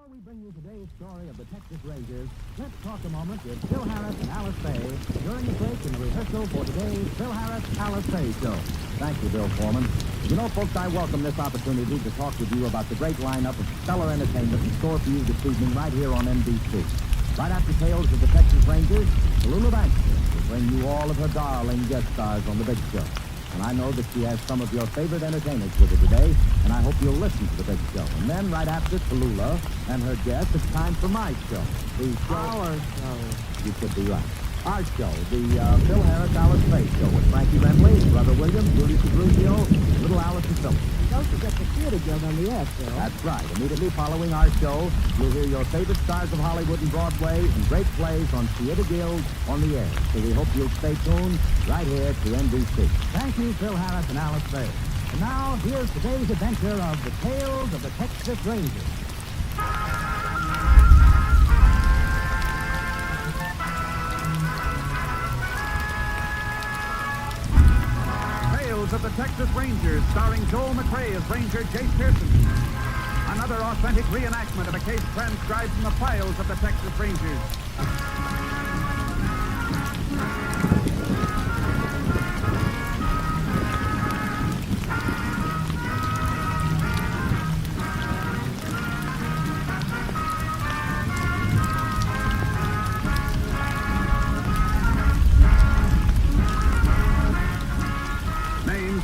Before we bring you today's story of the Texas Rangers, let's talk a moment with Phil Harris and Alice Faye during the break in the rehearsal for today's Phil Harris, Alice Faye show. Thank you, Bill Foreman. You know, folks, I welcome this opportunity to talk with you about the great lineup of stellar entertainment in store for you this evening right here on NBC. Right after Tales of the Texas Rangers, Lulu Baxter will bring you all of her darling guest stars on the big show. And I know that she has some of your favorite entertainers with her today, and I hope you'll listen to the big show. And then, right after Tallulah and her guests, it's time for my show. The show... Our show. You could be right. Our show, the Phil Harris, Alice Faye show with Frankie Bentley, Brother William, Judy Sabruzio, Little Allison Phillips. Don't forget the theater guild on the air, Phil. That's right. Immediately following our show, you'll hear your favorite stars of Hollywood and Broadway and great plays on Theater Guild on the air. So we hope you'll stay tuned right here to NBC. Thank you, Phil Harris and Alice Faye. And now, here's today's adventure of the Tales of the Texas Rangers. Tales of the Texas Rangers, starring Joel McCrea as Ranger Jake Pearson. Another authentic reenactment of a case transcribed from the files of the Texas Rangers.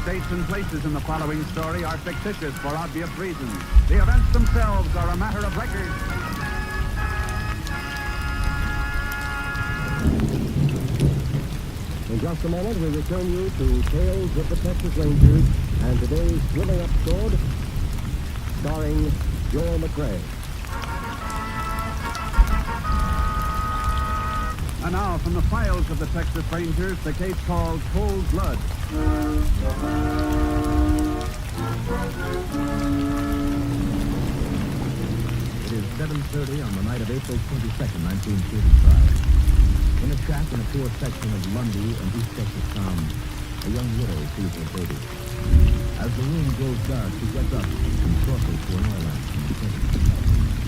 Dates and places in the following story are fictitious for obvious reasons. The events themselves are a matter of record. In just a moment, we return you to Tales of the Texas Rangers and today's thrilling episode starring Joel McCrea. And now, from the files of the Texas Rangers, the case called Cold Blood. It is 7:30 on the night of April 22nd, 1935. In a shack in a poor section of Lundy and East Texas town, a young widow sees her baby. As the room grows dark, she gets up and crosses to an oil lamp.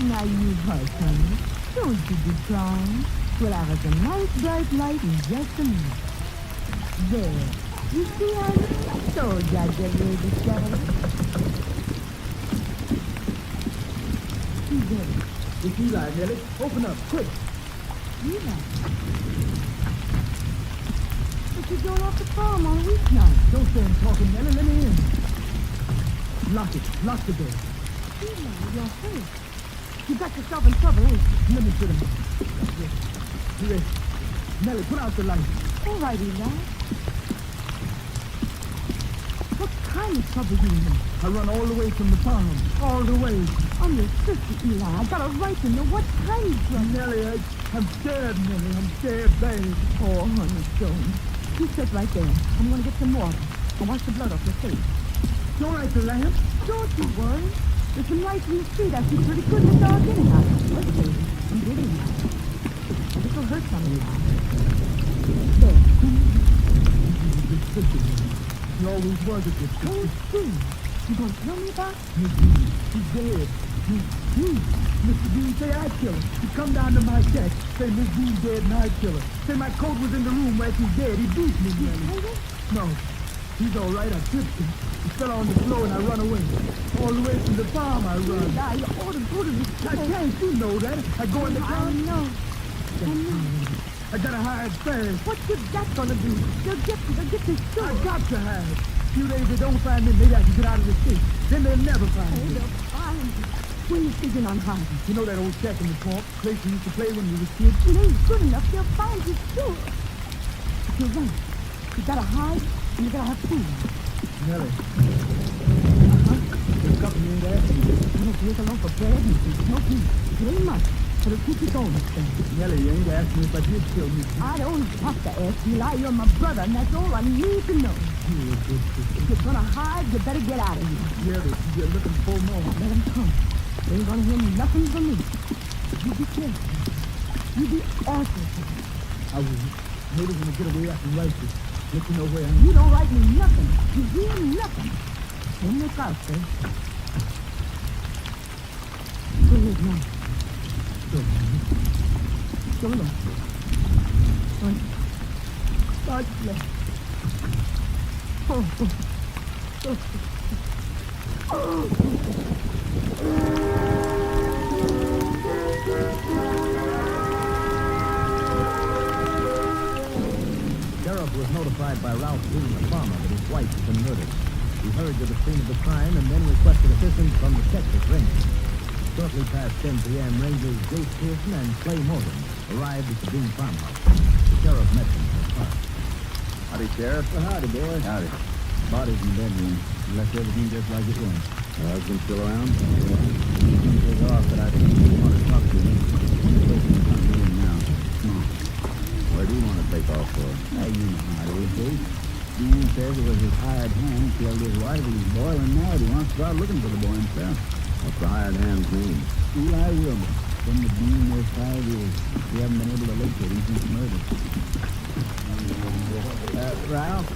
Now you hush, honey. Don't you be crying. We'll have us a nice bright light in just a minute. There. You see, honey? I told you I'd get ready to settle it. She's ready. It's Eli, Nellie. Open up, quick. Eli. But you're going off the farm on weeknight. Don't stand talking, Nellie. Let me in. Lock it. Lock the door. Eli, you're hurt. You got yourself in trouble, ain't you? Let me sit him. Here. Nellie, put out the light. All right, Eli. What kind of trouble you in? I run all the way from the farm. All the way. I'm your sister, Eli. I got a right to know what kind of trouble. Nellie, I'm scared, Nellie. I'm scared, babe. Oh, honey, don't. You sit right there. I'm going to get some water and wash the blood off your face. Don't light the lamp. Don't you worry. There's some lights in the street. I see pretty good in the dark anyhow. Let's see. I'm getting now. This will hurt some, Eli. There. He always was a good sister. Oh, see. You going to tell me about it? He's dead. Mr. Dean say I kill him. He come down to my shack. Say Miss Dean dead and I kill her. Say my coat was in the room where she's dead. He beat me, Nellie. No. He's all right. I tripped him. He fell on the floor and I run away. All the way from the farm I run. Eli, you ought to go to the I can't. You know that. I go in the I car. know. I gotta hide fast. What good that gonna do? They'll get this I store. got to hide. Few days they don't find me, maybe I can get out of the state. Then they'll never find me. They'll find you. When you thinking on hiding? You know that old shack in the swamp, place we used to play when we were kids? It ain't good enough. They'll find you sure. But you're right. You gotta hide and you gotta have food. Nellie, The company ain't asking you. You don't take a loaf of bread and some no meat. It ain't much, but it'll keep you going, thing. Nellie, you ain't asking me if I did kill you. I don't have to ask, Eli. You're my brother, and that's all I need to know. You're a good sister. If you're gonna hide, you better get out of here. Yeah, you're looking for more. Let them come. They ain't gonna hear nothing from me. You be careful. You be awful. I will. Maybe when I get away, I can write you. Let you know where I am. You don't write me nothing. You hear nothing. Don't look out, sir. Go ahead now. So long. God bless. Sheriff was notified by Ralph Dean, the farmer, that his wife had been murdered. He hurried to the scene of the crime and then requested assistance from the Texas Rangers. Shortly past 10 p.m., Rangers Jace Pearson and Clay Morgan arrived at the Dean farmhouse. The sheriff met them in the park. Howdy, Sheriff. Well, howdy, boy. Howdy. Body's in the bedroom. Left everything just like it was. Husband still around? He was off, but I think he want to talk to me. Now. Where do you want to take off for? Now, you know how it is, Dave. Dean says it was his hired hand killed his wife and his boy, and now he wants to start looking for the boy himself. What's the hired hand's name? Eli Wilbur. Been with Dean there 5 years. We haven't been able to locate him since murder. Ralph,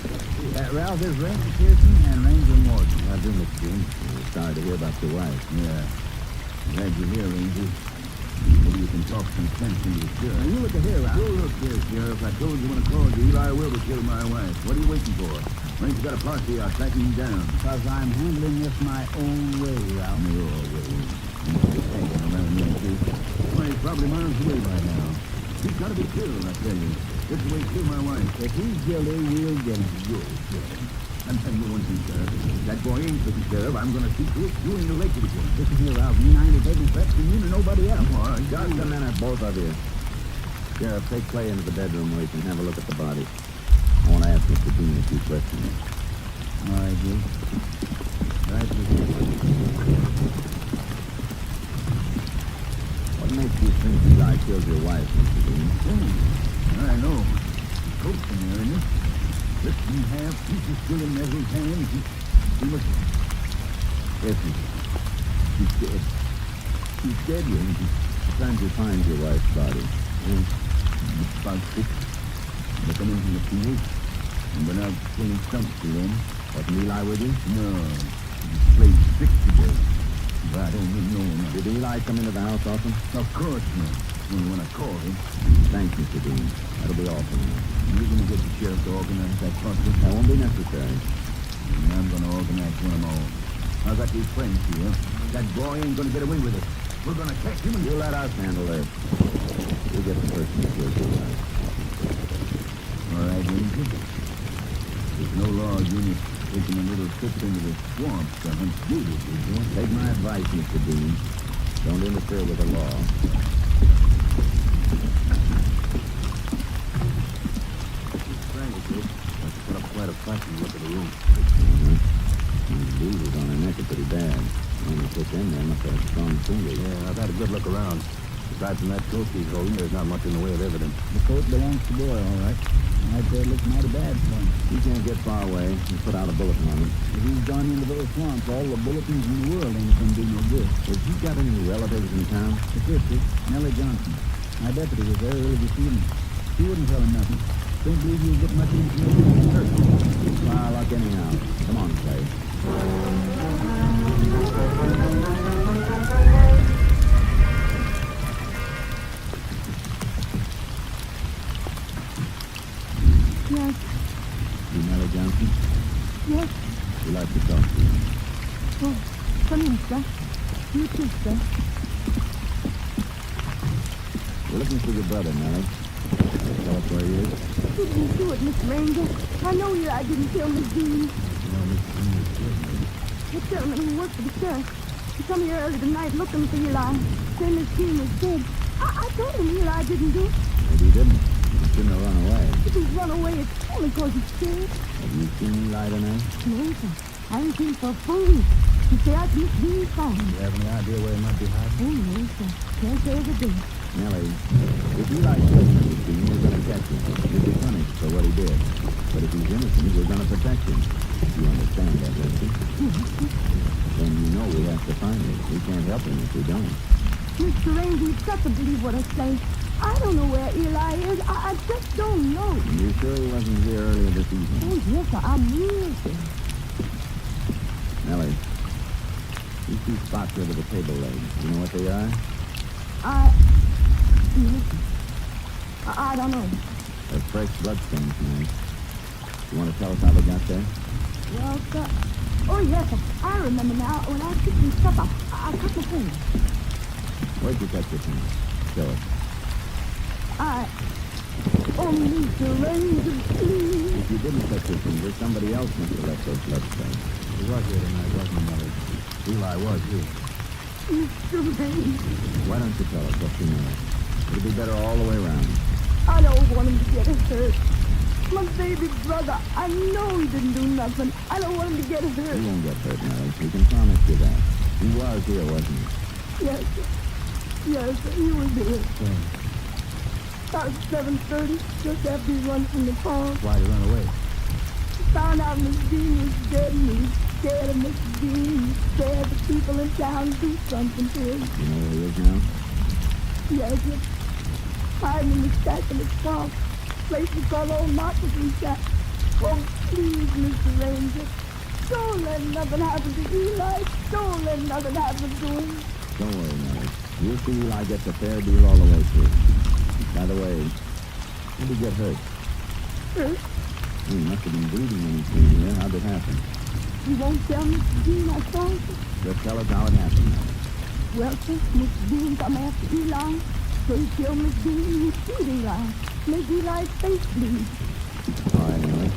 there's Ranger Pearson and Ranger Morgan. How do, Mr. Dean? Sorry to hear about your wife. Yeah. Glad you're here, Ranger. Maybe you can talk some sense into the sheriff. You look at here, Ralph. You look here, Sheriff. I told you when I called you, Eli Wilbur killed my wife. What are you waiting for? Ranger got a posse out tracking him down. Because I'm handling this my own way, Ralph. Your way. Well, he's probably miles away by now. He's got to be killed, I tell you. This way he killed my wife. If he's guilty, we'll get him. Good. I'm telling you one thing, Sheriff. If that boy ain't taken care of, I'm going to see to it you ain't elected again. Listen here, Ralph. You ain't taking threats from you to nobody else. All right, Just a minute, both of you. Sheriff, take Clay into the bedroom where he can have a look at the body. I want to ask Mr. Dean a few questions. All right, Jim. Right with you. What makes you think Eli killed your wife, Mr. Dean? I know. The coat's in there, isn't it? Listen, half pieces still in Nestle's hands. He was... Yes, He's dead. He's dead, isn't he? What time did you find your wife's body? About 6. They come in from the field and went out pulling stumps to them. Wasn't Eli with you? No. He played 6 today. But I don't really know him. Did Eli come into the house often? Of course not. Only when I called him. Thanks, Mr. Dean. That'll be all for now. You're going to get the sheriff to organize that posse? That won't be necessary. I'm going to organize one of my own. I've got these friends here. That boy ain't going to get away with it. We're going to catch him and... You let us handle this. We'll get the person who killed your wife. All right, Ranger. There's no law against taking a little trip into the swamp to hunt beauty, is there? Take my advice, Mr. Dean. Don't interfere with the law. Let's put up quite a fight and look at the room. These bruises on her neck are pretty bad. Only took in there must have strong fingers. Yeah, I've had a good look around. Aside from that coat he's holding, there's not much in the way of evidence. The coat belongs to Boy, all right. I'd say it looks mighty bad for him. He can't get far away. He put out a bulletin on him. If he's gone into those swamps, all the bulletins in the world ain't gonna do no good. Has he got any relatives in town? The sister, Nellie Johnson. My deputy was there early this evening. She wouldn't tell him nothing. Don't believe you'll get much information from her. Try luck anyhow. Come on, Clay. Yes, You Nellie Johnson? yes. We'd like to talk to you. Oh, come in, sir. You too, sir. We're looking for your brother, Nellie. Tell us where he is. You didn't do it, Miss Ranger. I know I didn't kill Miss Dean. The gentleman who worked for the sheriff. He come here early tonight looking for Eli. Saying Miss Dean was dead. I told him Eli didn't do it. Maybe he didn't. He shouldn't have run away. If he's run away, it's only because he's scared. Have you seen Eli tonight? No, sir. I haven't seen him for a full week. He said I'd Miss Dean found. You have any idea where he might be hiding? Oh, no, sir. Can't say every day. Nellie, if Eli killed Mr. Dean, we're going to catch him. He'll be punished for what he did. But if he's innocent, we're going to protect him. You understand that, don't you? Then you know we have to find him. We can't help him if we don't. Mr. Ranger, you've got to believe what I say. I don't know where Eli is. I just don't know. And you sure he wasn't here earlier this evening? Oh, yes, sir. I'm real sure. Nellie, these two spots over the table legs, you know what they are? Yes. I don't know. They're fresh bloodstains, man. You want to tell us how they got there? Well, sir. Oh, yes, sir. I remember now. When I took some supper, I cut my finger. Where'd you cut your finger? Show us. Oh, Mr. Ranger, please. If you didn't cut your finger, somebody else must have left those bloodstains. He was here tonight, wasn't he, Mother? Eli was here. Mr. Ranger. Why don't you tell us what you know? It'll be better all the way around. I don't want him to get hurt. My baby brother, I know he didn't do nothing. I don't want him to get hurt. He won't get hurt, Nellie. We can promise you that. He was here, wasn't he? Yes, sir. Yes, sir. He was here. About 7:30, just after he run from the farm. Why'd he run away? Found out Miss Dean was dead, and he's scared of Miss Dean. He's scared the people in town do something to him. You know where he is now? Yes, sir. Hiding in the stack of the swamp. Place we call old moccasin shack. Oh, please, Mr. Ranger. Don't let nothing happen to Eli. Don't let nothing happen to him. Don't worry, Nellie. You'll see Eli gets a fair deal all the way through. By the way, did he get hurt? Hurt? He must have been bleeding when he came here. How'd it happen? You won't tell Mr. Dean I saw him? Just tell us how it happened. Well, sir, Mr. Dean come after Eli. So he killed Miss Dean and he shoot Eli. Make Eli's face bleed. All right, Nellie.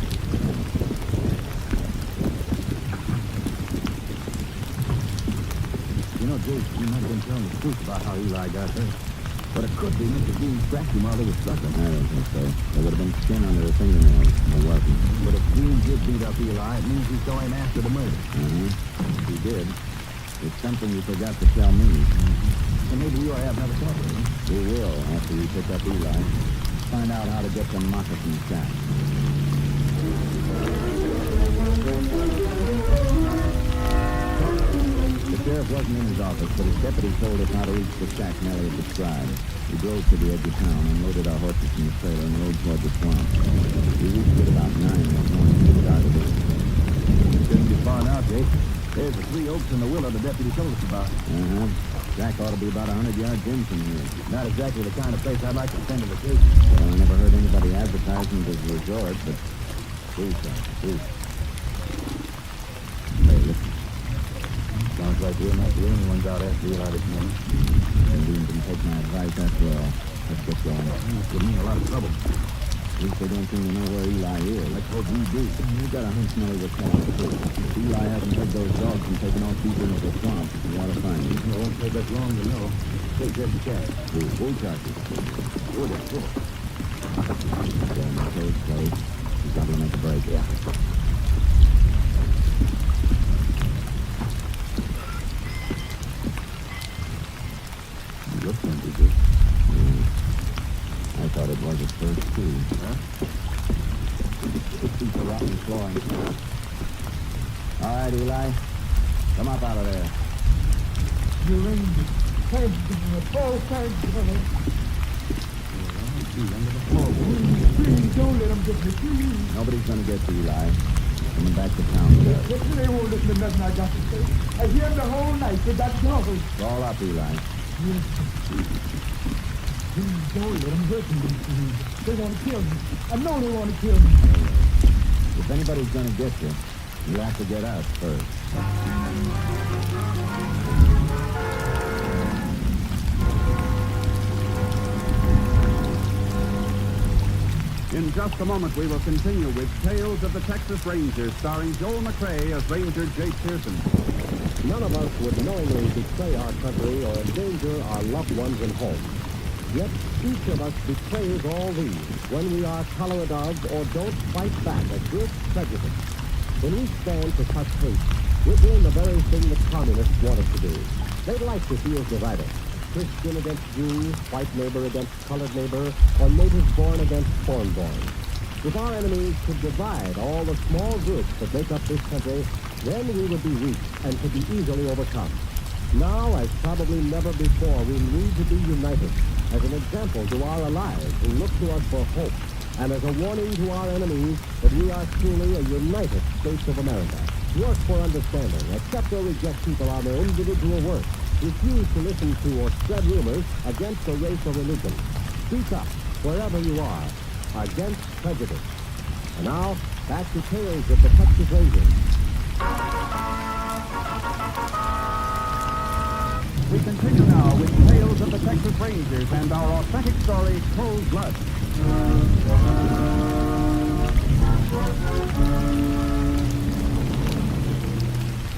You know, Jake, you might have been telling the truth about how Eli got hurt. But it could be Mr. Dean scratched him while they were struggling. I don't think so. There would have been skin under the fingernails. There wasn't. But if Dean did beat up Eli, it means he saw him after the murder. If he did, it's something you forgot to tell me. So maybe you ought to have another talk with him. We will, after we pick up Eli. Find out how to get to Moccasin Shack. The sheriff wasn't in his office, but his deputy told us how to reach the shack Nellie had described. We drove to the edge of town, unloaded our horses from the trailer, and rode toward the swamp. We reached it about 9 this morning and started it. Shouldn't be far now, Jake. There's the 3 oaks and the willow the deputy told us about. Shack ought to be about 100 yards in from here. Not exactly the kind of place I'd like to spend a vacation. Well, I never heard anybody advertising it as a resort, but please, please. Hey, listen. Sounds like we're not the only ones out after Eli this morning. Dean didn't take my advice after all. Let's get going. This would mean a lot of trouble. At least they don't seem to know where Eli is. Let's hope we do. You got a hunch Nellie was telling the truth. If Eli hasn't heard those dogs from taking off deeper into the swamp, you ought to find him. It won't take us long to know. Take just a chance. We'll charge you. Good, good. Getting the close place. He's got to make a break. Yeah. Looks empty, Jake. I thought it was at first, too. Huh? It's a rotten flooring. All right, Eli. Come up out of there. The Ranger. Heads to the full sides of the Under the floor. Please don't let them get me. Please. Nobody's going to get you, Eli. Coming back to town with us. They won't listen to nothing I got to say. I hear them the whole night with that dog. Roll up, Eli. Please don't let them hurt me. They want to kill me. I know they want to kill me. If anybody's going to get you, you have to get us first. In just a moment, we will continue with Tales of the Texas Rangers, starring Joel McCrea as Ranger Jake Pearson. None of us would knowingly betray our country or endanger our loved ones and home. Yet each of us betrays all these when we are tolerant of or don't fight back against prejudice. When we stand to such hate, we're doing the very thing the communists want us to do. They'd like to see us divided. Christian against Jew, white neighbor against colored neighbor, or natives born against foreign-born. If our enemies could divide all the small groups that make up this country, then we would be weak and could be easily overcome. Now, as probably never before, we need to be united as an example to our allies who look to us for hope, and as a warning to our enemies that we are truly a united States of America. Work for understanding, accept or reject people on their individual worth, refuse to listen to or spread rumors against a race or religion. Speak up, wherever you are, against prejudice. And now, back to Tales of the Texas Rangers. We continue now with Tales of the Texas Rangers and our authentic story, Cold Blood.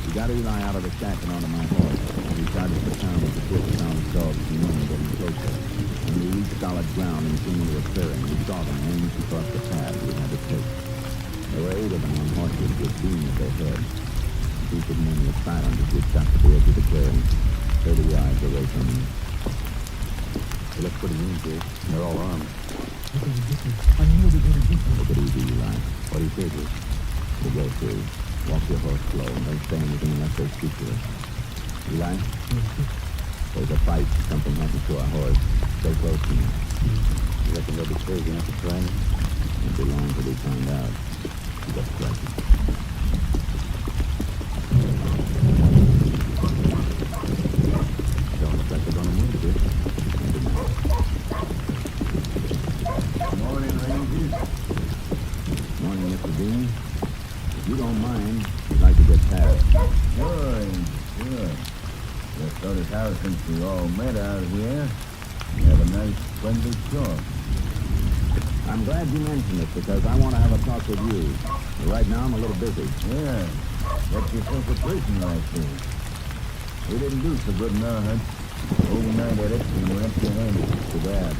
We got Eli out of the shack and onto my horse. We started the town with the quick sound of dogs and men getting closer. When we reached solid ground and came into a clearing, we saw them aiming across the path we had to take. There were 8 of them on horses with beam at their head. The 2 men were silent as we stopped at the edge of the clearing, 30 yards away from me. They look pretty mean, Jake. They're all armed. Take Take it easy, Eli. What do you say, Jake? We'll go through. Walk your horse slow and don't say anything unless they speak to us. Eli? There's a fight. Something happened to our horse. Stay close to me. You reckon they'll be crazy enough to try me? Won't be long till we find out. You got scratches. Don't look like they're gonna move, Dick. Maybe not. Morning, Rangers. Morning, Mr. Dean. If you don't mind, we'd like to get past. Sure. Just noticed how since we all met out here, we have a nice, friendly talk. I'm glad you mentioned it because I want to have a talk with you. But right now, I'm a little busy. Yeah, get yourself a person like this. We didn't do so good in our hunt. Overnight at it, and we're empty-handed. Too bad.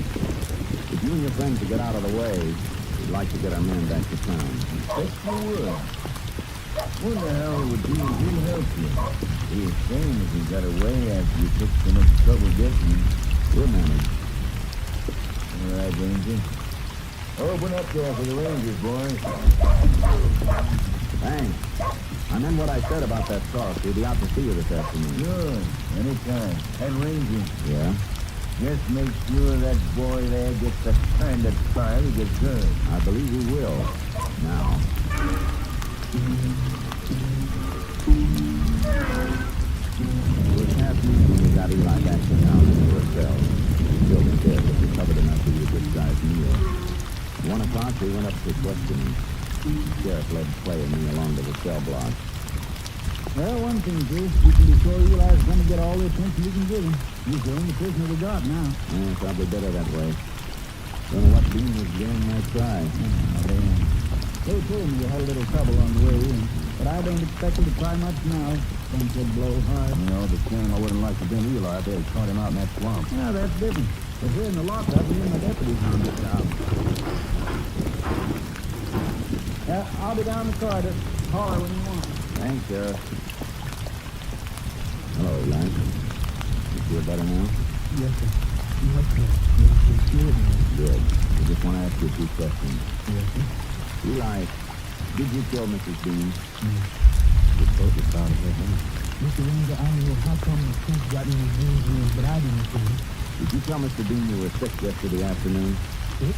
If you and your friends would get out of the way, we'd like to get our men back to town. Yes, you would. Wonder how it would be if we help you. It'd be a shame if you got away after you took so much trouble getting you. We'll manage. All right, Ranger. Open up there for the Rangers, boys. Thanks. I meant what I said about that talk. We'll be out to see you this afternoon. Sure, anytime. And Ranger, Yeah? just make sure that boy there gets the kind of trial he deserves. I believe we will. Now. It was half noon when we got Eli back to town in the hotel. Still was dead, but we covered him after he had a good-sized meal. At 1 o'clock, we went up to questioning. The sheriff led Clay and me along to the cell block. Well, one thing, Jay, we can be sure Eli's going to get all the attention we can give him. He's the only prisoner we got now. Probably better that way. Don't know what Dean was doing, might try. They told me you had a little trouble on the way in, but I don't expect him to try much now. Things could blow hard. You know, the shame I wouldn't like to been Eli if they had caught him out in that swamp. Yeah, that's different. But here in the lockup, me and my deputies on this job. Yeah, I'll be down the corridor. Holler when you want. Thanks, Sheriff. Hello, Eli. You feel better now? Yes, sir. Yes, sir. Yes, sir. Good. I just want to ask you a few questions. Yes, sir. Eli, did you kill Mrs. Dean? You both have found it, huh? Mr. Ranger, I don't know how come the truth got in his room, but I didn't see it. Did you tell Mr. Dean you were sick yesterday afternoon? Sick?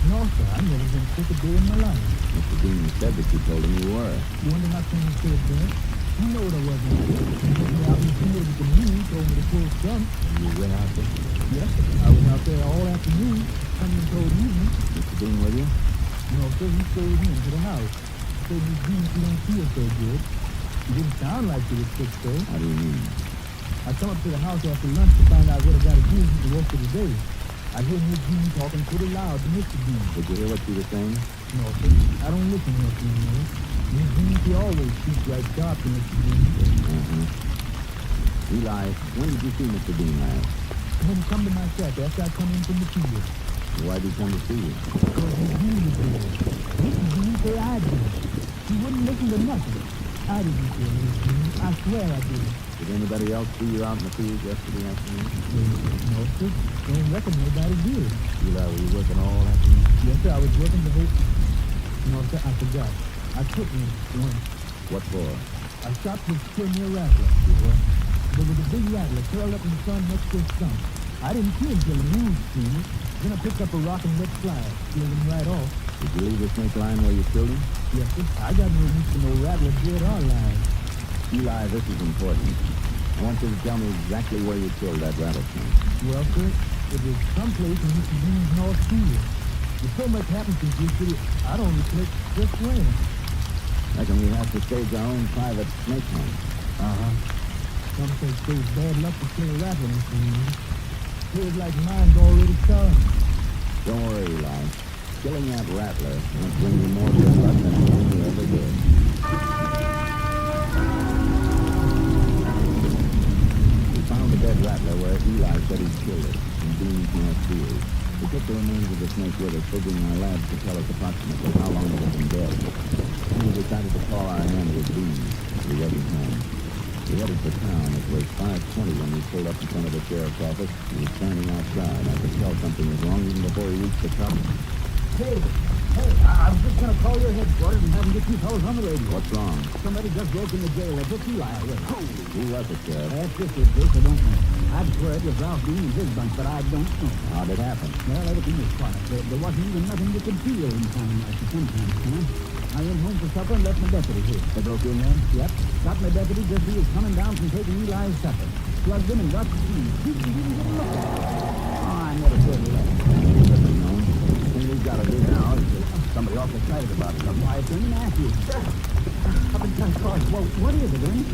No, sir. I've never been sick a day in my life. Mr. Dean said that you told him you were. You wonder how come he said that? You know what I wasn't. He took me out in the field with the moon, told me to pull skunk. You went out there? Yes, sir. I was out there all afternoon, coming until evening. Mr. Dean with you? No, sir, he stayed in to the house. Said Miss Dean, she don't feel so good. She didn't sound like she was sick, though. How do you mean? I come up to the house after lunch to find out what I got to do the rest of the day. I hear Miss Dean talking pretty loud to Mr. Dean. Did you hear what she was saying? No, sir. I don't listen much anymore. Miss Dean, she always speaks right sharp to Mr. Dean. Eli, when did you see Mr. Dean last? When he come to my shack after I come in from the field. Why did he come to see you? Because Miss Dean was there. Mr. Dean say I did. She wouldn't listen to nothing. I didn't kill Miss Dean. I swear I didn't. Did anybody else see you out in the field yesterday afternoon? No, sir. Don't reckon nobody did. Eli, were you working all afternoon? Yes, sir. I was working the whole... No, sir, I forgot. I took him once. What for? I shot this near rattler. There was a big rattler curled up in the sun next to his stump. I didn't see him till the moon seen it. Then I picked up a rock and let fly, killed him right off. Did you leave the snake line where you killed him? Yes, sir. I got no use for no rattler dead or alive. Eli, this is important. I want you to tell me exactly where you killed that rattlesnake. Well, sir, It was someplace in Mr. Green's North Field. There's so much happened since yesterday, I don't reflect just when. Reckon we have to stage our own private snake hunt. Uh-huh. Some say it's bad luck to kill a rattler, Mr. Green. Feels like mine's already started. Don't worry, Eli. Killing that rattler won't bring you more good luck than anything you ever did. We found the dead rattler where Eli said he'd killed it, in Dean's North Field. We took the remains of the snake with us, figuring our labs could tell us approximately how long it had been dead. Then we decided to call our hand with Dean. He wasn't home. We headed for town. It was 5:20 when we pulled up in front of the sheriff's office. He was standing outside. I could tell something was wrong even before he reached the top. Hey, I was just going to call your headquarters and have them get you fellows on the radio. What's wrong? Somebody just broke in the jail. They took Eli away. Who was it, Sheriff? That's just it, Dick. I don't know. I'd swear it was Ralph Dean and his bunch, but I don't know. How'd it happen? Well, everything was quiet. There wasn't even nothing you could feel in town like the sometimes, huh? I went home for supper and left my deputy here. They broke in then? Yep. Got my deputy just as he was coming down from taking Eli's supper. Plugged him and got the keys. He didn't even look at it. Oh, I never could have left. The thing we've got to do now is get somebody awful excited about it. Why, it's in Matthew. Up in St. Cross. Well, what is it, Ernie?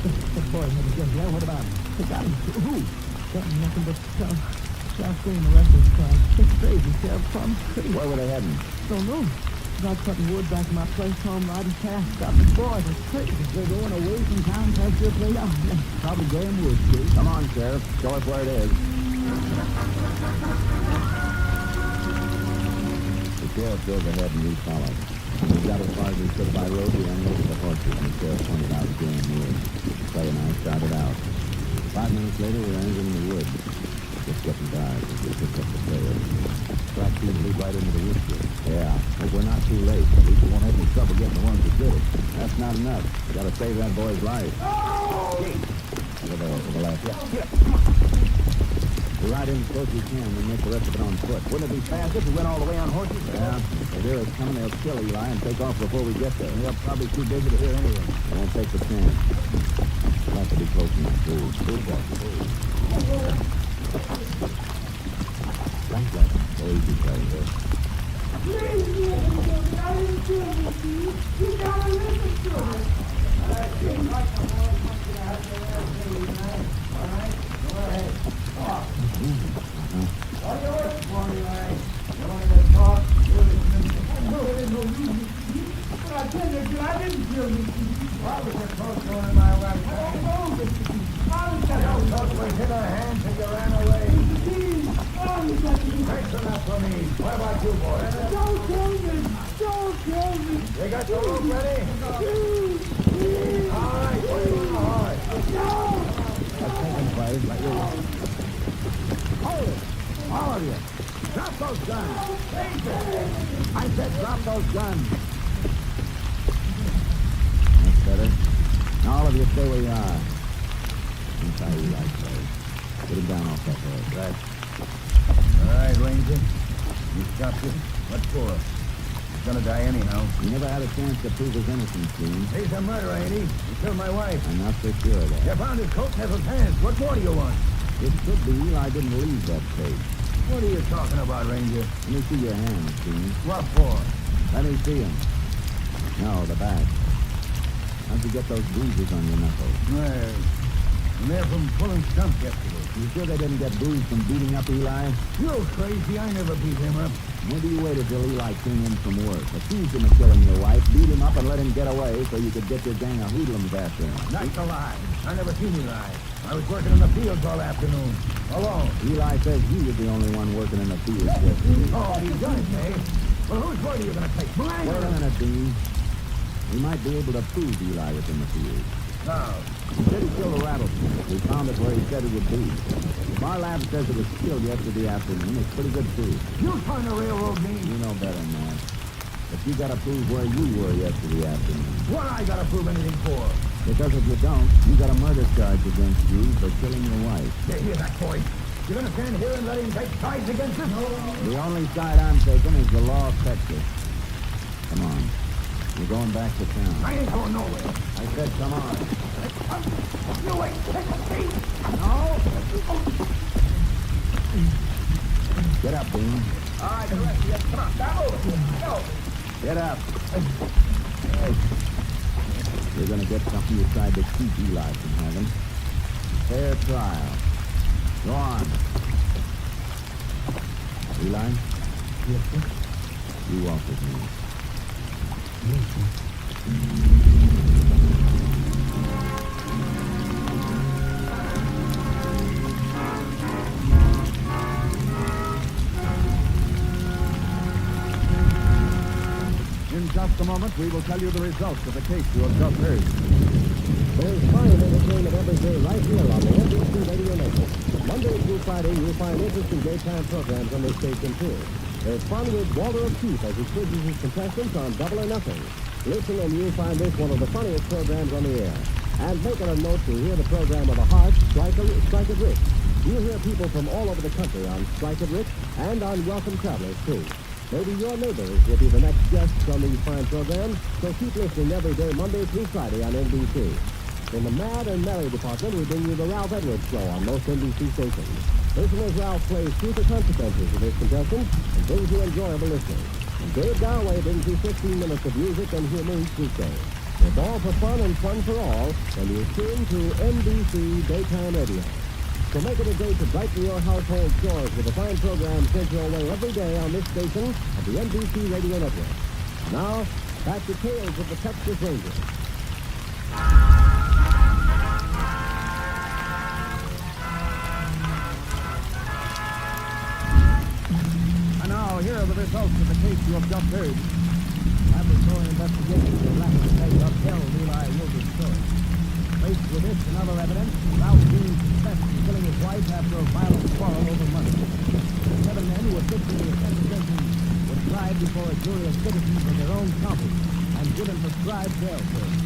The boy had a gun. Yeah, what about him? They got him. Who? Got nothing but South Green arrested crowd. It's crazy, Sheriff. I'm crazy. Where were they heading? Don't know. Got cutting wood back in my place home riding past. Got the boys. It's crazy. They're going away from town past your place. Oh, yeah. Probably Graham Woods, too. Come on, Sheriff. Show us where it is. The sheriff drove ahead and we followed. When we got as far as we could by road, we unloaded the horses and the sheriff pointed out Graham Woods. Clay and I started out. 5 minutes later, we were entering the woods. Just getting dark as we picked up the trail. Track seemed to lead right into the woods here. Yeah, but we're not too late. At least we won't have any trouble getting the ones that did it. That's not enough. We gotta save that boy's life. Over there, to the left. Yeah. We ride in as close as we can and make the rest of it on foot. Wouldn't it be faster if we went all the way on horses? Yeah, if they hear us coming, they'll kill Eli and take off before we get there. They're probably too busy to hear anyway. They won't take the chance. We'll have to be close enough, too. Thanks, lad. Go easy, Charlie. All of you, drop those guns. I said drop those guns. That's better. Now all of you stay where you are. That's how you like those. Get him down off that horse. Right. All right, Ranger. You stopped it. What for? He's gonna die anyhow. He never had a chance to prove his innocence, Dean. He's a murderer, ain't he? He killed my wife. I'm not so sure of You that. found his coat in his pants. What more do you want? It could be Eli didn't leave that place. What are you talking about, Ranger? Let me see your hands, Dean. What for? Let me see them. No, the back. How'd you get those bruises on your knuckles? Well, they're from pulling stumps yesterday. You sure they didn't get bruised from beating up Eli? You're crazy. I never beat him up. Maybe you waited till Eli came in from work, accused him of killing your wife, beat him up and let him get away so you could get your gang of hoodlums after him. That's a lie. I never seen Eli. I was working in the fields all afternoon. Alone. Eli says you were the only one working in the fields yesterday. Oh, he does, eh? Well, whose word are you going to take? Mine? Wait a minute, Dean. We might be able to prove Eli was in the field. No. He said he killed a rattlesnake. We found it where he said it would be. If our lab says it was killed yesterday afternoon, it's pretty good proof. You trying to railroad me? You know better than that. But you gotta prove where you were yesterday afternoon. What I got to prove anything for? Because if you don't, you got a murder charge against you for killing your wife. You hear that, boy? You're going to stand here and let him take sides against us? The only side I'm taking is the law of Texas. Come on. We're going back to town. I ain't going nowhere. I said come on. You wait. Take a seat. No? Get up, Dean. All right, the rest of you. Come on, start moving. Go. Get up. You're going to get something you tried to keep Eli from having. Fair trial. Go on. Eli, Yes, sir. you walk with me. Yes, sir. In just a moment, we will tell you the results of the case you have just heard. There's fine entertainment every day right here on the NBC Radio Network. Monday through Friday, you'll find interesting daytime programs on this station, too. There's fun with Walter O'Keefe as he quizzes his contestants on Double or Nothing. Listen and you'll find this one of the funniest programs on the air. And make it a note to hear the program of the Heart, Strike It Rich. You'll hear people from all over the country on Strike It Rich and on Welcome Travelers, too. Maybe your neighbors will be the next guests on these fine programs, so keep listening every day, Monday through Friday on NBC. In the Mad and Merry department, we bring you the Ralph Edwards Show on most NBC stations. Listen as Ralph plays Truth or Consequences with his contestants and brings you enjoyable listening. And Dave Garway brings you 15 minutes of music and humor each weekday. It's all for fun and fun for all, and you tune to NBC Daytime Radio. So make it a day to brighten your household chores with a fine program sent your way every day on this station of the NBC Radio Network. Now, back to Tales of the Texas Rangers. And now, here are the results of the case you have just heard. Laboratory investigation of the rapid state upheld Eli Wilder's story. Faced with this and other evidence, Ralph Dean confessed to killing his wife after a violent quarrel over money. The 7 men who assisted in the attempted sentence were tried before a jury of citizens of their own county and given prescribed jail terms.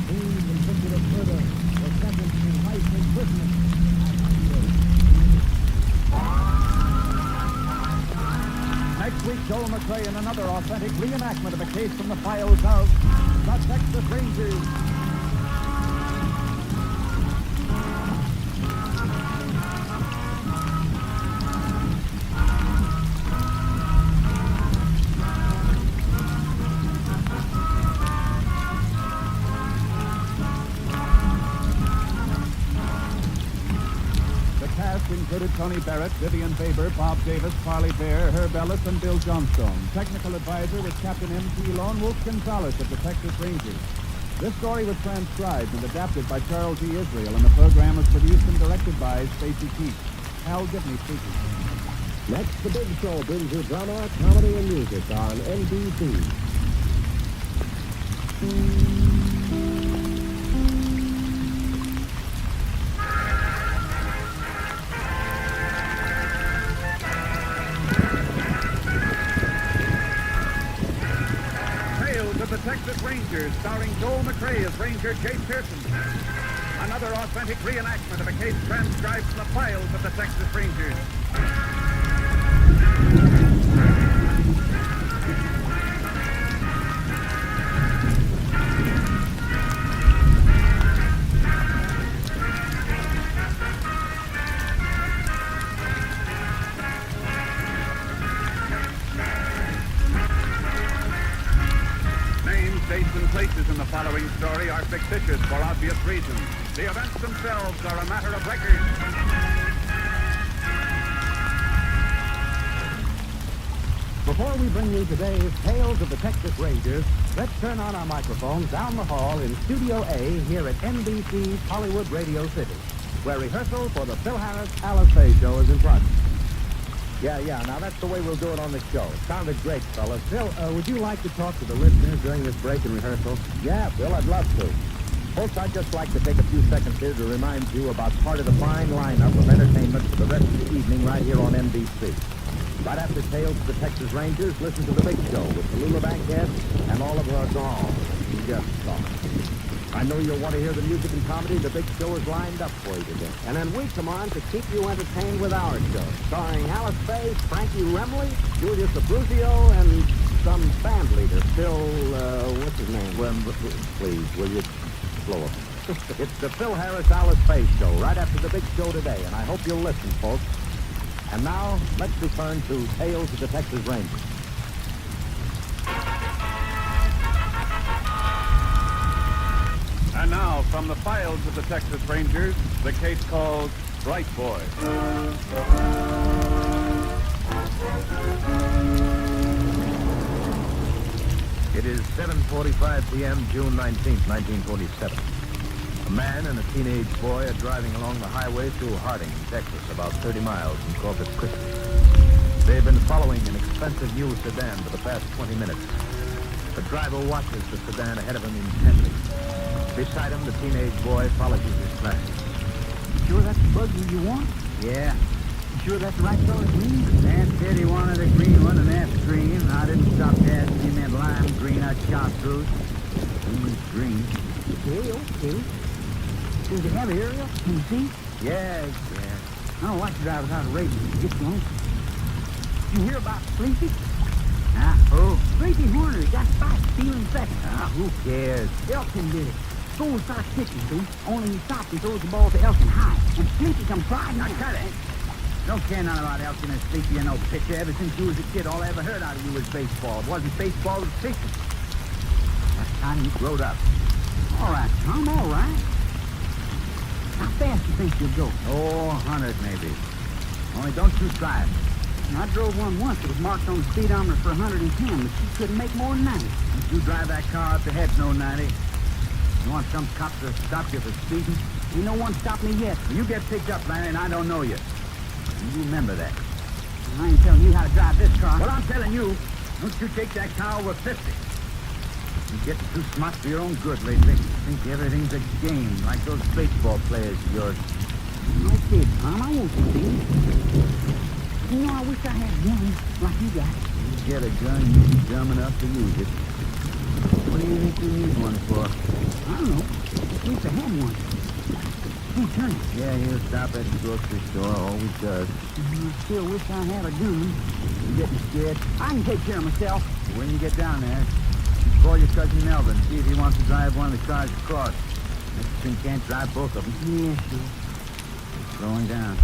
Dean, convicted of murder, was sentenced to life imprisonment at Huntsville. Next week, Joel McRae in another authentic reenactment of a case from the files of the Texas Rangers. Included Tony Barrett, Vivian Faber, Bob Davis, Farley Bear, Herb Ellis, and Bill Johnstone. Technical advisor was Captain M.T. Lone Wolf Gonzalez of the Texas Rangers. This story was transcribed and adapted by Charles E. Israel, and the program was produced and directed by Stacy Keith. Hal Gibney speaking. Next, The Big Show brings you drama, comedy, and music on NBC. The Texas Rangers, starring Joel McRae as Ranger Jay Pearson. Another authentic reenactment of a case transcribed from the files of the Texas Rangers. Dates and places in the following story are fictitious for obvious reasons. The events themselves are a matter of record. Before we bring you today's Tales of the Texas Rangers, let's turn on our microphones down the hall in Studio A here at NBC's Hollywood Radio City, where rehearsal for the Phil Harris Alice Faye show is in progress. Yeah, now that's the way we'll do it on the show. Sounded great, fellas. Phil, would you like to talk to the listeners during this break in rehearsal? Yeah, Bill, I'd love to. Folks, I'd just like to take a few seconds here to remind you about part of the fine lineup of entertainment for the rest of the evening right here on NBC. Right after Tales of the Texas Rangers, listen to The Big Show with Tallulah Bankhead and all of her dolls. Just talk. I know you'll want to hear the music and comedy. The Big Show is lined up for you today. And then we come on to keep you entertained with our show, starring Alice Faye, Frankie Remley, Julius Abruzio, and some band leader, Phil, what's his name? Well, please, will you slow up? It's the Phil Harris Alice Faye show, right after The Big Show today, and I hope you'll listen, folks. And now, let's return to Tales of the Texas Rangers. And now, from the files of the Texas Rangers, the case called Bright Boy. It is 7:45 p.m., June 19th, 1947. A man and a teenage boy are driving along the highway through Harding, Texas, about 30 miles from Corpus Christi. They've been following an expensive new sedan for the past 20 minutes. The driver watches the sedan ahead of him intently. Beside him, the teenage boy polishes his glasses. Sure that's the buggy you want? Yeah. You sure that's the right color green? Dan said he wanted a green one, and that's green. I didn't stop to ask him. He meant lime green, I chartreuse. Green. Okay. Does it have an aerial? Can you see? Yeah. I don't like to drive without a radio. Get one. You hear about Sleepy? Huh? Who? Sleepy Horner got spiked stealing seconds. Who cares? Elkin did it. Gold starts pitching, see? Only he stops and throws the ball to Elkin high. And Sleepy comes sliding Now, in. cut it. Don't care nothing about Elkin and Sleepy and no pitcher. Ever since you was a kid, all I ever heard out of you was baseball. It wasn't baseball, it was fishing. That's time you growed up. All right, Tom, all right. How fast you think you'll go? Oh, 100 maybe. Only don't you try it. I drove one once. It was marked on the speedometer for 110, but she couldn't make more than 90. If you drive that car up the head, no 90. You want some cop to stop you for speeding? Ain't no one stopped me yet. You get picked up, Larry, and I don't know you. You remember that. I ain't telling you how to drive this car. Well, I'm telling you, don't you take that car over 50. You're getting too smart for your own good lately. Think everything's a game, like those baseball players of yours. No kid, Tom. I won't succeed. You know, I wish I had one like you got. You get a gun, you be dumb enough to use it. What do you think you need one for? I don't know. I wish I had one. Hey, turn it. Yeah, he'll stop at the grocery store, always does. I still wish I had a gun. You getting scared? I can take care of myself. When you get down there, call your cousin Melvin, see if he wants to drive one of the cars across. Mr. Finn can't drive both of them. Yeah, sure. Slowing down.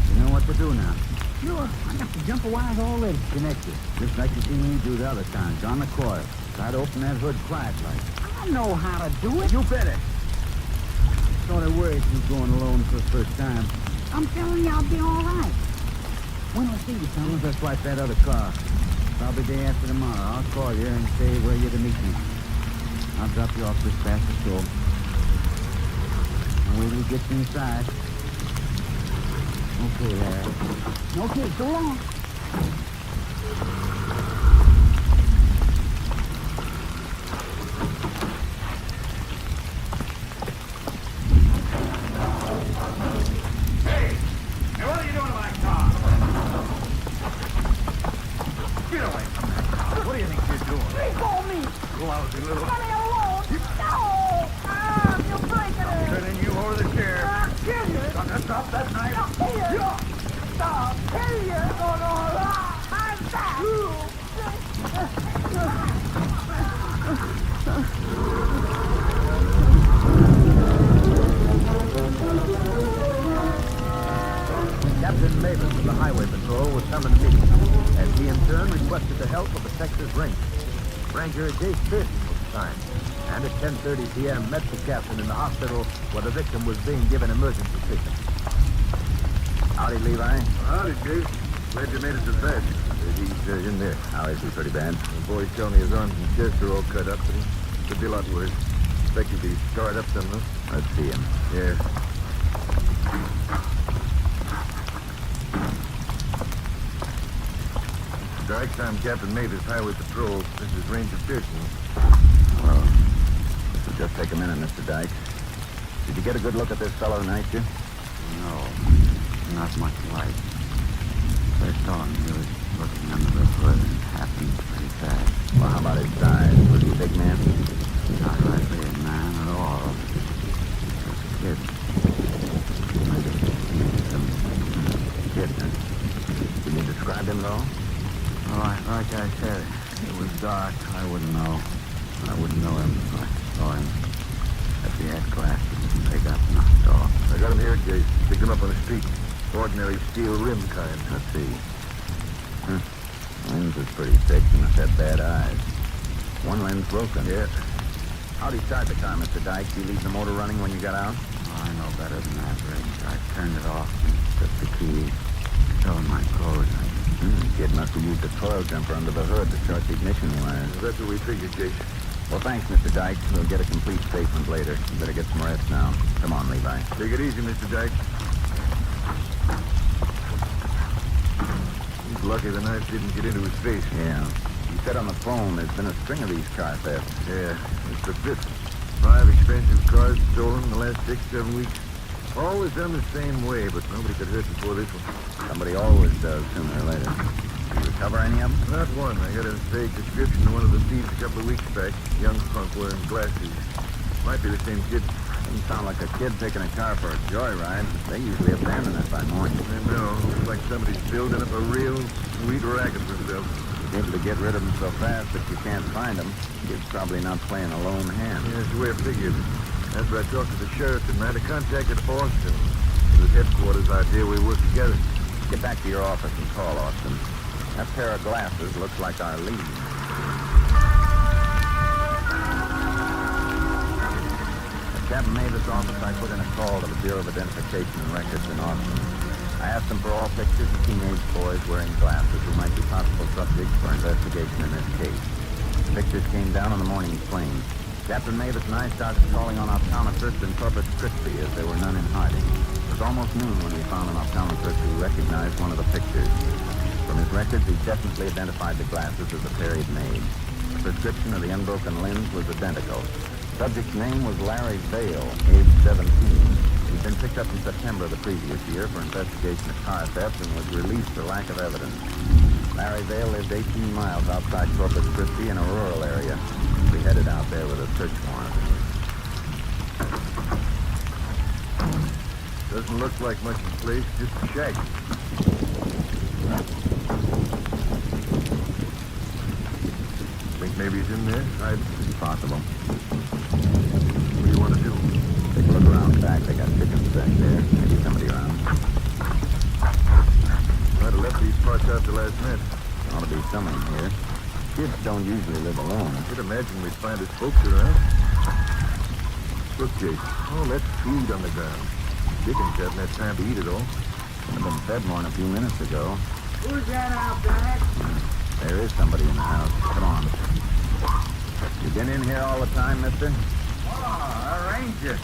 You know what to do now. Sure. I got the jumper wires already. Connected. Just like you seen me do the other times, on the coil. Try to open that hood quiet like. I know how to do it. You better. Sort of worried you going alone for the first time. I'm telling you, I'll be all right. When I see you, As soon Tom. as I swipe that other car, probably day after tomorrow, I'll call you and say where you're to meet me. I'll drop you off this fast as so. And wait till you get inside. Okay, Larry. Okay, so long. Hey, what are you doing to my car? Get away from that car. What do you think you're doing? Please hold me. Lousy little... Let me alone. No. You're breaking it. Turning you over the chair. I'll kill you. Stop that knife. Here. Stop. Here. No. I'm back. Captain Mavis of the Highway Patrol was summoned to meet as he in turn requested the help of the Texas Rangers. Ranger Jace Pearson was assigned, and at 10:30 p.m. met the captain in the hospital where the victim was being given emergency treatment. Howdy, Levi. Howdy, Chief. Glad you made it to bed. He's in there. How is he? Pretty bad. The boys tell me his arms and chest are all cut up, but he could be a lot worse. Expect he'll be scarred up some, huh? Let's see him. Yeah. Strike time, Captain Mavis, Highway Patrol. This is Ranger Pearson. Well, this will just take a minute, Mr. Dyke. Did you get a good look at this fellow tonight, you? No, not much light. First on, he was looking under the hood and happened pretty fast. Well, how about his size? Was he a big man? Not likely a man at all. Just a kid. Kid, huh? Can you describe him, though? Oh, like I said, it was dark. I wouldn't know. I wouldn't know him if I saw him. If he had glasses, they got knocked off. I got him here, Jay. Picked him up on the street. Ordinary steel rim kind. Let's see. Lens is pretty thick and must have bad eyes. One lens broken. Yeah. How'd he start the car, Mr. Dyke? You leave the motor running when you got out? Oh, I know better than that, Ray. I turned it off and took the key. Still in my clothes. Kid must have used a coil jumper under the hood to start the ignition wires. That's what we figured, Jason. Well, thanks, Mr. Dyke. We'll get a complete statement later. You better get some rest now. Come on, Levi. Take it easy, Mr. Dyke. He's lucky the knife didn't get into his face. Yeah. You said on the phone there's been a string of these car thefts. Yeah, it's a bit. 5 expensive cars stolen in the last 6-7 weeks. Always done the same way, but nobody could hurt before this one. Somebody always does sooner or later. Did you recover any of them? Not one. I got a vague description of one of the thieves a couple of weeks back. Young punk wearing glasses. Might be the same kid. Doesn't sound like a kid taking a car for a joyride. They usually abandon it by morning. I know. Looks like somebody's building up a real sweet racket for themselves. Able to get rid of them so fast that you can't find them. Kid's probably not playing a lone hand. Yeah, that's the way I figured. After I talked to the sheriff tonight, I contacted Austin. It was headquarters idea we work together. Get back to your office and call Austin. That pair of glasses looks like our lead. At Captain Mavis' office, I put in a call to the Bureau of Identification and Records in Austin. I asked them for all pictures of teenage boys wearing glasses who might be possible subjects for investigation in this case. Pictures came down on the morning plane. Captain Mavis and I started calling on optometrists in Corpus Christi as there were none in hiding. It was almost noon when we found an optometrist who recognized one of the pictures. From his records, he definitely identified the glasses as the pair he'd made. The prescription of the unbroken lens was identical. The subject's name was Larry Vale, age 17. He'd been picked up in September of the previous year for investigation of car theft and was released for lack of evidence. Larry Vale lived 18 miles outside Corpus Christi in a rural area. We headed out there with a search warrant. Doesn't look like much of a place, just a shack. Think maybe he's in there? It's possible. What do you want to do? Take a look around back. They got chickens back there. Maybe somebody around. Might have left these parts out the last night. Ought to be someone here. Kids don't usually live alone. I could imagine we'd find his folks around. Look, Jason. Oh, that's food on the ground. Chickens haven't had time to eat it all. Should have been fed more than a few minutes ago. Who's that out back? There is somebody in the house. Come on. You been in here all the time, mister? Oh, a ranger.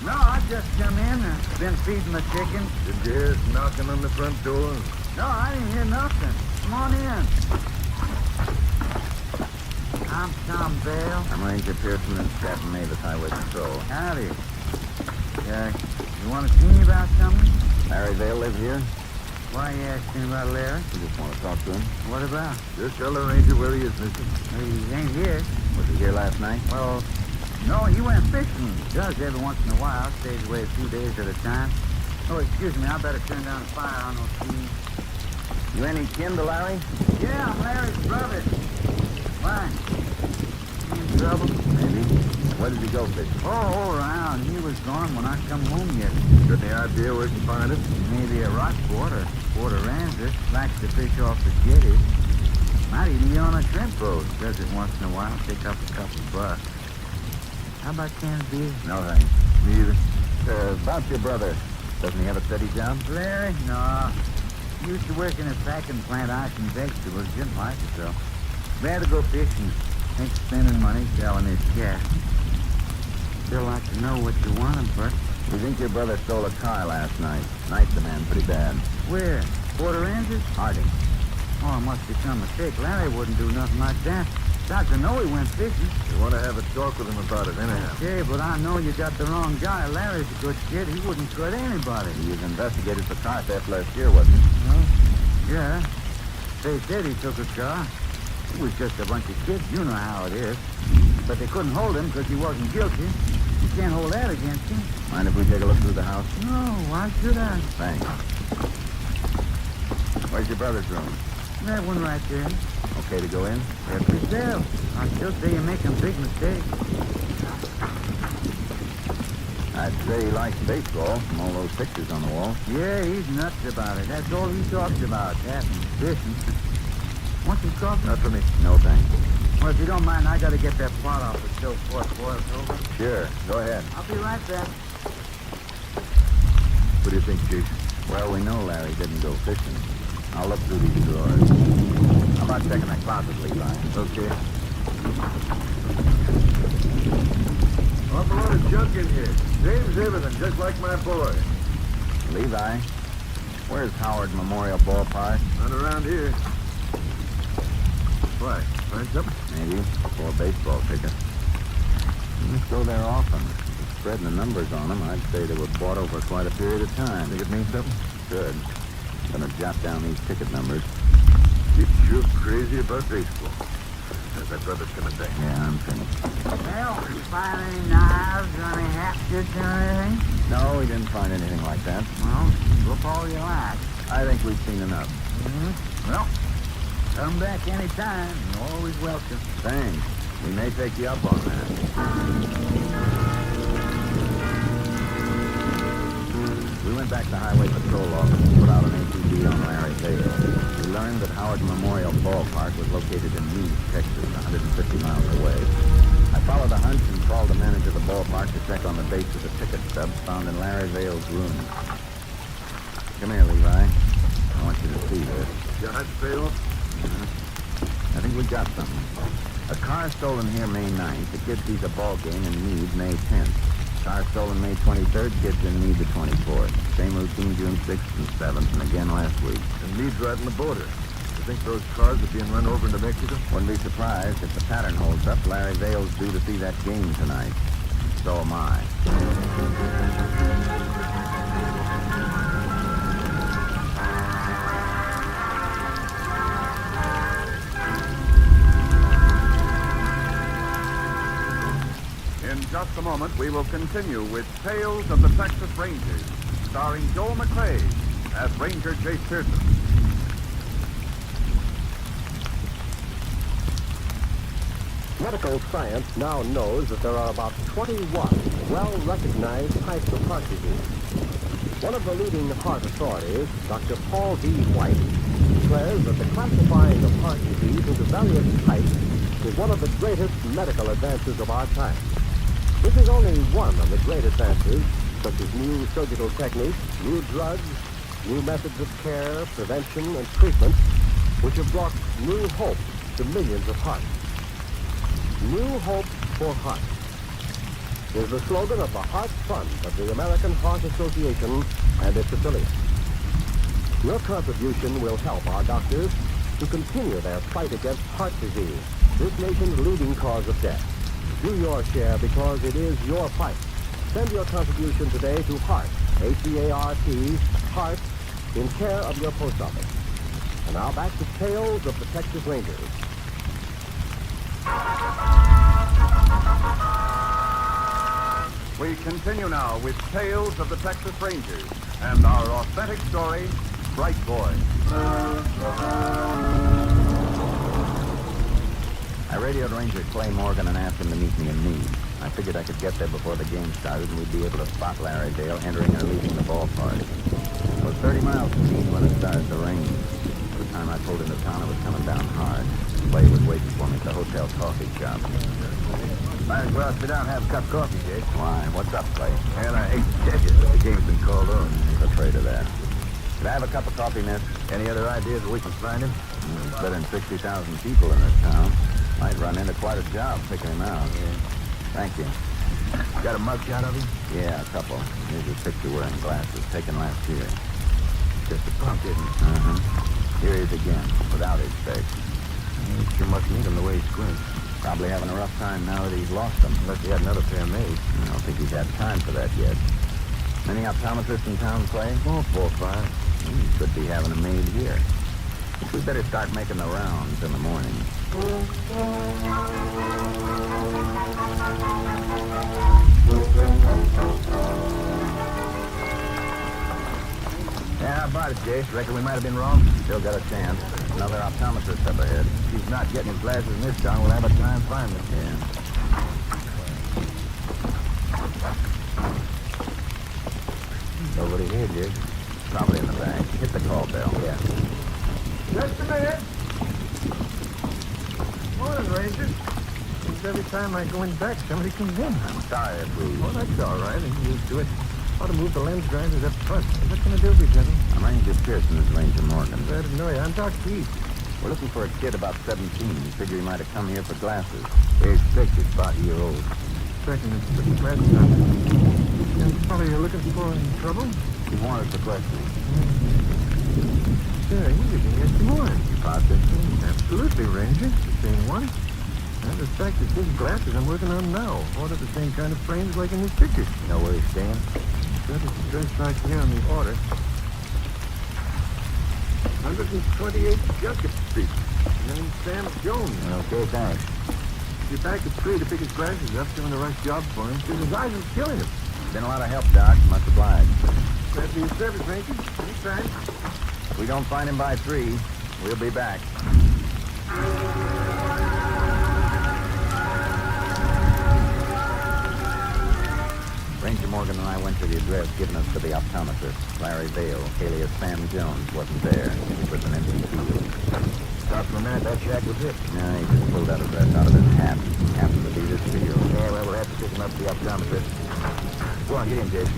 No, I just come in and been feeding the chickens. Did you hear us knocking on the front door? No, I didn't hear nothing. Come on in. I'm Tom Vale. I'm Ranger Pearson and Captain Mavis Highway Patrol. Howdy. You want to see me about something? Larry Vale live here? Why are you asking about Larry? We just want to talk to him. What about? Just tell the ranger where he is, mister. He ain't here. Was he here last night? Well, no, he went fishing. Does every once in a while. Stays away a few days at a time. Oh, excuse me. I better turn down the fire on those trees. You any kin to Larry? Yeah, I'm Larry's brother. Why? In trouble? Maybe. Where did he go fishing? Oh, around. He was gone when I come home yet. Got any idea where he can find it? Maybe a Rockport or Port Aransas. Likes to fish off the jetties. Might even be on a shrimp boat. Does it once in a while. Pick up a couple bucks. How about canned beer? No, thanks. Me either. About your brother. Doesn't he have a steady job? Larry? No. He used to work in a packing plant, ice and vegetables. Didn't like it, though. Rather go fishing. Ain't spending money selling his cat. Still like to know what you want, Bert. We think your brother stole a car last night. Knifed the man pretty bad. Where? Port Aransas? Harding. Oh, I must have come mistake. Larry wouldn't do nothing like that. Besides, I know he went fishing. You want to have a talk with him about it, anyhow. Okay, but I know you got the wrong guy. Larry's a good kid. He wouldn't cut anybody. He was investigated for car theft last year, wasn't he? Yeah. They said he took a car. It was just a bunch of kids. You know how it is. But they couldn't hold him because he wasn't guilty. You can't hold that against him. Mind if we take a look through the house? No, why should I? Thanks. Where's your brother's room? That one right there. Okay to go in? Help yourself. I still say you're making a big mistake. I'd say he likes baseball from all those pictures on the wall. Yeah, he's nuts about it. That's all he talks about, that and fishing. Want some coffee? Not for me. No, thanks. Well, if you don't mind, I gotta get that pot off the stove before it boils over. Sure, go ahead. I'll be right back. What do you think, Chief? Well, we know Larry didn't go fishing. I'll look through these drawers. How about checking that closet, Levi? Okay. Awful lot of junk in here. Saves everything, just like my boy. Levi, where's Howard Memorial Ballpark? Not around here. Why? Find something? Maybe. Or a baseball ticket. You must go there often. Spreading the numbers on them, I'd say they were bought over quite a period of time. Think it means something? Good. Gonna jot down these ticket numbers. You're sure crazy about baseball. As my brother's coming back. Yeah, I'm finished. Well, did you find any knives or any hatchets or anything? No, we didn't find anything like that. Well, look all you like. I think we've seen enough. Well, come back anytime. You're always welcome. Thanks. We may take you up on that. We went back to Highway Patrol office and put out an APB on Larry Vale. We learned that Howard Memorial Ballpark was located in Meade, Texas, 150 miles away. I followed a hunch and called the manager of the ballpark to check on the base of the ticket stubs found in Larry Vale's room. Come here, Levi. I want you to see this. Your hunch pay off? I think we got something. A car stolen here May 9th. The kid sees a ball game in Meade May 10th. Car stolen May 23rd. Kid's in Meade the 24th. Same routine June 6th and 7th, and again last week. And Meade's right on the border. You think those cars are being run over into Mexico? Wouldn't be surprised if the pattern holds up. Larry Vale's due to see that game tonight. So am I. In just a moment, we will continue with Tales of the Texas Rangers, starring Joel McCrea as Ranger Jake Pearson. Medical science now knows that there are about 21 well-recognized types of heart disease. One of the leading heart authorities, Dr. Paul V. White, declares that the classifying of heart disease into various types is one of the greatest medical advances of our time. This is only one of the great advances, such as new surgical techniques, new drugs, new methods of care, prevention, and treatment, which have brought new hope to millions of hearts. New Hope for Heart is the slogan of the Heart Fund of the American Heart Association and its affiliates. Your contribution will help our doctors to continue their fight against heart disease, this nation's leading cause of death. Do your share because it is your fight. Send your contribution today to Heart, H-E-A-R-T, Heart, in care of your post office. And now back to Tales of the Texas Rangers. We continue now with Tales of the Texas Rangers and our authentic story, Bright Boy. I radioed Ranger Clay Morgan and asked him to meet me in Meade. I figured I could get there before the game started and we'd be able to spot Larry Vale entering or leaving the ballpark. It was 30 miles from Meade when it started to rain. By the time I pulled into town, it was coming down hard. Clay was waiting for me at the hotel coffee shop. Might as well sit down and have a cup of coffee, Jake. Why? What's up, Clay? Well, I hate to tell you, but the game's been called off. He's afraid of that. Could I have a cup of coffee, miss? Any other ideas where we can find him? There's better than 60,000 people in this town. Might run into quite a job picking him out. Thank you. Got a mug shot of him? Yeah, a couple. Here's his picture wearing glasses, taken last year. Just a punk, isn't he? Here he is again, without his face. He sure must need him the way he squints. Probably having a rough time now that he's lost them. Unless he had another pair made. I don't think he's had time for that yet. Many optometrists in town, Clay? Oh, 4 or 5. He could be having them made here. We better start making the rounds in the morning. Yeah, how about it, Jace? Reckon we might have been wrong? Still got a chance. Another optometrist up ahead. If he's not getting his glasses in this town, we'll have a time finding him. Yeah. Nobody here, Jake. Probably in the back. Hit the call bell. Yeah. Just a minute. Morning, Ranger. Seems every time I go in back, somebody comes in. I'm sorry, Bruce. Oh, that's all right. I'm used to it. Ought to move the lens grinders up front. What's going to do, Lieutenant? I'm Ranger Pearson. This is Ranger Morgan. Glad to know you. I'm Doc Keith. We're looking for a kid about 17. We figure he might have come here for glasses. Age 6, he's about a year old. Second, it's pretty bad stuff. Young fellow you're looking for in trouble? He wanted for questioning. Sure, you can get some more. You positive? Absolutely, Ranger. The same one. Matter of fact, it's his glasses I'm working on now. Ordered the same kind of frames like in his pictures. You know where he's staying? That is address right here on the order. 128 Junket Street. Name's Sam Jones. Okay, thanks. You're back at 3 to pick his glasses up, doing the right job for him. His eyes are killing him. Been a lot of help, Doc. Much obliged. Glad to be of service, Ranger. Anytime. If we don't find him by 3, we'll be back. Ranger Morgan and I went to the address given us to the optometrist. Larry Vale, alias Sam Jones, wasn't there. He was an empty field. Thought for a minute that shack was it. No, he just pulled that address out of his hat. Happened to be this field. Yeah, well, we'll have to pick him up to the optometrist. Go on, get in, Jason.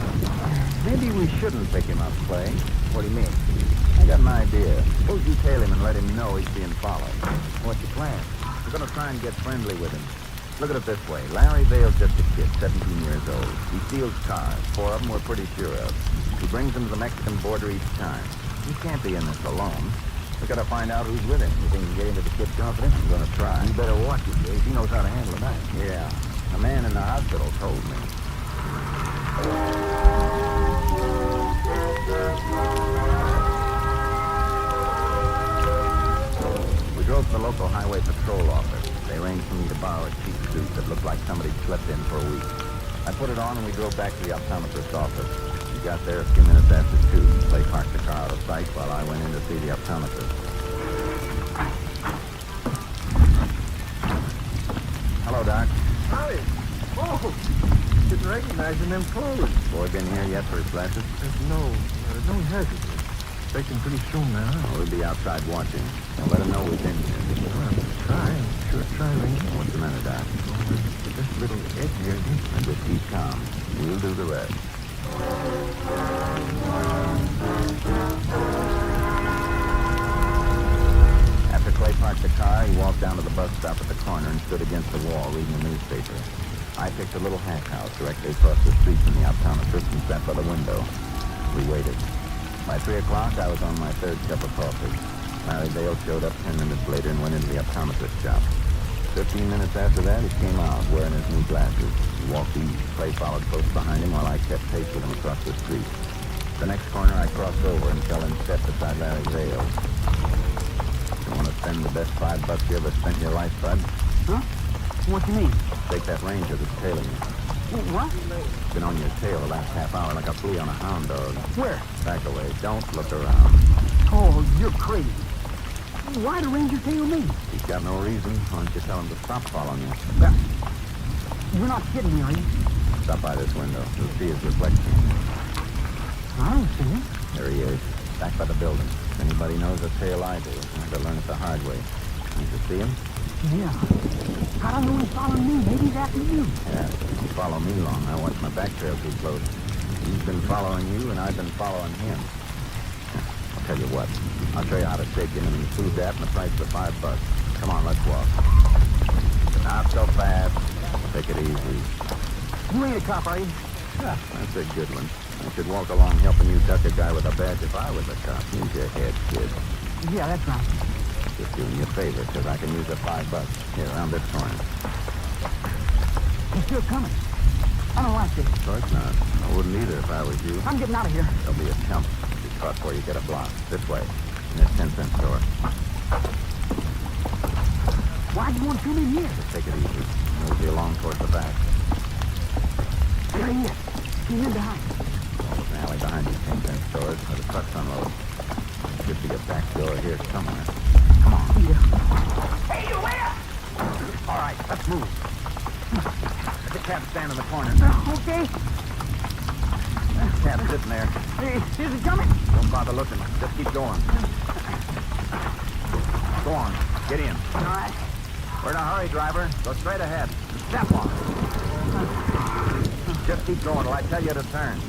Maybe we shouldn't pick him up, Clay. What do you mean? I got an idea. Suppose you tail him and let him know he's being followed. What's your plan? We're going to try and get friendly with him. Look at it this way. Larry Vale's just a kid, 17 years old. He steals cars. 4 of them we're pretty sure of. He brings them to the Mexican border each time. He can't be in this alone. We got to find out who's with him. You think you can get into the kid's confidence? I'm going to try. You better watch it, Jase. He knows how to handle a knife. Yeah. A man in the hospital told me. We drove to the local highway patrol office. They arranged for me to borrow a cheap suit that looked like somebody slept in for a week. I put it on and we drove back to the optometrist's office. We got there a few minutes after 2. Clay parked the car out of sight while I went in to see the optometrist. Hello, Doc. Howdy. Oh, didn't recognize him in them clothes. Boy been here yet for his glasses? There's no hazard. Expecting pretty soon now. We'll be outside watching. Now let him know we've been here. Well, I'm trying. Sure try, Ranger. What's the matter, Doc? Just a little edge here. And just keep calm. We'll do the rest. After Clay parked the car, he walked down to the bus stop at the corner and stood against the wall reading the newspaper. I picked a little hack house directly across the street from the optometrist and sat by the window. We waited. By 3 o'clock, I was on my 3rd cup of coffee. Larry Vale showed up 10 minutes later and went into the optometrist shop. 15 minutes after that, he came out wearing his new glasses. He walked east. Clay followed close behind him while I kept pace with him across the street. The next corner, I crossed over and fell in step beside Larry Vale. You want to spend the best $5 you ever spent in your life, bud? Huh? What do you mean? Take that ranger that's tailing you. What? Been on your tail the last half hour like a flea on a hound dog. Where? Back away. Don't look around. Oh, you're crazy. Why the ranger tail me? He's got no reason. Why don't you tell him to stop following you? You're not kidding me, are you? Stop by this window. You'll see his reflection. I don't see him. There he is. Back by the building. If anybody knows a tale I do, I had to learn it the hard way. Did you see him? Yeah. I don't know he's following me. Maybe he's after you. Yeah. Don't follow me long. I watch my back trail too close. He's been following you, and I've been following him. I'll tell you what. I'll show you how to shake him and include that in the price of $5. Come on, let's walk. Not so fast. Take it easy. You ain't a cop, are you? Yeah, that's a good one. I should walk along helping you duck a guy with a badge if I was a cop. Use your head, kid. Yeah, that's right. Just doing you a favor, because I can use the $5. Here, around this corner. He's still coming. I don't like this. Of course not. I wouldn't either if I was you. I'm getting out of here. Don't be a chump. Be caught before you get a block. This way. In this 10-cent store. Why'd you want to come in here? Just take it easy. Move you along towards the back. There he is. He's in behind. There's an alley behind these 10-cent stores where the trucks unload. There should be a back door here somewhere. Come on. Yeah. Hey, you where? All right, let's move. Let the cab stand in the corner. Okay. cab sitting there. Is it coming? Don't bother looking. Just keep going. Go on. Get in. All right. We're in a hurry, driver. Go straight ahead. Step on. Just keep going till I tell you to turn.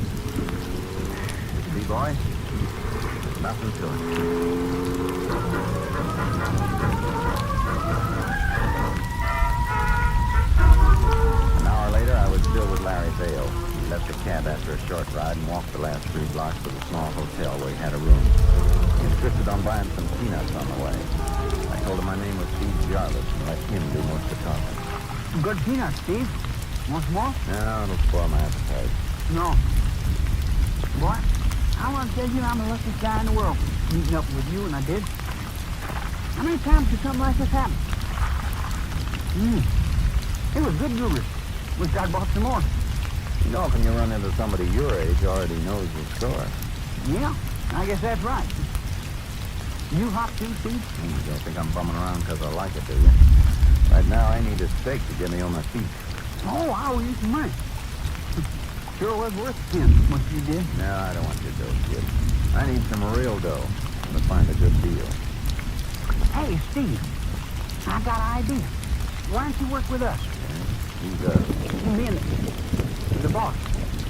See, boy? Nothing to it. An hour later, I was still with Larry Vale. He left the cab after a short ride and walked the last 3 blocks to the small hotel where he had a room. He insisted on buying some peanuts on the way. I told him my name was Steve Jarvis and let him do most of the talking. Good peanuts, Steve. Want some more? No, it'll spoil my appetite. No. Boy, I want to tell you I'm the luckiest guy in the world. Meeting up with you, and I did. How many times did something like this happen? It was good jewelry. Wish I'd bought some more. You know, when you run into somebody your age who already knows the store. Yeah, I guess that's right. You hot too, Steve? You don't think I'm bumming around because I like it, do you? Right now, I need a steak to get me on my feet. Oh, I owe you some money. Sure was worth it, what you did. No, I don't want your dough, kid. I need some real dough to find a good deal. Hey, Steve, I got an idea. Why don't you work with us? Who's Me and the boss.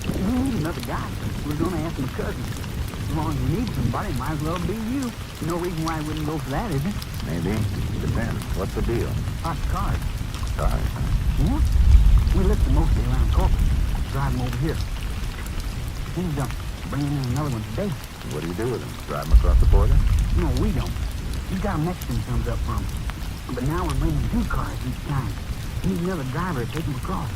We need another guy. We're going to ask some cousins. As long as you need somebody, might as well be you. No reason why I wouldn't go for that, is there? Maybe. Depends. What's the deal? Hot cars. Cars, huh? Yeah? We lift them mostly around corporate. Drive them over here. Things don't. Bringing in another one today. What do you do with them? Drive them across the border? No, we don't. We got a Mexican comes up from. But now we're bringing 2 cars each time. Need another driver to take them across.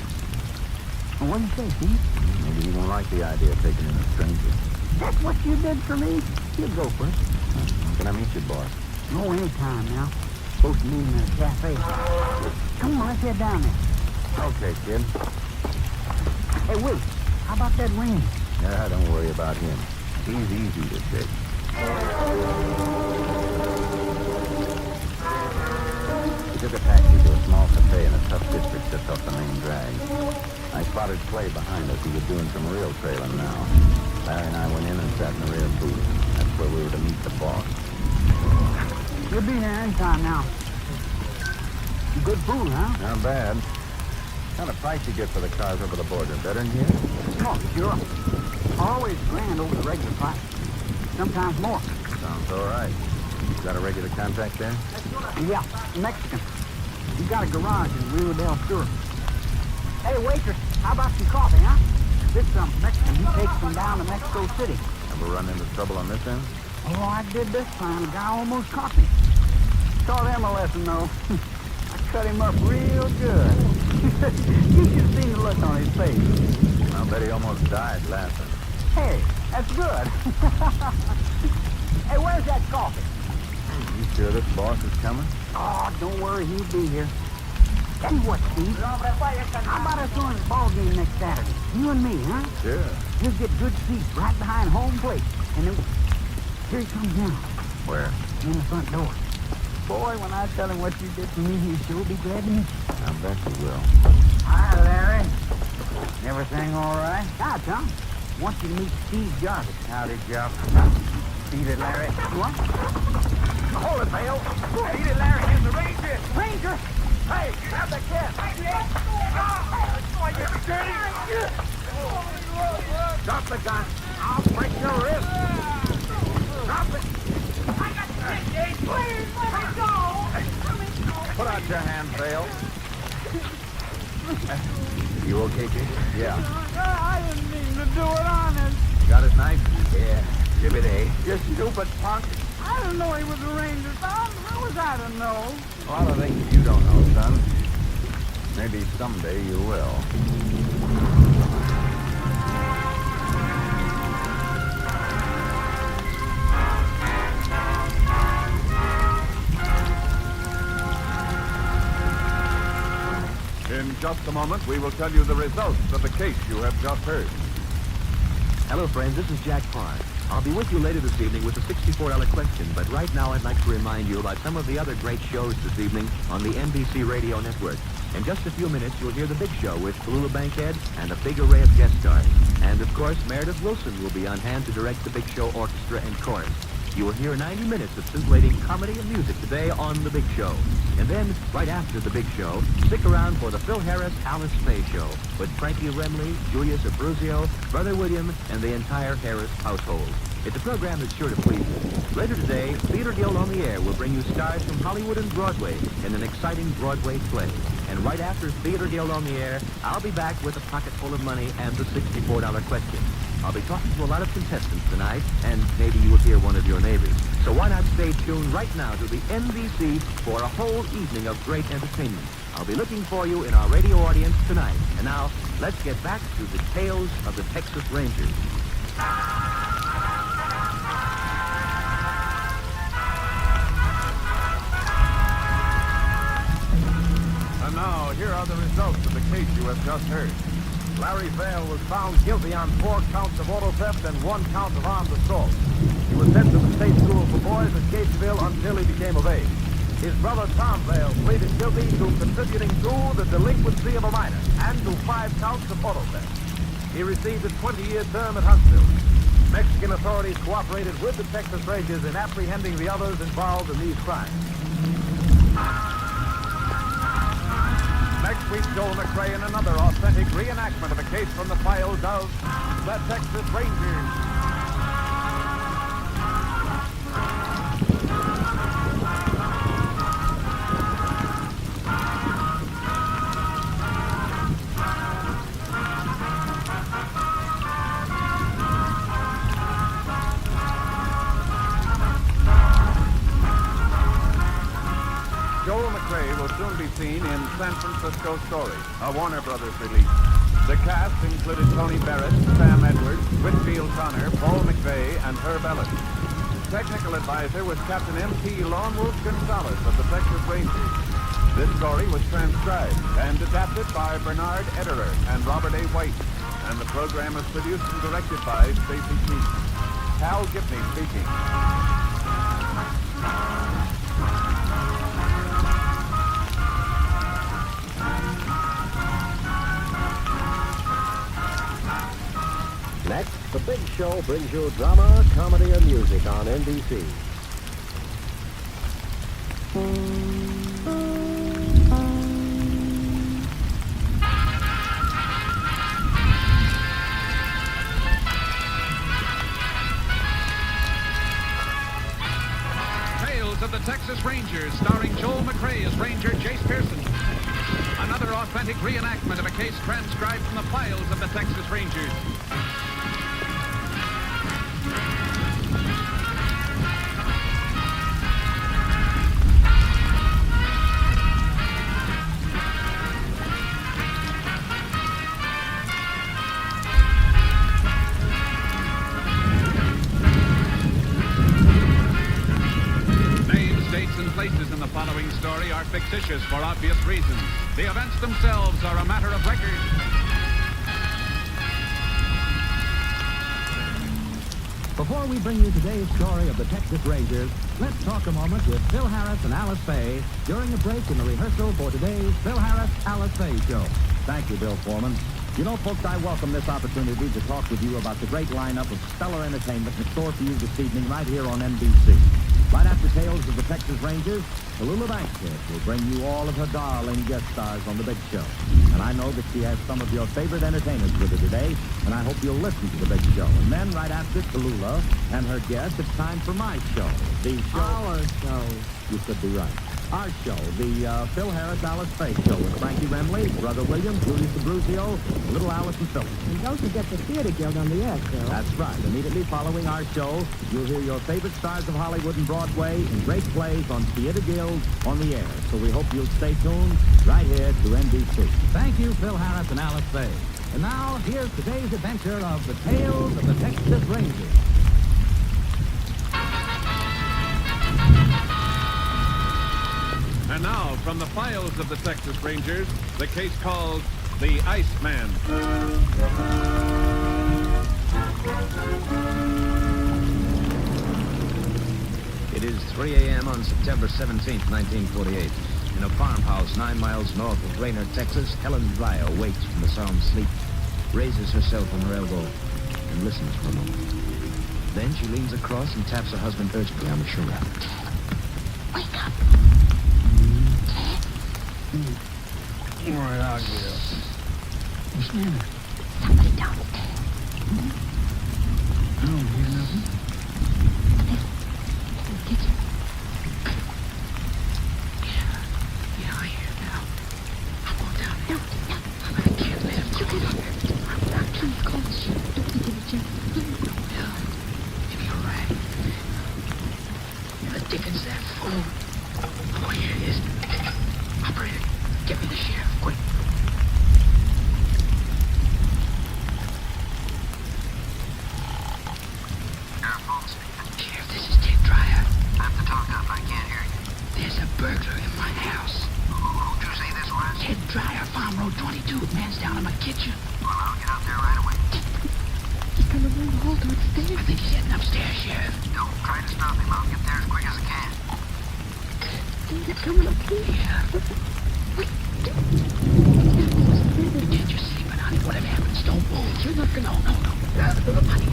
Well, what do you say, Steve? Maybe you won't like the idea of taking in a stranger. That's what you did for me. You go first. Can I meet you, boss? No, anytime now. Supposed to meet him in a cafe. Come on, let's head down there. Okay, kid. Hey, wait. How about that ring? Yeah, don't worry about him. He's easy to shake. We took a taxi to a small cafe in a tough district just off the main drag. I spotted Clay behind us. He was doing some real trailing now. Larry and I went in and sat in the rear booth. That's where we were to meet the boss. You'll be there anytime now. Good food, huh? Not bad. What kind of price you get for the cars over the border? Better than here? Oh, sure. Always grand over the regular price. Sometimes more. Sounds all right. You got a regular contact there? Yeah, Mexican. He's got a garage in Rio del Sur. Hey, waitress, how about some coffee, huh? This Mexican, he takes them down to Mexico City. Ever run into trouble on this end? Oh, I did this time. The guy almost caught me. Taught him a lesson, though. I cut him up real good. You should have seen the look on his face. I'll bet he almost died laughing. Hey, that's good. Hey, where's that coffee? You sure this boss is coming? Oh, don't worry, he'll be here. Tell you what, Steve. How about us going to the ball game next Saturday? You and me, huh? Sure. We'll get good seats right behind home plate. And then, here he comes now, Where? in the front door. Boy, when I tell him what you did for me, he'll sure be glad to meet you. I bet you will. Hi, Larry. Everything all right? Hi, Tom. Want you to meet Steve Jarvis. Howdy, Jeff. Beat it, Larry. What? Hold it, Vale. Beat it, Larry. Here's the Ranger. Ranger! Hey, grab the cat. Drop the gun. I'll break your wrist. Drop it. Please, let me go. Put out your hand, Vale. You okay, Jake? Yeah. I didn't mean to do it, honest. Got his knife? Yeah. Give it A. You stupid punk. I didn't know he was a ranger, Tom. How was I to know? A lot of things you don't know, son. Maybe someday you will. In just a moment, we will tell you the results of the case you have just heard. Hello, friends. This is Jack Parr. I'll be with you later this evening with the $64 question, but right now I'd like to remind you about some of the other great shows this evening on the NBC Radio Network. In just a few minutes, you'll hear The Big Show with Tallulah Bankhead and a big array of guest stars. And, of course, Meredith Wilson will be on hand to direct The Big Show Orchestra and Chorus. You will hear 90 minutes of scintillating comedy and music today on The Big Show. And then, right after The Big Show, stick around for the Phil Harris Alice Faye Show with Frankie Remley, Julius Abruzio, Brother William, and the entire Harris household. It's a program that's sure to please you. Later today, Theater Guild on the Air will bring you stars from Hollywood and Broadway in an exciting Broadway play. And right after Theater Guild on the Air, I'll be back with a pocket full of money and the $64 question. I'll be talking to a lot of contestants tonight, and maybe you will hear one of your neighbors. So why not stay tuned right now to the NBC for a whole evening of great entertainment. I'll be looking for you in our radio audience tonight. And now, let's get back to the tales of the Texas Rangers. And now, here are the results of the case you have just heard. Larry Vale was found guilty on 4 counts of auto theft and 1 count of armed assault. He was sent to the state school for boys at Gatesville until he became of age. His brother Tom Vale pleaded guilty to contributing to the delinquency of a minor and to 5 counts of auto theft. He received a 20-year term at Huntsville. Mexican authorities cooperated with the Texas Rangers in apprehending the others involved in these crimes. Next week, Joel McRae in another authentic reenactment of a case from the files of the Texas Rangers. Joel McRae will soon be seen in San Francisco Story, a Warner Brothers release. The cast included Tony Barrett, Sam Edwards, Whitfield Connor, Paul McVeigh, and Herb Ellis. Technical advisor was Captain M.T. Lone Wolf Gonzalez of the Texas Rangers. This story was transcribed and adapted by Bernard Ederer and Robert A. White, and the program is produced and directed by Stacy Keith. Hal Gibney speaking. Next, The Big Show brings you drama, comedy, and music on NBC. Tales of the Texas Rangers, starring Joel McRae as Ranger Jace Pearson. Another authentic reenactment of a case transcribed from the files of the Texas Rangers. Places in the following story are fictitious for obvious reasons. The events themselves are a matter of record. Before we bring you today's story of the Texas Rangers, let's talk a moment with Phil Harris and Alice Faye during a break in the rehearsal for today's Phil Harris Alice Faye Show. Thank you, Bill Foreman. You know, folks, I welcome this opportunity to talk with you about the great lineup of stellar entertainment in store for you this evening right here on NBC. Right after Tales of the Texas Rangers, Tallulah Bankhead will bring you all of her darling guest stars on The Big Show. And I know that she has some of your favorite entertainers with her today, and I hope you'll listen to The Big Show. And then right after Tallulah and her guests, it's time for my show. The show... Our show. You could be right. Our show, the Phil Harris Alice Faye Show with Frankie Remley, Brother William, Julius Abruzio, Little Alice and Philip. And don't forget the Theater Guild on the air, Phil. That's right. Immediately following our show, you'll hear your favorite stars of Hollywood and Broadway in great plays on Theater Guild on the air. So we hope you'll stay tuned right here to NBC. Thank you, Phil Harris and Alice Faye. And now, here's today's adventure of the Tales of the Texas Rangers. And now, from the files of the Texas Rangers, the case called The Iceman. is 3 a.m. on September 17th, 1948. In a farmhouse 9 miles north of Raynor, Texas, Helen Dreyer wakes from a sound sleep, raises herself on her elbow, and listens for a moment. Then she leans across and taps her husband urgently on the shoulder. Wake up. All right, I'll get up. What's the matter? Somebody downstairs. I don't hear nothing. In the kitchen. Yeah, I hear it now. I'm going down No, there. no. I can't let him You get up. Please call the sheriff. Don't think of a chance. Yeah, maybe you're right. The dickens that fool. Oh, here it is. Operator, get me the sheriff, quick. Sheriff, this is Ted Dreyer. I have to talk up. I can't hear you. There's a burglar in my house. Who'd you say this was? Ted Dreyer, Farm Road 22. Man's down in my kitchen. Well, I'll get out there right away. He's coming down the hall towards the I stairs. think he's heading upstairs, Sheriff. Don't try to stop him. I'll get there as quick as I can. He's coming up here. Yeah. Pretend you're sleeping, honey. Whatever happens, don't move. You're not gonna... No. Honey.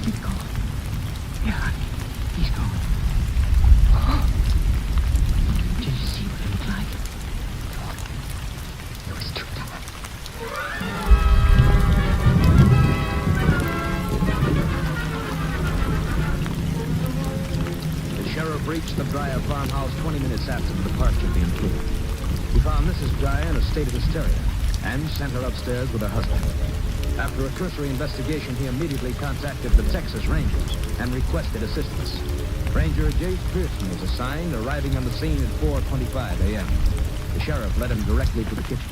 He's gone. Yeah, honey. He's gone. Did you see what it looked like? It was too dark. The sheriff reached the Dreyer farmhouse 20 minutes after the departure of the intruder. He found Mrs. Dreyer in a state of hysteria and sent her upstairs with her husband. After a cursory investigation, he immediately contacted the Texas Rangers and requested assistance. Ranger Jace Pearson was assigned, arriving on the scene at 4:25 a.m. The sheriff led him directly to the kitchen.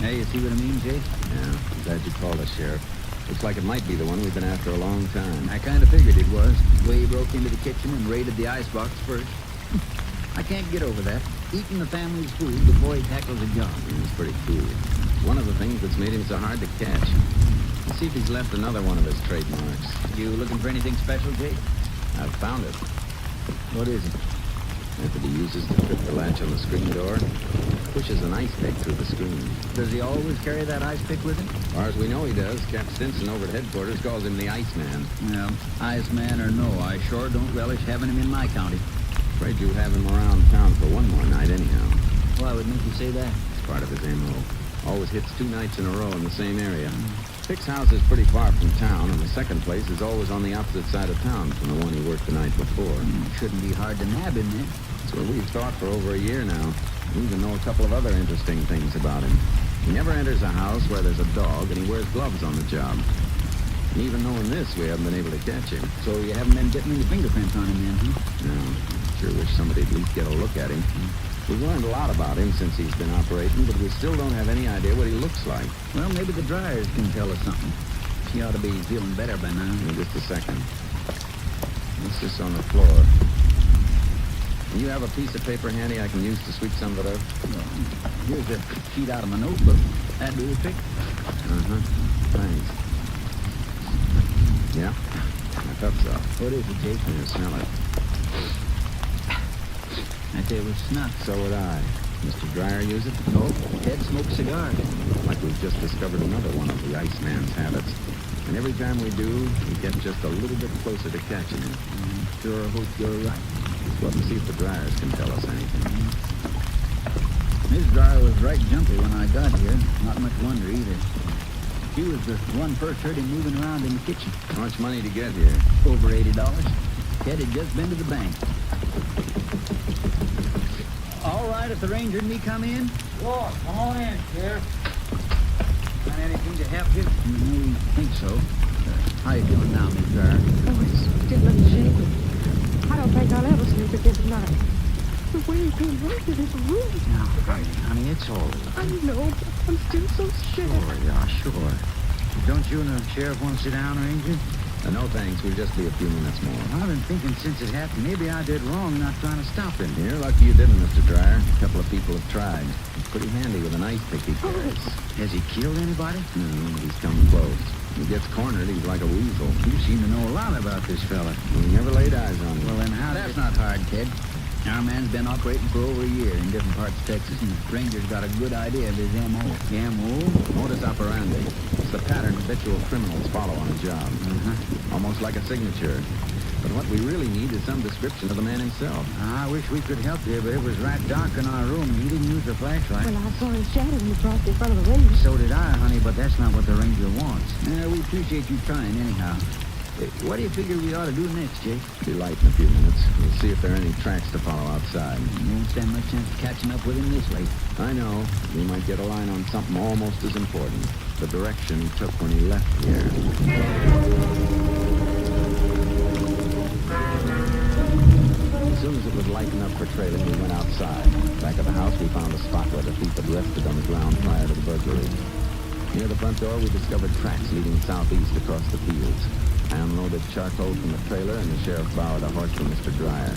Now, you see what I mean, Jake? Yeah, glad you called us, Sheriff. Looks like it might be the one we've been after a long time. I kind of figured it was. The way he broke into the kitchen and raided the icebox first. I can't get over that. Eating the family's food before he tackles a job. It's pretty cool. One of the things that's made him so hard to catch. Let's see if he's left another one of his trademarks. You looking for anything special, Jake? I've found it. What is it? Method he uses to trip the latch on the screen door. Pushes an ice pick through the screen. Does he always carry that ice pick with him? As far as we know, he does. Cap Stinson over at headquarters calls him the Iceman. Well, Iceman or no, I sure don't relish having him in my county. Afraid you have him around town for one more night anyhow. Why would make you say that? It's part of his MO. Always hits 2 nights in a row in the same area. Pick's house is pretty far from town, and the second place is always on the opposite side of town from the one he worked the night before. Shouldn't be hard to nab him then. That's what we've thought for over a year now. We even know a couple of other interesting things about him. He never enters a house where there's a dog, and he wears gloves on the job. And even knowing this, we haven't been able to catch him. So you haven't been getting any fingerprints on him then, huh? No, sure wish somebody'd at least get a look at him. We've learned a lot about him since he's been operating, but we still don't have any idea what he looks like. Well, maybe the Dryers can tell us something. She ought to be feeling better by now. In just a second. What's this on the floor? Do you have a piece of paper handy I can use to sweep some of it up? Well, here's a sheet out of my notebook. That do the trick. Uh-huh. Thanks. Yeah? I thought so. What is it, Jake? Yeah, smell it. I say it was snuff. So would I. Mr. Dreyer use it? No, Ted smokes cigars. Like we've just discovered another one of the Iceman's habits. And every time we do, we get just a little bit closer to catching him. Sure hope you're right. Let's look and see if the Dryers can tell us anything. Miss Dryer was right jumpy when I got here. Not much wonder either. She was the one first heard him moving around in the kitchen. How much money to get here? Over $80. Ted had just been to the bank. All right, if the ranger and me come in. Sure, come on in, Sheriff. going to help you? We think so. How you doing now, Miss Dyer? Oh, it's still a little shaky. I don't think I'll ever sleep again tonight. The way he came right to this room. Now, honey, it's all over. I know, but I'm still so scared. Sure. Don't you and the sheriff want to sit down, Ranger? No, thanks. We'll just be a few minutes more. I've been thinking since it happened, maybe I did wrong not trying to stop him. You're lucky you didn't, Mr. Dryer. A couple of people have tried. It's pretty handy with an ice pick he carries. Has he killed anybody? No, but he's come close. He gets cornered, he's like a weasel. You seem to know a lot about this fella. We never laid eyes on him. Well, then how That's not hard, kid. Our man's been operating for over a year in different parts of Texas, and the Ranger's got a good idea of his M.O. Modus operandi. It's the pattern habitual criminals follow on a job. Almost like a signature. But what we really need is some description of the man himself. I wish we could help you, but it was right dark in our room, and he didn't use a flashlight. Well, I saw his shadow when he crossed in front of the window. So did I, honey, but that's not what the Ranger wants. We appreciate you trying anyhow. What do you figure we ought to do next, Jake? Be light in a few minutes. We'll see if there are any tracks to follow outside. Won't stand much chance of catching up with him this late. I know. We might get a line on something almost as important. The direction he took when he left here. As soon as it was light enough for trailing, we went outside. Back of the house, we found a spot where the thief had rested on the ground prior to the burglary. Near the front door, we discovered tracks leading southeast across the fields. I unloaded charcoal from the trailer, and the sheriff borrowed a horse from Mr. Dryer.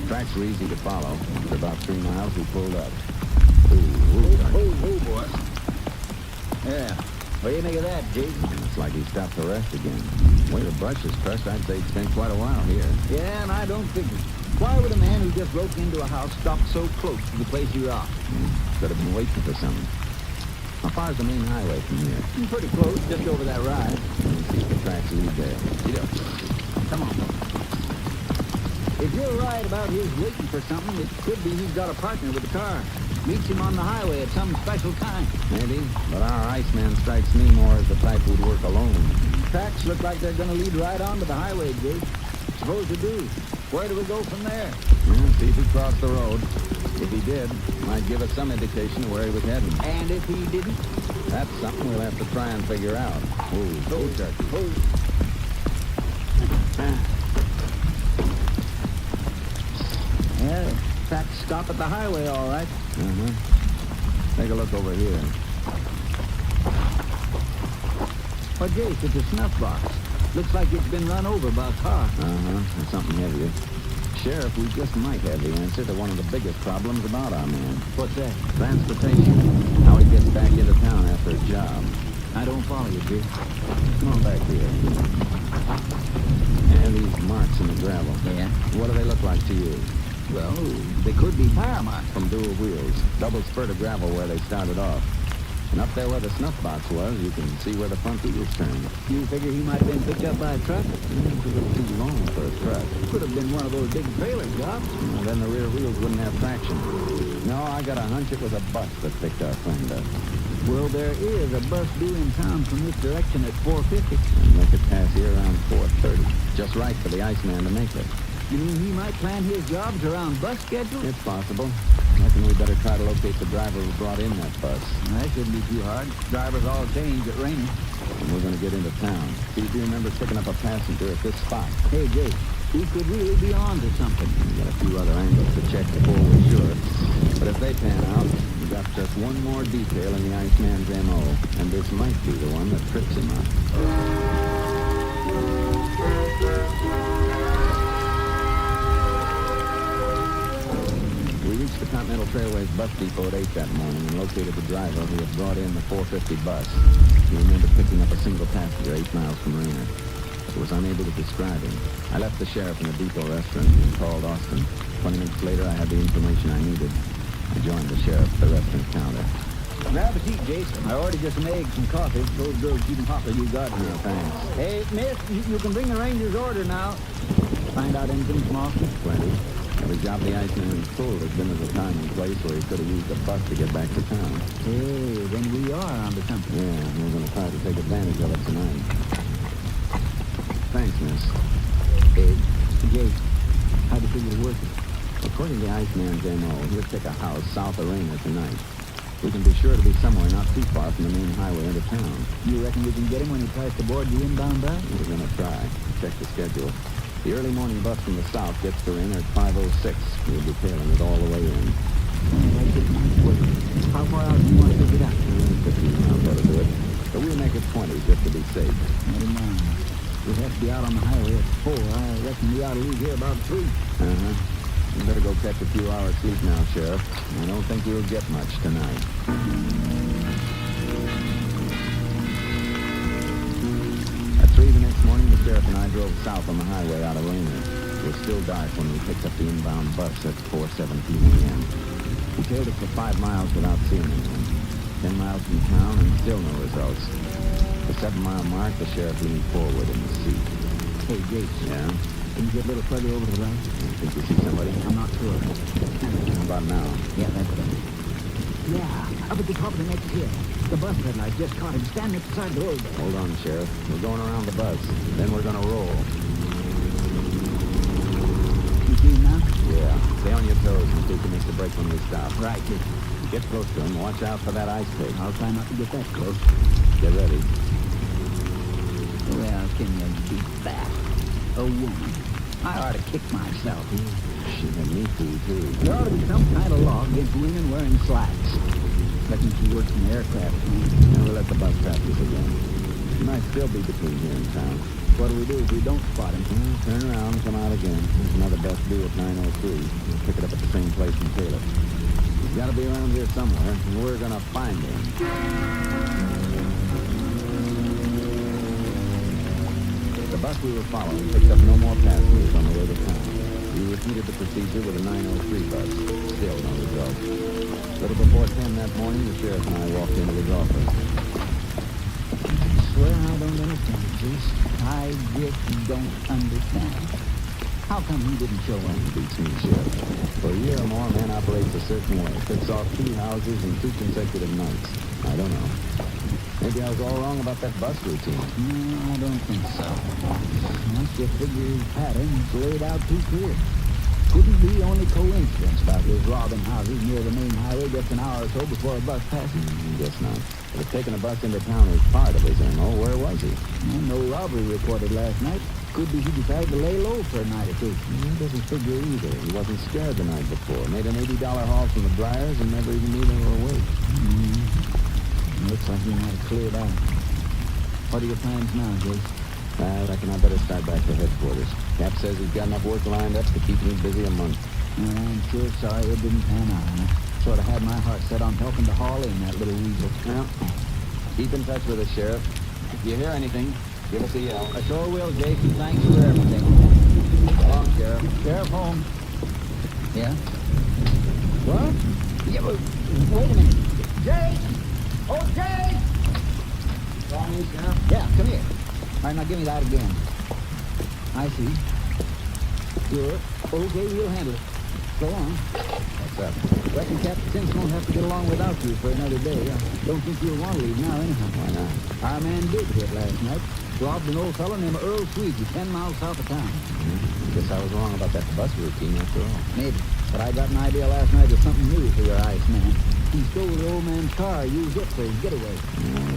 Tracks were easy to follow. After about 3 miles, we pulled up. Boy. Yeah. What do you think of that, Jake? It's like he stopped to rest again. The way the brush is crushed, I'd say he spent quite a while here. Yeah, and I don't figure. Why would a man who just broke into a house stop so close to the place he robbed? Could have been waiting for something. How far is the main highway from here? Pretty close, just over that rise. Let's see if the tracks lead there. Come on. If you're right about his waiting for something, it could be he's got a partner with the car. Meets him on the highway at some special time. Maybe, but our Iceman strikes me more as the type who'd work alone. Tracks look like they're going to lead right onto the highway, Jake. Suppose they do. Where do we go from there? See if he crossed the road. If he did, might give us some indication of where he was heading. And if he didn't? That's something we'll have to try and figure out. Yeah, tracks stop at the highway, all right. Take a look over here. But, Jake, it's a snuff box. Looks like it's been run over by a car. And something heavier. Sheriff, we just might have the answer to one of the biggest problems about our man. What's that? Transportation. How he gets back into town after a job. I don't follow you, Jake. Come on back here. And these marks in the gravel. Yeah? What do they look like to you? Well, they could be tire marks. From dual wheels. Double spurt of gravel where they started off. And up there where the snuff box was, you can see where the front wheels turned. You figure he might have been picked up by a truck? It's a little too long for a truck. Could have been one of those big trailer jobs. Well, then the rear wheels wouldn't have traction. No, I got a hunch it was a bus that picked our friend up. Well, there is a bus due in town from this direction at 4:50. And they could pass here around 4:30. Just right for the Iceman to make it. You mean he might plan his jobs around bus schedule? It's possible. I reckon we better try to locate the driver who brought in that bus. That shouldn't be too hard. Drivers all change at Rainy. And we're going to get into town. See if you remember picking up a passenger at this spot. Hey, Jake, we could really be on to something. We got a few other angles to check before we're sure. But if they pan out, we got just one more detail in the Iceman's M.O., and this might be the one that trips him up. We reached the Continental Trailways bus depot at 8 that morning and located the driver who had brought in the 450 bus. He remembered picking up a single passenger 8 miles from Rainer. I was unable to describe him. I left the sheriff in the depot restaurant and called Austin. 20 minutes later, I had the information I needed. I joined the sheriff at the restaurant counter. Grab a seat, Jason. I ordered you some eggs and coffee. Those girls keep them hopping you got here. Thanks. Hey, miss, you can bring the Ranger's order now. Find out anything from Austin? Plenty. Every job the Iceman has pulled has been at a time and place where he could have used a bus to get back to town. Hey, then we are onto something. Yeah, we're going to try to take advantage of it tonight. Thanks, miss. Hey, Jake, how'd you figure to work it? According to Iceman's M.O., he'll pick a house south of Rainer tonight. We can be sure to be somewhere not too far from the main highway into town. You reckon we can get him when he tries to board the inbound bus? We're going to try. Check the schedule. The early morning bus from the south gets to Rainer at 5:06. We'll be tailing it all the way in. How far out do you want to take it out? 15 miles ought to do it. But we'll make it 20 just to be safe. Never mind. We'll have to be out on the highway at 4. I reckon we ought to leave here about 3. Uh-huh. You better go catch a few hours sleep now, Sheriff. I don't think you'll get much tonight. At 3 the next morning, the sheriff and I drove south on the highway out of Rainer. It was still dark when we picked up the inbound bus at 4:17 a.m. We tailed it for 5 miles without seeing anyone. 10 miles from town and still no results. At the 7-mile mark, the sheriff leaned forward in the seat. Hey, Gates. Yeah? Can you get a little further over to the right? Think you see somebody? I'm not sure. How about now? Yeah, that's better. Yeah, up at the top of the next hill. The bus headlight just caught him standing beside the road. Hold on, Sheriff. We're going around the bus. Then we're going to roll. You see him now? Yeah. Stay on your toes and see if he makes a break when we stop. Right. Get close to him. Watch out for that ice pick. I'll try not to get that close. Get ready. Well, can you beat that? A woman. I ought to kick myself. She had me fooled, too. There ought to be some kind of law against women wearing slacks. Reckon she works in the aircraft. Now we'll let the bus practice again. He might still be between here and town. What do we do if we don't spot him? Well, turn around and come out again. There's another bus due at 9:03. We'll pick it up at the same place and tail it. He's got to be around here somewhere, and we're going to find him. The bus we were following picked up no more passengers on the way to town. We repeated the procedure with a 9:03 bus. Still no result. A little before 10 that morning, the sheriff and I walked into his office. I swear I don't understand, Juice. I just don't understand. How come he didn't show up? Beats me, Sheriff. For a year or more, a man operates a certain way. Fits off 2 houses in 2 consecutive nights. I don't know. Maybe I was all wrong about that bus routine. No, I don't think so. Once you figure his pattern, it's laid out too clear. Couldn't be only coincidence about his robbing houses near the main highway just an hour or so before a bus passes. Guess not. But if taking a bus into town was part of his MO, where was he? Well, no robbery reported last night. Could be he decided to lay low for a night or 2. He doesn't figure either. He wasn't scared the night before. Made an $80 haul from the Briars and never even knew they were awake. Looks like he might have cleared out. What are your plans now, Jake? I reckon I better start back to headquarters. Cap says he's got enough work lined up to keep me busy a month. I'm sure sorry it didn't pan out. I sort of had my heart set on helping to haul in that little weasel. Well, keep in touch with us, Sheriff. If you hear anything, give us a yell. I sure will, Jason. Thanks for everything. So long, Sheriff. Sheriff home. Yeah? What? Yeah, but wait a minute. Jake! Oh, Jake! Call me, Sheriff. Yeah, come here. All right, now give me that again. I see. Sure. Okay, we'll handle it. Go on. What's up? Reckon Captain Simpson won't have to get along without you for another day. I don't think you'll want to leave now, anyhow. Why not? Our man did hit last night. Robbed an old fellow named Earl Sweezy, 10 miles south of town. Guess I was wrong about that bus routine after all. Maybe. But I got an idea last night of something new for your Iceman. He stole the old man's car, used it for his getaway.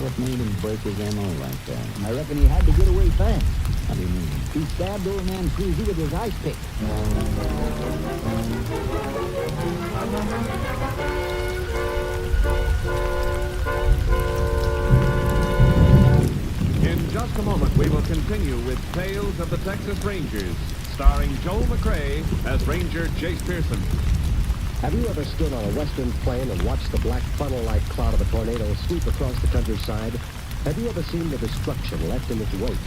What made him break his MO like that? I reckon he had to get away fast. How do you mean? He stabbed old man Sweezy with his ice pick. In just a moment, we will continue with Tales of the Texas Rangers, starring Joel McCrea as Ranger Jace Pearson. Have you ever stood on a western plain and watched the black funnel-like cloud of a tornado sweep across the countryside? Have you ever seen the destruction left in its wake?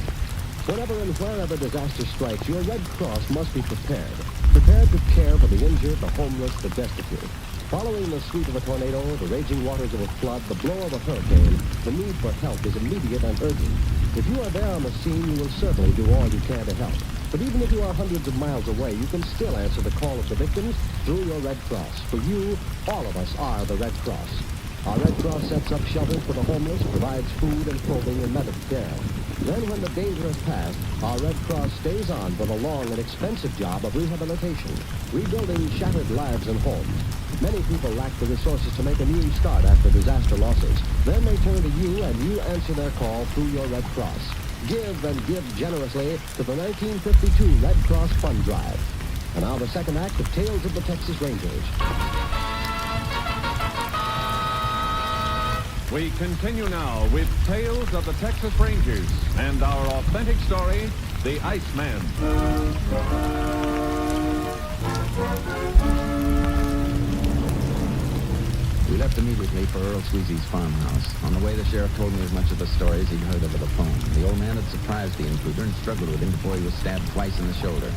Whenever and wherever disaster strikes, your Red Cross must be prepared. Prepared to care for the injured, the homeless, the destitute. Following the sweep of a tornado, the raging waters of a flood, the blow of a hurricane, the need for help is immediate and urgent. If you are there on the scene, you will certainly do all you can to help. But even if you are hundreds of miles away, you can still answer the call of the victims through your Red Cross. For you, all of us are the Red Cross. Our Red Cross sets up shelters for the homeless, provides food and clothing and medical care. Then when the danger has passed, our Red Cross stays on for the long and expensive job of rehabilitation, rebuilding shattered lives and homes. Many people lack the resources to make a new start after disaster losses. Then they turn to you, and you answer their call through your Red Cross. Give and give generously to the 1952 Red Cross Fund Drive. And now the second act of Tales of the Texas Rangers. We continue now with Tales of the Texas Rangers and our authentic story, The Iceman. We left immediately for Earl Sweezy's farmhouse. On the way, the sheriff told me as much of the story as he'd heard over the phone. The old man had surprised the intruder and struggled with him before he was stabbed twice in the shoulder.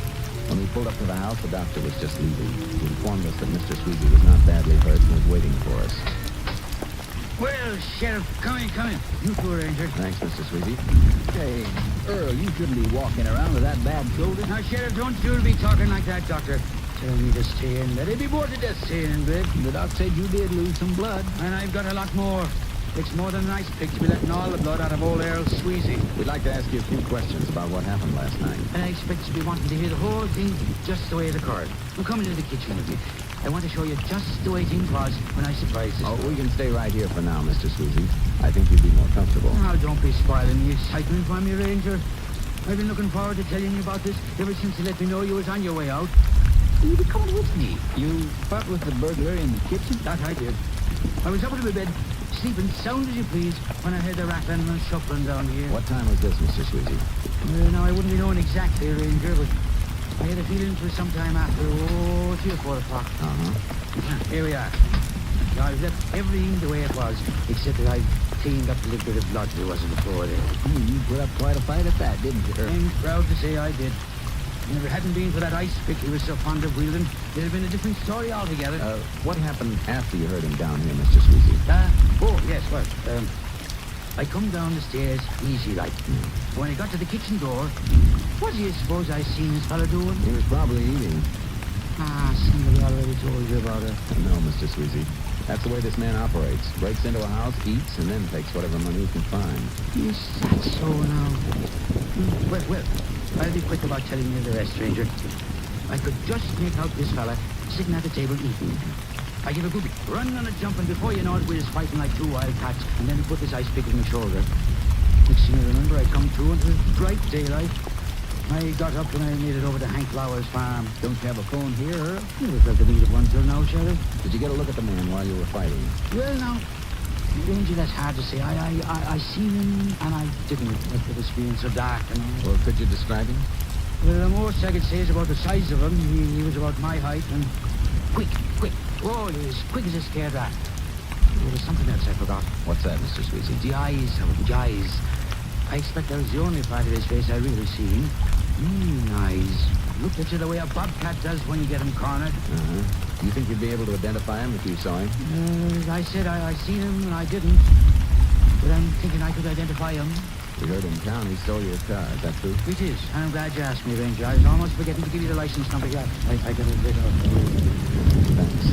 When we pulled up to the house, the doctor was just leaving. He informed us that Mr. Sweezy was not badly hurt and was waiting for us. Well, Sheriff, come in. You two, Ranger. Thanks, Mr. Sweezy. Hey, Earl, you shouldn't be walking around with that bad shoulder. Now, Sheriff, don't you be talking like that, Doctor. Tell me to stay in bed. I'd be bored to death staying in bed. The doc said you did lose some blood. And I've got a lot more. It's more than an ice pick to be letting all the blood out of old Earl Sweezy. We'd like to ask you a few questions about what happened last night. And I expect you to be wanting to hear the whole thing just the way it occurred. Well, come into the kitchen with me. I want to show you just the way things was when I surprised this. Oh, we can stay right here for now, Mr. Sweezy. I think you'd be more comfortable. Now, don't be spoiling the excitement for me, Ranger. I've been looking forward to telling you about this ever since you let me know you was on your way out. Will you be coming with me? You fought with the burglar in the kitchen? That I did. I was up in my bed, sleeping sound as you please, when I heard the rattling and shuffling down here. What time was this, Mr. Sweezy? Now, I wouldn't be knowing exactly, Ranger, but I had a feeling it was sometime after, 3 or 4 o'clock. Here we are. Now, I've left everything the way it was, except that I've cleaned up the little bit of blood there was on the floor there. You put up quite a fight at that, didn't you, Earl? I'm proud to say I did. And if it hadn't been for that ice pick he was so fond of wielding, it'd have been a different story altogether. What happened after you heard him down here, Mr. Sweezy? Yes, well, I come down the stairs easy like. When I got to the kitchen door, what do you suppose I seen this fella doing? He was probably eating. Somebody already told you about it. No, Mr. Sweezy. That's the way this man operates. Breaks into a house, eats, and then takes whatever money he can find. Is that so now? Well, I'll be quick about telling you the rest, stranger. I could just make out this fella sitting at the table eating. I give a good run and a jump, and before you know it, we was fighting like 2 wild cats, and then he put this ice pick on my shoulder. Next thing I remember, I come to, and it was bright daylight. I got up and I made it over to Hank Flowers' farm. Don't you have a phone here, Earl? Never felt the need of one till now, Sheriff. Did you get a look at the man while you were fighting? Well, now, Ranger, that's hard to say. I seen him, and I didn't. It was being so dark, and all. Well, could you describe him? Well, the most I could say is about the size of him. He was about my height, and quick. Oh, he was quick as a scared rat. There was something else I forgot. What's that, Mr. Sweezy? The eyes. I expect that was the only part of his face I really seen. Eyes. Looked at you the way a bobcat does when you get him cornered. You think you'd be able to identify him if you saw him? I said I seen him, and I didn't. But I'm thinking I could identify him. We heard in town he stole your car. Is that true? It is, and I'm glad you asked me, Ranger. I was almost forgetting to give you the license number yet. I got a bit of... Thanks.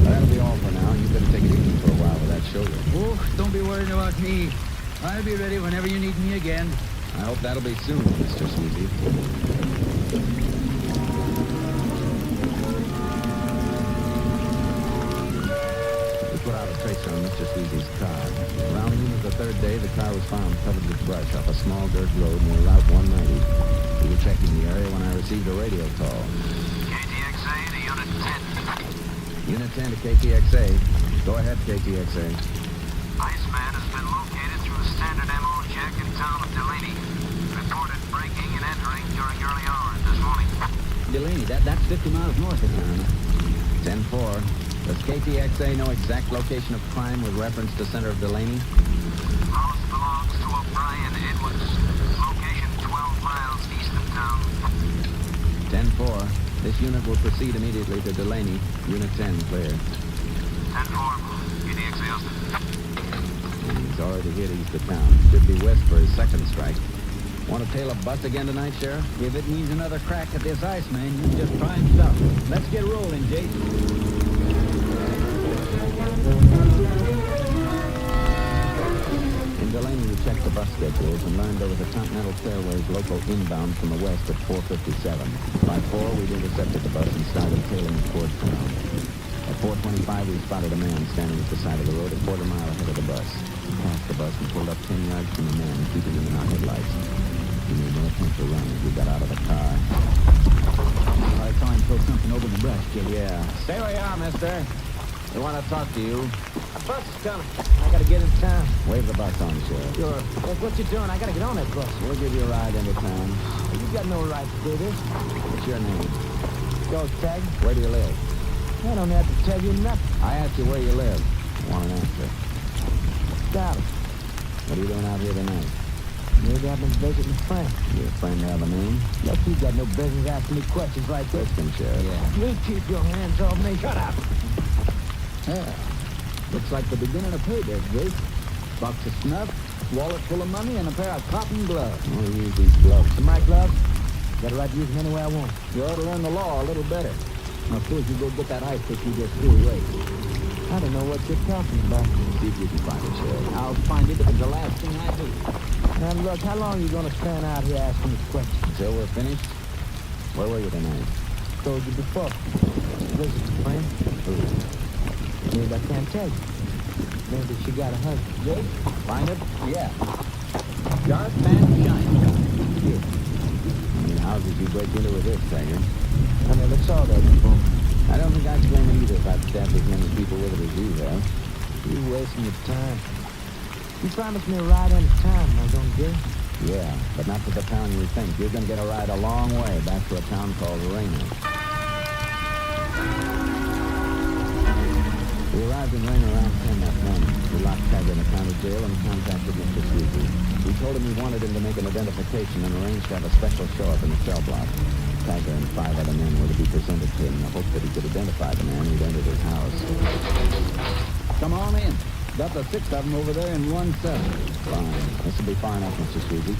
Well, that'll be all for now. You better take it easy for a while with that shoulder. Oh, don't be worrying about me. I'll be ready whenever you need me again. I hope that'll be soon, Mr. Sweezy. We put out a tracer on Mr. Sweezy's car. Around noon of the 3rd day, the car was found covered with brush off a small dirt road near Route 190. We were checking the area when I received a radio call. KTXA to Unit 10. Unit 10 to KTXA. Go ahead, KTXA. Iceman has been located through a standard MO check in town of Delaney. Reported breaking and entering during early hours this morning. Delaney, that's 50 miles north of town. 10-4. Does KTXA know exact location of crime with reference to center of Delaney? House belongs to O'Brien Edwards. Location 12 miles east of town. 10-4. This unit will proceed immediately to Delaney. Unit 10, clear. 10-4. KTXA Austin. He's already hit east of town. Should be west for his second strike. Want to tail a bus again tonight, Sheriff? If it means another crack at this Iceman, you just try and stop it. Let's get rolling, Jake. In Delaney, we checked the bus schedules and learned there was a Continental Fairways local inbound from the west at 4:57. By 4, we'd intercepted the bus and started tailing it towards town. At 4:25, we spotted a man standing at the side of the road a quarter mile ahead of the bus. We passed the bus and pulled up 10 yards from the man, keeping him in our headlights. We made no attempt to run as we got out of the car. I saw him throw something over the brush, Jake. Yeah. Stay where you are, mister. We want to talk to you. A bus is coming. I gotta get into town. Wave the bus on, Sheriff. Sure. Look, what you doing? I gotta get on that bus. We'll give you a ride into town. You got no right to do this. What's your name? Go, Tag. Where do you live? I don't have to tell you nothing. I asked you where you live. I want an answer. Got it. What are you doing out here tonight? Maybe I've been visiting a friend. Your friend have a name? Look, you got no business asking me questions like this. Listen, Sheriff. You keep your hands off me. Shut up. Yeah. Looks like the beginning of payday, Jake. Box of snuff, wallet full of money, and a pair of cotton gloves. I'll use these gloves. To my gloves, got a right to use them any way I want. You ought to learn the law a little better. Now, suppose you go get that ice pick you just threw away. I don't know what you're talking about. See if you can find it, Sheriff. I'll find it if it's the last thing I do. Now, look, how long are you going to stand out here asking me questions? Until we're finished? Where were you tonight? Told you before. Visit a friend. Who? Maybe I can't tell you. Maybe she got a husband. Jake? Find it? Yeah. Sharp and shiny. Yeah. How many houses you break into with this, Tiger? I never saw that before. I don't think I'd claim it either if I'd stabbed as many people with it as you have. You wasting your time. You promised me a ride into town, am I going to get it? Yeah, but not to the town you think. You're going to get a ride a long way back to a town called Rayner. We arrived in Rayner around 10 that morning. We locked Tiger in the county jail and contacted Mr. Sweezy. We told him we wanted him to make an identification and arranged to have a special show-up in the cell block. Tiger and 5 other men were to be presented to him in the hope that he could identify the man who'd entered his house. Come on in. Got the 6 of them over there in 1 7. Fine. This will be far enough, Mr. Sweezy.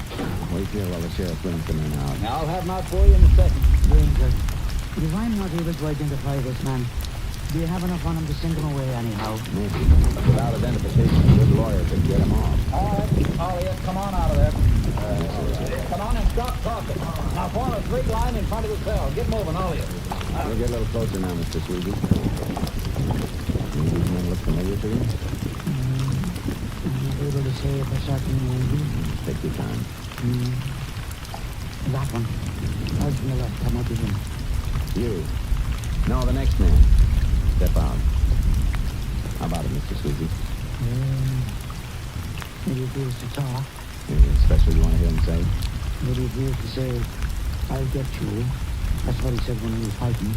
Wait here while the sheriff brings the men out. I'll have them out for you in a second. Ranger, if I'm not able to identify this man, do you have enough on him to send him away anyhow? Maybe. Without identification, a good lawyer could get him off. All right, Ollie, come on out of there. Come on and stop talking. Now form a straight line in front of the cell. Get moving, all of you. We'll get a little closer now, Mr. Sweezy. Any of these men look familiar to you? I'm not able to say for certain, maybe. Take your time. That one. How's Miller? Come up with him. You. No, the next man. Step out. How about it, Mr. Sweezy? Maybe he feels to talk. Anything special you want to hear him say? Maybe he feels to say, I'll get you. That's what he said when he was fighting.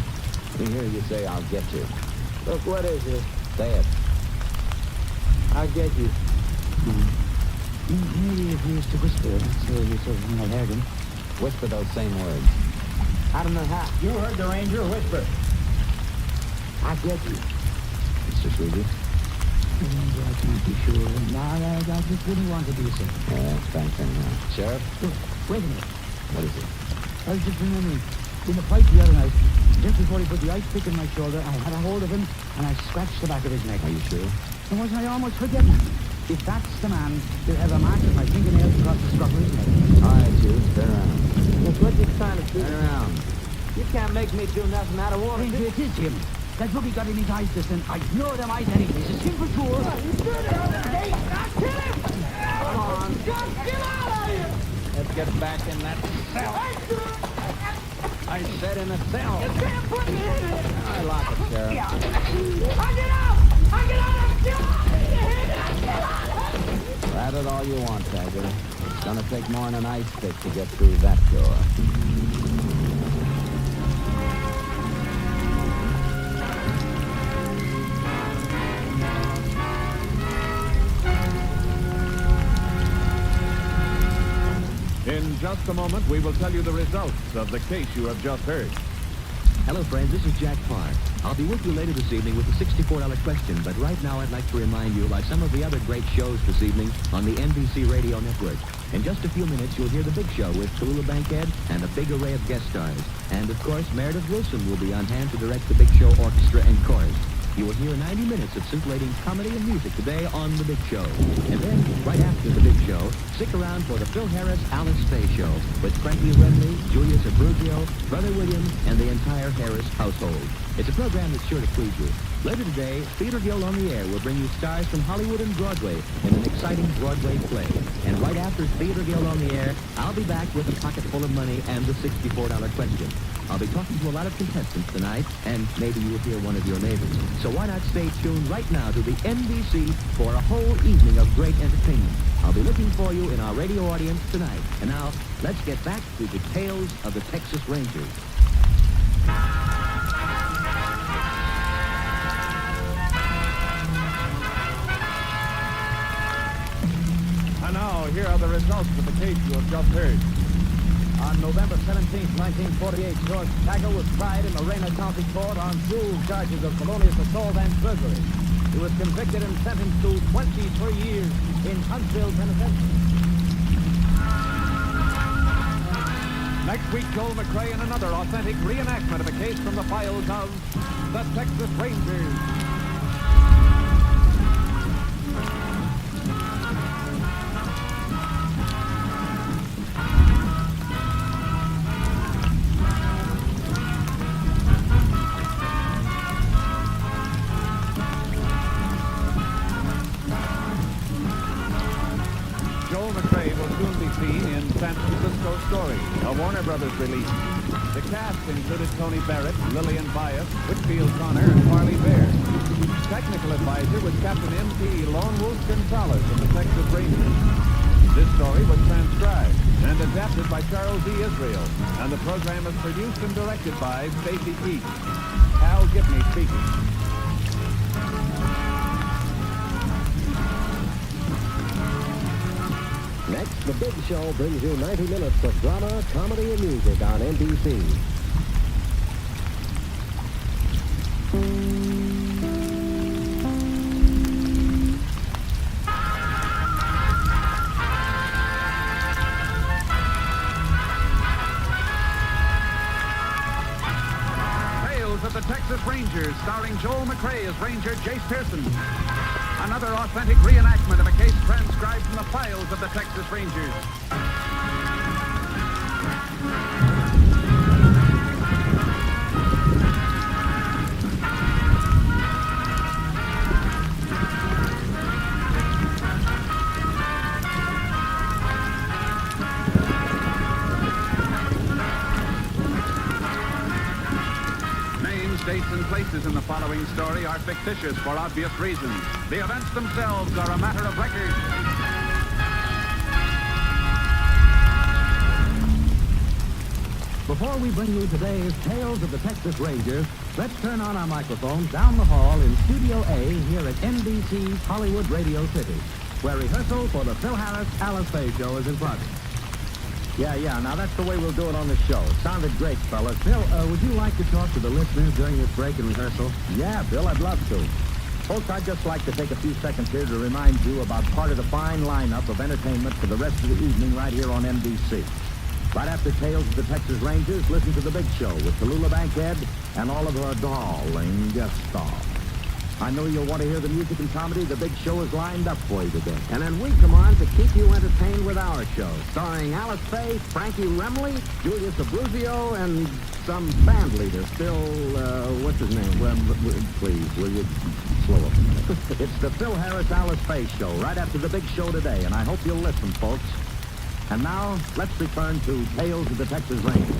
Let me hear you say, I'll get you. Look, what is it? Say it. I'll get you. Maybe he feels to whisper. So he says when I heard him. Whisper those same words. I don't know how. You heard the ranger whisper. I'll get you. Mr. Sweezy? I can't be sure. No, I just wouldn't want to do so. Yeah, thanks anyhow. Sheriff? Look, wait a minute. What is it? I was just remembering, in the fight the other night, just before he put the ice pick in my shoulder, I had a hold of him, and I scratched the back of his neck. Are you sure? And wasn't I almost forgetting? If that's the man that ever marked my fingernails across the scruff of his neck. All right, you. Turn around. Look, what you trying to do? Turn around. You can't make me do nothing out of one. Ranger, it is him. That look he got in his eyes just then. I know them eyes anything. It's a simple tour. Hey, now kill him! Come on. Just get out of here! Let's get back in that cell. I said in a cell. You can't put me in it! I lock it, Sheriff. I get out! I get out! Get out! Get out! Rat it all you want, Tiger. It's gonna take more than an ice pick to get through that door. In just a moment, we will tell you the results of the case you have just heard. Hello, friends. This is Jack Parr. I'll be with you later this evening with the $64 question, but right now I'd like to remind you about some of the other great shows this evening on the NBC Radio Network. In just a few minutes, you'll hear The Big Show with Tallulah Bankhead and a big array of guest stars. And, of course, Meredith Wilson will be on hand to direct The Big Show Orchestra and Chorus. You will hear 90 minutes of scintillating comedy and music today on The Big Show. And then, right after The Big Show, Stick around for the Phil Harris Alice Faye Show with Frankie Remley, Julius Abruzio, Brother William, and the entire Harris household. It's a program that's sure to please you. Later today, Theater Guild on the Air will bring you stars from Hollywood and Broadway in an exciting Broadway play. And right after Theater Guild on the Air, I'll be back with a pocket full of money and the $64 question. I'll be talking to a lot of contestants tonight, and maybe you'll hear one of your neighbors. So why not stay tuned right now to the NBC for a whole evening of great entertainment. I'll be looking for you in our radio audience tonight. And now, let's get back to the tales of the Texas Rangers. And now, here are the results of the case you have just heard. On November 17, 1948, George Taggart was tried in the Rayner County Court on 2 charges of felonious assault and burglary. He was convicted and sentenced to 23 years in Huntsville, Tennessee. Next week, Joel McCrea in another authentic reenactment of a case from the files of the Texas Rangers. Joel McCrea will soon be seen in San Francisco Story, a Warner Brothers release. The cast included Tony Barrett, Lillian Bias, Whitfield Connor, and Parley Bear. Technical advisor was Captain M.P. Lone Wolf Gonzalez of the Texas Rangers. This story was transcribed and adapted by Charles E. Israel, and the program is produced and directed by Stacy Keach. Al Gibney speaking. Next, The Big Show brings you 90 minutes of drama, comedy, and music on NBC. Tales of the Texas Rangers, starring Joel McCrea as Ranger Jace Pearson. Another authentic reenactment of a case transcribed from the files of the Texas Rangers. Names, dates, and places in the following story are fictitious for obvious reasons. The events themselves are a matter of record. Before we bring you today's Tales of the Texas Rangers, let's turn on our microphones down the hall in Studio A here at NBC's Hollywood Radio City, where rehearsal for the Phil Harris Alice Faye Show is in progress. Yeah, now that's the way we'll do it on the show. It sounded great, fellas. Phil, would you like to talk to the listeners during this break in rehearsal? Yeah, Bill, I'd love to. Folks, I'd just like to take a few seconds here to remind you about part of the fine lineup of entertainment for the rest of the evening right here on NBC. Right after Tales of the Texas Rangers, listen to The Big Show with Tallulah Bankhead and all of her darling guest stars. I know you'll want to hear the music and comedy. The Big Show is lined up for you today. And then we come on to keep you entertained with our show, starring Alice Faye, Frankie Remley, Julius Abruzio, and some band leader, Phil, what's his name? Well, please, will you slow up a minute? It's the Phil Harris Alice Faye Show, right after The Big Show today, and I hope you'll listen, folks. And now, let's return to Tales of the Texas Rangers.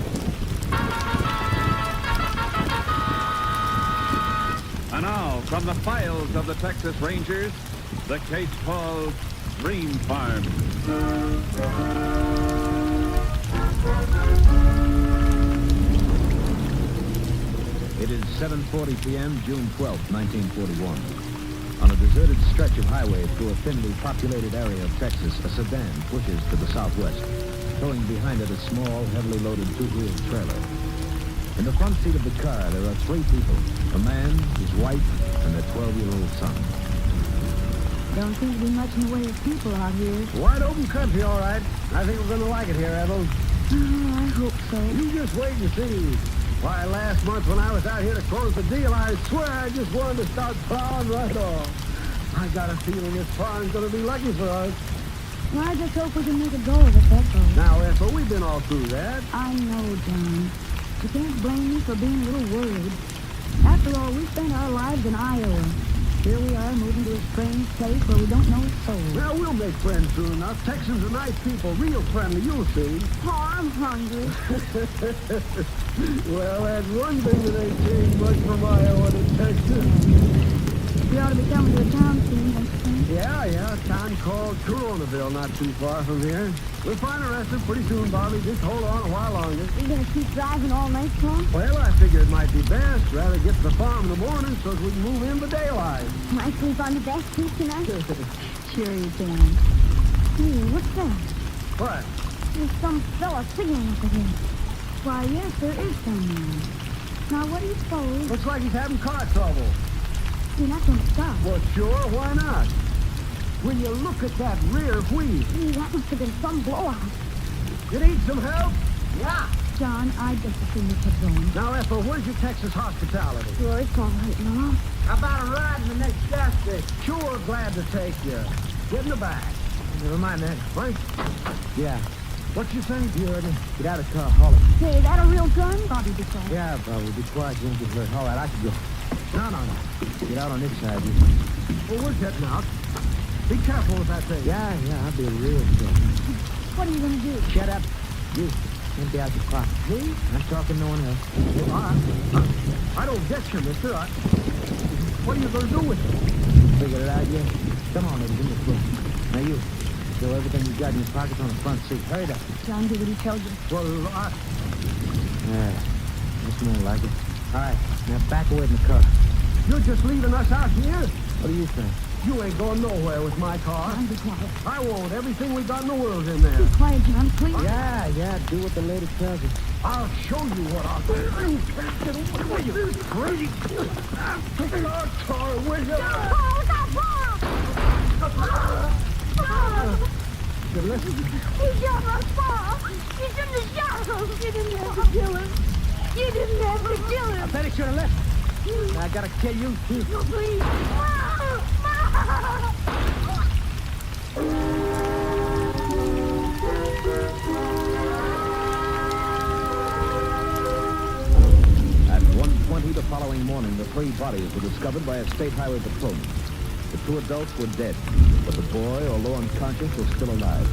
And now, from the files of the Texas Rangers, the case called Dream Farm. It is 7:40 p.m., June 12, 1941. On a deserted stretch of highway through a thinly populated area of Texas, a sedan pushes to the southwest, towing behind it a small, heavily loaded two-wheeled trailer. In the front seat of the car, there are 3 people, a man, his wife, and their 12-year-old son. Don't seem to be much in the way of people out here. Wide open country, all right. I think we're going to like it here, Ethel. Oh, I hope so. You just wait and see. Why, last month when I was out here to close the deal, I swear I just wanted to start plowing right off. I got a feeling this farm's going to be lucky for us. Well, I just hope we can make a go of it, that's all. Now, Ethel, we've been all through that. I know, John. You can't blame me for being a little worried. After all, we spent our lives in Iowa. Here we are, moving to a strange place where we don't know a soul. Well, we'll make friends soon enough. Texans are nice people, real friendly, you'll see. Oh, I'm hungry. Well, that's one thing that ain't changed much from Iowa to Texas. We ought to be coming to a town soon, don't you think? Yeah, a town called Coronaville, not too far from here. We'll find a restaurant pretty soon, Bobby. Just hold on a while longer. You gonna keep driving all night, Tom? Well, I figure it might be best. Rather get to the farm in the morning so we can move in by daylight. Might sleep on the back seat tonight? Sure you can. Hey, what's that? What? There's some fella signaling up ahead. Why, yes, there is someone. Now, what do you suppose? Looks like he's having car trouble. You're not gonna stop. Well, sure, why not? When you look at that rear wheel, Gee, that must have been some blowout. you need some help? Yeah. John, I just assume you kept going. Now, Ethel, where's your Texas hospitality? Sure, it's all right, Ma. How about a ride in the next gas station? Sure, glad to take you. Get in the back. Never mind that. Frank? Yeah. What you say? You heard me. Get out of the car. Haul it. Hey, that a real gun? Bobby, be quiet. Yeah, Bobby. Be quiet. You don't get hurt. All right, I can go. No. Get out on this side. You. Well, we're getting out. Be careful with that thing. Yeah, I'll be real careful. What are you gonna do? Shut up. You. Empty out your pocket. Me? I'm talking no one else. Well, I don't get you, mister. What are you going to do with it? Figured it out yet? Come on, Eddie. Give me a clue. Now you. Show everything you got in your pockets on the front seat. Hurry it up. John, do what he tells you. Well, Yeah. That's more like it. All right. Now back away from the car. you're just leaving us out here? What do you think? You ain't going nowhere with my car. John, be quiet. I won't. Everything we got in the world's in there. Be quiet, John, please. Yeah. Do what the lady tells you. I'll show you what I'll do. You can't get away with you. Crazy. I'm taking our car with you. Listen. He shot my pa. You shouldn't have shot him. You didn't have to kill him. You didn't have to kill him. I bet he should have left. I gotta kill you, too. No, please. At 1:20 the following morning, the three bodies were discovered by a state highway patrolman. The two adults were dead, but the boy, although unconscious, was still alive.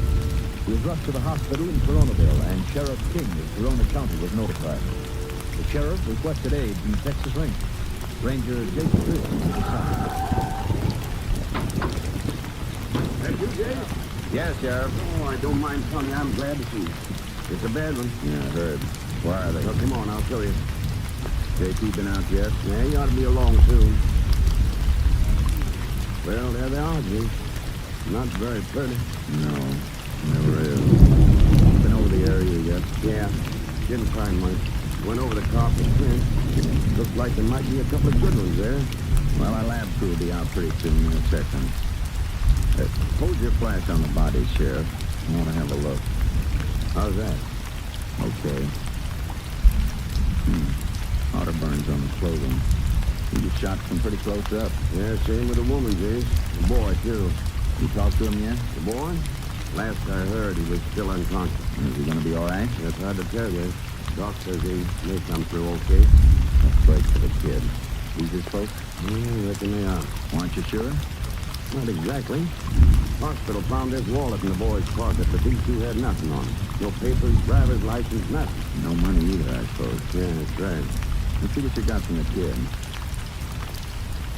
He was rushed to the hospital in Coronaville, and Sheriff King of Corona County was notified. The sheriff requested aid from Texas Rangers. Ranger Jason Pierce was assigned. That you, Jay? Yes, Sheriff. Oh, I don't mind telling you, I'm glad to see you. It's a bad one. Yeah, I heard. Where are they? Well, come on, I'll show you. JT been out yet? Yeah, you ought to be along soon. Well, there they are, Jay. Not very pretty. No, never is. Been over the area yet? Yeah, didn't find much. Went over the carpet fence. Looks like there might be a couple of good ones there. Well, our lab crew will be out pretty soon in a second. Hold your flash on the body, Sheriff. I want to have a look. How's that? Okay. Outer burns on the clothing. He was shot from pretty close up. Yeah, same with the woman, Jay. The boy, too. You talked to him yet? The boy? Last I heard, he was still unconscious. Is he going to be all right? That's hard to tell you. Doc says he may come through okay. That's great for the kid. These his folks? Yeah, I reckon they are. Aren't you sure? Not exactly. Hospital found his wallet in the boy's pocket, but these two had nothing on him. No papers, driver's license, nothing. No money either, I suppose. Yeah, that's right. Let's see what you got from the kid.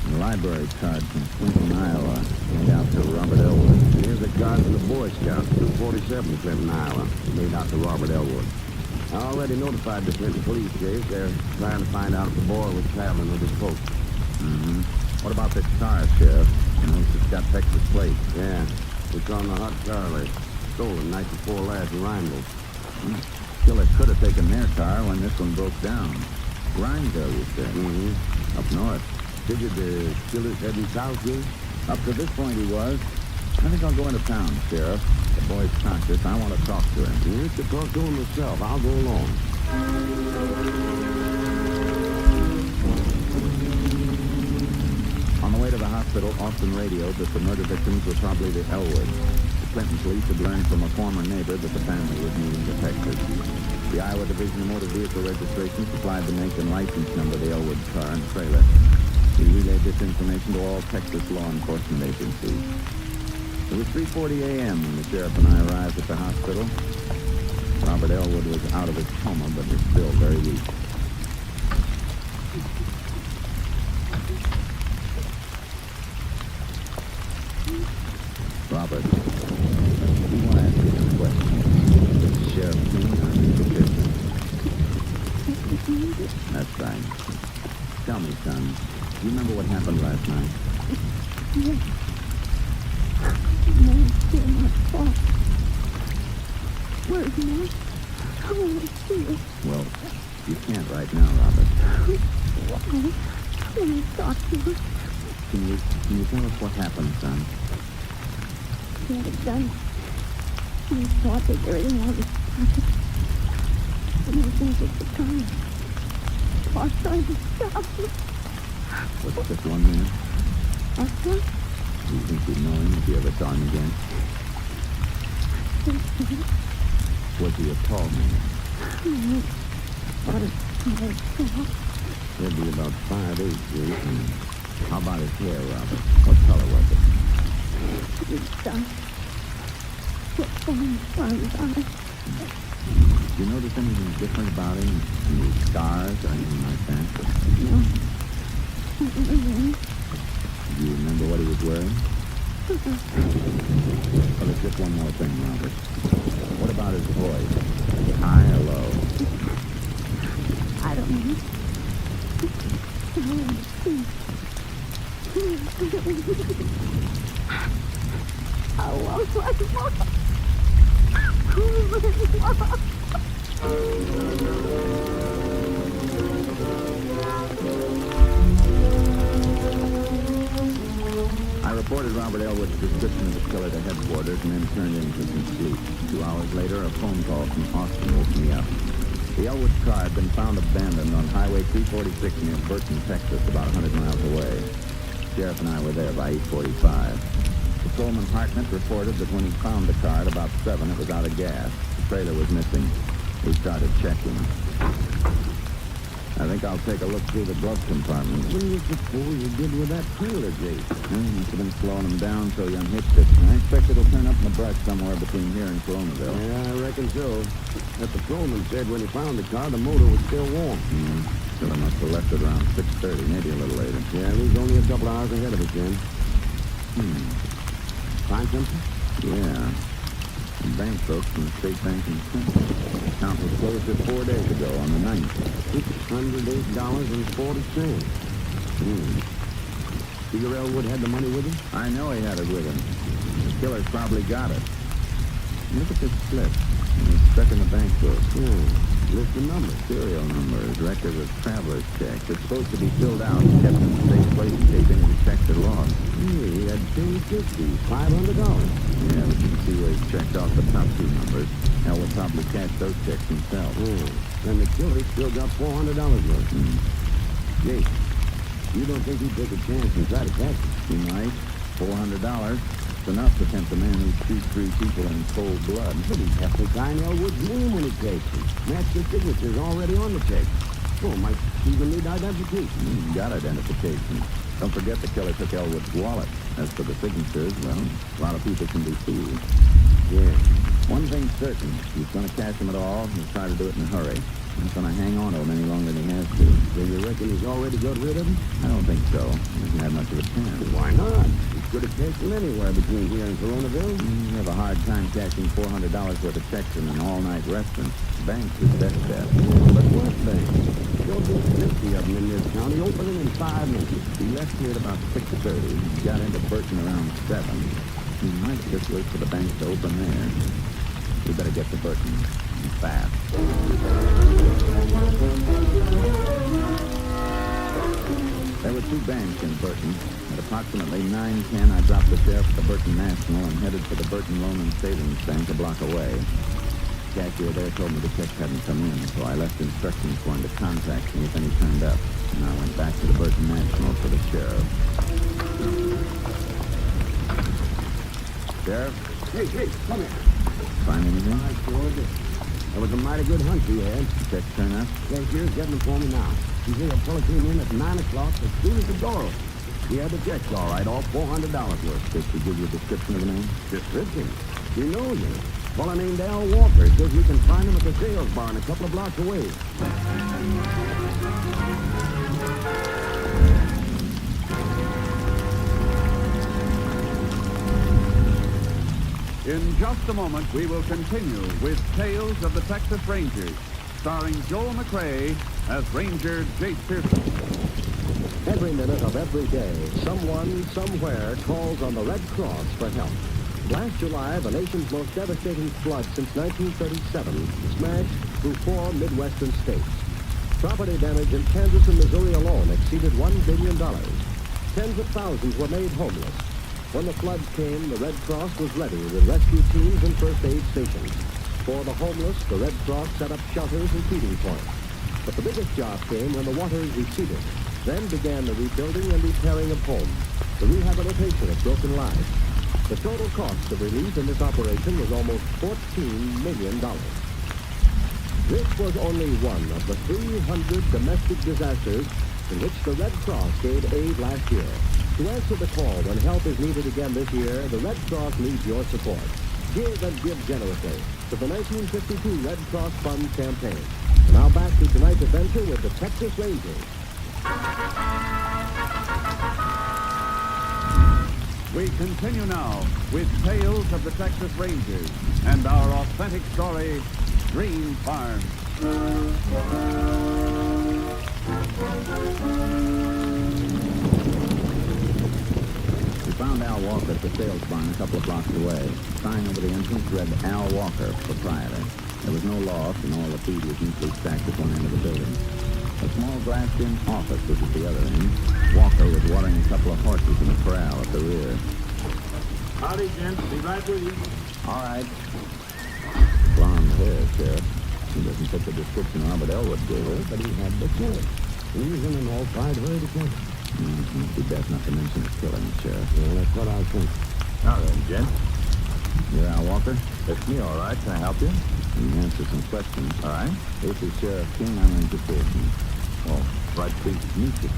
A library card from Clinton, Iowa. Made out to Robert Elwood. Here's a card from the Boy Scouts, 247 Clinton, Iowa. Made out to Robert Elwood. I already notified the Clinton police, Jay. They're trying to find out if the boy was traveling with his folks. Mm-hmm. What about this car, Sheriff? You know, it's got Texas plates. Yeah, it's on the hot car list. Stolen night before last in Rhineville. Killer could have taken their car when this one broke down. Rhineville, you said? Mm-hmm. Up north. Figured the killer's heading south, Jay? Up to this point, he was. I think I'll go into town, Sheriff. The boy's conscious. I want to talk to him. You could talk to him yourself. I'll go along. On the way to the hospital, Austin radioed that the murder victims were probably the Elwoods. The Clinton police had learned from a former neighbor that the family was moving to Texas. The Iowa Division of Motor Vehicle Registration supplied the make and license number of the Elwood car and trailer. We relayed this information to all Texas law enforcement agencies. It was 3:40 a.m. when the sheriff and I arrived at the hospital. Robert Elwood was out of his coma, but was still very weak. Robert, we want to ask you some questions. Is the sheriff clean on your suspicion? That's right. Tell me, son, do you remember what happened last night? Yes. No, it's still not fault. Where's Mom? I want to see her. Well, you can't right now, Robert. Why? Let me talk to her. Can you tell us what happened, son? He had a gun. He thought that everything out of his pocket. And I think at the time, I was trying to stop him. Was it just one man? What? Do you think you'd know him if you ever saw him again? Was he a tall man? About a small dog. He'd be about 5'8", Jake. How about his hair, Robert? What color was it? It's done. What's on his eyes? Did you notice anything different about him? Any scars or anything like that? No. Not really. Do you remember what he was wearing? Well, there's just one more thing, Robert. What about his voice? High or low? I don't know. I want my mom. I reported Robert Elwood's description of the killer to headquarters and then turned in for some sleep. 2 hours later, a phone call from Austin woke me up. The Elwood car had been found abandoned on Highway 346 near Burton, Texas, about 100 miles away. Sheriff and I were there by 8:45. Patrolman Hartnett reported that when he found the car at about 7, it was out of gas. The trailer was missing. We started checking. I think I'll take a look through the glove compartment. What do you suppose you did with that trailer, Jake? Must have been slowing him down so he unhitched it. I expect it'll turn up in the brush somewhere between here and Colonaville. Yeah, I reckon so. The patrolman said when he found the car, the motor was still warm. So I must have left it around 6:30, maybe a little later. Yeah, he was only a couple hours ahead of us then. Find something? Yeah. Some bank books from the State Bank in Clinton. The account was closed just 4 days ago on the 9th. $608.40. Figure Elwood had the money with him? I know he had it with him. The killer's probably got it. Look at this slip. It's stuck in the bank book. List the numbers. Serial numbers, record of traveler's checks. It's supposed to be filled out and kept in a safe place in case any checks are lost. He had $10.50, $500. Yeah, but you can see where he checked off the top 2 numbers. Elwood probably cashed those checks himself. And the killer still got $400 worth. Jake, you don't think he'd take a chance and try to catch him? He might. $400. It's enough to tempt a man who shoots 3 people in cold blood. But he'd have to sign Elwood's name when he takes him. Match the signatures already on the check. Oh, might even need identification. He's got identification. Don't forget the killer took Elwood's wallet. As for the signatures, well, a lot of people can be fooled. Yeah. One thing's certain. If he's going to catch him at all, he'll try to do it in a hurry. He's going to hang on to him any longer than he has to. So you reckon he's already got rid of him? I don't think so. He hasn't had much of a chance. Why not? He could have cashed him anywhere between here and Colonaville. You have a hard time cashing $400 worth of checks in an all-night restaurant. Bank's his best bet. But what bank? There'll be 50 of them in this county, opening in 5 minutes. He left here at about 6:30. He got into Burton around 7. He might just wait for the bank to open there. We better get to Burton. Fast. There were 2 banks in Burton. At approximately 9:10, I dropped the sheriff at the Burton National and headed for the Burton Loan and Savings Bank a block away. The cashier there told me the checks hadn't come in, so I left instructions for him to contact me if any turned up. And I went back to the Burton National for the sheriff. Sheriff? Hey, come here. Find anything? I sure did. That was a mighty good hunt you had. Check turn up? Cashier's getting them for me now. You see, a fella came in at 9 o'clock as soon as the door opened. He had the checks all right, all $400 worth. Did she give you a description of the man? Description? He knows him. Fella named Al Walker. Says we can find him at the sales barn a couple of blocks away. In just a moment, we will continue with Tales of the Texas Rangers, starring Joel McRae as Ranger Jake Pearson. Every minute of every day, someone, somewhere calls on the Red Cross for help. Last July, the nation's most devastating flood since 1937 smashed through 4 Midwestern states. Property damage in Kansas and Missouri alone exceeded $1 billion. Tens of thousands were made homeless. When the floods came, the Red Cross was ready with rescue teams and first aid stations. For the homeless, the Red Cross set up shelters and feeding points. But the biggest job came when the waters receded. Then began the rebuilding and repairing of homes, the rehabilitation of broken lives. The total cost of relief in this operation was almost $14 million. This was only one of the 300 domestic disasters in which the Red Cross gave aid last year. To answer the call when help is needed again this year, the Red Cross needs your support. Give and give generously to the 1952 Red Cross Fund campaign. And now back to tonight's adventure with the Texas Rangers. We continue now with Tales of the Texas Rangers and our authentic story, Green Farm. We found Al Walker at the sales barn a couple of blocks away. Sign over the entrance read Al Walker, proprietor. There was no loss, and all the feed was neatly stacked at one end of the building. A small glassed-in office was at the other end. Walker was watering a couple of horses in a corral at the rear. Howdy, gents. Be right with you. All right. Blonde hair, Sheriff. He doesn't fit the description Robert Elwood gave her, but he had the killer. Reason and all fired her to kill. Be best not to mention the killing, Sheriff. Well, that's what I think. Now then, gent. You're Al Walker? That's me, all right. Can I help you? You can answer some questions. All right. This is Sheriff King. I'm Ranger Pearson. Oh, right, pleased to meet you.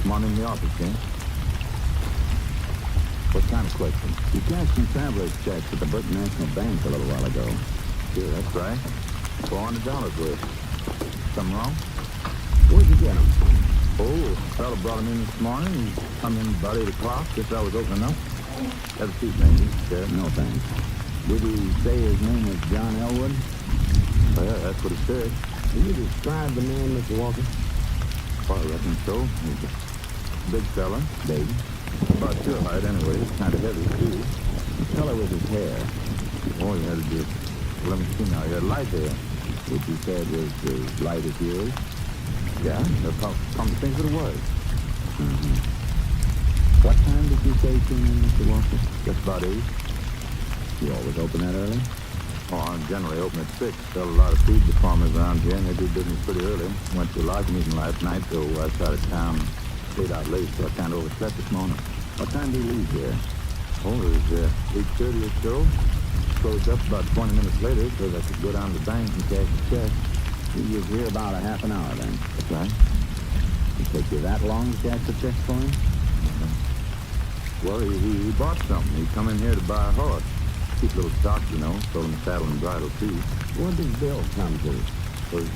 Come on in the office, King. What kind of questions? You cashed some traveler's checks at the Burton National Bank a little while ago. Sure, that's right. $400 worth. Something wrong? Where'd you get them? Oh, a fellow brought him in this morning. He come in about 8 o'clock, just as I was opening up. Have a seat, Ranger. Sheriff. No, thanks. Did he say his name was John Elwood? Well, yeah, that's what he said. Will you describe the man, Mr. Walker? Well, I reckon so. He's a big fella. Big. About your height, anyway. He's kind of heavy, too. The color was his hair. Oh, he had a bit. Let me see now. He had light hair. Which you said was as light as yours? Yeah, come to think that it was. Mm-hmm. What time did you say he came in, Mr. Walker? Just about 8. You always open that early? Oh, I generally open at 6. Sell a lot of feed to farmers around here, and they do business pretty early. Went to a lodge meeting last night, so I was out of town. Stayed out late, so I kind of overslept this morning. What time did you leave here? Oh, it was 8:30 or so. Closed up about 20 minutes later, so I could go down to the bank and cash the check. You was here about a half an hour then. That's right. Did it take you that long to cash the checks for him? Well, he bought something. He come in here to buy a horse. Cheap little stock, you know. Sold him saddle and bridle, too. What did the bill come to? It was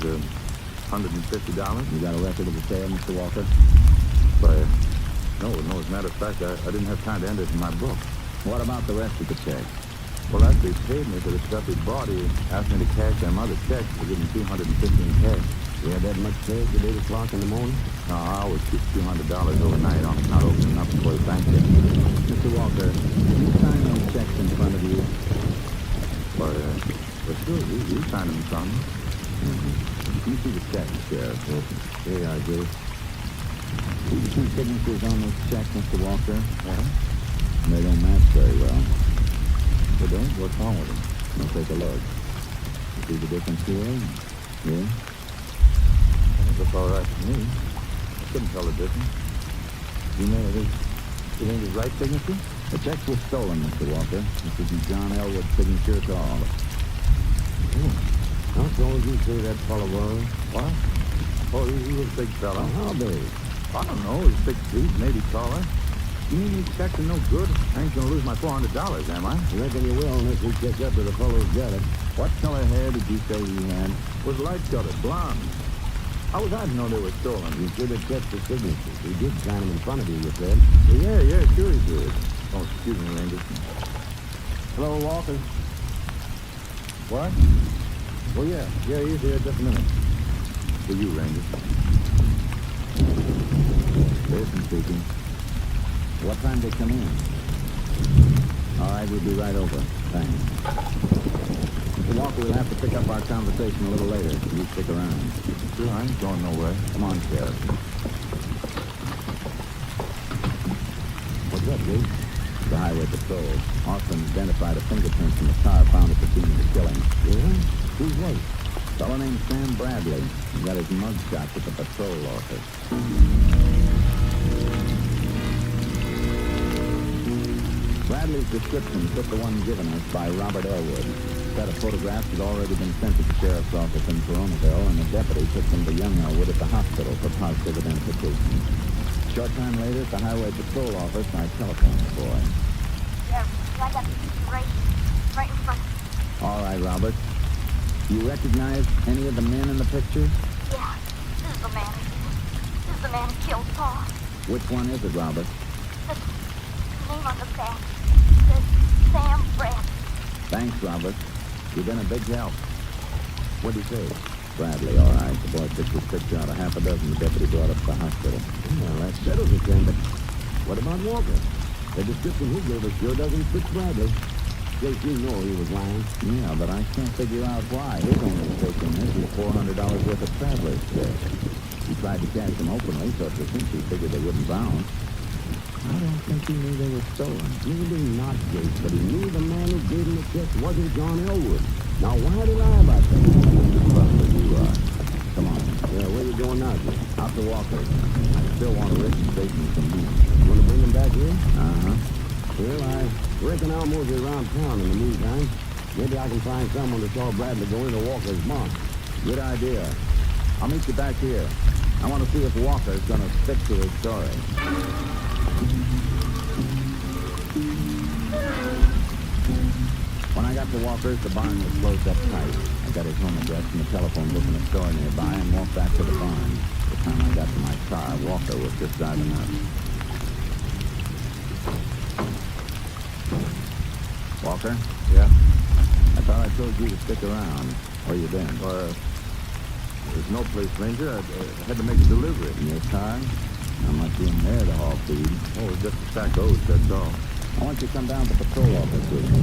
$150. You got a record of the sale, Mr. Walker? But, no, as a matter of fact, I didn't have time to enter it in my book. What about the rest of the checks? Well, after he paid me for the stuff he bought, he asked me to cash them other checks to give him $250 in cash. You had that much cash at 8 o'clock in the morning? No, I always keep $200 overnight. I'm not opening up before the bank gets. Mr. Walker, did you sign those checks in front of you? Well, sure, you signed them in front of me. You see the checks, Sheriff. Here you are, Jay. See the two signatures on those checks, Mr. Walker? Yeah? They don't match very well. They don't? What's wrong with them? Now take a look. You see the difference here? Yeah? It looks all right to me. I couldn't tell the difference. You know, it ain't his right signature? The check was stolen, Mr. Walker. This is John Elwood's signature to all. How tall did you say that fellow was? What? Oh, he was a big fella. How big? I don't know. He's 6 feet, maybe taller. You mean these checks are no good? I ain't gonna lose my $400, am I? I reckon you will unless we catch up to the fellow who's got it. What color hair did you say he had? Was light-colored, blonde. How was I to know they were stolen? You should have checked the signatures. He did sign them in front of you, you said. Yeah, sure he did. Oh, excuse me, Ranger. Hello, Walker. What? Oh, yeah, he's here. Just a minute. For you, Ranger. Pearson speaking. What time did they come in? All right, we'll be right over. Thanks. Mr. Walker, we'll have to pick up our conversation a little later. You stick around. Sure, I ain't going nowhere. Come on, Sheriff. What's up, Jake? The highway patrol. Austin identified a fingerprint from the car found at the scene of the killing. Yeah? Who's what? A fellow named Sam Bradley. He got his mug shot at the patrol office. Bradley's description fit the one given us by Robert Elwood. A set of photographs had already been sent to the sheriff's office in Coronaville, and the deputy took them to young Elwood at the hospital for positive identification. A short time later, at the highway patrol office, I telephoned the boy. Yeah, I got right in front. All right, Robert. You recognize any of the men in the picture? Yeah, this is the man. This is the man who killed Paul. Which one is it, Robert? The name on the back says Sam Bradley. Thanks, Robert. You've been a big help. What'd he say? Bradley, all right. The boy picked his picture out of half a dozen the deputy brought up to the hospital. Well, that settles it then, but what about Walker? The description he gave us sure doesn't fit Bradley. Jake, you know he was lying. Yeah, but I can't figure out why. His only stake in this is $400 worth of traveler's checks. He tried to cash them openly, so if since he figured they wouldn't bounce. I don't think he knew they were stolen. Maybe not, Jake, but he knew the man who gave him the check wasn't John Elwood. Now, why did he lie about that? You are. Come on. Yeah, where you going now, Jake? Out to Walker. I still want a written statement from him. You want to bring him back here? Uh-huh. Well, I reckon I'll move you around town in the meantime. Maybe I can find someone to saw Bradley go into Walker's barn. Good idea. I'll meet you back here. I want to see if Walker's going to stick to his story. When I got to Walker's, the barn was closed up tight. I got his home address and the telephone book in a store nearby and walked back to the barn. By the time I got to my car, Walker was just driving up. Walker? Yeah? I thought I told you to stick around. Where you been? There's no place, Ranger. I had to make a delivery. In your car? Not much room there to haul feed. Oh, just a sack of oats, that's all. I want you to come down to the patrol office with me.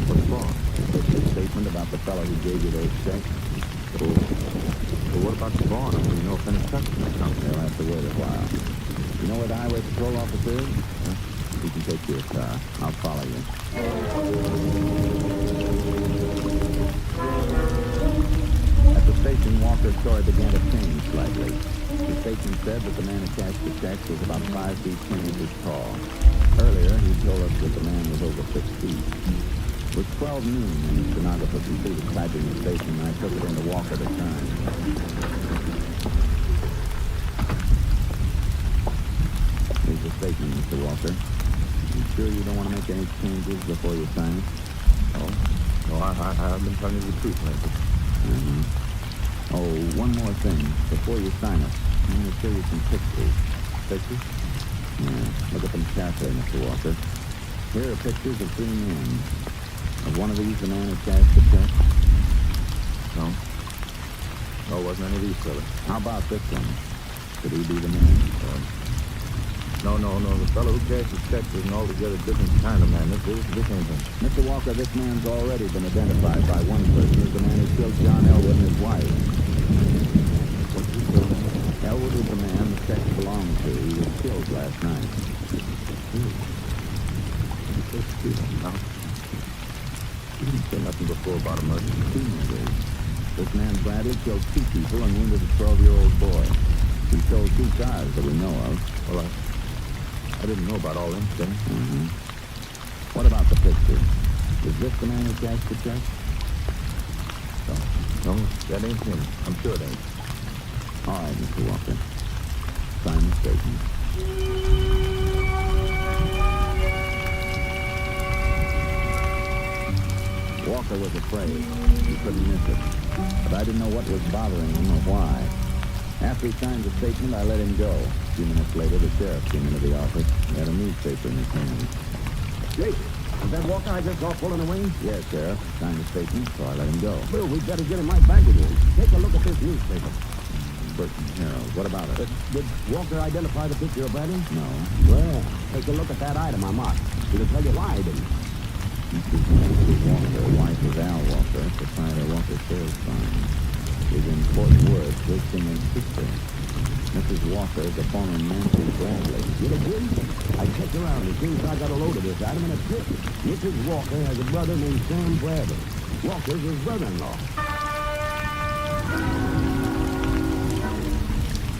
What for? Take your statement about the fellow who gave you those checks. Oh. Well, what about the barn? I mean, no finished customers come. They'll have to wait a while. You know where the highway patrol office is? Huh? You can take your car. I'll follow you. At the station, Walker's story began to change slightly. The station said that the man who cashed the checks was about 5 feet 10 inches tall. Earlier, he told us that the man was over 6 feet. It was 12 noon when the stenographer completed typing the station, and I took it into Walker to sign. Here's the statement, Mr. Walker. You sure you don't want to make any changes before you sign it? Oh, no, I've been telling you the truth, Ranger. Mm-hmm. Oh, one more thing. Before you sign it, I'm going to show you some pictures. Pictures? Yeah, look at them carefully, Mr. Walker. Here are pictures of 3 men. Of one of these the man who cashed the check? No. No, it wasn't any of these fellas. How about this one? Could he be the man? No. The fellow who cashed the check was an altogether different kind of man. This ain't him. Mr. Walker, this man's already been identified by one person as the man who killed John Elwood and his wife. What's he killed? Elwood was the man the check belonged to. He was killed last night. Now, you didn't say nothing before about a murder. 2 murders. This man Bradley killed 2 people and wounded a 12-year-old boy. He sold 2 cars that we know of. Well, I didn't know about all them things. What about the picture? Is this the man who cashed the check? No, that ain't him. I'm sure it ain't. All right, Mr. Walker. Sign the statement. Walker was afraid. He couldn't miss it. But I didn't know what was bothering him or why. After he signed the statement, I let him go. A few minutes later, the sheriff came into the office. He had a newspaper in his hand. Jake, is that Walker I just saw pulling away? Yes, Sheriff. Signed the statement, so I let him go. Well, we better get him right back again. Take a look at this newspaper. Burton Herald. What about it? Did Walker identify the picture of Bradley? No. Well, take a look at that item I marked. It'll tell you why I didn't. Mrs. Walker, wife of Al Walker, proprietor Walker Sales Farm, is in Fort Worth visiting his sister. Mrs. Walker is a former Nancy Bradley. You agree? I checked around as soon as I got a load of this item, and it's true. Mrs. Walker has a brother named Sam Bradley. Walker's his brother-in-law.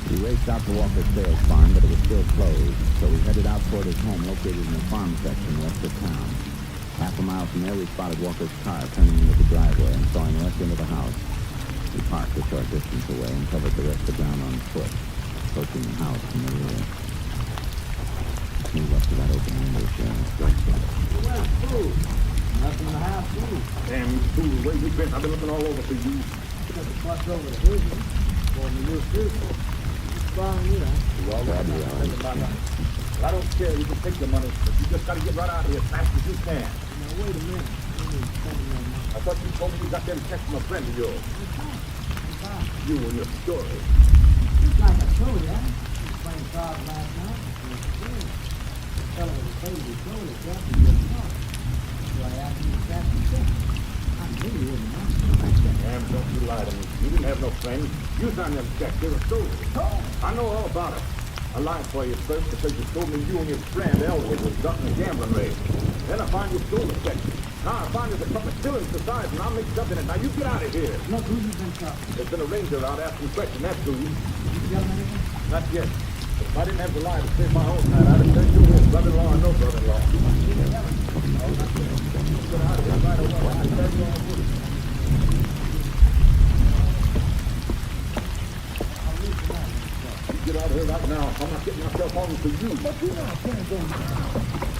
He raced out to Walker's Sales Farm, but it was still closed, so we headed out toward his home located in the farm section west of town. Half a mile from there, we spotted Walker's car turning into the driveway and saw him rush into the house. We parked a short distance away and covered the rest of the ground on foot, approaching the house from the rear. Let's move up to that open window, Sheriff. Right, sir. Well, food. Nothing in the house, food. Damn, you fool. Where you been? I've been looking all over for you. Just a bus over to business. For the new suit. Strong, you know. Well, I don't care. You can take the money, but you just got to get right out of here as fast as you can. Now, wait a minute. I thought you told me you got them checks from a friend of yours. You and your story. Just like I told you, I was playing cards last night. The fellow was afraid he told us that he didn't know. So I asked him to cash the check. I knew he wouldn't know. Damn, don't you lie to me. You didn't have no friends. You signed them checks. They were stolen. I know all about it. I lied for you first because you told me you and your friend Elwood was ducking a gambling raid. Then I find you stole the check. Now I find there's a couple of killings besides, and I'm mixed up in it. Now you get out of here. Look, who you been talking to? There's been a ranger out asking questions. That's who. Did you tell him anything? Not yet. If I didn't have to lie to save my own hide, I'd have said you his brother-in-law and no brother-in-law. Get out of here right away. I tell you all this. Get out of here right now. I'm not getting myself on for you. But you know I can't go now.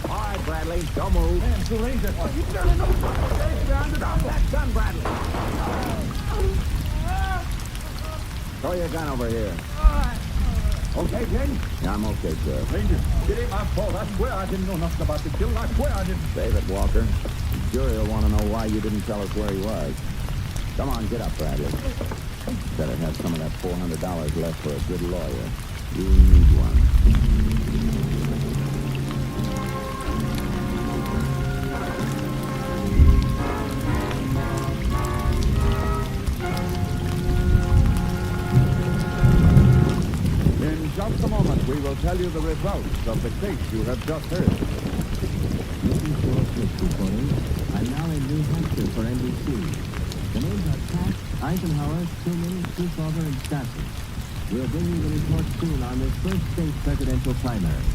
All right, Bradley, don't move. Man, too late. You better know something. That's done, Bradley. Throw your gun over here. Okay, Ken? Yeah, I'm okay, Sheriff. Ranger, it ain't my fault. I swear I didn't know nothing about the killing. I swear I didn't. Save it, Walker. The jury will want to know why you didn't tell us where he was. Come on, get up, Bradley. Better have some of that $400 left for a good lawyer. You need one. In just a moment, we will tell you the results of the case you have just heard. Looking for this reporting. I'm now in New Hampshire for NBC. The names are Taft, Eisenhower, Truman, Kefauver, and Stassen. We'll bring you the report soon on this first state presidential primary.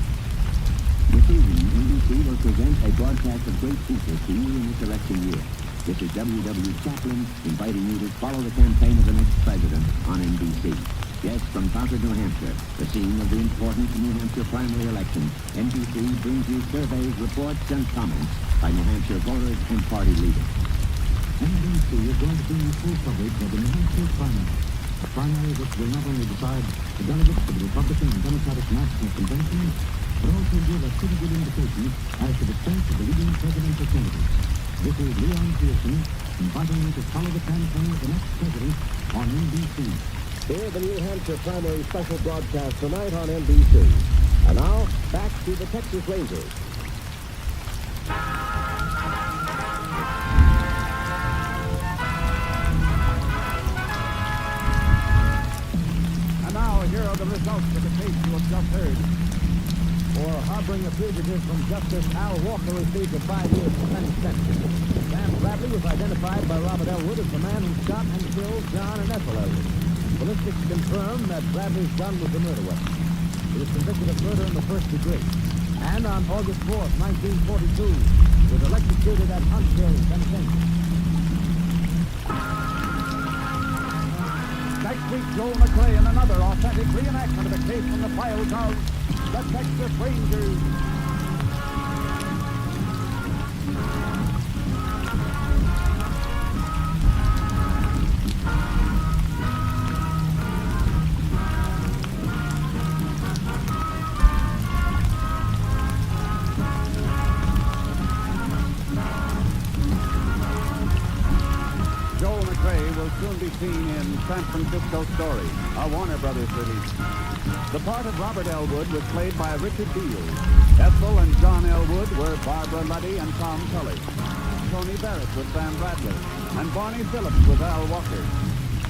This evening, NBC will present a broadcast of great interest to you in this election year. This is W.W. Chaplin inviting you to follow the campaign of the next president on NBC. Yes, from Concord, New Hampshire, the scene of the important New Hampshire primary election, NBC brings you surveys, reports, and comments by New Hampshire voters and party leaders. NBC is going to bring you full coverage of the New Hampshire primary. A primary which will not only decide the delegates to the Republican and Democratic National Convention, but also give a pretty good indication as to the strength of the leading presidential candidates. This is Leon Pearson inviting you to follow the campaign of the next president on NBC. Hear the New Hampshire primary special broadcast tonight on NBC. And now, back to the Texas Rangers. And now, here are the results of the case you have just heard. For harboring a fugitive from justice, Al Walker received a 5-year suspended sentence. Sam Bradley was identified by Robert Elwood as the man who shot and killed John and Ethel Elwood. Ballistics confirmed that Bradley's gun was a murder weapon. He was convicted of murder in the first degree. And on August 4th, 1942, was electrocuted at Huntsville, Tennessee. Next week, Joel McCrea in another authentic reenactment of a case from the files of the Texas Rangers. Joel McCrea will soon be seen in San Francisco Story, a Warner Brothers release. The part of Robert Elwood was played by Richard Beals. Ethel and John Elwood were Barbara Luddy and Tom Tully. Tony Barrett was Sam Bradley, and Barney Phillips was Al Walker.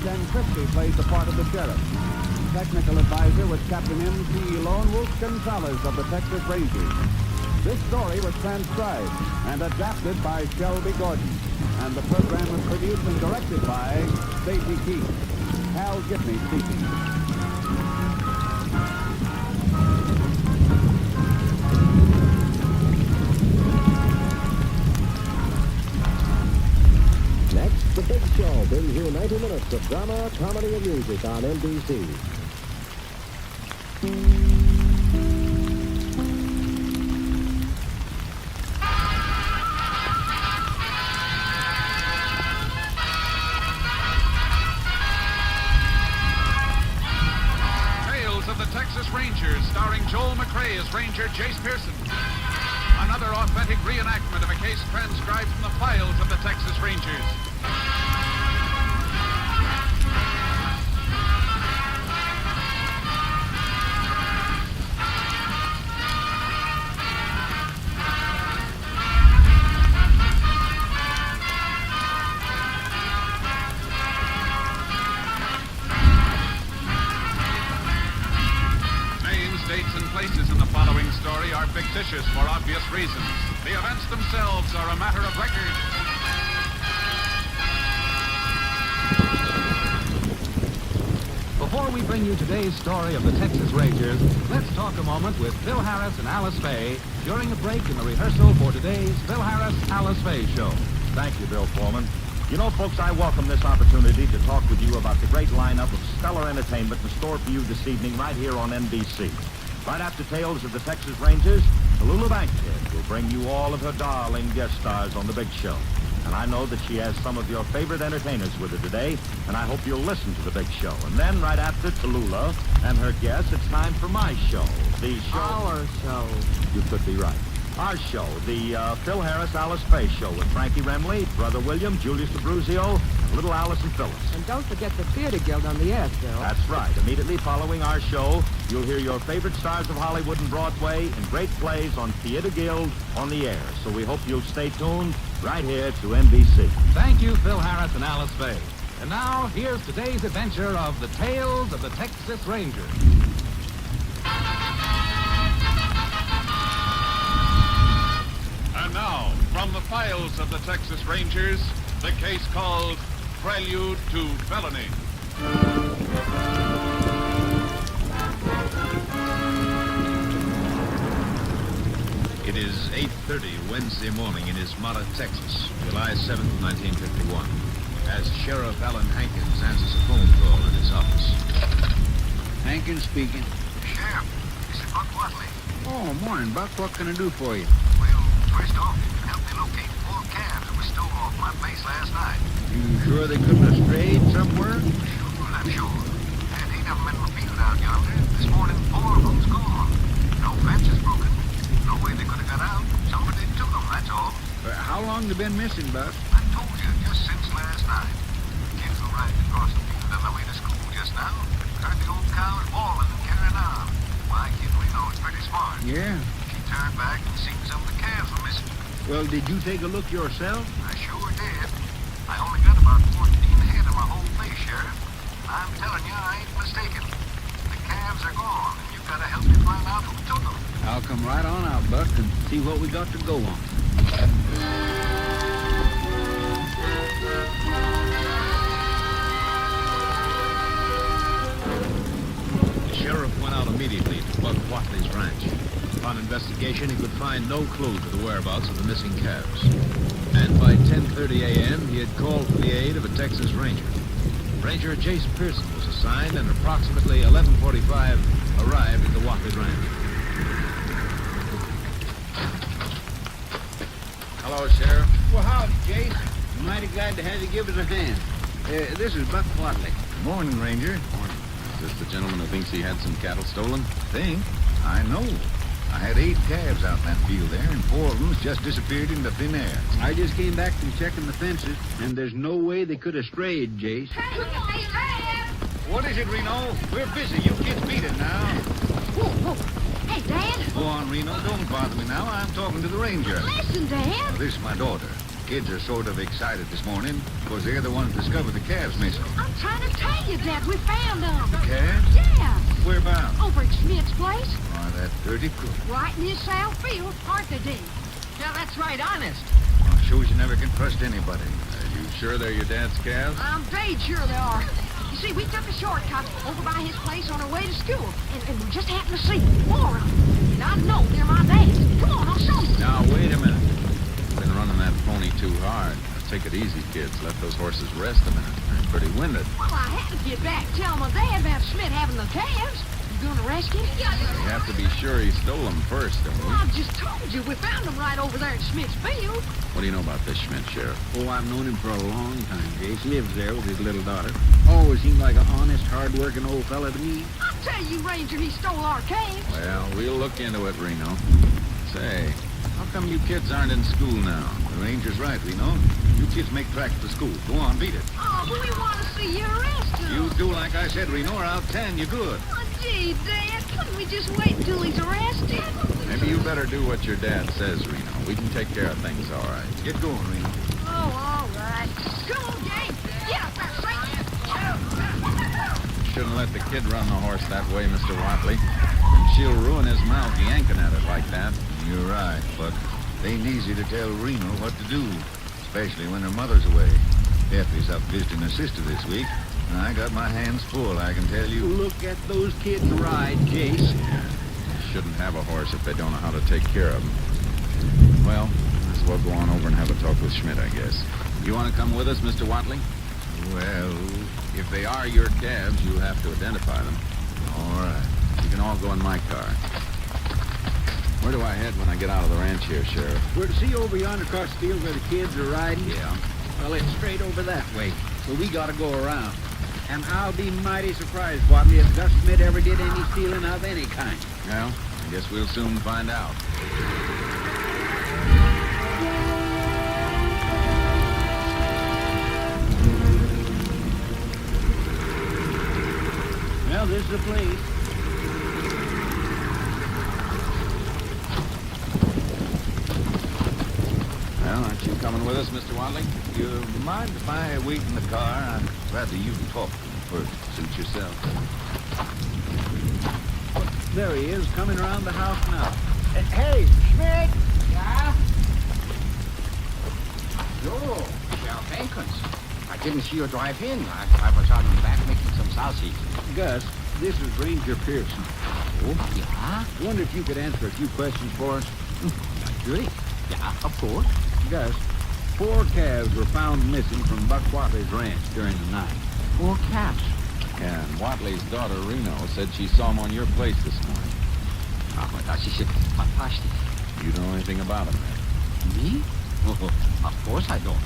Ken Christie played the part of the sheriff. Technical advisor was Captain M.T. Lone Wolf Gonzalez of the Texas Rangers. This story was transcribed and adapted by Shelby Gordon, and the program was produced and directed by Stacy Keith. Hal Gibney speaking. Next, The Big Show brings you 90 minutes of drama, comedy, and music on NBC. Rangers, starring Joel McCrea as Ranger Jace Pearson. Another authentic reenactment of a case transcribed from the files of the Texas Rangers. Dates and places in the following story are fictitious for obvious reasons. The events themselves are a matter of record. Before we bring you today's story of the Texas Rangers, let's talk a moment with Phil Harris and Alice Faye during a break in the rehearsal for today's Phil Harris, Alice Faye show. Thank you, Bill Foreman. You know, folks, I welcome this opportunity to talk with you about the great lineup of stellar entertainment in store for you this evening right here on NBC. Right after Tales of the Texas Rangers, Tallulah Bankhead will bring you all of her darling guest stars on The Big Show. And I know that she has some of your favorite entertainers with her today, and I hope you'll listen to The Big Show. And then, right after Tallulah and her guests, it's time for my show. The show... Our show. You could be right. Our show, the Phil Harris, Alice Faye show with Frankie Remley, Brother William, Julius Abruzio, and little Allison Phillips. And don't forget the Theater Guild on the air, Phil. That's right. Immediately following our show, you'll hear your favorite stars of Hollywood and Broadway in great plays on Theater Guild on the air. So we hope you'll stay tuned right here to NBC. Thank you, Phil Harris and Alice Faye. And now, here's today's adventure of the Tales of the Texas Rangers. And now, from the files of the Texas Rangers, the case called Prelude to Felony. It is 8:30 Wednesday morning in Ismata, Texas, July 7th, 1951, as Sheriff Alan Hankins answers a phone call in his office. Hankins speaking. Sheriff, this is Buck Watley. Oh, morning, Buck. What can I do for you? Well, first off, you can help me locate 4 calves that were stolen off my place last night. You sure they couldn't have strayed somewhere? Sure, I'm sure. And 8 of them in the field out yonder. This morning, 4 of them's gone. No fence is broken. No way they could have got out. Somebody took them, that's all. How long they been missing, Buck? I told you, just since last night. Kids were riding across the field on their way to school just now. Heard the old cows bawling and carrying on. My kid Reno is pretty smart. Yeah. She turned back and seen some of the calves were missing. Well, did you take a look yourself? I sure did. I only got about 14 head of my whole place, Sheriff. I'm telling you, I ain't mistaken. The calves are gone, and you've got to help me find out who took them. I'll come right on out, Buck, and see what we got to go on. The sheriff went out immediately to Buck Watley's ranch. Upon investigation, he could find no clue to the whereabouts of the missing calves. And by 10:30 a.m., he had called for the aid of a Texas Ranger. Ranger Jace Pearson was assigned, and approximately 11:45 arrived at the Watley Ranch. Hello, Sheriff. Well, howdy, Jace. Mighty glad to have you give us a hand. This is Buck Watley. Morning, Ranger. Morning. Is this the gentleman who thinks he had some cattle stolen? Think? I know. I had 8 calves out in that field there, and 4 of them just disappeared into thin air. I just came back from checking the fences, and there's no way they could have strayed, Jace. What is it, Reno? We're busy. You kids beat it now. Whoa. Hey, Dad. Go on, Reno. Don't bother me now. I'm talking to the ranger. Listen, Dad. This is my daughter. Kids are sort of excited this morning because they're the ones who discovered the calves missing. I'm trying to tell you, Dad. We found them. The calves? Yeah. Whereabouts? Over at Schmidt's place. Oh, that dirty crook. Right in his south field, aren't they, Dave? Yeah, that's right, honest. Well, shows you never can trust anybody. Are you sure they're your dad's calves? I'm dead sure they are. You see, we took a shortcut over by his place on our way to school, and we just happened to see 4 of them. And I know they're my dad's. Come on, I'll show you. Now, wait a minute. You've been running that pony too hard. Take it easy, kids. Let those horses rest a minute. They're pretty winded. Well, I had to get back and tell my dad about Schmidt having the calves. You gonna rescue him? We have to be sure he stole them first, don't we? Well, I just told you. We found them right over there at Schmidt's field. What do you know about this Schmidt, Sheriff? Oh, I've known him for a long time, Jace. Lives there with his little daughter. Always seemed like an honest, hard-working old fella to me. I tell you, Ranger, he stole our calves. Well, we'll look into it, Reno. Say, how come you kids aren't in school now? The ranger's right, Reno. You kids make tracks to school. Go on, beat it. Oh, but we want to see you arrested. You do like I said, Reno, or I'll tan you good. Oh, gee, Dad, couldn't we just wait until he's arrested? Maybe you better do what your dad says, Reno. We can take care of things all right. Get going, Reno. Oh, all right. Come on, Gabe. Get up there, Satan. Shouldn't let the kid run the horse that way, Mr. Watley. And she'll ruin his mouth yanking at it like that. You're right, but it ain't easy to tell Reno what to do, especially when her mother's away. Effie's up visiting her sister this week, and I got my hands full, I can tell you. Look at those kids ride, Jace. Shouldn't have a horse if they don't know how to take care of him. Well, might as well go on over and have a talk with Schmidt, I guess. You want to come with us, Mr. Watley? Well, if they are your calves, you'll have to identify them. All right. You can all go in my car. Where do I head when I get out of the ranch here, Sheriff? We're to see over yonder across the field where the kids are riding. Yeah. Well, it's straight over that way, so we gotta go around. And I'll be mighty surprised, Watley, if Gus Schmidt ever did any stealing of any kind. Well, I guess we'll soon find out. Well, this is the place. Well, aren't you coming with us, Mr. Watley? You mind if I wait in the car? I'd rather you talk to him first. Suit yourself. There he is, coming around the house now. Hey, Schmidt! Yeah? Yo, Sheriff Hankins. I didn't see you drive in. I was out in the back making some sausage. Gus, this is Ranger Pearson. Oh, yeah? Wonder if you could answer a few questions for us? Naturally. Yeah, of course. Gus, 4 calves were found missing from Buck Watley's ranch during the night. 4 calves? Yeah, and Watley's daughter, Reno, said she saw them on your place this morning. Oh, that is fantastic. You know anything about them, then? Me? Oh, of course I don't.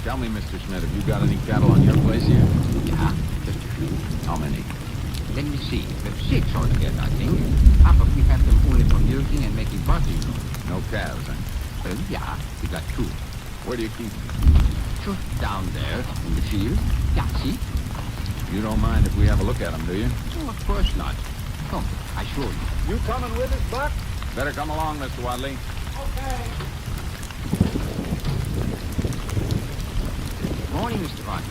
Tell me, Mr. Schmidt, have you got any cattle on your place here? Yeah, just a few. How many? Let me see. 6 altogether, I think. Half of we have them only for milking and making butter, you know. No calves, eh? Well, yeah, we got 2. Where do you keep them? Just down there in the field. Yeah, see? You don't mind if we have a look at them, do you? Oh, of course not. Come, I show you. You coming with us, Buck? Better come along, Mr. Watley. Okay. Morning, Mr. Rogers.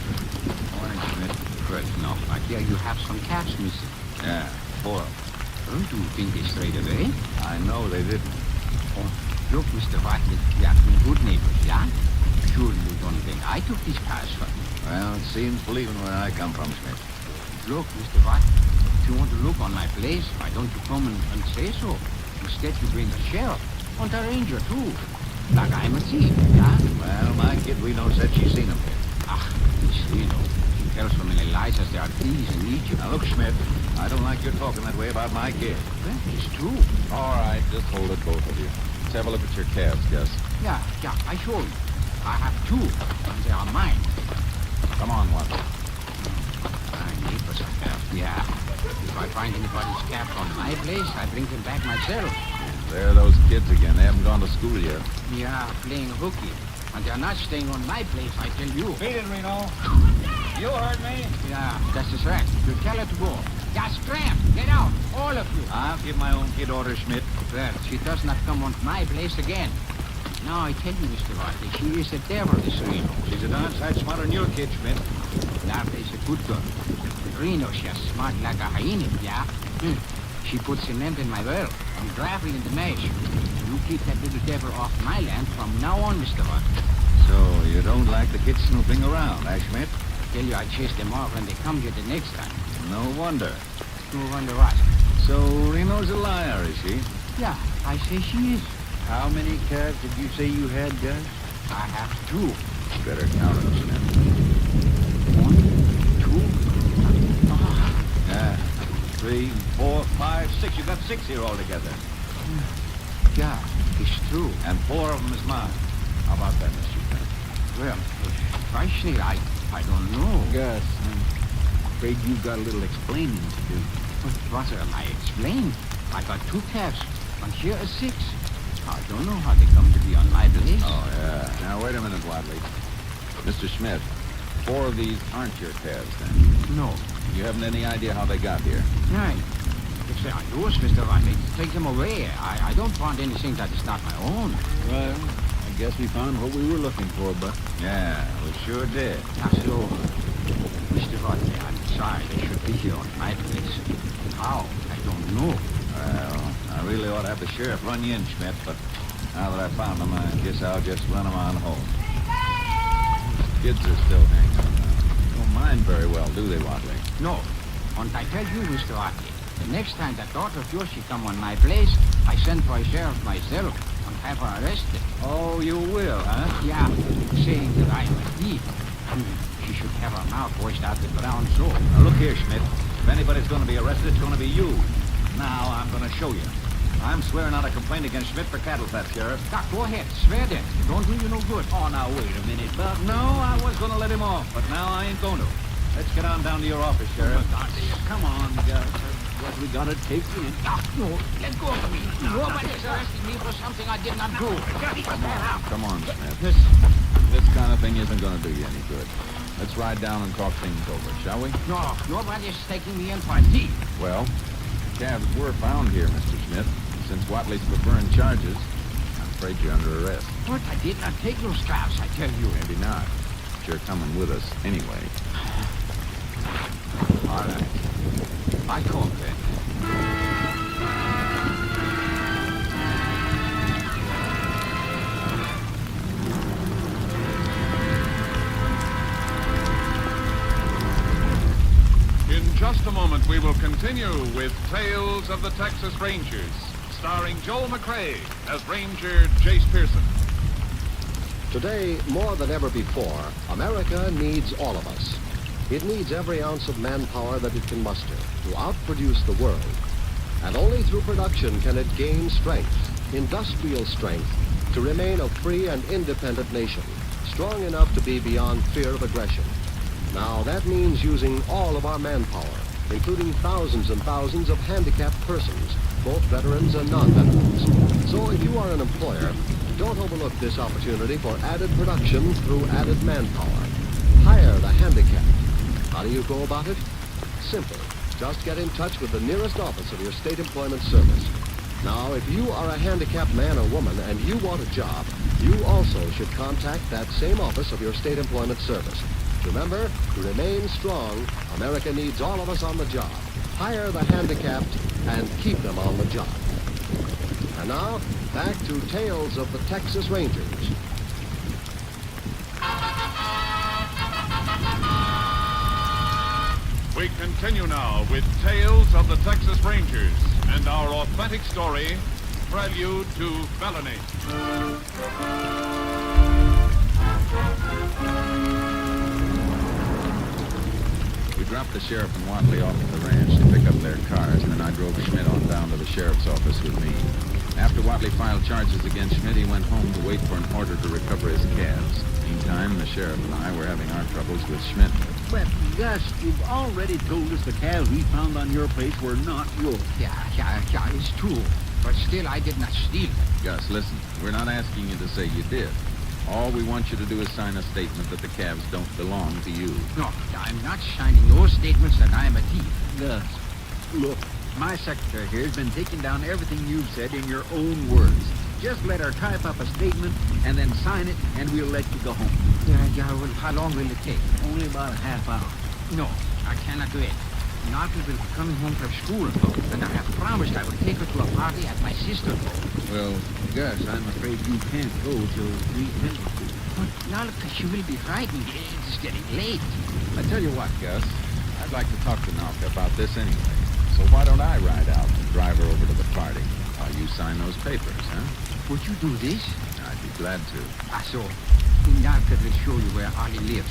Morning, Schmidt. First enough, I hear you have some calves missing. Yeah, 4. Don't you think they strayed away? I know they didn't. Oh, look, Mr. Watley, we have been good neighbors, yeah? Surely you don't think I took these calves from you. Well, it seems believing where I come from, Schmidt. Look, Mr. Watley, if you want to look on my place, why don't you come and say so? Instead, you bring the sheriff. And the ranger, too. Like I'm a thief, yeah? Well, my kid Reno said she's seen him here. Ah, Miss Reno. She tells so many lies as there are thieves in Egypt. Now, look, Schmidt, I don't like your talking that way about my kid. Well, it's true. All right, just hold it, both of you. Let's have a look at your calves, Gus. Yeah, I show you. I have two, and they are mine. Come on, Watson. I need for some calves. Yeah. If I find anybody's calves on my place, I bring them back myself. There are those kids again. They haven't gone to school yet. Yeah, playing hooky. And they're not staying on my place, I tell you. Beat it, Reno. You heard me. Yeah, that's the right. You tell her to go. Yeah, scram! Get out, all of you. I'll give my own kid orders, Schmidt. Well, she does not come on my place again. Now, I tell you, Mr. Watley, she is the devil, this Reno. She's a darn sight smarter than your kid, Schmidt. That is a good girl. Reno, she's smart like a hyena, yeah? She puts cement in my well and gravel in the mesh. You keep that little devil off my land from now on, Mr. Watley. So, you don't like the kids snooping around, eh, Schmidt? I tell you, I chase them off when they come here the next time. No wonder. No wonder what? So, Reno's a liar, is she? Yeah, I say she is. How many calves did you say you had, Gus? I have two. Better count them, Schmidt. 1, 2, Yeah. 3, 4, 5, 6. You got 6 here altogether. Yeah, it's true. And 4 of them is mine. How about that, Mr. Schmidt? Well, frankly, I don't know. Gus, I'm afraid you've got a little explaining to do. But what am I explain? I got 2 calves, and here is 6. I don't know how they come to be on my place. Oh, yeah. Now, wait a minute, Watley. Mr. Schmidt, 4 of these aren't your calves, then? No. You haven't any idea how they got here? Right. If they are yours, Mr. Watley, take them away. I don't want anything that is not my own. Well, I guess we found what we were looking for, but... Yeah, we sure did. So, Mr. Watley, I'm sorry they should be here on my place. How? I don't know. Well, I really ought to have the sheriff run you in, Schmidt, but now that I found them, I guess I'll just run them on home. Kids are still hanging on. Don't mind very well, do they, Watley? No. And I tell you, Mr. Watley, the next time that daughter of yours she come on my place, I send for a sheriff myself and have her arrested. Oh, you will, huh? Yeah, saying that I am a thief. She should have her mouth washed out with brown soap. Now, look here, Schmidt. If anybody's going to be arrested, it's going to be you. Now, I'm going to show you. I'm swearing out a complaint against Schmidt for cattle theft, Sheriff. Doc, go ahead. Swear that. It don't do you no good. Oh, now, wait a minute, Buck. No, I was going to let him off, but now I ain't going to. Let's get on down to your office, Sheriff. Come on, guys. What we got to take you in. Doc, no. Let go of me. Nobody's arresting me for something I did not do. Come on, Schmidt. This kind of thing isn't going to do you any good. Let's ride down and talk things over, shall we? No, nobody's taking me in for a thief. Well, calves were found here, Mr. Schmidt. Since Watley's preferring charges, I'm afraid you're under arrest. But I did not take those calves, I tell you. Maybe not. But you're coming with us anyway. All right. I talk then. In just a moment, we will continue with Tales of the Texas Rangers, starring Joel McCrea as Ranger Jace Pearson. Today, more than ever before, America needs all of us. It needs every ounce of manpower that it can muster to outproduce the world. And only through production can it gain strength, industrial strength, to remain a free and independent nation, strong enough to be beyond fear of aggression. Now, that means using all of our manpower, including thousands and thousands of handicapped persons, both veterans and non-veterans. So if you are an employer, don't overlook this opportunity for added production through added manpower. Hire the handicapped. How do you go about it? Simple. Just get in touch with the nearest office of your state employment service. Now, if you are a handicapped man or woman and you want a job, you also should contact that same office of your state employment service. Remember, to remain strong, America needs all of us on the job. Hire the handicapped and keep them on the job. And now, back to Tales of the Texas Rangers. We continue now with Tales of the Texas Rangers and our authentic story, prelude to felony. We dropped the sheriff and Wadley off at the ranch to pick up their cars, and then I drove Schmidt on down to the sheriff's office with me. After Wadley filed charges against Schmidt, he went home to wait for an order to recover his calves. Meantime, the sheriff and I were having our troubles with Schmidt. But, Gus, you've already told us the calves we found on your place were not yours. Yeah, it's true. But still, I did not steal them. Gus, listen, we're not asking you to say you did. All we want you to do is sign a statement that the calves don't belong to you. No, I'm not signing your statements that I am a thief. Gus, look, my secretary here has been taking down everything you've said in your own words. Just let her type up a statement and then sign it, and we'll let you go home. Yeah, well, how long will it take? Only about a half hour. No, I cannot do it. Narkle will be coming home from school, and I have promised I would take her to a party at my sister's home. Well, Gus, I'm afraid you can't go till 3:10. But Narkle, she will be frightened. It's getting late. I tell you what, Gus, I'd like to talk to Nalka about this anyway. So why don't I ride out and drive her over to the party while you sign those papers, huh? Would you do this? I'd be glad to. So, Narkle will show you where Ollie lives.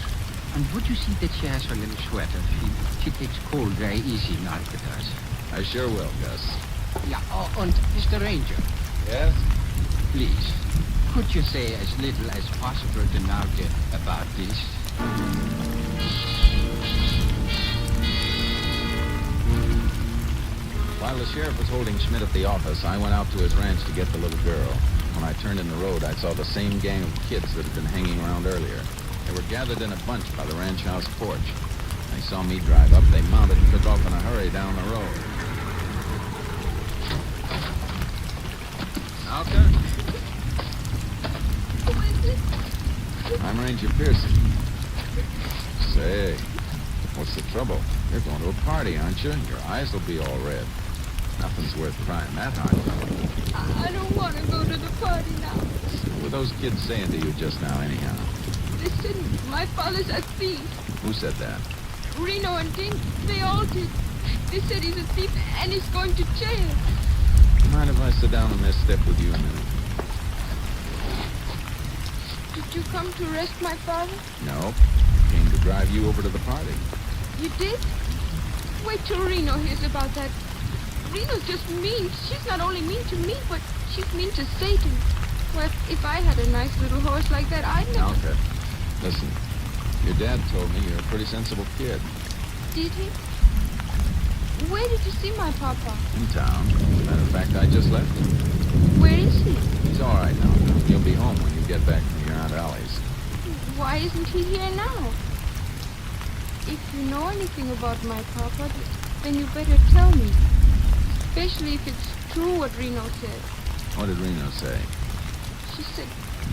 And would you see that she has her little sweater? She takes cold very easy, Narkle does. I sure will, Gus. Yeah, and Mr. Ranger. Yes? Please, could you say as little as possible to Narkle about this? While the sheriff was holding Schmidt at the office, I went out to his ranch to get the little girl. When I turned in the road, I saw the same gang of kids that had been hanging around earlier. They were gathered in a bunch by the ranch house porch. They saw me drive up, they mounted and took off in a hurry down the road. Alka? Who is it? I'm Ranger Pearson. Say, what's the trouble? You're going to a party, aren't you? Your eyes will be all red. Nothing's worth crying that hard about. I don't want to go to the party now. What were those kids saying to you just now, anyhow? Listen, my father's a thief. Who said that? Reno and Dink, they all did. They said he's a thief and he's going to jail. Mind if I sit down on this step with you a minute? Did you come to arrest my father? No. Came to drive you over to the party. You did? Wait till Reno hears about that. Reno's just mean. She's not only mean to me, but she's mean to Satan. Well, if I had a nice little horse like that, I'd never... Alka, listen. Your dad told me you're a pretty sensible kid. Did he? Where did you see my papa? In town. As a matter of fact, I just left him. Where is he? He's all right now. He'll be home when you get back from your Aunt Allie's. Why isn't he here now? If you know anything about my papa, then you better tell me. Especially if it's true what Reno said. What did Reno say? She said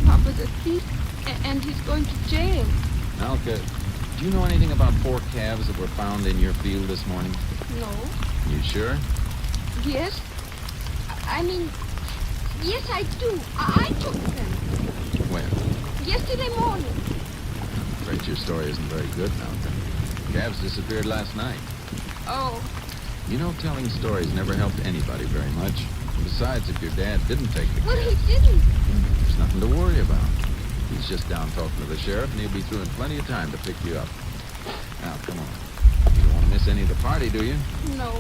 Papa's a thief and he's going to jail. Alka, do you know anything about 4 calves that were found in your field this morning? No. You sure? Yes. I mean, yes, I do. I took them. When? Yesterday morning. I'm afraid your story isn't very good, Alka. Calves disappeared last night. Oh. You know, telling stories never helped anybody very much. Besides, if your dad didn't take the Well, calves, he didn't. there's nothing to worry about. He's just down talking to the sheriff, and he'll be through in plenty of time to pick you up. Now, come on. You don't want to miss any of the party, do you? No.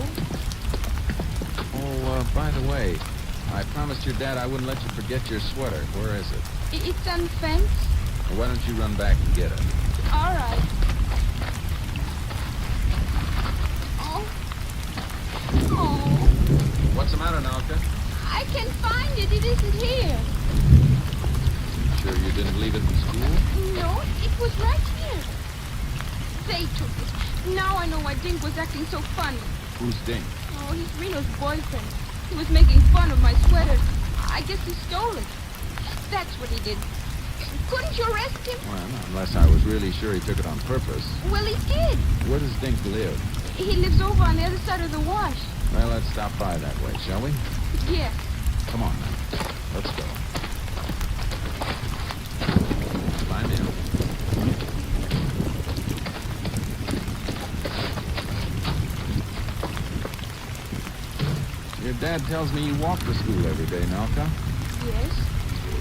Oh, by the way, I promised your dad I wouldn't let you forget your sweater. Where is it? It's on the fence. Well, why don't you run back and get it? All right. Oh. Oh. What's the matter, Nalka? I can't find it. It isn't here. Sure you didn't leave it in school? No, it was right here. They took it. Now I know why Dink was acting so funny. Who's Dink? Oh, he's Reno's boyfriend. He was making fun of my sweater. I guess he stole it. That's what he did. Couldn't you arrest him? Well, not unless I was really sure he took it on purpose. Well, he did. Where does Dink live? He lives over on the other side of the wash. Well, let's stop by that way, shall we? Yes. Come on, now. Let's go. Climb in. Your dad tells me you walk to school every day, Nelka. Yes.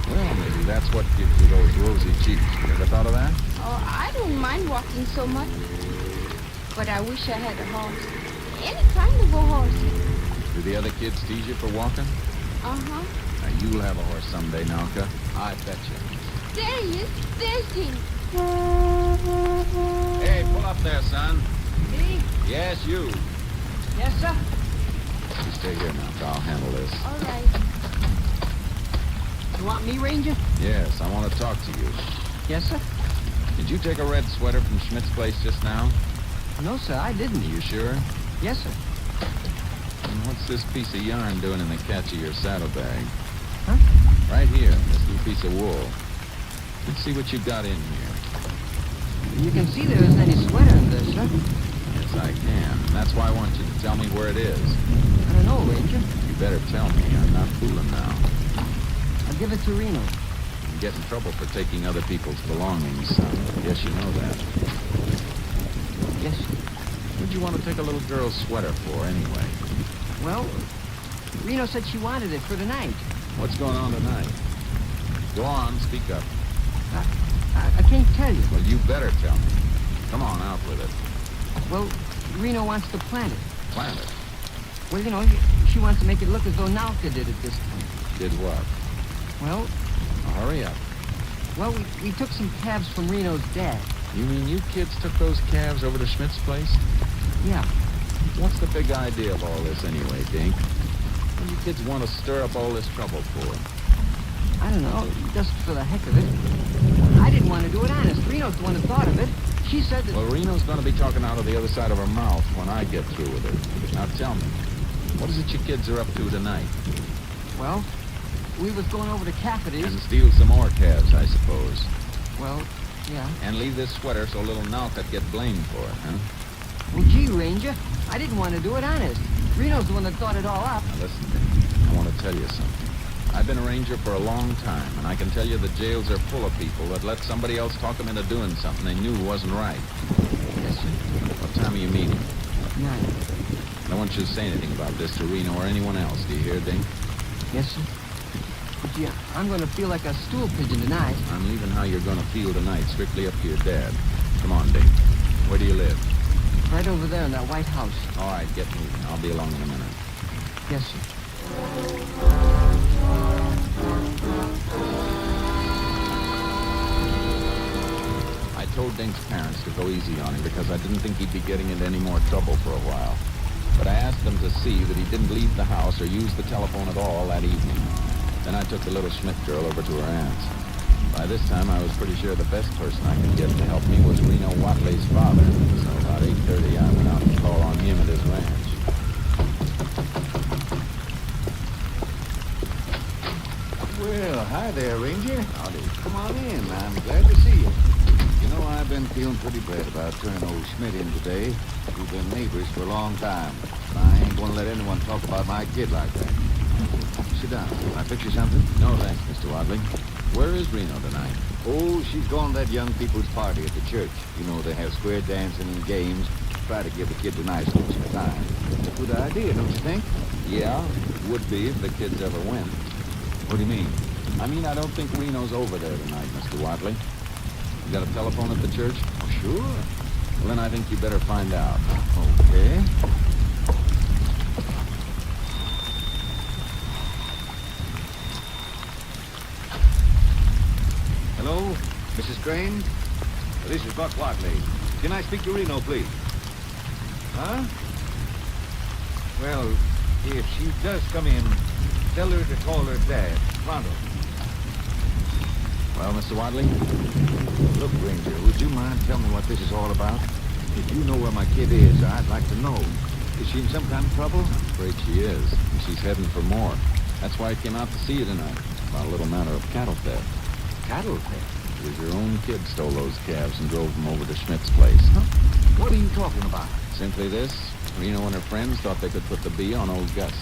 Well, maybe that's what gives you those rosy cheeks. You ever thought of that? Oh, I don't mind walking so much. But I wish I had a horse. Any kind of a horse. Do the other kids tease you for walking? Uh-huh. Now, you'll have a horse someday, Nelka. I bet you. There he is. There's him. Hey, pull up there, son. Me? Yes, you. Yes, sir. You stay here, Nelka. I'll handle this. All right. You want me, Ranger? Yes, I want to talk to you. Yes, sir. Did you take a red sweater from Schmidt's place just now? No, sir, I didn't. Are you sure? Yes, sir. And what's this piece of yarn doing in the catch of your saddlebag? Huh? Right here, this little piece of wool. Let's see what you got in here. You can see there isn't any sweater in this, sir. Yes, I can. And that's why I want you to tell me where it is. I don't know, Ranger. You better tell me. I'm not fooling now. I'll give it to Reno. You get in trouble for taking other people's belongings, son. Yes, you know that. Yes, sir. What'd you want to take a little girl's sweater for, anyway? Well, Reno said she wanted it for tonight. What's going on tonight? Go on, speak up. I can't tell you. Well, you better tell me. Come on, out with it. Well, Reno wants to plant it. Plant it? Well, you know, she wants to make it look as though Nalka did it this time. Did what? Well, Hurry up. well, we took some calves from Reno's dad. You mean you kids took those calves over to Schmidt's place? Yeah. What's the big idea of all this anyway, Dink? What do you kids want to stir up all this trouble for? I don't know, just for the heck of it. I didn't want to do it honest. Reno's the one that thought of it. She said that... Well, Reno's going to be talking out of the other side of her mouth when I get through with her. Now tell me, what is it you kids are up to tonight? Well, we was going over to Cafferty's. And steal some more calves, I suppose. Well, yeah. And leave this sweater so little Nalka'd get blamed for it, huh? Well, gee, Ranger, I didn't want to do it honest. Reno's the one that thought it all up. Now listen, Dink, I want to tell you something. I've been a ranger for a long time, and I can tell you the jails are full of people that let somebody else talk them into doing something they knew wasn't right. Yes, sir. What time are you meeting? 9. I don't want you to say anything about this to Reno or anyone else. Do you hear, Dink? Yes, sir. But gee, I'm going to feel like a stool pigeon tonight. I'm leaving how you're going to feel tonight strictly up to your dad. Come on, Dink. Where do you live? Right over there in that white house. All right, get moving. I'll be along in a minute. Yes, sir. I told Dink's parents to go easy on him because I didn't think he'd be getting into any more trouble for a while. But I asked them to see that he didn't leave the house or use the telephone at all that evening. Then I took the little Schmidt girl over to her aunt's. By this time, I was pretty sure the best person I could get to help me was Reno Watley's father. So about 8:30, I went out to call on him at his ranch. Well, hi there, Ranger. Howdy. Come on in. I'm glad to see you. You know, I've been feeling pretty bad about turning old Schmidt in today. We've been neighbors for a long time. I ain't going to let anyone talk about my kid like that. Sit down. Can I fix you something? No, thanks, Mr. Watley. Where is Reno tonight? Oh, she's gone to that young people's party at the church. You know, they have square dancing and games. Try to give the kids a nice wholesome time. It's a good idea, don't you think? Yeah, would be if the kids ever went. What do you mean? I mean, I don't think Reno's over there tonight, Mr. Watley. You got a telephone at the church? Oh, sure. Well, then I think you better find out. Okay. Hello, Mrs. Crane? This is Buck Watley. Can I speak to Reno, please? Huh? Well, if she does come in, tell her to call her dad, pronto. Well, Mr. Watley? Look, Ranger, would you mind telling me what this is all about? If you know where my kid is, I'd like to know. Is she in some kind of trouble? I'm afraid she is, and she's heading for more. That's why I came out to see you tonight, about a little matter of cattle theft. Cattle theft? It was your own kid stole those calves and drove them over to Schmidt's place. Huh? What are you talking about? Simply this. Reno and her friends thought they could put the bee on old Gus.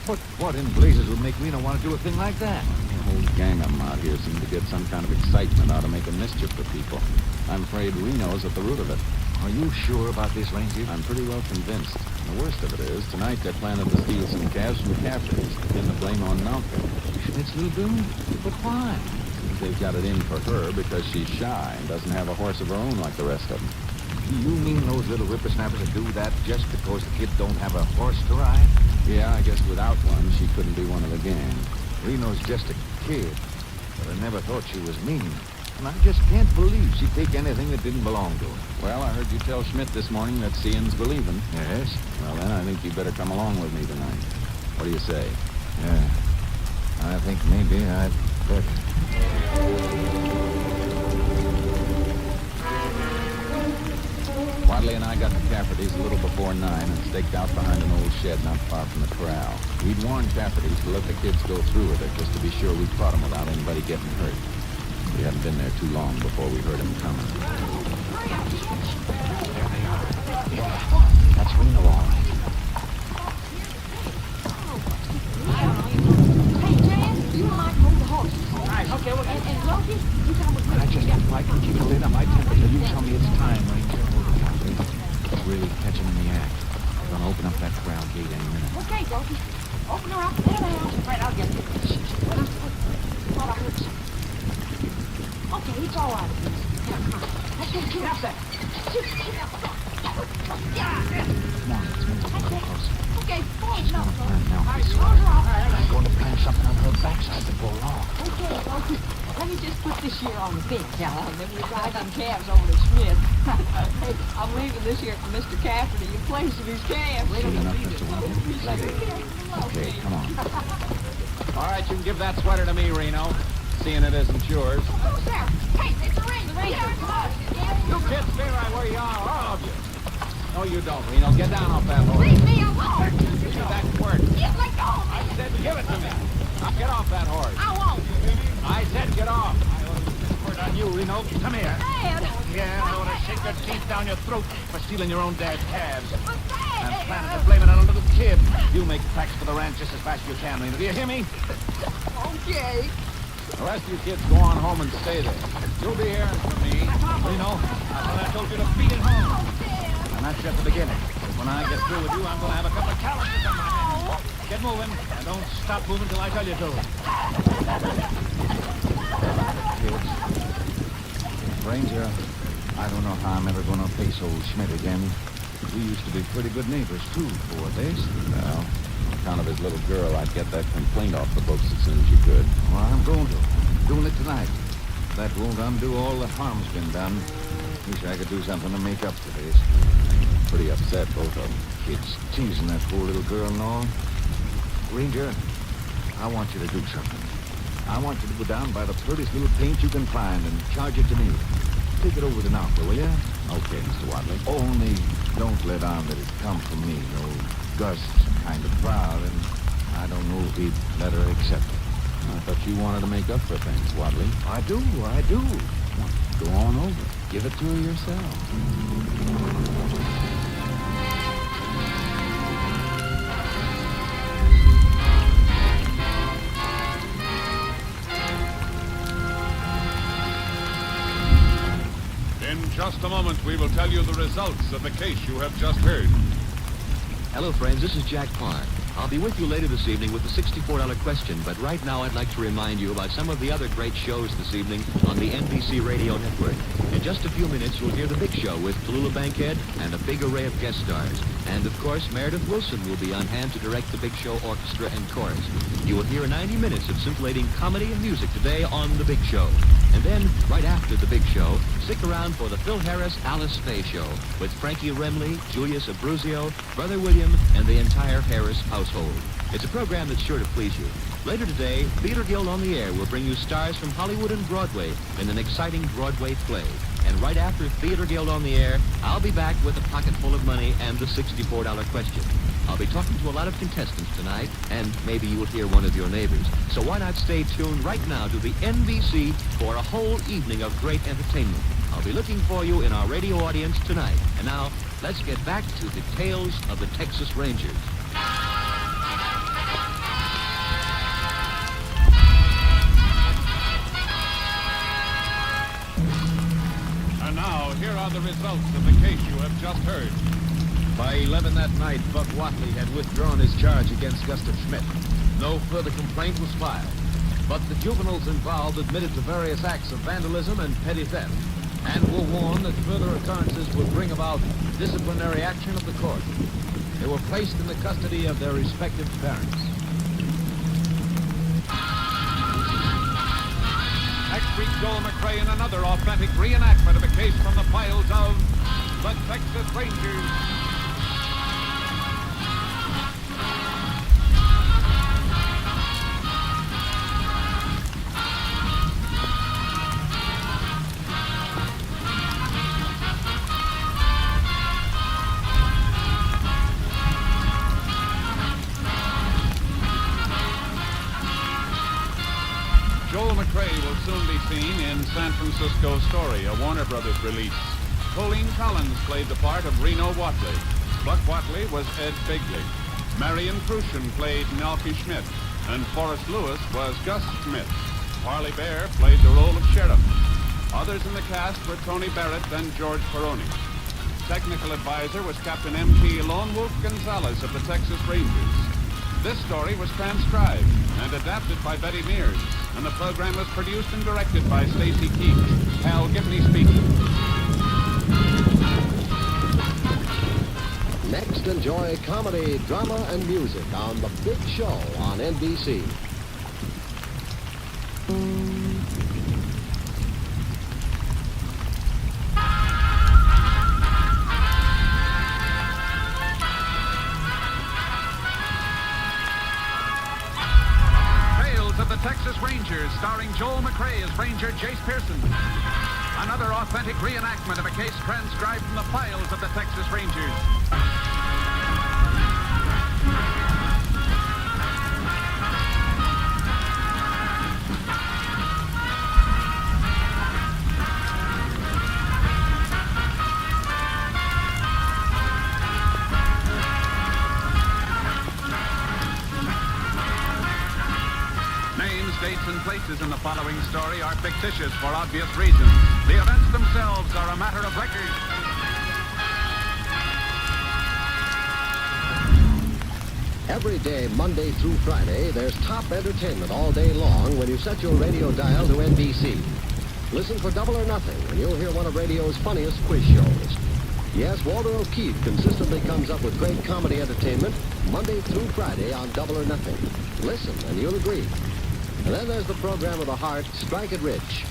But what in blazes would make Reno want to do a thing like that? The whole gang of them out here seem to get some kind of excitement out of making mischief for people. I'm afraid Reno's at the root of it. Are you sure about this, Ranger? I'm pretty well convinced. And the worst of it is, tonight they're planning to steal some calves from the Caffertys and pin the blame on Malcolm. Schmidt's little goon? But why? They've got it in for her because she's shy and doesn't have a horse of her own like the rest of them. You mean those little whippersnappers would do that just because the kid don't have a horse to ride? Yeah, I guess without one, she couldn't be one of the gang. Reno's just a kid, but I never thought she was mean. And I just can't believe she'd take anything that didn't belong to her. Well, I heard you tell Schmidt this morning that seeing's believing. Yes? Well, then I think you better come along with me tonight. What do you say? Yeah. I think maybe I'd better. Wadley and I got the Caffertys a little before 9 and staked out behind an old shed not far from the corral. We'd warned Caffertys to let the kids go through with it just to be sure we caught them without anybody getting hurt. We hadn't been there too long before we heard them coming. There they are. Yeah, that's Reno, all right. Hey, Jan, you and I hold the horses. All right, okay, well, And Loki, you come with me. I just if I can keep a lid on my temper till you tell me it's time, Ranger. Really catching in the act. I'm gonna open up that corral gate any minute. Okay, Loki. Open her up. Let her out. Right, I'll get it. Thought I heard something. Okay, it's all right. Yeah, come on. Let's get up there. Come on, let's move a little closer. Okay, boys, no. Now, All right, close her up. I'm going to plant something on her backside before long. Okay, Loki. Let me just put this here on the fence now, and then we drive them calves over to Smith. Hey, I'm leaving this here for Mr. Cafferty. You placing his calves. Soon enough, Mr. Wadley. Okay, come on. All right, you can give that sweater to me, Reno. Seeing it isn't yours. Who's there? Hey, it's the Ranger. You kids stay right where you are, all of you. No, you don't, Reno. Get down off that horse. Leave me alone. Give me that quirt. You let go of me. I said give it to me. Now get off that horse. I won't. I said get off. I ought to put this quirt on you, Reno. Come here. Dad. Yeah, I want to shake your teeth down your throat for stealing your own dad's calves. But Dad. And planning to blame it on a little kid. You make tracks for the ranch just as fast as you can, Reno. Do you hear me? Okay. The rest of you kids go on home and stay there. You'll be hearing from me. Reno, I told you to beat it home. And that's just the beginning. When I get through with you, I'm going to have a couple of calluses on my hands. Get moving, and don't stop moving till I tell you to. Kids. Ranger, I don't know how I'm ever going to face old Schmidt again. We used to be pretty good neighbors, too, before this. Well, on account of his little girl, I'd get that complaint off the books as soon as you could. Well, I'm going to. Doing it tonight. That won't undo all the harm's been done. Wish I could do something to make up for this. Pretty upset, both of them. Kids teasing that poor little girl and all. Ranger, I want you to do something. I want you to go down by the prettiest little paint you can find and charge it to me. Take it over to Nopper, will you? Okay, Mr. Wadley. Only don't let on that it come from me. No, Gus kind of proud, and I don't know if he'd let her accept it. I thought you wanted to make up for things, Wadley. I do. Go on over. Give it to her yourself. In just a moment, we will tell you the results of the case you have just heard. Hello, friends. This is Jack Parr. I'll be with you later this evening with the $64 question, but right now I'd like to remind you about some of the other great shows this evening on the NBC Radio Network. In just a few minutes, you'll hear The Big Show with Tallulah Bankhead and a big array of guest stars. And, of course, Meredith Wilson will be on hand to direct The Big Show Orchestra and Chorus. You will hear 90 minutes of scintillating comedy and music today on The Big Show. And then, right after The Big Show, stick around for the Phil Harris Alice Faye Show with Frankie Remley, Julius Abruzio, Brother William, and the entire Harris household. It's a program that's sure to please you. Later today, Theater Guild on the Air will bring you stars from Hollywood and Broadway in an exciting Broadway play. And right after Theater Guild on the Air, I'll be back with a pocket full of money and the $64 question. I'll be talking to a lot of contestants tonight, and maybe you will hear one of your neighbors. So why not stay tuned right now to the NBC for a whole evening of great entertainment. I'll be looking for you in our radio audience tonight. And now, let's get back to the tales of the Texas Rangers. And now, here are the results of the case you have just heard. By 11 that night, Buck Watley had withdrawn his charge against Gustav Schmidt. No further complaint was filed. But the juveniles involved admitted to various acts of vandalism and petty theft, and were warned that further occurrences would bring about disciplinary action of the court. They were placed in the custody of their respective parents. Next week, Joel McRae in another authentic reenactment of a case from the files of the Texas Rangers. Joel McRae will soon be seen in San Francisco Story, a Warner Brothers release. Colleen Collins played the part of Reno Watley. Buck Watley was Ed Bigley. Marion Crucian played Malky Schmidt, and Forrest Lewis was Gus Schmidt. Parley Bear played the role of sheriff. Others in the cast were Tony Barrett and George Peroni. Technical advisor was Captain M.T. Lone Wolf Gonzalez of the Texas Rangers. This story was transcribed and adapted by Betty Mears, and the program was produced and directed by Stacy Keach. Hal Gibney speaking. Next, enjoy comedy, drama, and music on The Big Show on NBC. Tales of the Texas Rangers, starring Joel McRae as Ranger Jace Pearson. Another authentic reenactment of a case transcribed from the files of the Texas Rangers. Dates and places in the following story are fictitious for obvious reasons. The events themselves are a matter of record. Every day, Monday through Friday, there's top entertainment all day long when you set your radio dial to NBC. Listen for Double or Nothing, and you'll hear one of radio's funniest quiz shows. Yes, Walter O'Keefe consistently comes up with great comedy entertainment Monday through Friday on Double or Nothing. Listen, and you'll agree. And then there's the program of the heart, Strike It Rich.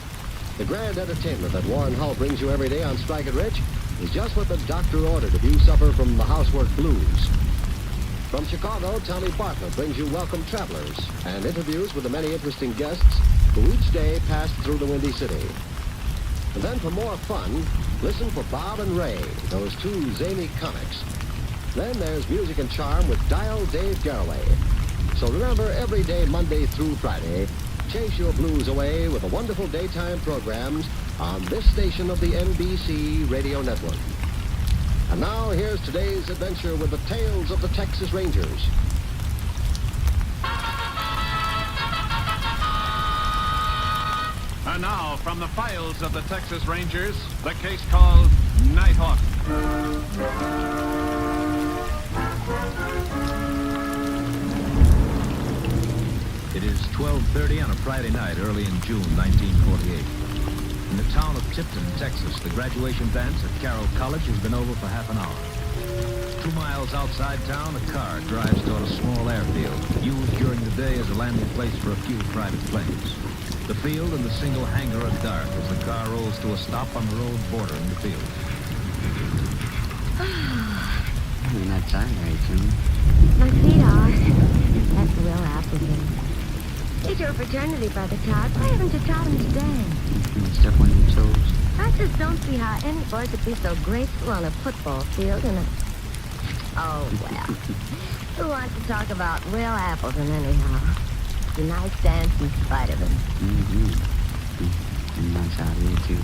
The grand entertainment that Warren Hull brings you every day on Strike It Rich is just what the doctor ordered if you suffer from the housework blues. From Chicago, Tommy Bartlett brings you Welcome Travelers and interviews with the many interesting guests who each day pass through the Windy City. And then for more fun, listen for Bob and Ray, those two zany comics. Then there's Music and Charm with Dial Dave Garraway. So remember, every day, Monday through Friday, chase your blues away with the wonderful daytime programs on this station of the NBC Radio Network. And now, here's today's adventure with the Tales of the Texas Rangers. And now, from the files of the Texas Rangers, the case called Nighthawk. It is 12:30 on a Friday night early in June 1948. In the town of Tipton, Texas, the graduation dance at Carroll College has been over for half an hour. 2 miles outside town, a car drives toward a small airfield, used during the day as a landing place for a few private planes. The field and the single hangar are dark as the car rolls to a stop on the road bordering the field. You're not tired, are you, Jim? My feet are. That's Will Appleton. It's your fraternity, Brother Todd. Why haven't you taught him today? Step on your toes. I just don't see how any boy could be so graceful on a football field and a... Oh, well. Who wants to talk about Will Appleton, anyhow? It's a nice dance in spite of him. And nice out here, too.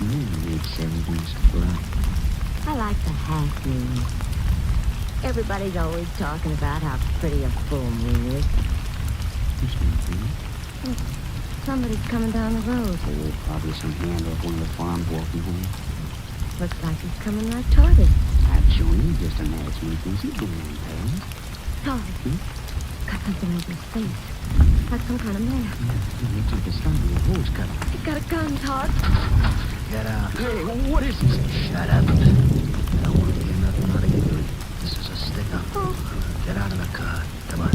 Read 70s blood. I like the half moon. Everybody's always talking about how pretty a full moon is. Somebody's coming down the road. Oh, probably some handler of one of the farms walking home. Looks like he's coming right toward us. Joni, just imagine he thinks he's going on pals. Sorry. Got something over his face. Like some kind of mask. He looks like his son with a hose cutter. He's got a gun, Todd. Get out. Hey, what is this? Shut up. I don't want to hear nothing out of you. This is a stick-up. Oh. Get out of the car. Come on.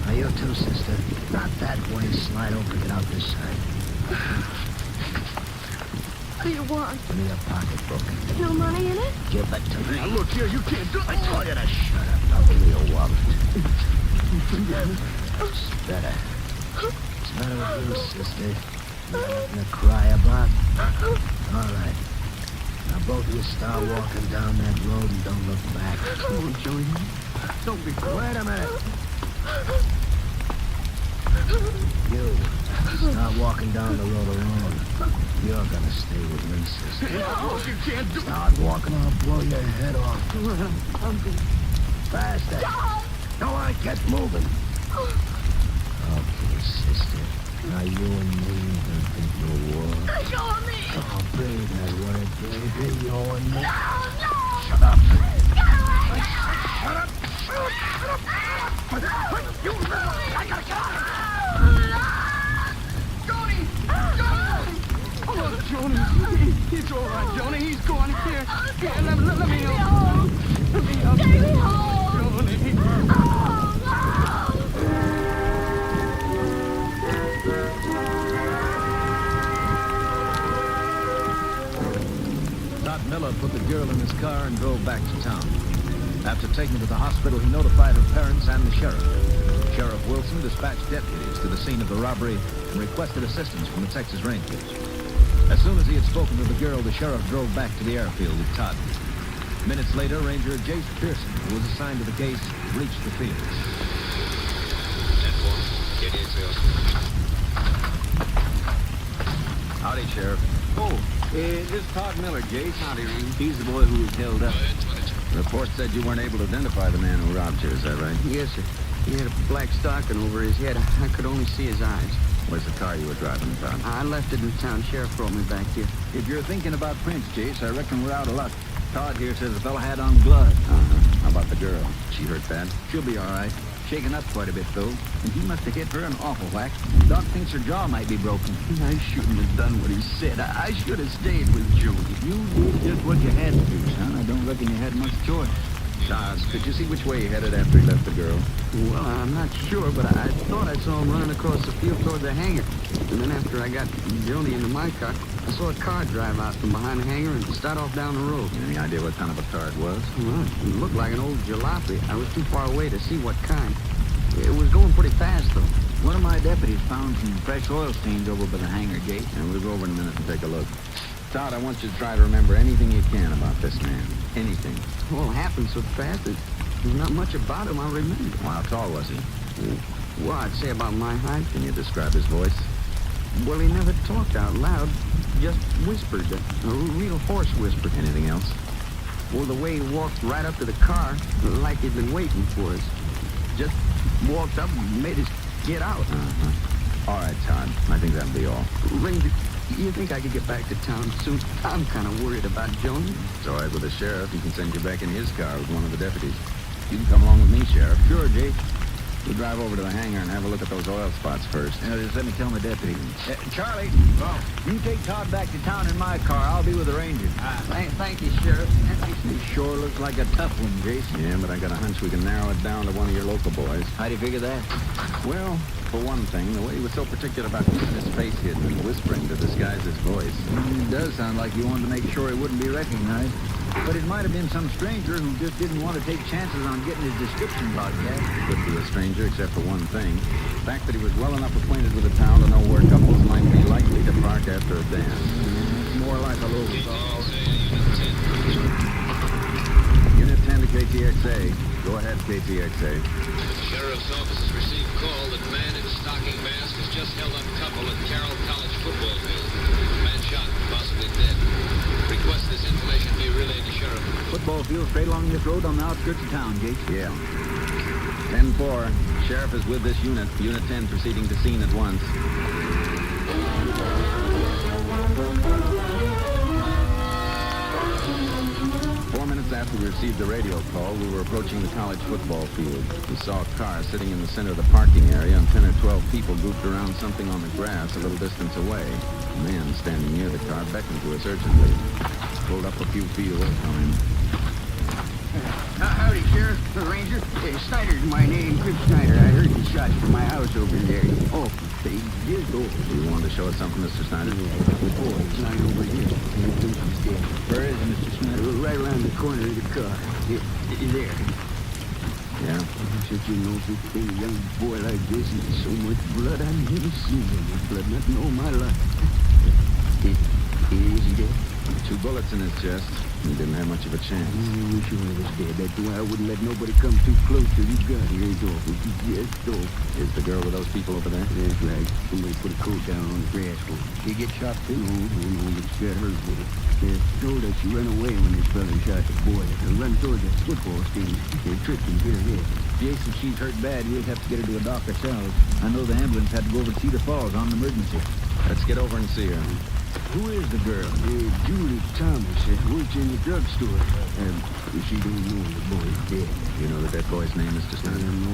Now, you too, sister. Not that way. Slide over and get out this side. What do you want? Give me your pocketbook. No money in it? Give it to me. Now, look here. You can't do it. I told you to shut up. Now, give me your wallet. It's better. It's better with you, sister. Nothing to cry about. All right. Now, both of you start walking down that road and don't look back. Oh, Joey. Don't be... Wait a minute. You, start walking down the road alone. You're gonna stay with me, sister. No, you can't do... Start walking or I'll blow your head off. Faster. No, I get moving. Okay, sister. Now you and me can think no war. You and me. Oh, baby, that word, baby. You and me. No. Shut up. Get away. Shut up. You I gotta get out. Johnny! Oh, Johnny. He's all right, Johnny. He's gone. Here, let me help. Let me help. Take me home. Johnny. Todd Miller put the girl in his car and drove back to town. After taking her to the hospital, he notified her parents and the sheriff. Sheriff Wilson dispatched deputies to the scene of the robbery and requested assistance from the Texas Rangers. As soon as he had spoken to the girl, the sheriff drove back to the airfield with Todd. Minutes later, Ranger Jace Pearson, who was assigned to the case, reached the field. Howdy, Sheriff. Oh, this is Todd Miller, Jace. Howdy, Ranger. He's the boy who was held up. Report said you weren't able to identify the man who robbed you, is that right? Yes, sir. He had a black stocking over his head. I could only see his eyes. Where's the car you were driving, Todd? I left it in town. Sheriff brought me back here. If you're thinking about Prince, Jace, I reckon we're out of luck. Todd here says the fella had on blood. How about the girl? She hurt bad? She'll be all right. Shaken up quite a bit, though. And he must have hit her an awful whack. Doc thinks her jaw might be broken. I shouldn't have done what he said. I should have stayed with Judy. You did just what you had to do, son. I don't reckon you had much choice. Todd, could you see which way he headed after he left the girl? Well, I'm not sure, but I thought I saw him running across the field toward the hangar. And then after I got Joni into my car, I saw a car drive out from behind the hangar and start off down the road. Any idea what kind of a car it was? Well, it looked like an old jalopy. I was too far away to see what kind. It was going pretty fast, though. One of my deputies found some fresh oil stains over by the hangar gate. And we'll go over in a minute and take a look. Todd, I want you to try to remember anything you can about this man. Anything. It all happened so fast that there's not much about him I remember. Well, how tall was he? Well, I'd say about my height. Can you describe his voice? Well, he never talked out loud, just whispered, a real hoarse whisper. Anything else? Well, the way he walked right up to the car, like he'd been waiting for us. Just walked up and made us get out. All right, Todd. I think that'll be all. Ranger, you think I could get back to town soon? I'm kind of worried about Joni. It's all right with the sheriff. He can send you back in his car with one of the deputies. You can come along with me, Sheriff. Sure, Jake. We'll drive over to the hangar and have a look at those oil spots first. Just let me tell my deputy. Charlie, you take Todd back to town in my car. I'll be with the Rangers. Thank you, Sheriff. He sure looks like a tough one, Jason. Yeah, but I got a hunch we can narrow it down to one of your local boys. How do you figure that? Well, for one thing, the way he was so particular about keeping his face hidden and whispering to disguise his voice. It does sound like he wanted to make sure he wouldn't be recognized. But it might have been some stranger who just didn't want to take chances on getting his description broadcast. Could be a stranger, except for one thing. The fact that he was well enough acquainted with the town to know where couples might be likely to park after a dance. More like a local dog. Unit 10 to KTXA. Go ahead, KTXA. Sheriff's office has received call that man in stocking mask has just held up couple at Carroll College football field. Man shot, possibly dead. Request this information be relayed to Sheriff. Football field straight along this road on the outskirts of town, Jake. Yeah. 10-4. Sheriff is with this unit. Unit 10 proceeding to scene at once. 4 minutes after we received the radio call, we were approaching the college football field. We saw a car sitting in the center of the parking area, and 10 or 12 people grouped around something on the grass a little distance away. A man standing near the car beckoned to us urgently. Pulled up a few feet away from him. Howdy, Sheriff. Ranger. Snyder's my name, Chris Snyder. I heard the shots from my house over there. Oh, they did go. You wanted to show us something, Mr. Snyder? The boy's lying over here. And the he's dead. Where is he, Mr. Snyder? Right around the corner of the car. There. Yeah? Said you know, if it's been a young boy like this, and so much blood, I've never seen so much blood, not in all my life. Is he dead? 2 bullets in his chest. He didn't have much of a chance. I wish he was dead. That's why I wouldn't let nobody come too close till he got here. It's awful. It's just awful. Is the girl with those people over there? That's right. Somebody put a coat down on the grass for her. She get shot too? No, but she got hurt with it. They told us she ran away when this fella shot the boy. They run toward the football team. They tripped and hit her head. Jason, she's hurt bad. We'll have to get her to a doc ourselves. I know the ambulance had to go over to Cedar Falls on an emergency. Let's get over and see her. Who is the girl? Julie Thomas. Works in the drugstore. She don't know the boy's dead. You know the dead boy's name, Mr. Snyder? No,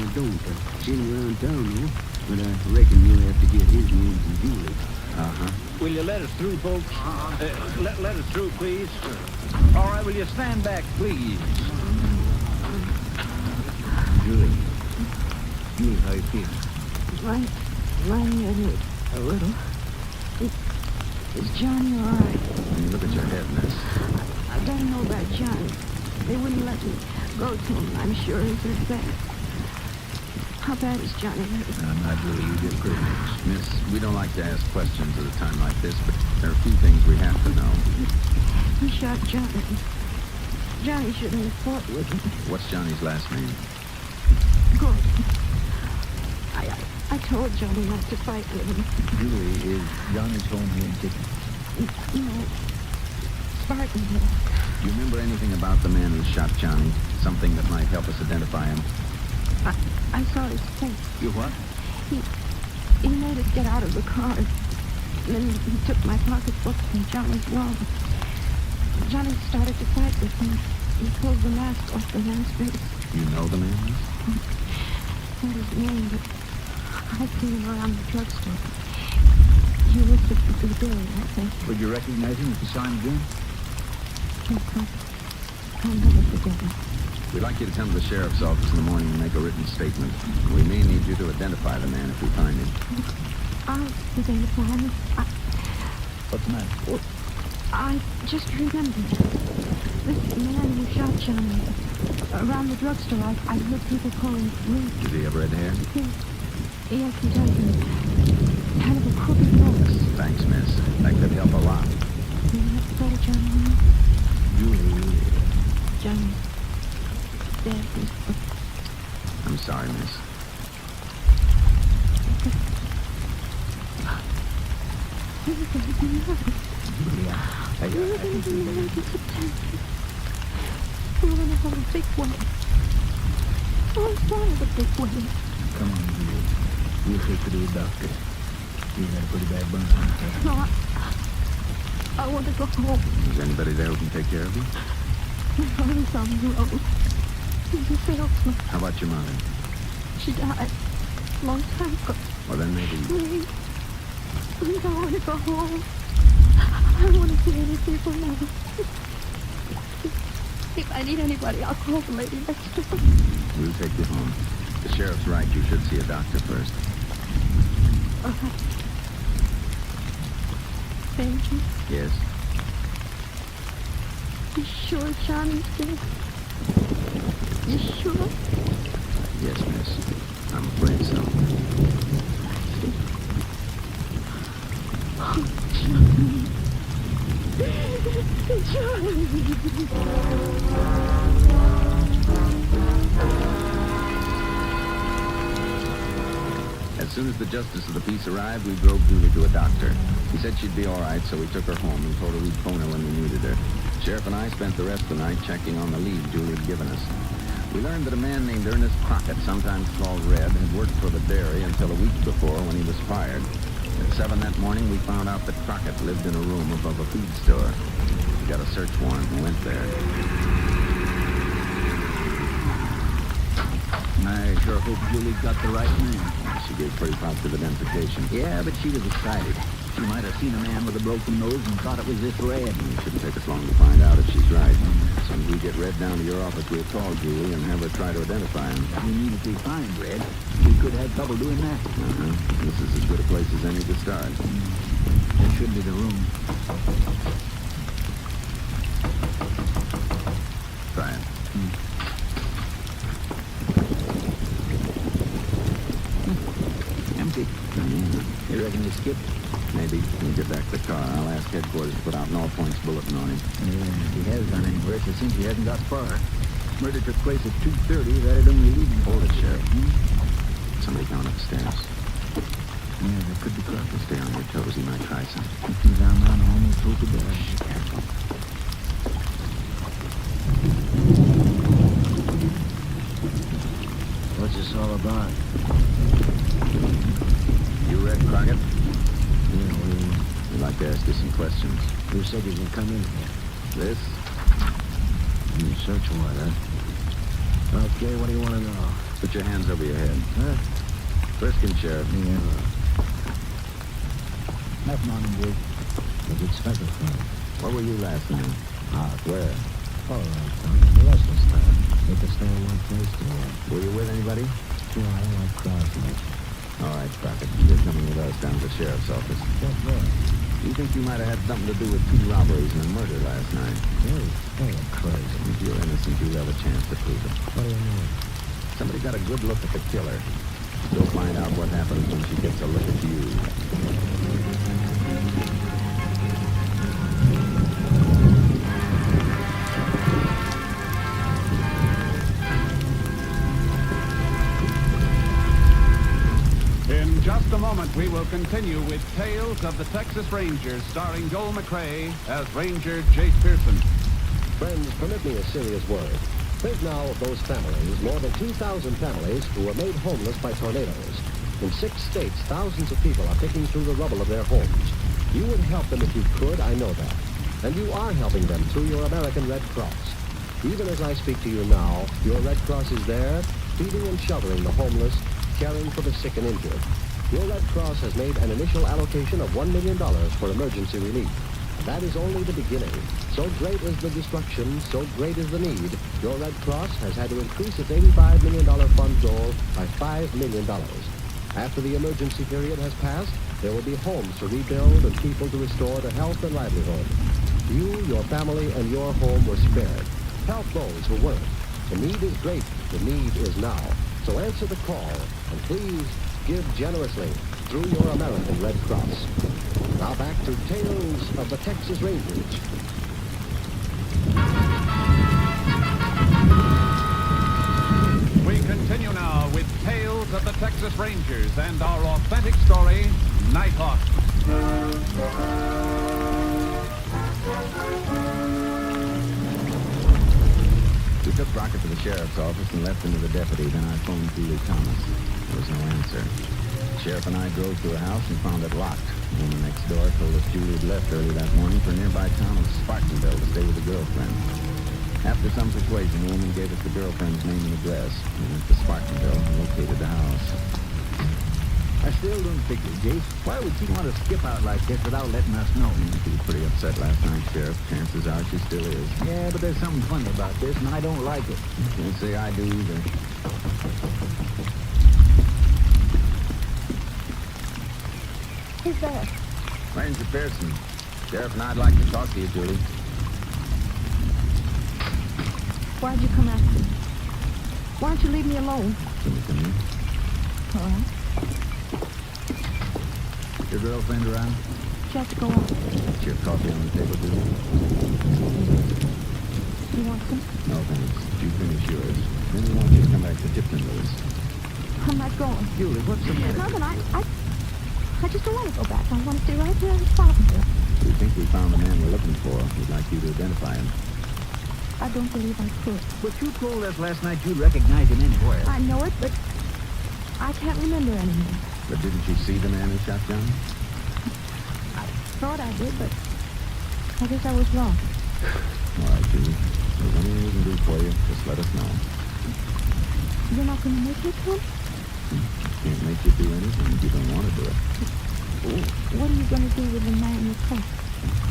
I don't. I've seen him around town, though. But I reckon you'll have to get his name from Julie. Uh-huh. Will you let us through, folks? Let us through, please. All right, will you stand back, please? Julie, how you feel? My head hurts a little. Is Johnny all right? When you look at your head, miss. I gotta know about Johnny. They wouldn't let me go to him, I'm sure. He's hurt bad. How bad is Johnny hurt? Not really. You did pretty much. Miss, we don't like to ask questions at a time like this, but there are a few things we have to know. He shot Johnny. Johnny shouldn't have fought with him. What's Johnny's last name? Good. I told Johnny not to fight with him. Julie, is Johnny's home here in Chicken? No. Spartanville. Do you remember anything about the man who shot Johnny? Something that might help us identify him? I saw his face. You what? He made us get out of the car. Then he took my pocketbook and Johnny's wallet. Johnny started to fight with him. He pulled the mask off the man's face. You know the man? Not his name, but I've seen him around the drugstore. He looked at the door, I think. Would you recognize him if you saw him again? I'll never forget him. We'd like you to come to the sheriff's office in the morning and make a written statement. We may need you to identify the man if we find him. I'll identify him. What's the matter? I just remembered. This man who shot Johnny. Around the drugstore, I heard people calling Lee. Does he have red hair? Yes, he does. Kind of a crooked nose. Thanks, miss. That could help a lot. Do you have to go to Johnny now? Julie. Johnny. Dead. I'm sorry, miss. We're going to be married in September. We're going to have a big wedding. I wanted a big wedding. Come on, Julie. We'll take you to the doctor. You've got a pretty bad burn on your head. No, I want to go home. Is anybody there who can take care of you? My father's on the road. He's a salesman. How about your mother? She died a long time ago. Well, then maybe... Please. Please, I want to go home. I don't want to see any people now. If I need anybody, I'll call the lady next door. We'll take you home. The sheriff's right. You should see a doctor first. All right. Thank you. Yes. You sure Johnny's dead? You sure? Yes, miss. I'm afraid so. Oh, Johnny. As soon as the justice of the peace arrived, we drove Julie to a doctor. He said she'd be all right, so we took her home and told her we'd phone her when we needed her. Sheriff and I spent the rest of the night checking on the lead Julie had given us. We learned that a man named Ernest Crockett, sometimes called Red, had worked for the dairy until a week before when he was fired. At 7 that morning, we found out that Crockett lived in a room above a feed store. We got a search warrant and went there. I sure hope Julie got the right man. She gave pretty positive identification. Yeah, but she was excited. She might have seen a man with a broken nose and thought it was this Red. It shouldn't take us long to find out if she's right. As soon as we get Red down to your office, we'll call Julie and have her try to identify him. We need to find Red. We could have trouble doing that. This is as good a place as any to start. That should be the room. Try it. Empty. You reckon he skipped? Maybe. When we get back to the car, I'll ask headquarters to put out an all-points bulletin on him. Yeah, if he has gone anywhere, it seems he hasn't got far. Murder took place at 2:30. That'd only leave him. Hold it, Sheriff. Somebody coming upstairs. Yeah, that could be Crockett. Stay on your toes. He might try something. He's on almost over there. Careful. What's this all about? You Red Crockett? Yeah, We'd like to ask you some questions. who said you can come in here? This? Search warrant, huh? Okay, what do you want to know? Put your hands over your head. Huh? Frisk him, Sheriff. Yeah. Nothing on him, Jake. What'd you expect it from? Where were you last night? Where? All right, son. The rest of the time. They could stay in one place to Were you with anybody? Yeah, I don't like crowds much. All right, Crockett. You're coming with us down to the sheriff's office. What for? You think you might have had something to do with 2 robberies and a murder last night? Hey, you're crazy. If you're innocent, you'll have a chance to prove it. What do you mean? Somebody got a good look at the killer. Go find out what happens when she gets a look at you. In just a moment, we will continue with Tales of the Texas Rangers, starring Joel McCrea as Ranger Jace Pearson. Friends, permit me a serious word. Think now of those families, more than 2,000 families, who were made homeless by tornadoes. In 6 states, thousands of people are picking through the rubble of their homes. You would help them if you could, I know that. And you are helping them through your American Red Cross. Even as I speak to you now, your Red Cross is there, feeding and sheltering the homeless, caring for the sick and injured. Your Red Cross has made an initial allocation of $1 million for emergency relief. That is only the beginning. So great is the destruction, so great is the need, your Red Cross has had to increase its $85 million fund goal by $5 million. After the emergency period has passed, there will be homes to rebuild and people to restore to health and livelihood. You, your family, and your home were spared. Help those who weren't. The need is great. The need is now. So answer the call, and please give generously through your American Red Cross. Now back to Tales of the Texas Rangers. We continue now with Tales of the Texas Rangers and our authentic story, Nighthawk. We took Crockett to the sheriff's office and left him to the deputy. Then I phoned Julie Thomas. There was no answer. The sheriff and I drove to her house and found it locked. The woman next door told us Julie had left early that morning for a nearby town of Spartanville to stay with a girlfriend. After some persuasion, the woman gave us the girlfriend's name and address. We went to Spartanville and located the house. I still don't figure, Jace. Why would she want to skip out like this without letting us know? She was pretty upset last night, Sheriff. Chances are she still is. Yeah, but there's something funny about this, and I don't like it. Can't say I do either. Who's there? Ranger Pearson. Sheriff and I'd like to talk to you, Julie. Why'd you come after me? Why don't you leave me alone? Can we come in? All right. Your girlfriend around? She has to go out. She have coffee on the table, Julie? You want some? No, thanks. You finish yours. Then we want you to come back to Tipton with us. I'm not going. Julie, what's the matter? Nothing. I just don't want to go back. I want to stay right here in Spartanville. We think we found the man we're looking for. We'd like you to identify him. I don't believe I could. But you told us last night you'd recognize him anywhere. I know it, but I can't remember anymore. But didn't you see the man who shot Johnny? Thought I did, but I guess I was wrong. All right, Julie. If there's anything we can do for you, just let us know. You're not going to make me come? Can't make you do anything if you don't want to do it. What are you going to do with the man you caught?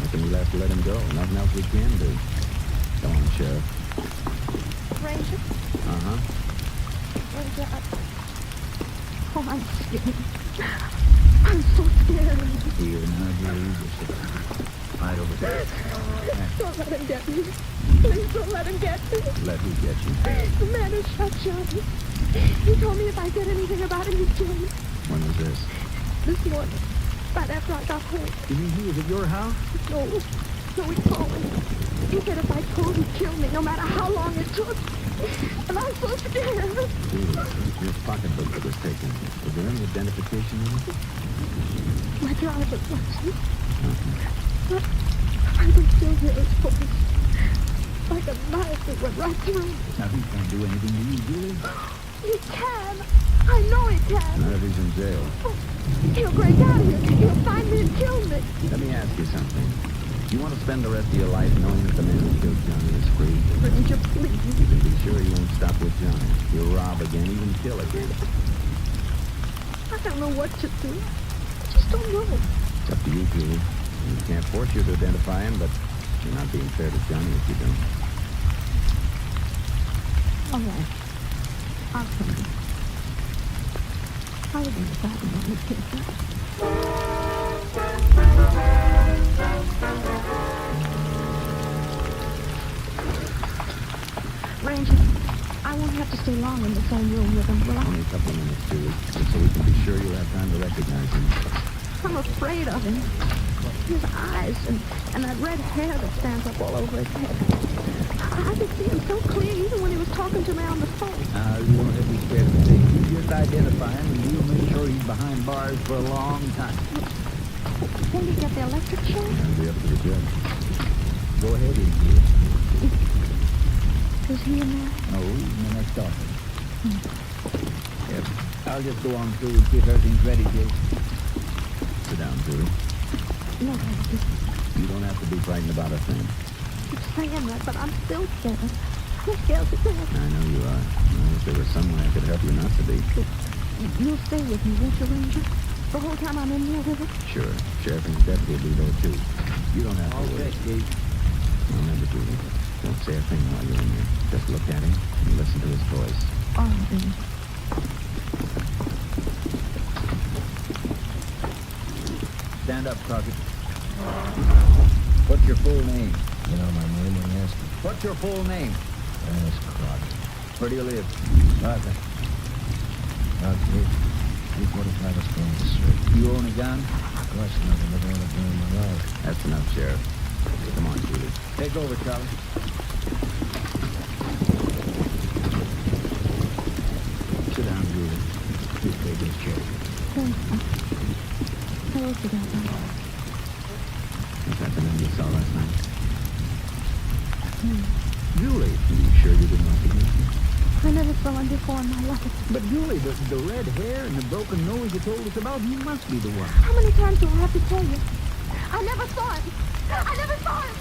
Nothing we'll have to let him go. Nothing else we can do. Come on, Sheriff. Ranger? Uh-huh. Ranger, Oh, I'm scared. I'm so scared. Here, now, Julie, just sit right over there. Don't let him get me. Please don't let him get me. Let who get you? The man who shot Johnny. He told me if I said anything about him, he'd kill me. When was this? This morning, right after I got home. You mean he was at your house? No, he called me. He said if I told, he'd kill me, no matter how long it took. And I'm so scared. Your pocketbook that was taken. Was there any identification in it? My driver's license. I can still hear his voice. Like a knife that went right through me. Now, he can't do anything to you, Julie. He can. I know he can. Not if he's in jail. He'll break out of here. He'll find me and kill me. Let me ask you something. You want to spend the rest of your life knowing that the man who killed Johnny is free? Ranger, please. You can be sure he won't stop with Johnny. He'll rob again, even kill again. I don't know what to do. I just don't know. It's up to you, Julie. We can't force you to identify him, but you're not being fair to Johnny if you don't. All right. I'll come. I was in the back of my picture. Ranger, I won't have to stay long in the same room with him, will I? Only a couple of minutes, Julie, just so we can be sure you'll have time to recognize him. I'm afraid of him. His eyes and that red hair that stands up all over his head. I could see him so clear even when he was talking to me on the phone. You won't have to be scared of him. You just identify him, and we'll make sure he's behind bars for a long time. When you get the electric chair? That'll be up to the judge. Go ahead, Izzy. Is he in there? No, he's in the next office. Yep. I'll just go on through and see if everything's ready, Jake. Sit down, Julie. No, thank you. You don't have to be frightened about a thing. Keep saying that, but I'm still scared. I'm scared to death. I know you are. Well, if there was some way I could help you not to be. You'll stay with me, won't you, Ranger? The whole time I'm in there with it? Sure. Sheriff and his deputy will be there, too. You don't have to worry. Jake. Remember, Julie, don't say a thing while you're in there. Just look at him and listen to his voice. All right, then. Stand up, Crockett. What's your full name? You know my name when you ask me. What's your full name? Dennis Crockett. Where do you live? Arthur. Out here. 345 is going to street. You own a gun? Of course not. I've never owned a gun in my life. That's enough, Sheriff. Come on, Julie. Take over, Charlie. Sit down, Julie. Please take this chair. Thanks. Hello, together. Is that the man you saw last night? Julie. Are you sure you didn't recognize him? I never saw him before in my life. But Julie, the red hair and the broken nose you told us about, he must be the one. How many times do I have to tell you? I never saw him. I never saw him.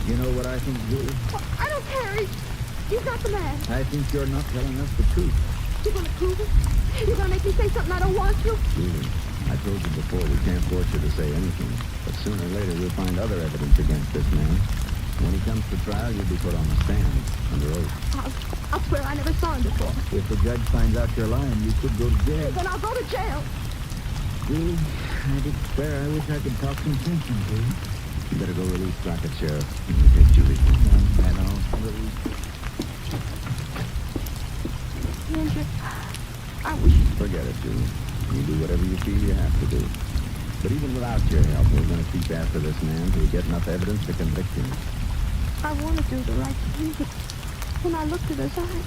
You know what I think, Julie? Well, I don't care. He's not the man. I think you're not telling us the truth. You're going to prove it? You're going to make me say something I don't want to? Julie, I told you before we can't force you to say anything. But sooner or later we'll find other evidence against this man. When he comes to trial, you'll be put on the stand under oath. I'll swear I never saw him before. If the judge finds out you're lying, you could go to jail. Then I'll go to jail. Julie, I declare I wish I could talk some sense into you. You better go release Crockett, Sheriff. In case Julie comes. I know. Release. Ranger, I wish... Forget it, Julie. You do whatever you feel you have to do. But even without your help, we're going to keep after this man till we get enough evidence to convict him. I want to do the right thing, but when I looked at his eyes,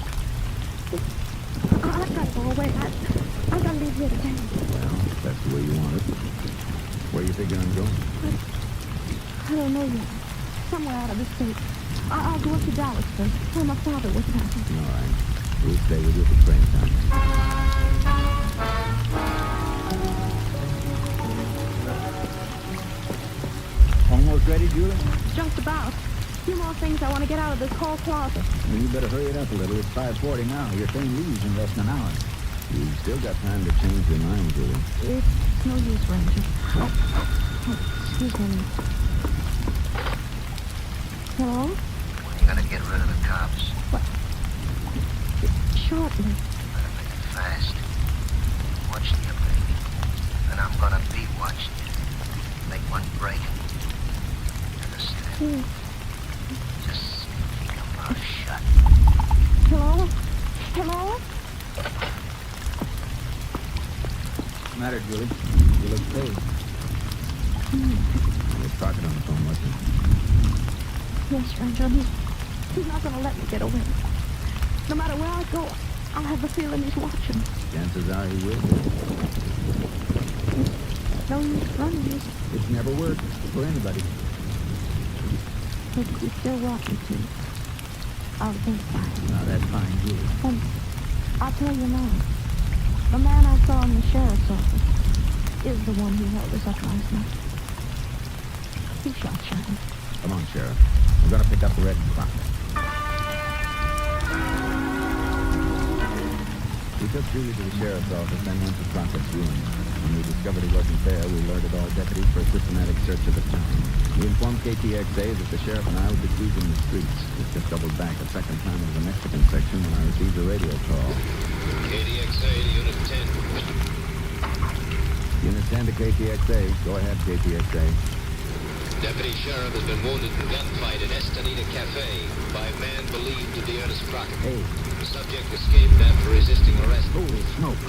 I've got to go away. I've got to leave here today. Well, if that's the way you want it. Where you figure on going? I don't know yet. Somewhere out of the state. I'll go up to Dallas first. Tell my father what's happened. All right. We'll stay with you for train time. Almost ready, Julie? Just about. A few more things I want to get out of this hall closet. Well, you better hurry it up a little. It's 5:40 now. Your train leaves in less than an hour. You've still got time to change your mind, Julie. It's no use, Ranger. Excuse me. Hello? When are you gonna get rid of the cops? Shortly. Better make it fast. Watching you, baby. And I'm gonna be watching you. Make one break. Understand? Just keep your mouth shut. Hello? Hello? What's the matter, Julie? You look pale. There's Crockett on the phone, wasn't Yes, Ranger. He's not going to let me get away. No matter where I go, I'll have the feeling he's watching. Chances are he will. No use running. It's never worked for anybody. But if you still want me to, I'll think about it. Now, that's fine, Julie. And I'll tell you now. The man I saw in the sheriff's office is the one who held us up last night. He shot Shine. Come on, Sheriff. We're going to pick up the red Crockett. We took Julie to the sheriff's office and went to Crockett's room. When we discovered he wasn't there, we alerted all deputies for a systematic search of the town. We informed KTXA that the sheriff and I would be cruising the streets. It just doubled back a second time into the Mexican section when I received a radio call. KTXA, Unit 10. Unit 10 to KTXA. Go ahead, KTXA. Deputy Sheriff has been wounded in gunfight in Estanita Cafe by a man believed to be Ernest Crockett. Hey. The subject escaped after resisting arrest. Holy smoke.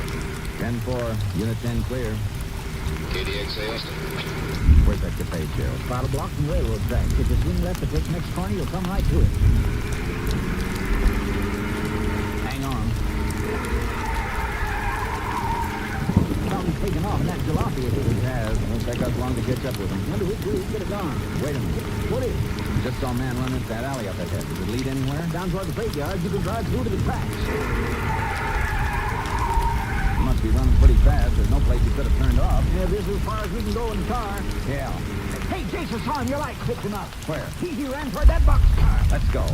10-4. Unit 10 clear. KTXA Austin. Where's that cafe, Sheriff? About a block from railroad tracks. If you swing left to take next corner, you'll come right to it. Hang on. Something's taken off in that jalopy. It has. It won't take us long to catch up with him. When do we get it gone? Wait a minute. What is it? Just saw a man run into that alley up ahead. Does it lead anywhere? Down toward the freight yard. You can drive through to the tracks. He must be running pretty fast. There's no place he could have turned off. Yeah, this is as far as we can go in the car. Yeah. Hey, Jason saw him. Your light picked him up. Where? He ran toward that boxcar. Let's go.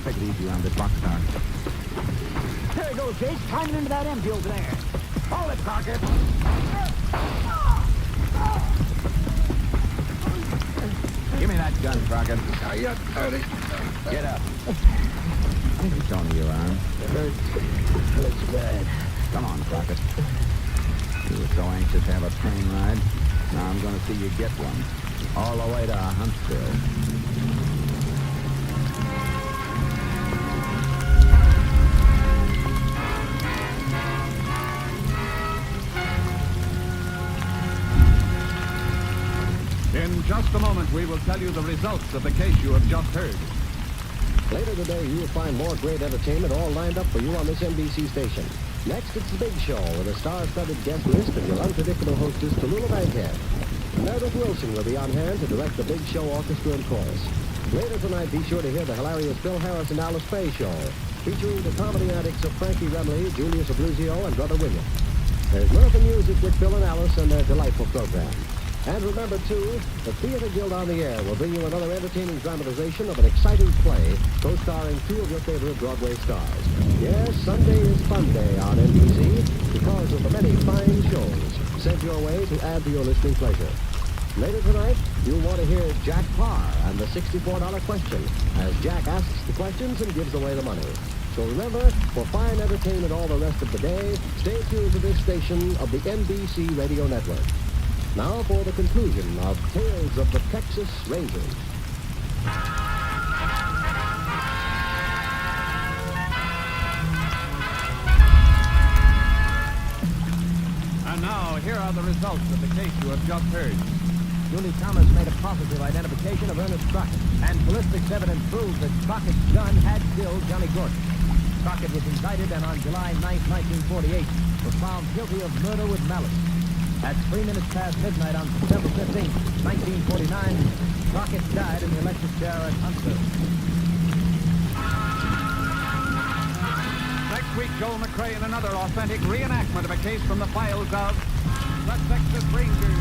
Take it easy around this boxcar. There he goes, Chase, climbing into that empty over there. Hold it, Crockett. Give me that gun, Crockett. Are you dirty? Get up. Tony, your arm. Hurts bad. Come on, Crockett. You were so anxious to have a train ride. Now I'm going to see you get one. All the way to Huntsville. In just a moment, we will tell you the results of the case you have just heard. Later today, you will find more great entertainment all lined up for you on this NBC station. Next, it's The Big Show with a star-studded guest list and your unpredictable hostess, Tallulah Bankhead. Meredith Wilson will be on hand to direct The Big Show orchestra and chorus. Later tonight, be sure to hear the hilarious Bill Harris and Alice Faye Show, featuring the comedy antics of Frankie Remley, Julius Abruzio, and Brother William. There's more for music with Bill and Alice and their delightful program. And remember, too, the Theater Guild on the Air will bring you another entertaining dramatization of an exciting play co-starring two of your favorite Broadway stars. Yes, Sunday is Fun Day on NBC because of the many fine shows sent your way to add to your listening pleasure. Later tonight, you'll want to hear Jack Parr and the $64 question as Jack asks the questions and gives away the money. So remember, for fine entertainment all the rest of the day, stay tuned to this station of the NBC Radio Network. Now for the conclusion of Tales of the Texas Rangers. And now, here are the results of the case you have just heard. Julie Thomas made a positive identification of Ernest Crockett, and ballistics evidence proved that Crockett's gun had killed Johnny Gordon. Crockett was indicted and on July 9, 1948, was found guilty of murder with malice. At 3 minutes past midnight on September 15th, 1949, Crockett died in the electric chair at Huntsville. Next week, Joel McCrea in another authentic reenactment of a case from the files of the Texas Rangers.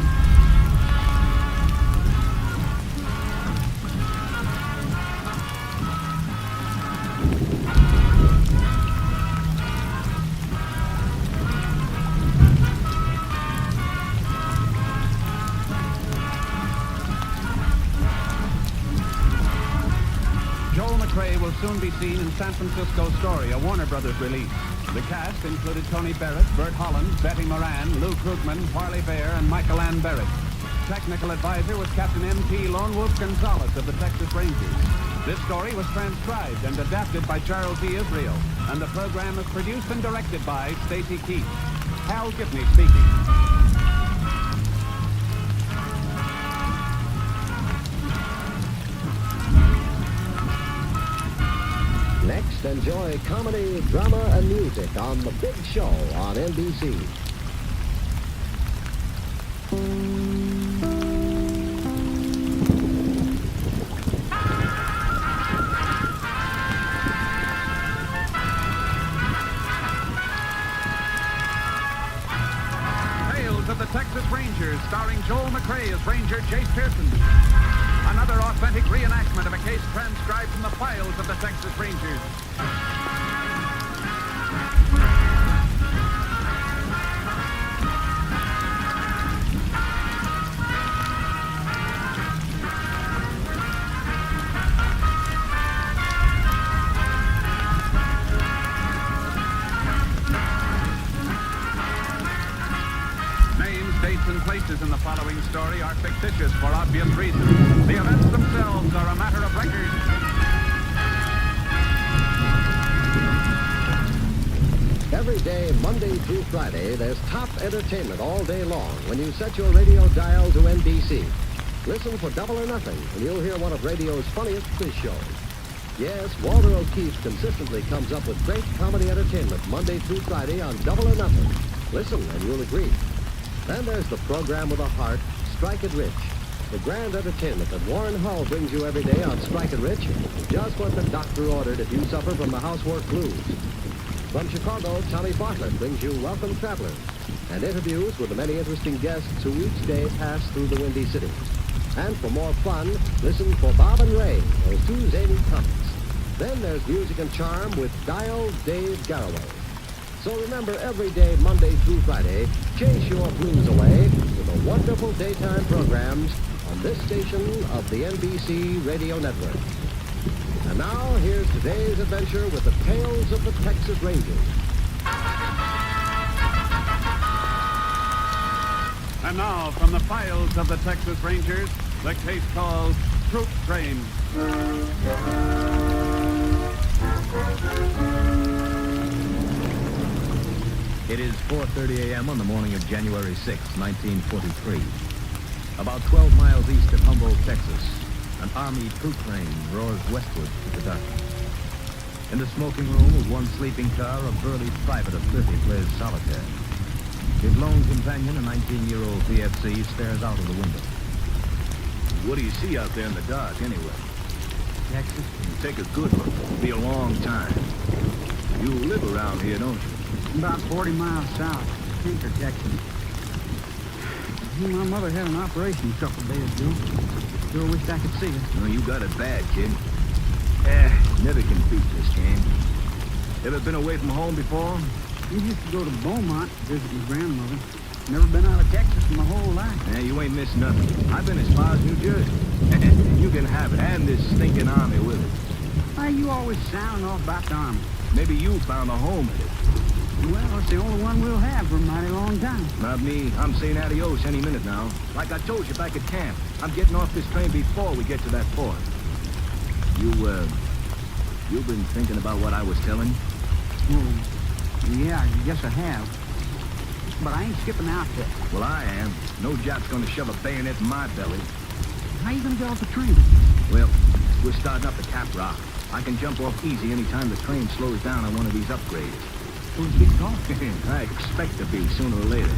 Joel McCrea will soon be seen in San Francisco Story, a Warner Brothers release. The cast included Tony Barrett, Bert Holland, Betty Moran, Lou Krugman, Parley Bear, and Michael Ann Barrett. Technical advisor was Captain M.T. Lone Wolf Gonzalez of the Texas Rangers. This story was transcribed and adapted by Charles E. Israel, and the program is produced and directed by Stacy Keith. Hal Gibney speaking. Next, enjoy comedy, drama, and music on The Big Show on NBC. Tales of the Texas Rangers, starring Joel McCrea as Ranger Jace Pearson. Another authentic reenactment of a case transcribed from the files of the Texas Rangers. Names, dates, and places in the following story are fictitious for obvious reasons. The events themselves are a matter of record. Every day, Monday through Friday, there's top entertainment all day long when you set your radio dial to NBC. Listen for Double or Nothing, and you'll hear one of radio's funniest quiz shows. Yes, Walter O'Keefe consistently comes up with great comedy entertainment Monday through Friday on Double or Nothing. Listen, and you'll agree. Then there's the program with a heart, Strike It Rich. The grand entertainment that Warren Hull brings you every day on Strike It Rich. Just what the doctor ordered if you suffer from the housework blues. From Chicago, Tommy Bartlett brings you Welcome Travelers and interviews with the many interesting guests who each day pass through the Windy City. And for more fun, listen for Bob and Ray, those two zany comics. Then there's Music and Charm with Dial Dave Garraway. So remember, every day, Monday through Friday, chase your blues away with the wonderful daytime programs on this station of the NBC Radio Network. And now, here's today's adventure with the Tales of the Texas Rangers. And now, from the files of the Texas Rangers, the case called Troop Train. It is 4:30 a.m. on the morning of January 6, 1943. About 12 miles east of Humboldt, Texas, an Army troop train roars westward to the darkness. In the smoking room of one sleeping car, a burly private of 30 plays solitaire. His lone companion, a 19-year-old PFC, stares out of the window. What do you see out there in the dark, anyway? Texas? Take a good look. It'll be a long time. You live around here, don't you? About 40 miles south, Tinker, Texas. My mother had an operation a couple days ago. Sure wished I could see her. Oh, you got it bad, kid. Never can beat this game. Ever been away from home before? We used to go to Beaumont to visit my grandmother. Never been out of Texas my whole life. Yeah, you ain't missed nothing. I've been as far as New Jersey. You can have it, and this stinking army with it. Why, you always sound off about the army. Maybe you found a home in it. Well, it's the only one we'll have for a mighty long time. Not me. I'm saying adios any minute now. Like I told you back at camp, I'm getting off this train before we get to that fort. You've been thinking about what I was telling you? Well, yeah, I guess I have. But I ain't skipping out there. Well, I am. No Jap's gonna shove a bayonet in my belly. How you gonna get off the train? Well, we're starting up at Cap Rock. I can jump off easy anytime the train slows down on one of these upgrades. Who's big talk? I expect to be sooner or later.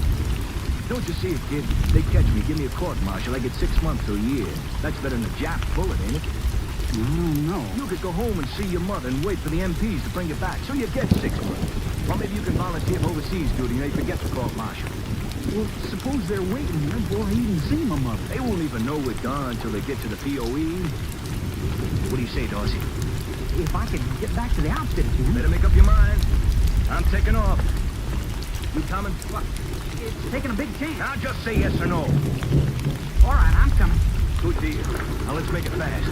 Don't you see it, kid? They catch me, give me a court-martial, I get 6 months or a year. That's better than a Jap bullet, ain't it? I don't know. You could go home and see your mother and wait for the MPs to bring you back, so you get 6 months. Or maybe you can volunteer for overseas duty and they forget the court-martial. Well, suppose they're waiting here before I even see my mother. They won't even know we're gone until they get to the POE. What do you say, Dorsey? If I could get back to the outfit, Jim. Better make up your mind. I'm taking off. You coming? What? It's taking a big chance. Now just say yes or no. All right, I'm coming. Good deal. Now let's make it fast.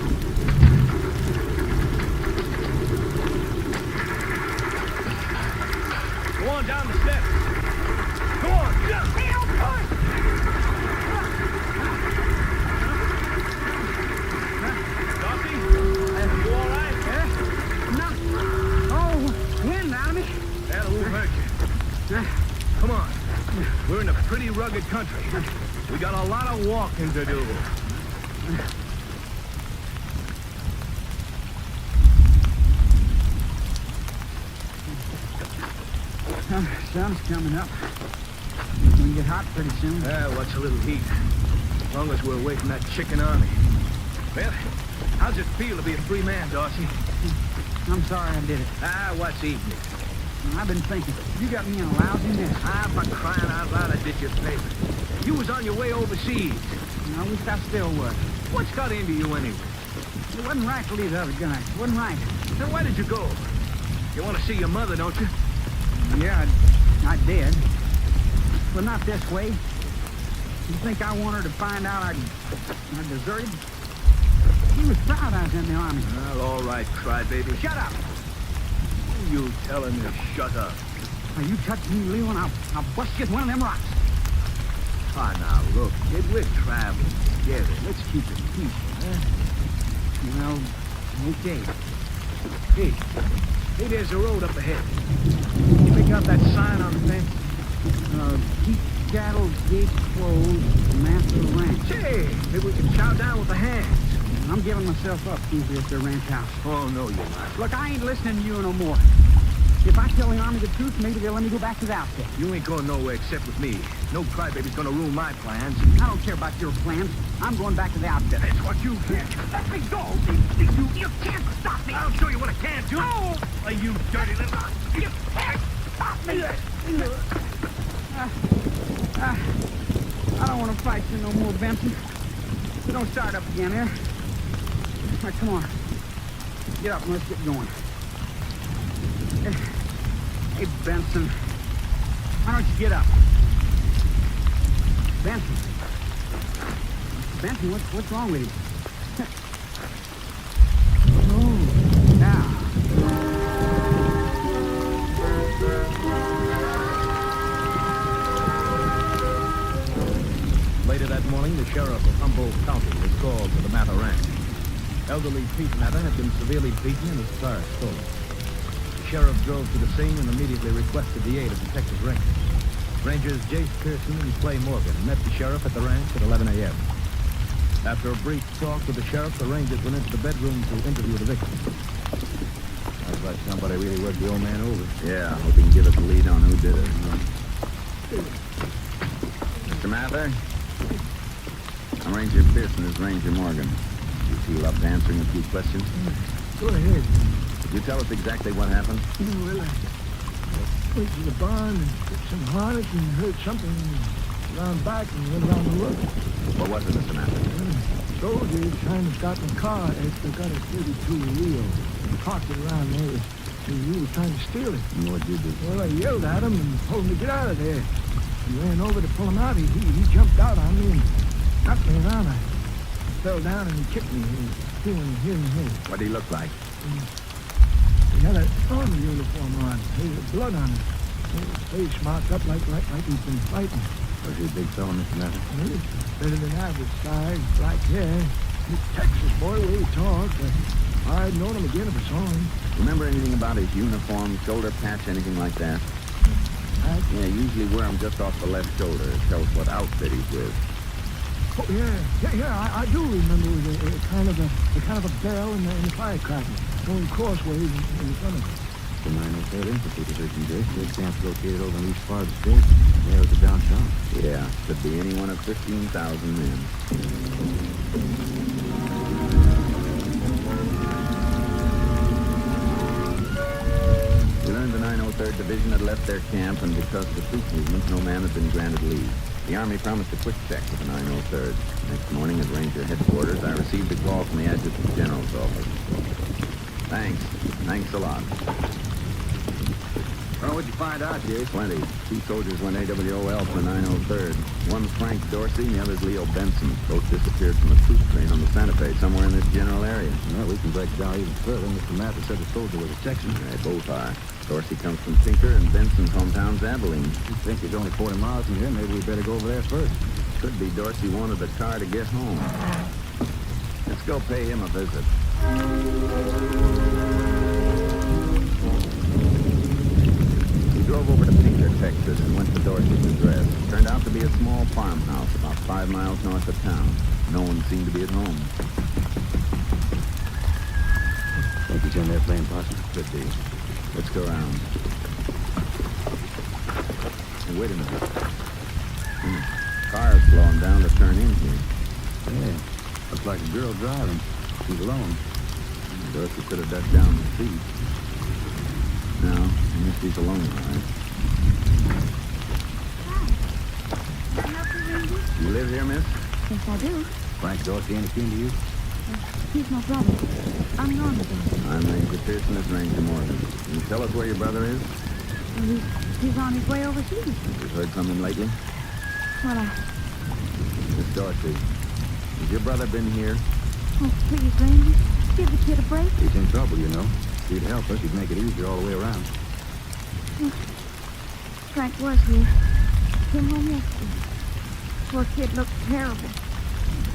Go on down the steps. Go on. Get up. Hey, don't push. Dorsey, you all right? No. Oh, wind out of me. That won't hurt you. Come on. We're in a pretty rugged country. We got a lot of walking to do. Sun's coming up. It's gonna get hot pretty soon. What's a little heat? As long as we're away from that chicken army. Well, how's it feel to be a free man, Dorsey? I'm sorry I did it. What's eating it? I've been thinking. You got me in a lousy mess. For crying out loud, I did you a favor. You was on your way overseas. I wish I still was. What's got into you anyway? It wasn't right to leave the other guys. It wasn't right. Then why did you go? You want to see your mother, don't you? Yeah, I did. But not this way. You think I want her to find out I deserted? He was proud I was in the army. Well, all right, crybaby. Shut up! You telling me shut up? Now, you touch me, Leo, and I'll bust you with one of them rocks. Now, look, kid, we're traveling together. Let's keep it peaceful, huh? Well, okay. Hey, there's a road up ahead. You make out that sign on the fence? Keep cattle gates closed, master ranch. Hey, maybe we can chow down with the hands. I'm giving myself up, Tuesday, at their ranch house. Oh, no, you're not. Look, I ain't listening to you no more. If I tell the army the truth, maybe they'll let me go back to the outfit. You ain't going nowhere except with me. No crybaby's gonna ruin my plans. I don't care about your plans. I'm going back to the outfit. That's what you get. Let me go! You can't stop me! I'll show you what I can do. No! You dirty little... You can't stop me! I don't want to fight you no more, Benson. So don't start up again here. All right, come on. Get up and let's get going. Hey, Benson. Why don't you get up? Benson. Benson, what's wrong with you? Oh, now. Later that morning, the sheriff of Humboldt County was called to the Mather Ranch. Elderly Pete Mather had been severely beaten and his car stolen. The sheriff drove to the scene and immediately requested the aid of the Texas Rangers. Rangers Jace Pearson and Clay Morgan met the sheriff at the ranch at 11 a.m. After a brief talk with the sheriff, the Rangers went into the bedroom to interview the victim. Sounds like somebody really worked the old man over. Yeah, hope he can give us a lead on who did it. Mr. Mather? I'm Ranger Pearson. This is Ranger Morgan. You feel up to answering a few questions? Go ahead. Could you tell us exactly what happened? Well, I went to the barn and took some harness and heard something around back and went around to look. What was it, Mr. Mather? Soldiers trying to stop the car. They got a 32 wheel and parked it around there. And he was trying to steal it. And what did you do? Well, I yelled at him and told him to get out of there. He ran over to pull him out. He jumped out on me and knocked me around. I fell down and he kicked me. He was feeling here and here. What did he look like? He had an army uniform on. There was blood on it. His face marked up like he'd been fighting. Was he a big fellow, Mr. Mather? He was better than average size, black hair. He's a Texas boy, way he talked. I'd known him again if I saw him. Remember anything about his uniform, shoulder patch, anything like that? Yeah, usually wear them just off the left shoulder. It tells what outfit he's with. Oh, yeah, I do remember the kind of a bell and the firecracker going crossways in front of it. That's the 903rd Infantry Division, Jake. Their camp's located over in the east part of the state. There at the downtown. Yeah, could be any one of 15,000 men. We learned the 903rd Division had left their camp, and because of the troop movement, no man had been granted leave. The Army promised a quick check with the 903rd. Next morning at Ranger headquarters, I received a call from the Adjutant General's office. Thanks a lot. Well, what'd you find out, Jay? Plenty. 2 soldiers went AWOL for the 903rd. One's Frank Dorsey, and the other's Leo Benson. Both disappeared from a troop train on the Santa Fe, somewhere in this general area. Well, we can break down even further. Mr. Mathis said the soldier was a Texan. They both are. Dorsey comes from Tinker, and Benson's hometown's Abilene. You think he's only 40 miles from here? Maybe we better go over there first. Could be Dorsey wanted the car to get home. Let's go pay him a visit. We drove over to Tinker, Texas, and went to Dorsey's address. Turned out to be a small farmhouse about 5 miles north of town. No one seemed to be at home. Think he's in there playing possum? Could be. Let's go around. Hey, wait a minute. Car's slowing down to turn in here. Yeah. Looks like a girl driving. She's alone. Dorsey could have ducked down the seat. No, I guess she's alone, all right. You live here, miss? Yes, I do. Frank Dorsey ain't akin to you? He's my brother. I'm Norma Dorsey. I'm Ranger Pearson. This Ranger Morgan. Can you tell us where your brother is? He's on his way overseas. You've heard from him lately? Well, Miss Dorsey, has your brother been here? oh, please, Ranger, give the kid a break. He's in trouble, you know. If he'd help us, he'd make it easier all the way around. Frank was here. Came home yesterday. Poor kid looked terrible.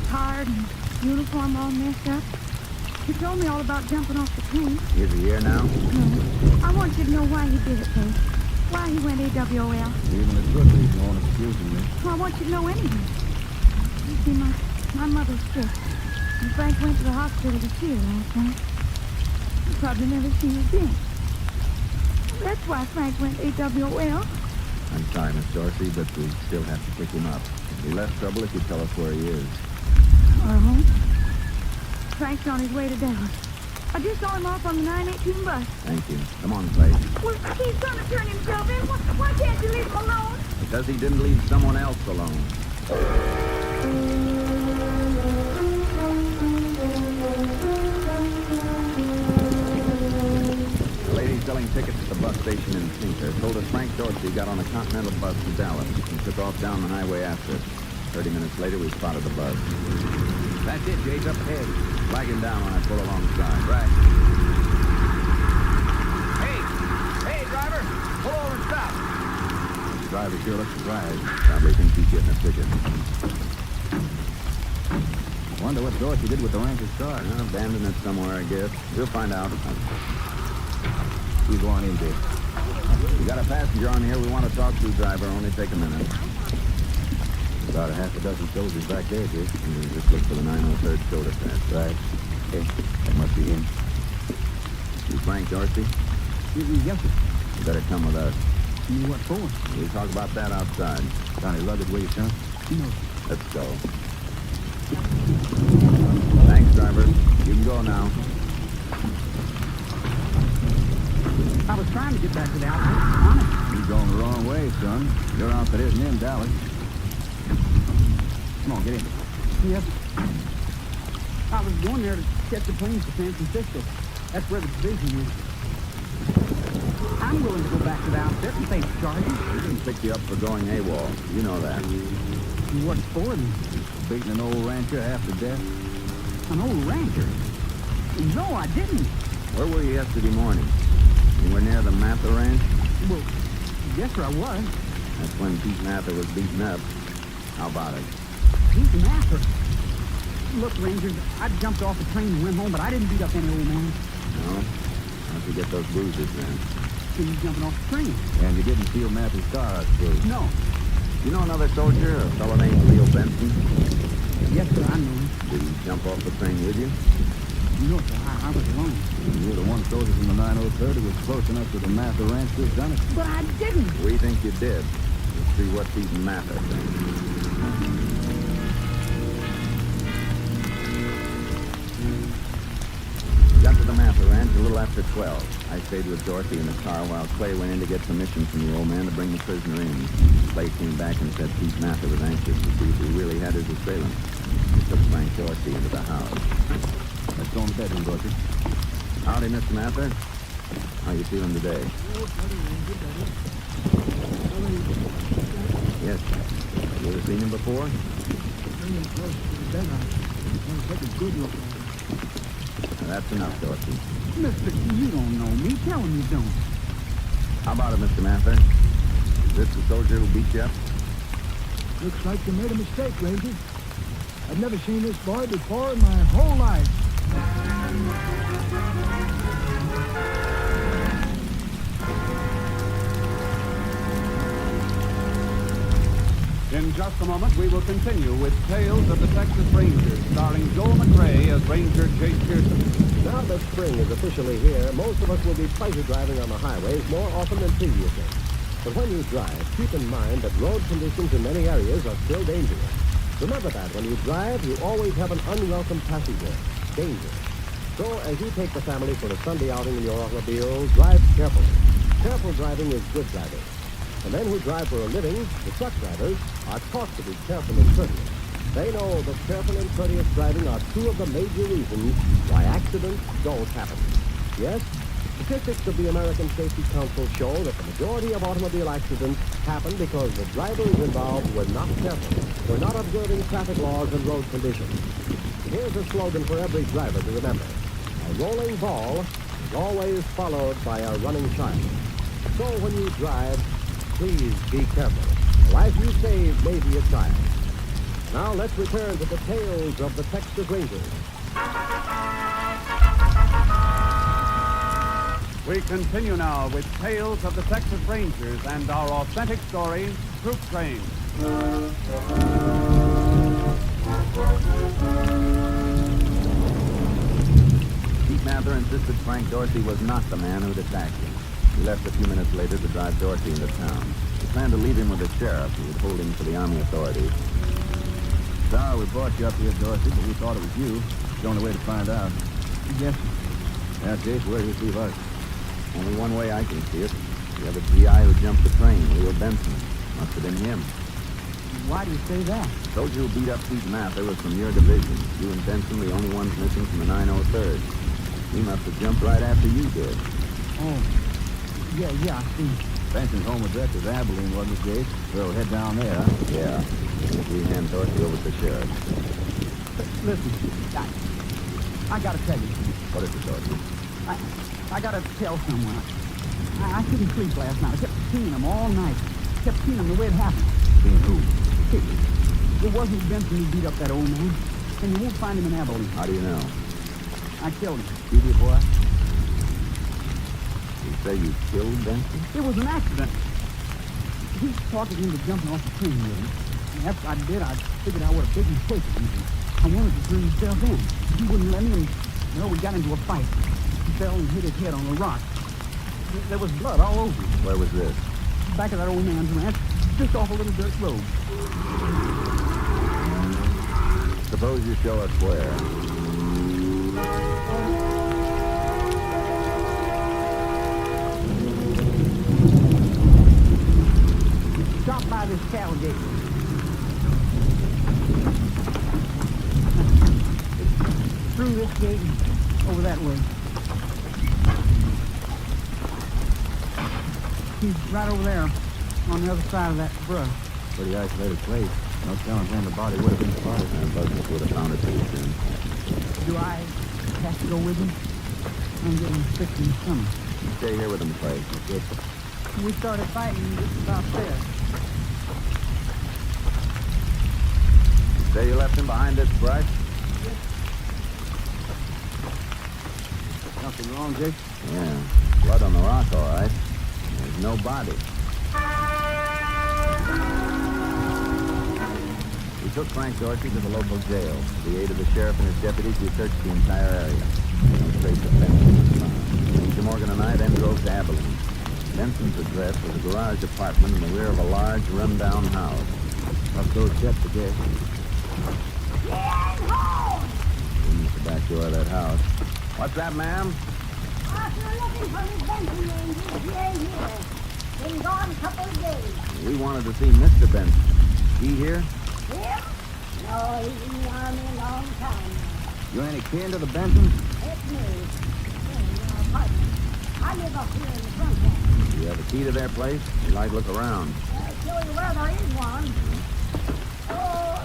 Tired and uniform all messed up. He told me all about jumping off the train. Is he here now? No. I want you to know why he did it, Kate. Why he went AWOL. Even a good reason won't excuse him, miss. Well, I want you to know anything. You see, my mother's sick. And Frank went to the hospital to see her last night. You'll probably never see her again. That's why Frank went AWOL. I'm sorry, Miss Dorsey, but we still have to pick him up. It'll be less trouble if you tell us where he is. Our home? Frank's on his way to Dallas. I just saw him off on the 918 bus. Thank you. Come on, Clay. Well, he's going to turn himself in. Why can't you leave him alone? Because he didn't leave someone else alone. The lady selling tickets at the bus station in Tinker told us Frank Dorsey got on a Continental bus to Dallas and took off down the highway after it. 30 minutes later, we spotted the bus. That's it, Jay's up ahead. Flag him down when I pull alongside. Right. Hey, driver, pull over and stop. The driver sure looks surprised. Probably thinks he's getting a ticket. Wonder what Dorsey did with the rancher's car. Abandoned it somewhere, I guess. We'll find out. You go on in, Jay. We got a passenger on here we want to talk to, driver. Only take a minute. About a half a dozen soldiers back there, Jay. Just look for the 903rd shoulder pass. Right. Okay, that must be him. You Frank Dorsey? Yes, sir. You better come with us. What for? We'll talk about that outside. Got any luggage with you, son? No. Let's go. Thanks, driver. You can go now. I was trying to get back to the outfit. Honest. You're going the wrong way, son. Your outfit isn't in Dallas. Come on, get in. Yes. I was going there to catch a plane to San Francisco. That's where the division is. I'm willing to go back to the outfit and face charges. We didn't pick you up for going AWOL. You know that. What for? Beating an old rancher half to death? An old rancher? No, I didn't. Where were you yesterday morning? You were near the Mather Ranch? Well, yes, sir, I was. That's when Pete Mather was beaten up. How about it? Pete Mather? Look, Rangers, I jumped off the train and went home, but I didn't beat up any old man. No? How'd you get those bruises then? He was jumping off the train. And you didn't steal Mather's car, I suppose? No. You know another soldier, a fellow named Leo Benson? Yes, sir, I know him. Did he jump off the train with you? No, sir, I was alone. You're the one soldier from the 903rd who was close enough to the Mather ranch to have done it. But I didn't. We think you did. Let's see what these Mather think. Got to the Mather ranch a little after 12. I stayed with Dorothy in the car while Clay went in to get permission from the old man to bring the prisoner in. Clay came back and said Pete Mather was anxious to see if he really had his assailant. He took Frank Dorsey into the house. Let's go in the bedroom, Dorsey. Howdy, Mr. Mather. How you feeling today? Yes. You ever seen him before? That's enough, Dorsey. Mister, you don't know me. Tell him you don't. How about it, Mr. Mather? Is this the soldier who beat you up? Looks like you made a mistake, Ranger. I've never seen this boy before in my whole life. In just a moment, we will continue with Tales of the Texas Rangers, starring Joel McRae as Ranger Jake Pearson. Now that spring is officially here, most of us will be pleasure driving on the highways more often than previously. But when you drive, keep in mind that road conditions in many areas are still dangerous. Remember that when you drive, you always have an unwelcome passenger, danger. So as you take the family for a Sunday outing in your automobile, drive carefully. Careful driving is good driving. The men who drive for a living, the truck drivers, are taught to be careful and courteous. They know that careful and courteous driving are two of the major reasons why accidents don't happen. Yes, statistics of the American Safety Council show that the majority of automobile accidents happen because the drivers involved were not careful, were not observing traffic laws and road conditions. Here's a slogan for every driver to remember. A rolling ball is always followed by a running child. So when you drive, please be careful. The life you save may be a child. Now let's return to the tales of the Texas Rangers. We continue now with Tales of the Texas Rangers and our authentic story, Troop Train. Pete Mather insisted Frank Dorsey was not the man who'd attacked him. He left a few minutes later to drive Dorsey into town. He planned to leave him with the sheriff, who would hold him for the Army authorities. Sorry we brought you up here, Dorsey, but we thought it was you. It's the only way to find out. Yes, Yeah, Jace, where do you leave us? Only one way I can see it. The other GI who jumped the train, Leo Benson. Must have been him. why do you say that? The soldier who beat up Pete Mather was from your division. You and Benson, the only ones missing from the 903rd. He must have jumped right after you did. Oh, yeah, I see. Benson's home address is Abilene, wasn't it, Jace? We'll head down there, huh? Yeah. We hand Dorsey over to the sheriff. Listen, I gotta tell you. What is it, Dorsey? I gotta tell someone. I couldn't sleep last night. I kept seeing him all night. Kept seeing him the way it happened. Seeing who? It wasn't Benson who beat up that old man. And you won't find him in Abilene. How do you know? I killed him. You did what? You say you killed Benson? It was an accident. He talked him into jumping off the train with him. And after I did, I figured I would have big mistake with him. I wanted to turn himself in. He wouldn't let me, and, we got into a fight. He fell and hit his head on a rock. There was blood all over him. Where was this? Back of that old man's ranch, just off a little dirt road. Suppose you show us where. Stop by this cattle gate. Through this gate and over that way. He's right over there on the other side of that brush. Pretty isolated place. No telling when the body would have been spotted. Buzzards would have found it pretty soon. Do I have to go with him? I'm getting sick in the stomach. Stay here with him, Clay. Good. We started fighting just about there. Say you left him behind this brush? Something wrong, Jake? Yeah. Blood on the rock, all right. There's no body. We took Frank Dorsey to the local jail. With the aid of the sheriff and his deputies, we searched the entire area. No trace of Benson was found. Ranger Morgan and I then drove to Abilene. Benson's address was a garage apartment in the rear of a large, run-down house. Up those steps again. In the back door of that house. What's that, ma'am? After looking for Miss Benson, Ranger, she ain't here. Been gone a couple of days. We wanted to see Mr. Benson. He here? Him? No, he's in the army a long time now. You any kin to the Bensons? It's me. In your apartment. I live up here in the front wall. Do you have a key to their place? We'd like to look around. I'll show you where there is one. Oh,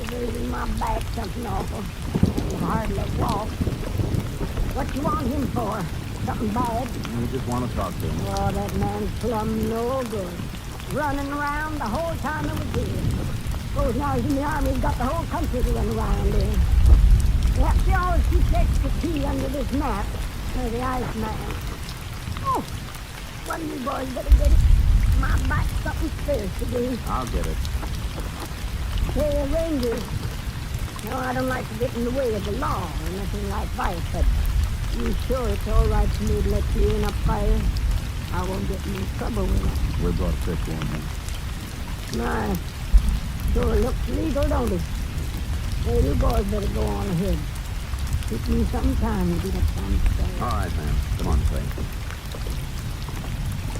there's in my back something awful. I can hardly walk. What you want him for? Something bad? We just want to talk to him. Oh, that man's plumb no good. Running around the whole time I was here. Suppose now he's in the army, he's got the whole country to run around in. Perhaps he always keeps extra key under this map. Or the Iceman. Oh, one of you boys better get it. My back's something fierce to do. I'll get it. Hey, Ranger. No, I don't like to get in the way of the law or nothing like that, but you sure it's all right for me to let you in up fire? I won't get in trouble with it. We brought a fish one, My, sure looks legal, don't it? Hey, you boys better go on ahead. Took me some time to get up downstairs. All right, ma'am. Come on, Clay.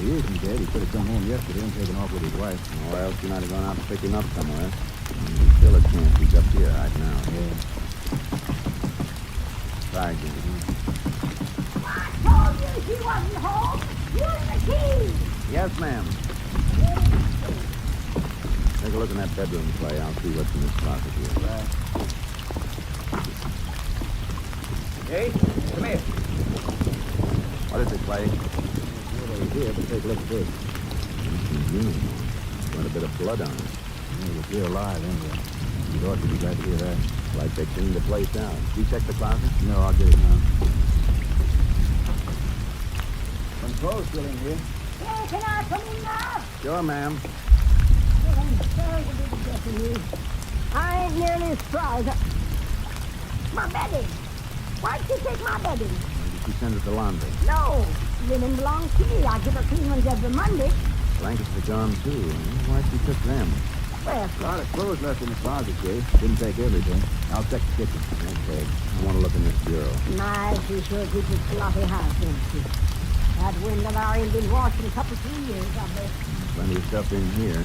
He isn't dead. He could have come home yesterday and taken off with his wife. Or else you might have gone out to pick him up somewhere. There's still a chance he's up here right now. Yeah. Try again. I told you she wasn't home. Use the key. Yes, ma'am. Take a look in that bedroom, Clay. I'll see what's in this closet here. Right. Hey, come here. What is it, Clay? Over here, but take a look at this. Quite a bit of blood on it. It was real alive, anyway. You ought to be glad to hear that. Like they cleaned the place out. You check the closet? No, I'll get it now. Some clothes still in here. Hey, can I come in now? Sure, ma'am. Well, I'm sorry to be getting you. I ain't nearly as surprised. My bedding. Why'd you take my bedding? Did she send it to laundry? No, linen belongs to me. I give her clean ones every Monday. Blankets are gone, too. Why she took them? Well, A lot of clothes left in the closet, Jay. Didn't take everything. I'll check the kitchen. Okay. I want to look in this bureau. my, she sure keeps a sloppy house, don't she? That wind of ours ain't been washed in a couple, 3 years, I bet. Plenty of stuff in here.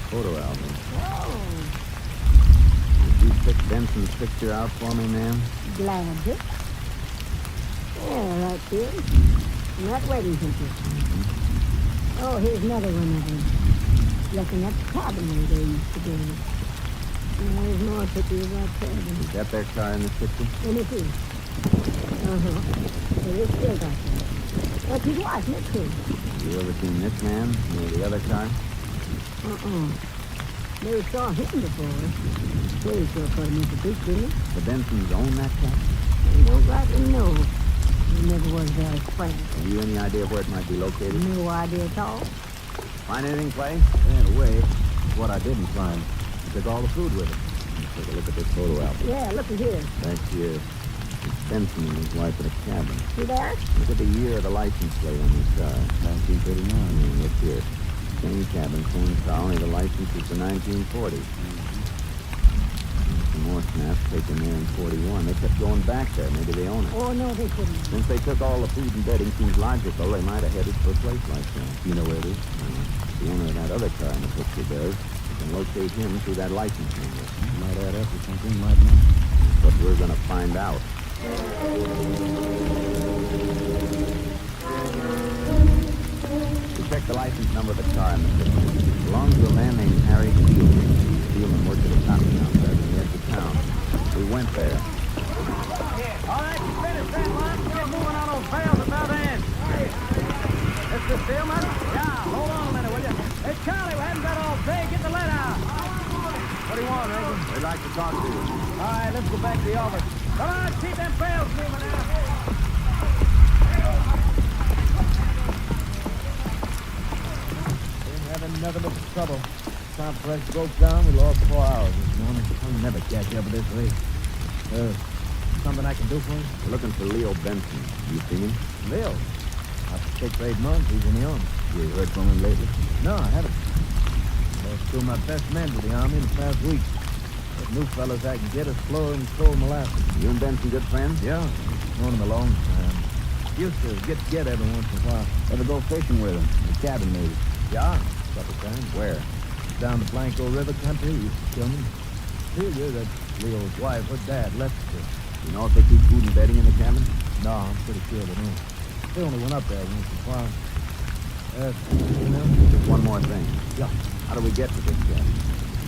Photo album. Oh, Did you pick Benson's picture out for me, ma'am? glad to. Yeah, right here. And that wedding picture. Oh, here's another one of them. Looking at the cabin where they used to go. And there's more pictures of that cabin. Is that their car in this picture? Let me see. Uh-huh. It is still got that. That's his wife, next to him. You ever seen this man near the other car? Never saw him before. They sure put him in the big, didn't he? The Bensons own that car? I don't rightly know. He never was very frank. Have you any idea where it might be located? No idea at all. Find anything, Clay? In a way, what I didn't find. He took all the food with him. Take a look at this photo album. Yeah, look at here. That's here. It's Benson and his wife at a cabin. See there? Look at the year of the license plate on this car. 1939. Look here. Same cabin, same car, only the license is for 1940. Some more snaps taken there in 41. They kept going back there. Maybe they own it. Oh, no, they couldn't. Since they took all the food and bedding, seems logical they might have headed for a place like that. You know where it is? The owner of that other car in the picture does. You can locate him through that license number. Might add up to something, might not. But we're going to find out. We checked the license number of the car in the picture. It belongs to a man named Harry Steelman. Steelman worked at a cotton outfit on the edge of town. We went there. All right, you finished that line. We're moving on those bales about end. Mr. Steelman? Yeah, hold on a minute, will you? Hey, Charlie, we haven't got all day. Get the letter out. What do you want, Ranger? We'd like to talk to you. All right, let's go back to the office. Come on, keep them bales moving now. Ain't having nothing but trouble. Time fresh broke down. We lost 4 hours this morning. I'll never catch up with this race. something I can do for you? We're looking for Leo Benson. You seen him? Leo? After 6 or 8 months, he's in the Army. You heard from him lately? No, I haven't. Lost 2 of my best men to the Army in the past week. Those new fellas I can get us flour and cold molasses. You and Benson good friends? Yeah, known him a long time. Used to get together every once in a while. Ever go fishing with him? The cabin maybe? Yeah, a couple times. Where? Down the Blanco River country, east of Tillman. Figure that Leo's wife, her dad, left it. You know if they keep food and bedding in the cabin? No, I'm pretty sure they don't. They only went up there once in a while. Just one more thing. Yeah. How do we get to this cabin?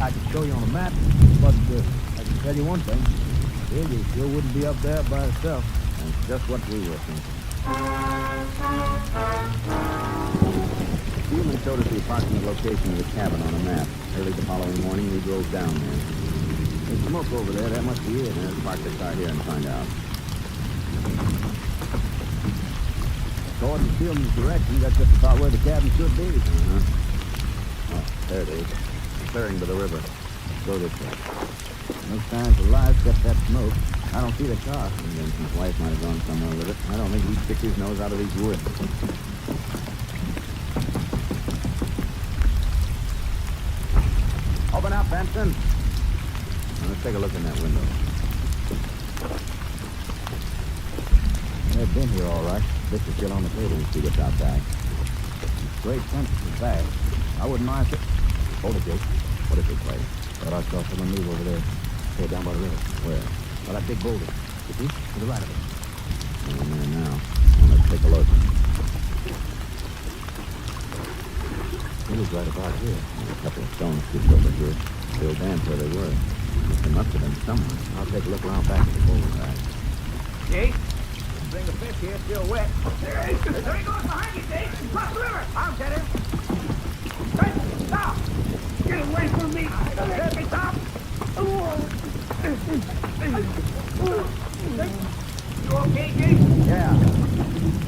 I can show you on a map, but I can tell you one thing. You sure wouldn't be up there by yourself. That's just what we were thinking. Steelman showed us the approximate location of the cabin on a map. Early the following morning, we drove down there. There's smoke over there. That must be it. Let's park the car here and find out. According to Steelman's direction, that's just about where the cabin should be. Oh, there it is. Clearing by the river. Go this way. No signs of life except that smoke. I don't see the car. And Benson's wife might have gone somewhere with it. I don't think he'd stick his nose out of these woods. Open up, Benson. Now, let's take a look in that window. They've been here all right. This is still on the table. We see what's outside. Great sense is bad. I wouldn't mind it. Hold it, Jake. What is this place? But I saw someone move over there. Hey, down by the river. Where? Well, that big boulder. You see? To the right of it. Oh, man, now. Well, let's take a look. It was right about here. There's a couple of stones scooped over here. Still damp where they were. They must have been somewhere. I'll take a look around back at the boulder. Right. Jake, bring the fish here, still wet. There he goes behind you, Dave. Cross the river. I'll get him. Hey, stop. Get away from me. Let me stop. You okay, Jake? Yeah.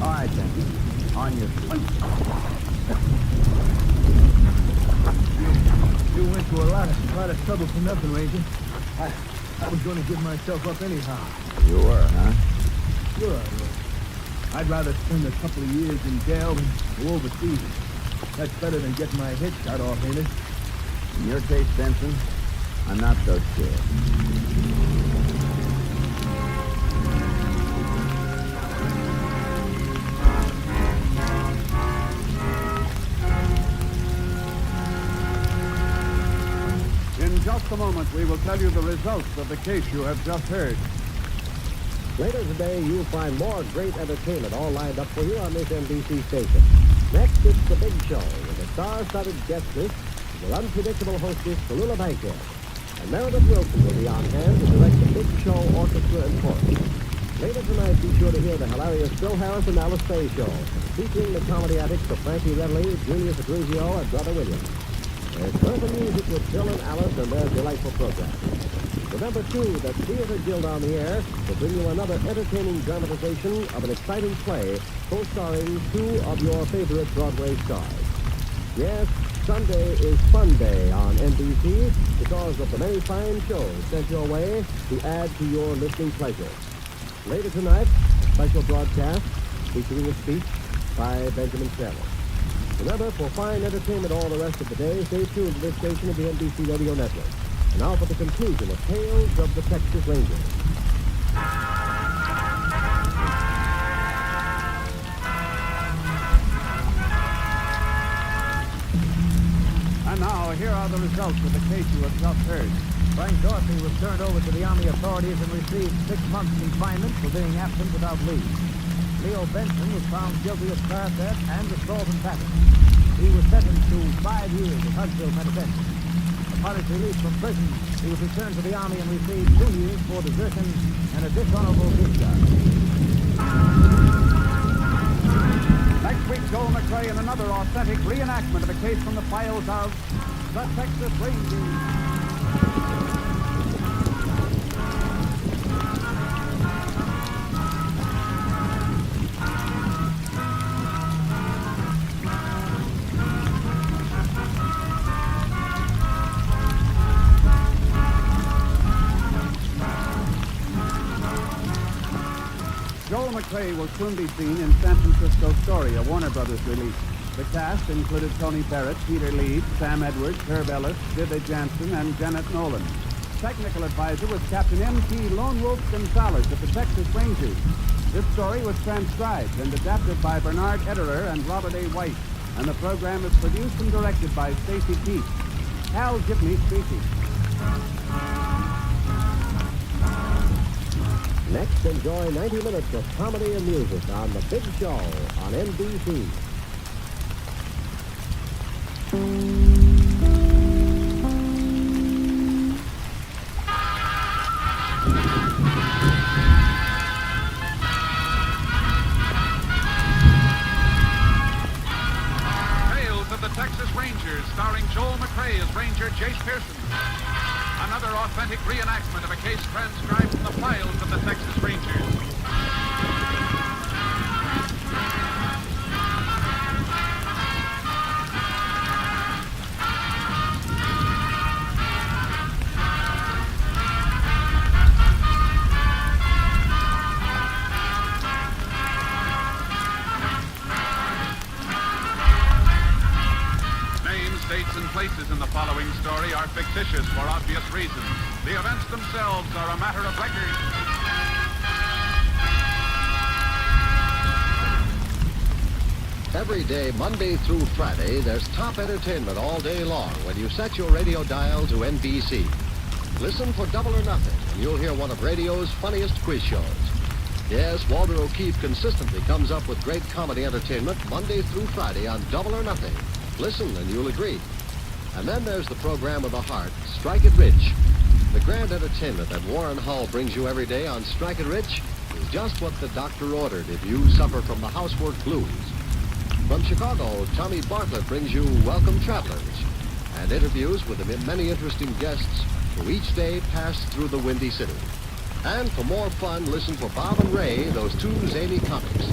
All right, then. On your feet. You went to a lot of trouble for nothing, Ranger. I was going to give myself up anyhow. You were, huh? Sure I was. I'd rather spend a couple of years in jail than go overseas. That's better than getting my head shot off, ain't it? In your case, Benson, I'm not so sure. In just a moment, we will tell you the results of the case you have just heard. Later today, you'll find more great entertainment all lined up for you on this NBC station. Next, it's The Big Show with a star-studded guest list, your unpredictable hostess, Tallulah Bankhead. And Meredith Wilson will be on hand to direct The Big Show Orchestra and Chorus. Later tonight, be sure to hear the hilarious Bill Harris and Alice Faye Show, featuring the comedy antics of Frankie Redley, Julius Adruzio, and Brother William. There's further music with Bill and Alice and their delightful program. Remember, too, that Theater Guild on the Air will bring you another entertaining dramatization of an exciting play co-starring 2 of your favorite Broadway stars. Yes, Sunday is Fun Day on NBC because of the many fine shows sent your way to add to your listening pleasure. Later tonight, a special broadcast featuring a speech by Benjamin Stanley. Remember, for fine entertainment all the rest of the day, stay tuned to this station of the NBC Radio Network. And now for the conclusion of Tales of the Texas Rangers. And now, here are the results of the case you have just heard. Frank Dorsey was turned over to the Army authorities and received 6 months confinement for being absent without leave. Leo Benson was found guilty of class F and assault and battery. He was sentenced to 5 years at Huntsville Penitentiary. Upon his release from prison, he was returned to the Army and received 2 years for desertion and a dishonorable discharge. Next week, Joel McRae in another authentic reenactment of a case from the files of the Texas Rangers. Joel McRae will soon be seen in San Francisco Story, a Warner Brothers release. The cast included Tony Barrett, Peter Leeds, Sam Edwards, Herb Ellis, Viva Jansen, and Janet Nolan. Technical advisor was Captain M.T. Lone Wolf Gonzalez of the Texas Rangers. This story was transcribed and adapted by Bernard Ederer and Robert A. White, and the program is produced and directed by Stacy Keith. Hal Gibney speaking. Next, enjoy 90 minutes of comedy and music on The Big Show on NBC. Tales of the Texas Rangers, starring Joel McRae as Ranger Jace Pearson. Another authentic reenactment of a case transcribed from the files of the Texas Rangers. Dates and places in the following story are fictitious for obvious reasons. The events themselves are a matter of record. Every day, Monday through Friday, there's top entertainment all day long when you set your radio dial to NBC. Listen for Double or Nothing, and you'll hear one of radio's funniest quiz shows. Yes, Walter O'Keefe consistently comes up with great comedy entertainment Monday through Friday on Double or Nothing. Listen and you'll agree. And then there's the program of the heart, Strike It Rich. The grand entertainment that Warren Hull brings you every day on Strike It Rich is just what the doctor ordered if you suffer from the housework blues. From Chicago, Tommy Bartlett brings you Welcome Travelers and interviews with the many interesting guests who each day pass through the Windy City. And for more fun, listen for Bob and Ray, those two zany comics.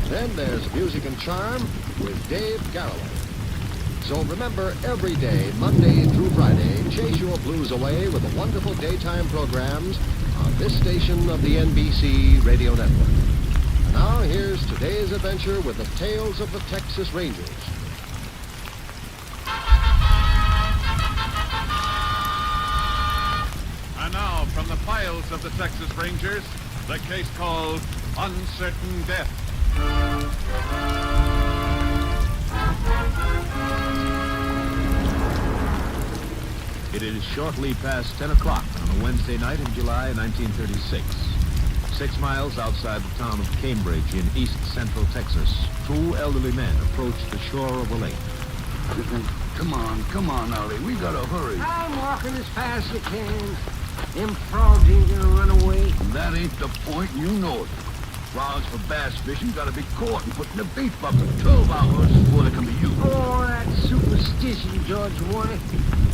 Then there's Music and Charm with Dave Garroway. So remember, every day, Monday through Friday, chase your blues away with the wonderful daytime programs on this station of the NBC Radio Network. And now, here's today's adventure with the Tales of the Texas Rangers. And now, from the files of the Texas Rangers, the case called Uncertain Death. It is shortly past 10 o'clock on a Wednesday night in July 1936. 6 miles outside the town of Cambridge in east central Texas, 2 elderly men approached the shore of a lake. Come on, Ollie. We gotta hurry. I'm walking as fast as you can. Them frogs ain't gonna run away. That ain't the point, you know it. Frogs for bass fishing gotta be caught and put in a bait bucket 12 hours before they come to you. Oh, that superstition, George Warner.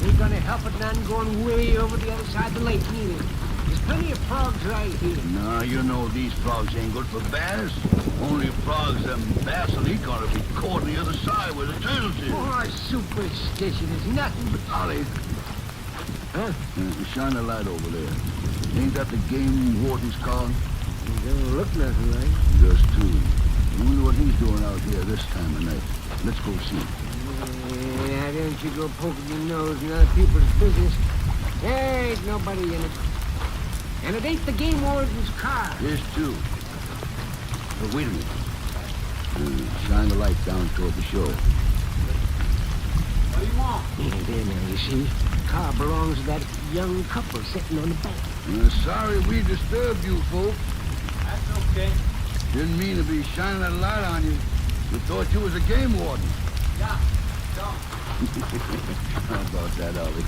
Ain't gonna help it none going way over the other side of the lake, neither. There's plenty of frogs right here. Nah, you know these frogs ain't good for bass. Only frogs them bass will eat gotta be caught on the other side where the tails is. Oh, superstition is nothing but... Ollie. Huh? Shine a light over there. Ain't that the game warden's car? It don't look nothing like. Just two. I wonder what he's doing out here this time of night. Let's go see. Yeah, don't you go poking your nose in other people's business. There ain't nobody in it. And it ain't the game warden's car. There's two. But wait a minute. Shine the light down toward the shore. What do you want? Yeah, there now, you see. The car belongs to that young couple sitting on the bank. Sorry we disturbed you, folks. That's okay. Didn't mean to be shining that light on you. We thought you was a game warden. Yeah, How about that, Ollie?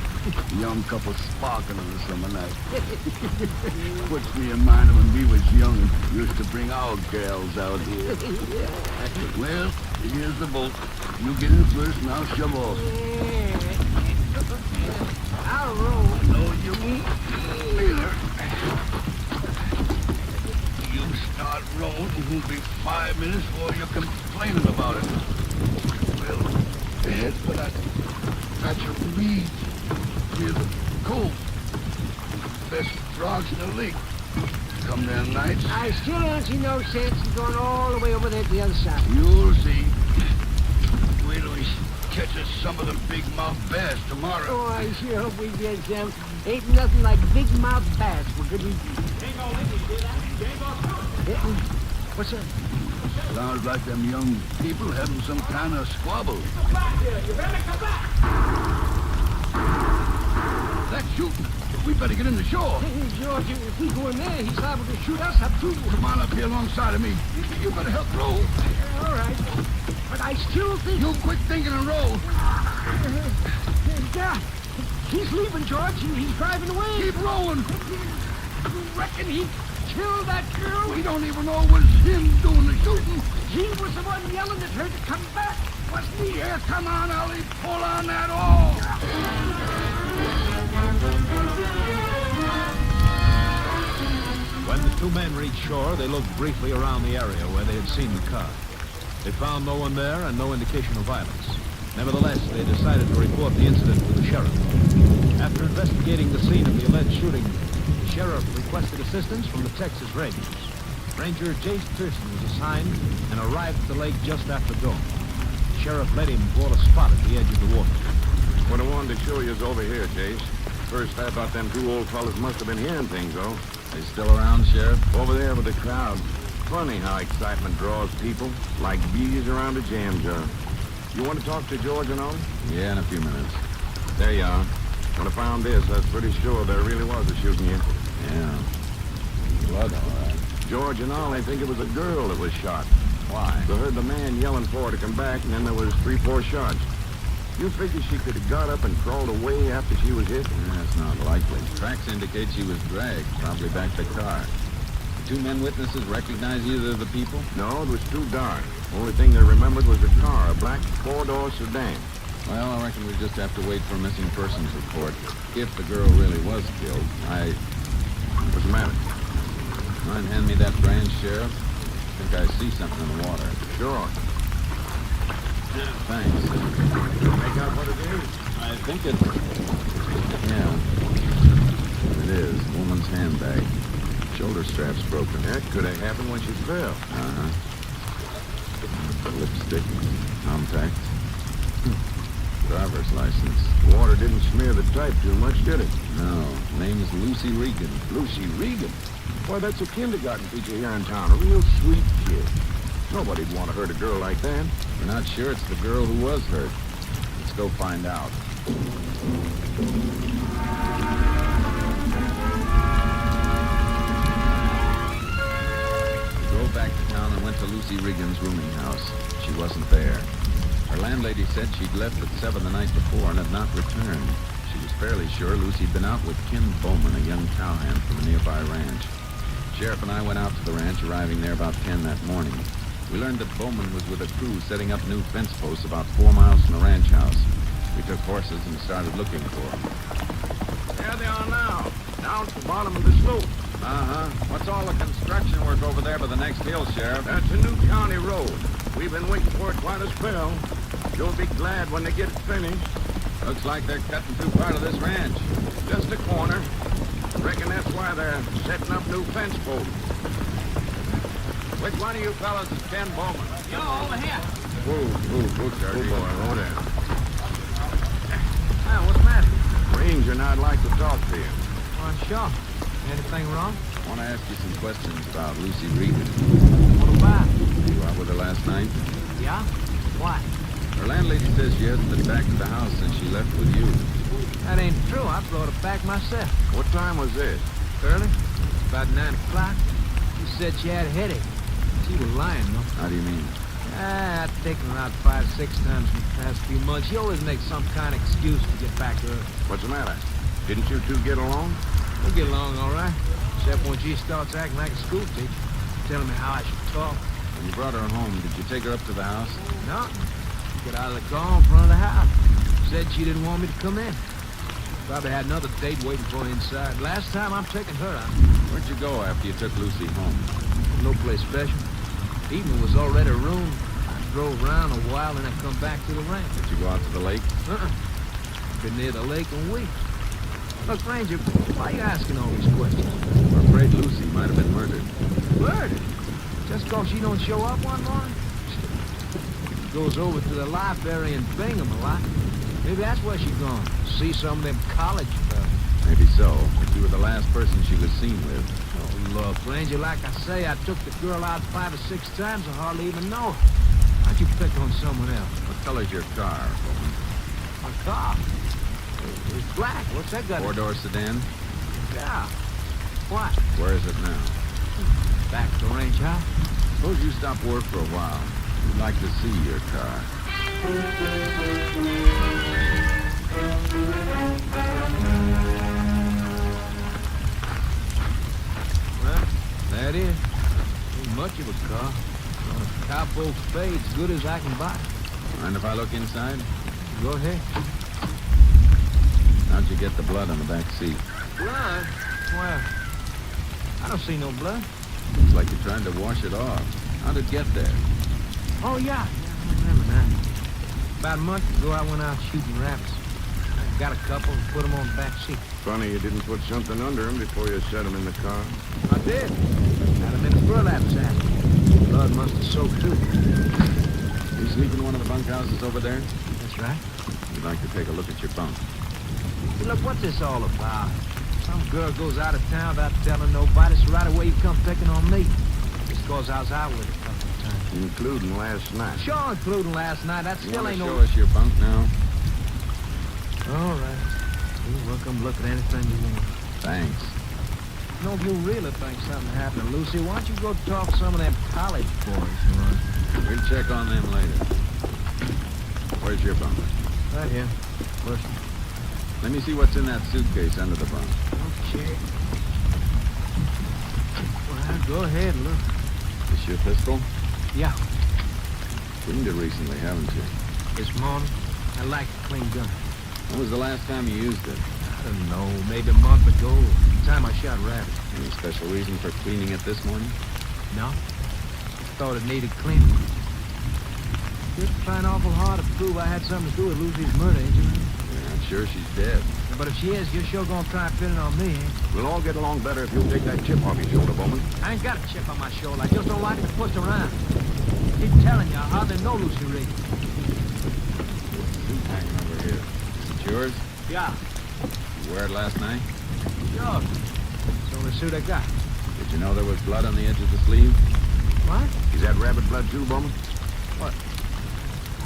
Young couple sparking on a summer night. Puts me in mind of when we was young and used to bring our gals out here. Well, here's the boat. You get in first and I'll shove off. I'll roll. No, you won't. Neither. You start rolling, it won't be 5 minutes before you're complaining about it. Well, head for that patch of reeds near the cove. Best frogs in the lake. come there nights. I still don't see no sense in going all the way over there to the other side. You'll see. Wait till we catch us some of them big mouth bass tomorrow. Oh, I sure hope we get some. Ain't nothing like big mouth bass for good eating. What's that? Sounds like them young people having some kind of squabble. Come back here. You better come back. That's shooting. We better get in the shore. Hey, George, if we go in there, he's liable to shoot us up too. Come on up here alongside of me. You better help row. All right. But I still think... You quit thinking and row. Yeah. He's leaving, George. He's driving away. Keep rowing. You reckon he killed that girl? We don't even know it was him doing the shooting. He was the one yelling at her to come back. Wasn't he? Here, come on, Ellie. Pull on that oar. When the two men reached shore, they looked briefly around the area where they had seen the car. They found no one there and no indication of violence. Nevertheless, they decided to report the incident to the sheriff. After investigating the scene of the alleged shooting, the sheriff requested assistance from the Texas Rangers. Ranger Jace Pearson was assigned and arrived at the lake just after dawn. The sheriff led him toward a spot at the edge of the water. What I wanted to show you is over here, Chase. First, I thought them two old fellas must have been hearing things, though. They still around, Sheriff? Over there with the crowd. Funny how excitement draws people, like bees around a jam jar. You want to talk to George and Ollie? Yeah, in a few minutes. There you are. When I found this, I was pretty sure there really was a shooting here. Yeah. Blood, all right. George and Ollie think it was a girl that was shot. Why? They heard the man yelling for her to come back, and then there was 3-4 shots. You figure she could have got up and crawled away after she was hit? That's not likely. Tracks indicate she was dragged, probably back to the car. The two men witnesses recognize either of the people? No, it was too dark. Only thing they remembered was the car, a black 4-door sedan. Well, I reckon we just have to wait for a missing persons report. If the girl really was killed, What's the matter? Mind hand me that branch, Sheriff? I think I see something in the water. Sure. Thanks. Make out what it is? I think it... Yeah. It is. Woman's handbag. Shoulder strap's broken. That could have happened when she fell. Uh-huh. Lipstick. Compact. Driver's license. Water didn't smear the type too much, did it? No. Name's Lucy Regan. Lucy Regan? Why, that's a kindergarten teacher here in town. A real sweet kid. Nobody'd want to hurt a girl like that. We're not sure it's the girl who was hurt. Let's go find out. We drove back to town and went to Lucy Regan's rooming house. She wasn't there. Her landlady said she'd left at 7 the night before and had not returned. She was fairly sure Lucy'd been out with Kim Bowman, a young cowhand from a nearby ranch. Sheriff and I went out to the ranch, arriving there about 10 that morning. We learned that Bowman was with a crew setting up new fence posts about 4 miles from the ranch house. We took horses and started looking for them. There they are now, down at the bottom of the slope. Uh-huh. What's all the construction work over there by the next hill, Sheriff? That's a new county road. We've been waiting for it quite a spell. You'll be glad when they get it finished. Looks like they're cutting through part of this ranch. Just a corner. Reckon that's why they're setting up new fence posts. Which one of you fellas is Ken Bowman? You're over here. Whoa, Sergeant. Hold on. What's the matter? Ranger and I'd like to talk to you. Well, sure. Anything wrong? I want to ask you some questions about Lucy Regan. What about? You out with her last night? Yeah? Why? Her landlady says she hasn't been back to the house since she left with you. That ain't true. I brought her back myself. What time was this? Early? About 9 o'clock. She said she had a headache. She was lying, though. How do you mean? I've taken her out 5, 6 times in the past few months. She always makes some kind of excuse to get back to her. What's the matter? Didn't you two get along? We'll get along all right. Except when she starts acting like a school teacher, telling me how I should talk. When you brought her home, did you take her up to the house? No. She got out of the car in front of the house. Said she didn't want me to come in. Probably had another date waiting for her inside. Last time I'm taking her out. Where'd you go after you took Lucy home? No place special. Evening was already ruined. I drove around a while, and I come back to the ranch. Did you go out to the lake? Been near the lake in weeks. Look, Ranger, why are you asking all these questions? We're afraid Lucy might have been murdered. Murdered? Just because she don't show up one morning? Goes over to the library in Bingham a lot. Maybe that's where she's gone. See some of them college fellas. Maybe so, but you were the last person she was seen with. Oh, look, Ranger, like I say, I took the girl out 5 or 6 times. I hardly even know her. Why'd you pick on someone else? What color's your car? My car? It's black. What's that got? 4-door sedan? Yeah. What? Where is it now? Back at the range house. Suppose you stop work for a while. We'd like to see your car. Well, that is. Ain't much of a car. On a cowpoke spade, as good as I can buy. Mind if I look inside? Go ahead. How'd you get the blood on the back seat? Blood? Well, I don't see no blood. Looks like you tried to wash it off. How'd it get there? Oh, yeah. I remember now. About a month ago, I went out shooting rabbits. I got a couple and put them on the back seat. Funny you didn't put something under him before you set him in the car. I did. Had him in the burlap sack. Blood must have soaked too. You sleep in one of the bunkhouses over there? That's right. We'd like to take a look at your bunk. Hey, look, what's this all about? Some girl goes out of town without telling nobody, so right away you come picking on me. Just because I was out with her a couple of times. Including last night. Sure, including last night. That still ain't no... show us your bunk now? All right. You're welcome to look at anything you want. Thanks. You know, if you really think something happened to Lucy, why don't you go talk to some of them college boys who run? We'll check on them later. Where's your bunk? Right here. Listen. Let me see what's in that suitcase under the bunk. Okay. Well, go ahead and look. Is your pistol? Yeah. Cleaned it recently, haven't you? This morning, I like a clean gun. When was the last time you used it? I don't know, maybe a month ago. The time I shot rabbit. Any special reason for cleaning it this morning? No. Thought it needed cleaning. Just trying awful hard to prove I had something to do with Lucy's murder, ain't you? Yeah, I'm sure she's dead. But if she is, you're sure gonna try and pin it on me, ain't you? We'll all get along better if you'll take that chip off your shoulder, Bowman. I ain't got a chip on my shoulder. I just don't like to be pushed around. Keep telling you, I hardly know Lucy Reed. Suit hanging over here. Is it yours? Yeah. You wear it last night? Sure. It's the only suit I got. Did you know there was blood on the edge of the sleeve? What? Is that rabbit blood too, Bowman? What?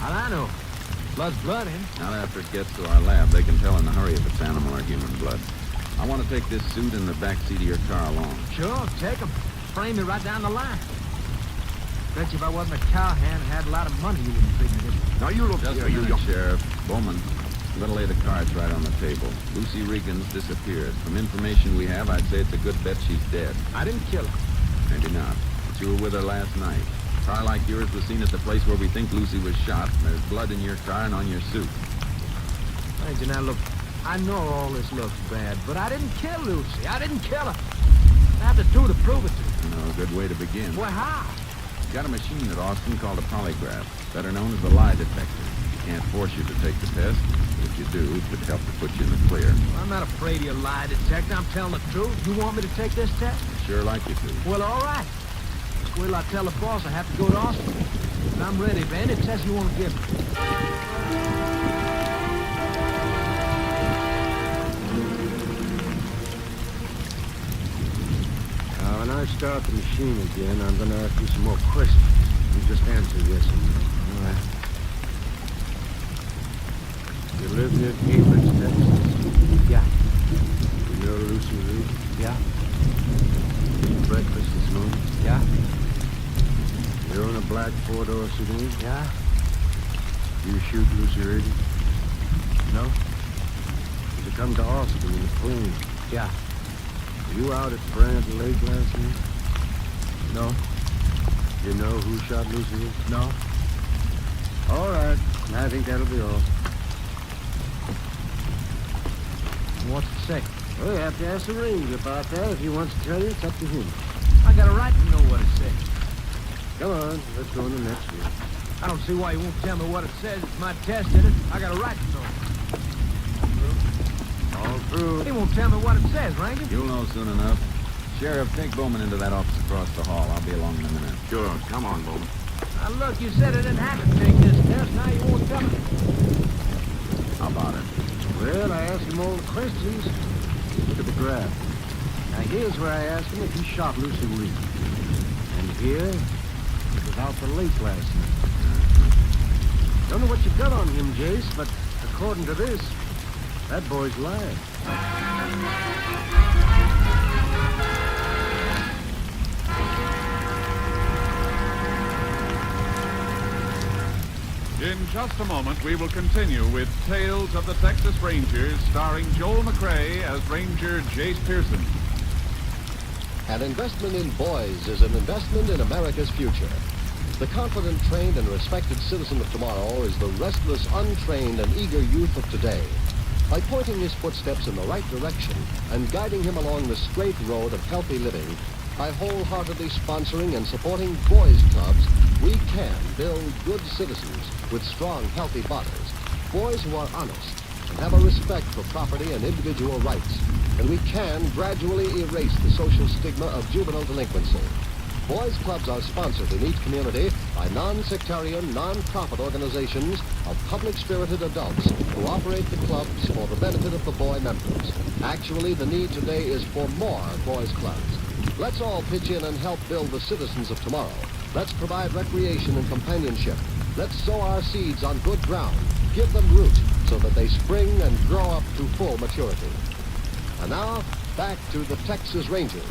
How'd I know? Blood's blood, ain't it? Not after it gets to our lab. They can tell in a hurry if it's animal or human blood. I want to take this suit in the back seat of your car along. Sure, take 'em. Frame me right down the line. Bet you if I wasn't a cowhand and had a lot of money, you wouldn't figure this. Now you look here, you young Sheriff. Bowman, I'm going to lay the cards right on the table. Lucy Regan's disappeared. From information we have, I'd say it's a good bet she's dead. I didn't kill her. Maybe not. But you were with her last night. A car like yours was seen at the place where we think Lucy was shot. And there's blood in your car and on your suit. Ranger, now look, I know all this looks bad, but I didn't kill Lucy. I didn't kill her. I have to do to prove it to you. You know, a good way to begin. Well, how? We've got a machine at Austin called a polygraph, better known as the lie detector. Can't force you to take the test, but if you do, it could help to put you in the clear. Well, I'm not afraid of your lie detector. I'm telling the truth. You want me to take this test? I'd sure like you to. Well, all right. Well, I tell the boss I have to go to Austin. And I'm ready for any test you want to give me. When I start the machine again, I'm going to ask you some more questions. You just answer yes or no. All right. You live near Cambridge, Texas? Yeah. You know Lucy Reed? Yeah. Breakfast this morning? Yeah. You own a black 4-door sedan? Yeah. You shoot Lucy Reed? No. Did you come to Austin in the plane? Yeah. Were you out at Brant Lake last night? No. You know who shot Lucy Reed? No. All right. I think that'll be all. What's it say? Well, you have to ask the ranger about that. If he wants to tell you, it's up to him. I got a right to know what it says. Come on, let's go in the next room. I don't see why you won't tell me what it says. It's my test in it. I got a right to know. All through. He won't tell me what it says, Ranger. You'll know soon enough. Sheriff, take Bowman into that office across the hall. I'll be along in a minute. Sure. Come on, Bowman. Now, look, you said I didn't have to take this test. Now you won't tell me. How about it? Well, I asked him all the questions. Look at the graph. Now, here's where I asked him if he shot Lucy Reed. And here, it was out the lake last night. Don't know what you got on him, Jace, but according to this, that boy's lying. In just a moment, we will continue with Tales of the Texas Rangers, starring Joel McCrea as Ranger Jace Pearson. An investment in boys is an investment in America's future. The confident, trained, and respected citizen of tomorrow is the restless, untrained, and eager youth of today. By pointing his footsteps in the right direction and guiding him along the straight road of healthy living, by wholeheartedly sponsoring and supporting boys' clubs, we can build good citizens with strong, healthy bodies, boys who are honest and have a respect for property and individual rights. And we can gradually erase the social stigma of juvenile delinquency. Boys' clubs are sponsored in each community by non-sectarian, non-profit organizations of public-spirited adults who operate the clubs for the benefit of the boy members. Actually, the need today is for more boys' clubs. Let's all pitch in and help build the citizens of tomorrow. Let's provide recreation and companionship. Let's sow our seeds on good ground. Give them root so that they spring and grow up to full maturity. And now, back to the Texas Rangers.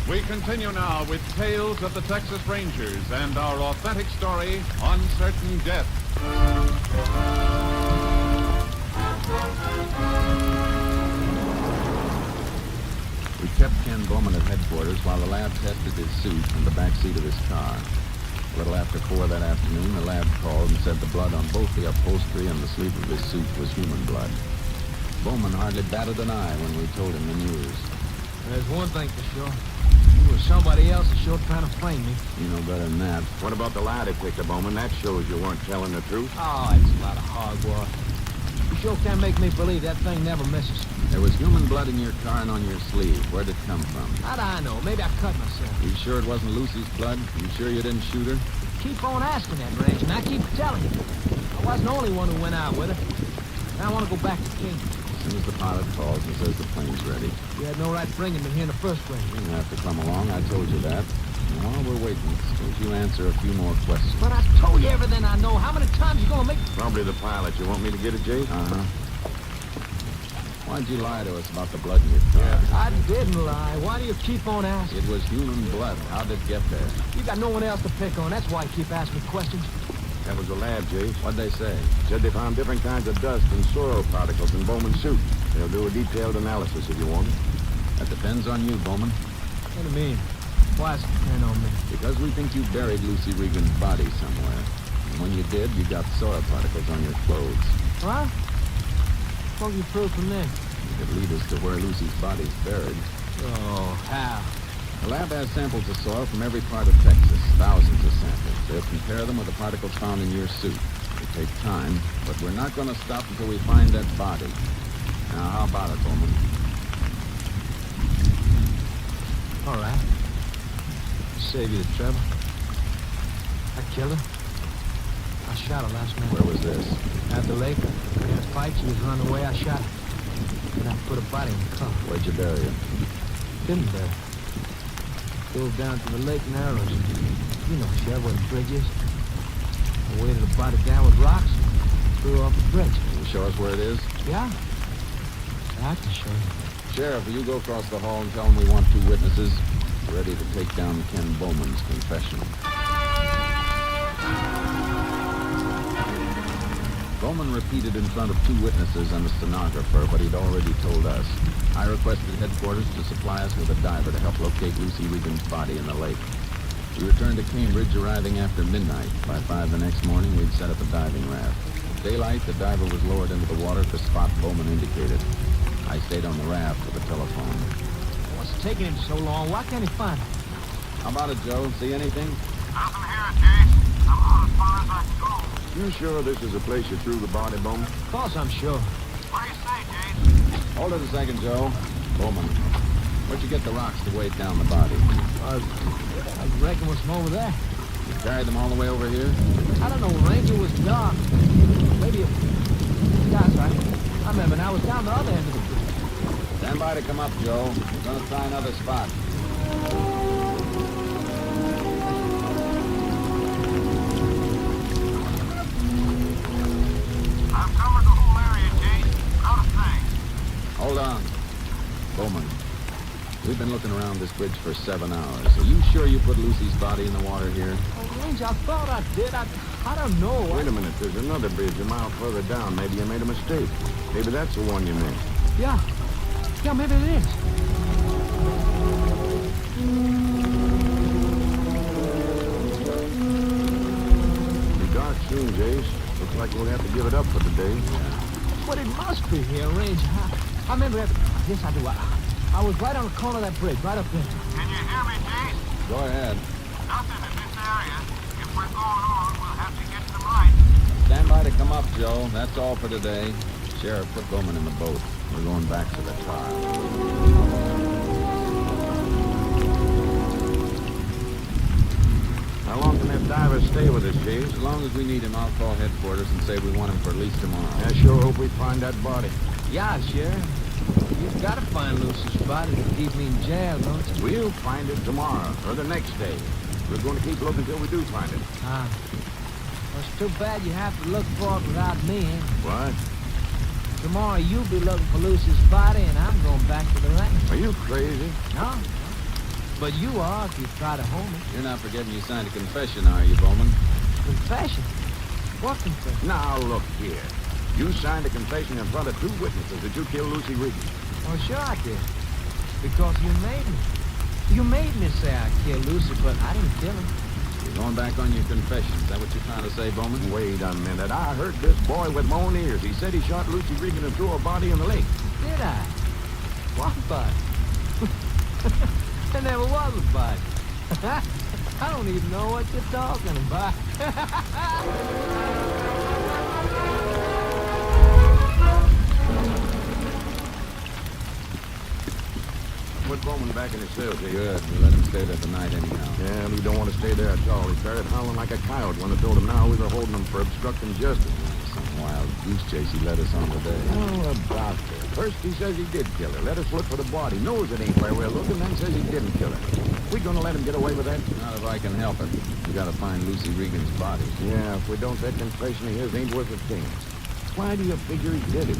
We continue now with Tales of the Texas Rangers and our authentic story, Uncertain Death. We kept Ken Bowman at headquarters while the lab tested his suit in the back seat of his car. A little after 4 that afternoon, the lab called and said the blood on both the upholstery and the sleeve of his suit was human blood. Bowman hardly batted an eye when we told him the news. There's one thing for sure. You or somebody else is sure trying to frame me. You know better than that. What about the lie detector, Bowman? That shows you weren't telling the truth. Oh, it's a lot of hogwash. You sure can't make me believe that thing never misses. There was human blood in your car and on your sleeve. Where'd it come from? How do I know? Maybe I cut myself. You sure it wasn't Lucy's blood? You sure you didn't shoot her? Keep on asking that, Range, and I keep telling you. I wasn't the only one who went out with her. Now I want to go back to King. As soon as the pilot calls and says the plane's ready. You had no right bringing me here in the first place. You didn't have to come along. I told you that. And while we're waiting, suppose you answer a few more questions. But I told you everything I know. How many times you gonna make... Probably the pilot. You want me to get it, Jay? Uh-huh. Why'd you lie to us about the blood in your car? I didn't lie. Why do you keep on asking? It was human blood. How'd it get there? You got no one else to pick on. That's why you keep asking me questions. That was the lab, Jay. What'd they say? Said they found different kinds of dust and soil particles in Bowman's suit. They'll do a detailed analysis if you want it. That depends on you, Bowman. What do you mean? Why does it depend on me? Because we think you buried Lucy Regan's body somewhere. And when you did, you got soil particles on your clothes. What? What can you prove from this? It could lead us to where Lucy's body's buried. Oh, how? The lab has samples of soil from every part of Texas, thousands of samples. They'll compare them with the particles found in your suit. It'll take time, but we're not going to stop until we find that body. Now, how about it, Bowman? All right. Save you the trouble. I killed her. I shot her last night. Where was this? At the lake. In a fight, she was running away. I shot her. Then I put her body in the car. Where'd you bury her? Didn't bury her. Drove down to the lake Narrows. You know, Sheriff, where the bridge is. I weighted the body down with rocks and threw her off the bridge. Can you show us where it is? Yeah. I can show you. Sheriff, will you go across the hall and tell them we want 2 witnesses ready to take down Ken Bowman's confession? Bowman repeated in front of 2 witnesses and the stenographer what he'd already told us. I requested headquarters to supply us with a diver to help locate Lucy Regan's body in the lake. We returned to Cambridge, arriving after midnight. By 5 the next morning, we'd set up a diving raft. At daylight, the diver was lowered into the water at the spot Bowman indicated. I stayed on the raft with the telephone. What's taking him so long? Why can't he find her? How about it, Joe? See anything? Nothing here, Chase. I'm on as far as I can go. You sure this is the place you threw the body, Bowman? Of course I'm sure. What do you say, James? Hold it a second, Joe. Bowman, where'd you get the rocks to weight down the body? I reckon it was from over there. You carried them all the way over here? I don't know, Ranger, was dark. Maybe it... That's right. I remember now, I was down the other end of the bridge. Stand by to come up, Joe. We're gonna try another spot. I've covered the whole area, James. Not a thing. Hold on. Bowman, we've been looking around this bridge for 7 hours. Are you sure you put Lucy's body in the water here? Oh, Ranger, I thought I did. I don't know. Wait a minute. There's another bridge a mile further down. Maybe you made a mistake. Maybe that's the one you meant. Yeah. Yeah, maybe it is. It'll be dark soon, Jace. Looks like we'll have to give it up for today. But it must be here, Ranger. I remember that. Yes, I do. I was right on the corner of that bridge, right up there. Can you hear me, James? Go ahead. Nothing in this area. If we're going on, we'll have to get some light. Stand by to come up, Joe. That's all for today. Sheriff, put Bowman in the boat. We're going back to the car. How long can that diver stay with us, Jace? As long as we need him, I'll call headquarters and say we want him for at least tomorrow. I sure hope we find that body. Yeah, Sheriff. You've got to find Lucy's body to keep me in jail, don't you? We'll find it tomorrow, or the next day. We're going to keep looking until we do find it. Ah. Well, it's too bad you have to look for it without me, eh? What? Tomorrow you'll be looking for Lucy's body, and I'm going back to the ranch. Are you crazy? No. But you are if you try to hold me. You're not forgetting you signed a confession, are you, Bowman? Confession? What confession? Now, look here. You signed a confession in front of 2 witnesses that you killed Lucy Regan. Oh, sure I did. Because you made me. You made me say I killed Lucy, but I didn't kill her. You're going back on your confession. Is that what you're trying to say, Bowman? Wait a minute. I heard this boy with my own ears. He said he shot Lucy Regan and threw her body in the lake. Did I? What body? There never was a body. I don't even know what you're talking about. Put Bowman back in his cell, Jay. Good. We let him stay there tonight anyhow. Yeah, we don't want to stay there at all. He started howling like a coyote when I told him now we were holding him for obstructing justice. Some wild goose chase he led us on today. Oh, about that. First he says he did kill her. Let us look for the body. Knows it ain't where we're looking, then says he didn't kill her. We gonna let him get away with that? Not if I can help it. We gotta find Lucy Regan's body. Yeah, if we don't, that confession of his ain't worth a thing. Why do you figure he did it?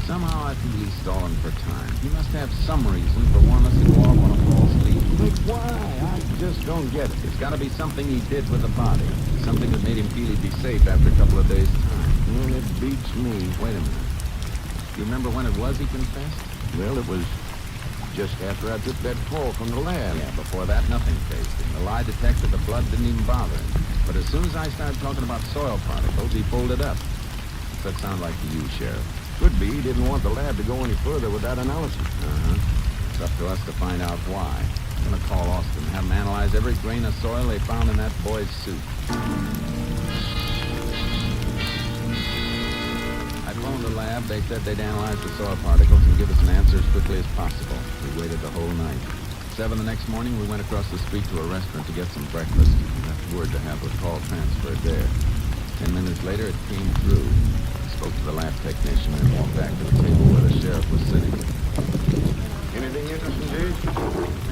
Somehow I feel he's stalling for time. He must have some reason for wanting us to go off on a false lead. But why? I just don't get it. It's gotta be something he did with the body. Something that made him feel he'd be safe after a couple of days' time. And it beats me. Wait a minute. You remember when it was he confessed? Well, it was just after I took that call from the lab. Yeah, before that, nothing faced him. The lie detector, the blood didn't even bother him. But as soon as I started talking about soil particles, he pulled it up. What's that sound like to you, Sheriff? Could be he didn't want the lab to go any further with that analysis. Uh-huh. It's up to us to find out why. I'm gonna call Austin and have them analyze every grain of soil they found in that boy's suit. I phoned the lab. They said they'd analyze the soil particles and give us an answer as quickly as possible. We waited the whole night. 7 the next morning, we went across the street to a restaurant to get some breakfast. Left word to have the call transferred there. 10 minutes later, it came through. I spoke to the lab technician and walked back to the table where the sheriff was sitting. Anything interesting, Jake?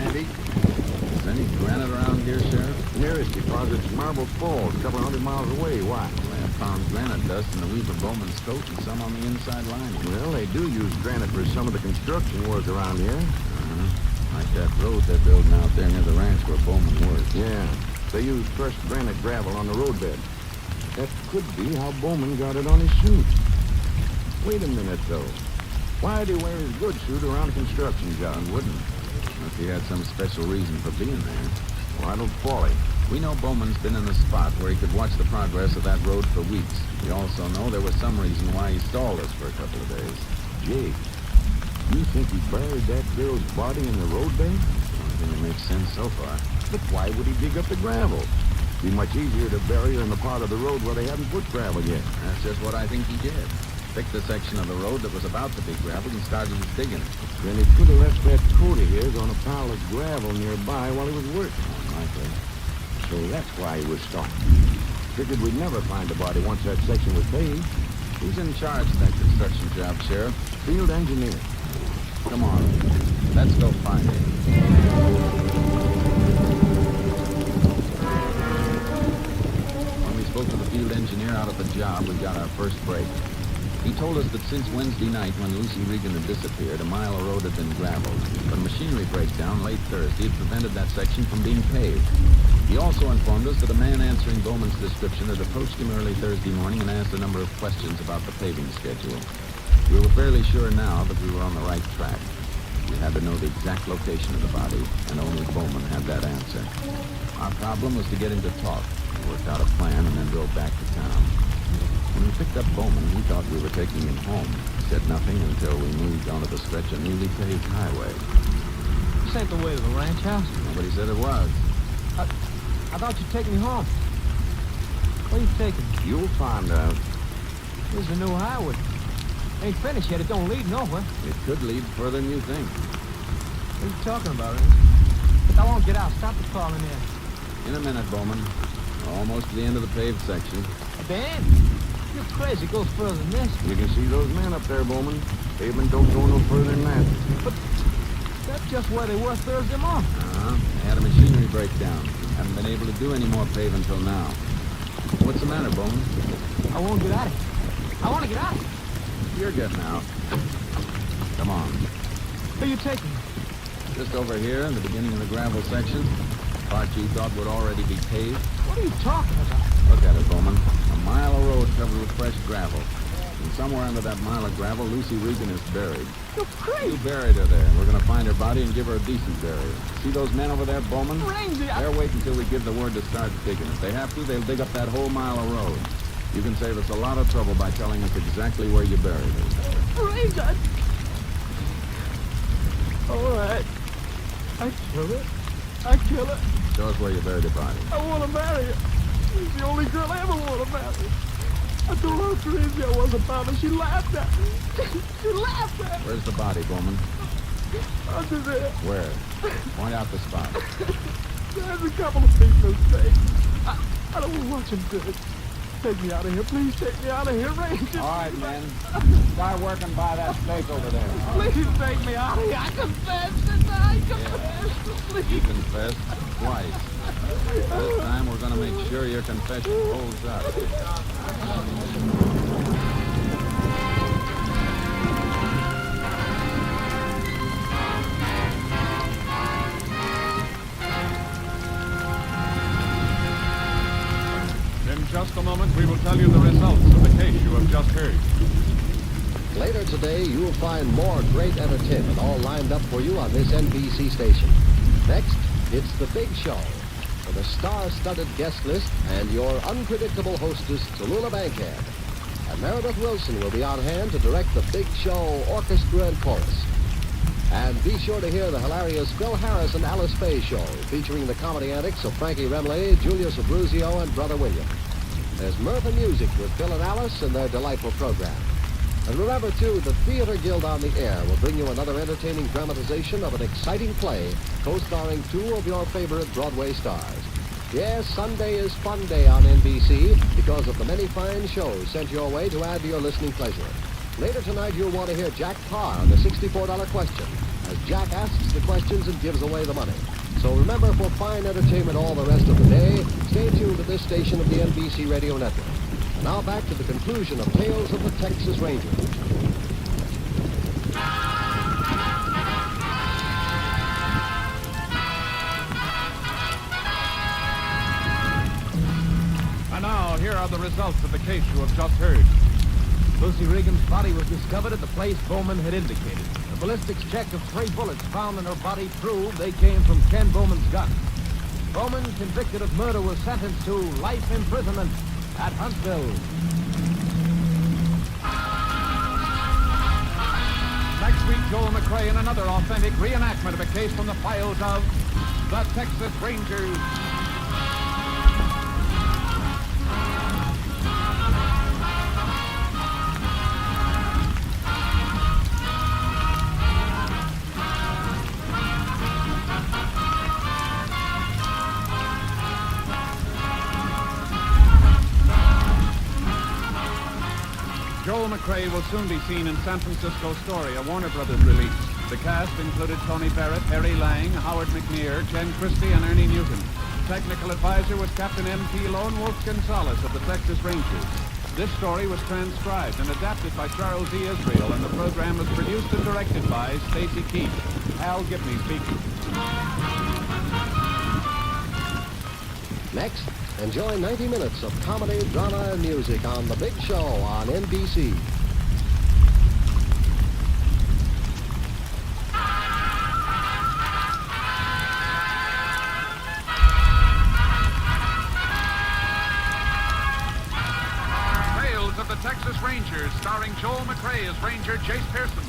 Maybe. Is there any granite around here, Sheriff? The nearest deposit's Marble Falls, a couple 100 miles away. Why? Well, I found granite dust in the Weaver Bowman's coat and some on the inside lining. Well, they do use granite for some of the construction work around here. Like that road they're building out there near the ranch where Bowman works. Yeah. They use crushed granite gravel on the roadbed. That could be how Bowman got it on his suit. Wait a minute, though. Why'd he wear his good suit around a construction job? Wouldn't. Unless he had some special reason for being there. Well, I don't follow him. We know Bowman's been in the spot where he could watch the progress of that road for weeks. We also know there was some reason why he stalled us for a couple of days. Jake, you think he buried that girl's body in the roadbed? Only thing that makes sense so far. But why would he dig up the gravel? Be much easier to bury her in the part of the road where they haven't put gravel yet. That's just what I think he did. Picked the section of the road that was about to be gravelled and started digging it. Then he could have left that coat of his on a pile of gravel nearby while he was working on it, likely. So that's why he was stopped. Figured we'd never find the body once that section was paved. Who's in charge of that construction job, Sheriff? Field engineer. Come on. Let's go find him. When we spoke to the field engineer out at the job, we got our first break. He told us that since Wednesday night, when Lucy Regan had disappeared, a mile of road had been graveled. But a machinery breakdown late Thursday had prevented that section from being paved. He also informed us that a man answering Bowman's description had approached him early Thursday morning and asked a number of questions about the paving schedule. We were fairly sure now that we were on the right track. We had to know the exact location of the body, and only Bowman had that answer. Our problem was to get him to talk. We worked out a plan and then drove back to town. When we picked up Bowman, he thought we were taking him home. He said nothing until we moved onto the stretch of newly paved highway. This ain't the way to the ranch house. Nobody said it was. I thought you'd take me home. Where you taking me? You'll find out. Here's the new highway. Ain't finished yet. It don't lead nowhere. It could lead further than you think. What are you talking about, Ernest? I won't get out. Stop the calling in. In a minute, Bowman. We're almost to the end of the paved section. Dan, you're crazy. It goes further than this. You can see those men up there, Bowman. Pavement don't go no further than that. But that's just where they were Thursday morning. They had a machinery breakdown. Haven't been able to do any more pave until now. What's the matter, Bowman? I won't get out of here. I want to get out. You're getting out. Come on. Where you taking me? Just over here in the beginning of the gravel section. Part you thought would already be paved. What are you talking about? Look at it, Bowman. A mile of road covered with fresh gravel. And somewhere under that mile of gravel, Lucy Regan is buried. You're crazy. You buried her there. We're going to find her body and give her a decent burial. See those men over there, Bowman? Rangy, They're waiting until we give the word to start digging. If they have to, they'll dig up that whole mile of road. You can save us a lot of trouble by telling us exactly where you buried her. Rangy, all right. I kill it. I kill it. Show us where you buried her body. I want to marry her. She's the only girl I ever want to marry. I told her how crazy I was about her. She laughed at me. She laughed at me. Where's the body, Bowman? Under there. Where? Point out the spot. There's a couple of people mistake. I don't want to watch them do it. Take me out of here. Please take me out of here, Ranger. All right, men. Start working by that stake over there. Please take me out of here. I confess. I confess. Please. You confessed twice. This time we're going to make sure your confession holds up. In just a moment, we will tell you the results of the case you have just heard. Later today, you'll find more great entertainment all lined up for you on this NBC station. Next, it's The Big Show, with a star-studded guest list and your unpredictable hostess, Tallulah Bankhead. And Meredith Wilson will be on hand to direct The Big Show orchestra and chorus. And be sure to hear the hilarious Phil Harris and Alice Faye show, featuring the comedy antics of Frankie Remley, Julius Abruzio, and Brother William. There's mirth and music with Phil and Alice and their delightful program. And remember, too, the Theater Guild on the Air will bring you another entertaining dramatization of an exciting play co-starring two of your favorite Broadway stars. Yes, Sunday is Fun Day on NBC because of the many fine shows sent your way to add to your listening pleasure. Later tonight, you'll want to hear Jack Parr on the $64 question, as Jack asks the questions and gives away the money. So remember, for fine entertainment all the rest of the day, stay tuned to this station of the NBC Radio Network. Now back to the conclusion of Tales of the Texas Ranger. And now, here are the results of the case you have just heard. Lucy Regan's body was discovered at the place Bowman had indicated. A ballistics check of 3 bullets found in her body proved they came from Ken Bowman's gun. Bowman, convicted of murder, was sentenced to life imprisonment at Huntsville. Next week, Joel McRae in another authentic reenactment of a case from the files of the Texas Rangers. Joel McRae will soon be seen in San Francisco Story, a Warner Brothers release. The cast included Tony Barrett, Harry Lang, Howard McNear, Jen Christie, and Ernie Newton. Technical advisor was Captain M.T. Lone Wolf Gonzalez of the Texas Rangers. This story was transcribed and adapted by Charles E. Israel, and the program was produced and directed by Stacy Keith. Al Gibney speaking. Next, enjoy 90 minutes of comedy, drama, and music on The Big Show on NBC. Tales of the Texas Rangers, starring Joel McRae as Ranger Jace Pearson.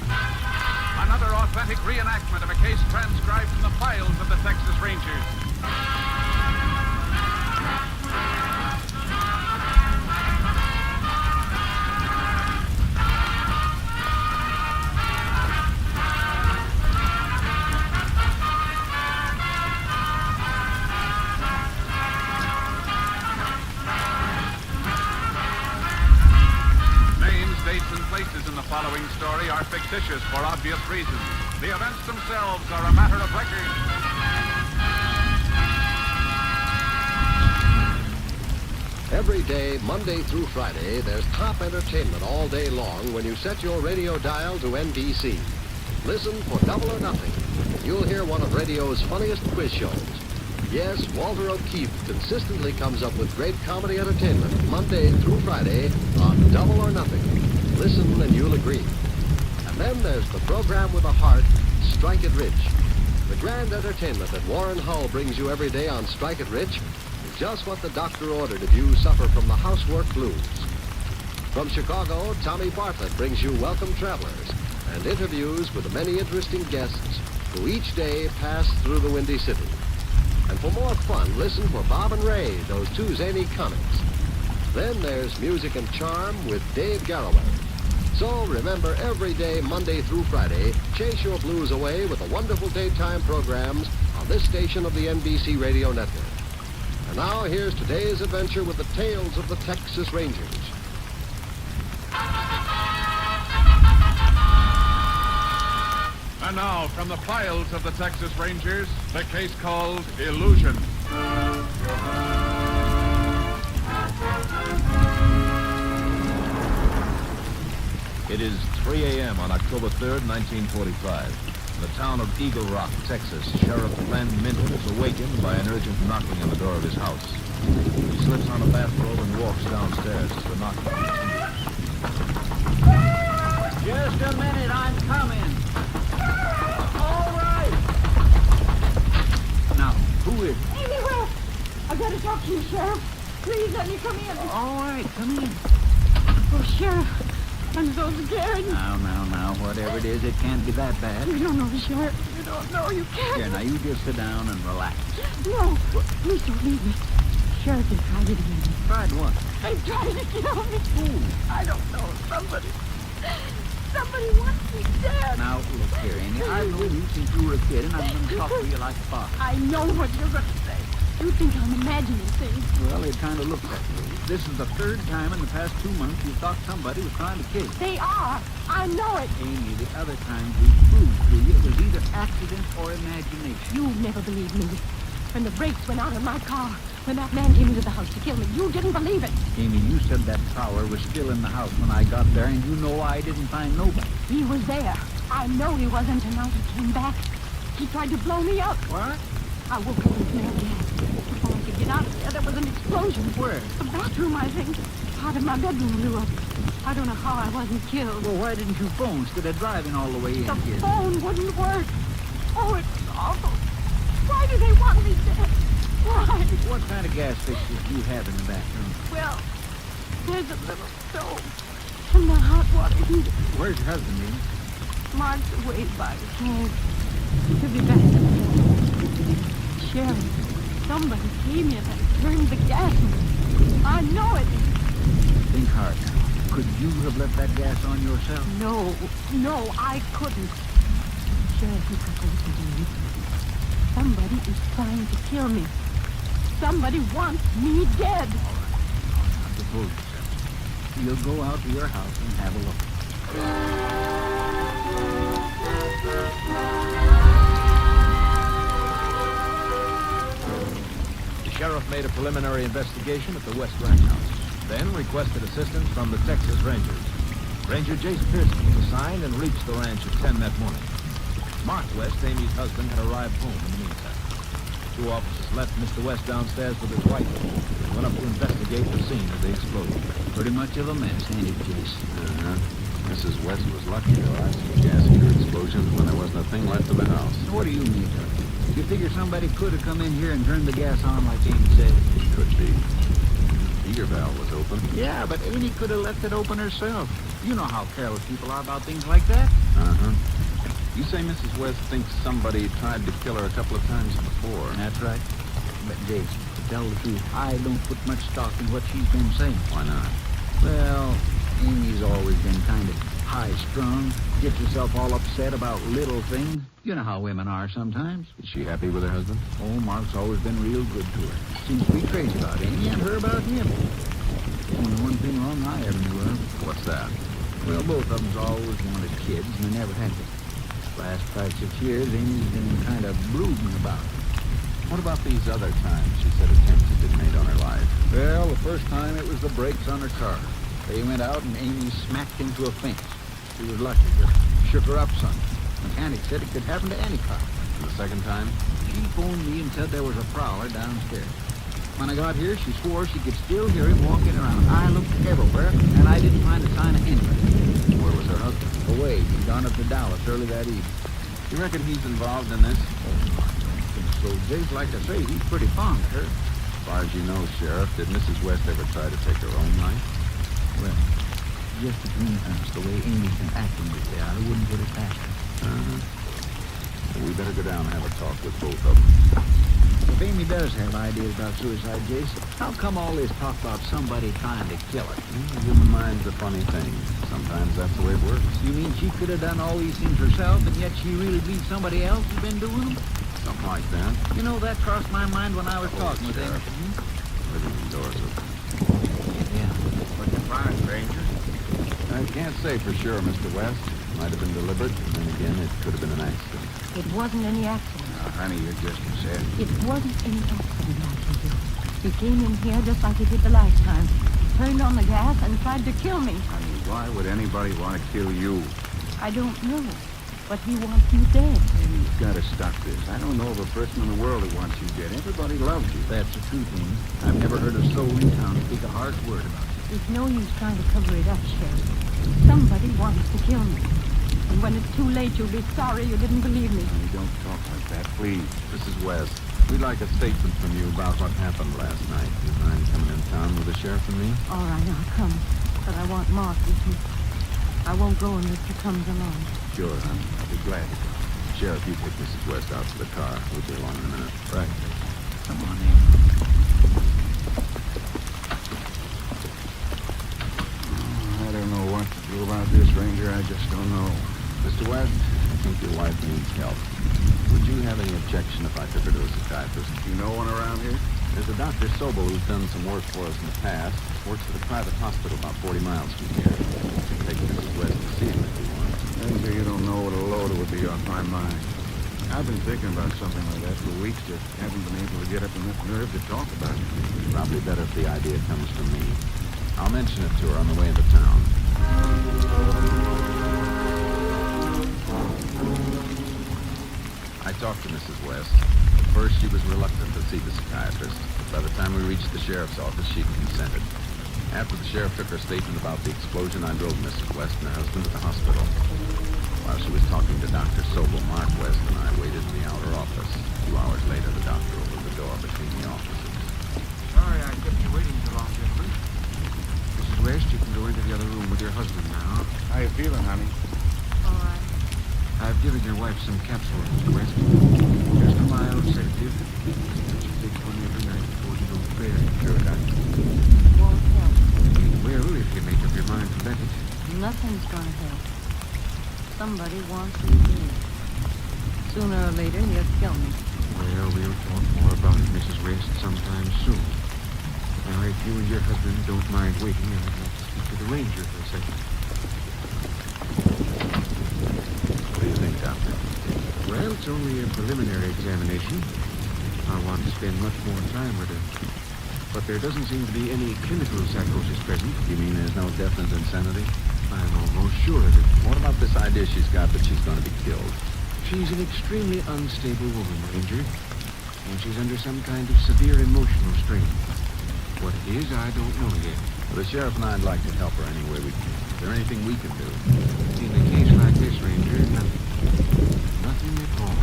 Another authentic reenactment of a case transcribed from the files of the Texas Rangers. In the following story are fictitious for obvious reasons. The events themselves are a matter of record. Every day, Monday through Friday, there's top entertainment all day long when you set your radio dial to NBC. Listen for Double or Nothing. You'll hear one of radio's funniest quiz shows. Yes, Walter O'Keefe consistently comes up with great comedy entertainment Monday through Friday on Double or Nothing. Listen and you'll agree. And then there's the program with a heart, Strike It Rich. The grand entertainment that Warren Hull brings you every day on Strike It Rich is just what the doctor ordered if you suffer from the housework blues. From Chicago, Tommy Bartlett brings you Welcome Travelers and interviews with the many interesting guests who each day pass through the Windy City. And for more fun, listen for Bob and Ray, those two zany comics. Then there's Music and Charm with Dave Garroway. So remember, every day, Monday through Friday, chase your blues away with the wonderful daytime programs on this station of the NBC Radio Network. And now, here's today's adventure with the tales of the Texas Rangers. And now, from the files of the Texas Rangers, the case called Illusion. It is 3 a.m. on October 3rd, 1945. In the town of Eagle Rock, Texas, Sheriff Glenn Minton is awakened by an urgent knocking on the door of his house. He slips on a bathrobe and walks downstairs as the knocking continues. Just a minute, I'm coming. All right. Now, who is it? Amy West! I gotta talk to you, Sheriff. Please let me come in. All right, come in. Oh, Sheriff, I'm so scared. Now, whatever it is, it can't be that bad. You don't know, Sheriff. You don't know. You can't. Here, now, you just sit down and relax. No, please don't leave me. Sheriff has tried it again. Tried what? They tried to kill me. Who? I don't know. Somebody wants me dead. Now, look here, Amy. I've known you since you were a kid, and I've been talking to you like a father. I know what you're going to say. You think I'm imagining things. Well, it kind of looks that way. This is the third time in the past 2 months you thought somebody was trying to kill you. They are. I know it. Amy, the other times we proved to you it was either accident or imagination. You never believed me. When the brakes went out of my car, when that man came into the house to kill me, you didn't believe it. Amy, you said that Tower was still in the house when I got there, and you know I didn't find nobody. He was there. I know he wasn't tonight. He came back. He tried to blow me up. What? I woke up and smelled gas. Before I could get out of there, there was an explosion. Where? The bathroom, I think. Part of my bedroom blew up. I don't know how I wasn't killed. Well, why didn't you phone instead of driving all the way in The here? phone wouldn't work. Oh, it was awful. Why do they want me dead? Why? What kind of gas fixtures do you have in the bathroom? Well, there's a little stove and the hot water heater. Where's your husband, Amy? Mark's away by the camp. He'll be back in a minute. Sheriff, somebody came in and turned the gas on. I know it. Think hard now. Could you have left that gas on yourself? No, I couldn't. Sheriff, you can go to me. Somebody is trying to kill me. Somebody wants me dead. All right. Compose yourself. We'll go out to your house and have a look. The sheriff made a preliminary investigation at the West Ranch House, then requested assistance from the Texas Rangers. Ranger Jace Pearson was assigned and reached the ranch at 10 that morning. Mark West, Amy's husband, had arrived home in the meantime. The two officers left Mr. West downstairs with his rifle and went up to investigate the scene of the explosion. Pretty much of a mess, ain't it, Jace? Uh-huh. Mrs. West was lucky to have some gas heater explosions when there wasn't a thing left of the house. What do you mean, Doug? You figure somebody could have come in here and turned the gas on like Amy said? It could be. The heater valve was open. Yeah, but Amy could have left it open herself. You know how careless people are about things like that. Uh-huh. You say Mrs. West thinks somebody tried to kill her a couple of times before. That's right. But, Jace, to tell the truth, I don't put much stock in what she's been saying. Why not? Well, Amy's always been kind of high-strung. Gets herself all upset about little things. You know how women are sometimes. Is she happy with her husband? Oh, Mark's always been real good to her. Seems to be crazy about Amy and her about him. Only one thing wrong I ever knew of. What's that? Well, both of them's always wanted kids, and they never had them. Last 5-6 years, Amy's been kind of brooding about it. What about these other times she said attempts had been made on her life? Well, the first time it was the brakes on her car. They went out and Amy smacked into a fence. She was lucky, just shook her up some. Mechanic said it could happen to any car. And the second time? She phoned me and said there was a prowler downstairs. When I got here, she swore she could still hear him walking around. I looked everywhere, and I didn't find a sign of anybody. Where was her husband? Away. He'd gone up to Dallas early that evening. You reckon he's involved in this? So, Jace, like I say, he's pretty fond of her. As far as you know, Sheriff, did Mrs. West ever try to take her own life? Well, just between us, the way Amy's been acting lately, I wouldn't put it past her. Uh-huh. Well, we better go down and have a talk with both of them. If Amy does have ideas about suicide, Jace, how come all this talk about somebody trying to kill her? The human mind's a funny thing. Sometimes that's the way it works. You mean she could have done all these things herself, and yet she really believes somebody else has been doing them? Something like that. You know, that crossed my mind when I was talking with Amy. Living indoors with her. Yeah. What'd you find, Ranger? I can't say for sure, Mr. West. Might have been deliberate, and then again, it could have been an accident. It wasn't any accident. Honey, you're just upset. It wasn't any accident, Marjorie. He came in here just like he did the last time. Turned on the gas and tried to kill me. Honey, why would anybody want to kill you? I don't know, but he wants you dead. Amy, you've got to stop this. I don't know of a person in the world who wants you dead. Everybody loves you. That's the truth, Amy. I've never heard a soul in town speak a harsh word about it. It's no use trying to cover it up, Sheriff. Somebody wants to kill me. And when it's too late, you'll be sorry you didn't believe me. Honey, don't talk like that, please. Mrs. West, we'd like a statement from you about what happened last night. Do you mind coming in town with the sheriff and me? All right, I'll come. But I want Mark with me. I won't go unless he comes along. Sure, honey. I'll be glad to. Sheriff, you take Mrs. West out to the car. We'll be along in a minute. Right. Come on, Amy. I don't know what to do about this, Ranger. I just don't know. Mr. West, I think your wife needs help. Would you have any objection if I took her to a psychiatrist? You know one around here? There's a Dr. Sobel who's done some work for us in the past. Works at a private hospital about 40 miles from here. You can take Mrs. West to see him if you want. Ranger, you don't know what a load it would be off my mind. I've been thinking about something like that for weeks, just haven't been able to get up enough nerve to talk about it. It's probably better if the idea comes from me. I'll mention it to her on the way into town. I talked to Mrs. West. At first, she was reluctant to see the psychiatrist. By the time we reached the sheriff's office, she consented. After the sheriff took her statement about the explosion, I drove Mrs. West and her husband to the hospital. While she was talking to Dr. Sobel, Mark West and I waited in the outer office. 2 hours later, the doctor opened the door between the offices. Sorry I kept you waiting so long, gentlemen. Mrs. West, you can go into the other room with your husband now. How you feeling, honey? All right. I've given your wife some capsules, Mr. West. Just a mild sedative. She takes one every night before she goes to bed. Sure, Doctor. Won't help. It will if you make up your mind to let it. Nothing's gonna help. Somebody wants me dead. Sooner or later, he'll kill me. Well, we'll talk more about it, Mrs. West, sometime soon. Now, if you and your husband don't mind waiting, I'd like to speak to the ranger for a second. What do you think, Doctor? Well, it's only a preliminary examination. I want to spend much more time with her. But there doesn't seem to be any clinical psychosis present. You mean there's no definite insanity? I'm almost sure of it. What about this idea she's got that she's going to be killed? She's an extremely unstable woman, Ranger. And she's under some kind of severe emotional strain. What it is, I don't know yet. Well, the sheriff and I'd like to help her any way we can. Is there anything we can do? In a case like this, Ranger, nothing. Nothing at all.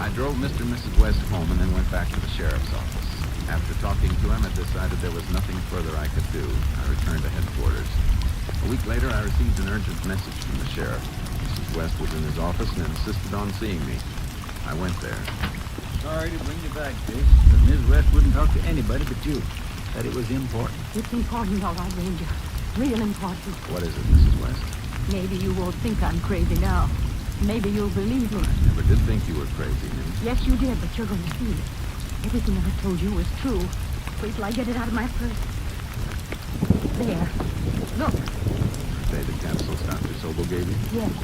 I drove Mr. and Mrs. West home and then went back to the sheriff's office. After talking to him, I decided there was nothing further I could do. I returned to headquarters. A week later, I received an urgent message from the sheriff. Mrs. West was in his office and insisted on seeing me. I went there. Sorry to bring you back, Chase, but Ms. West wouldn't talk to anybody but you. Said it was important. It's important, all right, Ranger. Real important. What is it, Mrs. West? Maybe you won't think I'm crazy now. Maybe you'll believe me. I never did think you were crazy, Miss. Yes, you did, but you're going to see it. Everything I told you was true. Wait till I get it out of my purse. There. Look. Say the capsules Dr. Sobel gave you? Yes.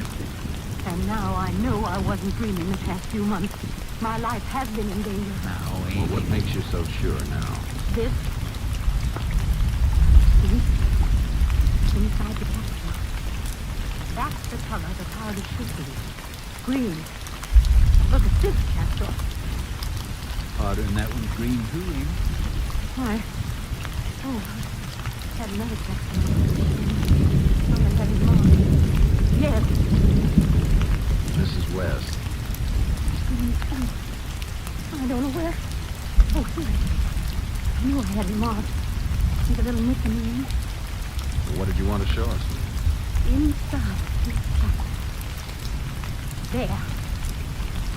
And now I know I wasn't dreaming the past few months. My life has been in danger. Now, well, what makes you so sure now? This. See? Inside the capsule. That's the color the powder should be. Green. Look at this capsule. Harder than that one's green, too, ain't it? Why? Oh, had another capsule. Oh, I had it marked. Yes. Mrs. West. I don't know where. Oh, here. I knew I had it marked. With a little nick in the end. Well, what did you want to show us? Inside this capsule. There.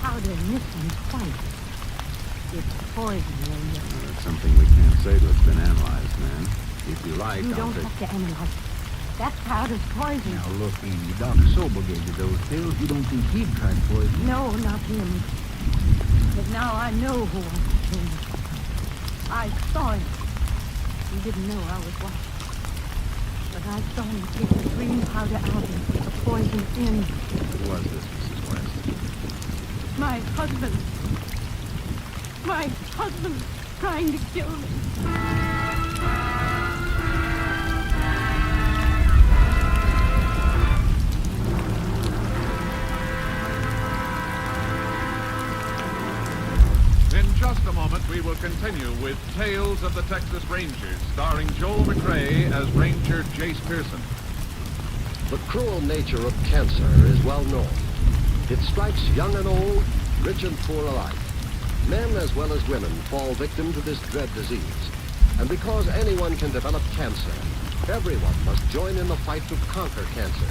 Powder in this one's white. It's poison, Ranger. That's something we can't say till it's been analyzed, man. If you like, You I'll don't take... have to analyze it. That powder's poison. Now, look, Amy, Dr. Sobel gave you those pills. You don't think he'd try to poison you? No, not him. But now I know who wants to kill me. I saw him. He didn't know I was watching. But I saw him take the green powder out and put the poison in. Who was this, Mrs. West? My husband. My husband's trying to kill me. In just a moment, we will continue with Tales of the Texas Rangers, starring Joel McCrea as Ranger Jace Pearson. The cruel nature of cancer is well known. It strikes young and old, rich and poor alike. Men as well as women fall victim to this dread disease. And because anyone can develop cancer, everyone must join in the fight to conquer cancer.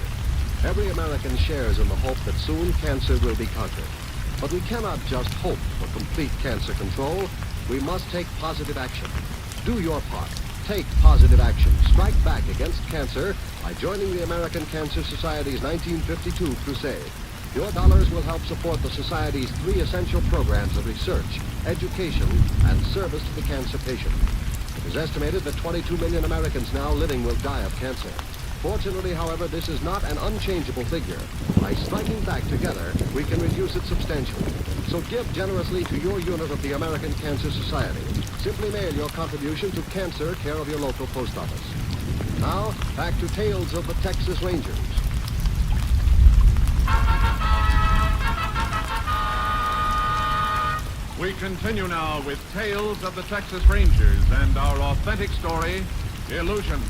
Every American shares in the hope that soon cancer will be conquered. But we cannot just hope for complete cancer control. We must take positive action. Do your part. Take positive action. Strike back against cancer by joining the American Cancer Society's 1952 crusade. Your dollars will help support the Society's 3 essential programs of research, education, and service to the cancer patient. It is estimated that 22 million Americans now living will die of cancer. Fortunately, however, this is not an unchangeable figure. By striking back together, we can reduce it substantially. So give generously to your unit of the American Cancer Society. Simply mail your contribution to Cancer, care of your local post office. Now, back to Tales of the Texas Rangers. We continue now with Tales of the Texas Rangers and our authentic story, Illusion.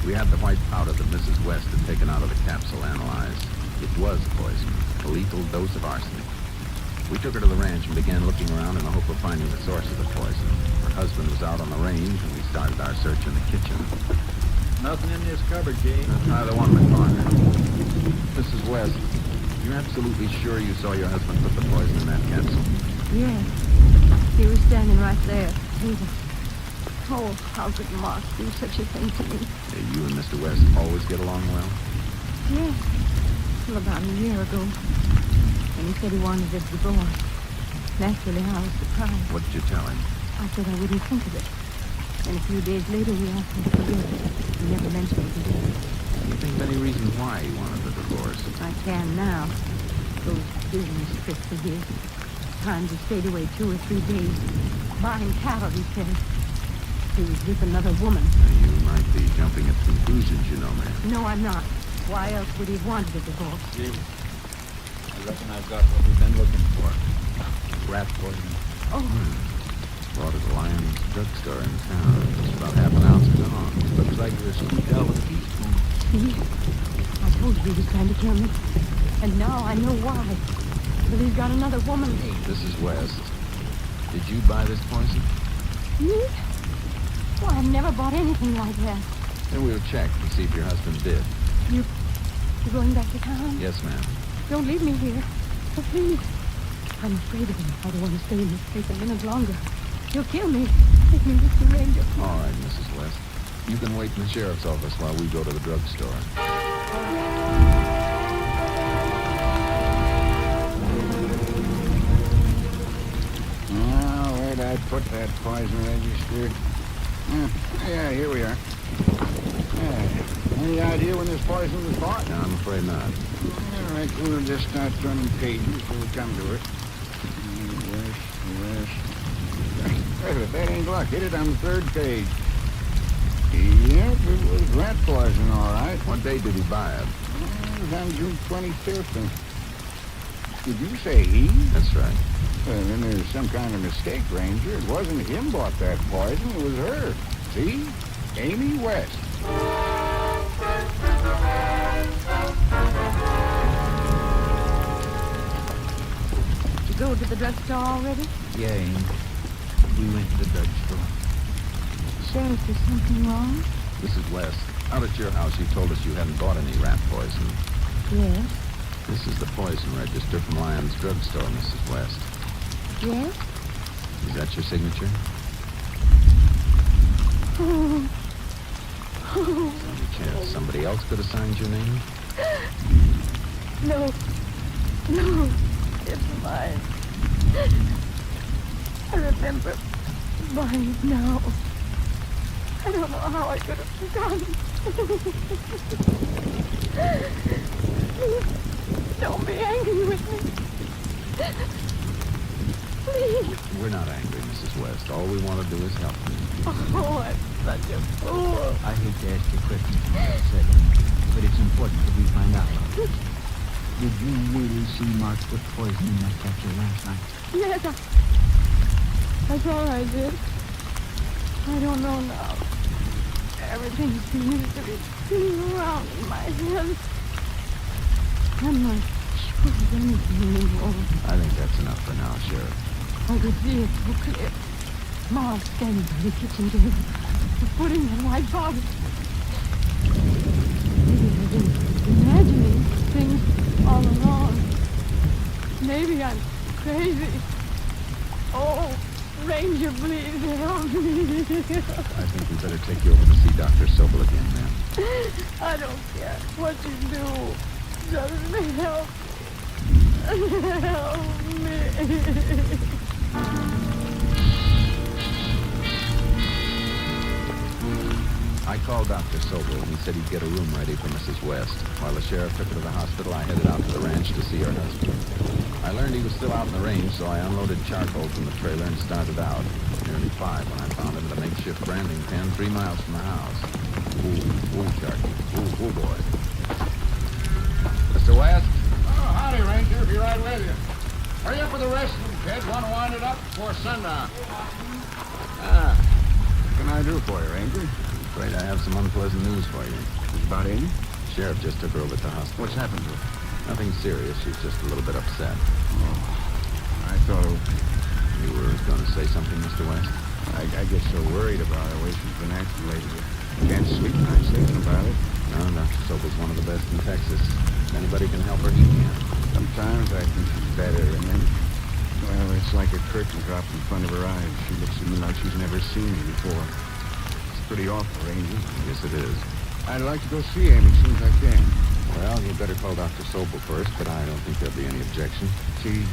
We had the white powder that Mrs. West had taken out of the capsule analyzed. It was poison, a lethal dose of arsenic. We took her to the ranch and began looking around in the hope of finding the source of the poison. Her husband was out on the range, and we started our search in the kitchen. Nothing in this cupboard, Jay. Try the one, McCarter. Mrs. West, you're absolutely sure you saw your husband put the poison in that capsule? Yes. He was standing right there. He was... Oh, how could Mark do such a thing to me? You and Mr. West always get along well? Yes. Well, about a year ago. And he said he wanted a divorce. Naturally, I was surprised. What did you tell him? I said I wouldn't think of it. And a few days later, he asked me to forgive it. He never mentioned it again. Do you think of any reason why he wanted the divorce? I can now. Those business trips of his. Times he stayed away 2 or 3 days. Buying cattle, he said. He was with another woman. You might be jumping at conclusions, you know, ma'am. No, I'm not. Why else would he have wanted a divorce? Jim, I reckon I've got what we've been looking for. Rat poison. Oh. Bought at the Lyons drugstore in town. It's about half an ounce gone. Looks like you're squeaked out with a teaspoon. See? I told you he was trying to kill me. And now I know why. But he's got another woman. This is West. Did you buy this poison? Me? Well, I've never bought anything like that. Then we'll check and see if your husband did. You're going back to town? Yes, ma'am. Don't leave me here. Oh, please. I'm afraid of him. I don't want to stay in this place a minute longer. He'll kill me. Take me with the ranger. All right, Mrs. West. You can wait in the sheriff's office while we go to the drugstore. Now, where'd I put that poison register? Yeah, here we are. Any idea when this poison was bought? No, I'm afraid not. All right, we'll just start turning pages till we come to it. West. That ain't luck. Hit it on the 3rd page. Yep, it was rat poison, all right. What day did he buy it? It was on June 25th. Did you say he? That's right. Well, then there's some kind of mistake, Ranger. It wasn't him bought that poison. It was her. See? Amy West. Did you go to the drugstore already? Yeah, Amy. We went to the drugstore. Sheriff, is something wrong? Mrs. West, out at your house you told us you hadn't bought any rat poison. Yes. This is the poison register from Lyons Drugstore, Mrs. West. Yes? Is that your signature? Oh. Any chance somebody else could have signed your name? No. No. It's mine. I remember buying it now. I don't know how I could have forgotten. Don't be angry with me. Please. We're not angry, Mrs. West. All we want to do is help you. Oh, I'm such a fool. I hate to ask you questions on that setting, but it's important that we find out. Did you really see Mark put poison in that capsule last night? Yes, I thought I did. I don't know now. Everything seems to be spinning around in my head. I'm not sure of anything anymore. I think that's enough for now, Sheriff. I could see it so clear. Ma standing by the kitchen table, putting that white powder. Maybe I've been imagining things all along. Maybe I'm crazy. Oh, Ranger, please help me. I think we better take you over to see Dr. Sobel again, ma'am. I don't care what you do. Just help. Help me. I called Dr. Sobel, and he said he'd get a room ready for Mrs. West. While the sheriff took her to the hospital, I headed out to the ranch to see her husband. I learned he was still out in the range, so I unloaded charcoal from the trailer and started out. Nearly 5 when I found him at a makeshift branding pen 3 miles from the house. Ooh, Sharky. Ooh, boy. Mr. West? Oh, howdy, Ranger. Be right with you. Hurry up with the rest of them, kids. Want to wind it up before sundown. What can I do for you, Ranger? Afraid I have some unpleasant news for you. Is about Amy? Sheriff just took her over to the hospital. What's happened to her? Nothing serious. She's just a little bit upset. Oh, I thought you were going to say something, Mr. West? I get so worried about the way she's been acting lately. Can't sleep nights thinking about it. No, Dr. Sobel's one of the best in Texas. If anybody can help her, he can. Sometimes I think she's better, and then, well, it's like a curtain dropped in front of her eyes. She looks at me like she's never seen me before. It's pretty awful, Ranger. Yes, it is. I'd like to go see Amy as soon as I can. Well, you'd better call Dr. Sobel first, but I don't think there'll be any objection. She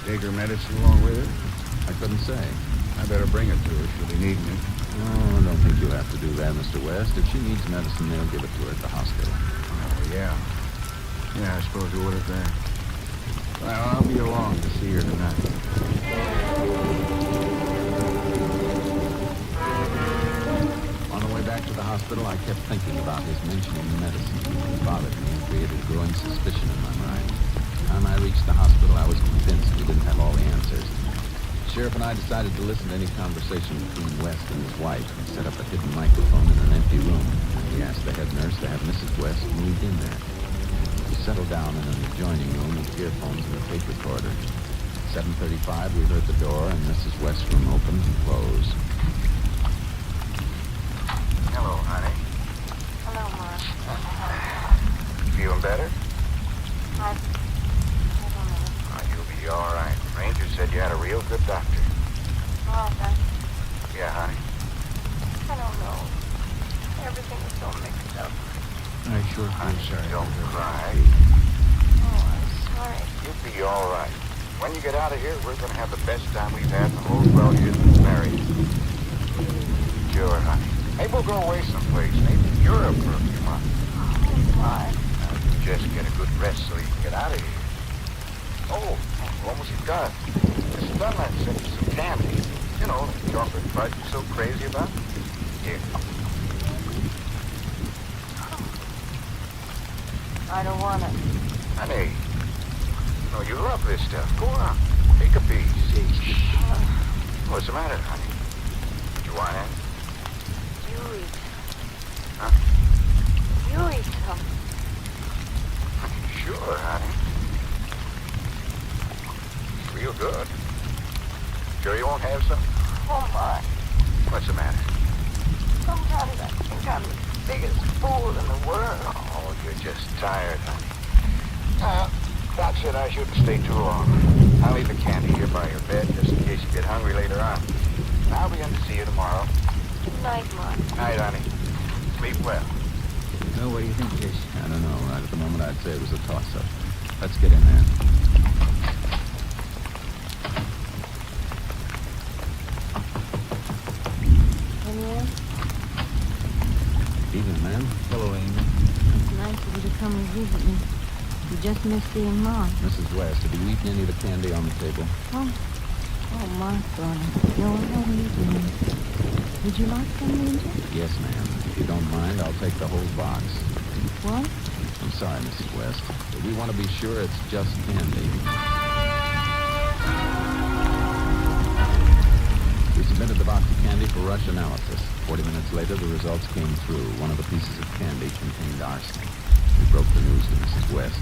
take her medicine along with her? I couldn't say. I better bring it to her. She'll be needing it. Oh, I don't think you'll have to do that, Mr. West. If she needs medicine, they'll give it to her at the hospital. Oh, yeah. Yeah, I suppose you would have there. Well, I'll be along to see her tonight. On the way back to the hospital, I kept thinking about his mentioning the medicine. It bothered me and created a growing suspicion in my mind. By the time I reached the hospital, I was convinced we didn't have all the answers. The sheriff and I decided to listen to any conversation between West and his wife and set up a hidden microphone in an empty room. We asked the head nurse to have Mrs. West moved in there. We settled down in an adjoining room with earphones and a tape recorder. At 7:35, we heard the door and Mrs. West's room open and close. Hello, honey. Hello, Mark. Feeling better? I don't know. Oh, you'll be all right. Ranger said you had a real good doctor. Oh, thank Yeah, honey. I don't know. Everything is so mixed up. I sure feel sorry. Don't cry. Oh, I'm sorry. You'll be all right. When you get out of here, we're going to have the best time we've had in the whole 12 years we've been married. Sure, honey. Maybe we'll go away someplace. Maybe Europe for a few months. Oh, my. You just get a good rest so you can get out of here. Oh, we're almost done. Mrs. Dunlap sent you some candy. You know, the chocolate fudge you're so crazy about. Here. I don't want it. Honey, no, you love this stuff. Go on. Take a piece. What's the matter, honey? You want it? You eat. Huh? You eat some. Sure, honey. Real good. Sure you won't have some? Oh, my. What's the matter? Sometimes I think I'm the biggest fool in the world. Oh, you're just tired, honey. Doc said I shouldn't stay too long. I'll leave the candy here by your bed just in case you get hungry later on. I'll be in to see you tomorrow. Good night, Mark. Night, honey. Sleep well. Well, what do you think, Jace? I don't know. Right at the moment, I'd say it was a toss-up. Let's get in there. Amy? Evening, ma'am. Hello, Amy. It's nice of you to come and visit me. You just missed seeing Mom. Mrs. West, have you eaten any of the candy on the table? Oh, Mark, darling. No, I haven't eaten any. Would you like some, Ranger? Yes, ma'am. If you don't mind, I'll take the whole box. What? I'm sorry, Mrs. West, but we want to be sure it's just candy. We submitted the box of candy for rush analysis. 40 minutes later, the results came through. One of the pieces of candy contained arsenic. We broke the news to Mrs. West.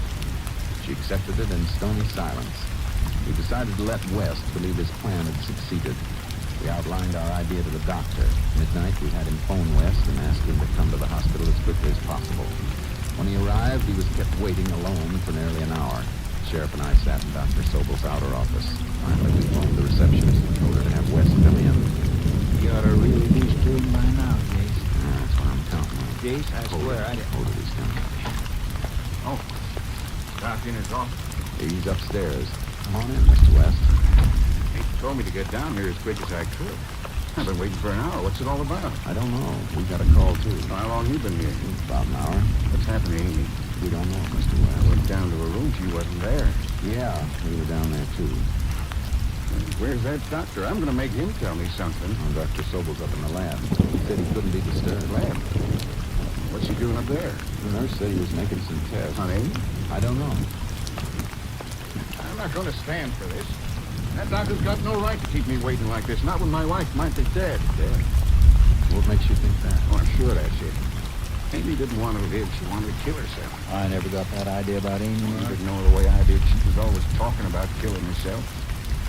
She accepted it in stony silence. We decided to let West believe his plan had succeeded. We outlined our idea to the doctor. Midnight, we had him phone West and asked him to come to the hospital as quickly as possible. When he arrived, he was kept waiting alone for nearly an hour. The sheriff and I sat in Dr. Sobel's outer office. Finally, we phoned the receptionist and told her to have West come in. You ought to really be through by now, Jace. That's what I'm counting on. Jace, I swear I didn't. Hold it, he's coming. Oh, Doc in his office. He's upstairs. Come on in, Mr. West. He told me to get down here as quick as I could. I've been waiting for an hour. What's it all about? I don't know. We got a call, too. How long you been here? About an hour. What's happening, Amy? We don't know, Mr. I West. went down to her room. She wasn't there. Yeah, we were down there, too. Where's that doctor? I'm going to make him tell me something. Well, Dr. Sobel's up in the lab. He said he couldn't be disturbed. Lab? What's he doing up there? The nurse said he was making some tests. On Amy? I don't know. I'm not going to stand for this. That doctor's got no right to keep me waiting like this. Not when my wife might be dead. Dead? What makes you think that? Oh, I'm sure that's it. Amy didn't want to live. She wanted to kill herself. I never got that idea about Amy. You didn't know her the way I did. She was always talking about killing herself.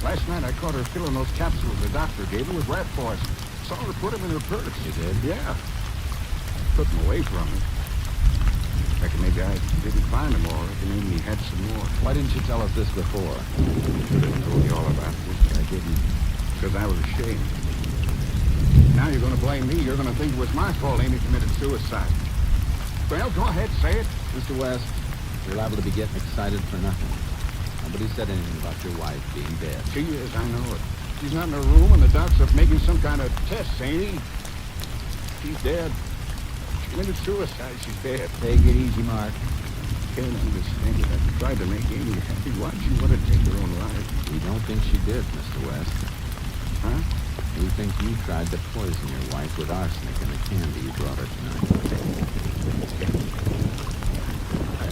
Last night I caught her filling those capsules the doctor gave her with rat poison. Saw her put them in her purse. You did? Yeah. Put them away from her. Reckon maybe I didn't find them all. Reckon Amy had some more. Why didn't you tell us this before? Should have told you all about this. I didn't. Because I was ashamed. Now you're going to blame me. You're going to think it was my fault Amy committed suicide. Well, go ahead, say it. Mr. West, You're liable to be getting excited for nothing. Nobody said anything about your wife being dead. She is, I know it. She's not in her room, and the doc's up making some kind of test, ain't he? She's dead. She committed suicide. She's dead. Take it easy, Mark. Can't understand it. I tried to make Amy happy. Why she would have taken her own life? We don't think she did, Mr. West. Huh? We think you tried to poison your wife with arsenic in the candy you brought her tonight.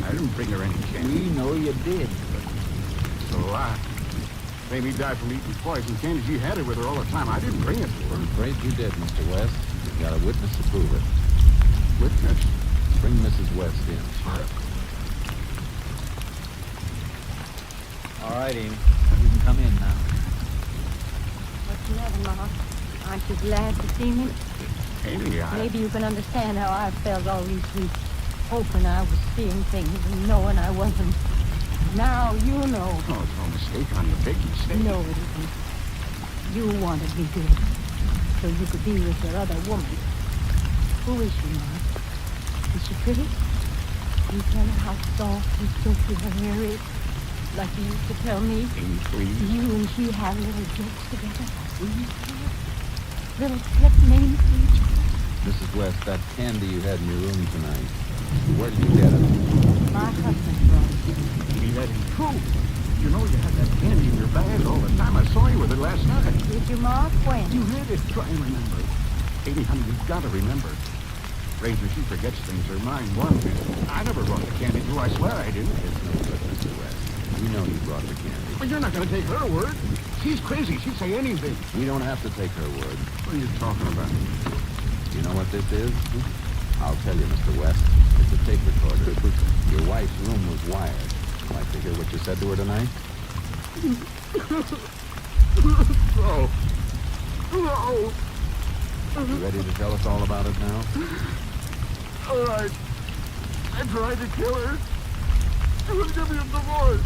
I didn't bring her any candy. We know you did. It's a lie. Amy died from eating poison candy. She had it with her all the time. I didn't bring it to her. I'm afraid you did, Mr. West. You've got a witness to prove it. Witness? Bring Mrs. West in. All right, Amy. You can come in now. What's the matter, Ma? Aren't you glad to see me? Amy, Maybe you can understand how I felt all these weeks, hoping I was seeing things and knowing I wasn't. Now you know. Oh, it's no mistake on your big mistake. No, it isn't. You wanted me good, so you could be with your other woman. Who is she, Ma? Is she pretty? You tell her how soft and silky her hair is, like you used to tell me. Amy, please. You and she have little jokes together. Little pet names for each other. Mrs. West, that candy you had in your room tonight, where did you get it? My husband brought it. Amy, that ain't true. You know you had that candy in your bag all the time. I saw you with it last night. Did you, Ma? When? You had it. Try and remember. Amy, honey, you've got to remember. Razor, she forgets things. Her mind wanders. I never brought the candy to you. I swear I didn't. It's no good, Mr. West. We know you brought the candy. But you're not going to take her word. She's crazy. She'd say anything. We don't have to take her word. What are you talking about? You know what this is? I'll tell you, Mr. West. It's a tape recorder. Your wife's room was wired. Like to hear what you said to her tonight? No. No. You ready to tell us all about it now? All right. I tried to kill her. She would give me a divorce.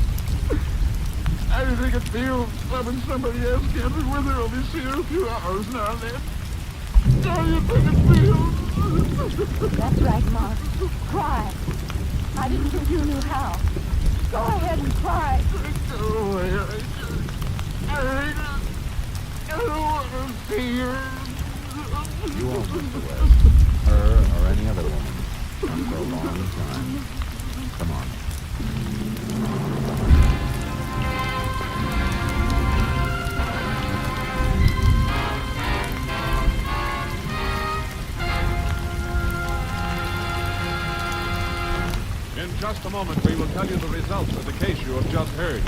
I didn't think it feels having somebody else gathered with her. Only see her a few hours now and then. How do you think it feels? That's right, Ma. Cry. I didn't think you knew how. Go ahead and cry. Go away. I hate her. I don't want to see her. You won't, Mr. West. Her or any other woman. Not for a long time. Come on. In just a moment, we will tell you the results of the case you have just heard.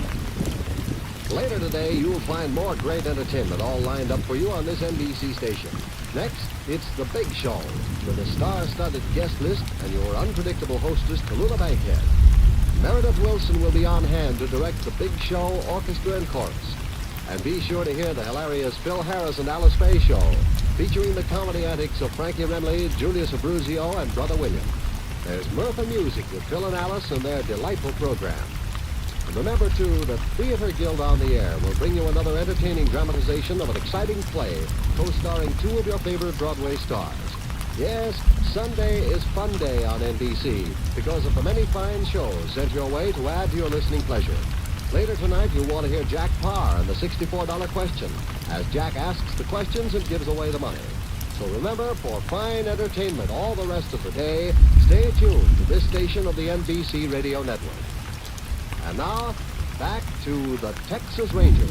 Later today, you'll find more great entertainment all lined up for you on this NBC station. Next, it's The Big Show, with a star-studded guest list and your unpredictable hostess, Tallulah Bankhead. Meredith Wilson will be on hand to direct The Big Show Orchestra and Chorus. And be sure to hear the hilarious Phil Harris and Alice Faye Show, featuring the comedy antics of Frankie Renly, Julius Abruzio, and Brother William. There's mirth and music with Phil and Alice and their delightful program. And remember, too, that Theater Guild on the Air will bring you another entertaining dramatization of an exciting play, co-starring two of your favorite Broadway stars. Yes, Sunday is Fun Day on NBC because of the many fine shows sent your way to add to your listening pleasure. Later tonight, you'll want to hear Jack Parr and the $64 question, as Jack asks the questions and gives away the money. So remember, for fine entertainment all the rest of the day, stay tuned to this station of the NBC Radio Network. And now, back to the Texas Rangers.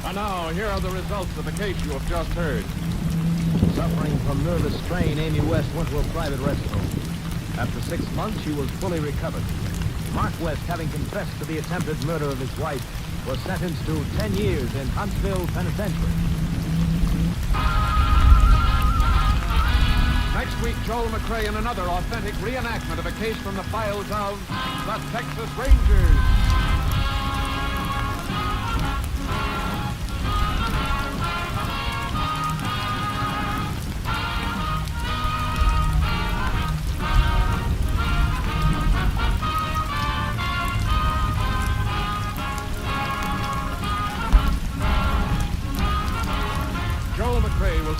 And now, here are the results of the case you have just heard. Suffering from nervous strain, Amy West went to a private rest home. After 6 months, she was fully recovered. Mark West, having confessed to the attempted murder of his wife, was sentenced to 10 years in Huntsville Penitentiary. Next week, Joel McRae in another authentic reenactment of a case from the files of the Texas Rangers.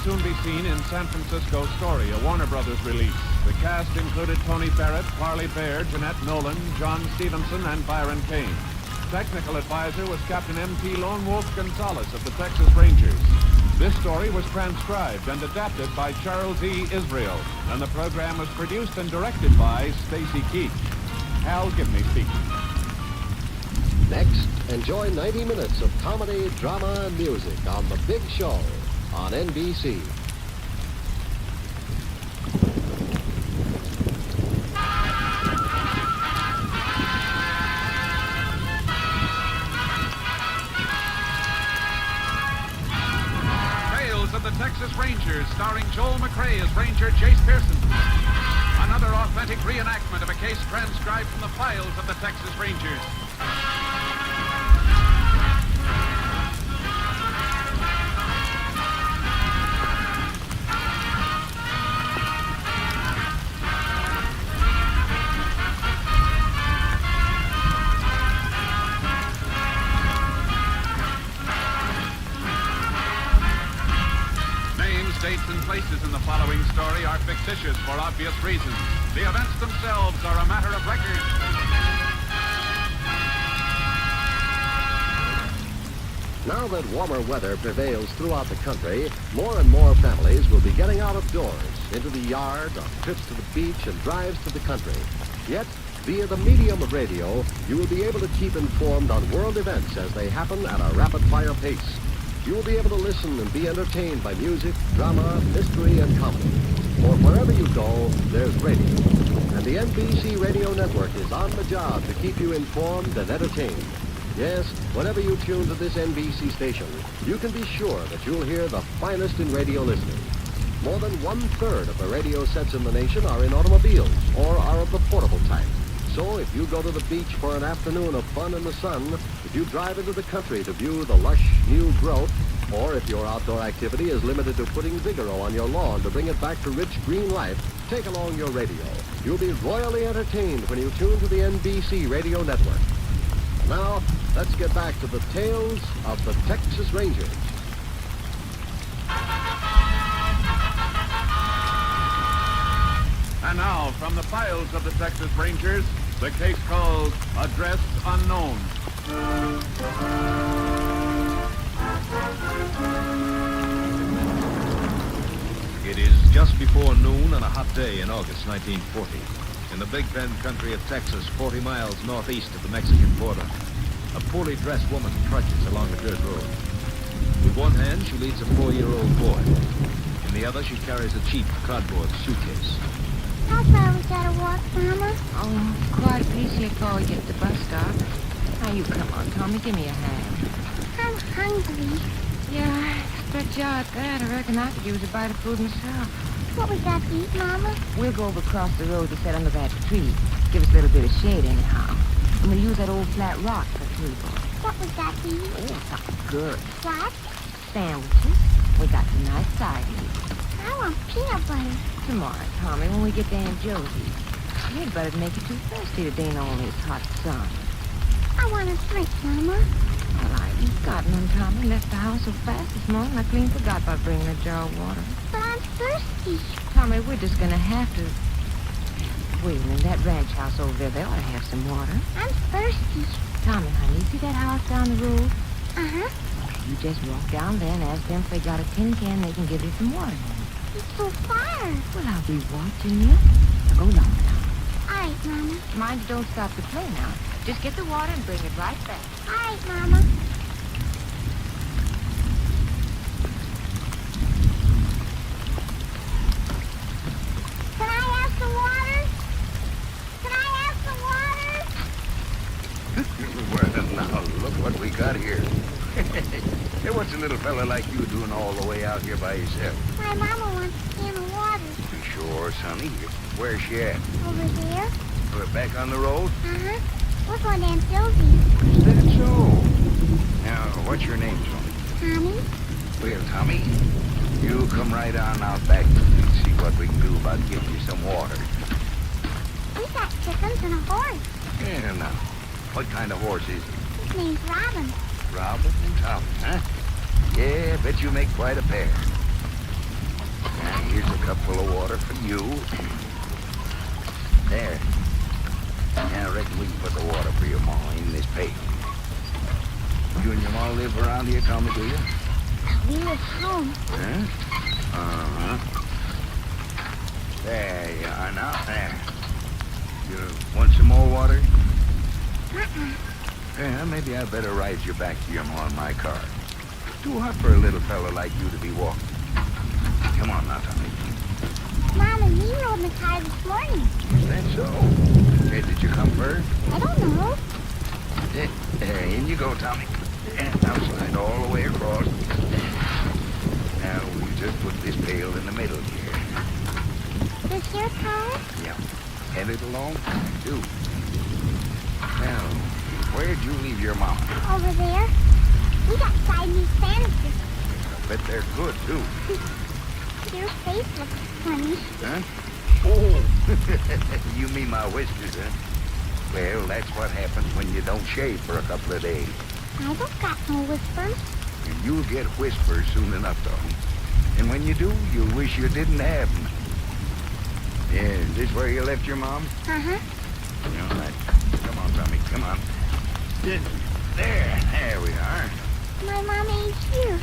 soon be seen in San Francisco Story, a Warner Brothers release. The cast included Tony Barrett, Parley Baer, Jeanette Nolan, John Stevenson, and Byron Kane. Technical advisor was Captain M.T. Lone Wolf Gonzalez of the Texas Rangers. This story was transcribed and adapted by Charles E. Israel, and the program was produced and directed by Stacy Keach. Hal Gibney speaking. Next, enjoy 90 minutes of comedy, drama, and music on The Big Show on NBC. Tales of the Texas Rangers, starring Joel McRae as Ranger Jace Pearson. Another authentic reenactment of a case transcribed from the files of the Texas Rangers. Dates and places in the following story are fictitious for obvious reasons. The events themselves are a matter of record. Now that warmer weather prevails throughout the country, more and more families will be getting out of doors, into the yard, on trips to the beach, and drives to the country. Yet, via the medium of radio, you will be able to keep informed on world events as they happen at a rapid-fire pace. You will be able to listen and be entertained by music, drama, mystery, and comedy. For wherever you go, there's radio. And the NBC Radio Network is on the job to keep you informed and entertained. Yes, whenever you tune to this NBC station, you can be sure that you'll hear the finest in radio listening. More than 1/3 of the radio sets in the nation are in automobiles or are of the portable type. So if you go to the beach for an afternoon of fun in the sun, if you drive into the country to view the lush new growth, or if your outdoor activity is limited to putting Vigoro on your lawn to bring it back to rich green life, take along your radio. You'll be royally entertained when you tune to the NBC Radio Network. Now, let's get back to the tales of the Texas Rangers. And now, from the files of the Texas Rangers, the case called Address Unknown. It is just before noon on a hot day in August 1940. In the Big Bend country of Texas, 40 miles northeast of the Mexican border, a poorly dressed woman trudges along a dirt road. With one hand, she leads a 4-year-old boy. In the other, she carries a cheap cardboard suitcase. How far we gotta walk, Mama? Oh, quite a piece yet before we get to the bus stop. Now you come on, Tommy, give me a hand. I'm hungry. Yeah, stretch out that. I reckon I could use a bite of food myself. What we got to eat, Mama? We'll go over across the road to sit under that tree. Give us a little bit of shade anyhow. And we'll use that old flat rock for food. What we got to eat? Oh, something good. What? Sandwiches. We got some nice side meat. I want peanut butter. Tomorrow, Tommy, when we get to Aunt Josie's. You ain't better make you too thirsty today in all this hot sun. I want a drink, Mama. Well, I ain't got none, Tommy. Left the house so fast this morning, I clean forgot about bringing a jar of water. But I'm thirsty. Tommy, we're just gonna have to... Wait a minute, that ranch house over there, they ought to have some water. I'm thirsty. Tommy, honey, you see that house down the road? Uh-huh. You just walk down there and ask them if they got a tin can they can give you some water. It's so far. Well, I'll be watching you. Now go along now. All right, Mama. Mind you don't stop to play now. Just get the water and bring it right back. All right, Mama. Can I have some water? Can I have some water? Well, now, look what we got here. Hey, what's a little fella like you doing all the way out here by yourself? My Mama wants a can of water. Sure, sonny. Where's she at? Over there. We're back on the road? Uh-huh. We're going to Aunt Josie's. Is that so? Now, what's your name, son? Tommy? Well, Tommy, you come right on out back and see what we can do about getting you some water. We got chickens and a horse. Yeah, now, what kind of horse is it? His name's Robin. Robin and Tommy, huh? Yeah, bet you make quite a pair. And here's a cup full of water for you. There. Now, I reckon we can put the water for your ma in this pail. You and your ma live around here, Tommy, do you? We live home. Huh? Uh-huh. There you are now. There. You want some more water? Yeah, maybe I better ride you back to your ma in my car. Too hot for a little fella like you to be walking. Come on now, Tommy. Mom and me rode in the car this morning. Is that so? Hey, did you come first? I don't know. In you go, Tommy. And now slide all the way across. Now, we just put this pail in the middle here. This your car? Yeah. Had it a long time, too. Now, where'd you leave your mama? Over there. We got Siamese sandwiches. I bet they're good, too. Your face looks funny. Huh? Oh, you mean my whiskers, huh? Well, that's what happens when you don't shave for a couple of days. I don't got no whispers. And you'll get whispers soon enough, Tommy. And when you do, you'll wish you didn't have them. Yeah, is this where you left your mom? Uh-huh. All right. Come on, Tommy, come on. There we are. My mama ain't here.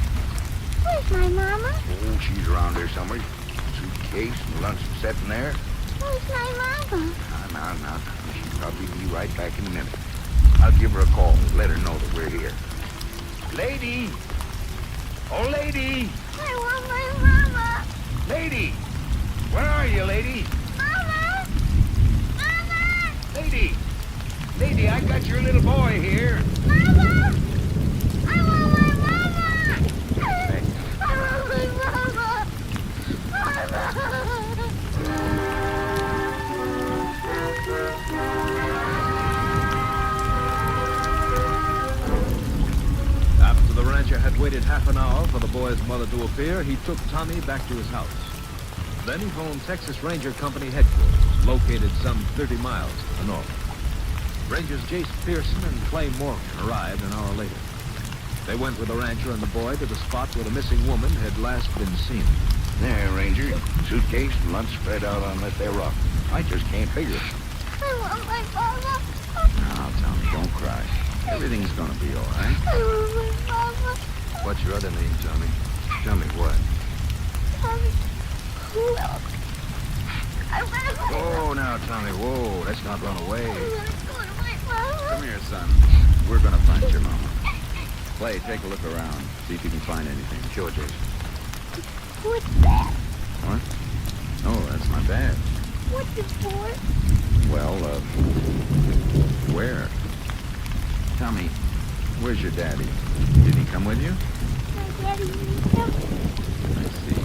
Where's my mama? Oh, she's around there somewhere. Suitcase and lunch sitting there. Where's my mama? Now. She'll probably be right back in a minute. I'll give her a call and let her know that we're here. Lady! Oh, lady! I want my mama. Lady! Where are you, lady? Mama! Mama! Lady! Lady, I got your little boy here. Mama! I want my mama! I want my mama! After the rancher had waited half an hour for the boy's mother to appear, he took Tommy back to his house. Then he phoned Texas Ranger Company headquarters, located some 30 miles to the north. Rangers Jace Pearson and Clay Morgan arrived an hour later. They went with the rancher and the boy to the spot where the missing woman had last been seen. There, Ranger. Suitcase and lunch spread out on that rock. I just can't figure it. I want my mama. Now, Tommy, don't cry. Everything's gonna be all right. I want my mama. What's your other name, Tommy? Tell me what. Tommy. Who else? I want to go. Oh, now, Tommy, whoa. Let's not run away. I want to go to my mama. Come here, son. We're gonna find your mama. Clay, take a look around. See if you can find anything. Sure, Jason. What's that? What? Oh, that's my badge. What's it for? Well, where? Tommy, where's your daddy? Did he come with you? My daddy needs help. I see.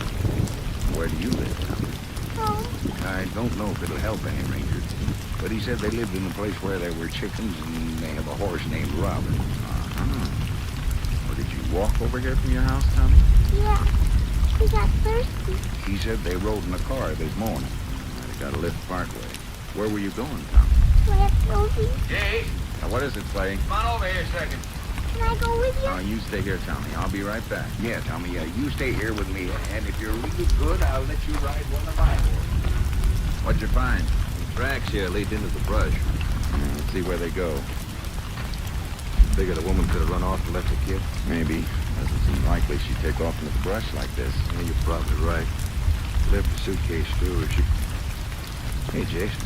Where do you live, Tommy? Home. I don't know if it'll help any, Ranger. But he said they lived in a place where there were chickens and they have a horse named Robin. Uh-huh. Well, did you walk over here from your house, Tommy? Yeah. We got thirsty. He said they rode in a car this morning. Might have got a lift part way. Where were you going, Tommy? Last Rosie. Jay, Now, what is it, Clay? come on over here a second. Can I go with you? No, you stay here, Tommy. I'll be right back. Yeah, Tommy, you stay here with me, and if you're really good, I'll let you ride one of my horses. What'd you find? Tracks here lead into the brush. Yeah, let's see where they go. Figure the woman could have run off and left the kid. Maybe. Doesn't seem likely she'd take off into the brush like this. Yeah, you're probably right. Left the suitcase, too, or she... Hey, Jason.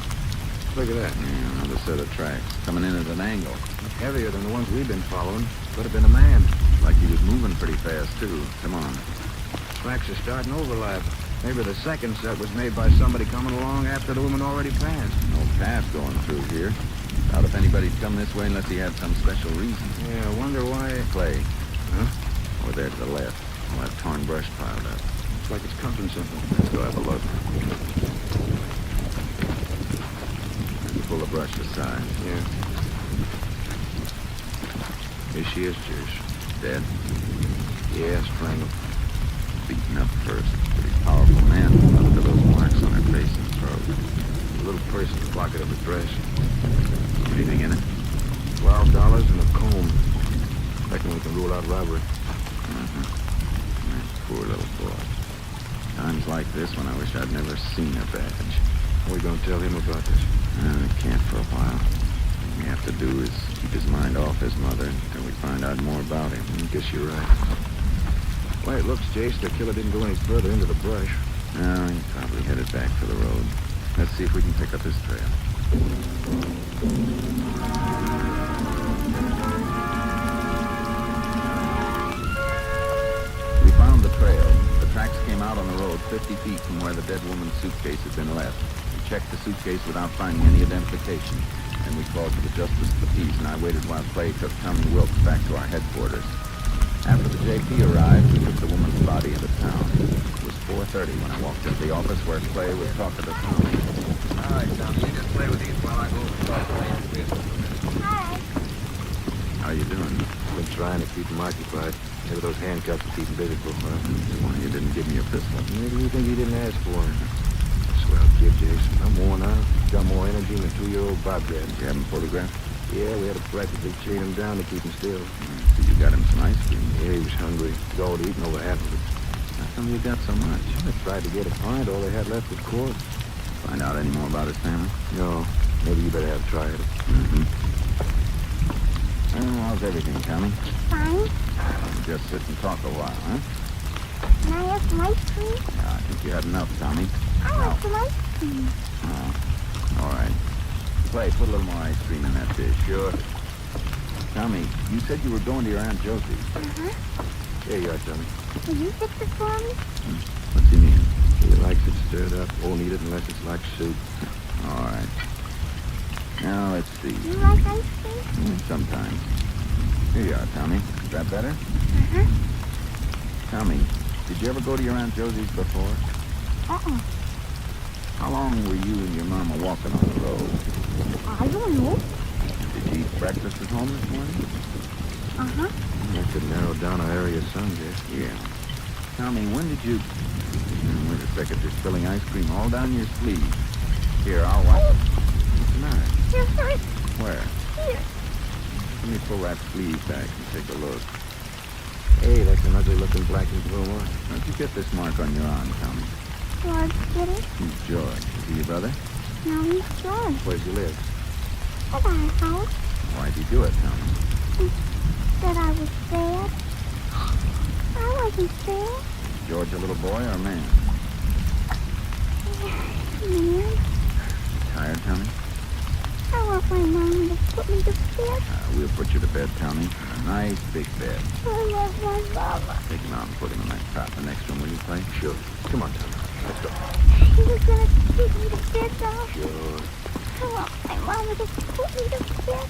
Look at that. Yeah, another set of tracks. Coming in at an angle. Much heavier than the ones we've been following. Could have been a man. Like he was moving pretty fast, too. Come on. Tracks are starting to overlap. Maybe the second set was made by somebody coming along after the woman already passed. No path going through here. Doubt if anybody'd come this way unless he had some special reason. Yeah, I wonder why... Clay. Huh? Over there to the left. All that torn brush piled up. Looks like it's covering something. Let's go have a look. Pull the brush aside. Yeah. Here she is, Jace. Dead? Yeah, strangled. Beaten up first. Pretty powerful man. Look at those marks on her face and throat. A little purse in the pocket of her dress. Anything in it? $12 and a comb. Reckon we can rule out robbery. Mm-hmm. Nice poor little boy. Times like this when I wish I'd never seen a badge. We're going to tell him about this. I can't for a while. All we have to do is keep his mind off his mother until we find out more about him. I guess you're right. Why, it looks, Jace, the killer didn't go any further into the brush. No, he probably headed back for the road. Let's see if we can pick up his trail. We found the trail. The tracks came out on the road 50 feet from where the dead woman's suitcase had been left. We checked the suitcase without finding any identification. Then we called to the Justice of the Peace, and I waited while Clay took Tommy Wilkes back to our headquarters. After the JP arrived, we took the woman's body into town. It was 4:30 when I walked into the office where Clay was talking to Tommy. All right, Tommy, you just play with these while I go and talk to Clay. Hi. How you doing? Been trying to keep him occupied. Maybe those handcuffs will keep him busy for a while. Why you didn't give me a pistol? Maybe you think he didn't ask for it. Swell kid, Jason. I'm worn out. Got more energy than a 2-year-old bobcat. You have him photographed? Yeah, we had to practically chain him down to keep him still. So you got him some ice cream? Yeah, he was hungry. He's already eaten over half of it. How come you got so much? I tried to get a pint. All they had left was quarts. Find out any more about his family? No. Maybe you better have tried it. Mm-hmm. Well, how's everything, Tommy? Fine. Just sit and talk a while, huh? Can I have some ice cream? I think you had enough, Tommy. I want some ice cream. Oh, all right. Clay, put a little more ice cream in that dish. Sure. Tommy, you said you were going to your Aunt Josie. Uh-huh. Here you are, Tommy. Will you fix it for me? What do you mean? He likes it stirred up. Won't eat it unless it's like soup. All right. Now, let's see. You like ice cream? Sometimes. Here you are, Tommy. Is that better? Uh-huh. Tommy, did you ever go to your Aunt Josie's before? Uh-uh. How long were you and your mama walking on the road? I don't know. Did you eat breakfast at home this morning? Uh-huh. That could narrow down our area some, Jess. Yeah. Tommy, when did you... Wait a second. You're spilling ice cream all down your sleeve. Here, I'll wipe it. What's the matter? Here first. Where? Here. Let me pull that sleeve back and take a look. Hey, that's an ugly-looking black and blue mark. How'd you get this mark on your arm, Tommy? George did it. Who's George? Is he your brother? No, he's George. Where's he live? At our house. Why'd he do it, Tommy? He said I was sad. I wasn't sad. George a little boy or a man? Man, Tired, Tommy? I want my mom to put me to bed. We'll put you to bed, Tommy. A nice big bed. I love my mama. Take him out and put him in that cot in the next room, will you, Clay? Sure. Come on, Tommy. Let's go. You're gonna take me to bed, though? Sure. I want my mama to put me to bed.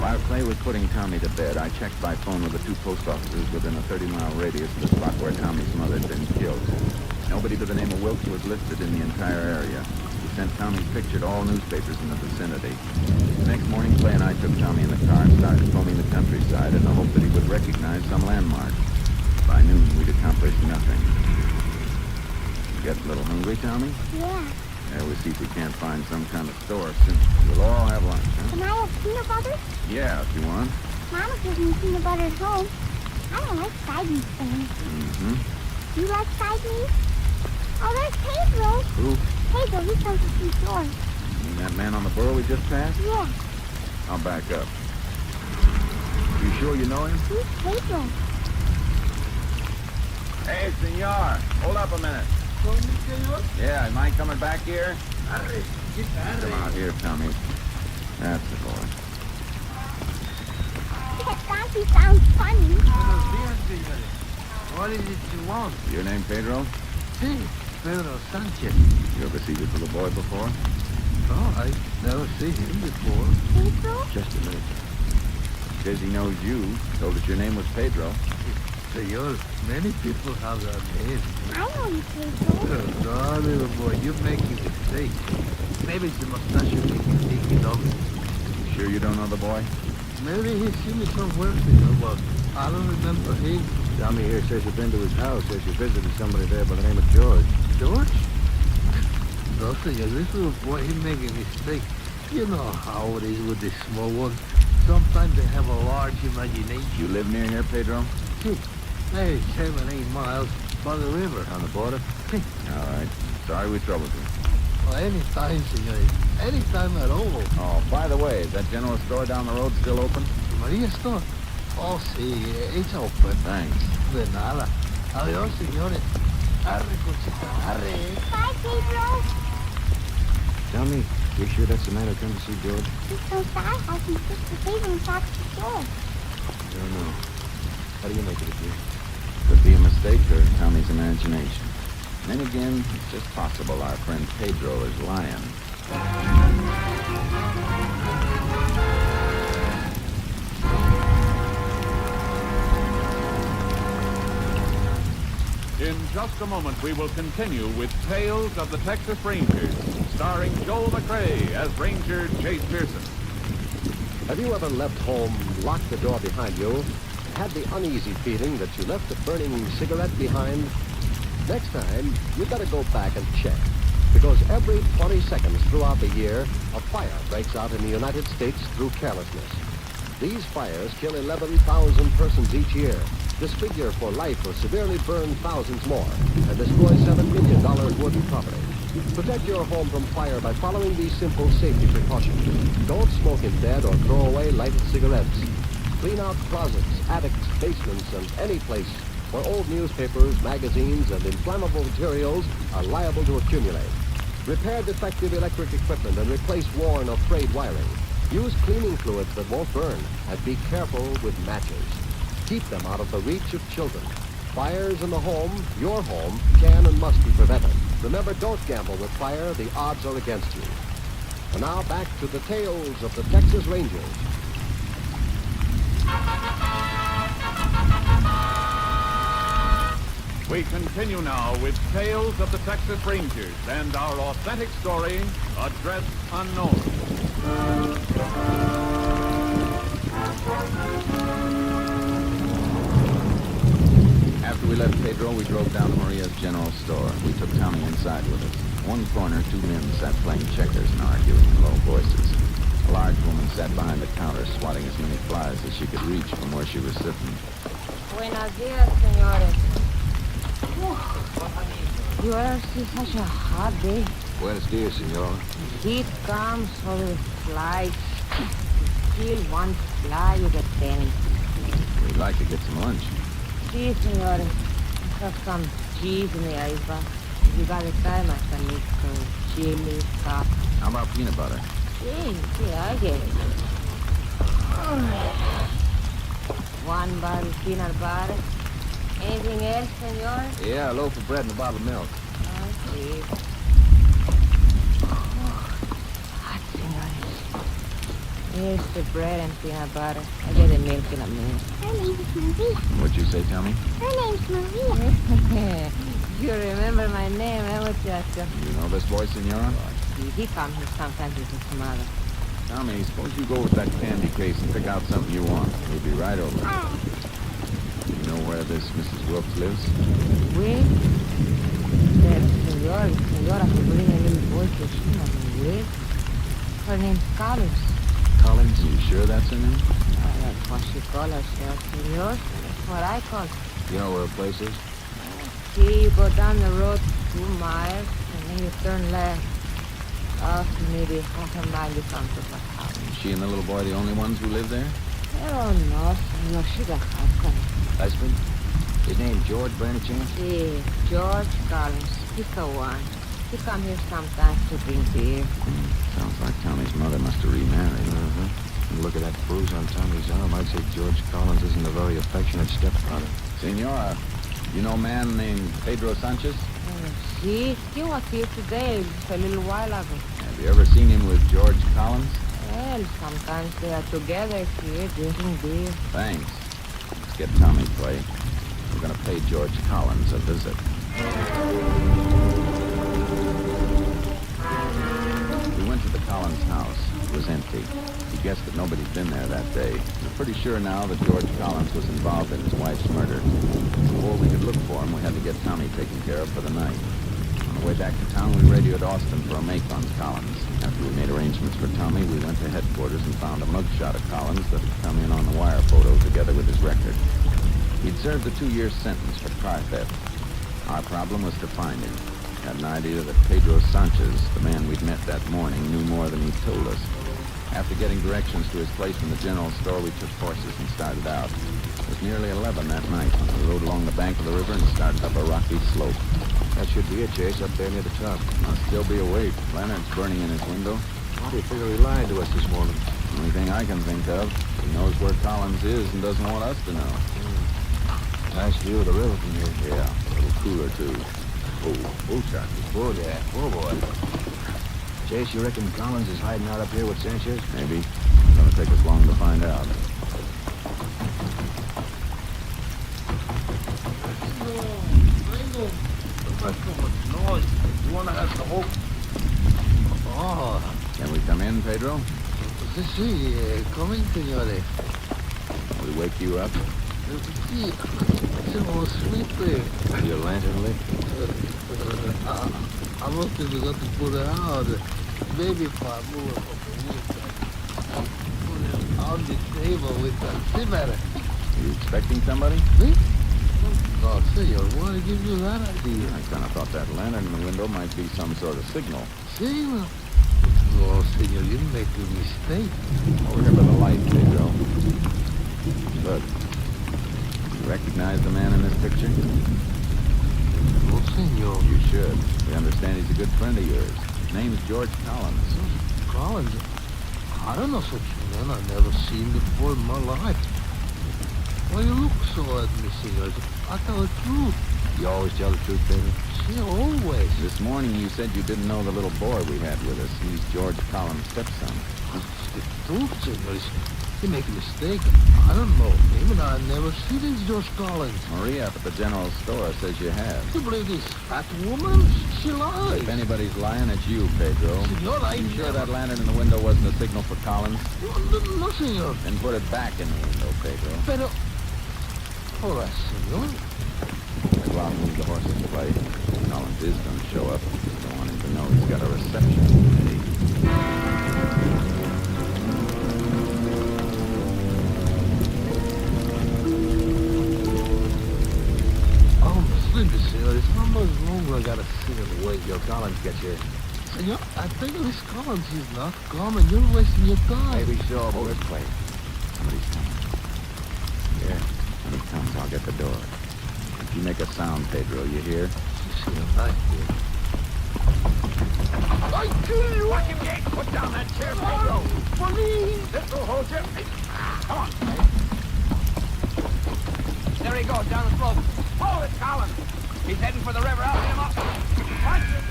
While Clay was putting Tommy to bed, I checked by phone with the 2 post offices within a 30-mile radius of the spot where Tommy's mother had been killed. Nobody by the name of Wilkes was listed in the entire area. We sent Tommy's picture to all newspapers in the vicinity. The next morning, Clay and I took Tommy in the car and started combing the countryside in the hope that he would recognize some landmark. By noon, we'd accomplished nothing. You get a little hungry, Tommy? Yeah. Yeah, we'll see if we can't find some kind of store soon. We'll all have lunch, huh? Can I have peanut butter? Yeah, if you want. Mama gives me peanut butter at home. I don't like side meat things. Mm-hmm. You like side meat? Oh, there's Pedro. Who? Pedro, he comes with some stores. You mean that man on the burro we just passed? Yeah. I'll back up. You sure you know him? He's Pedro. Hey, senor. Hold up a minute. Yeah, am I coming back here? Come out here, Tommy. That's the boy. That donkey sounds funny. What is it you want? Your name Pedro? Si, Pedro Sanchez. You ever see this little boy before? Oh, I never seen him before. Pedro? Just a minute. Says he knows you. Told us your name was Pedro. Senor, many people have that name. I know you, Pedro. No, little boy, you're making a mistake. Maybe it's the mustache you're thinking of. You sure you don't know the boy? Maybe he's seen me somewhere, senor, but I don't remember him. Tommy here says you've been to his house. Says you visited somebody there by the name of George. George? No, senor, this little boy, he's making a mistake. You know how it is with the small ones. Sometimes they have a large imagination. You live near here, Pedro? Hey, 7-8 miles by the river. On the border? All right. Sorry we troubled you. Well, anytime, senor. Anytime at all. Oh, by the way, is that general store down the road still open? Maria store? Oh, sí, it's open. Thanks. De nada. Adiós, señores. Arre, Conchita, arre. Bye, Pedro. Tell me, you sure that's the man who come to see George? Because I hasn't put the baby inside the door. I don't know. How do you make it appear? Could be a mistake or Tommy's imagination. Then again, it's just possible our friend Pedro is lying. In just a moment, we will continue with Tales of the Texas Rangers, starring Joel McRae as Ranger Chase Pearson. Have you ever left home, locked the door behind you, had the uneasy feeling that you left a burning cigarette behind? Next time, you better go back and check. Because every 20 seconds throughout the year, a fire breaks out in the United States through carelessness. These fires kill 11,000 persons each year, disfigure for life or severely burn thousands more, and destroy $7 million worth of property. Protect your home from fire by following these simple safety precautions. Don't smoke in bed or throw away lighted cigarettes. Clean out closets, attics, basements, and any place where old newspapers, magazines, and inflammable materials are liable to accumulate. Repair defective electric equipment and replace worn or frayed wiring. Use cleaning fluids that won't burn, and be careful with matches. Keep them out of the reach of children. Fires in the home, your home, can and must be prevented. Remember, don't gamble with fire. The odds are against you. And now back to the Tales of the Texas Rangers. We continue now with Tales of the Texas Rangers and our authentic story, Address Unknown. After we left Pedro, we drove down to Maria's general store. We took Tommy inside with us. One corner, two men sat playing checkers and arguing in low voices. A large woman sat behind the counter, swatting as many flies as she could reach from where she was sitting. Buenos dias, señores. You ever see such a hot day? Buenos dias, senor. Heat comes, all the flies. You kill one fly, you get 10. We'd like to get some lunch. Sí, señores. Have some cheese in the icebox. If you got the time, I can make some chili, stuff. How about peanut butter? Sí, I get it. One bottle peanut butter. Anything else, senor? Yeah, a loaf of bread and a bottle of milk. Okay. Hot, senores. Here's the bread and peanut butter. I get the milk in a minute. Her name's Maria. What'd you say, Tommy? Her name's Maria. You remember my name, eh, muchacho? You know this boy, senora? He comes here sometimes with his mother. Tommy, suppose you go with that candy case and pick out something you want. We'll be right over. You know where this Mrs. Wilkes lives? Will? The senora who bring a little boy to see Will. Her name's Collins. Collins? You sure that's her name? That's what she calls herself, senor. That's what I call her. You know where her place is? See, you go down the road 2 miles, and then you turn left. Maybe half a mile you come to her house. Is she and the little boy the only ones who live there? Oh, no, senor. She got husband. Husband? His name George, by any chance? See, George Collins. He's the one. He come here sometimes to drink beer. Sounds like Tommy's mother must have remarried. And look at that bruise on Tommy's arm. I'd say George Collins isn't a very affectionate stepfather. Senora, you know a man named Pedro Sanchez? See, he was here today, just a little while ago. Have you ever seen him with George Collins? Well, sometimes they are together here drinking beer. Thanks. Let's get Tommy play. We're going to pay George Collins a visit. We went to the Collins house. It was empty. He guessed that nobody'd been there that day. We're pretty sure now that George Collins was involved in his wife's murder. Before we could look for him, we had to get Tommy taken care of for the night. On On the way back to town, we radioed Austin for a make on Collins. After we made arrangements for Tommy, we went to headquarters and found a mugshot of Collins that had come in on the wire photo together with his record. He'd served a 2-year sentence for car theft. Our problem was to find him. Had an idea that Pedro Sanchez, the man we'd met that morning, knew more than he told us. After getting directions to his place in the general store, we took horses and started out. It was nearly 11 that night. We rode along the bank of the river and started up a rocky slope. That should be it, Chase, up there near the top. Must still be awake. Leonard's burning in his window. How do you figure he lied to us this morning? Only thing I can think of. He knows where Collins is and doesn't want us to know. Nice view of the river from here. Yeah, a little cooler, too. Oh, Chucky. Oh, yeah. Oh, boy. Chase, you reckon Collins is hiding out up here with Sanchez? Maybe. It's gonna take us long to find out. You want to have the hope? Oh. Can we come in, Pedro? Sí, coming, señores. Will we wake you up? Sí, I'm sleepy. Your lantern lit? I'm hoping we got to put it out. Maybe if I move it put it on the table with the cigarette. Are you expecting somebody? Me? Oh, senor, why did give you that idea? I kind of thought that lantern in the window might be some sort of signal. Signal? Oh, senor, you make a mistake. Over here by the light, Pedro. Look. You recognize the man in this picture? Oh, senor. You should. We understand he's a good friend of yours. His name's George Collins. Collins? I don't know such a man. I've never seen before in my life. Why you look so at me, senor? I tell the truth. You always tell the truth, David? Yeah, always. This morning you said you didn't know the little boy we had with us. He's George Collins' stepson. It's the truth, senor. You make a mistake. I don't know him, and I never see this George Collins. Maria up at the general store says you have. You believe this fat woman? She lies. If anybody's lying, it's you, Pedro. Senor, I You sure that lantern in the window wasn't a signal for Collins? No, senor. Then put it back in the window, Pedro. Pero... All right, senor. Go out and move the horses to play. Collins is going to show up. Don't want him to know he's got a reception today. Senor, it's almost longer I gotta sit and wait. Your Collins gets here. Senor, I think this Collins is not coming. You're wasting your time. Maybe so, but let's play. Somebody's coming. Here. When he comes, I'll get the door. If you make a sound, Pedro, you hear? Senor, I hear. I kill you! Watch him, Jake! Put down that chair, Pedro! Please! This will hold you. Come on. There he goes, down the slope. Hold it, Collins! He's heading for the river. I'll hit him up. Punch it!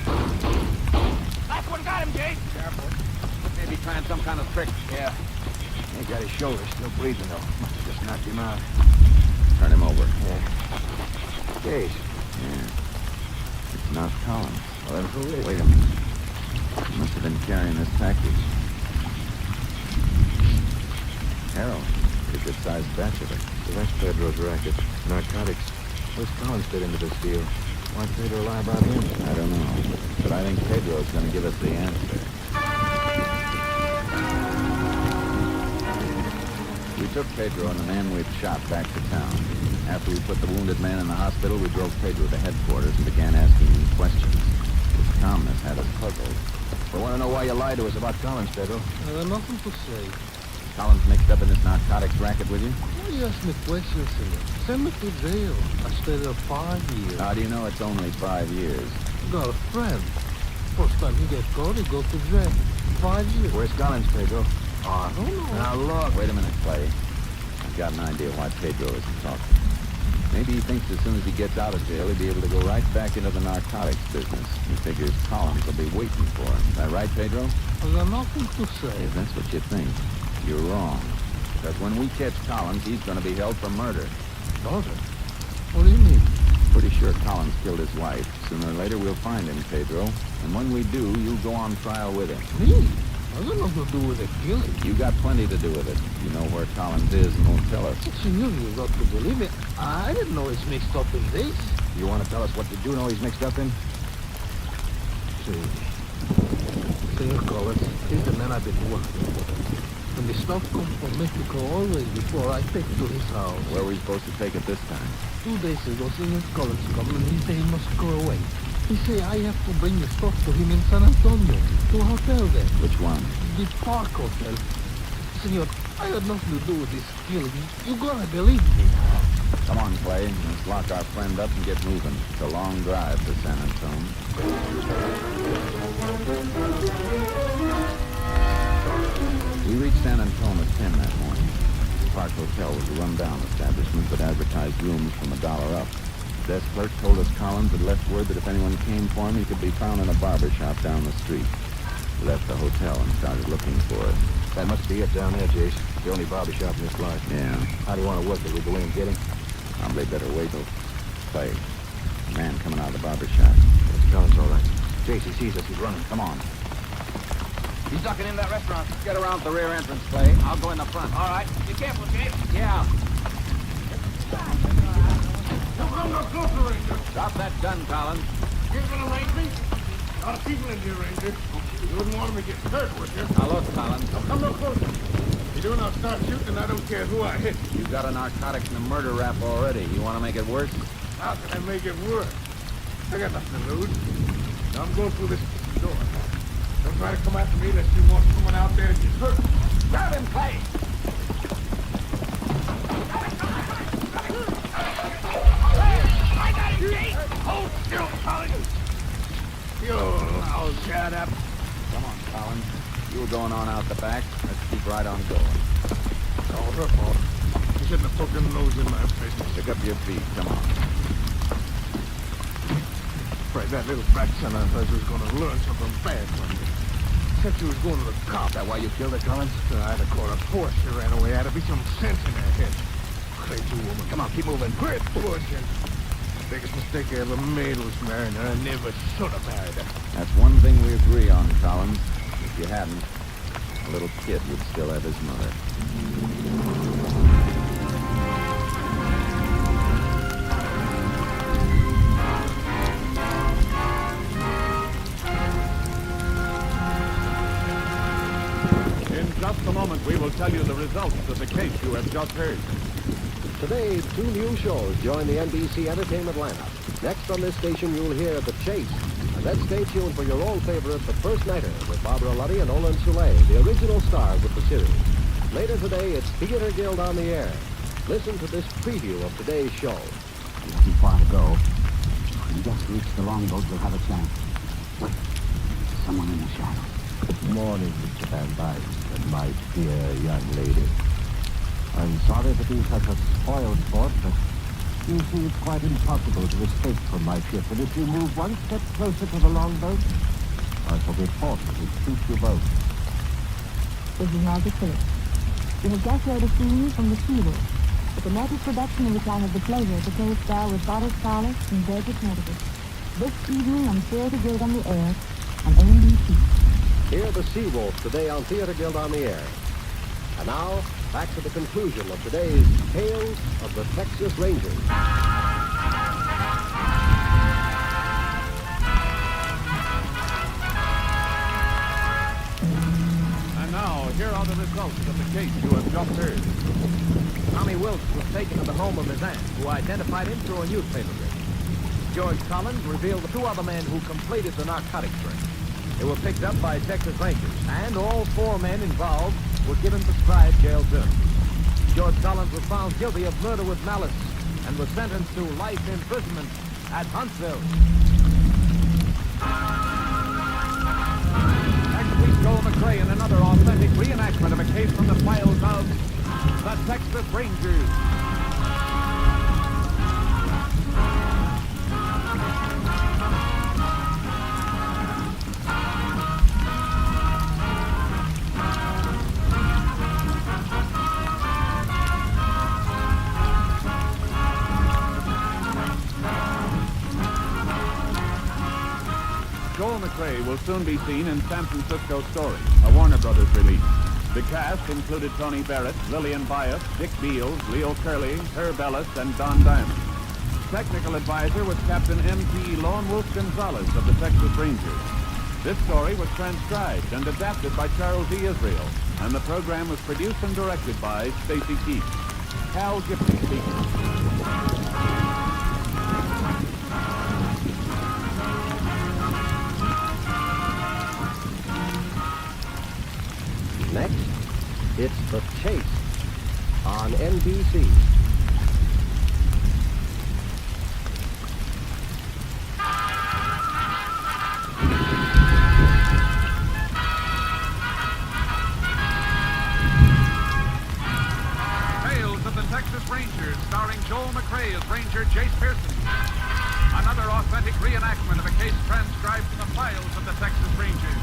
Last one got him, Jake! Careful. Maybe trying some kind of trick. Yeah. Ain't got his shoulder. Still breathing, though. Must have just knocked him out. Turn him over. Yeah. Case. Yeah. It's not Collins. Well, then who is? Wait a minute. He must have been carrying this package. Harold. Pretty good-sized batch of it. So that's Pedro's racket. Narcotics. Where's Collins fit into this deal? Why'd Pedro lie about him? I don't know. But I think Pedro's going to give us the answer. We took Pedro and the man we'd shot back to town. After we put the wounded man in the hospital, we drove Pedro to headquarters and began asking him questions. His calmness had us puzzled. We want to know why you lied to us about Collins, Pedro. I have nothing to say. Collins mixed up in this narcotics racket with you? Why you ask me questions, senor? Send me to jail. I stayed there 5 years. How do you know it's only 5 years? Got a friend. First time he get caught, he go to jail. 5 years. Where's Collins, Pedro? I don't know. Now look. Wait a minute, Clay. I've got an idea why Pedro isn't talking. Maybe he thinks as soon as he gets out of jail, he'll be able to go right back into the narcotics business. He figures Collins will be waiting for him. Is that right, Pedro? I got nothing to say. If that's what you think, you're wrong. Because when we catch Collins, he's going to be held for murder. Murder? What do you mean? Pretty sure Collins killed his wife. Sooner or later, we'll find him, Pedro. And when we do, you'll go on trial with him. Me? I got nothing to do with the killing. You got plenty to do with it. You know where Collins is and won't tell us. Senor, you got to believe me. I didn't know he's mixed up in this. You want to tell us what you do know he's mixed up in? see. Senor Collins, he's the man I've been working with. And the stuff comes from Mexico always before I take it to his house. Where were we supposed to take it this time? 2 days ago, Senor Collins come and he say he must go away. He say I have to bring the stuff to him in San Antonio, to a hotel there. Which one? The Park Hotel. Senor, I had nothing to do with this killing. You gotta believe me. Come on, Clay. Let's lock our friend up and get moving. It's a long drive to San Antonio. We reached San Antonio at 10 that morning. The Park Hotel was a run-down establishment but advertised rooms from $1 up. The desk clerk told us Collins had left word that if anyone came for him, he could be found in a barber shop down the street. We left the hotel and started looking for it. That must be it down there, Jace. The only barber shop in this lot. Yeah. How do you want to work it? We go in and get him? Probably better wait till Clay. A man coming out of the barber shop. It's Collins, all right. Jace, he sees us. He's running. Come on. He's ducking in that restaurant. Get around the rear entrance, Clay. I'll go in the front. All right. Be careful, Jake. Yeah. Drop that gun, Collins. You're gonna range me? A lot of people in here, Ranger. You wouldn't want them to get hurt, would you? Now look, Collins. Now come no closer. You do not start shooting, I don't care who I hit. You've got a narcotics and a murder rap already. You want to make it worse? How can I make it worse? I got nothing to lose. Now I'm going through this door. Don't try to come after me unless you want someone out there to get hurt. Grab him, Clay! I got him, Jake! Hold still, Collins! You loud, shut up. Come on, Collins. You were going on out the back. Let's keep right on going. Oh, her fault. You shouldn't have poked your nose in my business. Pick up your feet. Come on. Afraid that little brat son of hers was going to learn something bad from me. Said she was going to the cop. Is that why you killed her, Collins? I'd have caught her before she ran away. Had to be some sense in her head. Crazy woman. Come on, keep moving. Quit pushing. Biggest mistake I ever made was marrying her. I never should have married her. That's one thing we agree on, Collins. If you hadn't, a little kid would still have his mother. In just a moment, we will tell you the results of the case you have just heard. Today, 2 new shows join the NBC Entertainment lineup. Next on this station, you'll hear The Chase. And then stay tuned for your old favorite, The First Nighter, with Barbara Luddy and Olin Soule, the original stars of the series. Later today, it's Theater Guild on the Air. Listen to this preview of today's show. You haven't far to go. When you just reach the longboat, you'll have a chance. Wait. Someone in the shadow. Good morning, Mr. Van Dyke, and my dear young lady. I'm sorry to be such a spoiled sport, but you see it's quite impossible to escape from my ship, and if you move one step closer to the longboat, I shall be forced to shoot you both. This is Margaret Phillips. You have just heard a scene from The Seawolf, a dramatic production in which I have the pleasure to co-star with Boris Karloff and Birgit Nordquist. This evening on Theater Guild on the Air on NBC. Hear The Seawolf today on Theater Guild on the Air. And now, back to the conclusion of today's Tales of the Texas Rangers. And now, here are the results of the case you have just heard. Tommy Wilkes was taken to the home of his aunt, who identified him through a newspaper clipping. George Collins revealed the 2 other men who completed the narcotics ring. They were picked up by Texas Rangers, and all 4 men involved were given prescribed jail terms. George Collins was found guilty of murder with malice and was sentenced to life imprisonment at Huntsville. Next week, Joel McRae in another authentic reenactment of a case from the files of the Texas Rangers. Joel McRae will soon be seen in San Francisco Story, a Warner Brothers release. The cast included Tony Barrett, Lillian Bias, Dick Beals, Leo Curley, Herb Ellis, and Don Diamond. Technical advisor was Captain M.T. Lone Wolf Gonzalez of the Texas Rangers. This story was transcribed and adapted by Charles E. Israel, and the program was produced and directed by Stacy Keith. Hal Gibson speaking. Next, it's The Chase on NBC. Tales of the Texas Rangers, starring Joel McRae as Ranger Jace Pearson. Another authentic reenactment of a case transcribed from the files of the Texas Rangers.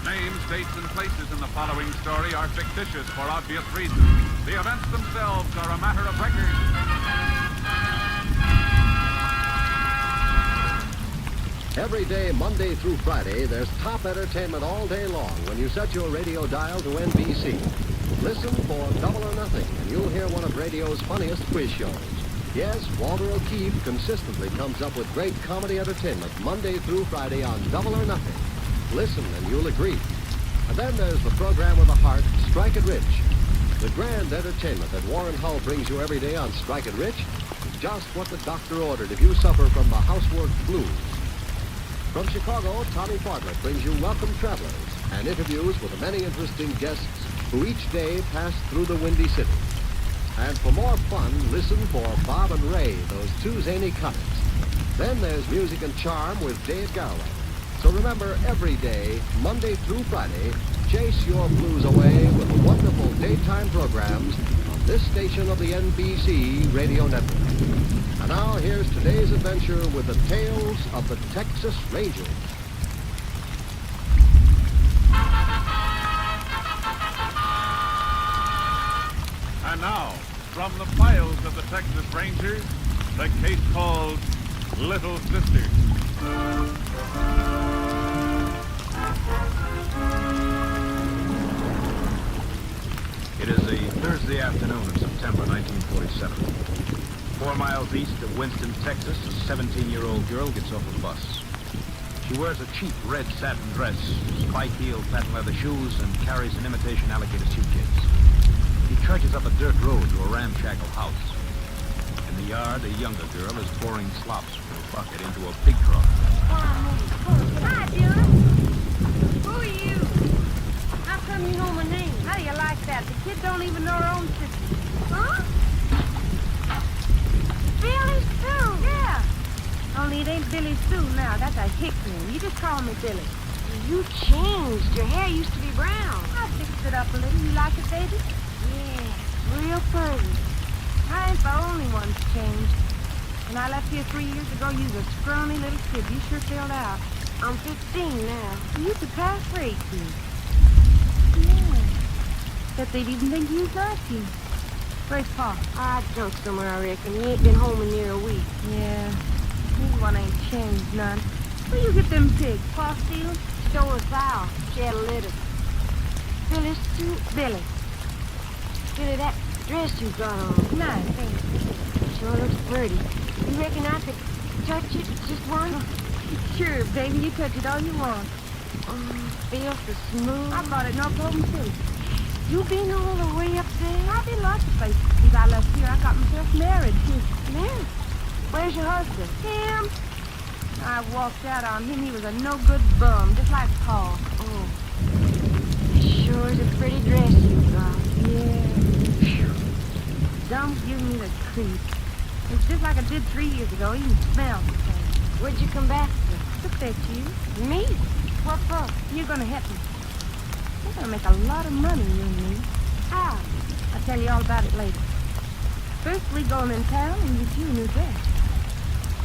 Names, dates, and places in the following story are fictitious for obvious reasons. The events themselves are a matter of record. Every day, Monday through Friday, there's top entertainment all day long when you set your radio dial to NBC. Listen for Double or Nothing, and you'll hear one of radio's funniest quiz shows. Yes, Walter O'Keefe consistently comes up with great comedy entertainment Monday through Friday on Double or Nothing. Listen and you'll agree. And then there's the program with the heart, Strike It Rich. The grand entertainment that Warren Hull brings you every day on Strike It Rich is just what the doctor ordered if you suffer from the housework blues. From Chicago, Tommy Bartlett brings you Welcome Travelers and interviews with the many interesting guests who each day pass through the Windy City. And for more fun, listen for Bob and Ray, those two zany comics. Then there's Music and Charm with Dave Garland. So remember, every day, Monday through Friday, chase your blues away with the wonderful daytime programs on this station of the NBC Radio Network. And now, here's today's adventure with the tales of the Texas Rangers. And now, from the files of the Texas Rangers, the case called Little Sister. It is a Thursday afternoon in September 1947. 4 miles east of Winston, Texas, a 17-year-old girl gets off a bus. She wears a cheap red satin dress, spike-heeled patent leather shoes, and carries an imitation alligator suitcase. She trudges up a dirt road to a ramshackle house. In the yard, a younger girl is pouring slops from a bucket into a pig trough. Hi, Dylan. Who are you? How come you know my name? How do you like that? The kids don't even know her own sister. Huh? Billy Sue. Yeah. Only it ain't Billy Sue now. That's a hick name. You just call me Billy. You changed. Your hair used to be brown. I fixed it up a little. You like it, baby? Yeah, real pretty. I ain't the only one to change. When I left here 3 years ago, you was a scrawny little kid. You sure filled out. I'm 15 now. You could pass for 18. Yeah. Bet they'd even think you was 19. Where's Pa? I drunk somewhere, I reckon. He ain't been home in near a week. Yeah. This one ain't changed none. Where you get them pigs? Pa steal them? Stole a sow. She had a litter. Billy Sue? Billy. Billy, that dress you got on. Nice, ain't it? Sure looks pretty. You reckon I could touch it just once? Sure, baby. You touch it all you want. Feels so smooth. I bought it in Oklahoma City. You been all the way up there? I've been lots of places. Since I left here, I got myself married, too. Married? Where's your husband? Him. I walked out on him. He was a no-good bum, just like Paul. Oh. Sure is a pretty dress you got. Yeah. Phew. Don't give me the creep. It's just like I did 3 years ago. Even smells the same. Where'd you come back to? To fetch you. Me? What for? You're gonna help me. We're gonna make a lot of money, you and me. How? I'll tell you all about it later. First, we going in town and get you a new dress.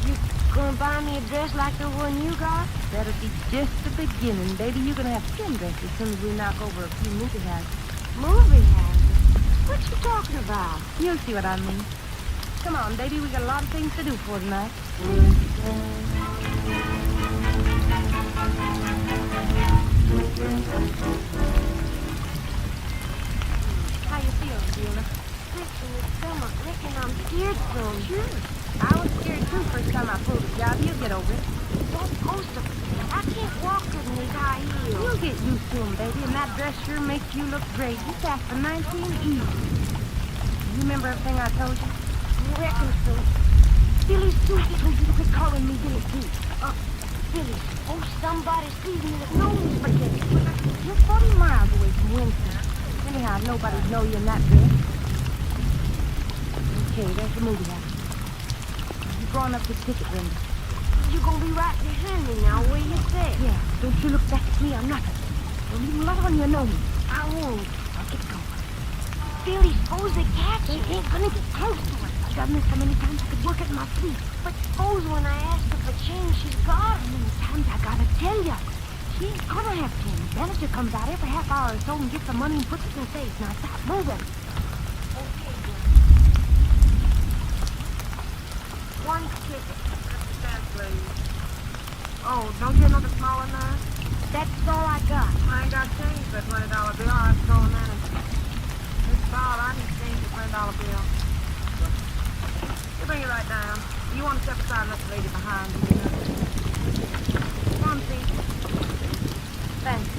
You gonna buy me a dress like the one you got? That'll be just the beginning, baby. You're gonna have 10 dresses as soon as we knock over a few movie houses. Movie houses? What you talking about? You'll see what I mean. Come on, baby, we got a lot of things to do for tonight. How you feeling, Fiona? Listen, it's summer. Reckon I'm scared some. Sure. I was scared too first time I pulled a job. You'll get over it. Don't post them. I can't walk good in these high heels. You'll get used to them, baby, and that dress sure makes you look great. You passed for 19 easy. You remember everything I told you? I reckon so. Billy Sue, you quit calling me Billy Sue. Billy, oh, somebody sees me that knows spaghetti. You're 40 miles away from Winston. Anyhow, nobody'd know you in that dress. Okay, there's the movie house. You're going up to the ticket window. You gonna be right behind me now, where you say? Yeah, don't you look back at me or nothing. Don't even let on you know me. I won't. I'll get going. Billy, suppose they catch you. They ain't gonna get close to us. I've done this so many times I could work it in my sleep. But suppose when I ask her for change, she's got How many times I gotta tell you? She ain't gonna have change. Manager comes out every half hour or so and gets the money and puts it in the safe. Now stop moving. one ticket. Oh, don't you know the smaller now? That's all I got. I ain't got change for a $20 bill. I have to call the manager. Miss Bob, I need change for a $20 bill. You bring it right down. You want to step aside and let the lady behind you. Come on, please. Thanks.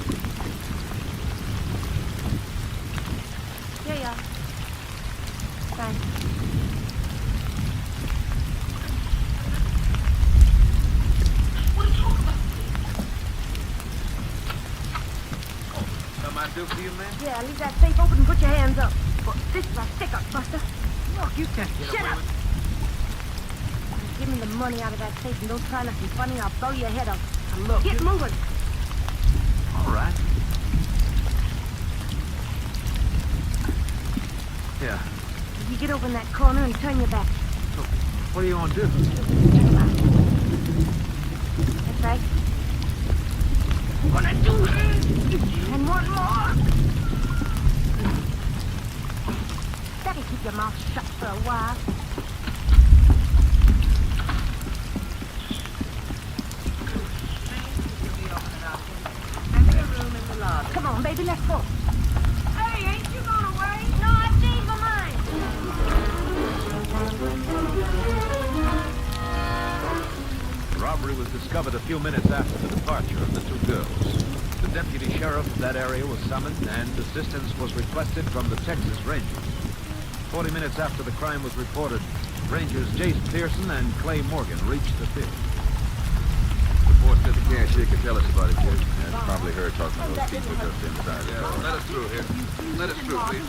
Here you are. Thanks. Something I do for you, man? Yeah, leave that safe open and put your hands up. Well, this is a stick-up, Buster. Look, you can't get Shut away up! with Give me the money out of that safe and don't try nothing funny. I'll blow your head off. Now, look, Get moving. All right. Yeah. You get over in that corner and turn your back. What do you want to do? That's right. I'm gonna do it. And one more. That'll keep your mouth shut for a while. Come on, baby, let's go. Hey, ain't you going away? No, I changed my mind. The robbery was discovered a few minutes after the departure of the two girls. The deputy sheriff of that area was summoned and assistance was requested from the Texas Rangers. 40 minutes after the crime was reported, Rangers Jace Pearson and Clay Morgan reached the field. Report that the cashier could tell us about it, Judge. That's probably her talking to those people just inside the door. Let us through here. Let us through, please.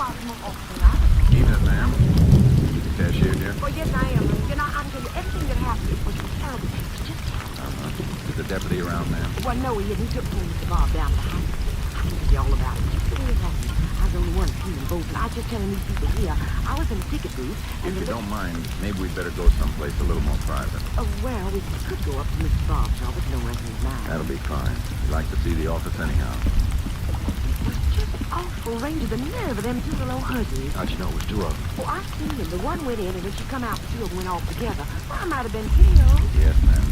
Evening, ma'am. Is the cashier here? Oh, yes, I am. You know, I can tell you everything that happened. It was terrible. It was just Is the deputy around, ma'am? well, no, he didn't. He took Mr. Bob down to the house. I can tell you all about it. Just what happened. I was only one of two in both, and I was just telling these people here. I was in the ticket booth, and If you don't mind, maybe we'd better go someplace a little more private. Oh, well, we could go up to Mr. Bob's office. No reckon he's mine. That'll be fine. We'd like to see the office anyhow. It was just awful, Ranger. The nerve of them two little hussies. How'd you know it was two of them? Oh, I seen them. The one went in, and when she come out, the two of them went off together. Well, I might have been killed. Yes, ma'am.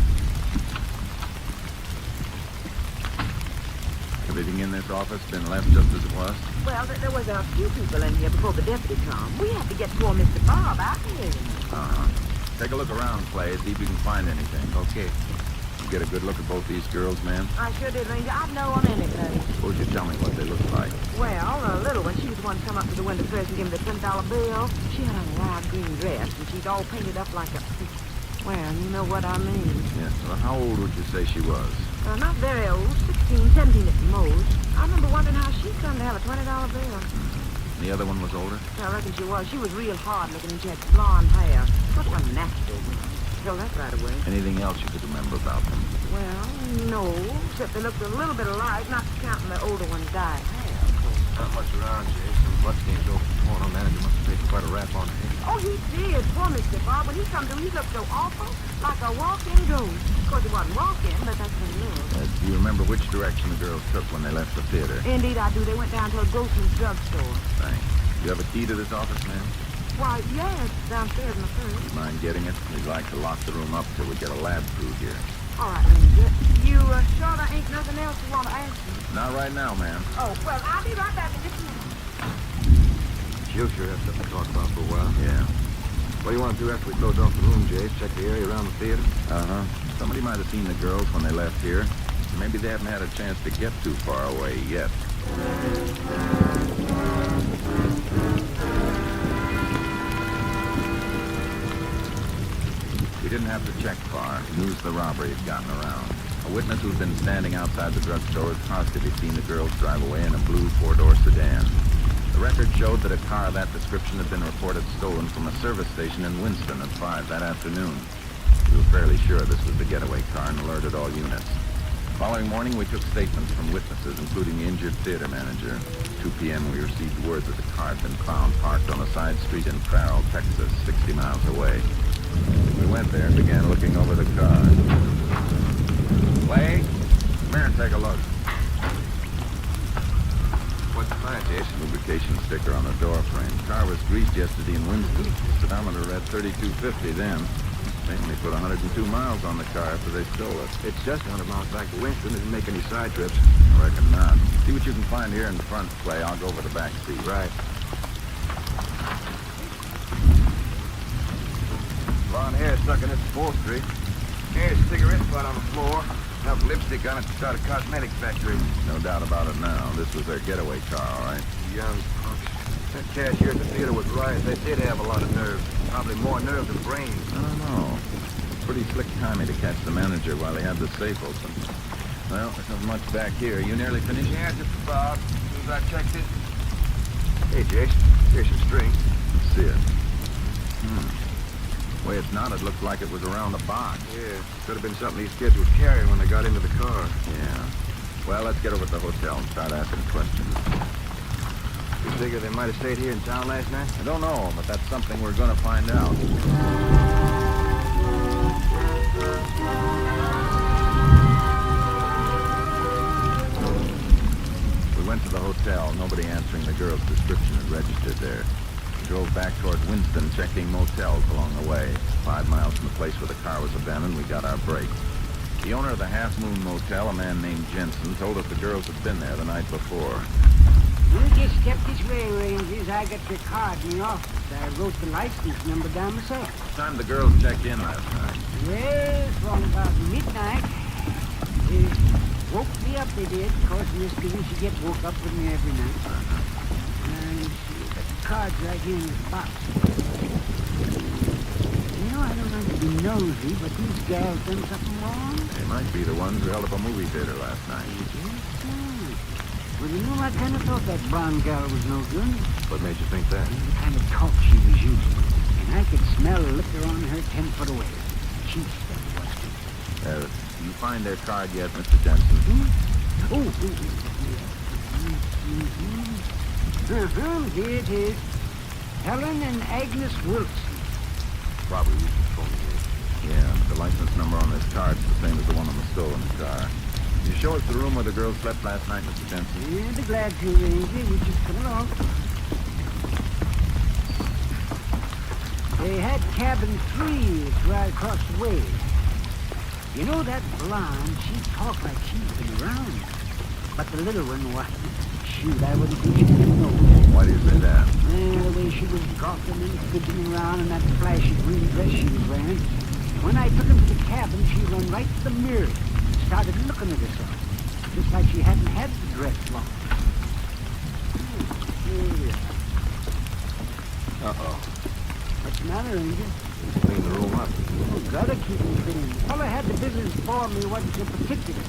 Everything in this office been left just as it was? Well, there was a few people in here before the deputy come. We had to get poor Mr. Bob out here. Uh-huh. Take a look around, Clay, see if you can find anything. Okay. You get a good look at both these girls, ma'am? I sure did, Ranger. I'd know on anything. Suppose you tell me what they look like. Well, the little one, she was the one to come up to the window first and give me the $10 bill. She had on a wide green dress, and she's all painted up like a... Well, you know what I mean. Yes. Well, how old would you say she was? Not very old, 16, 17 at the most. I remember wondering how she come to have a $20 bill. The other one was older? I reckon she was. She was real hard looking, and she had blonde hair. Sort of unnatural. Tell that right away. Anything else you could remember about them? Well, no, except they looked a little bit alike, not counting the older one's dyed hair. Not much around, Jay. Some bloodstains over the corner. Manager must have taken quite a rap on the head. Oh, he did. Poor Mr. Bob. When he come to, he looked so awful, like a walk-in ghost. Of course, he wasn't walking, but that's what he was. Do you remember which direction the girls took when they left the theater? Indeed, I do. They went down to a grocery drugstore. Thanks. You have a key to this office, ma'am? Why, yeah, it's downstairs in the first. You mind getting it? We'd like to lock the room up till we get a lab crew here. All right, Ranger. You sure there ain't nothing else you want to ask me? Not right now, ma'am. Oh, well, I'll be right back in just a minute. She'll sure have something to talk about for a while. Yeah. What do you want to do after we close off the room, Jay? Check the area around the theater? Uh-huh. Somebody might have seen the girls when they left here. Maybe they haven't had a chance to get too far away yet. We didn't have to check far. News the robbery had gotten around. A witness who'd been standing outside the drugstore had positively seen the girls drive away in a blue four-door sedan. The record showed that a car of that description had been reported stolen from a service station in Winston at 5 that afternoon. We were fairly sure this was the getaway car and alerted all units. The following morning, we took statements from witnesses, including the injured theater manager. 2 p.m., we received word that the car had been found parked on a side street in Carroll, Texas, 60 miles away. We went there and began looking over the car. Clay, come here and take a look. What's the find, Jay? Lubrication sticker on the door frame. Car was greased yesterday in Winston. Speedometer read 3250 then. They only put 102 miles on the car after they stole it. It's just 100 miles back to Winston. Didn't make any side trips. I reckon not. See what you can find here in front, Clay. I'll go over the back seat. Right. Blonde hair stuck in this 4th Street. Here's a cigarette butt on the floor. Enough lipstick on it to start a cosmetics factory. No doubt about it now. This was their getaway car, all right? Young punks. That cashier at the theater was right. They did have a lot of nerve. Probably more nerve than brains. I don't know. Pretty slick timing to catch the manager while he had the safe open. Well, there's not much back here. You nearly finished? Yeah, just about. As soon as I checked it. Hey, Jace. Here's some string. Let's see it. The way it's knotted looks like it was around the box. Yeah, could have been something these kids were carrying when they got into the car. Yeah. Well, let's get over to the hotel and start asking questions. You figure they might have stayed here in town last night? I don't know, but that's something we're going to find out. We went to the hotel. Nobody answering the girl's description had registered there. We drove back toward Winston, checking motels along the way. 5 miles from the place where the car was abandoned, we got our break. The owner of the Half Moon Motel, a man named Jensen, told us the girls had been there the night before. You just step this way, Rangers. I got your card in the office. I wrote the license number down myself. What time the girls checked in last night? Well, from about midnight. They woke me up, they did. Of course, Miss Dillon, she gets woke up with me every night. And she got the cards right here in this box. You know, I don't like to be nosy, but these gals done something wrong. They might be the ones who held up a movie theater last night. Well, you know, I kind of thought that blonde gal was no good. What made you think that? The kind of talk she was using. And I could smell liquor on her 10 foot away. Cheap stuff, wasn't it? You find their card yet, Mr. Jensen? Here it is. Helen and Agnes Wilson. Probably you should phone me. Yeah, but the license number on this card's the same as the one on the stolen car. Can you show us the room where the girls slept last night, Mr. Jensen? Yeah, I'd be glad to, Ranger. You just come along. They had cabin 3. It's right across the way. You know that blonde, she talked like she's been around. But the little one, why, shoot, I wouldn't think she didn't know. Why do you say that? Well, the way she was gawking and fidgeting around in that flashy green dress she was wearing. When I took him to the cabin, she run right to the mirror. Started looking at herself, just like she hadn't had the dress long. Uh-oh. What's the matter, Ranger? Clean the room up. Oh, gotta keep them clean. The fellow had the business for me wasn't so particular.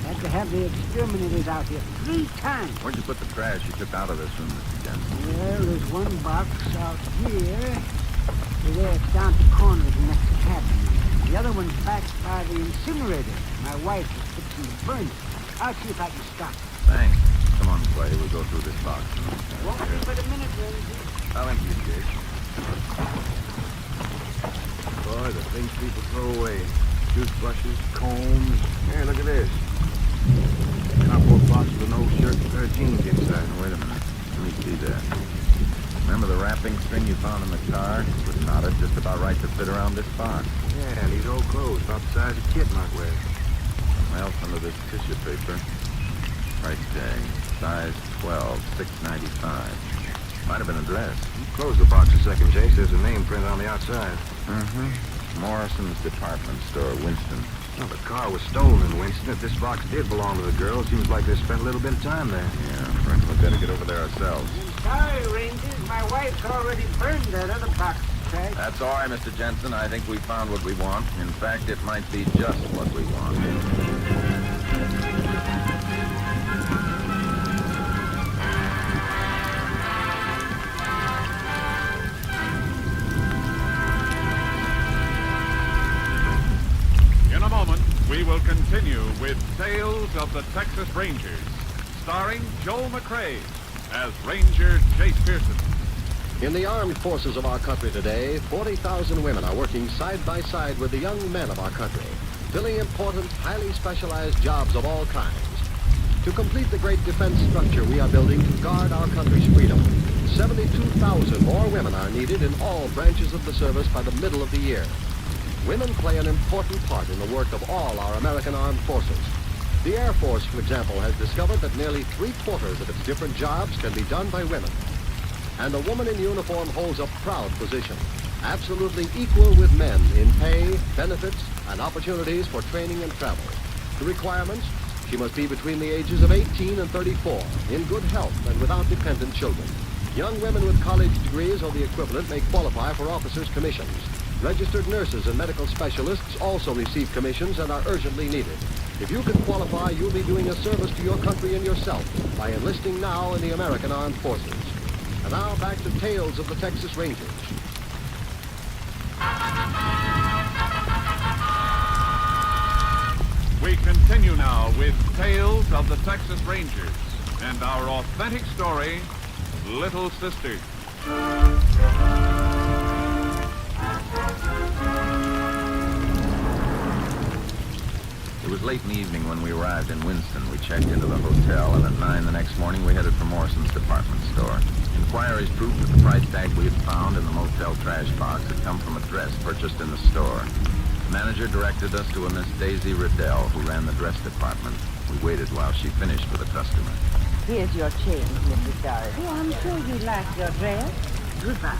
Had to have the exterminators out here 3 times. Where'd you put the trash you took out of this room, Mr. Jensen? Well, there's one box out here. There, it's down at the corner of the next cabin. The other one's back by the incinerator. My wife is fixing to burn it. I'll see if I can stop it. Thanks. Come on, Clay. We'll go through this box. Won't be but a minute, Ranger. I'll empty it, Jake. Boy, the things people throw away. Toothbrushes, combs. Here, look at this. Cardboard box with an old shirt and pair of jeans inside. Wait a minute. Let me see that. Remember the wrapping string you found in the car? It was knotted just about right to fit around this box. Yeah, and these old clothes, about the size a kid might wear. Something else under this tissue paper. Price tag. Size 12, $6.95. Might have been a dress. Close the box a second, Chase. There's a name printed on the outside. Mm-hmm. Morrison's Department Store, Winston. Well, the car was stolen in Winston. If this box did belong to the girl, seems like they spent a little bit of time there. Yeah, reckon we better get over there ourselves. Sorry, Rangers. My wife's already burned that other box tag. That's all right, Mr. Jensen. I think we found what we want. In fact, it might be just what we want. In a moment, we will continue with Tales of the Texas Rangers, starring Joel McCrea as Ranger Jace Pearson. In the armed forces of our country today, 40,000 women are working side by side with the young men of our country, filling important, highly specialized jobs of all kinds. To complete the great defense structure we are building to guard our country's freedom, 72,000 more women are needed in all branches of the service by the middle of the year. Women play an important part in the work of all our American armed forces. The Air Force, for example, has discovered that nearly 3/4 of its different jobs can be done by women. And a woman in uniform holds a proud position, absolutely equal with men in pay, benefits, and opportunities for training and travel. The requirements: she must be between the ages of 18 and 34, in good health and without dependent children. Young women with college degrees or the equivalent may qualify for officers' commissions. Registered nurses and medical specialists also receive commissions and are urgently needed. If you can qualify, you'll be doing a service to your country and yourself by enlisting now in the American Armed Forces. And now back to Tales of the Texas Rangers. We continue now with Tales of the Texas Rangers and our authentic story, Little Sister. It was late in the evening when we arrived in Winston. We checked into the hotel, and at 9 the next morning we headed for Morrison's department store. Inquiries proved that the price tag we had found in the motel trash box had come from a dress purchased in the store. The manager directed us to a Miss Daisy Riddell, who ran the dress department. We waited while she finished with a customer. Here's your change, Mrs. Dorothy. Oh, I'm sure you like your dress. Goodbye.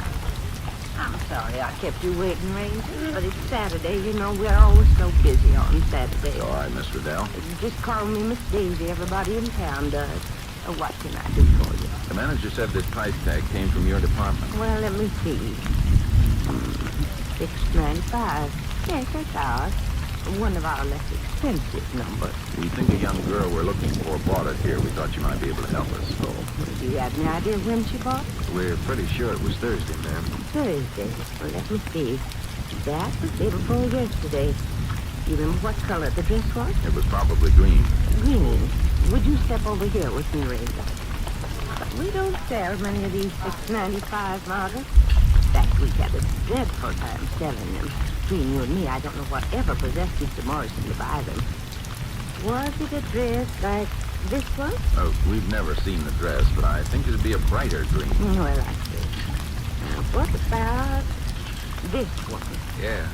I'm sorry I kept you waiting, Ranger, but it's Saturday. You know, we're always so busy on Saturday. All right, Miss Riddell. Just call me Miss Daisy. Everybody in town does. What can I do for you? The manager said this price tag came from your department. Well, let me see. $6.95. Yes, that's ours. One of our less expensive numbers. We think a young girl we're looking for bought it here. We thought you might be able to help us. Oh, do you have any idea when she bought it? We're pretty sure it was Thursday, ma'am. Thursday. Well, let me see. That was day before yesterday. You remember what color the dress was? It was probably green. Green. Would you step over here with me, Ranger? But we don't sell many of these $6.95 models. In fact, we had a dreadful time selling them. Between you and me, I don't know whatever possessed Mr. Morrison to buy them. Was it a dress like this one? Oh, we've never seen the dress, but I think it'd be a brighter green. Well, I see. Now, what about this one? Yeah.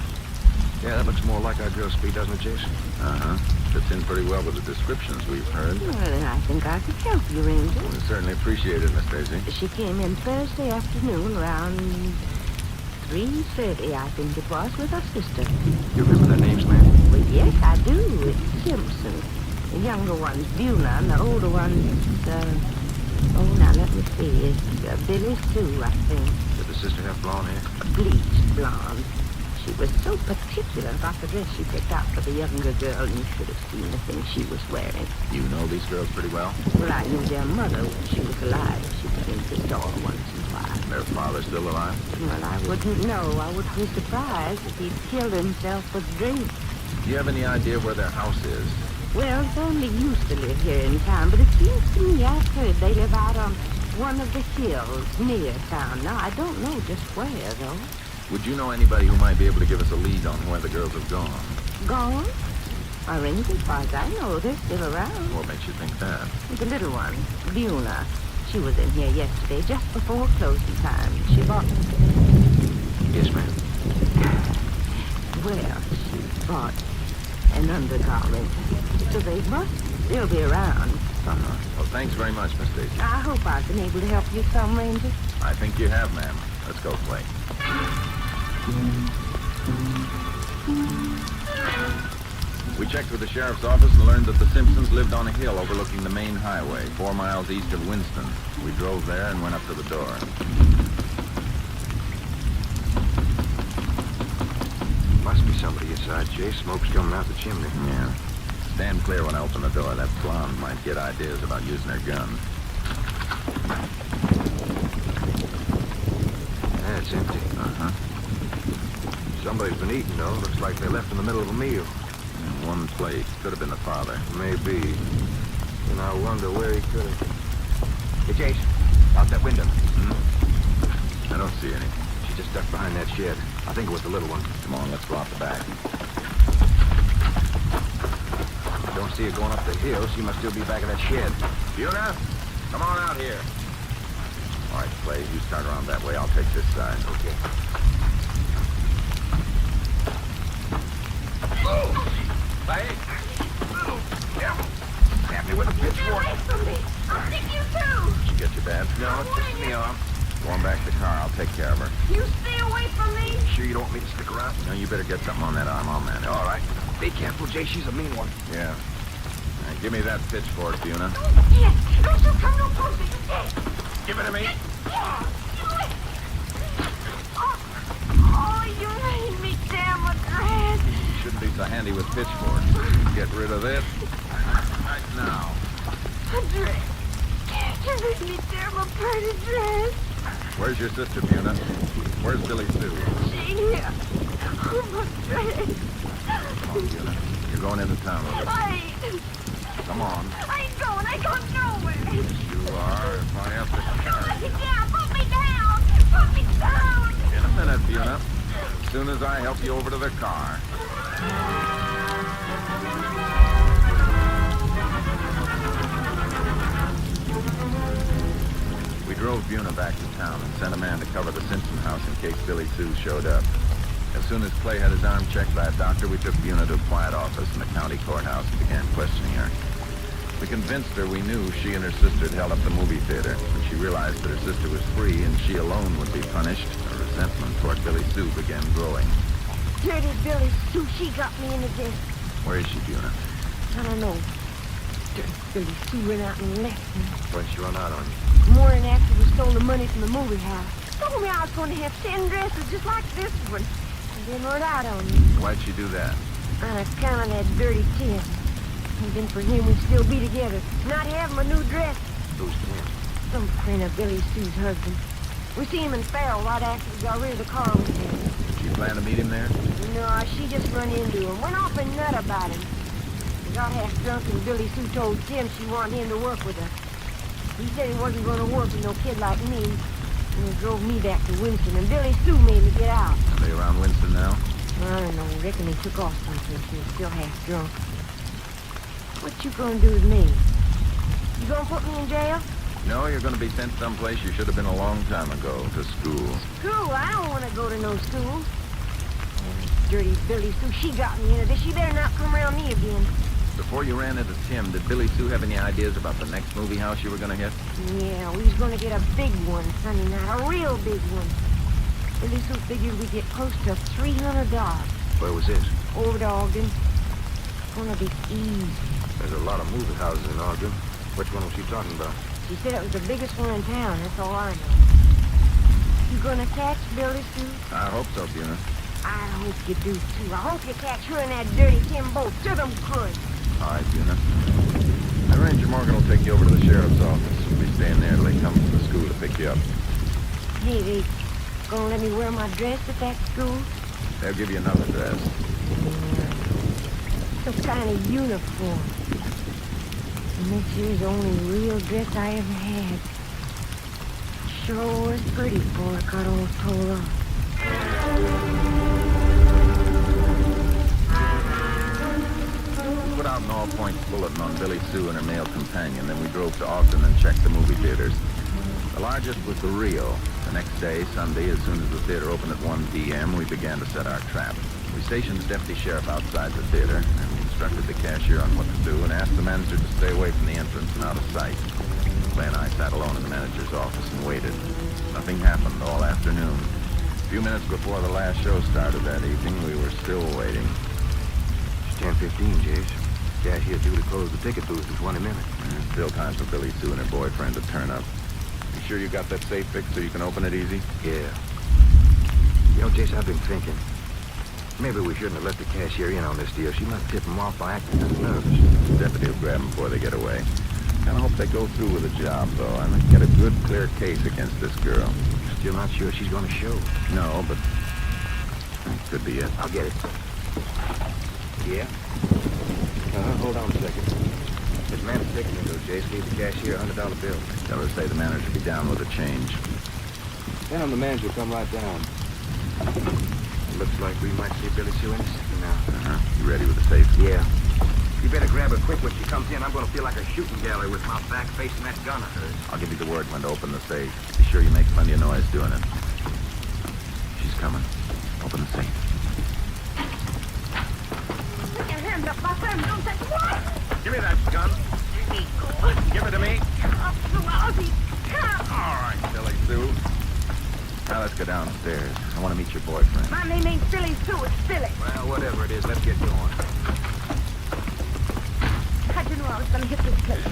Yeah, that looks more like our girl's speed, doesn't it, Jason? Uh-huh. Fits in pretty well with the descriptions we've heard. Well, then I think I could help you, Ranger. We certainly appreciate it, Miss Daisy. She came in Thursday afternoon around 3:30, I think it was, with her sister. You remember their names, ma'am? Well, yes, I do. It's Simpson. The younger one's Buna, and the older one's, now let me see. It's Billy Sue, I think. Did the sister have blonde hair? Bleached blonde. She was so particular about the dress she picked out for the younger girl, and you should have seen the things she was wearing. You know these girls pretty well? Well, I knew their mother when she was alive. She came to the store once in a while. Their father's still alive? Well, I wouldn't know. I would be surprised if he'd killed himself with drink. Do you have any idea where their house is? Well, family used to live here in town, but it seems to me I've heard they live out on one of the hills near town. Now, I don't know just where, though. Would you know anybody who might be able to give us a lead on where the girls have gone? Gone? I think as far as I know, they're still around. What makes you think that? The little one, Buna. She was in here yesterday, just before closing time. She bought... Yes, ma'am. Well, she bought an undergarment. So they must still be around somewhere. Well, thanks very much, Miss Stacy. I hope I've been able to help you some, Ranger. I think you have, ma'am. Let's go, Clay. We checked with the sheriff's office and learned that the Simpsons lived on a hill overlooking the main highway, 4 miles east of Winston. We drove there and went up to the door. Must be somebody inside, Jay. Smoke's coming out the chimney. Yeah. Stand clear when I open the door. That blonde might get ideas about using her gun. That's empty. Uh-huh. Somebody's been eating, though. Looks like they left in the middle of a meal. And one plate. Could have been the father. Maybe. And I wonder where he could have... Hey, Jace. Out that window. I don't see any. She just ducked behind that shed. I think it was the little one. Come on, let's go out the back. I don't see her going up the hill. She must still be back in that shed. Fiona, come on out here. All right, Clay, you start around that way. I'll take this side. Okay. Clay? Yeah. Stab me with a pitchfork. Get away from me. I'll stick you too. Did you get your bad? No, it's just me off. Go on back to the car. I'll take care of her. You stay away from me. Sure you don't want me to stick around? No, you better get something on that arm. I'll manage. All right. Be careful, Jay. She's a mean one. Yeah. Now, give me that pitchfork, Fiona. Yes. Don't you come no closer. You can't. Give it to me. Oh, you made me damn a dress. You shouldn't be so handy with pitchforks. Get rid of this right now. A dress. You made me damn a pretty dress. Where's your sister, Fiona? Where's Billy Sue? She here. Oh, my dress. Come on, Fiona. You're going into town with her. I Come on. ain't going. I ain't going nowhere. Yes, you are. If I have to carry Put me you. down. Put me down. Put me down. In a minute, Fiona. As soon as I help you over to the car. We drove Fiona back to town and sent a man to cover the Simpson house in case Billy Sue showed up. As soon as Clay had his arm checked by a doctor, we took Fiona to a quiet office in the county courthouse and began questioning her. We convinced her we knew she and her sister had held up the movie theater. When she realized that her sister was free and she alone would be punished, her resentment toward Billy Sue began growing. Dirty Billy Sue, she got me into this. Where is she, Fiona? I don't know. Dirty Billy Sue went out and left me. When'd she run out on you? Morning after we stole the money from the movie house. Told me I was going to have 10 dresses just like this one. And then run out on me. Why'd she do that? On account of that dirty Tim. And then for him, we'd still be together. Not have my new dress. Who's Tim? Some friend of Billy Sue's husband. We see him in Farrell right after we got rid of the car with him. Did you plan to meet him there? No, she just run into him. Went off a nut about him. He got half drunk and Billy Sue told Tim she wanted him to work with her. He said he wasn't going to work with no kid like me. And he drove me back to Winston. And Billy Sue made me get out. Are they around Winston now? I don't know. Reckon he took off someplace. He was still half drunk. What you gonna do with me? You gonna put me in jail? No, you're going to be sent someplace you should have been a long time ago, to school. School? I don't want to go to no school. Oh, dirty Billy Sue, she got me into this. She better not come around me again. Before you ran into Tim, did Billy Sue have any ideas about the next movie house you were going to hit? Yeah, we was gonna get a big one Sunday night. A real big one. Billy Sue figured we'd get close to $300. Where was this? Old Ogden. It's gonna be easy. There's a lot of movie houses in Ogden. Which one was she talking about? She said it was the biggest one in town. That's all I know. You gonna catch Billy Sue? I hope so, Fiona. I hope you do, too. I hope you catch her and that dirty Tim both. To them good. All right, Fiona. And Ranger Morgan will take you over to the sheriff's office. We'll be staying there till he comes to the school to pick you up. Hey, they gonna let me wear my dress at that school? They'll give you another dress. Some kind of uniform. And this here's the only real dress I ever had. Sure was pretty before it got all tore up. We put out an all-points bulletin on Billy Sue and her male companion, then we drove to Ogden and checked the movie theaters. The largest was the Rio. The next day, Sunday, as soon as the theater opened at 1 p.m., we began to set our trap. We stationed the deputy sheriff outside the theater and instructed the cashier on what to do and asked the manager to stay away from the entrance and out of sight. Clay and I sat alone in the manager's office and waited. Nothing happened all afternoon. A few minutes before the last show started that evening, we were still waiting. It's 10:15, Jace. Cashier due to close the ticket booth in 20 minutes. Still time for Billy Sue and her boyfriend to turn up. You sure you got that safe fixed so you can open it easy? Yeah. You know, Jace, I've been thinking. Maybe we shouldn't have let the cashier in on this deal. She might tip him off by acting kind of nervous. The deputy will grab them before they get away. Kind of hope they go through with the job, though. I might get a good, clear case against this girl. Still not sure she's going to show. No, but could be it. I'll get it. Yeah? Hold on a second. This man is taking me, though, Jace. Gave the cashier a $100 bill. Tell her to say the manager be down with the change. Tell him the manager will come right down. Looks like we might see Billy Sue any second now. You ready with the safe? Yeah. You better grab her quick when she comes in. I'm going to feel like a shooting gallery with my back facing that gun of hers. I'll give you the word when to open the safe. Be sure you make plenty of noise doing it. She's coming. Open the safe. Put your hands up, my friend. Don't touch what? Give me that gun. Give it to me. All right, Billy Sue. Now let's go downstairs. I want to meet your boyfriend. My name ain't Billy Sue, it's Billy. Well, whatever it is, let's get going. How'd you know I was going to hit this place?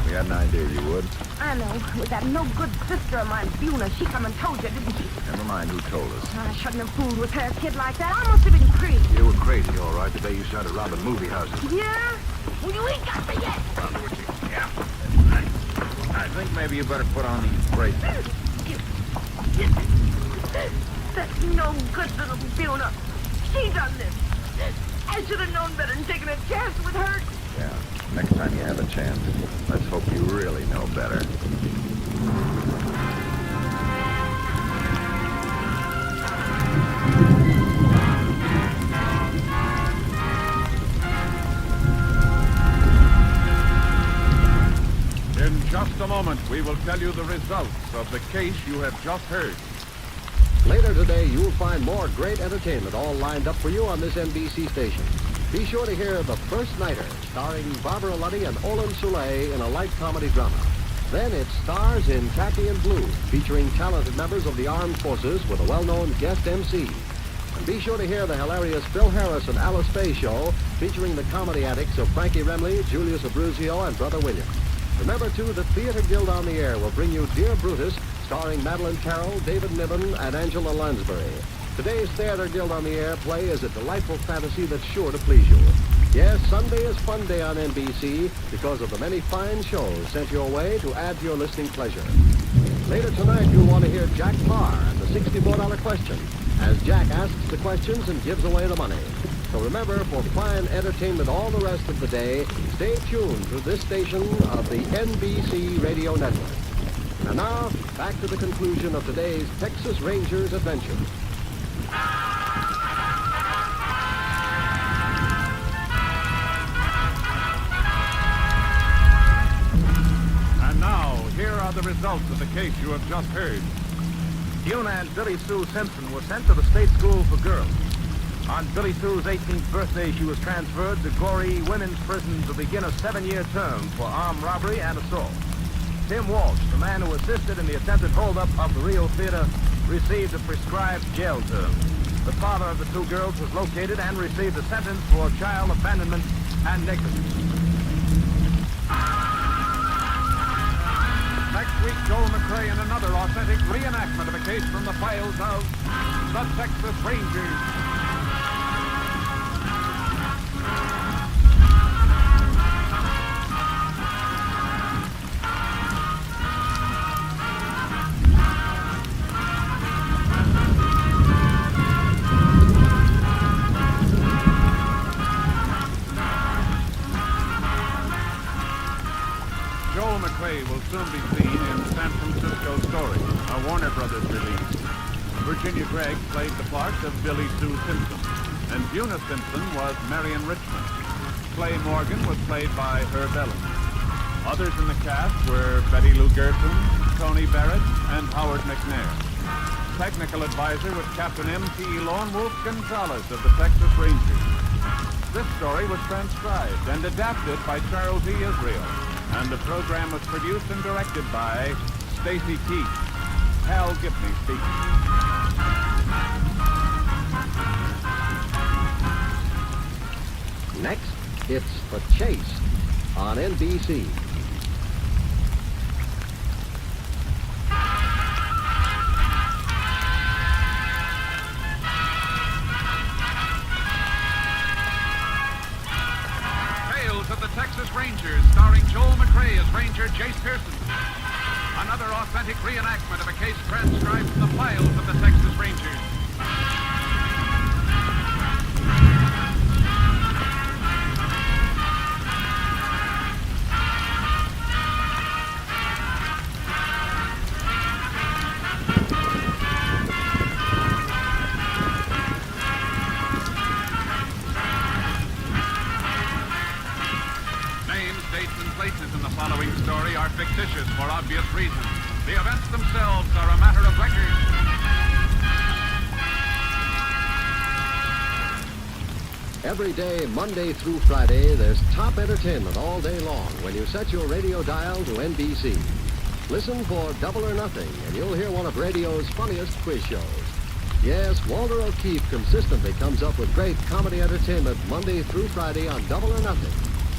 We had an idea you would. I know. It was that no-good sister of mine, Buna. She come and told you, didn't she? Never mind who told us. I shouldn't have fooled with her, a kid like that. I must have been crazy. You were crazy, all right, the day you started robbing movie houses. Yeah? Well, you ain't got me yet. Yeah. I think maybe you better put on these bracelets. That no-good little Buna. She done this. I should have known better than taking a chance with her. Yeah. Next time you have a chance, let's hope you really know better. In just a moment, we will tell you the results of the case you have just heard. Later today, you'll find more great entertainment all lined up for you on this NBC station. Be sure to hear The First Nighter, starring Barbara Luddy and Olin Soule in a light comedy drama. Then it stars in Khaki and Blue, featuring talented members of the armed forces with a well-known guest MC. And be sure to hear the hilarious Phil Harris and Alice Faye show, featuring the comedy antics of Frankie Remley, Julius Abruzio, and Brother William. Remember, too, the Theater Guild on the Air will bring you Dear Brutus, starring Madeline Carroll, David Niven, and Angela Lansbury. Today's Theater Guild on the Air play is a delightful fantasy that's sure to please you. Yes, Sunday is Fun Day on NBC because of the many fine shows sent your way to add to your listening pleasure. Later tonight, you'll want to hear Jack Parr and the $64 question, as Jack asks the questions and gives away the money. So remember, for fine entertainment all the rest of the day, stay tuned to this station of the NBC Radio Network. And now, back to the conclusion of today's Texas Rangers adventure. And now, here are the results of the case you have just heard. Buna and Billy Sue Simpson were sent to the state school for girls. On Billy Sue's 18th birthday, she was transferred to Goree Women's Prison to begin a 7-year term for armed robbery and assault. Tim Walsh, the man who assisted in the attempted holdup of the Rio Theater, received a prescribed jail term. The father of the two girls was located and received a sentence for child abandonment and negligence. Next week, Joel McCrea in another authentic reenactment of a case from the files of the Texas Rangers. Joel McCrea will soon be seen in San Francisco Story, a Warner Brothers release. Virginia Gregg played the part of Billy Sue Simpson, and Buna Simpson was Marion Richmond. Clay Morgan was played by Herb Ellis. Others in the cast were Betty Lou Gerson, Tony Barrett and Howard McNair. Technical advisor was Captain M.T. Lone Wolf Gonzalez of the Texas Rangers. This story was transcribed and adapted by Charles E. Israel, and the program was produced and directed by Stacy Keith. Hal Gibney speaking. Next, it's The Chase on NBC. Tales of the Texas Rangers, starring Joel McRae as Ranger Jace Pearson. Another authentic reenactment of a case transcribed from the files of the Texas Rangers. Places in the following story are fictitious for obvious reasons. The events themselves are a matter of record. Every day, Monday through Friday, there's top entertainment all day long when you set your radio dial to NBC. Listen for Double or Nothing, and you'll hear one of radio's funniest quiz shows. Yes, Walter O'Keefe consistently comes up with great comedy entertainment Monday through Friday on Double or Nothing.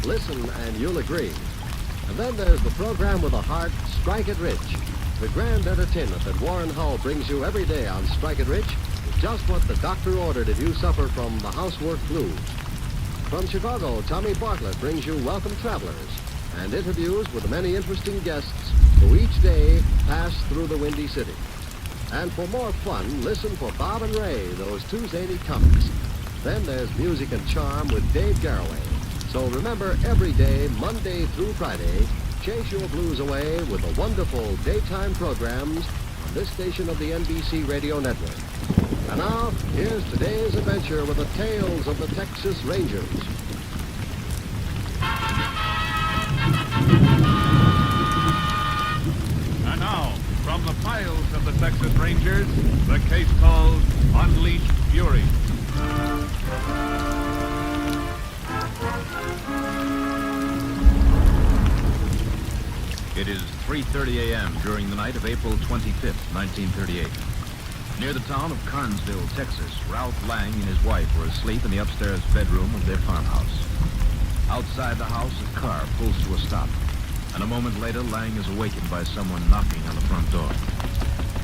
Listen and you'll agree. And then there's the program with a heart, Strike It Rich. The grand entertainment that Warren Hull brings you every day on Strike It Rich is just what the doctor ordered if you suffer from the housework blues. From Chicago, Tommy Bartlett brings you Welcome Travelers and interviews with the many interesting guests who each day pass through the Windy City. And for more fun, listen for Bob and Ray, those two zany comics. Then there's Music and Charm with Dave Garroway. So remember, every day, Monday through Friday, chase your blues away with the wonderful daytime programs on this station of the NBC Radio Network. And now, here's today's adventure with the tales of the Texas Rangers. And now, from the files of the Texas Rangers, the case called Unleashed Fury. It is 3:30 a.m. during the night of April 25th, 1938. Near the town of Carnesville, Texas, Ralph Lang and his wife were asleep in the upstairs bedroom of their farmhouse. Outside the house, a car pulls to a stop, and a moment later, Lang is awakened by someone knocking on the front door.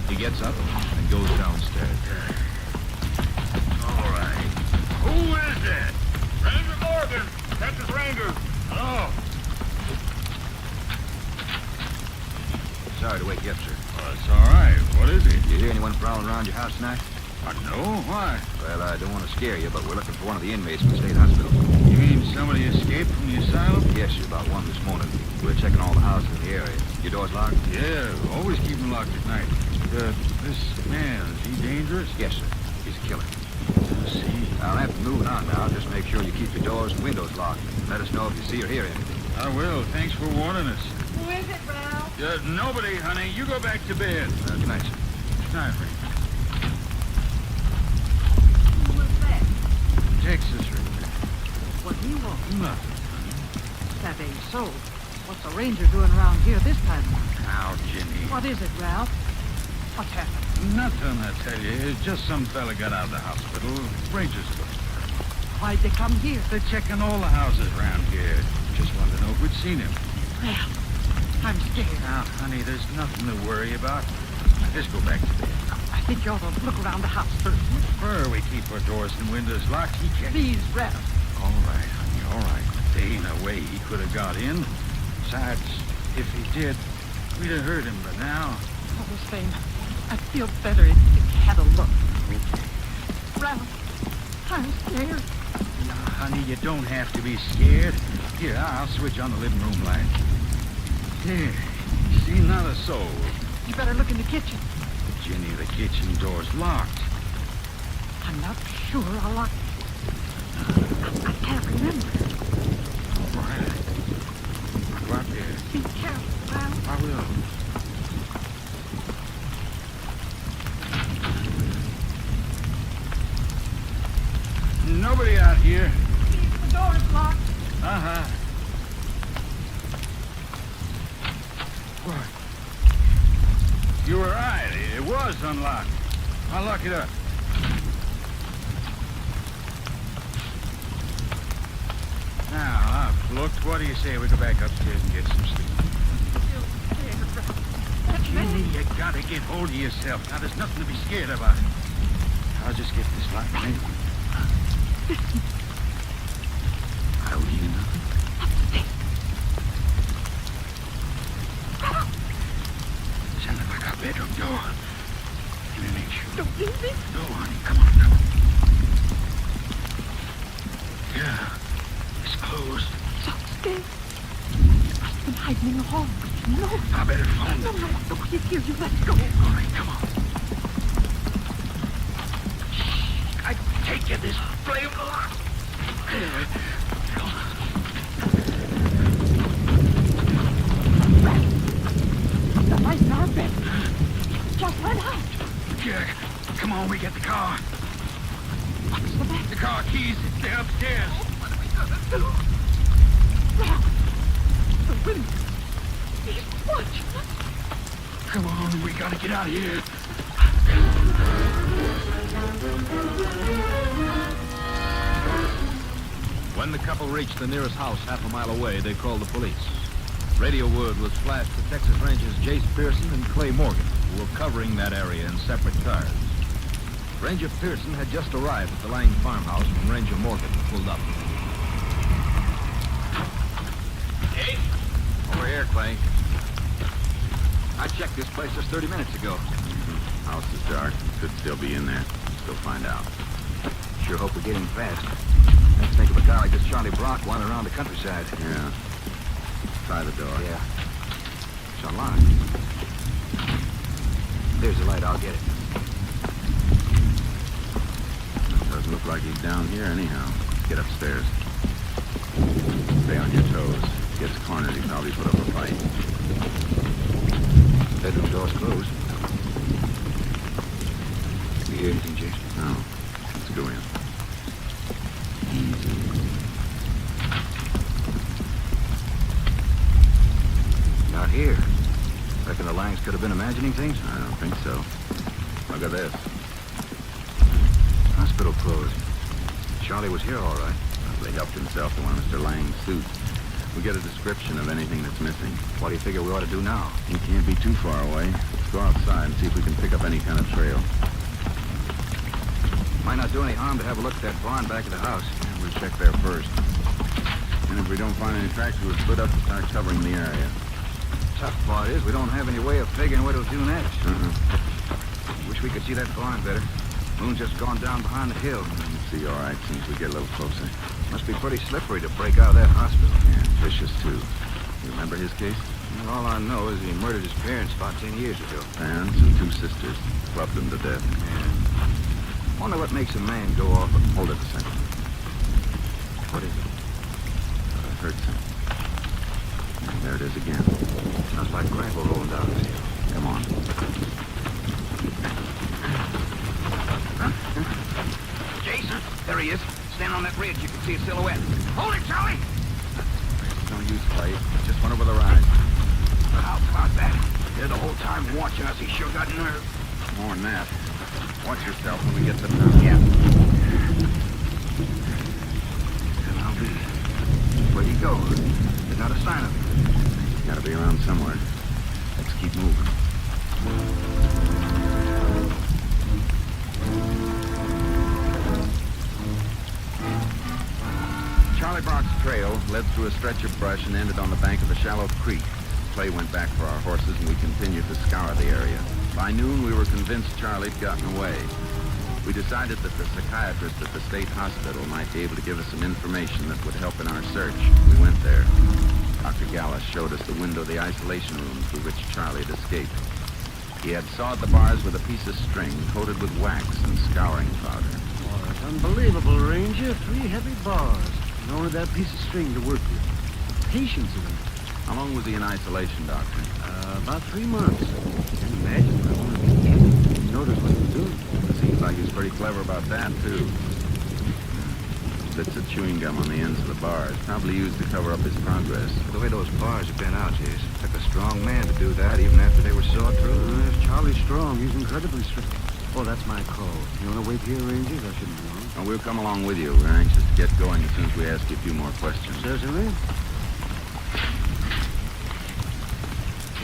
He gets up and goes downstairs. All right. Who is it? Ranger Morgan, Texas Rangers. Oh. Sorry to wake you up, sir. That's all right. What is it? You hear anyone prowling around your house tonight? No. Why? Well, I don't want to scare you, but we're looking for one of the inmates from the state hospital. You mean somebody escaped from the asylum? Yes, sir, about 1 this morning. We're checking all the houses in the area. Your door's locked? Yeah, always keep them locked at night. This man, is he dangerous? Yes, sir. He's a killer. I see. I'll have to move on now. Just make sure you keep your doors and windows locked. Let us know if you see or hear anything. I will. Thanks for warning us. Who is it, Ralph? Nobody, honey. You go back to bed. Good night, sir. Good night, Ranger. Who was that? Texas Ranger. What do you want? Nothing, honey. That ain't so. What's a ranger doing around here this time of night? Now, Jimmy. What is it, Ralph? What's happened? Nothing, I tell you. It's just some fella got out of the hospital. Rangers looking for him. Why'd they come here? They're checking all the houses around here. Just wanted to know if we'd seen him. Well, I'm scared. Now, honey, there's nothing to worry about. Just go back to bed. I think you ought to look around the house first. Where we keep our doors and windows locked, he can't. Please, Ralph. All right, honey, all right. There ain't no way he could have got in. Besides, if he did, we'd have heard him by now. All the same, I'd feel better if you had a look. Ralph, I'm scared. Now, honey, you don't have to be scared. Here, I'll switch on the living room light. There. See, not a soul. You better look in the kitchen. Jenny, the kitchen door's locked. I'm not sure I locked it. I can't remember. All right. Go out there. Be careful, Ralph. I will. Nobody out here. The door is locked. Uh-huh. What? You were right. It was unlocked. I'll lock it up. Now, I've looked. What do you say we go back upstairs and get some sleep? Jenny, you gotta get hold of yourself. Now, there's nothing to be scared about. I'll just get this locked, maybe. I owe you nothing. Sounded like our bedroom door. Let me make sure. Don't leave me. No, honey, come on, come on. Yeah, it's closed. It's upstairs. I've been hiding in the hall. No. I better phone them. No, he'll hear you. Let's go. All right, come on. I take you this flame alarm. The light in our bed. Just went out. Jack, come on, we get the car. What's the back? The car keys, they're upstairs. What are we gonna do? Look. The wind. He's watching us. Come on, we gotta get out of here. When the couple reached the nearest house half a mile away, they called the police. Radio word was flashed to Texas Rangers Jace Pearson and Clay Morgan, who were covering that area in separate cars. Ranger Pearson had just arrived at the Lang farmhouse when Ranger Morgan pulled up. Hey, over here, Clay. I checked this place just 30 minutes ago. House is dark. Could still be in there. Go find out. Sure hope we're getting fast. Let's think of a guy like this Charlie Brock wandering around the countryside. Yeah. Try the door. Yeah. It's unlocked. There's the light. I'll get it. Doesn't look like he's down here anyhow. Get upstairs. Stay on your toes. Gets cornered, he probably put up a fight. Bedroom door's closed. You hear anything, Jason? No. Let's go in. Not here. Reckon the Langs could have been imagining things? I don't think so. Look at this. Hospital closed. Charlie was here all right. Probably helped himself to one of Mr. Lang's suits. We get a description of anything that's missing. What do you figure we ought to do now? He can't be too far away. Let's go outside and see if we can pick up any kind of trail. Might not do any harm to have a look at that barn back of the house. Yeah, we'll check there first. And if we don't find any tracks, we'll split up and start covering the area. Tough part is we don't have any way of figuring what it'll do next. Wish we could see that barn better. Moon's just gone down behind the hill. We'll see all right as soon as we get a little closer. Must be pretty slippery to break out of that hospital. Yeah, vicious, too. You remember his case? Well, all I know is he murdered his parents about 10 years ago. Parents and two sisters. Clubbed them to death. Yeah. Wonder what makes a man go off. Hold it a second. What is it? I heard something. And there it is again. Sounds like gravel rolling down this hill. Come on. Jason, there he is. Stand on that ridge. You can see his silhouette. Hold it, Charlie! No use, Clay. Just went over the rise. How about that? They're the whole time watching us. He sure got nerve. More than that. Watch yourself when we get to the top. Yeah. And I'll be. Where'd he go? There's not a sign of him. He's gotta be around somewhere. Let's keep moving. Charlie Brock's trail led through a stretch of brush and ended on the bank of a shallow creek. Clay went back for our horses, and we continued to scour the area. By noon, we were convinced Charlie'd gotten away. We decided that the psychiatrist at the state hospital might be able to give us some information that would help in our search. We went there. Dr. Gallus showed us the window of the isolation room through which Charlie had escaped. He had sawed the bars with a piece of string coated with wax and scouring powder. Oh, that's unbelievable, Ranger. 3 heavy bars. And only that piece of string to work with. Patience in it. How long was he in isolation, Doctor? About 3 months. Can't imagine how long he didn't notice what he was doing. Seems like he was pretty clever about that, too. bits of chewing gum on the ends of the bars, probably used to cover up his progress. The way those bars have been out, Jace. Took a strong man to do that, even after they were sawed through. Charlie's strong. He's incredibly strict. Oh, that's my call. You want to wait here, Rangers? I shouldn't know. Well, we'll come along with you. We're anxious to get going as soon as we ask you a few more questions. Certainly.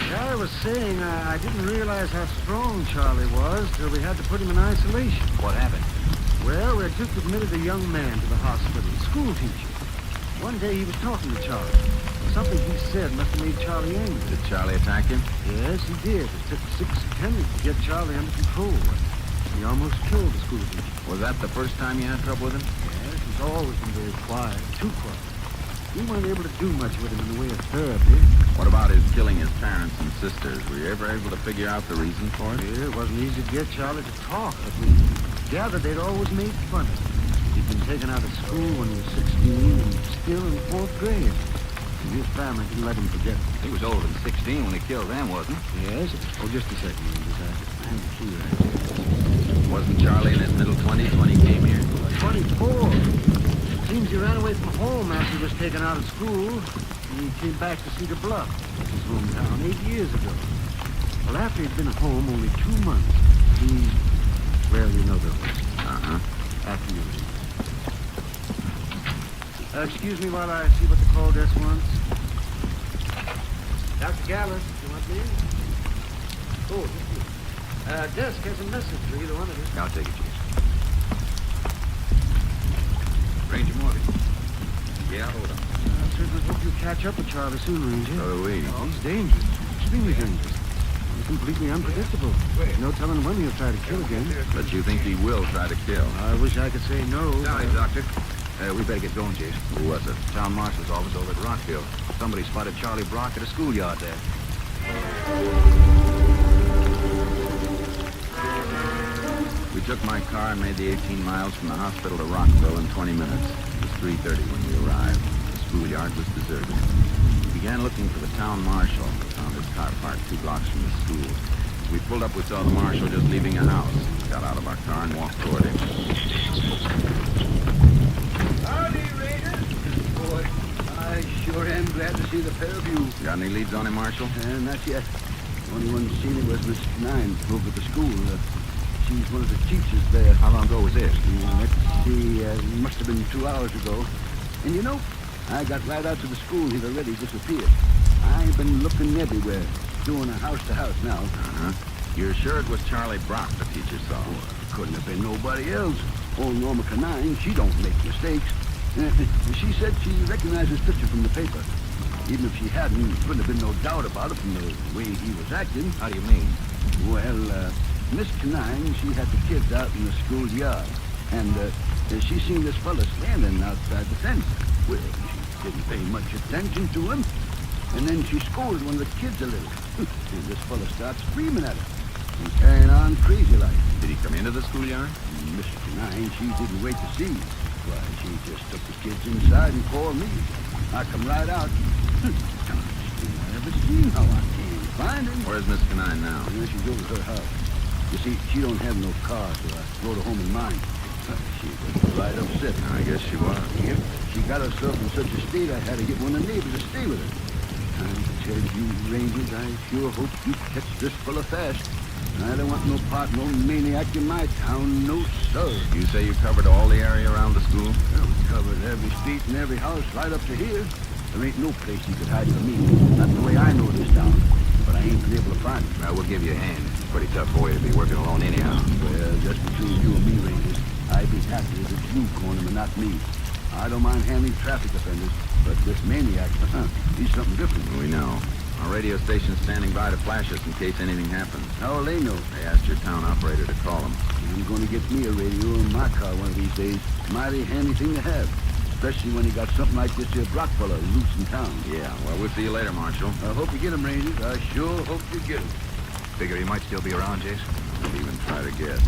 As I was saying, I didn't realize how strong Charlie was till we had to put him in isolation. What happened? Well, we just admitted a young man to the hospital, a school teacher. One day he was talking to Charlie. Something he said must have made Charlie angry. Did Charlie attack him? Yes, he did. It took 6 attempts to get Charlie under control. He almost killed the school teacher. Was that the first time you had trouble with him? Yes, he's always been very quiet, too quiet. We weren't able to do much with him in the way of therapy. What about his killing his parents and sisters? Were you ever able to figure out the reason for it? Yeah, it wasn't easy to get Charlie to talk, but we gathered they'd always made fun of him. He'd been taken out of school when he was 16 and still in 4th grade. And his family didn't let him forget it. He was older than 16 when he killed them, wasn't he? Yes? Oh, just a second, Rangers. I have the key right here. Wasn't Charlie in his middle 20s when he came here? 24. Seems he ran away from home after he was taken out of school. And he came back to Cedar Bluff, his hometown, 8 years ago. Well, after he'd been home only 2 months, he... Well, you know the rest. Uh-huh. After you. Excuse me while I see what the call desk wants. Dr. Gallus, you want me? Oh, just you. Desk has a message for either one of you. I'll take it, Jace. Ranger Morgan. Yeah, hold on. I certainly hope you catch up with Charlie soon, Ranger. So do we. Oh, he's dangerous. Extremely dangerous. He's completely unpredictable. No telling when he'll try to kill again. But you think he will try to kill? I wish I could say no. Sorry, Doctor. We better get going, Jace. Who was it? Town Marshal's office over at Rockville. Somebody spotted Charlie Brock at a schoolyard there. We took my car and made the 18 miles from the hospital to Rockville in 20 minutes. It was 3:30 when we arrived. The schoolyard was deserted. We began looking for the town marshal. We found his car parked 2 blocks from the school. As we pulled up, we saw the marshal just leaving a house. We got out of our car and walked toward him. Howdy, Raiders. Boy, I sure am glad to see the pair of you. Got any leads on him, Marshal? Not yet. Only one seen it was Miss Nine over at the school. She's one of the teachers there. How long ago was this? Let's see, must have been 2 hours ago. And you know, I got right out to the school. He'd already disappeared. I've been looking everywhere, doing a house-to-house now. Uh-huh. You're sure it was Charlie Brock the teacher saw? It couldn't have been nobody else. Old Norma Canine, she don't make mistakes. She said she recognized his picture from the paper. Even if she hadn't, couldn't have been no doubt about it from the way he was acting. How do you mean? Well, Miss Canine, she had the kids out in the schoolyard. And she seen this fella standing outside the fence. Well, she didn't pay much attention to him. And then she scolded one of the kids a little. And this fella starts screaming at her. And carrying on crazy like. Did he come into the schoolyard? Miss Canine, she didn't wait to see. Why, she just took the kids inside and called me. I come right out. I never seen how I can't find him. Where's Miss Canine now? Yeah, she's over at her house. You see, she don't have no car, so I rode her home in mine. She was right upset. I guess she was. Yep. She got herself in such a state I had to get one of the neighbors to stay with her. I tell you, Rangers, I sure hope you catch this fella fast. I don't want no part, no maniac in my town, no sir. You say you covered all the area around the school? Well, we covered every street and every house right up to here. There ain't no place you could hide from me. Not the way I know this town. But I ain't been able to find it. Well, we'll give you a hand. It's pretty tough for you to be working alone anyhow. Well, just between you and me, Rangers, I'd be happy if it's you calling him and not me. I don't mind handling traffic offenders, but this maniac, he's something different. We know. Our radio station's standing by to flash us in case anything happens. How will they know? They asked your town operator to call them. I'm going to get me a radio in my car one of these days. Mighty handy thing to have. Especially when you got something like this here Brock fella loose in town. Yeah, well, we'll see you later, Marshal. I hope you get him, Rangers. I sure hope you get him. Figure he might still be around, Jace? Don't even try to guess.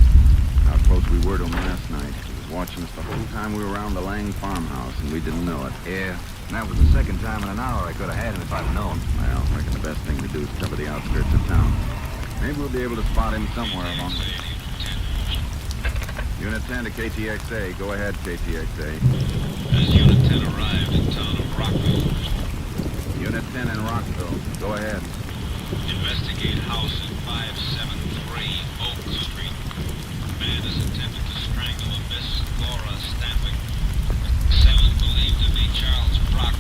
How close we were to him last night. He was watching us the whole time we were around the Lang farmhouse, and we didn't know it. Yeah, and that was the second time in an hour I could have had him if I'd known. Well, I reckon the best thing to do is cover the outskirts of town. Maybe we'll be able to spot him somewhere along the... You Unit 10 to KTXA. Go ahead, KTXA. As Unit 10 arrived in town of Rockville. Unit 10 in Rockville. Go ahead. Investigate house at 573 Oak Street. Man has attempted to strangle a Miss Laura Stanwyck. 7 believed to be Charles Brock.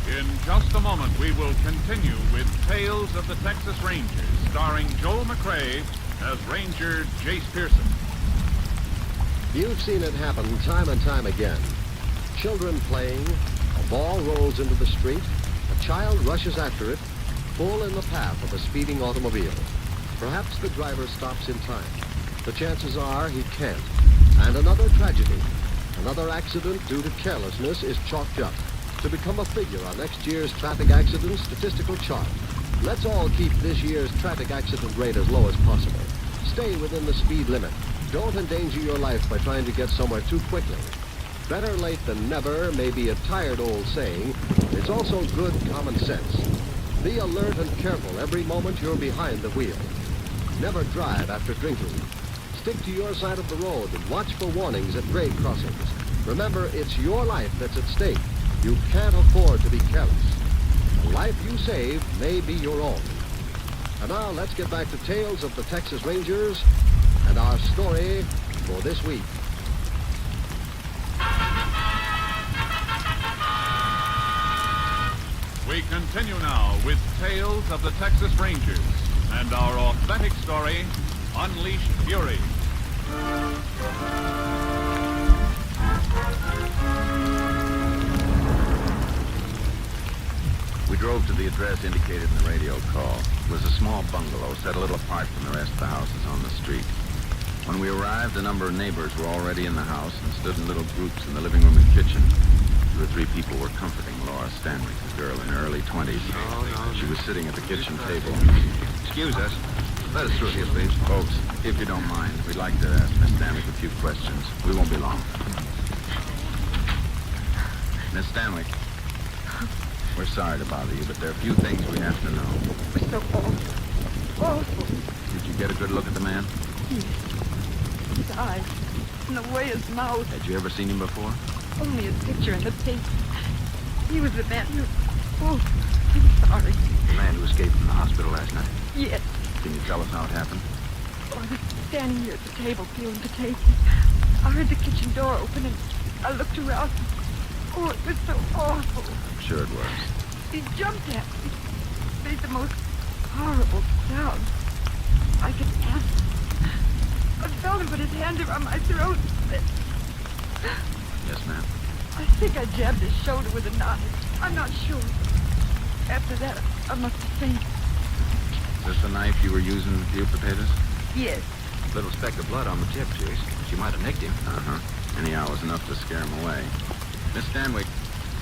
In just a moment, we will continue with Tales of the Texas Rangers, starring Joel McRae as Ranger Jace Pearson. You've seen it happen time and time again. Children playing, a ball rolls into the street, a child rushes after it, full in the path of a speeding automobile. Perhaps the driver stops in time. The chances are he can't. And another tragedy, another accident due to carelessness is chalked up to become a figure on next year's traffic accident statistical chart. Let's all keep this year's traffic accident rate as low as possible. Stay within the speed limit. Don't endanger your life by trying to get somewhere too quickly. Better late than never may be a tired old saying. It's also good common sense. Be alert and careful every moment you're behind the wheel. Never drive after drinking. Stick to your side of the road and watch for warnings at grade crossings. Remember, it's your life that's at stake. You can't afford to be careless. The life you save may be your own. And now let's get back to Tales of the Texas Rangers and our story for this week. We continue now with Tales of the Texas Rangers and our authentic story, Unleashed Fury. We drove to the address indicated in the radio call. It was a small bungalow set a little apart from the rest of the houses on the street. When we arrived, a number of neighbors were already in the house and stood in little groups in the living room and kitchen. 2 or 3 people were comforting Laura Stanwyck, a girl in her early 20s. She was sitting at the kitchen table. Excuse us. Let us through here, please. Folks, if you don't mind, we'd like to ask Miss Stanwyck a few questions. We won't be long. Miss Stanwyck, we're sorry to bother you, but there are a few things we have to know. We're so awful. Awful. Did you get a good look at the man? Yes. His eyes. And the way his mouth. Had you ever seen him before? Only his picture in the paper. He was the man who... Oh, I'm sorry. The man who escaped from the hospital last night. Yes. Can you tell us how it happened? Oh, I was standing here at the table peeling potatoes. I heard the kitchen door open and I looked around. Oh, it was so awful. I'm sure it was. He jumped at me. Made the most horrible sound. I could answer. I felt him put his hand around my throat. Yes, ma'am. I think I jabbed his shoulder with a knife. I'm not sure. After that, I must have fainted. Is this the knife you were using to peel potatoes? Yes. Little speck of blood on the tip, Jace. She might have nicked him. Uh-huh. Anyhow, it was enough to scare him away. Miss Stanwyck,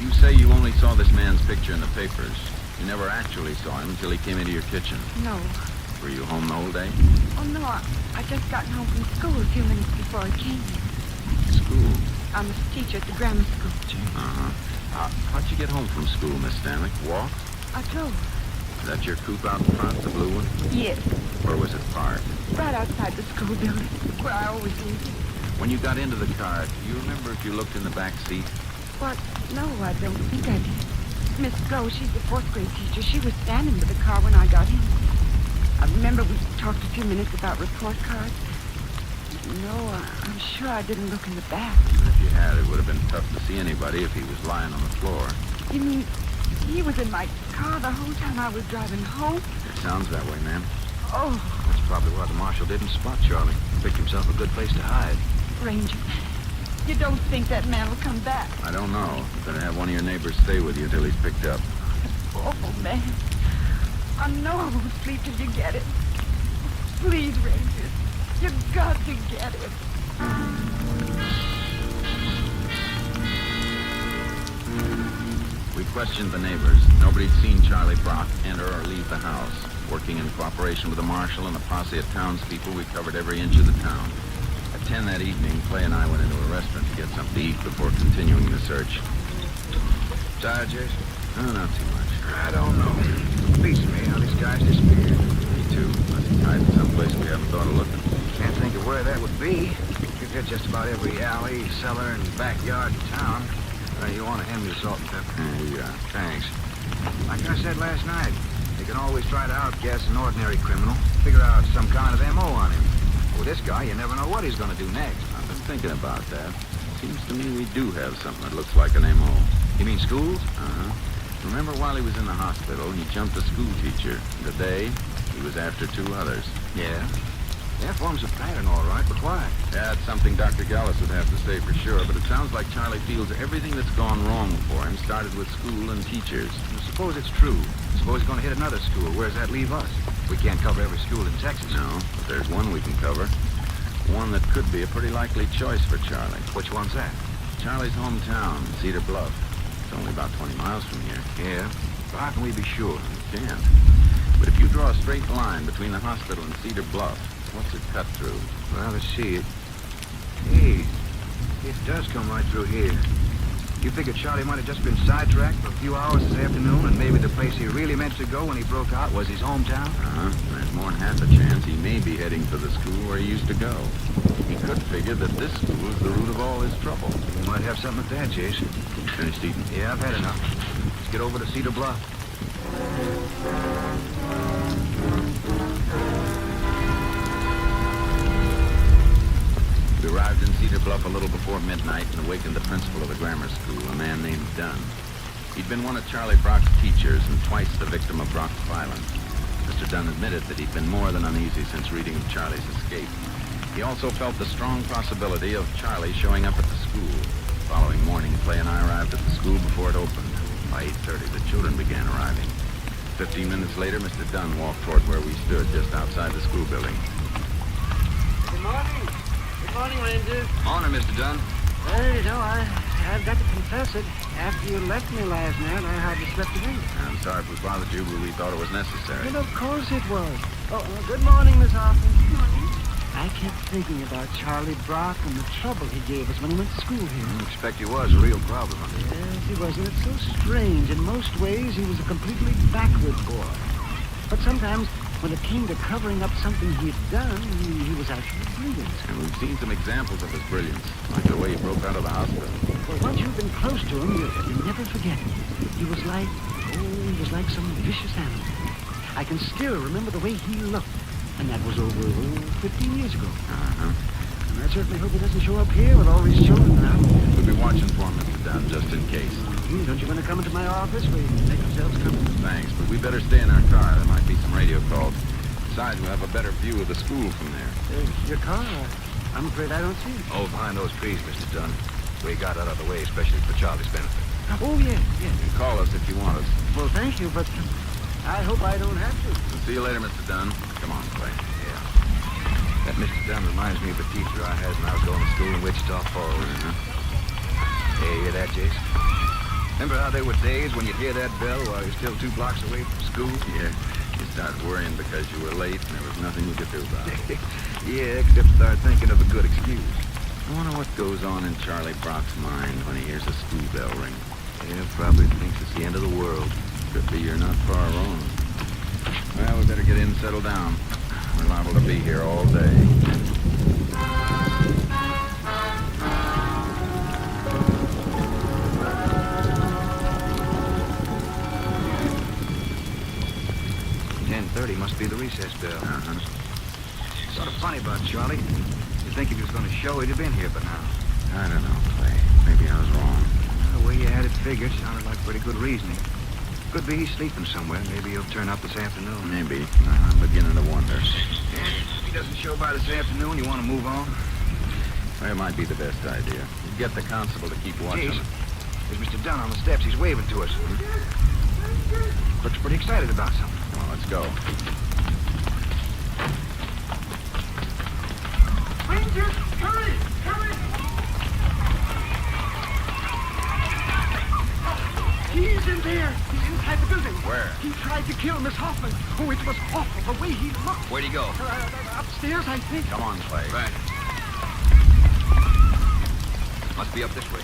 you say you only saw this man's picture in the papers. You never actually saw him until he came into your kitchen. No. Were you home the whole day? Oh, no. I just gotten home from school a few minutes before I came here. School? I'm a teacher at the grammar school. Uh-huh. How'd you get home from school, Miss Stanwyck? Walk? I drove. Is that your coupe out in front, the blue one? Yes. Where was it parked? Right outside the school building, where I always leave it. When you got into the car, do you remember if you looked in the back seat? What? No, I don't think I did. Miss Blow, she's the 4th grade teacher. She was standing with the car when I got in. I remember we talked a few minutes about report cards. No, I'm sure I didn't look in the back. If you had, it would have been tough to see anybody if he was lying on the floor. You mean he was in my car the whole time I was driving home? It sounds that way, ma'am. Oh. That's probably why the marshal didn't spot Charlie. Picked himself a good place to hide. Ranger, you don't think that man will come back? I don't know. You better have one of your neighbors stay with you till he's picked up. Awful man. I know I won't sleep till you get it. Please, Rangers, you've got to get it. We questioned the neighbors. Nobody'd seen Charlie Brock enter or leave the house. Working in cooperation with the marshal and a posse of townspeople, we covered every inch of the town. At 10 that evening, Clay and I went into a restaurant to get something to eat before continuing the search. Tired, Jason? Oh, not too much. I don't know. Beats me how these guys disappeared. Me too. Must be hiding someplace we haven't thought of looking. Can't think of where that would be. You get just about every alley, cellar, and backyard in town. You want to hand me the salt and pepper? Here you are. Thanks. Like I said last night, you can always try to outguess an ordinary criminal. Figure out some kind of M.O. on him. With this guy, you never know what he's going to do next. I've been thinking about that. Seems to me we do have something that looks like an M.O. You mean schools? Uh-huh. Remember while he was in the hospital, he jumped a school teacher. Today, he was after 2 others. Yeah. That forms a pattern, all right, but why? Yeah, it's something Dr. Gallus would have to say for sure, but it sounds like Charlie feels everything that's gone wrong for him started with school and teachers. Well, suppose it's true. Suppose he's going to hit another school. Where does that leave us? We can't cover every school in Texas. No, but there's one we can cover. One that could be a pretty likely choice for Charlie. Which one's that? Charlie's hometown, Cedar Bluff. It's only about 20 miles from here. Yeah, but how can we be sure? We can't. But if you draw a straight line between the hospital and Cedar Bluff, what's it cut through? Well, let's see it. Hey, it does come right through here. You figure Charlie might have just been sidetracked for a few hours this afternoon, and maybe the place he really meant to go when he broke out was his hometown? Uh-huh. There's more than half a chance he may be heading for the school where he used to go. He could figure that this school is the root of all his trouble. You might have something at that, Jason. You finished eating? Yeah, I've had enough. Let's get over to Cedar Bluff. We arrived in Cedar Bluff a little before midnight and awakened the principal of the grammar school, a man named Dunn. He'd been one of Charlie Brock's teachers and twice the victim of Brock's violence. Mr. Dunn admitted that he'd been more than uneasy since reading of Charlie's escape. He also felt the strong possibility of Charlie showing up at the school. The following morning, Clay and I arrived at the school before it opened. By 8:30, the children began arriving. 15 minutes later, Mr. Dunn walked toward where we stood, just outside the school building. Good morning. Good morning, Ranger. Morning, Mr. Dunn. Well, I've got to confess it. After you left me last night, I hardly slept a wink. I'm sorry if we bothered you, but we thought it was necessary. Well, of course it was. Good morning, Miss Hoffman. Good morning. I kept thinking about Charlie Brock and the trouble he gave us when he went to school here. I expect he was a real problem. Yes, he was, and it's so strange. In most ways, he was a completely backward boy. But sometimes, when it came to covering up something he'd done, he was actually brilliant. And we've seen some examples of his brilliance, like the way he broke out of the hospital. Well, once you've been close to him, you never forget him. He was like some vicious animal. I can still remember the way he looked. And that was over 15 years ago. Uh-huh. And I certainly hope he doesn't show up here with all these children now. We'll be watching for him, Mr. Dunn, just in case. Don't you want to come into my office where you can make yourselves comfortable? Thanks, but we better stay in our car. There might be some radio calls. Besides, we'll have a better view of the school from there. Your car? I'm afraid I don't see it. Oh, behind those trees, Mr. Dunn. We got out of the way, especially for Charlie's benefit. Oh, yeah. You can call us if you want us. Well, thank you, but I hope I don't have to. We'll see you later, Mr. Dunn. Come on, Clay. Yeah. That Mr. Dunn reminds me of a teacher I had when I was going to school in Wichita Falls. Hey, you hear that, Jason? Remember how there were days when you'd hear that bell while you're still 2 blocks away from school? Yeah. You started worrying because you were late and there was nothing you could do about it. Yeah, except start thinking of a good excuse. I wonder what goes on in Charlie Brock's mind when he hears a school bell ring. Yeah, probably thinks it's the end of the world. Could be you're not far wrong. Well, we better get in and settle down. We're liable to be here all day. .30 must be the recess bell. Sort of funny about Charlie. You'd think if he was going to show, he'd have been here by now. I don't know, Clay. Maybe I was wrong. The way you had it figured sounded like pretty good reasoning. Could be he's sleeping somewhere. Maybe he'll turn up this afternoon. Maybe. I'm beginning to wonder. Yeah, if he doesn't show by this afternoon, you want to move on? Well, it might be the best idea. You get the constable to keep watching. Jeez, there's Mr. Dunn on the steps. He's waving to us. Looks pretty excited about something. Well, let's go. Ranger, hurry! Hurry! He's in there. He's inside the building. Where? He tried to kill Miss Hoffman. Oh, it was awful, the way he looked. Where'd he go? Upstairs, I think. Come on, Clay. Right. Must be up this way.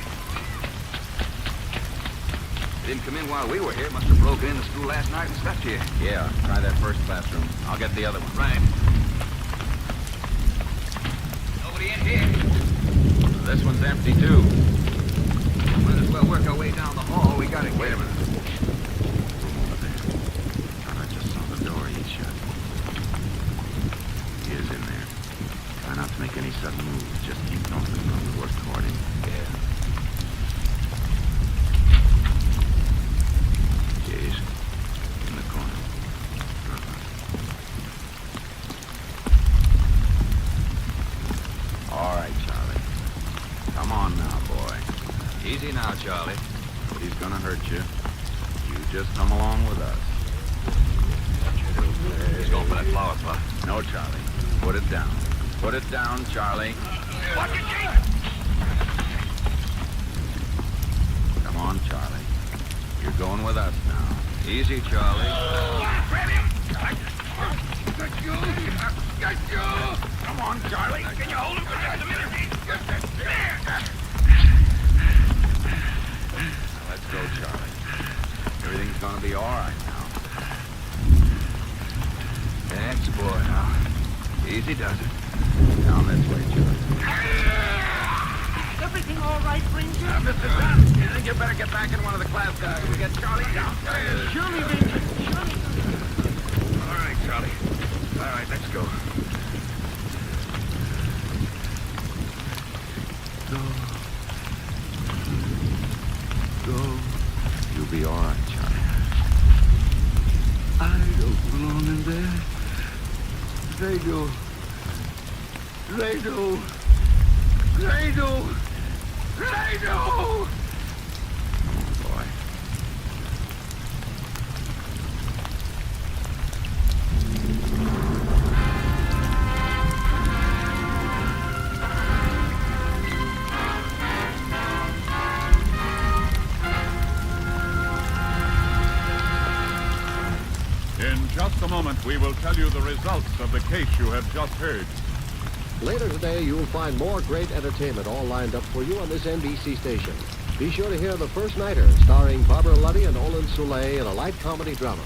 They didn't come in while we were here. Must have broken in the school last night and slept here. Yeah, try that first classroom. I'll get the other one. Right. Nobody in here. This one's empty, too. Might as well work our way down the hall. We got it. Wait a minute. Room over there. Thought I just saw the door he'd shut. He is in there. Try not to make any sudden moves. Just keep nothing from the work recording. Yeah. Yes. In the corner. All right, Charlie. Come on now, boy. Easy now, Charlie. Nobody's gonna hurt you. You just come along with us. He's going for that flower pot. No, Charlie. Put it down. Put it down, Charlie. Watch it, Chief! Come on, Charlie. You're going with us now. Easy, Charlie. Grab him! Got you! Got you! Come on, Charlie. Can you hold him for just a minute? Let's go, Charlie. Everything's gonna be all right now. That's the boy now. Easy does it. Down this way, Charlie. Everything all right, Ranger? Mr. Dunn, you think you better get back in one of the class cars so we get Charlie downstairs? Surely, Ranger. Surely. All right, Charlie. All right, let's go. Go. You'll be all right, Charlie. I don't belong in there. They do. They do. They do. They do. Come on, boy. In just a moment, we will tell you the results of the case you have just heard. Later today, you'll find more great entertainment all lined up for you on this NBC station. Be sure to hear The First Nighter, starring Barbara Luddy and Olin Soule in a light comedy drama.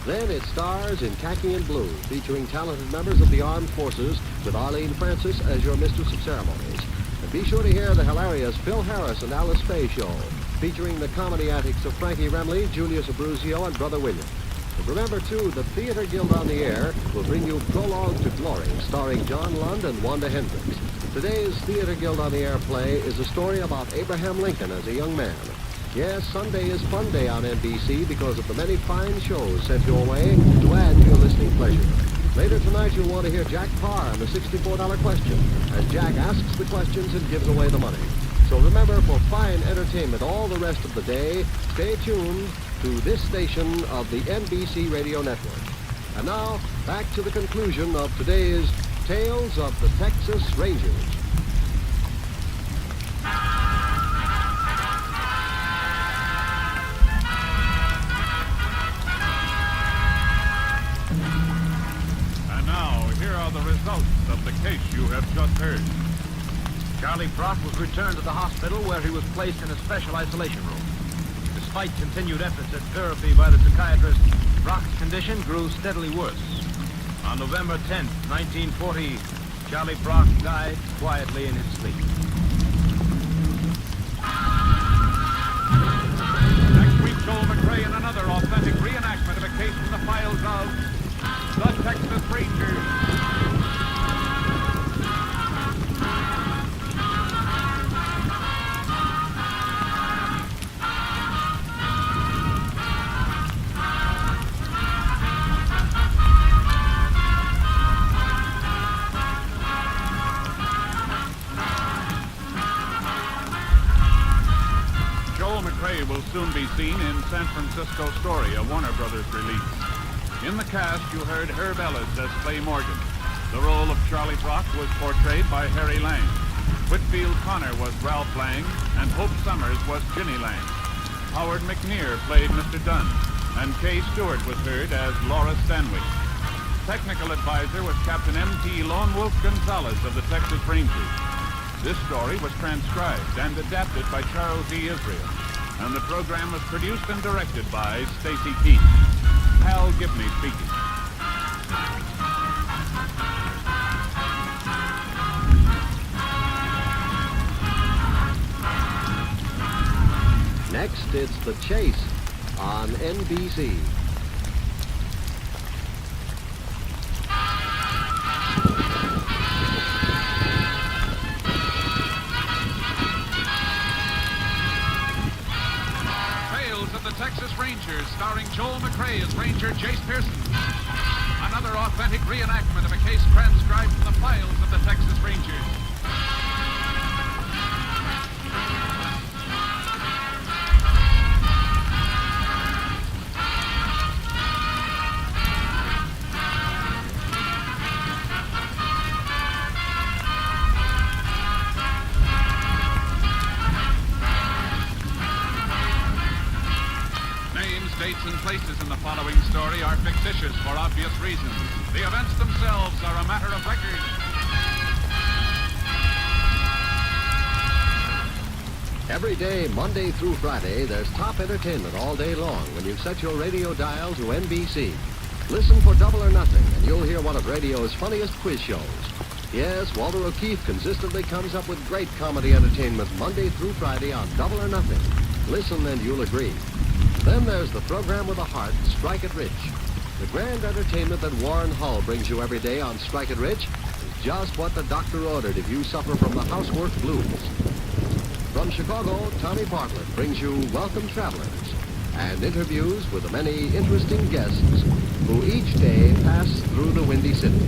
Then it stars in Khaki and Blue, featuring talented members of the armed forces with Arlene Francis as your mistress of ceremonies. And be sure to hear the hilarious Phil Harris and Alice Faye show, featuring the comedy antics of Frankie Remley, Julius Abruzio, and Brother William. And remember, too, the Theater Guild on the Air will bring you Prologue to Glory, starring John Lund and Wanda Hendricks. Today's Theater Guild on the Air play is a story about Abraham Lincoln as a young man. Yes, Sunday is Fun Day on NBC because of the many fine shows sent your way to add to your listening pleasure. Later tonight, you'll want to hear Jack Parr and the $64 question, as Jack asks the questions and gives away the money. So remember, for fine entertainment all the rest of the day, stay tuned to this station of the NBC Radio Network. And now, back to the conclusion of today's Tales of the Texas Rangers. And now, here are the results of the case you have just heard. Charlie Brock was returned to the hospital where he was placed in a special isolation room. Despite continued efforts at therapy by the psychiatrist, Brock's condition grew steadily worse. On November 10th, 1940, Charlie Brock died quietly in his sleep. Next week, Joel McRae in another authentic reenactment of a case from the files of the Texas Rangers. Will soon be seen in San Francisco Story, a Warner Brothers release. In the cast, you heard Herb Ellis as Clay Morgan. The role of Charlie Brock was portrayed by Harry Lang. Whitfield Connor was Ralph Lang, and Hope Summers was Ginny Lang. Howard McNear played Mr. Dunn, and Kay Stewart was heard as Laura Stanwyck. Technical advisor was Captain M.T. Lone Wolf Gonzalez of the Texas Rangers. This story was transcribed and adapted by Charles E. Israel, and the program was produced and directed by Stacy Keach. Hal Gibney speaking. Next, it's The Chase on NBC. Tales of the Texas Rangers, starring Joel McRae as Ranger Jace Pearson. Another authentic reenactment of a case transcribed from the files of the Texas Rangers. Dates and places in the following story are fictitious for obvious reasons. The events themselves are a matter of record. Every day, Monday through Friday, there's top entertainment all day long when you set your radio dial to NBC. Listen for Double or Nothing, and you'll hear one of radio's funniest quiz shows. Yes, Walter O'Keefe consistently comes up with great comedy entertainment Monday through Friday on Double or Nothing. Listen and you'll agree. Then there's the program with a heart, Strike It Rich. The grand entertainment that Warren Hull brings you every day on Strike It Rich is just what the doctor ordered if you suffer from the housework blues. From Chicago, Tommy Bartlett brings you Welcome Travelers and interviews with the many interesting guests who each day pass through the Windy City.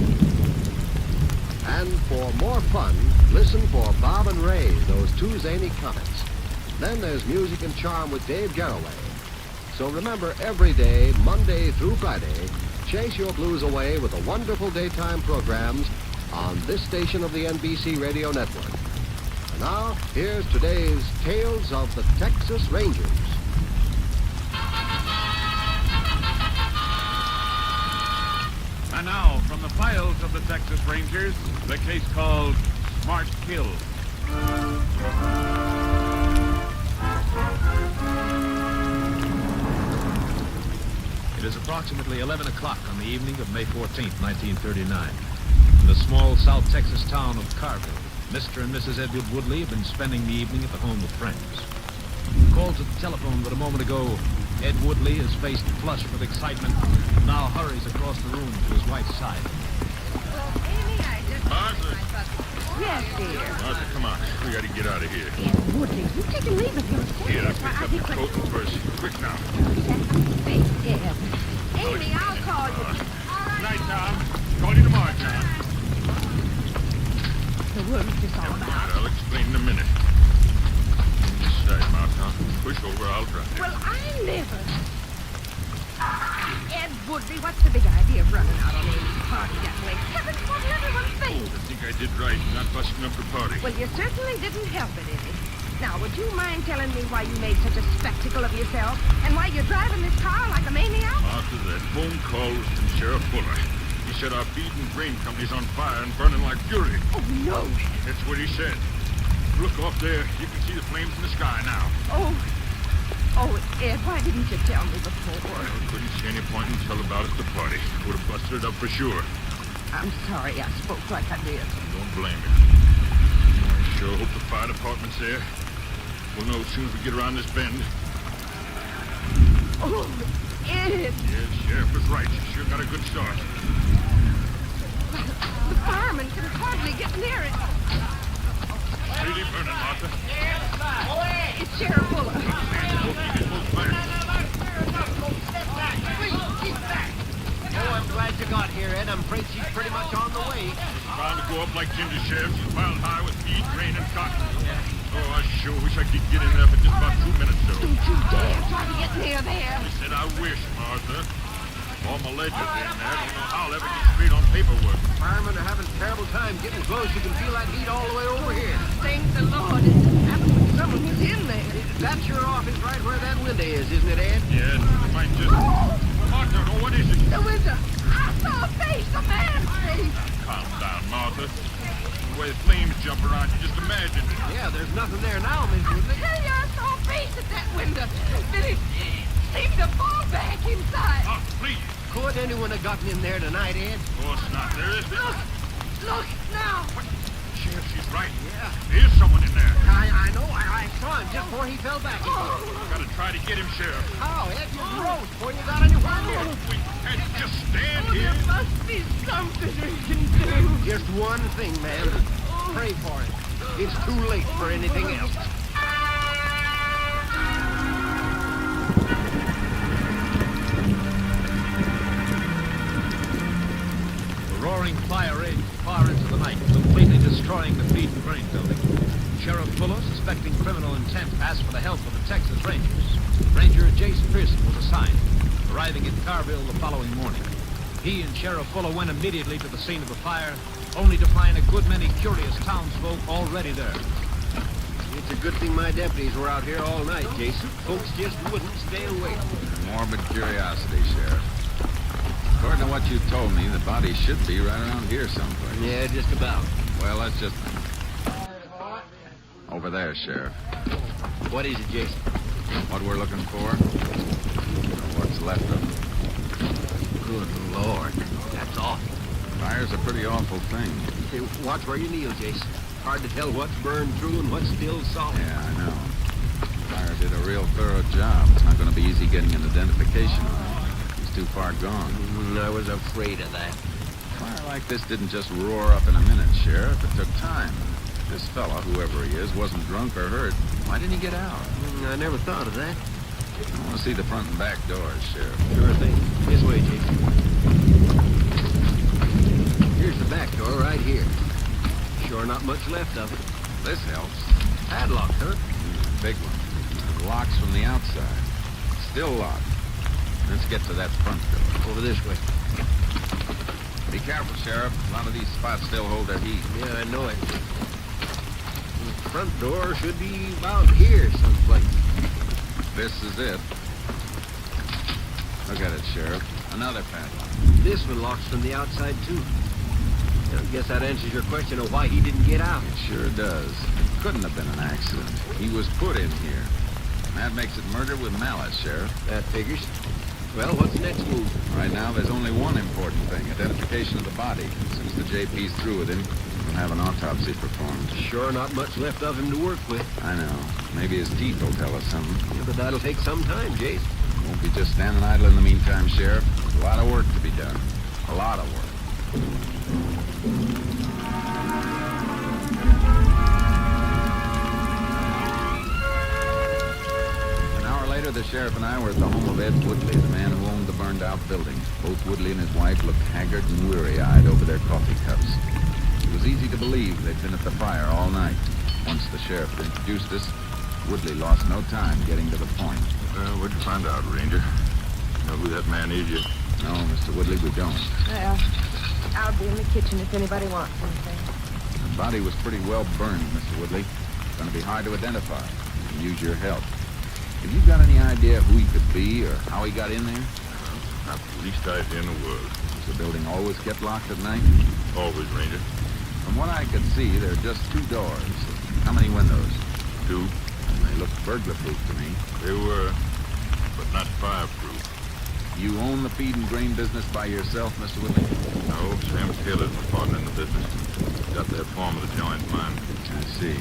And for more fun, listen for Bob and Ray, those two zany comets. Then there's Music and Charm with Dave Garroway. So remember, every day, Monday through Friday, chase your blues away with the wonderful daytime programs on this station of the NBC Radio Network. And now, here's today's Tales of the Texas Rangers. And now, from the files of the Texas Rangers, the case called Smart Kill. It is approximately 11 o'clock on the evening of May 14th, 1939. In the small South Texas town of Carville, Mr. and Mrs. Edward Woodley have been spending the evening at the home of friends. Called to the telephone but a moment ago, Ed Woodley, his face flushed with excitement, now hurries across the room to his wife's side. Martha! Yes, dear. Martha, come on. We gotta get out of here. Woodley, you take a leave of yourself. Here, pick up the coat and purse. Quick now. Ed. Amy, I'll call you. Night, Tom. Call you tomorrow, John. So what is this all about? I'll explain in a minute. This side, Martha. Push over, I'll drive. Well, I never. Ed Woodley, what's the big idea of running out on Amy's party that way? Heavens, what will everyone think? I think I did right, not busting up the party. Well, you certainly didn't help it, Eddie. Now, would you mind telling me why you made such a spectacle of yourself? And why you're driving this car like a maniac? After that phone call was from Sheriff Fuller. He said our feed and grain company's on fire and burning like fury. Oh, no. That's what he said. Look off there. You can see the flames in the sky now. Oh, Ed, why didn't you tell me before? I couldn't see any point in telling about it at the party. Would have busted it up for sure. I'm sorry I spoke like I did. Don't blame me. I sure hope the fire department's there. We'll know as soon as we get around this bend. Oh, Ed! Yeah, the sheriff was right. You sure got a good start. The fireman can hardly get near it. Really burning, Martha? It's Sheriff Fuller. Oh, I'm glad you got here, Ed. I'm afraid she's pretty much on the way. It's bound to go up like ginger, Sheriff. She's piled high with feed, grain, and cotton. Oh, I sure wish I could get in there for just about 2 minutes, though. Don't you dare try to get near there. I said I wish, Martha. All my ledgers in there. Don't know how I'll ever get straight on paperwork. Firemen are having a terrible time getting close. You can feel that heat all the way over here. Thank the Lord. It happened when someone was in there. That your office right where that window is, isn't it, Ed? Yeah, it might just... Martha, no, what is it? The window. I saw a face, a man's face. Calm down, Martha. the way the flames jump around. You just imagine it. Yeah, there's nothing there now, Miss Woodley. You're so face at that window. Billy seemed to fall back inside. Oh, please. Could anyone have gotten in there tonight, Ed? Of course not. There is. Look now. Sheriff, she's right. Yeah. There's someone in there. I know. I saw him just before he fell back. Gotta try to get him, Sheriff. How, Ed? You froze before you got anywhere near. We can't just stand here. There must be something we can do. Just one thing, man. Pray for it. It's too late for anything else. The roaring fire raged far into the night, completely destroying the feed and grain building. Sheriff Fuller, suspecting criminal intent, asked for the help of the Texas Rangers. Ranger Jace Pearson was assigned, arriving in Carville the following morning. He and Sheriff Fuller went immediately to the scene of the fire, only to find a good many curious townsfolk already there. It's a good thing my deputies were out here all night, Jason. Folks just wouldn't stay awake. Morbid curiosity, Sheriff. According to what you told me, the body should be right around here someplace. Yeah, just about. Well, let's just... Over there, Sheriff. What is it, Jason? What we're looking for? Or what's left of it. Good Lord. That's awful. Fire's a pretty awful thing. Hey, watch where you kneel, Jason. Hard to tell what's burned through and what's still solid. Yeah, I know. Fire did a real thorough job. It's not going to be easy getting an identification on him. He's too far gone. I was afraid of that. Fire like this didn't just roar up in a minute, Sheriff. It took time. This fella, whoever he is, wasn't drunk or hurt. Why didn't he get out? I never thought of that. I want to see the front and back doors, Sheriff. Sure thing. This way, Jason. Here's the back door right here. Sure not much left of it. This helps. Padlock, huh? Big one. It locks from the outside. Still locked. Let's get to that front door. Over this way. Be careful, Sheriff. A lot of these spots still hold their heat. Yeah, I know it. The front door should be about here someplace. This is it. Look at it, Sheriff. Another padlock. This one locks from the outside, too. I guess that answers your question of why he didn't get out. It sure does. It couldn't have been an accident. He was put in here. And that makes it murder with malice, Sheriff. That figures. Well, what's the next move? Right now, there's only one important thing. Identification of the body. As soon as the JP's through with him, we'll have an autopsy performed. Sure not much left of him to work with. I know. Maybe his teeth will tell us something. Yeah, but that'll take some time, Jace. Won't be just standing idle in the meantime, Sheriff. There's a lot of work to be done. A lot of work. An hour later, the sheriff and I were at the home of Ed Woodley, the man who owned the burned-out building. Both Woodley and his wife looked haggard and weary-eyed over their coffee cups. It was easy to believe they'd been at the fire all night. Once the sheriff introduced us, Woodley lost no time getting to the point. What'd you find out, Ranger? Know who that man is yet? No, Mr. Woodley, we don't. Well, I'll be in the kitchen if anybody wants anything. The body was pretty well burned, Mr. Woodley. It's going to be hard to identify. We can use your help. Have you got any idea who he could be or how he got in there? Not the least idea in the world. Was the building always kept locked at night? Always, Ranger. From what I could see, there are just 2 doors. How many windows? 2. They look burglar-proof to me. They were, but not fireproof. You own the feed and grain business by yourself, Mr. Woodley? No, Sam Taylor's my partner in the business. Got that farm of the joint mine. I see.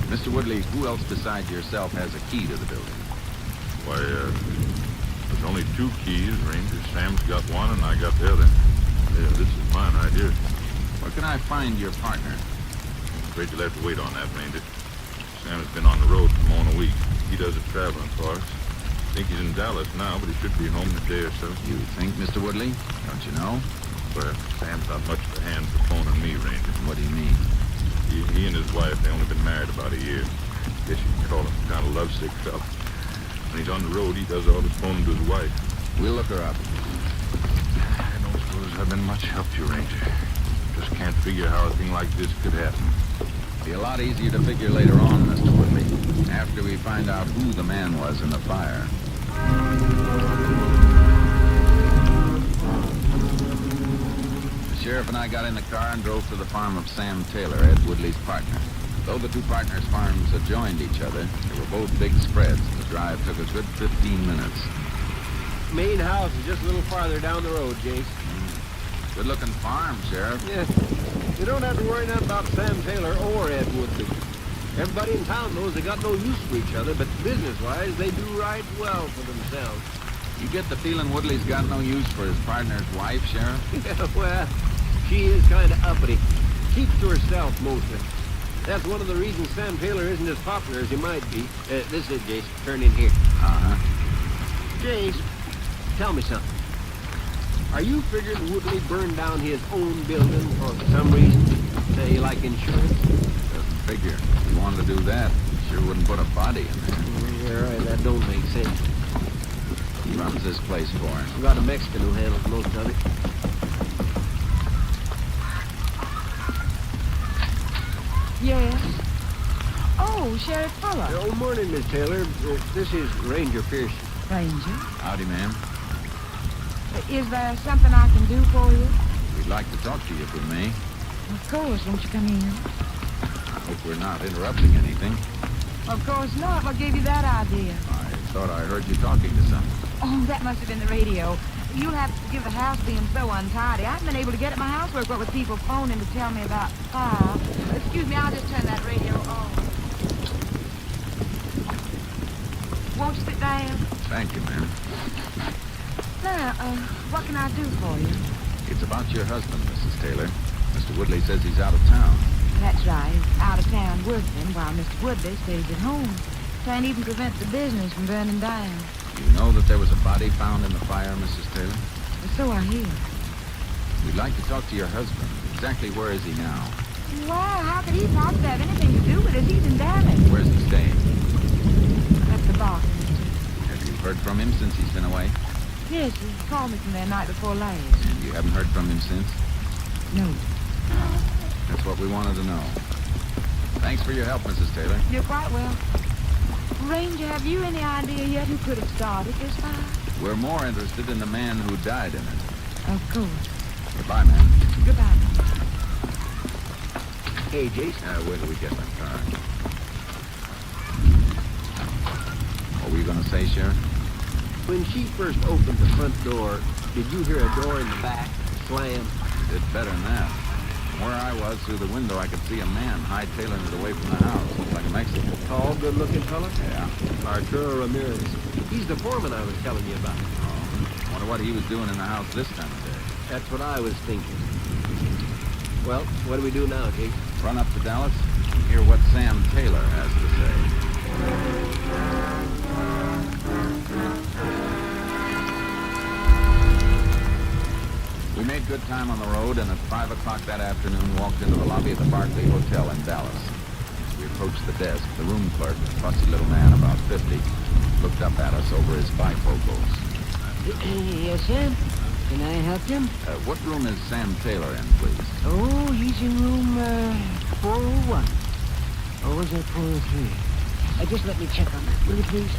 Mr. Woodley, who else besides yourself has a key to the building? Why, there's only 2 keys, Ranger. Sam's got one and I got the other. Yeah, this is mine right here. Where can I find your partner? Afraid you'll have to wait on that, Ranger. Sam has been on the road for more than a week. He does the traveling for us. I think he's in Dallas now, but he should be home in a day or so. You think, Mr. Woodley? Don't you know? Well, Sam's not much of a hand for phoning me, Ranger. What do you mean? He and his wife, they only been married about a year. Guess you can call him kind of lovesick stuff. When he's on the road, he does all his phoning to his wife. We'll look her up. I don't suppose I've been much help to you, Ranger. Just can't figure how a thing like this could happen. Be a lot easier to figure later on, Mr. Woodley, after we find out who the man was in the fire. Sheriff and I got in the car and drove to the farm of Sam Taylor, Ed Woodley's partner. Though the two partners' farms adjoined each other, they were both big spreads, and the drive took a good 15 minutes. Main house is just a little farther down the road, Jace. Good-looking farm, Sheriff. Yeah. You don't have to worry nothing about Sam Taylor or Ed Woodley. Everybody in town knows they got no use for each other, but business-wise, they do right well for themselves. You get the feeling Woodley's got no use for his partner's wife, Sheriff? Yeah, well, she is kind of uppity. Keeps to herself, mostly. That's one of the reasons Sam Taylor isn't as popular as he might be. This is Jace. Turn in here. Uh-huh. Jace, tell me something. Are you figuring Woodley burned down his own building for some reason? Say, like insurance? Doesn't figure. If he wanted to do that, he sure wouldn't put a body in there. Yeah, right. That don't make sense. He runs this place for him. We got a Mexican who handles most of it. Yes? Oh, Sheriff Fuller. Oh, morning, Miss Taylor. This is Ranger Pearson. Ranger? Howdy, ma'am. Is there something I can do for you? We'd like to talk to you if we may. Of course, won't you come in? I hope we're not interrupting anything. Of course not. What gave you that idea? I thought I heard you talking to someone. Oh, that must have been the radio. You'll have to forgive the house being so untidy. I haven't been able to get at my housework, what with people phoning to tell me about fire. Excuse me, I'll just turn that radio on. Won't you sit down? Thank you, ma'am. Now, what can I do for you? It's about your husband, Mrs. Taylor. Mr. Woodley says he's out of town. That's right. He's out of town working while Mr. Woodley stays at home. Can't even prevent the business from burning down. You know that there was a body found in the fire, Mrs. Taylor? So I hear. We'd like to talk to your husband. Exactly where is he now? Well, how could he possibly have anything to do with it? He's in damage. Where's he staying? At the bar. Have you heard from him since he's been away? Yes, he called me from there night before last. And you haven't heard from him since? No. That's what we wanted to know. Thanks for your help, Mrs. Taylor. You're quite well. Ranger, have you any idea yet who could have started this fire? We're more interested in the man who died in it. Of course. Goodbye, ma'am. Goodbye. Hey, Jace. Where do we get my car? What were you going to say, Sheriff? When she first opened the front door, did you hear a door in the back slam? Did better than that. From where I was, through the window, I could see a man hightailing it away from the house. Looked like a Mexican. Tall, good-looking fella? Yeah. Arturo Ramirez. He's the foreman I was telling you about. Oh, wonder what he was doing in the house this time of day. That's what I was thinking. Well, what do we do now, Jake? Run up to Dallas and hear what Sam Taylor has to say. We made good time on the road, and at 5 o'clock that afternoon walked into the lobby of the Barclay Hotel in Dallas. As we approached the desk, the room clerk, a fussy little man about 50, looked up at us over his bifocals. Yes, sir. Can I help you? What room is Sam Taylor in, please? Oh, he's in room 401. Or was that 403? Just let me check on that, will you, please?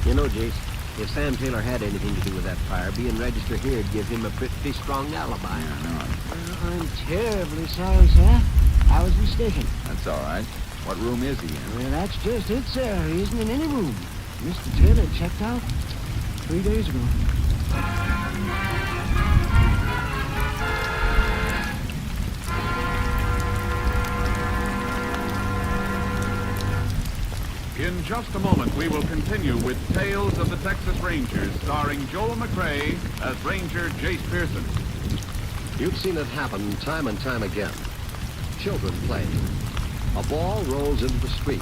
You know, Jace, if Sam Taylor had anything to do with that fire, being registered here would give him a pretty strong alibi. I know it. I'm terribly sorry, sir. I was mistaken. That's all right. What room is he in? Well, that's just it, sir. He isn't in any room. Mr. Taylor checked out 3 days ago. In just a moment, we will continue with Tales of the Texas Rangers, starring Joel McCrea as Ranger Jace Pearson. You've seen it happen time and time again. Children playing. A ball rolls into the street.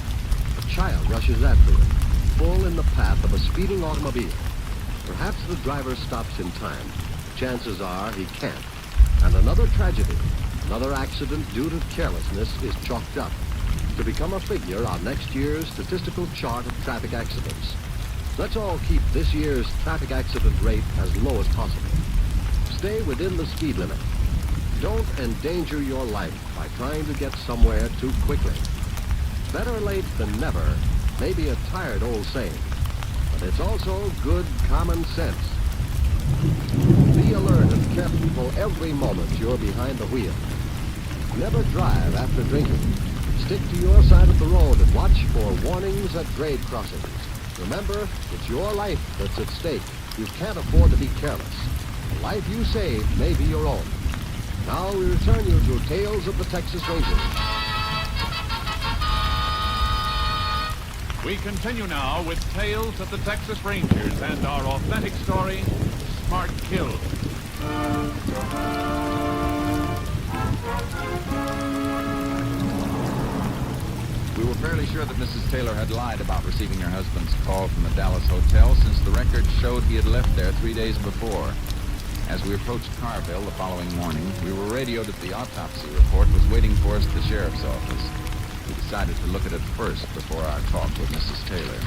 A child rushes after it, full in the path of a speeding automobile. Perhaps the driver stops in time. Chances are he can't. And another tragedy, another accident due to carelessness is chalked up to become a figure on next year's statistical chart of traffic accidents. Let's all keep this year's traffic accident rate as low as possible. Stay within the speed limit. Don't endanger your life by trying to get somewhere too quickly. Better late than never may be a tired old saying, but it's also good common sense. Be alert and careful every moment you're behind the wheel. Never drive after drinking. Stick to your side of the road and watch for warnings at grade crossings. Remember, it's your life that's at stake. You can't afford to be careless. The life you save may be your own. Now we return you to Tales of the Texas Rangers. We continue now with Tales of the Texas Rangers and our authentic story, Smart Kill. We were fairly sure that Mrs. Taylor had lied about receiving her husband's call from the Dallas hotel, since the record showed he had left there 3 days before. As we approached Carville the following morning, we were radioed that the autopsy report was waiting for us at the sheriff's office. We decided to look at it first before our talk with Mrs. Taylor.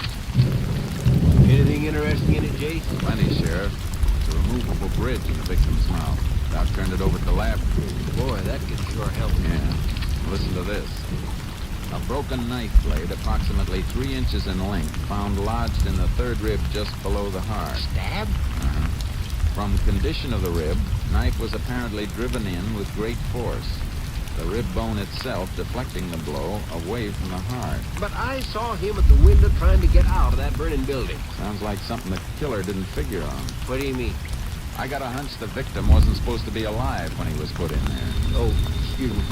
Anything interesting in it, Jace? Plenty, Sheriff. It's a removable bridge in the victim's mouth. Doc turned it over to the lab crew. Boy, that could sure help. Yeah. Listen to this. A broken knife blade approximately 3 inches in length found lodged in the third rib just below the heart. Stab? Uh-huh. From condition of the rib, knife was apparently driven in with great force. The rib bone itself deflecting the blow away from the heart. But I saw him at the window trying to get out of that burning building. Sounds like something the killer didn't figure on. What do you mean? I got a hunch the victim wasn't supposed to be alive when he was put in there. Oh, excuse me.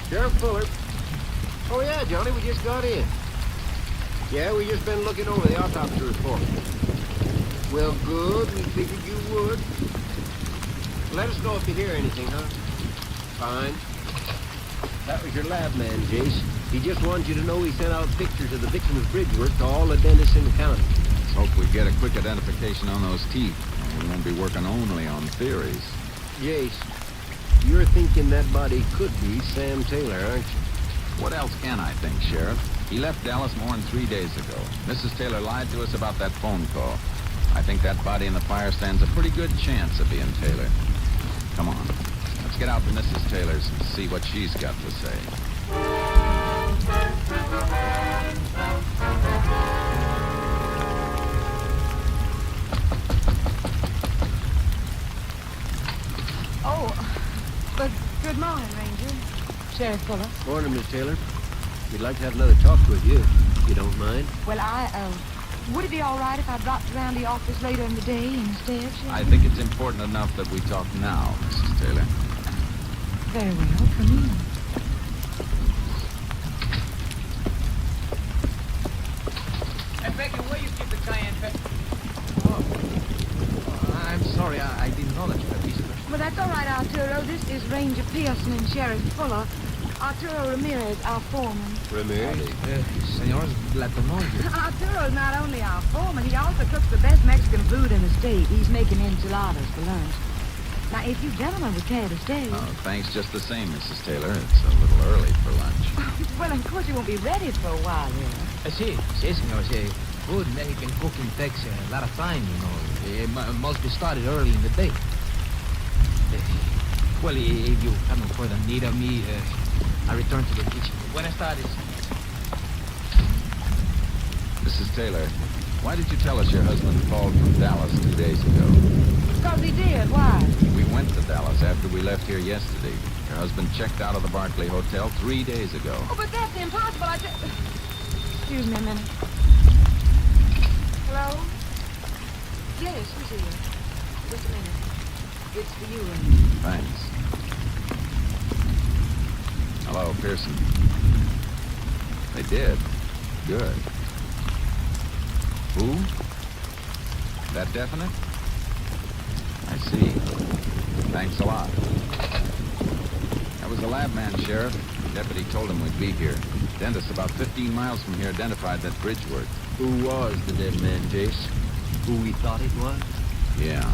Sheriff Fuller. Oh, yeah, Johnny, we just got in. Yeah, we just been looking over the autopsy report. Well, good. We figured you would. Let us know if you hear anything, huh? Fine. That was your lab man, Jace. He just wanted you to know he sent out pictures of the victim's bridge work to all the dentists in the county. Let's hope we get a quick identification on those teeth. We won't be working only on theories. Jace, you're thinking that body could be Sam Taylor, aren't you? What else can I think, Sheriff? He left Dallas more than 3 days ago. Mrs. Taylor lied to us about that phone call. I think that body in the fire stands a pretty good chance of being Taylor. Come on. Let's get out to Mrs. Taylor's and see what she's got to say. Oh, but good morning, Ranger. Sheriff Fuller. Morning, Miss Taylor. We'd like to have another talk with you, if you don't mind. Well, would it be all right if I dropped around the office later in the day instead, Sheriff? I think it's important enough that we talk now, Mrs. Taylor. Very well, come in. Hey, Becky, where you keep the cayenne pepper? Oh, I'm sorry, I didn't know that you had visitors. Well, that's all right, Arturo. This is Ranger Pearson and Sheriff Fuller. Arturo Ramirez, our foreman. Ramirez? Senor, glad to know you. Arturo's not only our foreman, he also cooks the best Mexican food in the state. He's making enchiladas for lunch. Now, if you gentlemen would care to stay... Oh, thanks just the same, Mrs. Taylor. It's a little early for lunch. Well, of course you won't be ready for a while here. Sí, senor. Good Mexican cooking takes a lot of time, you know. It must be started early in the day. Well, if you have no further need of me, I return to the kitchen. Buenas tardes. Mrs. Taylor, why did you tell us your husband called from Dallas 2 days ago? Because he did. Why? We went to Dallas after we left here yesterday. Your husband checked out of the Barclay Hotel 3 days ago. Oh, but that's impossible. Excuse me a minute. Hello? Yes, who's here? Just a minute. It's for you, Ranger. Thanks. Hello, Pearson. They did. Good. Who? That definite? I see. Thanks a lot. That was the lab man, Sheriff. The deputy told him we'd be here. Dentist about 15 miles from here identified that bridge work. Who was the dead man, Jace? Who we thought it was? Yeah.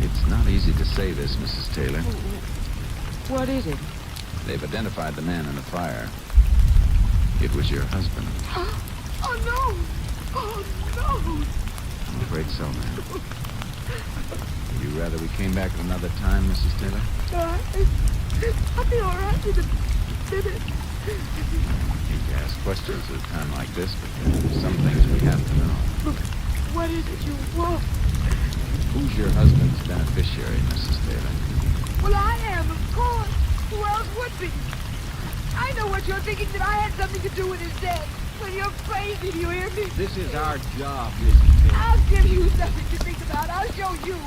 It's not easy to say this, Mrs. Taylor. What is it? They've identified the man in the fire. It was your husband. Oh, no! Oh, no! I'm afraid so, ma'am. Would you rather we came back at another time, Mrs. Taylor? I'll be all right in a minute. I hate to ask questions at a time like this, but there's some things we have to know. Look, what is it you want? Who's your husband's beneficiary, Mrs. Taylor? Well, I am, of course. Who else would be? I know what you're thinking, that I had something to do with his death. Well, you're crazy, do you hear me? This is our job, Mrs. Taylor. I'll give you something to think about. I'll show you.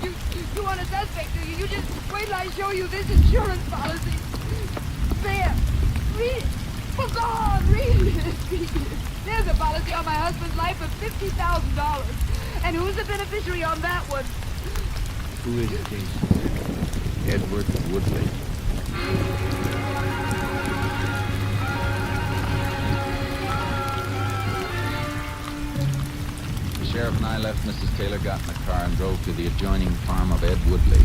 You want a suspect, do you? You just wait till I show you this insurance policy. There. Read it. Well, go on, read it. There's a policy on my husband's life of $50,000. And who's the beneficiary on that one? Who is it, Jason? Edward Woodley. The sheriff and I left Mrs. Taylor, got in the car, and drove to the adjoining farm of Ed Woodley.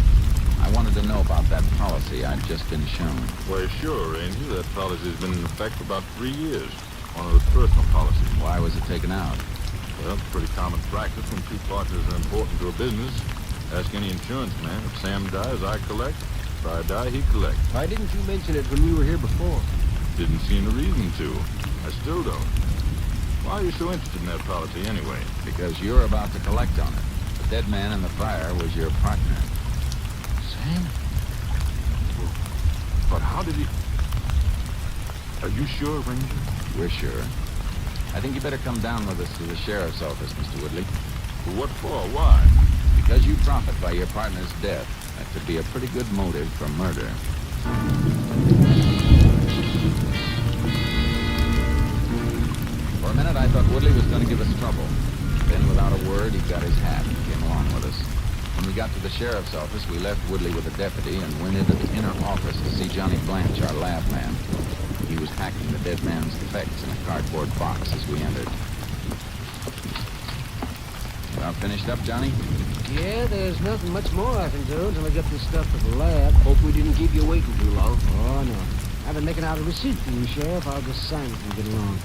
I wanted to know about that policy I'd just been shown. Why, sure, Ranger. That policy's been in effect for about 3 years. One of the personal policies. Why was it taken out? Well, it's pretty common practice when two partners are important to a business. Ask any insurance man. If Sam dies, I collect. If I die, he collects. Why didn't you mention it when we were here before? Didn't see any reason to. I still don't. Why are you so interested in that policy anyway? Because you're about to collect on it. The dead man in the fire was your partner. Sam? But how did he... Are you sure, Ranger? We're sure. I think you better come down with us to the sheriff's office, Mr. Woodley. What for? Why? Because you profit by your partner's death. That could be a pretty good motive for murder. For a minute, I thought Woodley was going to give us trouble. Then, without a word, he got his hat and came along with us. When we got to the sheriff's office, we left Woodley with a deputy and went into the inner office to see Johnny Blanche, our lab man. He was packing the dead man's effects in a cardboard box as we entered. About finished up, Johnny? Yeah, there's nothing much more I can do until I get this stuff to the lab. Hope we didn't keep you waiting too long. Oh, no. I've been making out a receipt for you, Sheriff. I'll just sign it and get along.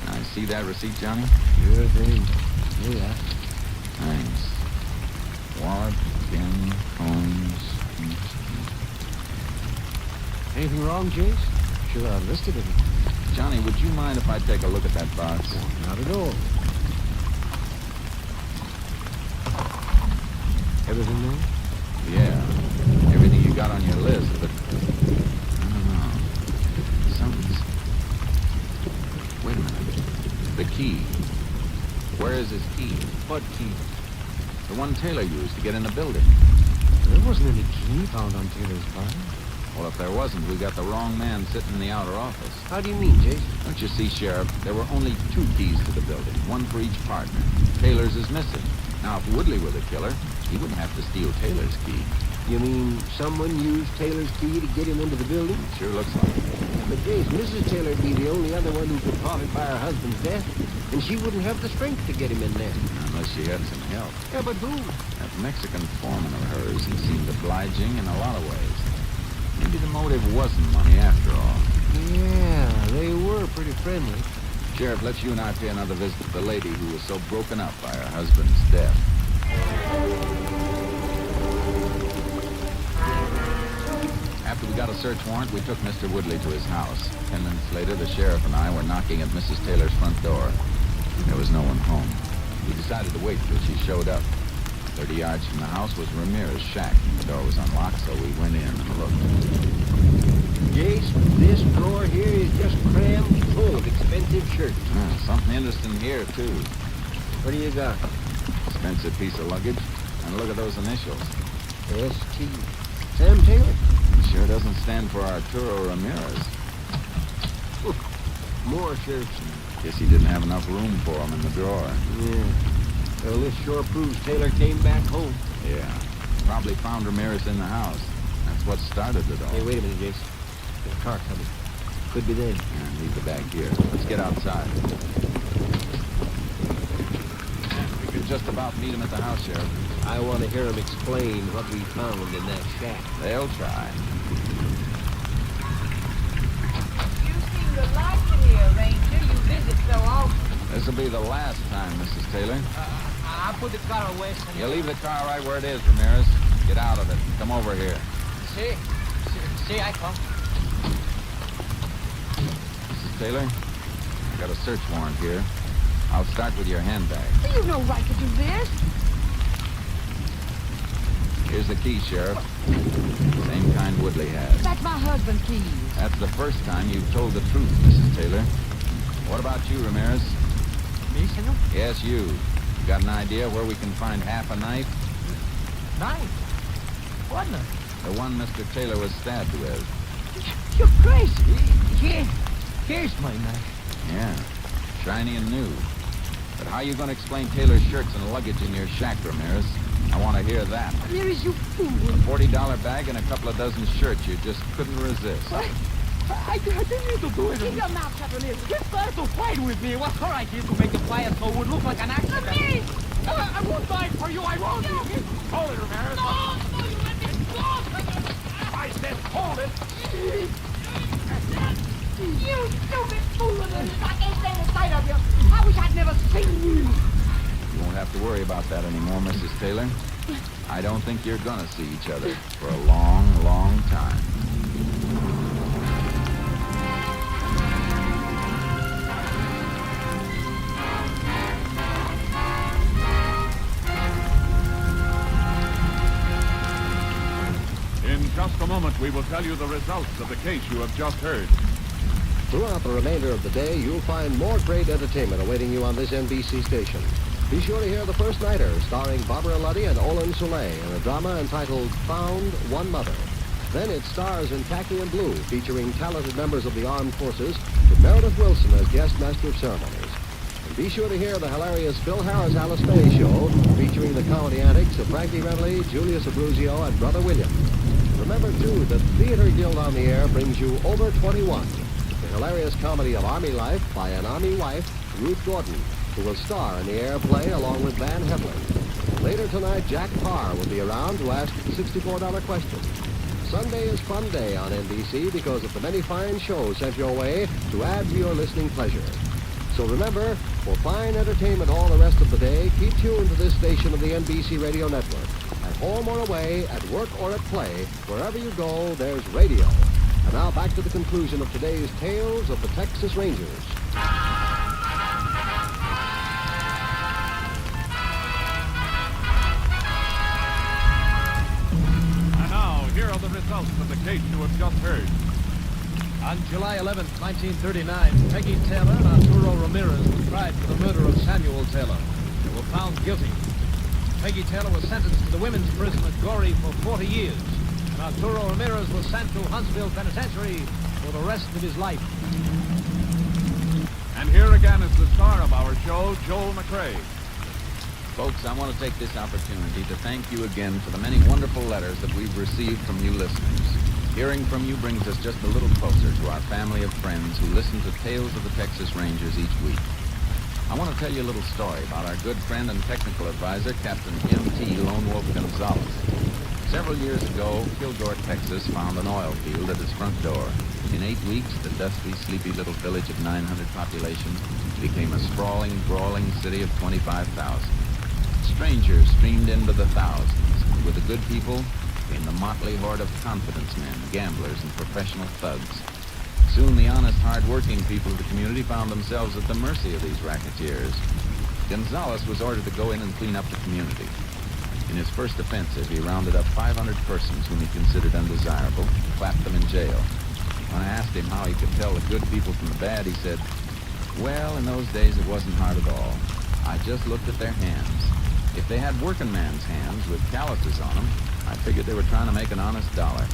Can I see that receipt, Johnny? Sure thing. Yeah. Thanks. Wallet, pen, combs. Anything wrong, Jace? Sure, I've listed it. Johnny, would you mind if I take a look at that box? Not at all. Everything there? Yeah. Everything you got on your list, but... I don't know. Something's... Wait a minute. The key. Where is his key? What key? The one Taylor used to get in the building. There wasn't any key found on Taylor's body. Well, if there wasn't, we got the wrong man sitting in the outer office. How do you mean, Jason? Don't you see, Sheriff? There were only 2 keys to the building, one for each partner. Taylor's is missing. Now, if Woodley were the killer, he wouldn't have to steal Taylor's key. You mean someone used Taylor's key to get him into the building? It sure looks like it. But, Jace, Mrs. Taylor would be the only other one who could profit by her husband's death, and she wouldn't have the strength to get him in there. Unless she had some help. Yeah, but who? That Mexican foreman of hers, he seemed obliging in a lot of ways. Maybe the motive wasn't money after all. Yeah, they were pretty friendly. Sheriff, let's you and I pay another visit to the lady who was so broken up by her husband's death. After we got a search warrant, we took Mr. Woodley to his house. 10 minutes later, the sheriff and I were knocking at Mrs. Taylor's front door. There was no one home. We decided to wait till she showed up. 30 yards from the house was Ramirez's shack. The door was unlocked, so we went in and looked. Jace, this drawer here is just crammed full of expensive shirts. Something interesting here, too. What do you got? Expensive piece of luggage. And look at those initials. S.T. Sam Taylor. It sure doesn't stand for Arturo Ramirez. More shirts. Guess he didn't have enough room for them in the drawer. Yeah. Well, this sure proves Taylor came back home. Yeah. Probably found Ramirez in the house. That's what started it all. Hey, wait a minute, Jace. There's a car coming. Could be them. Yeah, leave the bag here. Let's get outside. We could just about meet him at the house, Sheriff. I want to hear him explain what we found in that shack. They'll try. You seem to like it here, Ranger. You visit so often. This'll be the last time, Mrs. Taylor. I'll put the car away. You leave the car right where it is, Ramirez. Get out of it. Come over here. See, I come. Mrs. Taylor, I got a search warrant here. I'll start with your handbag. You've no right to do this. Here's the key, Sheriff. Same kind Woodley has. That's my husband's keys. That's the first time you've told the truth, Mrs. Taylor. What about you, Ramirez? Me, senor? Yes, you. You got an idea where we can find half a knife? Knife? What knife? The one Mr. Taylor was stabbed with. You're crazy. Here's my knife. Yeah, shiny and new. But how you gonna explain Taylor's shirts and luggage in your shack, Ramirez? I want to hear that. Ramirez, you fool. A $40 bag and a couple of dozen shirts you just couldn't resist. I didn't mean to do it. Keep your mouth shut, Ramirez. He started to fight with me. What her idea to make the fire so it would look like an accident? Ramirez! I won't die for you. I won't. Hold it, Ramirez. No, you let me go. I said hold it. You stupid fool, Ramirez. I can't stand the sight of you. I wish I'd never seen you. You won't have to worry about that anymore, Mrs. Taylor. I don't think you're gonna see each other for a long, long time. In just a moment, we will tell you the results of the case you have just heard. Throughout the remainder of the day, you'll find more great entertainment awaiting you on this NBC station. Be sure to hear The First Nighter, starring Barbara Luddy and Olin Soule, in a drama entitled Found One Mother. Then it stars in Khaki and Blue, featuring talented members of the armed forces, with Meredith Wilson as guest master of ceremonies. And be sure to hear the hilarious Phil Harris Alice Faye Show, featuring the comedy antics of Frankie Renly, Julius Abruzio, and Brother William. Remember, too, that Theater Guild on the Air brings you Over 21, the hilarious comedy of Army life by an Army wife, Ruth Gordon, who will star in the air play along with Van Heflin. Later tonight, Jack Parr will be around to ask the $64 question. Sunday is fun day on NBC because of the many fine shows sent your way to add to your listening pleasure. So remember, for fine entertainment all the rest of the day, keep tuned to this station of the NBC Radio Network. At home or away, at work or at play, wherever you go, there's radio. And now back to the conclusion of today's Tales of the Texas Rangers. And now, here are the results of the case you have just heard. On July 11, 1939, Peggy Taylor and Arturo Ramirez were tried for the murder of Samuel Taylor. They were found guilty. Peggy Taylor was sentenced to the women's prison at Goree for 40 years, and Arturo Ramirez was sent to Huntsville Penitentiary for the rest of his life. And here again is the star of our show, Joel McCrea. Folks, I want to take this opportunity to thank you again for the many wonderful letters that we've received from you listeners. Hearing from you brings us just a little closer to our family of friends who listen to Tales of the Texas Rangers each week. I want to tell you a little story about our good friend and technical advisor, Captain M.T. Lone Wolf Gonzalez. Several years ago, Kilgore, Texas, found an oil field at its front door. In 8 weeks, the dusty, sleepy little village of 900 population became a sprawling, brawling city of 25,000. Strangers streamed into the thousands, and with the good people came the motley horde of confidence men, gamblers, and professional thugs. Soon the honest, hard-working people of the community found themselves at the mercy of these racketeers. Gonzalez was ordered to go in and clean up the community. In his first offensive, he rounded up 500 persons whom he considered undesirable, and clapped them in jail. When I asked him how he could tell the good people from the bad, he said, "Well, in those days it wasn't hard at all. I just looked at their hands. If they had working man's hands with calluses on them, I figured they were trying to make an honest dollar.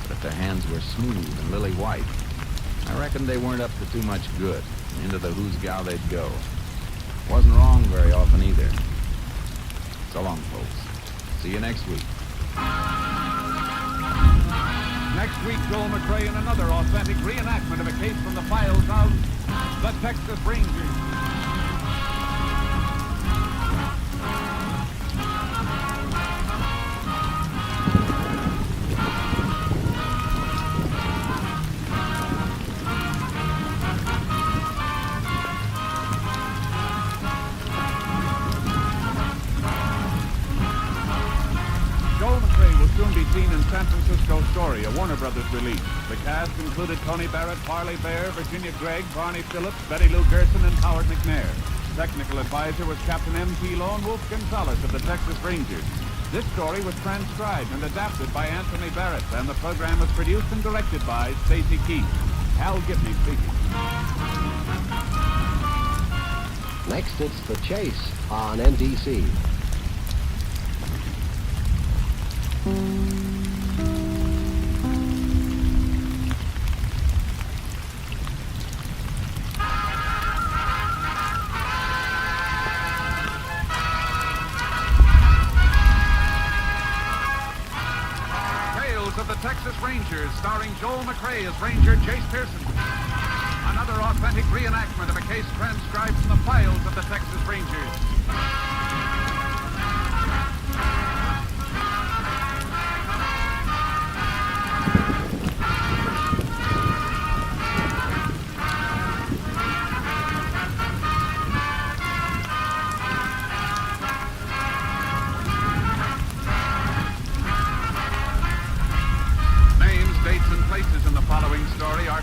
But if their hands were smooth and lily white, I reckoned they weren't up to too much good. Into the who's gal they'd go. Wasn't wrong very often either. So long, folks. See you next week." Next week, Joel McCrea in another authentic reenactment of a case from the files of the Texas Rangers. Soon be seen in San Francisco Story, a Warner Brothers release. The cast included Tony Barrett, Parley Bear, Virginia Gregg, Barney Phillips, Betty Lou Gerson, and Howard McNair. Technical advisor was Captain M.T. Lone Wolf Gonzalez of the Texas Rangers. This story was transcribed and adapted by Anthony Barrett, and the program was produced and directed by Stacy Keith. Hal Gibney speaking. Next, it's The Chase on NBC. Tales of the Texas Rangers, starring Joel McRae as Ranger Chase Pearson. Another authentic reenactment of a case transcribed from the files of the Texas Rangers.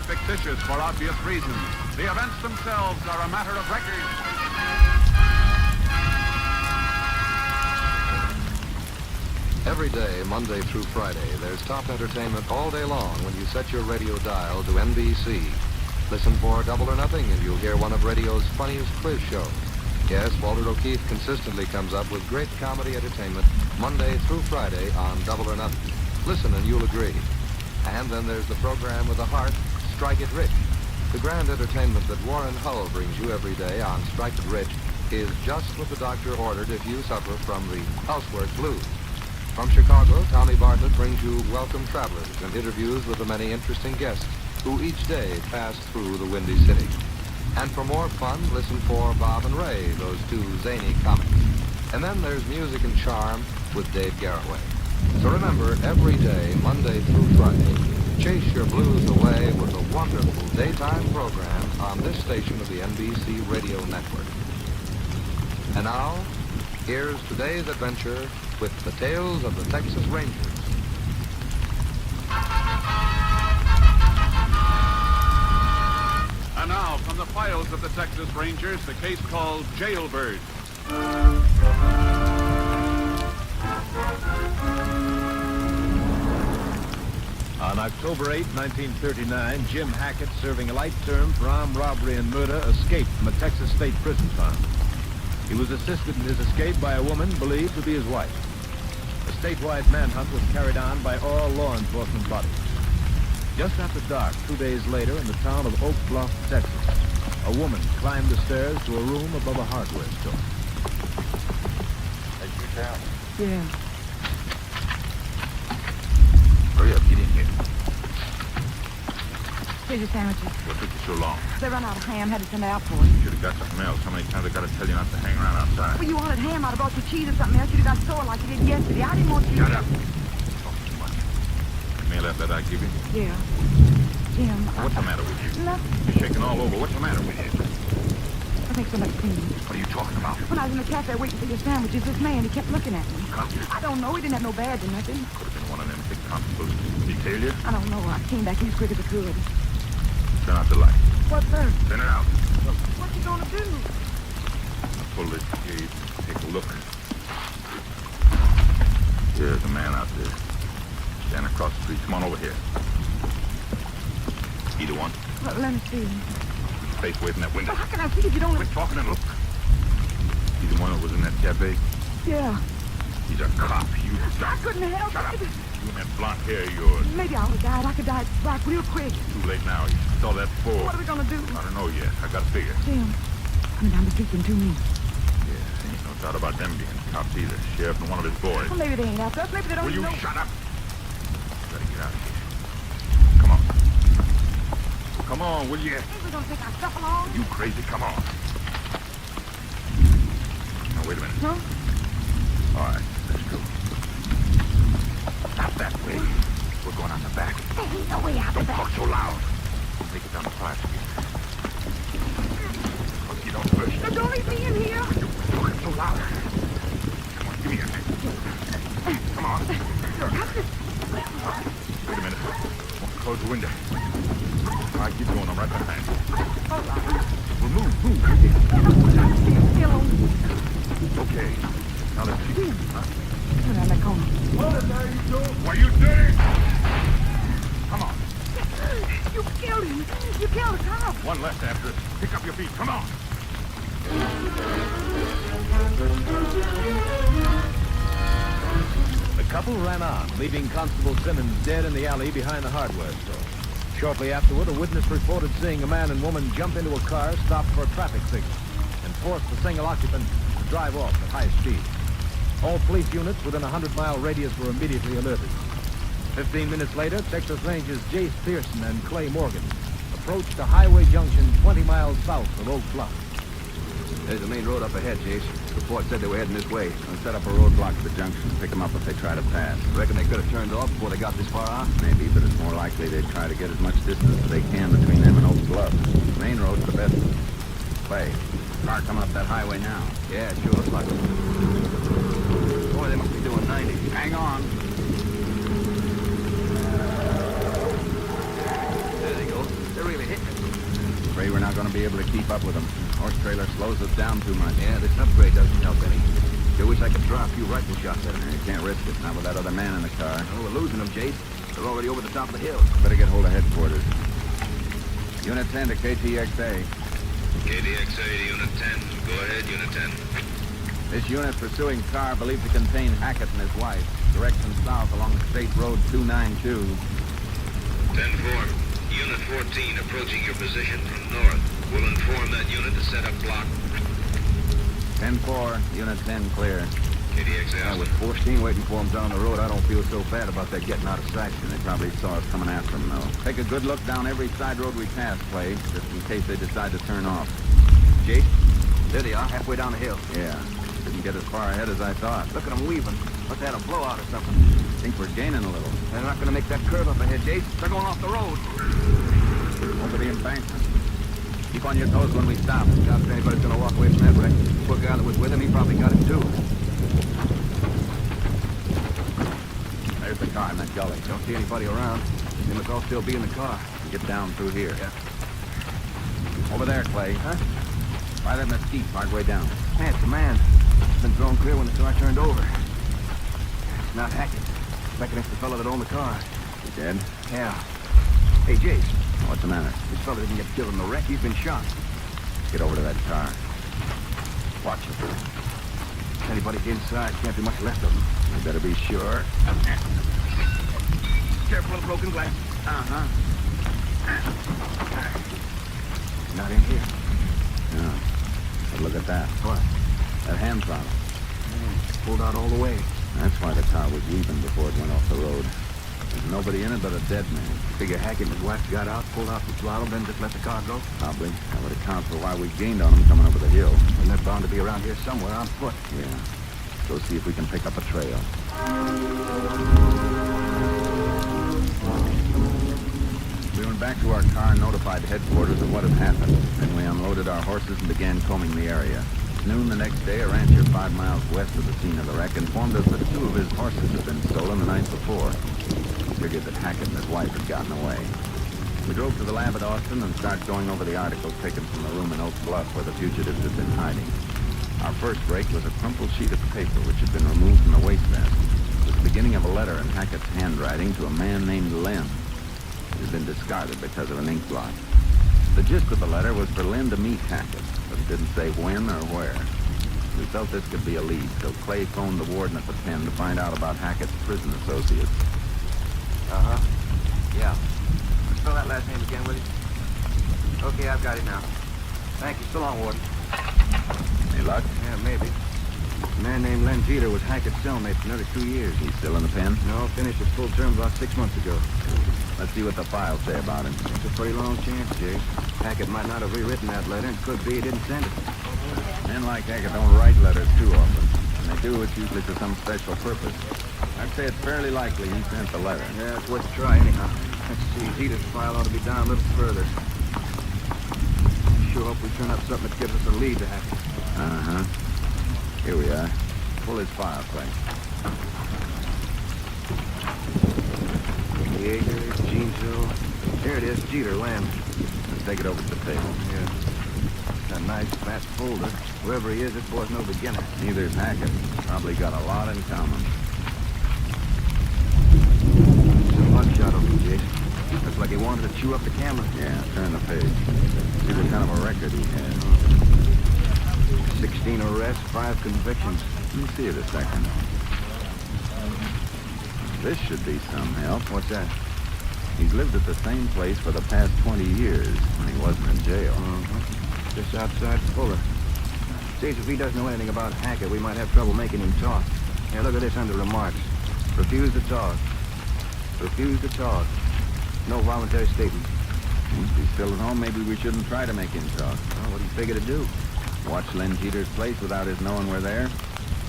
Fictitious for obvious reasons. The events themselves are a matter of record. Every day, Monday through Friday, there's top entertainment all day long when you set your radio dial to NBC. Listen for Double or Nothing and you'll hear one of radio's funniest quiz shows. Yes, Walter O'Keefe consistently comes up with great comedy entertainment Monday through Friday on Double or Nothing. Listen and you'll agree. And then there's the program with the heart, Strike It Rich. The grand entertainment that Warren Hull brings you every day on Strike It Rich is just what the doctor ordered if you suffer from the housework blues. From Chicago, Tommy Bartlett brings you Welcome Travelers and interviews with the many interesting guests who each day pass through the Windy City. And for more fun, listen for Bob and Ray, those two zany comics. And then there's Music and Charm with Dave Garroway. So remember, every day, Monday through Friday, chase your blues away with a wonderful daytime program on this station of the NBC Radio Network. And now, here's today's adventure with the tales of the Texas Rangers. And now, from the files of the Texas Rangers, the case called Jailbird. On October 8, 1939, Jim Hackett, serving a light term for armed robbery and murder, escaped from a Texas state prison farm. He was assisted in his escape by a woman believed to be his wife. A statewide manhunt was carried on by all law enforcement bodies. Just after dark, 2 days later, in the town of Oak Bluff, Texas, a woman climbed the stairs to a room above a hardware store. Hey, you down? Yeah. Hurry up, get in here. Here's your sandwiches. What took you so long? They run out of ham, had to send it out for you. You should have got something else. How many times I got to tell you not to hang around outside? Well, you wanted ham. I'd have brought you cheese or something else. You'd have got sore like you did yesterday. I didn't want you. Shut up. Talk too much. Mail that letter I give you? Yeah. Jim. What's the matter with you? Nothing. You're shaking all over. What's the matter with you? I think somebody's seen you. What are you talking about? When I was in the cafe waiting for your sandwiches, this man, he kept looking at me. I don't know. He didn't have no badge or nothing. Could have been one of them big constables. Did he tail you? I don't know. I came back. He was quick as I could. Turn out the light. What, sir? Turn it out. What you gonna do? Pull this shade. Take a look. There's a man out there. Standing across the street. Come on over here. Either one. Well, let me see. Face away from that window. Well, how can I see if you don't... Quit talking and look. He's the one that was in that cafe? Yeah. He's a cop. You I couldn't help Shut up. it. You and that blonde hair of yours. Maybe I would have died. I could die back real quick. Too late now. You saw that before. What are we gonna do? I don't know yet. I got to figure. Jim, coming down the street from 2 men. Yeah, ain't no doubt about them being cops either. Sheriff and one of his boys. Well, maybe they ain't after us. Maybe they don't Will you know. shut up? Gotta get out of here. Come on. Come on, will you? Think we're gonna take our stuff along? You crazy. Come on. Now, wait a minute. Huh? All right, let's go. Not that way. We're going out the back. There ain't no way out the Don't back. talk so loud. Make it down the fire escape. Look, you don't push. Now, don't leave me in here. You're talking so loud. Come on, give me your hand. Come on. Wait a minute. Close the window. All right, keep going. I'm right behind you. All right. Well, move. Still on. Okay. Now let's see. Huh? Around the corner. What are you doing? Why, you did it! Come on. You killed him. You killed a cop. One less after us. Pick up your feet. Come on. The couple ran on, leaving Constable Simmons dead in the alley behind the hardware store. Shortly afterward, a witness reported seeing a man and woman jump into a car, stopped for a traffic signal, and forced the single occupant to drive off at high speed. All police units within a 100-mile radius were immediately alerted. 15 minutes later, Texas Rangers Jace Pearson and Clay Morgan approached a highway junction 20 miles south of Oak Bluff. There's the main road up ahead, Jace. The report said they were heading this way. We'll set up a roadblock at the junction. Pick them up if they try to pass. Reckon they could have turned off before they got this far out? Maybe, but it's more likely they'd try to get as much distance as they can between them and Oak Bluff. The main road's the best. Clay, car coming up that highway now. Yeah, it sure looks like it. Boy, they must be doing 90. Hang on. There they go. They're really hitting it. Afraid we're not going to be able to keep up with them. Horse trailer slows us down too much. Yeah, this upgrade doesn't help any. Sure wish I could draw a few rifle shots at them. You can't risk it, not with that other man in the car. Oh, we're losing them, Jace. They're already over the top of the hill. Better get hold of headquarters. Unit 10 to KTXA. KTXA to Unit 10. Go ahead, Unit 10. This unit pursuing car believed to contain Hackett and his wife. Direction south along State Road 292. 10-4. Unit 14 approaching your position from north. We'll inform that unit to set up block. 10-4, Unit 10 clear. KDXA. With 14 waiting for them down the road, I don't feel so bad about that getting out of sight. They probably saw us coming after them, though. Take a good look down every side road we pass, Clay, just in case they decide to turn off. Jake, there they are, halfway down the hill. Yeah, didn't get as far ahead as I thought. Look at them weaving. Must have had a blowout or something. Think we're gaining a little. They're not going to make that curve up ahead, Jake. They're going off the road. Over the embankment. Keep on your toes when we stop. Doubt if anybody's going to walk away from that wreck. The poor guy that was with him, he probably got it too. There's the car in that gully. Don't see anybody around. They must all still be in the car. Get down through here. Yeah. Over there, Clay. Huh? By that mesquite, partway down. Man, it's a man. It's been thrown clear when the car turned over. It's not Hackett. I reckon it's the fellow that owned the car. He dead? Yeah. Hey, Jace. What's the matter? This fellow didn't get killed in the wreck. He's been shot. Get over to that car. Watch it. Anybody inside, can't be much left of them. You better be sure. Careful of the broken glass. Uh-huh. Not in here. No. But look at that. What? That hand throttle. Pulled out all the way. That's why the car was weaving before it went off the road. There's nobody in it but a dead man. Figure Hackett and his wife got out, pulled out the throttle, then just let the car go? Probably. That would account for why we gained on them coming over the hill. And they're bound to be around here somewhere on foot. Yeah. Go see if we can pick up a trail. We went back to our car and notified headquarters of what had happened. Then we unloaded our horses and began combing the area. At noon the next day, a rancher 5 miles west of the scene of the wreck informed us that 2 of his horses had been stolen the night before. We figured that Hackett and his wife had gotten away. We drove to the lab at Austin and started going over the articles taken from the room in Oak Bluff where the fugitives had been hiding. Our first break was a crumpled sheet of paper which had been removed from the wastebasket. It was the beginning of a letter in Hackett's handwriting to a man named Lynn. It had been discarded because of an ink blot. The gist of the letter was for Lynn to meet Hackett, but it didn't say when or where. We felt this could be a lead, so Clay phoned the warden at the pen to find out about Hackett's prison associates. Uh-huh. Yeah. Spell that last name again, will you? Okay, I've got it now. Thank you. So long, Warden. Any luck? Yeah, maybe. A man named Len Jeter was Hackett's cellmate for another 2 years. He's still in the pen? No, finished his full term about 6 months ago. Let's see what the files say about him. It's a pretty long chance, Jay. Hackett might not have rewritten that letter, and could be he didn't send it. Men like Hackett don't write letters too often. When they do, it's usually for some special purpose. I'd say it's fairly likely he sent the letter. Yeah, it's worth a try anyhow. Let's see, Jeter's file ought to be down a little further. Sure hope we turn up something that gives us a lead to Hackett. Uh-huh. Here we are. Pull his file, Clay. Yeager, Jeansville. Here it is, Jeter, Lamb. Let's take it over to the table. Yeah. A nice fat folder. Whoever he is, this boy's no beginner. Neither's Hackett. Probably got a lot in common. It's a mug shot of him, Jason. Looks like he wanted to chew up the camera. Yeah, turn the page. See what kind of a record he had. 16 arrests, 5 convictions. Let me see it a second. This should be some help. What's that? He's lived at the same place for the past 20 years when he wasn't in jail. Just outside Fuller. See, if he doesn't know anything about Hackett, we might have trouble making him talk. Here, look at this under remarks. Refuse to talk. Refuse to talk. No voluntary statement. If he's still at home, maybe we shouldn't try to make him talk. Well, what do you figure to do? Watch Len Jeter's place without his knowing we're there.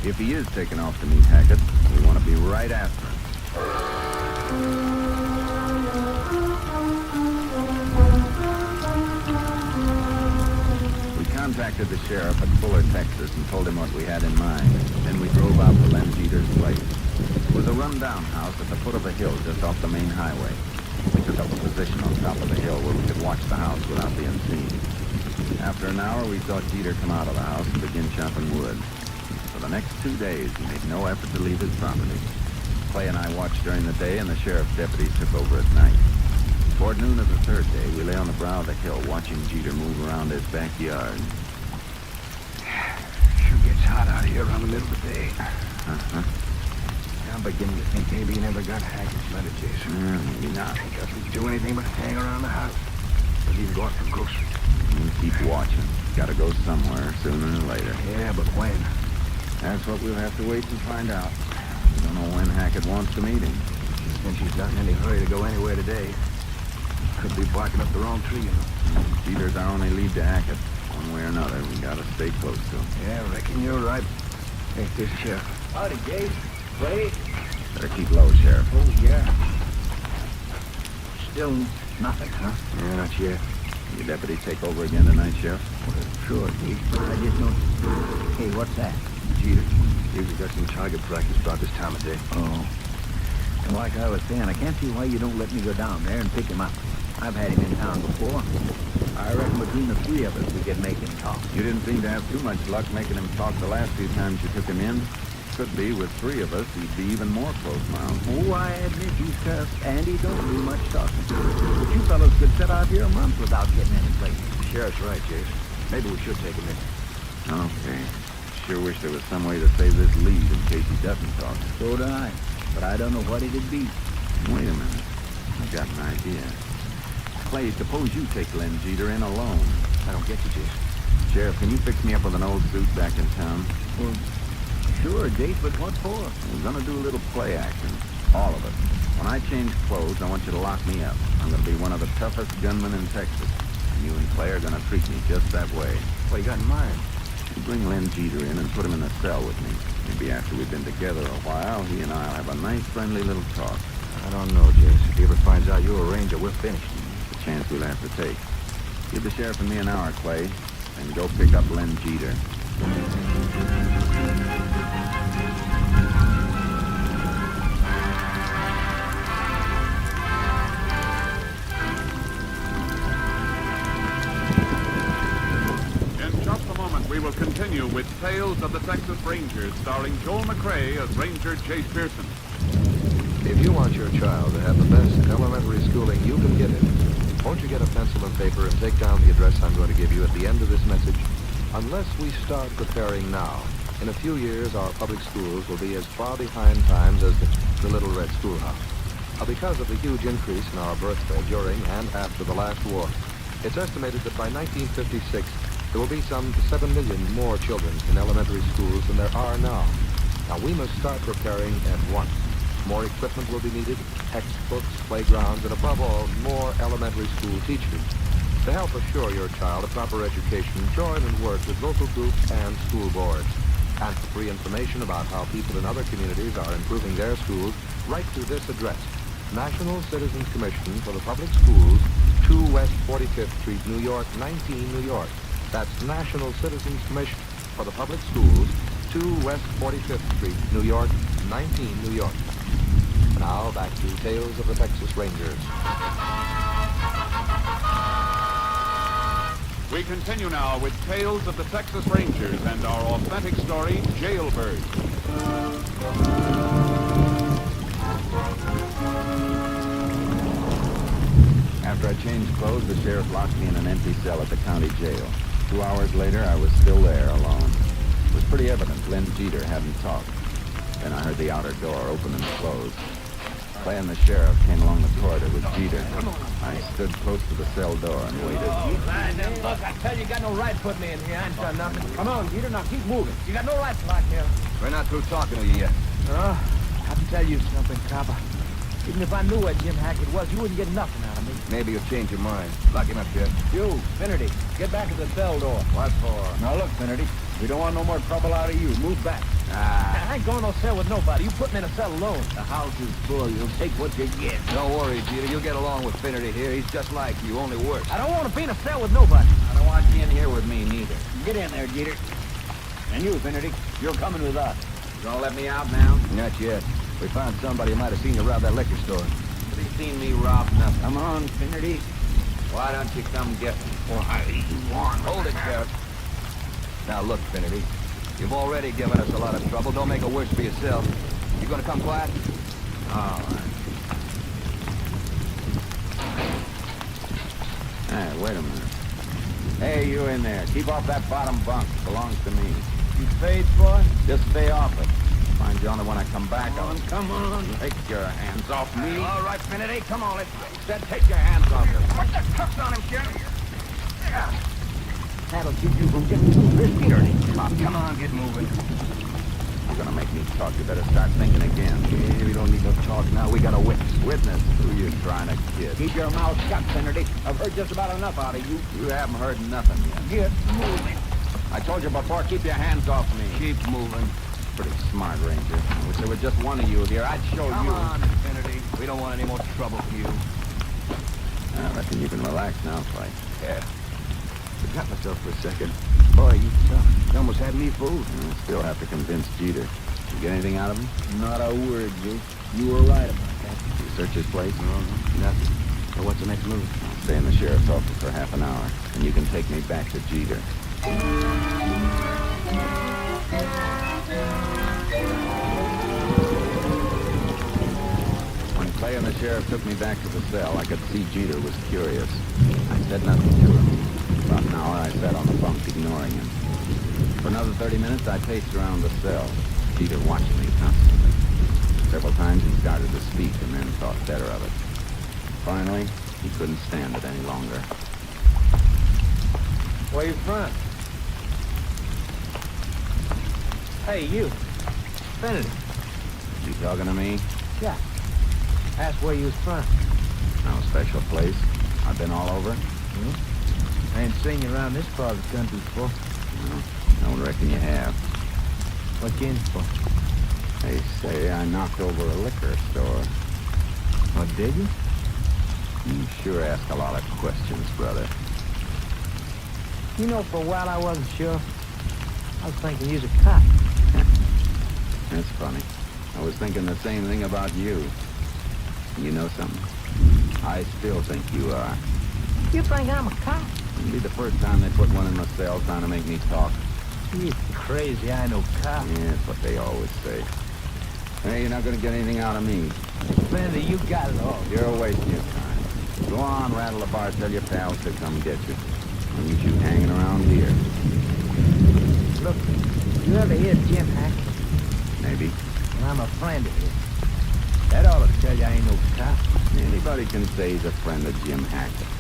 If he is taken off to meet Hackett, we want to be right after him. We contacted the sheriff at Fuller, Texas, and told him what we had in mind. Then we drove out to Len Jeter's place. It was a run-down house at the foot of a hill just off the main highway. We took up a position on top of the hill where we could watch the house without being seen. After an hour, we saw Jeter come out of the house and begin chopping wood. For the next 2 days, he made no effort to leave his property. Clay and I watched during the day, and the sheriff's deputies took over at night. Toward noon of the third day, we lay on the brow of the hill watching Jeter move around his backyard. Sure gets hot out here around the middle of the day. Uh-huh. I'm beginning to think maybe he never got Hackett's letter, Jason. Maybe not. He doesn't do anything but hang around the house. Doesn't even go out for groceries. We'll keep watching. Gotta go somewhere sooner or later. Yeah, but when? That's what we'll have to wait and find out. We don't know when Hackett wants to meet him. Since he's not in any hurry to go anywhere today, could be barking up the wrong tree, you know. Jeter's our only lead to Hackett. One way or another, we gotta stay close to him. Yeah, I reckon you're right. Hey, this is Sheriff. Howdy, Jase. Clay? Better keep low, Sheriff. Oh, yeah. Still nothing, huh? Yeah, not yet. Your deputy take over again tonight, Sheriff? Well, sure, Jase. I just don't... Hey, what's that? Jeter. Usually got some target practice about this time of day. Oh. And like I was saying, I can't see why you don't let me go down there and pick him up. I've had him in town before. I reckon between the three of us, we could make him talk. You didn't seem to have too much luck making him talk the last few times you took him in. Could be, with three of us, he'd be even more close-mouthed. Oh, I admit he's cussed, and he don't do much talking. But you fellows could sit out here a month without getting any place. The sheriff's right, Jason. Maybe we should take him in. Okay. Sure wish there was some way to save this lead in case he doesn't talk. So do I. But I don't know what it'd be. Wait a minute. I've got an idea. Clay, suppose you take Len Jeter in alone. I don't get you, Jason. Sheriff, can you fix me up with an old suit back in town? Well, sure, Jase, but what for? We're gonna do a little play action. All of us. When I change clothes, I want you to lock me up. I'm gonna be one of the toughest gunmen in Texas. And you and Clay are gonna treat me just that way. What do you got in mind? You bring Len Jeter in and put him in a cell with me. Maybe after we've been together a while, he and I'll have a nice, friendly little talk. I don't know, Jason. If he ever finds out you're a ranger, we're finished. It's a chance we'll have to take. Give the sheriff and me an hour, Clay, and go pick up Len Jeter. In just a moment, we will continue with Tales of the Texas Rangers, starring Joel McCrea as Ranger Jase Pearson. If you want your child to have the best elementary schooling you can get him, won't you get a pencil and paper and take down the address I'm going to give you at the end of this message? Unless we start preparing now, in a few years our public schools will be as far behind times as the Little Red Schoolhouse. Because of the huge increase in our birth rate during and after the last war, it's estimated that by 1956 there will be some 7 million more children in elementary schools than there are now. Now we must start preparing at once. More equipment will be needed, textbooks, playgrounds, and above all, more elementary school teachers. To help assure your child a proper education, join and work with local groups and school boards. And for free information about how people in other communities are improving their schools, write to this address, National Citizens Commission for the Public Schools, 2 West 45th Street, New York, 19, New York. That's National Citizens Commission for the Public Schools, 2 West 45th Street, New York, 19, New York. Now back to Tales of the Texas Rangers. We continue now with Tales of the Texas Rangers and our authentic story, Jailbird. After I changed clothes, the sheriff locked me in an empty cell at the county jail. 2 hours later, I was still there, alone. It was pretty evident Lynn Jeter hadn't talked. Then I heard the outer door open and close. Clay and the sheriff came along the corridor with Jeter. I stood close to the cell door and waited. Look, I tell you, you got no right putting me in here. I ain't done nothing. Come on, Jeter, now keep moving. You got no right to lock me up. We're not through talking to you yet. I have to tell you something, copper. Even if I knew where Jim Hackett was, you wouldn't get nothing out of me. Maybe you'll change your mind. Lock him up, Jeff. You, Finnerty, get back to the cell door. What for? Now look, Finnerty, we don't want no more trouble out of you. Move back. I ain't going no cell with nobody. You put me in a cell alone. The house is full. You'll take what you get. Don't worry, Jeter. You'll get along with Finnerty here. He's just like you, only worse. I don't want to be in a cell with nobody. I don't want you in here with me, neither. Get in there, Jeter. And you, Finnerty, you're coming with us. You gonna let me out now? Not yet. We found somebody who might have seen you rob that liquor store. But he's seen me rob nothing. Come on, Finnerty. Why don't you come get me? Why, you want? Hold it, Sheriff. Now look, Finnerty. You've already given us a lot of trouble. Don't make it worse for yourself. You gonna come quiet? All right. Hey, wait a minute. Hey, you in there. Keep off that bottom bunk. It belongs to me. You paid for it? Just stay off it. Find you only when I come back. Come on. Take your hands off me. All right, Finnerty, come on. Let's said take your hands off him. Put the cuffs on him, Sheriff. That'll keep you from getting too risky, dirty. Come on, get moving. You're gonna make me talk. You better start thinking again. Yeah, we don't need no talk now. We got a witness. Witness? Who you trying to kid? Keep your mouth shut, Finnerty. I've heard just about enough out of you. You haven't heard nothing yet. Get moving. I told you before, keep your hands off me. Keep moving. Pretty smart, Ranger. I wish there were just one of you here. I'd show Come you. on, Finnerty. We don't want any more trouble from you. I reckon you can relax now, Clay. Yeah. Forgot myself for a second. Boy, you tough. You almost had me fooled. I still have to convince Jeter. You get anything out of him? Not a word, Jake. You were right about that. You search his place? No, nothing. So what's the next move? I'll stay in the sheriff's office for half an hour, and you can take me back to Jeter. When Clay and the sheriff took me back to the cell, I could see Jeter was curious. I said nothing to him. About an hour, I sat on the bunk, ignoring him. For another 30 minutes, I paced around the cell, Jeter watching me constantly. Several times he started to speak and then thought better of it. Finally, he couldn't stand it any longer. Where you from? Hey, you. Finnerty. You talking to me? Yeah. Ask where you was from. No special place. I've been all over. I ain't seen you around this part of the country before. No, I don't reckon you have. What you in for? They say I knocked over a liquor store. Oh, did you? You sure ask a lot of questions, brother. You know, for a while I wasn't sure. I was thinking you was a cop. That's funny. I was thinking the same thing about you. You know something? I still think you are. You think I'm a cop? It'll be the first time they put one in my cell trying to make me talk. You crazy, I know cop. Yeah, that's what they always say. Hey, you're not gonna get anything out of me. Finnerty, you got it all. You're wasting your time. Go on, rattle the bar, tell your pals to come get you. Don't need you hanging around here. Look, you ever hear of Jim Hackett? Maybe. Well, I'm a friend of his. That ought to tell you I ain't no cop. Anybody can say he's a friend of Jim Hackett.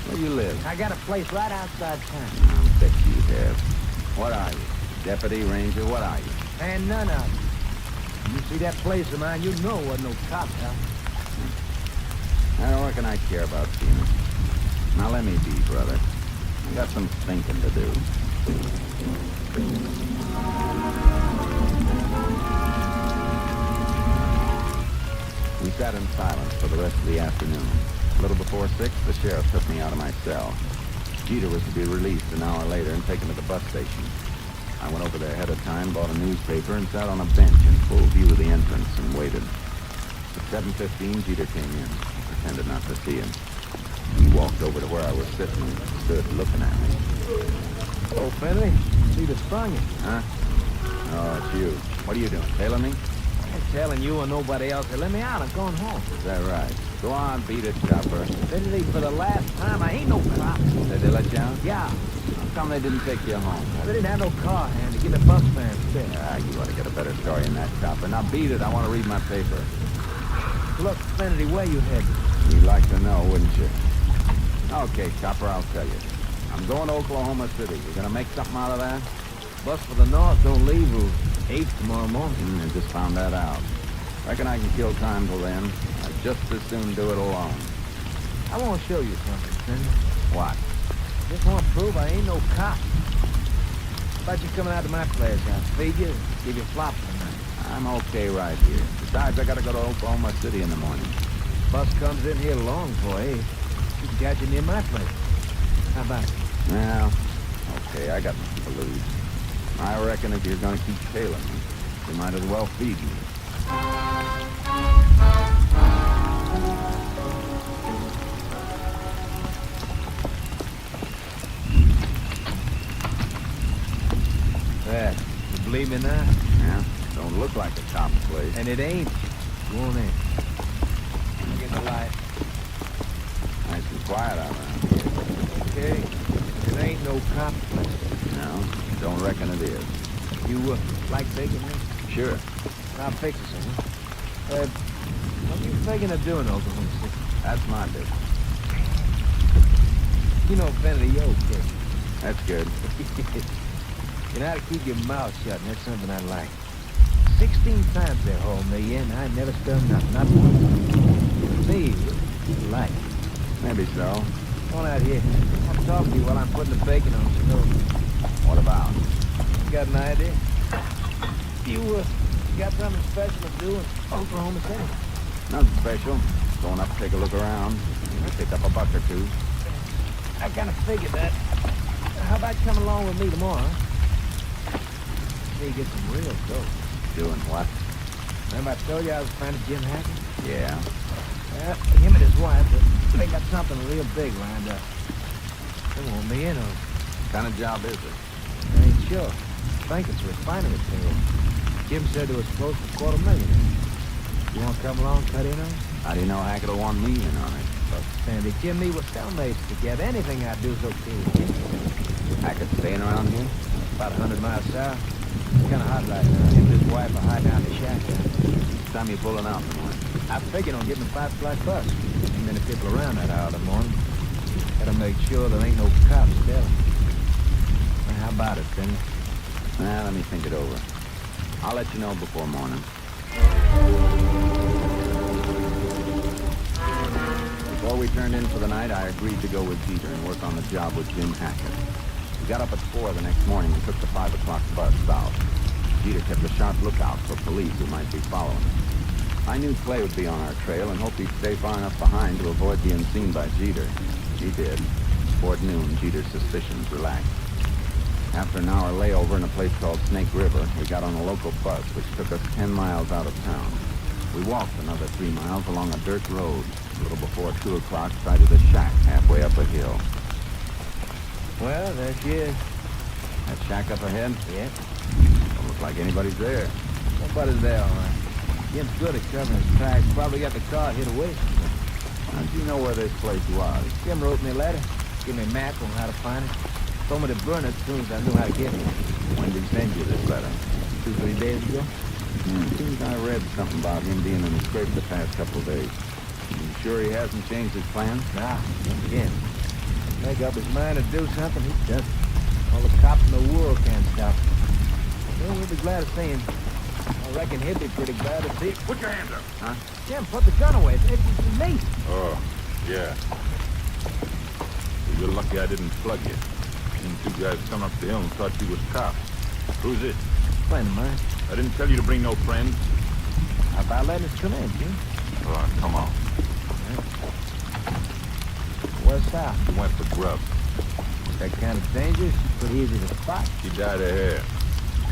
Where you live? I got a place right outside town. I bet you have. What are you? Deputy, ranger, what are you? And none of them. You see that place of mine, you know it wasn't no cop house. I don't reckon I care about seeing it. Now let me be, brother. I got some thinking to do. We sat in silence for the rest of the afternoon. A little before 6, the sheriff took me out of my cell. Jeter was to be released an hour later and taken to the bus station. I went over there ahead of time, bought a newspaper, and sat on a bench in full view of the entrance and waited. At 7:15, Jeter came in. I pretended not to see him. He walked over to where I was sitting and stood looking at me. Oh, Finley, see the sprung you. Huh? Oh, it's you. What are you doing, tailing me? I'm telling you or nobody else to let me out. I'm going home. Is that right? Go on, beat it, Chopper. Finley, for the last time, I ain't no cop. Did they let you out? Yeah. How come they didn't take you home? They didn't have no car hand to give me bus fare instead. Ah, you ought to get a better story than that, Chopper. Now beat it. I want to read my paper. Look, Finley, where you headed? You'd like to know, wouldn't you? Okay, Chopper, I'll tell you. I'm going to Oklahoma City. You gonna make something out of that? Bus for the north don't leave till 8 tomorrow morning. I just found that out. Reckon I can kill time till then. I'd just as soon do it alone. I want to show you something, Finley. What? Just want to prove I ain't no cop. How about you coming out to my place? I'll feed you, give you flops tonight. I'm okay right here. Besides, I gotta go to Oklahoma City in the morning. Bus comes in here long for 8. You can catch you near my place. How about it? Well, okay, I got nothing to lose. I reckon if you're gonna keep tailing me, you might as well feed me. There. You believe me now? Yeah, don't look like a cop's place. And it ain't. Go on in. Get the light. Nice and quiet out around here. Okay. It ain't no cop place. No, don't reckon it is. You like bacon, man? Sure. I'll fix it, son. What are you thinking of doing, Oklahoma City? That's my business. You know, Finley, you're okay. That's good. You know how to keep your mouth shut, and that's something I like. 16 times they hauled me in. I never spilled nothing. Not once. Me, you like it. Maybe so. Come on out here. I'll talk to you while I'm putting the bacon on the stove. What about? You got an idea? You got something special to do in Oklahoma City? Nothing special. Going up to take a look around. Pick up a buck or two. I kind of figured that. How about you come along with me tomorrow, huh? See you get some real dope. Doing what? Remember I told you I was finding Jim Hackett? Yeah. Yeah, him and his wife, they got something real big lined up. They want me in on it. What kind of job is it? I ain't sure. I think it's refinery payroll. Jim said there was close to $250,000. You want to come along, cut in on it? How do you know Hackett will want me in on it? Sandy, Jim and me were cellmates together. Anything I do is okay with Jim. Hackett staying around here? About 100 miles south. It's kind of hot right now. Him and his wife are hiding out in the shack there. What time you pulling out in the morning? I figured on getting a 5 o'clock bus. Ain't many people around that hour in the morning. Gotta make sure there ain't no cops there. Now, how about it, Finley? Well, let me think it over. I'll let you know before morning. Before we turned in for the night, I agreed to go with Jeter and work on the job with Jim Hackett. We got up at 4 the next morning and took the 5 o'clock bus south. Jeter kept a sharp lookout for police who might be following us. I knew Clay would be on our trail and hoped he'd stay far enough behind to avoid being seen by Jeter. He did. Toward noon, Jeter's suspicions relaxed. After an hour layover in a place called Snake River, we got on a local bus which took us 10 miles out of town. We walked another 3 miles along a dirt road. A little before 2 o'clock, sighted a shack halfway up a hill. Well, there she is. That shack up ahead? Yeah. Don't look like anybody's there. Nobody's there, all right. Jim's good at covering his tracks. Probably got the car hid away. How'd you know where this place was? Jim wrote me a letter. Gave me a map on how to find it. Told me to burn it as soon as I knew how to get it. When did he send you this letter? 2-3 days ago. Seems I read something about him being in the scrape the past couple of days. You sure he hasn't changed his plans? Nah, not again. Make up his mind to do something, he does it. All the cops in the world can't stop him. Well, we'll be glad to see him. I reckon he'll be pretty glad to see him. Put your hands up. Huh? Jim, put the gun away. It's me. Oh, yeah. You're lucky I didn't plug you. And 2 guys come up the hill and thought you was cops. Who's it? Friend of mine. I didn't tell you to bring no friends. How about letting us come in, Jim? Oh, come on. West south. He went for grub. That kind of dangerous, pretty easy to spot. She dyed her hair.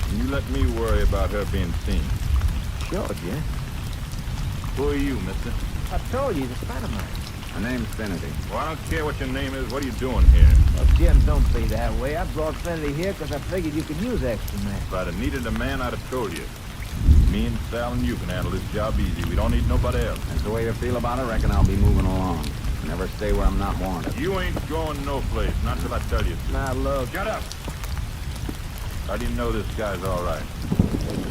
And you let me worry about her being seen. Sure, Jim. Who are you, mister? I told you, he's a friend of mine. My name's Finity. Well, I don't care what your name is. What are you doing here? Well, Jim, don't be that way. I brought Finley here because I figured you could use extra men. If I'd have needed a man, I'd have told you. Me and Sal and you can handle this job easy. We don't need nobody else. That's the way you feel about it. Reckon I'll be moving along. Never stay where I'm not wanted. You ain't going no place. Not till I tell you to. Now, look. Shut up! How do you know this guy's all right?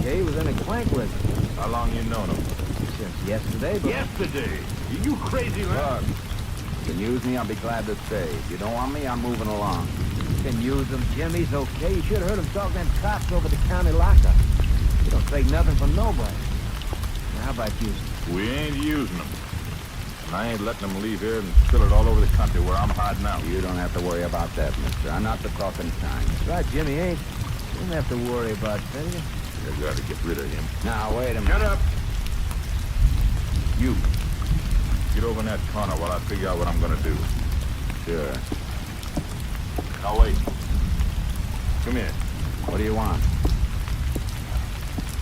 Yeah, he was in a clank with us. How long you known him? Since yesterday, but... Yesterday? You crazy, man? Look, if you can use me, I'll be glad to stay. If you don't want me, I'm moving along. You can use him, Jim. He's okay. You should have heard him talk to them cops over the county lockup. You don't take nothing from nobody. Now, how about you? We ain't using them. And I ain't letting them leave here and spill it all over the country where I'm hiding out. You don't have to worry about that, mister. I'm not the talking kind. That's right, Jimmy ain't. You don't have to worry about that. You gotta get rid of him. Now, wait a minute. Shut up! You. Get over in that corner while I figure out what I'm gonna do. Sure. Now wait. Come here. What do you want?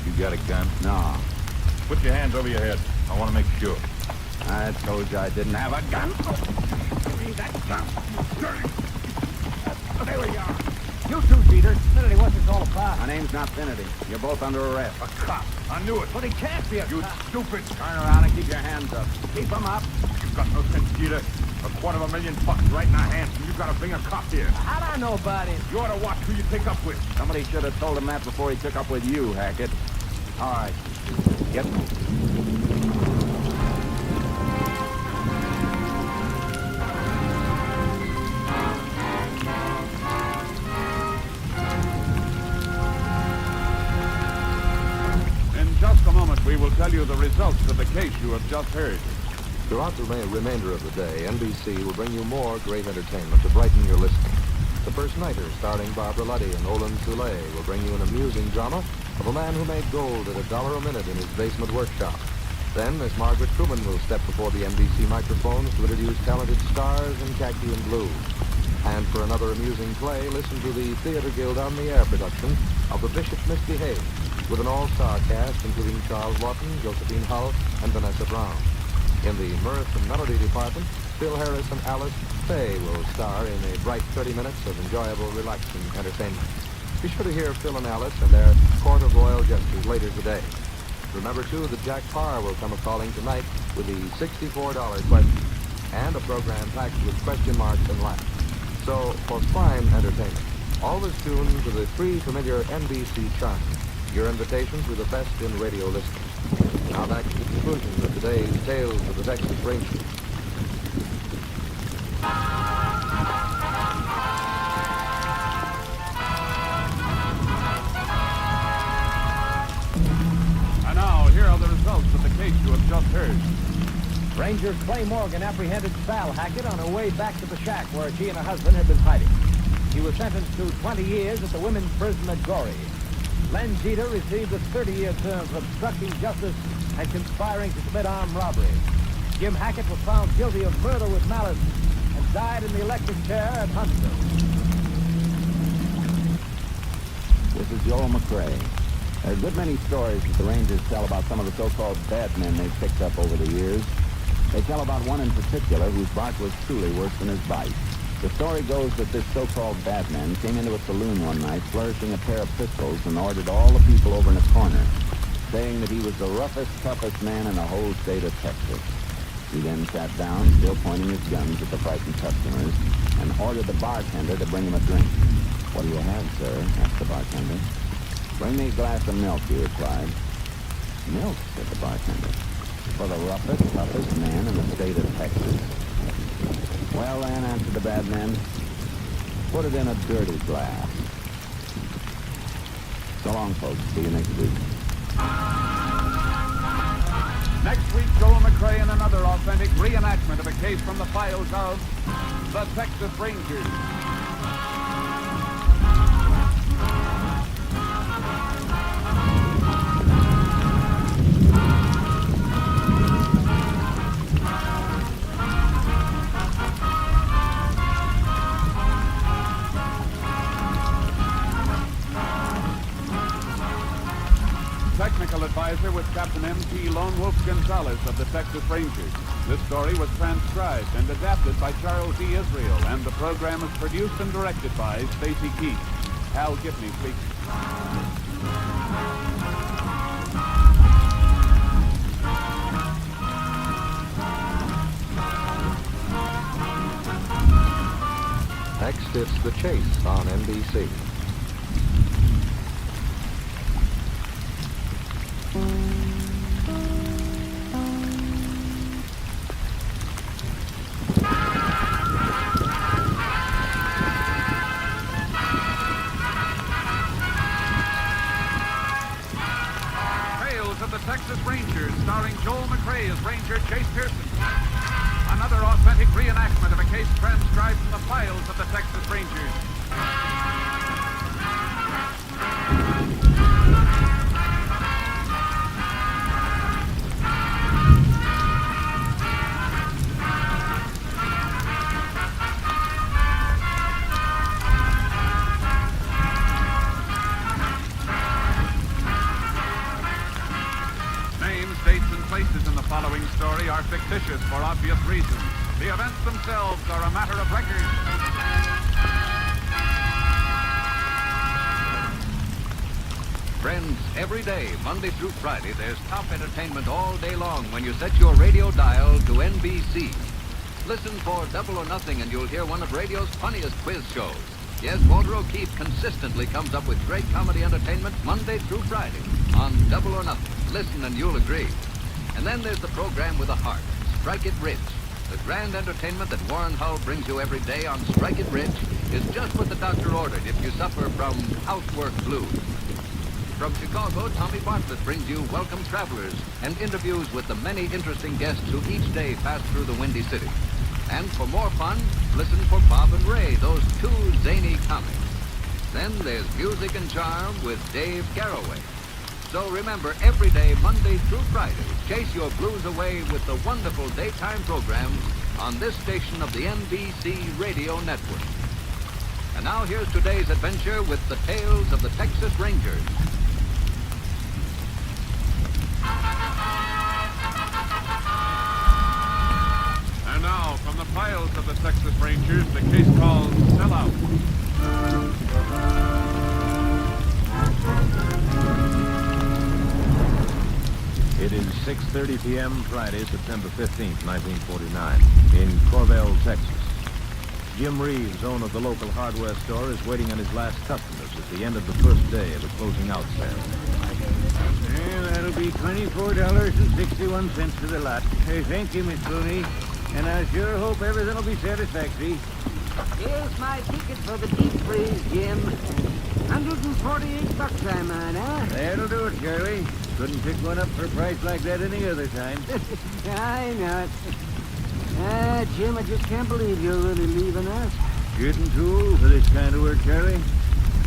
You got a gun? No. Put your hands over your head. I want to make sure. I told you I didn't have a gun. Give me that gun. There we are. You two, Peter. Finity, what's this all about? My name's not Finity. You're both under arrest. A cop. I knew it. But he can't be a You cop. stupid. Turn around and keep your hands up. Keep them up. You've got no sense, Peter. $250,000 right in our hands, and you gotta bring a cop here. How'd I know about him? You ought to watch who you take up with. Somebody should have told him that before he took up with you, Hackett. All right. Get moving. In just a moment, we will tell you the results of the case you have just heard. Throughout the remainder of the day, NBC will bring you more great entertainment to brighten your listening. The First Nighter, starring Barbara Luddy and Olin Soule, will bring you an amusing drama of a man who made gold at $1 a minute in his basement workshop. Then Miss Margaret Truman will step before the NBC microphones to introduce talented stars in khaki and blue. And for another amusing play, listen to the Theater Guild on the Air production of The Bishop Misbehaved, with an all-star cast including Charles Lawton, Josephine Hull, and Vanessa Brown. In the mirth and melody department, Phil Harris and Alice Faye will star in a bright 30 minutes of enjoyable, relaxing entertainment. Be sure to hear Phil and Alice and their Court of Royal Jesters later today. Remember, too, that Jack Parr will come a-calling tonight with the $64 question and a program packed with question marks and laughs. So, for fine entertainment, always tune to the free, familiar NBC chime. Your invitation to the best in radio listening. Now back to the conclusion of today's Tales of the Texas Rangers. And now, here are the results of the case you have just heard. Ranger Clay Morgan apprehended Sal Hackett on her way back to the shack where she and her husband had been hiding. He was sentenced to 20 years at the women's prison at Goree. Len Jeter received a 30-year term for obstructing justice and conspiring to commit armed robbery. Jim Hackett was found guilty of murder with malice and died in the electric chair at Huntsville. This is Joel McCrae. There are a good many stories that the Rangers tell about some of the so-called bad men they've picked up over the years. They tell about one in particular whose bark was truly worse than his bite. The story goes that this so-called bad man came into a saloon one night flourishing a pair of pistols and ordered all the people over in a corner, saying that he was the roughest, toughest man in the whole state of Texas. He then sat down, still pointing his guns at the frightened customers, and ordered the bartender to bring him a drink. "What do you have, sir?" asked the bartender. "Bring me a glass of milk," he replied. "Milk?" said the bartender. "For the roughest, toughest man in the state of Texas." "Well, then," answered the bad man, "put it in a dirty glass." So long, folks. See you next week. Next week, Joel McCrae in another authentic reenactment of a case from the files of the Texas Rangers. Technical advice advisor was Captain M.T. Lone Wolf Gonzalez of the Texas Rangers. This story was transcribed and adapted by Charles E. Israel, and the program is produced and directed by Stacy Keith. Hal Gibney speaking. Next, it's The Chase on NBC. Tales of the Texas Rangers, starring Joel McRae as Ranger Chase Pearson. Another authentic reenactment of a case transcribed from the files of the Texas Rangers. Names, dates, and places in the following story are fictitious for obvious reasons. The events themselves are a matter of record. Friends, every day, Monday through Friday, there's top entertainment all day long when you set your radio dial to NBC. Listen for Double or Nothing and you'll hear one of radio's funniest quiz shows. Yes, Walter O'Keefe consistently comes up with great comedy entertainment Monday through Friday on Double or Nothing. Listen and you'll agree. And then there's the program with a heart, Strike It Rich. The grand entertainment that Warren Hull brings you every day on Strike It Rich is just what the doctor ordered if you suffer from housework blues. From Chicago, Tommy Bartlett brings you Welcome Travelers and interviews with the many interesting guests who each day pass through the Windy City. And for more fun, listen for Bob and Ray, those two zany comics. Then there's Music and Charm with Dave Garroway. So remember, every day, Monday through Friday, chase your blues away with the wonderful daytime programs on this station of the NBC Radio Network. And now here's today's adventure with the tales of the Texas Rangers. And now, from the files of the Texas Rangers, the case called Sellout. It is 6:30 p.m. Friday, September 15th, 1949, in Corvell, Texas. Jim Reeves, owner of the local hardware store, is waiting on his last customers at the end of the first day of the closing out sale. Well, that'll be $24.61 for the lot. Hey, thank you, Miss Looney. And I sure hope everything will be satisfactory. Here's my ticket for the deep freeze, Jim. $148, I might, huh? That'll do it, Charlie. Couldn't pick one up for a price like that any other time. I know it. Jim, I just can't believe you're really leaving us. Getting too old for this kind of work, Charlie.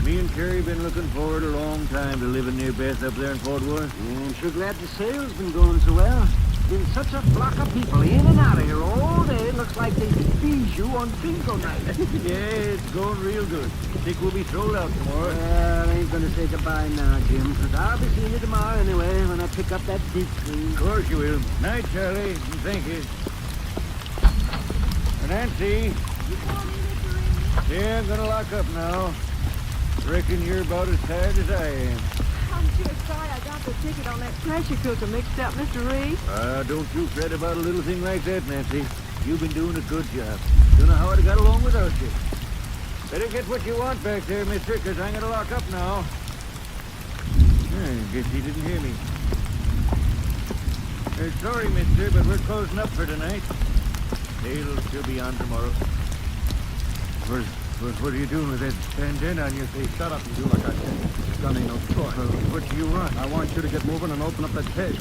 Me and Terry have been looking forward a long time to living near Beth up there in Fort Worth. I'm sure glad the sale's been going so well. Been such a flock of people in and out of here all day. It looks like they tease you on bingo night. Yeah, it's going real good. Think we'll be sold out tomorrow. Well, I ain't going to say goodbye now, Jim, because I'll be seeing you tomorrow anyway when I pick up that deep freeze. Of course you will. Night, Charlie, and thank you. Nancy. Yeah, I'm gonna lock up now. Reckon you're about as tired as I am. I'm sure sorry I got the ticket on that pressure cooker mixed up, Mr. Reed. Don't you fret about a little thing like that, Nancy. You've been doing a good job. Don't know how I'd have got along without you. Better get what you want back there, mister, because I'm gonna lock up now. I guess he didn't hear me. Sorry, mister, but we're closing up for tonight. They'll still be on tomorrow. What are you doing with that bandana on your face? Shut up and do like I said. This gun ain't no toy. What do you want? I want you to get moving and open up that cash.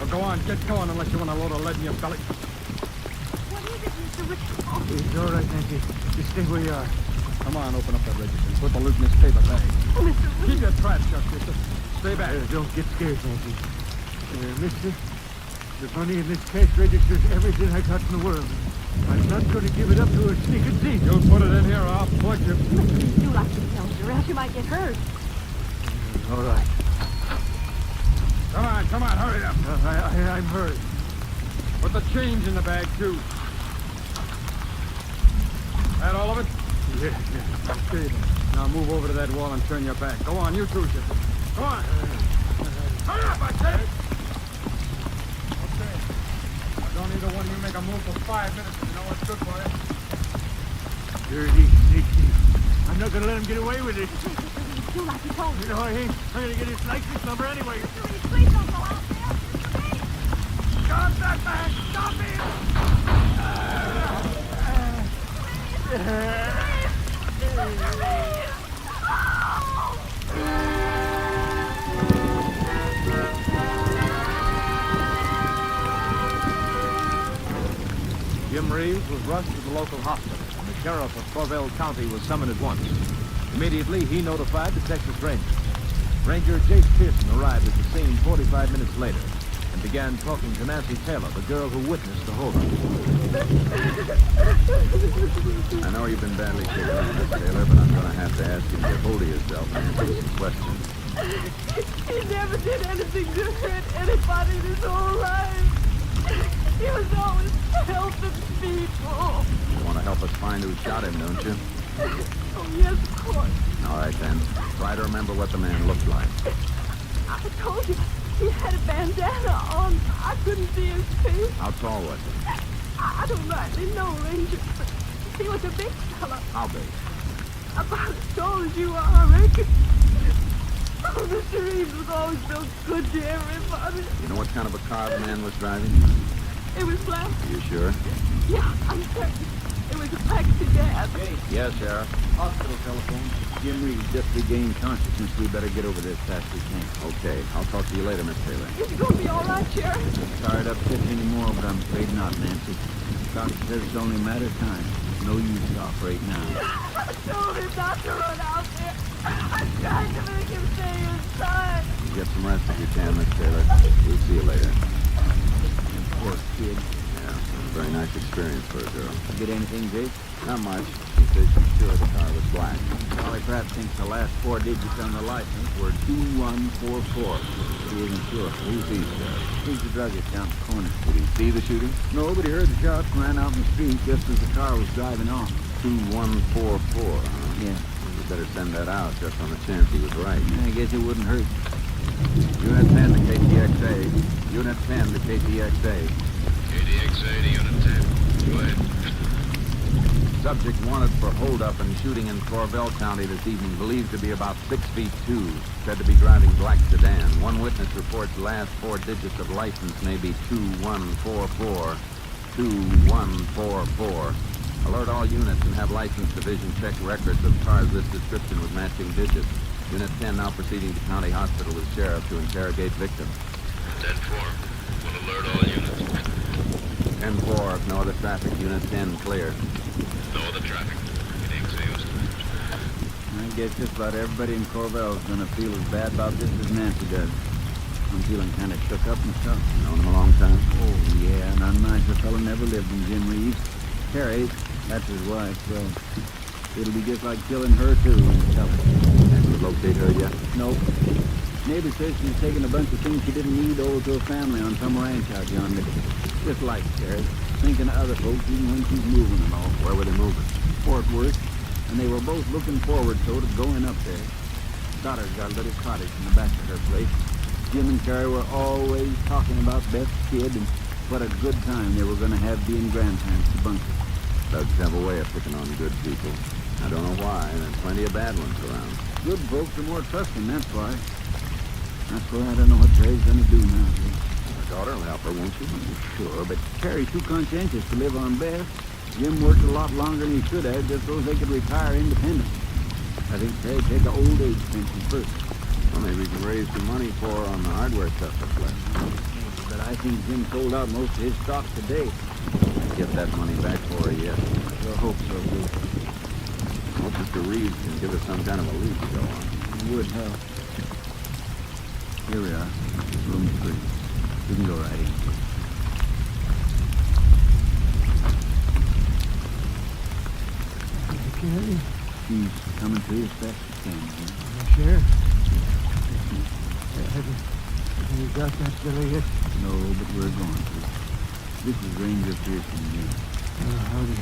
Well, go on, get going unless you want a load of lead in your belly. What is it, Mr. Richard? It's all right, Nancy. Just stay where you are. Come on, open up that register and put the loot in this paper bag. Oh, Mr. Reed. Keep your trap shut, mister. Stay back. Don't get scared, Nancy. Mister, the money in this cash register is everything I got in the world. I'm not going to give it up to a sneaking thief. Don't put it in here, I'll put you. You like to tell us, or else you might get hurt. All right. Come on, hurry up. I'm hurt. Put the change in the bag, too. That all of it? Yeah. Okay, then. Now move over to that wall and turn your back. Go on, you too, Jim. Go on. Hurry up, I said. Okay. Now, don't either one of you make a move for 5 minutes if you know what's good for you. Dirty sneaky. I'm not going to let him get away with it. Do like you told me. You know I ain't. I'm going to get his license number anyway. Please don't go out there. Stop that man! Stop Jim Reeves was rushed to the local hospital, and the sheriff of Corvell County was summoned at once. Immediately, he notified the Texas Rangers. Ranger Jace Pearson arrived at the scene 45 minutes later and began talking to Nancy Taylor, the girl who witnessed the holdup. I know you've been badly shaken up, Miss Taylor, but I'm going to have to ask you to get hold of yourself and answer some questions. He never did anything to hurt anybody his whole life. He was always helping people. You want to help us find who shot him, don't you? Oh, yes, of course. All right, then. Try to remember what the man looked like. I told you, he had a bandana on. I couldn't see his face. How tall was he? I don't rightly know, Ranger, but he was a big fella. How big? About as tall as you are, I reckon. Oh, Mr. Reeves was always so good to everybody. You know what kind of a car the man was driving? It was black. Are you sure? Yeah, I'm certain. It was a black sedan. Yes, Sheriff. Hospital telephone. Jim Reeves just regained consciousness. We better get over there as fast as we can. Okay. I'll talk to you later, Miss Taylor. Is he going to be all right, Sheriff? Tired up pitch anymore, but I'm afraid not, Nancy. Doctor says it's only a matter of time. No use to operate now. I told him not to run out there. I tried to make him stay inside. You get some rest if you can, Miss Taylor. We'll see you later. Poor kid. Yeah, very nice experience for a girl. Get anything, Jake? Not much. She says she's sure the car was black. Charlie Pratt thinks the last 4 digits on the license were 2144. He isn't sure. Who's he, Sheriff? He's the druggist down the corner. Did he see the shooting? No, but he heard the shots and ran out in the street just as the car was driving off. 2144, huh? Yeah. We better send that out just on the chance he was right. I guess it wouldn't hurt. Unit 10 to KTXA. Unit 10 to KTXA. KTXA to Unit 10. Go ahead. Subject wanted for holdup and shooting in Corvell County this evening, believed to be about 6'2", said to be driving black sedan. One witness reports last 4 digits of license may be 2144. 2144. Alert all units and have license division check records of cars this description with matching digits. Unit 10 now proceeding to County Hospital with Sheriff to interrogate victim. 10-4. Will alert all units. 10-4, if no other traffic, Unit 10 clear. No other traffic. KTXA Houston. I guess just about everybody in Corvell is going to feel as bad about this as Nancy does. I'm feeling kind of shook up myself. Known him a long time? Oh, yeah, and I'm nice. The fellow never lived in Jim Reeves. Carrie, that's his wife, so it'll be just like killing her, too. Have you locate her yet? Nope. Neighbor says she's taking a bunch of things she didn't need over to her family on some ranch out yonder. Just like Carrie, thinking of other folks even when she's moving and all. Where were they moving? Fort Worth, and they were both looking forward to going up there. Daughter's got a little cottage in the back of her place. Jim and Carrie were always talking about Beth's kid and what a good time they were going to have being grandparents to Bunker. Thugs have a way of picking on good people. I don't know why, and there's plenty of bad ones around. Good folks are more trusting, that's why. That's why I don't know what Carrie's going to do now. Her daughter will help her, won't she? Sure, but Carrie's too conscientious to live on Beth. Jim worked a lot longer than he should have just so they could retire independent. I think Carrie'd take an old age pension first. Well, maybe we can raise some money for her on the hardware stuff that's left. But I think Jim sold out most of his stock today. Get that money back for her yet. I hope so, Luke. Hope Mr. Reeves can give us some kind of a lead to go on. It would help. Here we are. Room 3. We can go right in. Carrie? She's coming through as fast as she can. Sheriff? You got that, Billy, yet? No, but we're going to. This is Ranger Pearson here. Howdy.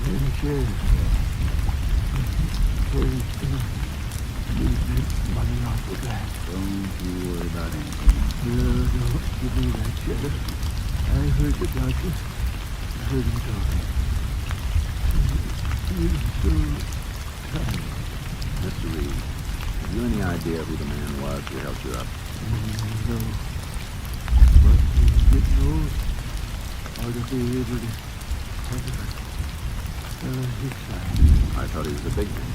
Hey, Sheriff. Money off the glass. Don't you worry about anything. No, don't give me that, Sheriff. I heard the doctor. I heard him talking. He's so tired. Mr. Reed, have you any idea who the man was who helped you up? No. But he's getting old. Ought to be able to have a fellow his size. I thought he was a big man.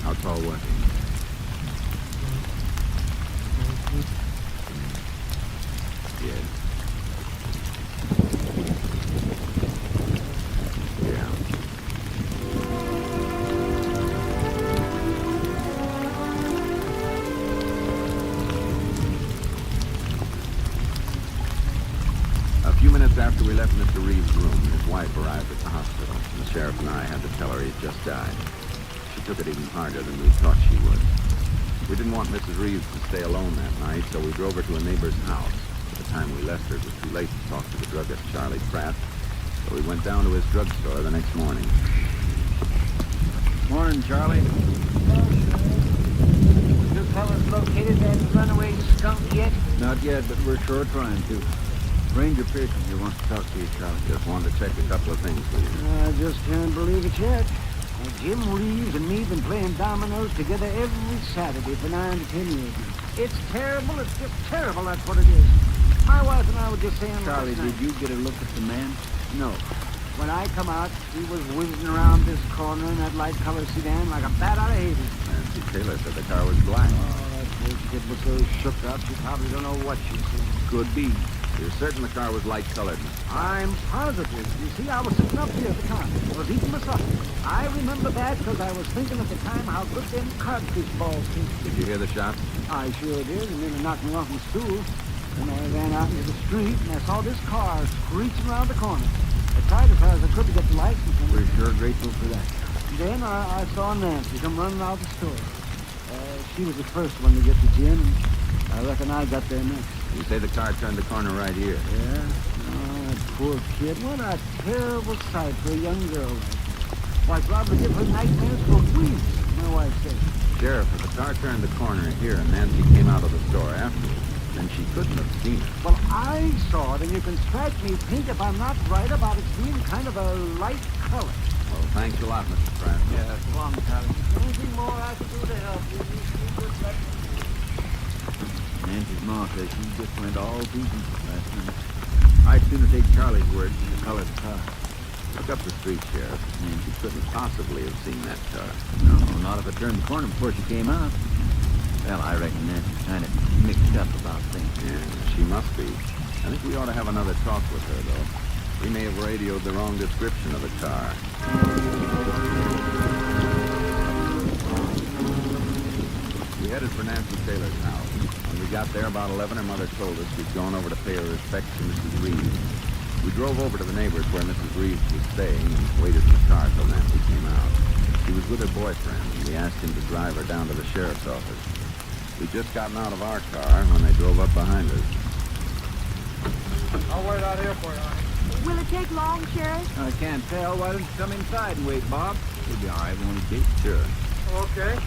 How tall was he? Yes. Yeah. A few minutes after we left Mr. Reeves' room, his wife arrived at the hospital. The sheriff and I had to tell her he had just died. She took it even harder than we thought she would. We didn't want Mrs. Reeves to stay alone that night, so we drove her to a neighbor's house. By the time we left her, it was too late to talk to the druggist, Charlie Pratt, so we went down to his drugstore the next morning. Morning, Charlie. You fellas located that runaway skunk yet? Not yet, but we're sure trying to. Ranger Pearson here wants to talk to you, Charlie. Just wanted to check a couple of things with you. I just can't believe it yet. Jim Reeves and me been playing dominoes together every Saturday for 9 to 10 years. It's terrible. It's just terrible. That's what it is. My wife and I were just saying... Charlie, did you get a look at the man? No. When I come out, he was whizzing around this corner in that light-colored sedan like a bat out of Hades. Nancy Taylor said the car was black. Oh, that poor kid was so shook up, she probably don't know what she's saying. Could be. You're certain the car was light-colored, Mr. I'm positive. You see, I was sitting up here at the time. I was eating my supper. I remember that because I was thinking at the time how good them codfish balls taste. Did you hear the shots? I sure did, and then it knocked me off my stool. Then I ran out into the street, and I saw this car screeching around the corner. I tried as hard as I could to get the license. We're sure grateful for that. Then I saw Nancy come running out of the store. She was the first one to get to Jim, and I reckon I got there next. You say the car turned the corner right here. Yeah? Oh, that poor kid. What a terrible sight for a young girl like that. Why, probably give her nightmares for weeks, my wife said. Sheriff, if the car turned the corner here and Nancy came out of the store afterwards, then she couldn't have seen it. Well, I saw it, and you can scratch me pink if I'm not right about it being kind of a light color. Well, thanks a lot, Mr. Pratt. Yeah, so long, Charlie. Anything more I can do to help you? Just let me... Nancy's ma says she just went all pieces last night. I'd sooner take Charlie's word than the color of the car. Look up the street, Sheriff. Nancy couldn't possibly have seen that car. No, not if it turned the corner before she came out. Well, I reckon Nancy's kind of mixed up about things. Yeah, she must be. I think we ought to have another talk with her, though. We may have radioed the wrong description of the car. We headed for Nancy Taylor's house. When we got there about 11, her mother told us she'd gone over to pay her respects to Mrs. Reeves. We drove over to the neighbor's where Mrs. Reeves was staying and waited in the car till Nancy came out. She was with her boyfriend, and we asked him to drive her down to the sheriff's office. We'd just gotten out of our car when they drove up behind us. I'll wait out here for you, honey. Will it take long, Sheriff? I can't tell. Why don't you come inside and wait, Bob? We'll be all right when we get. Sure. Okay.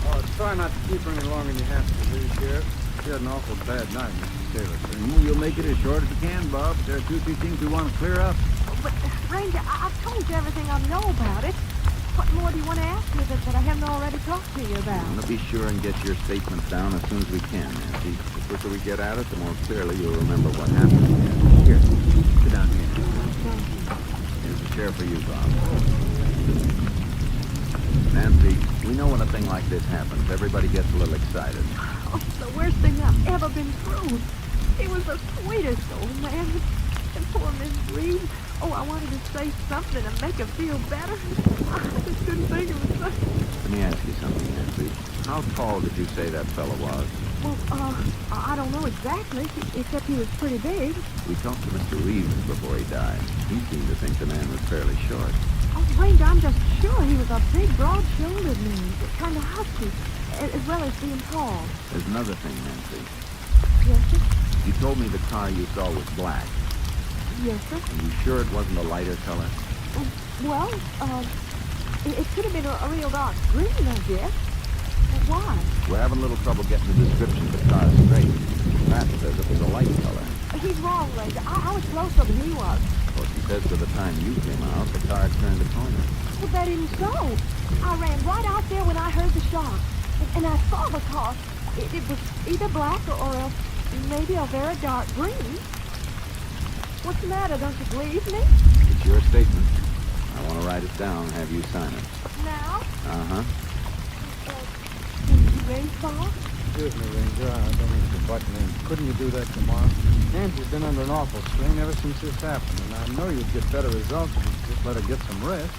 Oh, try not to keep her any longer than you have to, please, Sheriff. She had an awful bad night, Mrs. Taylor. You'll make it as short as you can, Bob. There are 2 or 3 things we want to clear up. But, Ranger, I've told you everything I know about it. What more do you want to ask me that I haven't already talked to you about? I want to be sure and get your statements down as soon as we can, Nancy. The quicker we get at it, the more clearly you'll remember what happened. Here, sit down here. Here's a chair for you, Bob. Nancy, we know when a thing like this happens, everybody gets a little excited. Oh, it's the worst thing I've ever been through. He was the sweetest old man. And poor Miss Reeves. Oh, I wanted to say something to make her feel better. I just couldn't think of a thing. Let me ask you something, Nancy. How tall did you say that fellow was? Well, I don't know exactly, except he was pretty big. We talked to Mr. Reeves before he died. He seemed to think the man was fairly short. Oh, Ranger, I'm just sure he was a big, broad-shouldered man, kind of husky, as well as being tall. There's another thing, Nancy. Yes, sir? You told me the car you saw was black. Yes, sir? Are you sure it wasn't a lighter color? Well, it could have been a real dark green, I guess. But why? We're having a little trouble getting the description of the car straight. Pat says it was a light color. He's wrong, Ranger. I was closer than he was. Of course, he says by the time you came out, the car turned a corner. Well, that isn't so. I ran right out there when I heard the shot. And I saw the car. It was either black or else maybe a very dark green. What's the matter? Don't you believe me? It's your statement. I want to write it down and have you sign it. Now? Uh-huh. Rain fall? Excuse me, Ranger. I don't mean to butt in. Couldn't you do that tomorrow? Nancy's been under an awful strain ever since this happened, and I know you'd get better results if you just let her get some rest.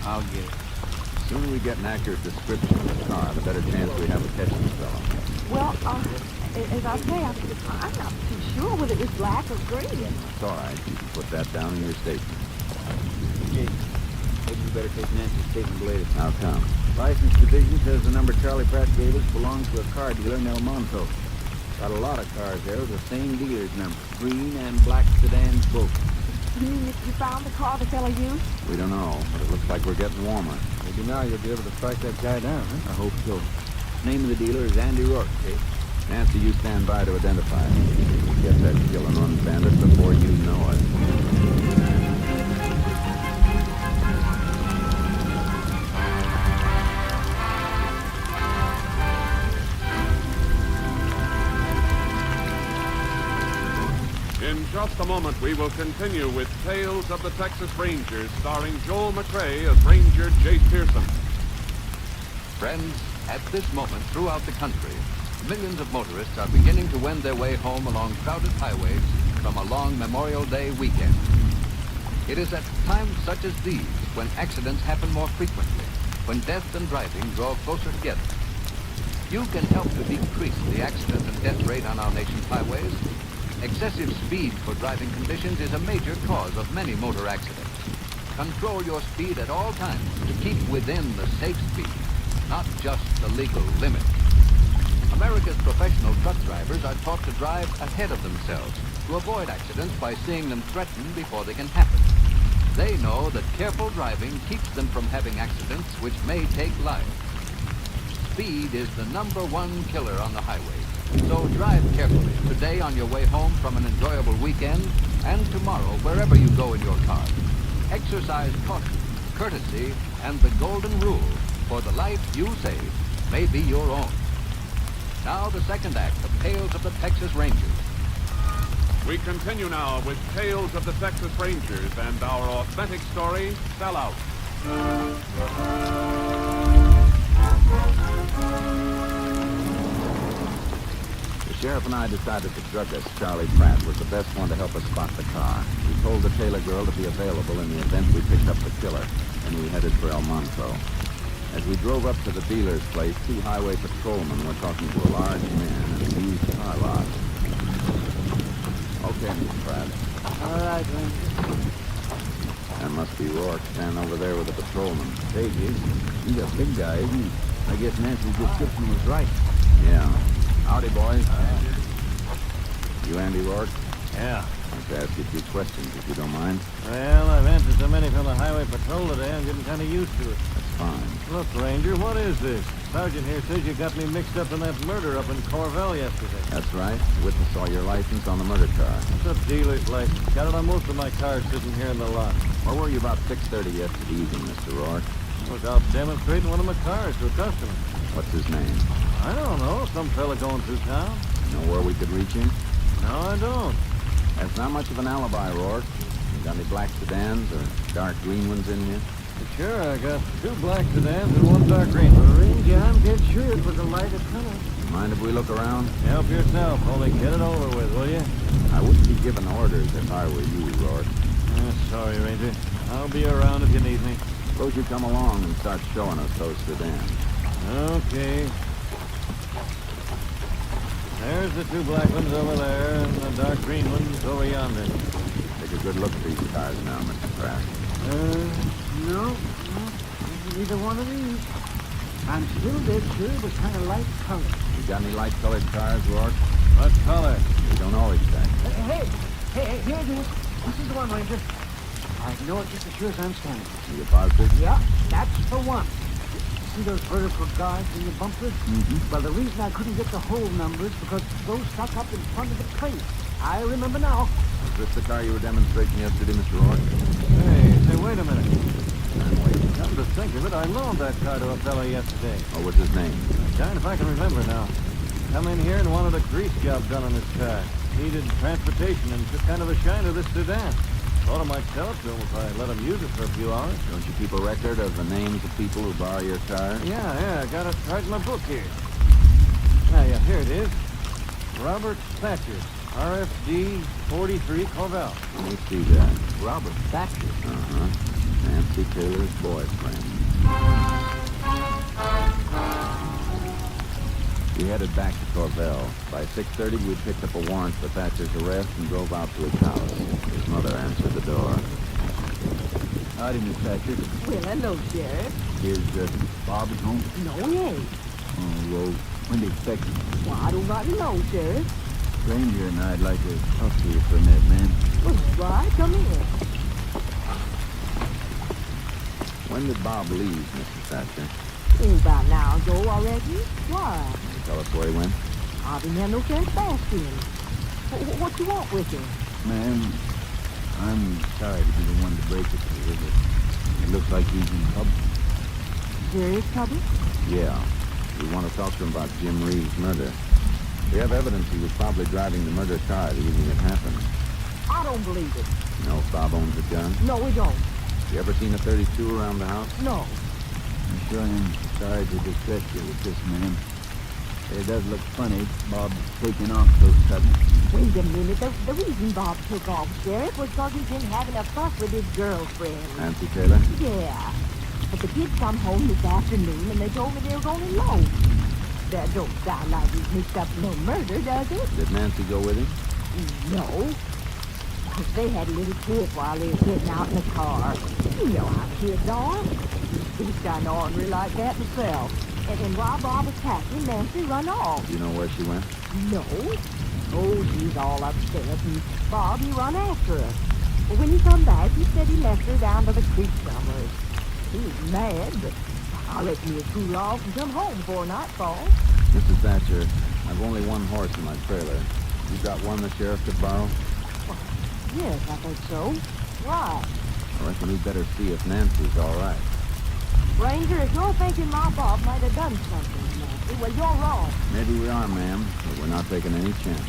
I'll get it. The sooner we get an accurate description of the car, the better chance we have of catching the fellow. Well, as I say, I'm not too sure whether it was black or green. It's all right. You can put that down in your statement. Jake, maybe you better take Nancy's statement later. How come? License division says the number Charlie Pratt gave us belongs to a car dealer in El Monte. Got a lot of cars there with the same dealer's number. Green and black sedans both. You mean you found the car the fella used? We don't know, but it looks like we're getting warmer. Maybe now you'll be able to track that guy down, huh? I hope so. Name of the dealer is Andy Rourke, Jake. Nancy, you stand by to identify him. We'll get that killing on bandit before you know it. In just a moment, we will continue with Tales of the Texas Rangers, starring Joel McCrea as Ranger Jake Pearson. Friends, at this moment throughout the country, millions of motorists are beginning to wend their way home along crowded highways from a long Memorial Day weekend. It is at times such as these when accidents happen more frequently, when death and driving draw closer together. You can help to decrease the accident and death rate on our nation's highways. Excessive speed for driving conditions is a major cause of many motor accidents. Control your speed at all times to keep within the safe speed, not just the legal limit. America's professional truck drivers are taught to drive ahead of themselves to avoid accidents by seeing them threatened before they can happen. They know that careful driving keeps them from having accidents which may take lives. Speed is the #1 killer on the highway. So drive carefully today on your way home from an enjoyable weekend and tomorrow wherever you go in your car. Exercise caution, courtesy, and the golden rule, for the life you save may be your own. Now the second act of Tales of the Texas Rangers. We continue now with Tales of the Texas Rangers and our authentic story, Sellout. The sheriff and I decided the druggist, Charlie Pratt, was the best one to help us spot the car. We told the Taylor girl to be available in the event we picked up the killer, and we headed for El Monte. As we drove up to the dealer's place, 2 highway patrolmen were talking to a large man in a used car lot. Okay, Mr. Pratt. All right, Ranger. That must be Rourke standing over there with the patrolman. Hey, Jake, he's a big guy, isn't he? I guess Nancy's description was right. Yeah. Howdy, boys. You Andy Rourke? Yeah. I'd like to ask you a few questions, if you don't mind. Well, I've answered so many from the highway patrol today, I'm getting kind of used to it. That's fine. Look, Ranger, what is this? Sergeant here says you got me mixed up in that murder up in Corvell yesterday. That's right. The witness saw your license on the murder car. What's a dealer's license? Got it on most of my cars sitting here in the lot. Where were you about 6:30 yesterday evening, Mr. Rourke? Was out demonstrating one of my cars to a customer. What's his name? I don't know. Some fella going through town. You know where we could reach him? No, I don't. That's not much of an alibi, Rourke. You got any black sedans or dark green ones in here? Sure, I got 2 black sedans and 1 dark green. Well, Ranger, I'm dead sure it was a lighter color. Mind if we look around? Help yourself. Only get it over with, will you? I wouldn't be giving orders if I were you, Rourke. Sorry, Ranger. I'll be around if you need me. Suppose you come along and start showing us those sedans. Okay. There's the 2 black ones over there, and the dark green ones over yonder. Take a good look at these cars now, Mr. Pratt. No. Neither one of these. I'm still dead sure it was kind of light colored. You got any light-colored cars, Rourke? What color? We don't always check. Hey, here it is. This is the one, Ranger. I know it just as sure as I'm standing. Are you positive? Yeah, that's the one. See those vertical guards in the bumper? Mm-hmm. Well, the reason I couldn't get the whole numbers because those stuck up in front of the plate. I remember now. Is this the car you were demonstrating yesterday, Mr. Rourke? Hey, wait a minute. Come to think of it, I loaned that car to a fellow yesterday. What was his name? Darn if I can remember now. Come in here and wanted a grease job done on his car. Needed transportation and took kind of a shine to this sedan. Thought I might sell it to him if I let him use it for a few hours. Don't you keep a record of the names of people who borrow your car? Yeah, I got it right in my book here. Yeah, here it is. Robert Thatcher, RFD 43 Corval. Let me see that. Robert Thatcher? Uh-huh. Nancy Taylor's boyfriend. We headed back to Corvell. By 6:30, we picked up a warrant for Thatcher's arrest and drove out to his house. His mother answered the door. Howdy, Miss Thatcher. Well, hello, Sheriff. Is Bob at home? No, he ain't. Oh, well, when do you expect him? Well, I don't rightly know, Sheriff. Ranger and I'd like to talk to you for a minute, man. Well, right, come in. When did Bob leave, Mrs. Thatcher? About an hour ago, I reckon. Why? Can you tell us where he went? I didn't have no chance to ask him. What you want with him? Ma'am, I'm sorry to be the one to break it to you, but it looks like he's in trouble. Serious trouble? Yeah. We want to talk to him about Jim Reeves' murder. We have evidence he was probably driving the murder car the evening it happened. I don't believe it. You know if Bob owns a gun? No, we don't. You ever seen a 32 around the house? No. I sure am sorry to distress you with this, ma'am. It does look funny, Bob taking off so sudden. Wait a minute. The reason Bob took off, Sheriff, was because he'd been having a fuss with his girlfriend. Nancy Taylor? Yeah. But the kids come home this afternoon and they told me they were going to elope. That don't sound like he's mixed up in no murder, does it? Did Nancy go with him? No. They had a little kid while they were getting out in the car. You know how kids are. He's kind of ornery like that himself. And while Bob was packing, Nancy run off. Do you know where she went? No. Oh, she's all upset. And Bob, he run after her. But when he come back, he said he left her down to the creek somewhere. He was mad, but I reckon he'll cool off and come home before nightfall. Mrs. Thatcher, I've only one horse in my trailer. You got one the sheriff could borrow? Yes, I think so. Why? I reckon we'd better see if Nancy's all right. Ranger, if you're thinking my Bob might have done something to Nancy, well, you're wrong. Maybe we are, ma'am, but we're not taking any chances.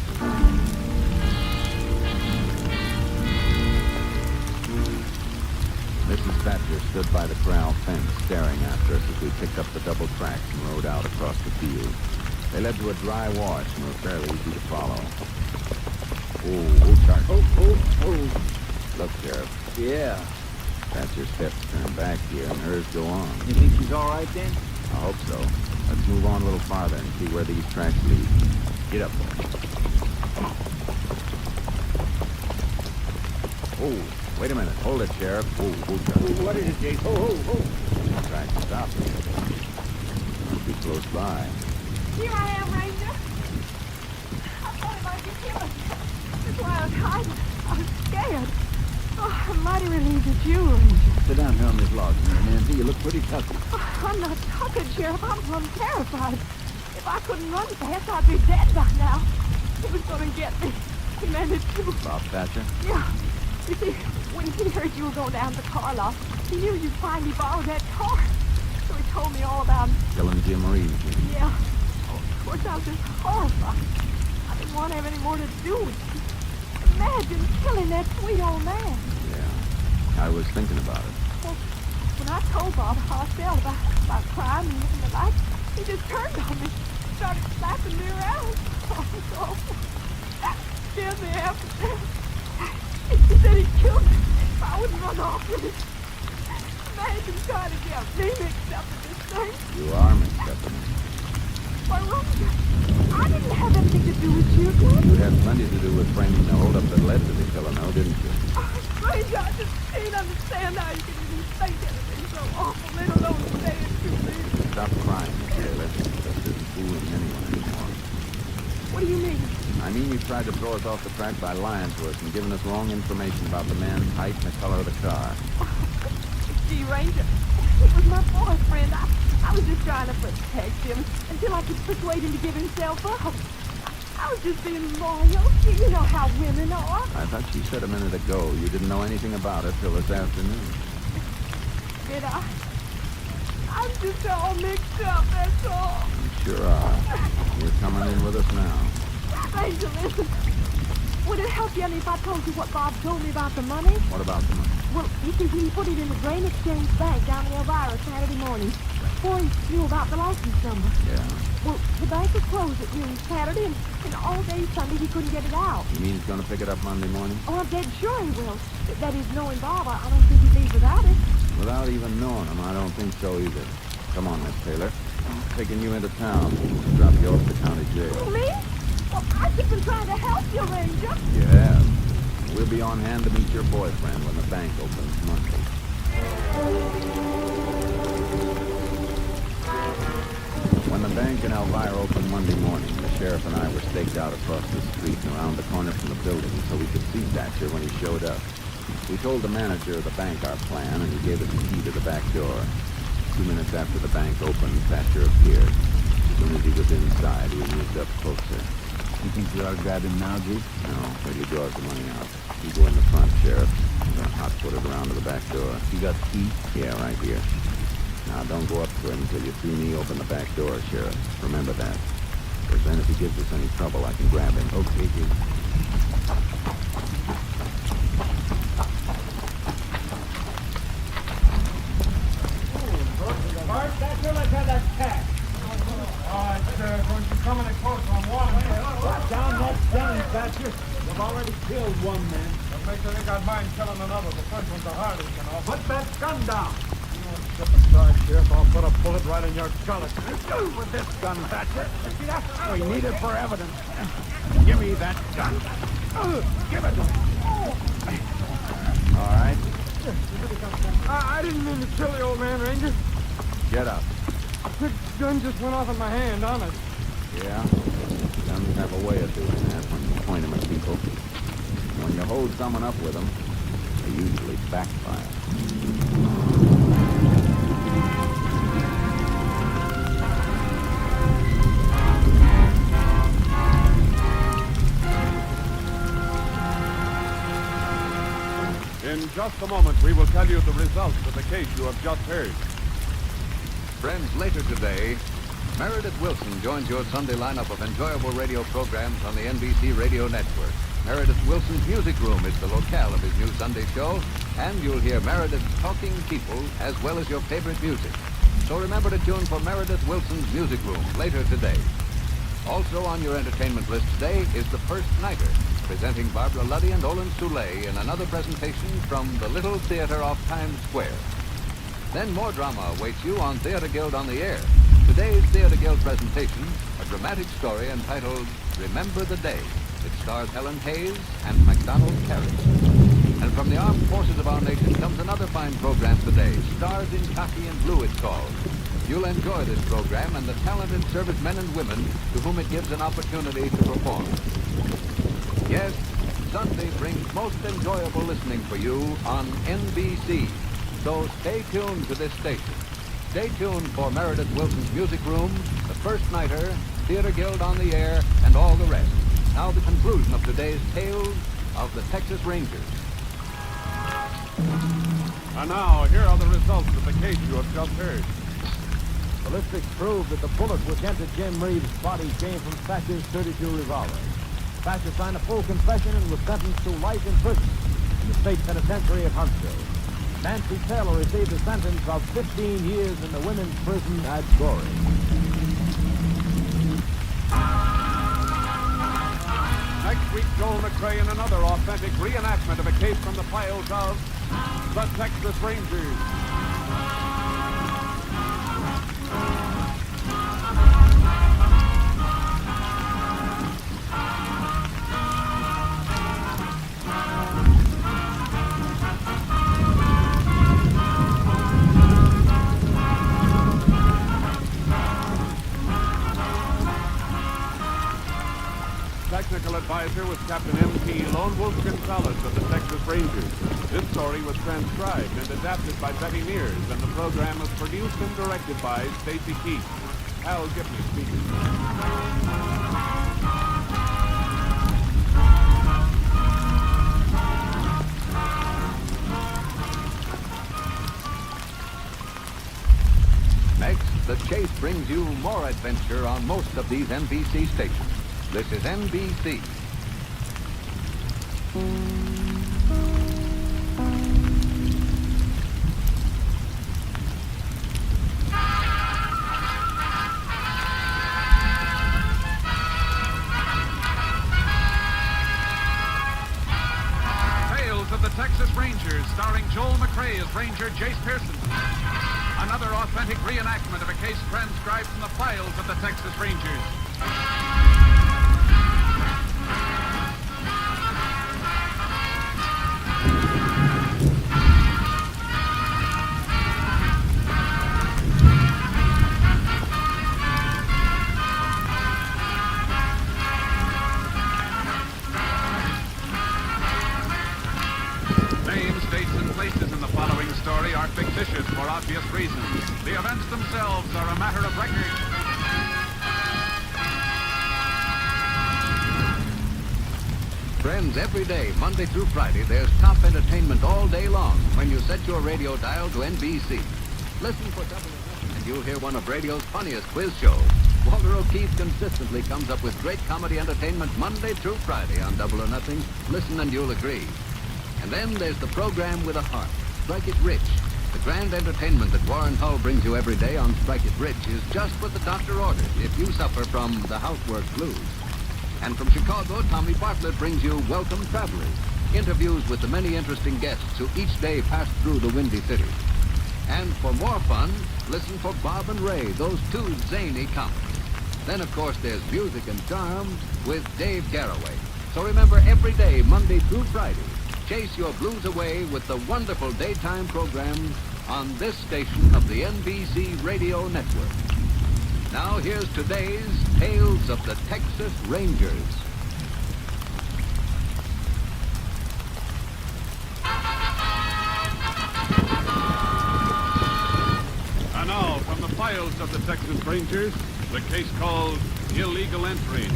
Mrs. Thatcher stood by the corral fence, staring after us as we picked up the double tracks and rode out across the field. They led to a dry wash and were fairly easy to follow. Oh, Sergeant. Look, Sheriff. Yeah. Thatcher's steps turn back here and hers go on. You think she's all right then? I hope so. Let's move on a little farther and see where these tracks lead. Get up, boy. Oh, wait a minute. Hold it, Sheriff. Sergeant. What is it, Jake? The tracks stop. Must be close by. Here I am, Ranger. I thought it might be killing. That's why I was hiding. I was scared. Oh, I'm mighty relieved it's you, Ranger. Sit down here on this log, Nancy. You look pretty tough. Oh, I'm not talking, Sheriff. I'm plumb terrified. If I couldn't run fast, I'd be dead by now. He was going to get me. He meant it too. Bob Thatcher? Yeah. You see, when he heard you were going down to the car lot, he knew you'd finally borrowed that car. So he told me all about it. Killing Jim Reeves. Yeah. Oh, of course, I was just horrified. I didn't want to have any more to do with you. Imagine killing that sweet old man. Yeah. I was thinking about it. Well, when I told Bob how I felt about crime and the like, he just turned on me, started slapping me around. Oh, so scared me after that. He said he'd kill me if I wouldn't run off with it. Imagine trying to get me mixed up in this thing. You are mixed up in it. Why, Ranger, I didn't have anything to do with you, Glenn. You had plenty to do with framing the holdup that led to the killing, now, didn't you? Ranger, I just can't understand how you can even think anything so awful, let alone say it to me. Stop crying, Miss Taylor. This isn't fooling anyone anymore. What do you mean? I mean you tried to throw us off the track by lying to us and giving us wrong information about the man, height, and the color of the car. Gee, Ranger, it was my boyfriend. I was just trying to protect him until I could persuade him to give himself up. I was just being loyal. You know how women are. I thought you said a minute ago you didn't know anything about it till this afternoon. Did I? I'm just all mixed up, that's all. You sure are. You're coming in with us now. Ranger, listen. Would it help you any if I told you what Bob told me about the money? What about the money? Well, you see, he put it in the Grain Exchange Bank down in Elvira Saturday morning before he knew about the license number. Yeah. Well, the bank was closed at noon Saturday, and all day Sunday he couldn't get it out. You mean he's going to pick it up Monday morning? Oh, I'm dead sure he will. That is, knowing Bob, I don't think he'd leave without it. Without even knowing him, I don't think so either. Come on, Miss Taylor. I'm taking you into town. Drop you off at the county jail. Me? Well, I've just been trying to help you, Ranger. You have. We'll be on hand to meet your boyfriend when the bank opens Monday. When the bank in Elvira opened Monday morning, the sheriff and I were staked out across the street and around the corner from the building so we could see Thatcher when he showed up. We told the manager of the bank our plan, and he gave us the key to the back door. 2 minutes after the bank opened, Thatcher appeared. As soon as he was inside, we moved up closer. You think we ought to grab him now, G? No, wait till he draws the money out. You go in the front, Sheriff. I'm going to hot-foot it around to the back door. You got the key? Yeah, right here. Now, don't go up to him until you see me open the back door, Sheriff. Remember that. Because then if he gives us any trouble, I can grab him. Okay, G. Bart, Thatcher, let's have that cash. All right, sir. Don't you come any closer on one. Down that gun, Thatcher. You've already killed one man. What makes you think I'd mind killing another? The first one's the hardest, you know. Put that gun down. Step aside, Sheriff. I'll put a bullet right in your gullet. With this gun, Thatcher. See that? We need it for evidence. Give me that gun. Give it to me. All right. I didn't mean to kill the old man, Ranger. Get up. The gun just went off in my hand, honest. Yeah? Guns have a way of doing that when you point them at people. When you hold someone up with them, they usually backfire. In just a moment, we will tell you the results of the case you have just heard. Friends, later today, Meredith Wilson joins your Sunday lineup of enjoyable radio programs on the NBC Radio Network. Meredith Wilson's Music Room is the locale of his new Sunday show, and you'll hear Meredith's talking people as well as your favorite music. So remember to tune for Meredith Wilson's Music Room later today. Also on your entertainment list today is The First Nighter, presenting Barbara Luddy and Olin Soule in another presentation from the Little Theater off Times Square. Then more drama awaits you on Theater Guild on the Air. Today's Theater Guild presentation, a dramatic story entitled Remember the Day. It stars Helen Hayes and MacDonald Carey. And from the armed forces of our nation comes another fine program today, Stars in Khaki and Blue it's called. You'll enjoy this program and the talented servicemen and women to whom it gives an opportunity to perform. Yes, Sunday brings most enjoyable listening for you on NBC. So stay tuned to this station. Stay tuned for Meredith Wilson's Music Room, The First Nighter, Theater Guild on the Air, and all the rest. Now the conclusion of today's Tales of the Texas Rangers. And now, here are the results of the case you have just heard. Ballistics proved that the bullet which entered Jim Reeves' body came from Thatcher's .32 revolver. Thatcher signed a full confession and was sentenced to life in prison in the state penitentiary at Huntsville. Nancy Taylor received a sentence of 15 years in the women's prison at Goree. Next week, Joel McCrae in another authentic reenactment of a case from the files of the Texas Rangers. narrator was Captain M.P. Lone Wolf Gonzalez of the Texas Rangers. This story was transcribed and adapted by Betty Mears, and the program was produced and directed by Stacy Keith. Al Gibney speaking. Next, the chase brings you more adventure on most of these NBC stations. This is NBC. Tales of the Texas Rangers, starring Joel McRae as Ranger Jace Pearson. Another authentic reenactment of a case transcribed from the files of the Texas Rangers. Names, dates, and places in the following story are fictitious for obvious reasons. The events themselves are a matter of record. Friends, every day, Monday through Friday, there's top entertainment all day long when you set your radio dial to NBC. Listen for Double or Nothing, and you'll hear one of radio's funniest quiz shows. Walter O'Keefe consistently comes up with great comedy entertainment Monday through Friday on Double or Nothing. Listen and you'll agree. And then there's the program with a heart, Strike It Rich. The grand entertainment that Warren Hull brings you every day on Strike It Rich is just what the doctor ordered if you suffer from the housework blues. And from Chicago, Tommy Bartlett brings you Welcome Travelers, interviews with the many interesting guests who each day pass through the Windy City. And for more fun, listen for Bob and Ray, those two zany comics. Then, of course, there's Music and Charm with Dave Garroway. So remember, every day, Monday through Friday, chase your blues away with the wonderful daytime programs on this station of the NBC Radio Network. Now here's today's Tales of the Texas Rangers. And now, from the files of the Texas Rangers, the case called Illegal Entry.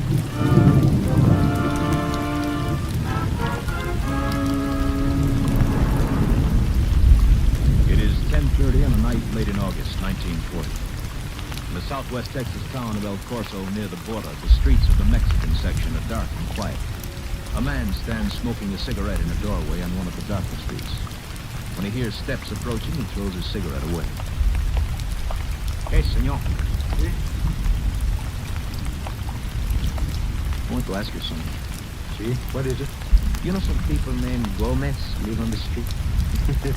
It is 10:30 on a night late in August, 1940. In the southwest Texas town of El Corso near the border, the streets of the Mexican section are dark and quiet. A man stands smoking a cigarette in a doorway on one of the darker streets. When he hears steps approaching, he throws his cigarette away. Hey, senor. I want to ask you something. See? What is it? You know some people named Gomez live on the street?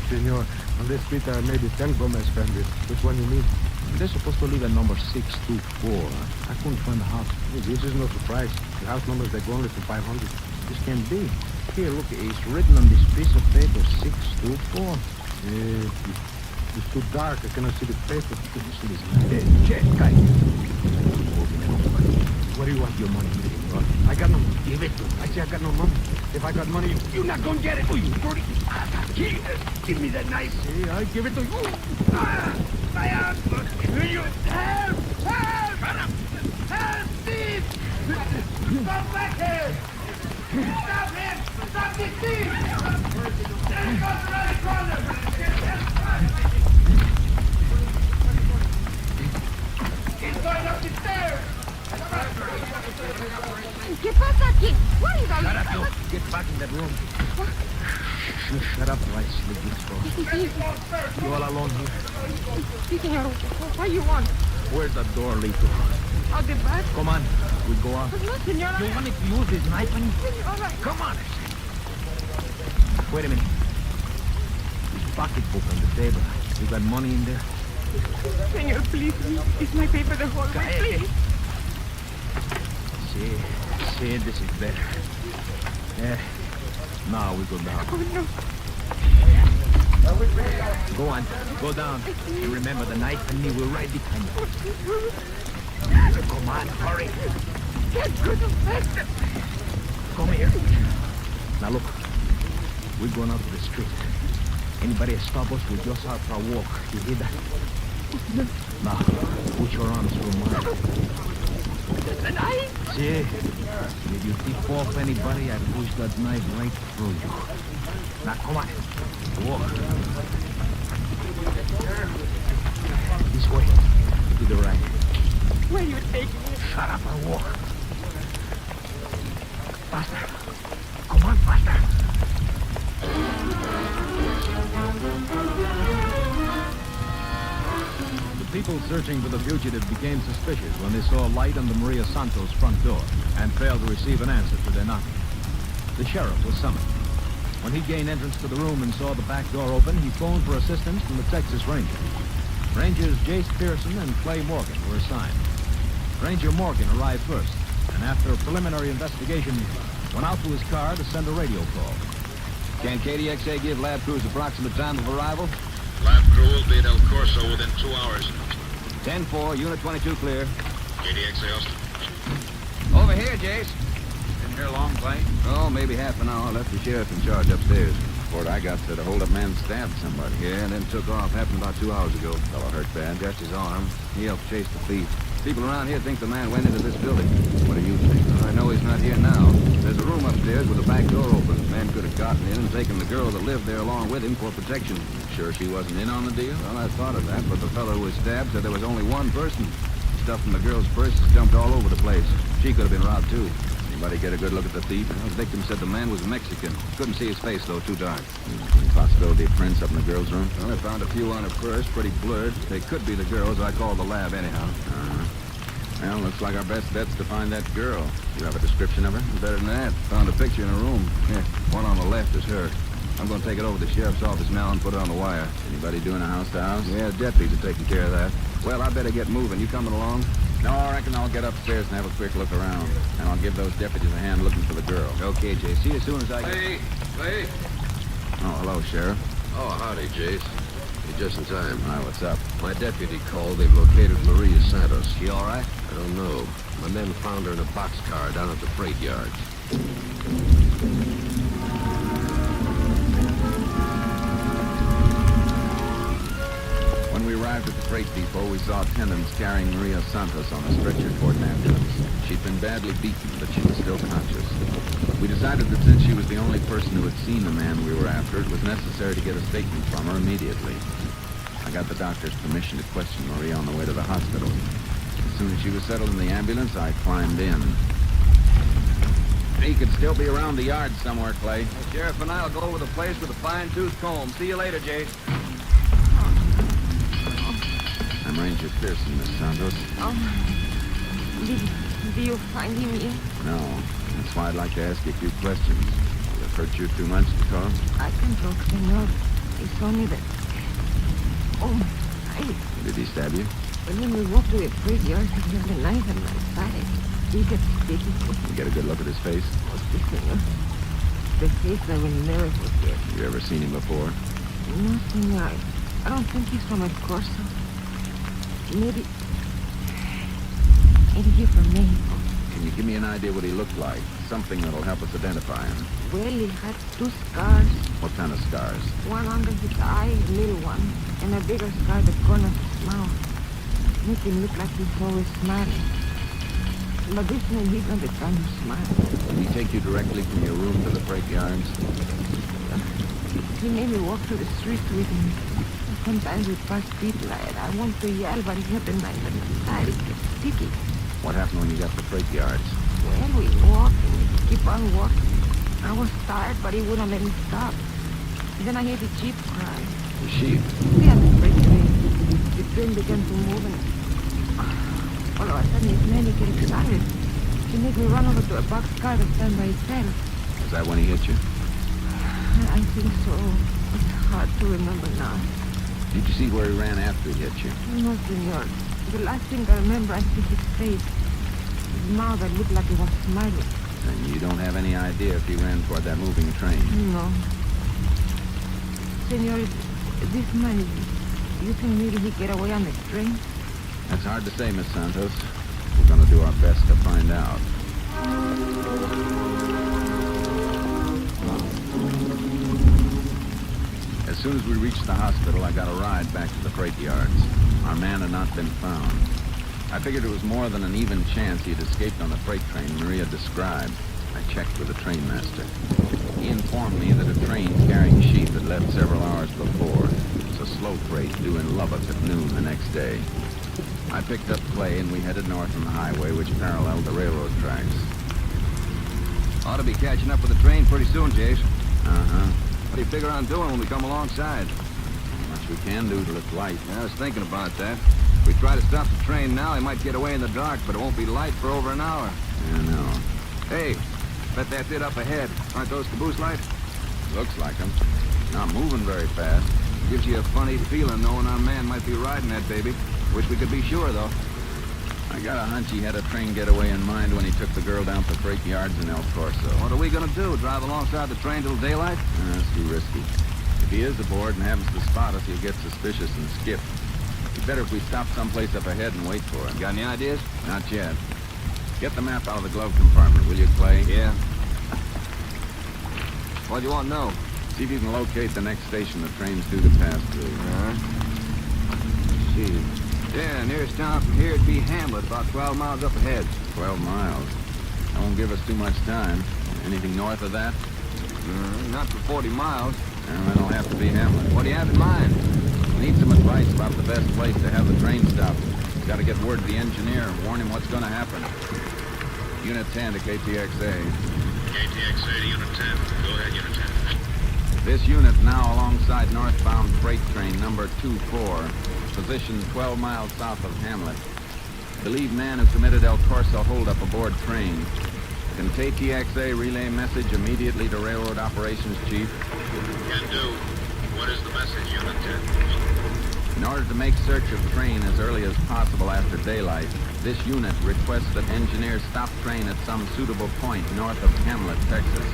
Senor, on this street there are maybe 10 Gomez families. Which one you mean? They're supposed to live at number 624. I couldn't find the house. Well, this is no surprise. The house numbers, they go only to 500. This can't be. Here, look, it's written on this piece of paper, 624. It's too dark. I cannot see the paper. Check, guy. What do you want? Your money. I got no money. Give it to me. I say I got no money. If I got money, you're not gonna get it. Oh, you dirty. Give me that knife. See, I give it to you. My ass. You help! Help! Help, Steve! Come back here! Stop him! Stop this thief! There he goes around the corner! He's going up the stairs! ¿Qué pasa aquí? What is all Shut up, this? you. Get back in that room. Shut up, right, You all alone here? Sí, señor. What do you want? Where's the door lead to? Out the back? Come on, we go out. Pues no, señora. You want me to use this knife on you? All right. Come on. Wait a minute. This pocketbook on the table. You got money in there? Señor, please. It's my paper the whole way, please. See, this is better. Yeah. Now we go down. Oh, no. Go on, go down. And remember, the knife and me will right behind you. Come on, hurry. Get good of that. Come here. Now look, we're going out to the street. Anybody stop us, we're just out for a walk. You hear that? Now, put your arms through mine. The knife? See? If you tip off anybody, I push that knife right through you. Now, come on. Walk. This way. To the right. Where you taking me? Shut up and walk. Faster. Come on, faster. The people searching for the fugitive became suspicious when they saw light on the Maria Santos front door and failed to receive an answer to their knocking. The sheriff was summoned. When he gained entrance to the room and saw the back door open, he phoned for assistance from the Texas Ranger. Rangers Jace Pearson and Clay Morgan were assigned. Ranger Morgan arrived first, and after a preliminary investigation, went out to his car to send a radio call. Can KDXA give lab crews approximate time of arrival? Lab crew will be at El Corso within 2 hours. 10-4, Unit 22 clear. KDXA Austin. Over here, Jace. Been here long, Clay? Oh, maybe half an hour. Left the sheriff in charge upstairs. Report I got said a hold-up man stabbed somebody. Yeah, and then took off. Happened about 2 hours ago. Fellow hurt bad. Just his arm. He helped chase the thief. People around here think the man went into this building. What do you think? I know he's not here now. There's a room upstairs with the back door open. The man could have gotten in and taken the girl that lived there along with him for protection. Sure she wasn't in on the deal? Well, I thought of that, but the fellow who was stabbed said there was only one person. Stuff from the girl's purse is dumped all over the place. She could have been robbed, too. Anybody get a good look at the thief? The victim said the man was Mexican. Couldn't see his face, though, too dark. Possibility of prints up in the girl's room? Well, I found a few on her purse, pretty blurred. They could be the girl's. I called the lab anyhow. Well, looks like our best bet's to find that girl. You have a description of her? Better than that. Found a picture in her room. Here, one on the left is her. I'm going to take it over to the sheriff's office now and put it on the wire. Anybody doing a house-to-house? Yeah, deputies are taking care of that. Well, I better get moving. You coming along? No, I reckon I'll get upstairs and have a quick look around. And I'll give those deputies a hand looking for the girl. Okay, Jay. See you as soon as I get... Clay! Oh, hello, Sheriff. Oh, howdy, Jace. You're just in time. Hi, what's up? My deputy called. They've located Maria Santos. She all right? I don't know. My men found her in a boxcar down at the freight yards. When we arrived at the freight depot, we saw attendants carrying Maria Santos on a stretcher toward an ambulance. She'd been badly beaten, but she was still conscious. We decided that since she was the only person who had seen the man we were after, it was necessary to get a statement from her immediately. I got the doctor's permission to question Maria on the way to the hospital. As soon as she was settled in the ambulance, I climbed in. He could still be around the yard somewhere, Clay. The sheriff and I'll go over the place with a fine-tooth comb. See you later, Jay. I'm Ranger Pearson, Miss Santos. Do you find him yet? No. That's why I'd like to ask you a few questions. Will it hurt you too much to talk? I can talk, senor. It's only that... Oh, Did he stab you? when we walked to the freight yard, he had a knife at my side. He kept speaking. You get a good look at his face? Oh, sí, senor. The face I will never forget. Have you ever seen him before? No, senor. I don't think he's from El Corso. Maybe he's from Mexico. Can you give me an idea what he looked like? Something that'll help us identify him. Well, he had 2 scars. What kind of scars? One under his eye, a little one, and a bigger scar at the corner of his mouth. Make him look like he's always smiling. But this man, he's not the kind who smiles. Did he take you directly from your room to the freight yards? He made me walk through the streets with him. Sometimes we pass people. I want to yell, but he had the knife at my side. It kept sticking. What happened when you got to the freight yards? Well, we walked and we keep on walking. I was tired, but he wouldn't let me stop. Then I heard the jeep cry. The sheep? Yeah, the freight train. The train began to move and... all of a sudden, his man get excited. He made me run over to a boxcar that stand by itself. Was that when he hit you? I think so. It's hard to remember now. Did you see where he ran after he hit you? No, senor. The last thing I remember, I see his face. His mouth that looked like he was smiling. And you don't have any idea if he ran toward that moving train? No. Senor, this man, you think maybe he get away on the train? That's hard to say, Miss Santos. We're going to do our best to find out. As soon as we reached the hospital, I got a ride back to the freight yards. Our man had not been found. I figured it was more than an even chance he had escaped on the freight train Maria described. I checked with the train master. He informed me that a train carrying sheep had left several hours before. It was a slow freight due in Lubbock at noon the next day. I picked up Clay and we headed north on the highway which paralleled the railroad tracks. Ought to be catching up with the train pretty soon, Jace. Uh-huh. What do you figure on doing when we come alongside? Much we can do till it's light. Yeah, I was thinking about that. If we try to stop the train now, he might get away in the dark, but it won't be light for over an hour. Yeah, no. Hey, bet that's it up ahead. Aren't those caboose lights? Looks like them. Not moving very fast. Gives you a funny feeling knowing our man might be riding that baby. Wish we could be sure, though. I got a hunch he had a train getaway in mind when he took the girl down to freight yards in El Corso. What are we gonna do? Drive alongside the train till daylight? That's too risky. If he is aboard and happens to spot us, he'll get suspicious and skip. It'd be better if we stop someplace up ahead and wait for him. Got any ideas? Not yet. Get the map out of the glove compartment, will you, Clay? Yeah. What do you want to know? See if you can locate the next station the train's due to pass through. Let's see. Yeah, nearest town from here would be Hamlet, about 12 miles up ahead. 12 miles. That won't give us too much time. Anything north of that? Not for 40 miles. Well, then it'll have to be Hamlet. What do you have in mind? We need some advice about the best place to have the train stop. Got to get word to the engineer and warn him what's going to happen. Unit 10 to KTXA. KTXA to Unit 10. Go ahead, Unit 10. This unit now alongside northbound freight train number 24, positioned 12 miles south of Hamlet. Believe man who committed El Corso holdup aboard train. Can KTXA relay message immediately to Railroad Operations Chief? Can do. What is the message, Unit 10? In order to make search of train as early as possible after daylight, this unit requests that engineers stop train at some suitable point north of Hamlet, Texas.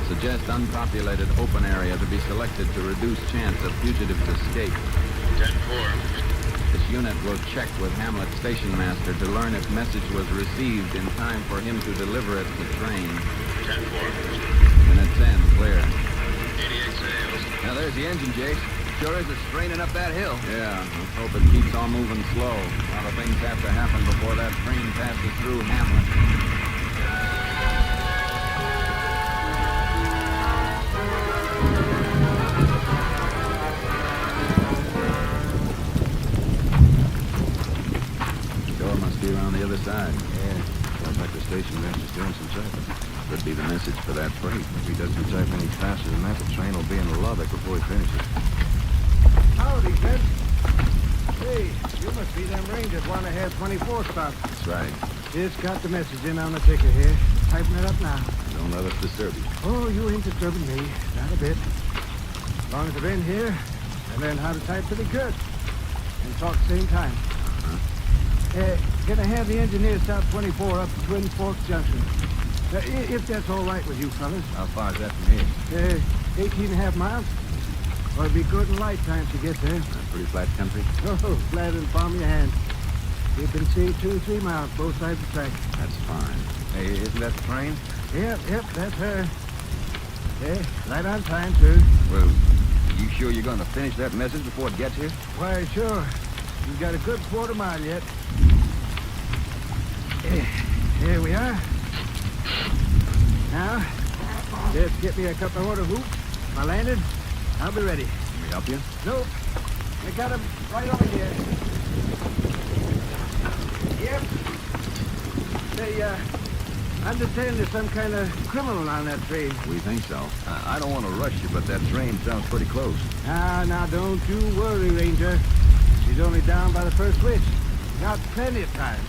Suggest unpopulated open area to be selected to reduce chance of fugitives' escape. 10-4. This unit will check with Hamlet station master to learn if message was received in time for him to deliver it to train. 10-4. Unit 10, clear. KTXA. Now there's the engine, Jace. Sure is it's straining up that hill. Yeah, let's hope it keeps on moving slow. A lot of things have to happen before that train passes through Hamlet. Around the other side. Yeah. Sounds like the station master's doing some typing. Could be the message for that freight. If he doesn't type any faster than that, the train will be in Lubbock before he finishes. Howdy, Ted. Hey, you must be them Rangers want to have 24 stop. That's right. Just got the message in on the ticker here. Typing it up now. Don't let us disturb you. Oh, you ain't disturbing me. Not a bit. As long as I've been here, I learned how to type pretty good. And talk at the same time. Gonna have the engineer stop 24 up to Twin Forks Junction. If that's all right with you fellas. How far is that from here? 18 and a half miles. Well, it'll be good and light time to get there. Pretty flat country? Oh, flat in the palm of your hand. You can see 2 or 3 miles both sides of the track. That's fine. Hey, isn't that the train? Yep, that's her. Right on time, too. Well, you sure you're going to finish that message before it gets here? Why, sure. We've got a good quarter mile yet. Here we are. Now, just get me a couple of water hoops. When I landed, I'll be ready. Can we help you? Nope. I got him right over here. Yep. Say, understand there's some kind of criminal on that train. We think so. I don't want to rush you, but that train sounds pretty close. Now, don't you worry, Ranger. She's only down by the first switch. Got plenty of time.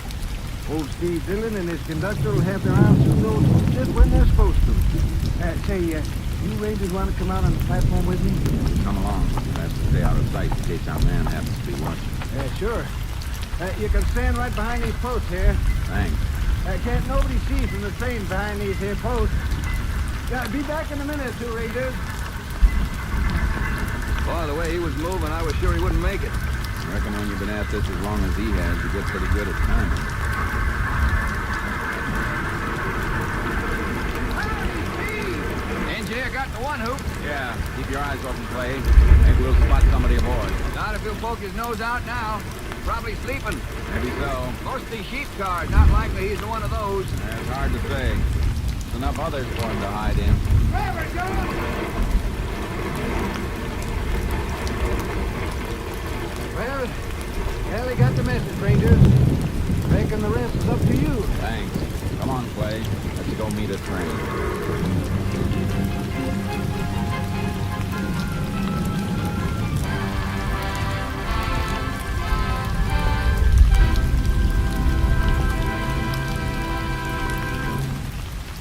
Old Steve Dillon and his conductor will have their arms through those just when they're supposed to. Say, you Rangers want to come out on the platform with me? Come along. Best to stay out of sight in case our man happens to be watching. Sure. You can stand right behind these posts here. Thanks. Can't nobody see from the train behind these here posts. Be back in a minute or two, Rangers. Boy, the way he was moving, I was sure he wouldn't make it. I reckon when you've been at this as long as he has, you get pretty good at timing. Engineer got The one who? Yeah, keep your eyes open, Clay. Maybe we'll spot somebody aboard. Not if he'll poke his nose out now. Probably sleeping. Maybe so. Mostly sheep cars. Not likely he's one of those. It's hard to say. There's enough others for him to hide in. Well, he got the message, Ranger. Reckon the rest is up to you. Thanks. Come on, Clay. Let's go meet a train.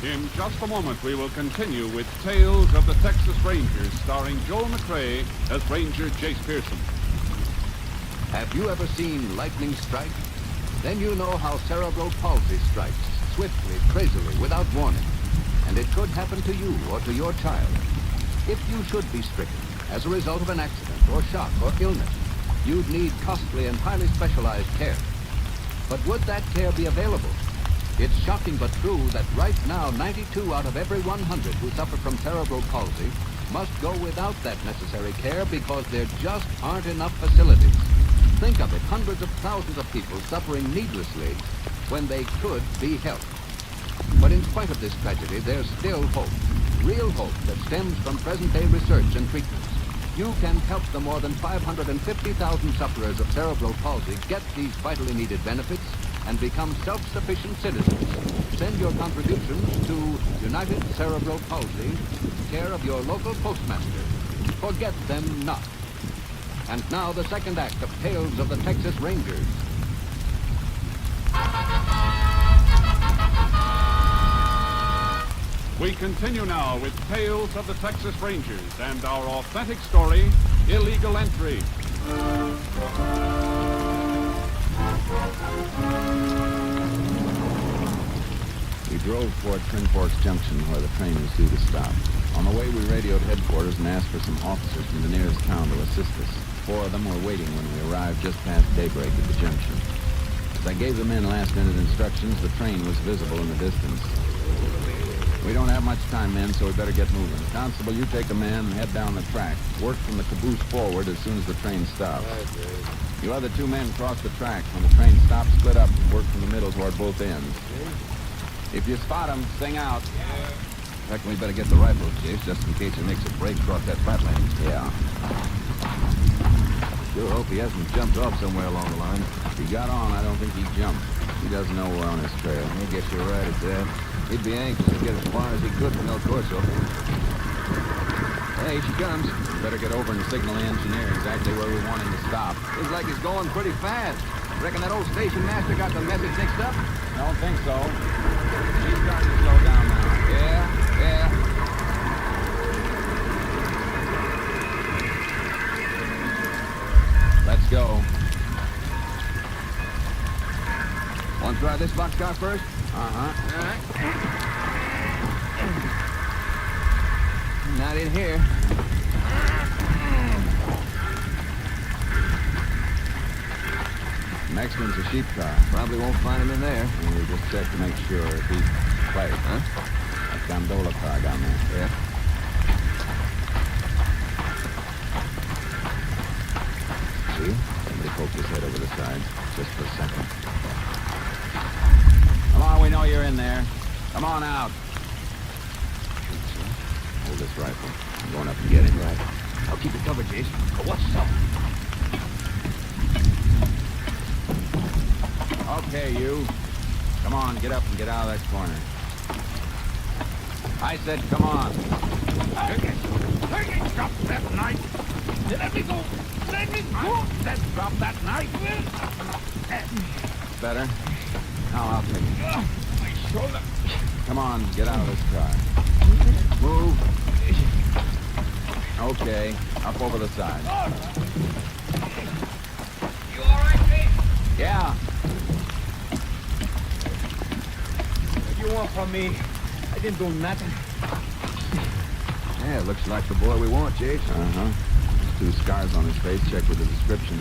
In just a moment, we will continue with Tales of the Texas Rangers, starring Joel McCrea as Ranger Jace Pearson. Have you ever seen lightning strike? Then you know how cerebral palsy strikes, swiftly, crazily, without warning. And it could happen to you or to your child. If you should be stricken as a result of an accident or shock or illness, you'd need costly and highly specialized care. But would that care be available? It's shocking but true that right now 92 out of every 100 who suffer from cerebral palsy must go without that necessary care because there just aren't enough facilities. Think of it, hundreds of thousands of people suffering needlessly when they could be helped. But in spite of this tragedy, there's still hope. Real hope that stems from present-day research and treatments. You can help the more than 550,000 sufferers of cerebral palsy get these vitally needed benefits and become self-sufficient citizens. Send your contributions to United Cerebral Palsy, care of your local postmaster. Forget them not. And now the second act of Tales of the Texas Rangers. We continue now with Tales of the Texas Rangers and our authentic story, Illegal Entry. We drove toward Twin Forks Junction where the train was due to stop. On the way, we radioed headquarters and asked for some officers from the nearest town to assist us. 4 of them were waiting when we arrived just past daybreak at the junction. As I gave the men last-minute instructions, the train was visible in the distance. We don't have much time, men, so we better get moving. Constable, you take a man and head down the track. Work from the caboose forward as soon as the train stops. You other 2 men cross the track. When the train stops, split up and work from the middle toward both ends. If you spot him, sing out. I reckon we better get the rifles, Jace, just in case he makes a break across that flatland. Yeah. Sure hope he hasn't jumped off somewhere along the line. If he got on, I don't think he jumped. He doesn't know we're on his trail. I guess you're right at that. He'd be anxious to get as far as he could from El Corso. Hey, she comes. We better get over and signal the engineer exactly where we want him to stop. Looks like he's going pretty fast. Reckon that old station master got the message mixed up? Don't think so. He's starting to slow down now. Yeah. Let's go. Want to try this boxcar first? Uh-huh. All right. Not in here. Next one's a sheep car. Probably won't find him in there. And we just check to make sure if he's Clay. Huh? That gondola car down there. Yeah. See? Somebody poked his head over the side. Just for a second. Come on, we know you're in there. Come on out. Hold this rifle. I'm going up and get him. Right. I'll keep it covered, Jace. But watch yourself. Okay, you. Come on, get up and get out of that corner. I said come on. Drop that knife. Let me go. Let me go. Drop that knife. Better? Now I'll take it. My shoulder. Come on, get out of this car. Move. Okay, up over the side. You all right, Pete? Yeah. What you want from me? I didn't do nothing. Yeah, looks like the boy we want, Jace. Uh-huh. There's 2 scars on his face. Check with the description.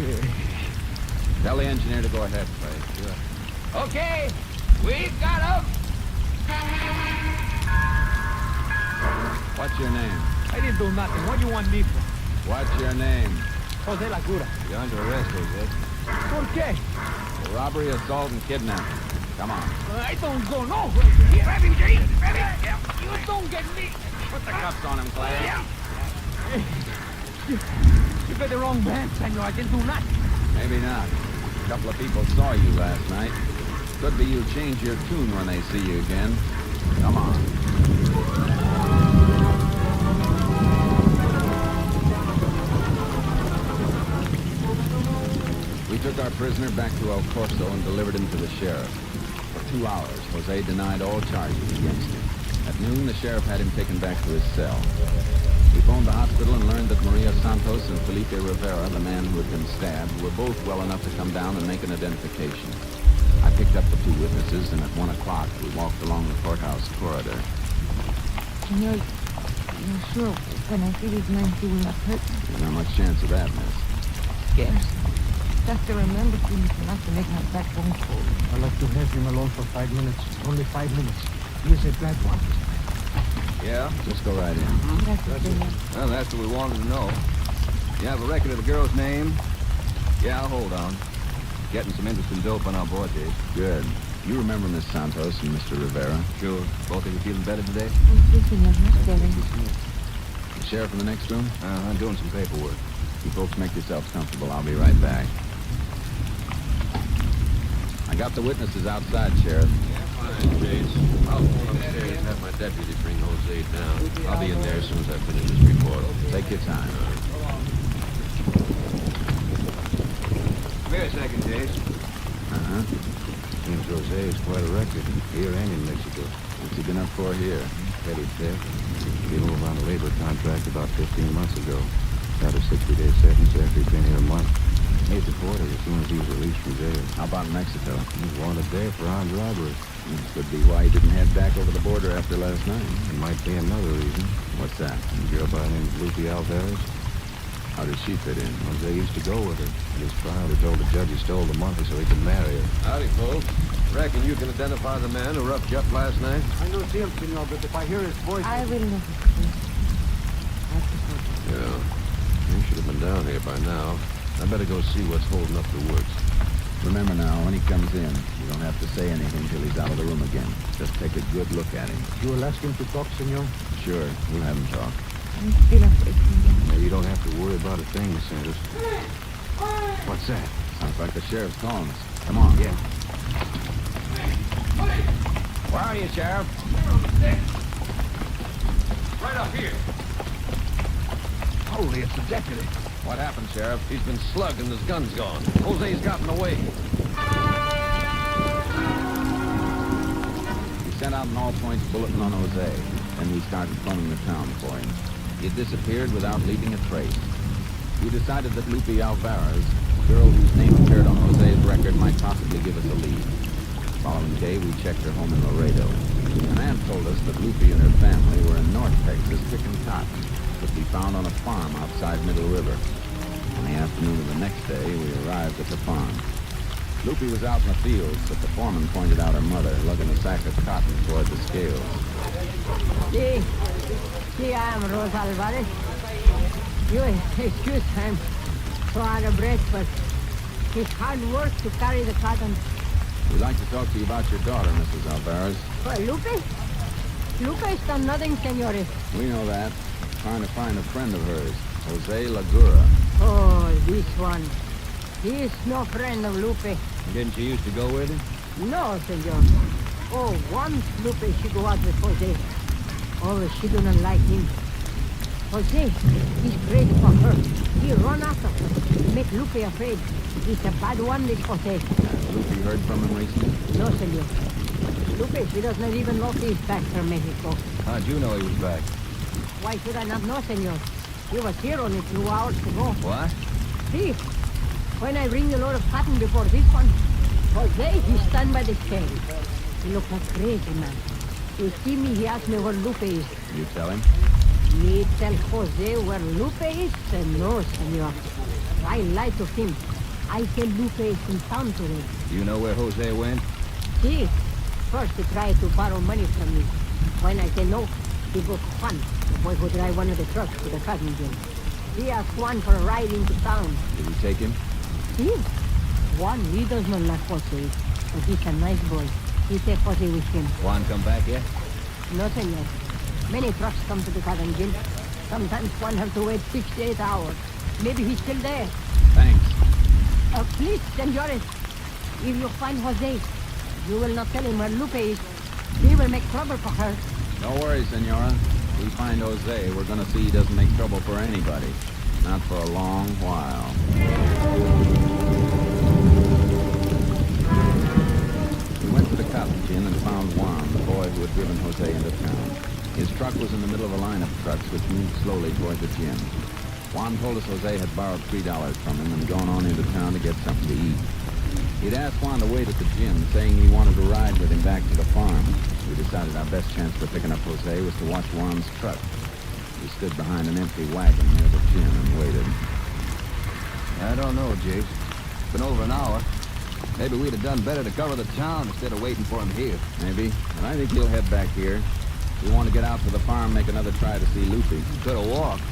Tell the engineer to go ahead, Clay. Sure. Okay, we've got him. What's your name? I didn't do nothing. What do you want me for? What's your name? Jose Lagura. You're under arrest, Jose. ¿Por qué? For robbery, assault, and kidnapping. Come on. I don't go nowhere. Here, grab him, Jay. Grab him. Yeah. You don't get me. Put the cuffs on him, Clay. Yeah. You got the wrong man, senor. I can do nothing. Maybe not. A couple of people saw you last night. Could be you'll change your tune when they see you again. Come on. We took our prisoner back to El Corso and delivered him to the sheriff. For 2 hours, Jose denied all charges against him. At noon, the sheriff had him taken back to his cell. We phoned the hospital and learned that Maria Santos and Felipe Rivera, the man who had been stabbed, were both well enough to come down and make an identification. I picked up the 2 witnesses, and at 1 o'clock, we walked along the courthouse corridor. Senor, you're sure when I see these men, he will not hurt me? There's not much chance of that, miss. Scarce. Just to remember things enough to make my backbone cold. I'd like to have him alone for 5 minutes. Only 5 minutes. He is a bad one. Yeah? Just go right in. That's it. Well, that's what we wanted to know. You have a record of the girl's name? Yeah, hold on. Getting some interesting dope on our board, Dave. Good. You remember Miss Santos and Mr. Rivera? Sure. Both of you feeling better today? Sí, senor, much better. The sheriff in the next room? I'm doing some paperwork. You folks make yourselves comfortable. I'll be right back. I got the witnesses outside, Sheriff. Fine, Chase. I'll go upstairs and have my deputy bring Jose down. I'll be in there as soon as I finish this report. Take your time. Wait a second, Chase. Uh-huh. Seems Jose is quite a record, here and in Mexico. What's he been up for here? Petty theft. Came over on a labor contract about 15 months ago. Got a 60-day sentence after he'd been here a month. Made the border as soon as he was released from jail. How about Mexico? He's wanted there for armed robbery. Could be why he didn't head back over the border after last night. It might be another reason. What's that? A girl by the name of Lupe Alvarez. How does she fit in? Jose used to go with her. At his trial, he told the judge he stole the money so he could marry her. Howdy, folks. Reckon you can identify the man who roughed you up last night? I don't see him, senor, but if I hear his voice... I will know. Yeah. He should have been down here by now. I better go see what's holding up the works. Remember now, when he comes in, you don't have to say anything till he's out of the room again. Just take a good look at him. You will ask him to talk, senor? Sure, we'll have him talk. I'm still afraid, senor. Now, you don't have to worry about a thing, Miss Sanders. What's that? Sounds like the sheriff's calling us. Come on. Yeah. Where are you, Sheriff? Right up here. Holy, it's the deputy. What happened, Sheriff? He's been slugged and his gun's gone. Jose's gotten away. He sent out an all-points bulletin on Jose, and we started phoning the town for him. He had disappeared without leaving a trace. We decided that Lupe Alvarez, the girl whose name appeared on Jose's record, might possibly give us a lead. The following day, we checked her home in Laredo. An aunt told us that Lupe and her family were in North Texas picking cotton, could be found on a farm outside Middle River. On the afternoon of the next day, we arrived at the farm. Lupe was out in the fields, but the foreman pointed out her mother lugging a sack of cotton toward the scales. See, I am Rosa Alvarez. You excuse I'm so out of breath, but it's hard work to carry the cotton. We'd like to talk to you about your daughter, Mrs. Alvarez. Well, Lupe? Lupe has done nothing, senores. We know that. Trying to find a friend of hers, Jose Lagura. Oh, this one. He is no friend of Lupe. Didn't you used to go with him? No, senor. Oh, once Lupe she go out with Jose. Oh, she do not like him. Jose, he's crazy for her. He run after her, make Lupe afraid. He's a bad one, this Jose. Lupe heard from him recently? No, senor. Lupe, she does not even know if he's back from Mexico. How'd you know he was back? Why should I not know, senor? He was here only 2 hours ago. What? See, when I bring the load of cotton before this one, Jose, he stand by the scale. He look like crazy, man. You see me, he asked me where Lupe is. You tell him? Me tell Jose where Lupe is? No, senor. I lie to him. I tell Lupe is in town today. You know where Jose went? See, first he tried to borrow money from me. When I say no, he goes fun. The boy who drive one of the trucks to the cotton gin. He asked Juan for a ride into town. Did he take him? See? Juan, he does not like Jose, but he's a nice boy. He take Jose with him. Juan come back yet? No, senor. Many trucks come to the cotton gin. Sometimes one have to wait 6 to 8 hours. Maybe he's still there. Thanks. Please, senores, if you find Jose, you will not tell him where Lupe is. He will make trouble for her. Don't worry, Senora. If we find Jose, we're gonna see he doesn't make trouble for anybody. Not for a long while. We went to the cotton gin and found Juan, the boy who had driven Jose into town. His truck was in the middle of a line of trucks which moved slowly toward the gin. Juan told us Jose had borrowed $3 from him and gone on into town to get something to eat. He'd asked Juan to wait at the gym, saying he wanted to ride with him back to the farm. We decided our best chance for picking up Jose was to watch Juan's truck. We stood behind an empty wagon near the gym and waited. I don't know, Jace. It's been over an hour. Maybe we'd have done better to cover the town instead of waiting for him here. Maybe, but I think he'll head back here. We want to get out to the farm, make another try to see Lupe. He could have walked.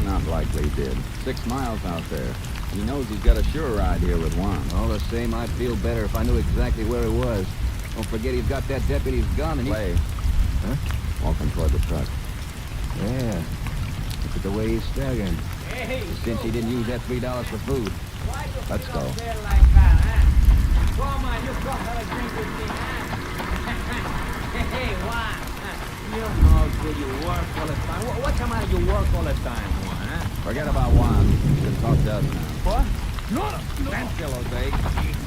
Not likely he did. 6 miles out there. He knows he's got a sure ride here with Juan. All the same, I'd feel better if I knew exactly where he was. Don't forget he's got that deputy's gun and Clay. Huh? Walking toward the truck. Yeah. Look at the way he's staggering. Hey, Since he didn't use that $3 for food. Let's go. like that, huh? Come on, you come have a drink with me, huh? Hey, Juan. You know how good you work all the time. What's the matter? You work all the time, Juan, huh? Forget about Juan. You can talk to us now. What? No. Stand still, Jose.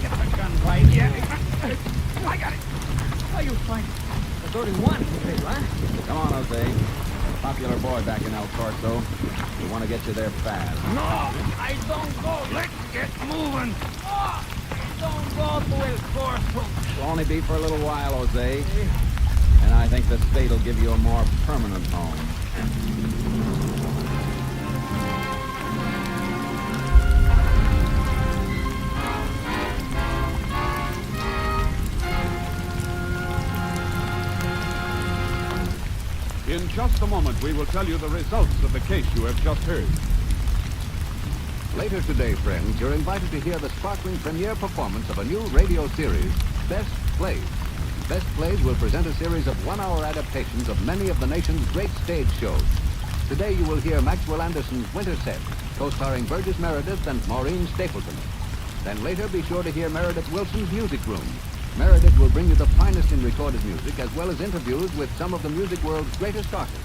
Get the gun right. Yeah. I got it. How you find it? There's only one, huh? Come on, Jose. Popular boy back in El Corso. We want to get you there fast. No, I don't go. Let's get moving. Oh, don't go to El Corso. It'll only be for a little while, Jose. And I think the state will give you a more permanent home. In just a moment, we will tell you the results of the case you have just heard. Later today, friends, you're invited to hear the sparkling premiere performance of a new radio series, Best Plays. Best Plays will present a series of one-hour adaptations of many of the nation's great stage shows. Today you will hear Maxwell Anderson's Winter Set, co-starring Burgess Meredith and Maureen Stapleton. Then later be sure to hear Meredith Wilson's Music Room. Meredith will bring you the finest in recorded music as well as interviews with some of the music world's greatest artists.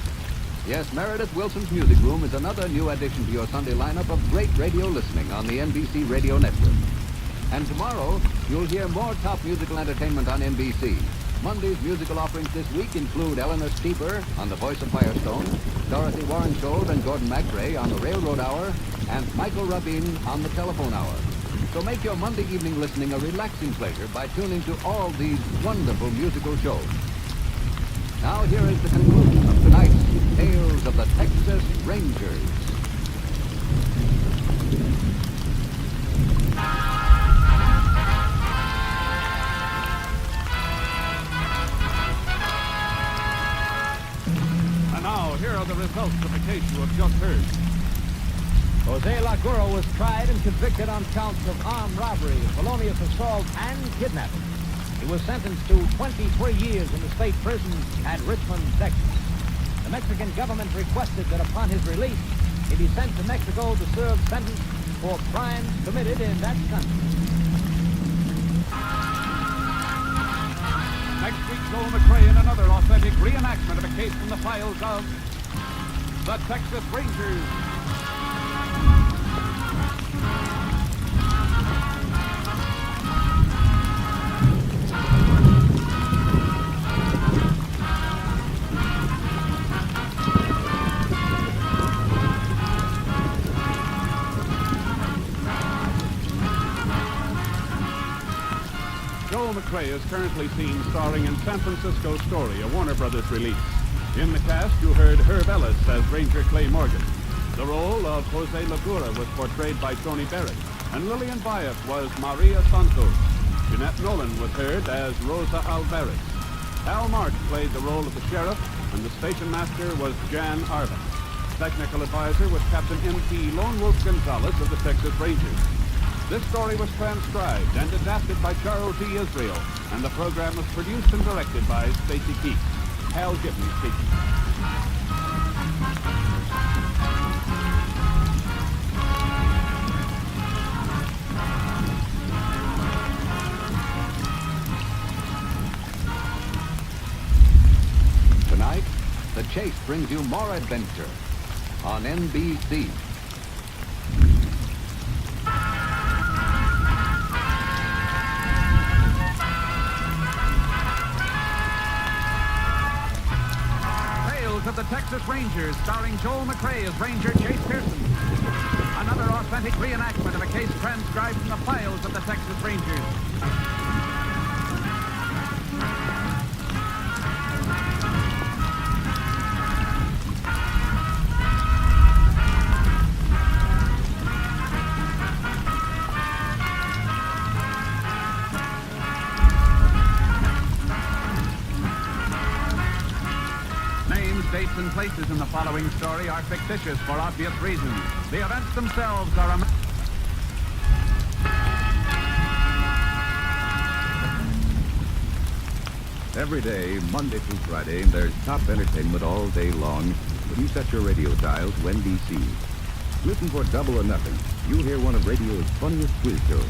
Yes, Meredith Wilson's Music Room is another new addition to your Sunday lineup of great radio listening on the NBC Radio Network. And tomorrow, you'll hear more top musical entertainment on NBC. Monday's musical offerings this week include Eleanor Steeper on The Voice of Firestone, Dorothy Warrenshold and Gordon MacRae on The Railroad Hour, and Michael Rabin on The Telephone Hour. So make your Monday evening listening a relaxing pleasure by tuning to all these wonderful musical shows. Now here is the conclusion of tonight's Tales of the Texas Rangers. And now, here are the results of the case you have just heard. Jose Laguro was tried and convicted on counts of armed robbery, felonious assault, and kidnapping. He was sentenced to 23 years in the state prison at Richmond, Texas. The Mexican government requested that upon his release, he be sent to Mexico to serve sentence for crimes committed in that country. Next week, Joel McRae in another authentic reenactment of a case from the files of the Texas Rangers. Joel McRae is currently seen starring in San Francisco Story, a Warner Brothers release. In the cast, you heard Herb Ellis as Ranger Clay Morgan. The role of Jose Lagura was portrayed by Tony Barrett, and Lillian Bayef was Maria Santos. Jeanette Nolan was heard as Rosa Alvarez. Al March played the role of the sheriff, and the station master was Jan Arvin. Technical advisor was Captain M.P. Lone Wolf Gonzalez of the Texas Rangers. This story was transcribed and adapted by Charles D. Israel, and the program was produced and directed by Stacy Keith. Hal Gibney speaking. Tonight, The Chase brings you more adventure on NBC. Tales of the Texas Rangers, starring Joel McCrea as Ranger Chase Pearson. Another authentic reenactment of a case transcribed from the files of the Texas Rangers. Dates and places in the following story are fictitious for obvious reasons. The events themselves are a... Every day, Monday through Friday, there's top entertainment all day long when you set your radio dial to NBC. Listen for Double or Nothing. You'll hear one of radio's funniest quiz shows.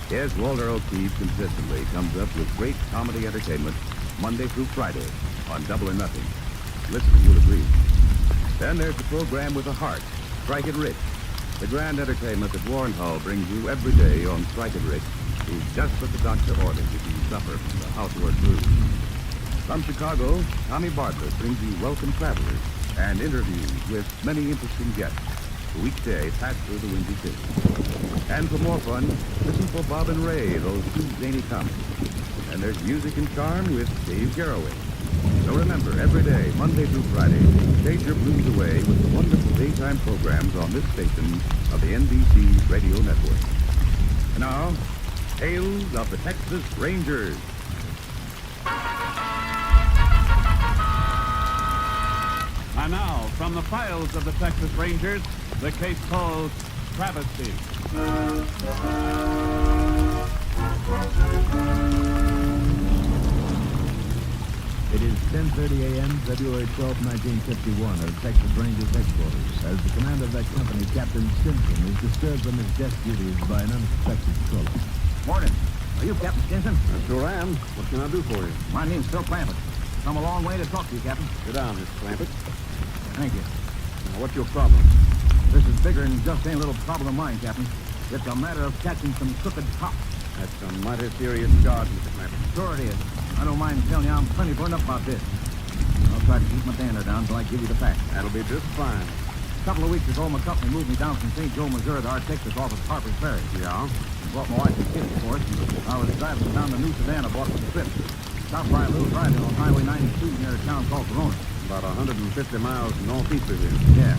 Yes, Walter O'Keefe consistently comes up with great comedy entertainment Monday through Friday on Double or Nothing. Listen, you'll agree. Then there's the program with a heart, Strike It Rich. The grand entertainment that Warren Hall brings you every day on Strike It Rich is just what the doctor orders if you suffer from the housework blues. From Chicago, Tommy Bartlett brings you Welcome Travelers and interviews with many interesting guests who each day pass through the Windy City. And for more fun, listen for Bob and Ray, those two zany comics. And there's music and charm with Dave Garroway. So remember, every day, Monday through Friday, take your blues away with the wonderful daytime programs on this station of the NBC Radio Network. And now, Tales of the Texas Rangers. And now, from the files of the Texas Rangers, the case called Travesty. It is 10:30 a.m., February 12, 1951, at Texas Rangers headquarters, as the commander of that company, Captain Stinson, is disturbed from his desk duties by an unexpected caller. Morning. Are you Captain Stinson? I sure am. What can I do for you? My name's Phil Clampett. Come a long way to talk to you, Captain. Sit down, Mr. Clampett. Thank you. Now, what's your problem? This is bigger than just any little problem of mine, Captain. It's a matter of catching some crooked cops. That's a mighty serious charge, Mr. Clampett. Sure it is. I don't mind telling you I'm plenty burned up about this. I'll try to keep my dander down until I give you the facts. That'll be just fine. A couple of weeks ago, my company moved me down from St. Joe, Missouri to our Texas office at Harper's Ferry. Yeah? Brought my wife and kids, of course. I was driving down to New Savannah, bought for the trip. Stopped by a little drive-in on Highway 92 near a town called Corona. About 150 miles northeast of here. Yeah.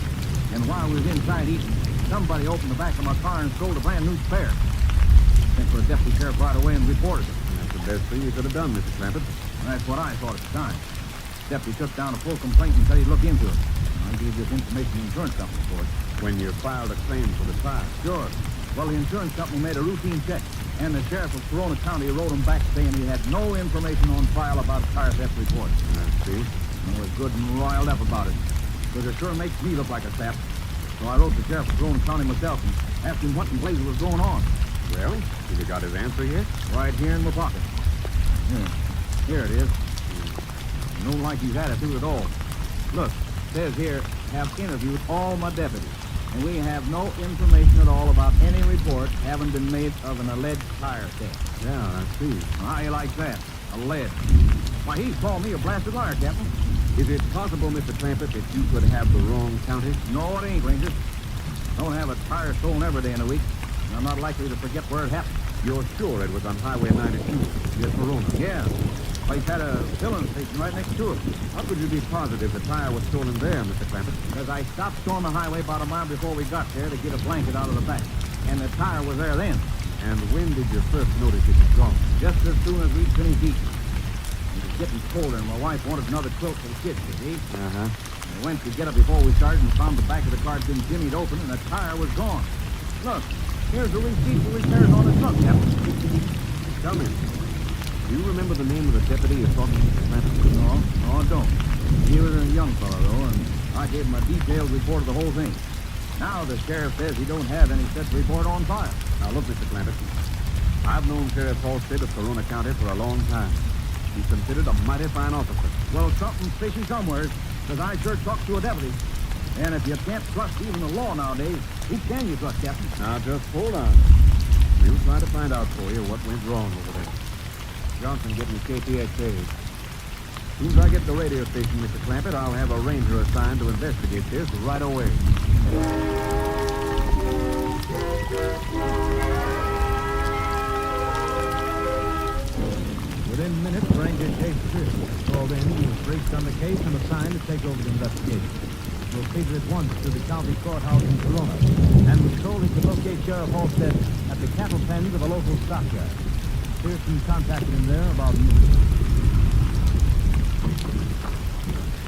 And while we was inside eating, somebody opened the back of my car and stole a brand new spare. Sent for a deputy sheriff right away and reported it. That's the best thing you could have done, Mr. Clampett. That's what I thought at the time. Deputy took down a full complaint and said he'd look into it. I gave this information to the insurance company for it. When you filed a claim for the tire? Sure. Well, the insurance company made a routine check, and the sheriff of Corona County wrote him back saying he had no information on file about a tire theft report. I see. I was good and riled up about it, because it sure makes me look like a sap. So I wrote the sheriff of Corona County myself and asked him what in blazes was going on. Well, have you got his answer yet? Right here in my pocket. Here it is. I don't like his attitude at all. Look, it says here, have interviewed all my deputies, and we have no information at all about any report having been made of an alleged tire theft. Yeah, I see. How you like that? Alleged. Why, he's called me a blasted liar, Captain. Is it possible, Mr. Clampett, that you could have the wrong county? No, it ain't, Ranger. Don't have a tire stolen every day in a week, and I'm not likely to forget where it happened. You're sure it was on Highway 92, near Corona? Yeah. Place had a filling station right next to it. How could you be positive the tire was stolen there, Mr. Clampett? Because I stopped storming the highway about a mile before we got there to get a blanket out of the back. And the tire was there then. And when did you first notice it was gone? Just as soon as we'd finished eating. It was getting colder, and my wife wanted another quilt for the kids, you see? Uh-huh. I went to get up before we started and found the back of the car had been jimmied open and the tire was gone. Look, here's the receipt for repairs on the truck, Captain. Tell me, do you remember the name of the deputy you're talking to, Clanton? No, I don't. He was a young fellow, though, and I gave him a detailed report of the whole thing. Now the sheriff says he don't have any such report on file. Now, look, Mr. Clanton. I've known Sheriff Halstead of Corona County for a long time. He's considered a mighty fine officer. Well, something's fishy somewhere, because I sure talked to a deputy. And if you can't trust even the law nowadays, who can you trust, Captain? Now, just hold on. We'll try to find out for you what went wrong over there. Johnson, get me KPXA. As soon as I get the radio station, Mr. Clampett, I'll have a ranger assigned to investigate this right away. Within minutes, Ranger Chase Pearson was called in. He was briefed on the case and assigned to take over the investigation. Proceeded at once to the county courthouse in Corona and was told he could locate Sheriff Halstead at the cattle pens of a local stockyard. Pearson contacted him there about noon.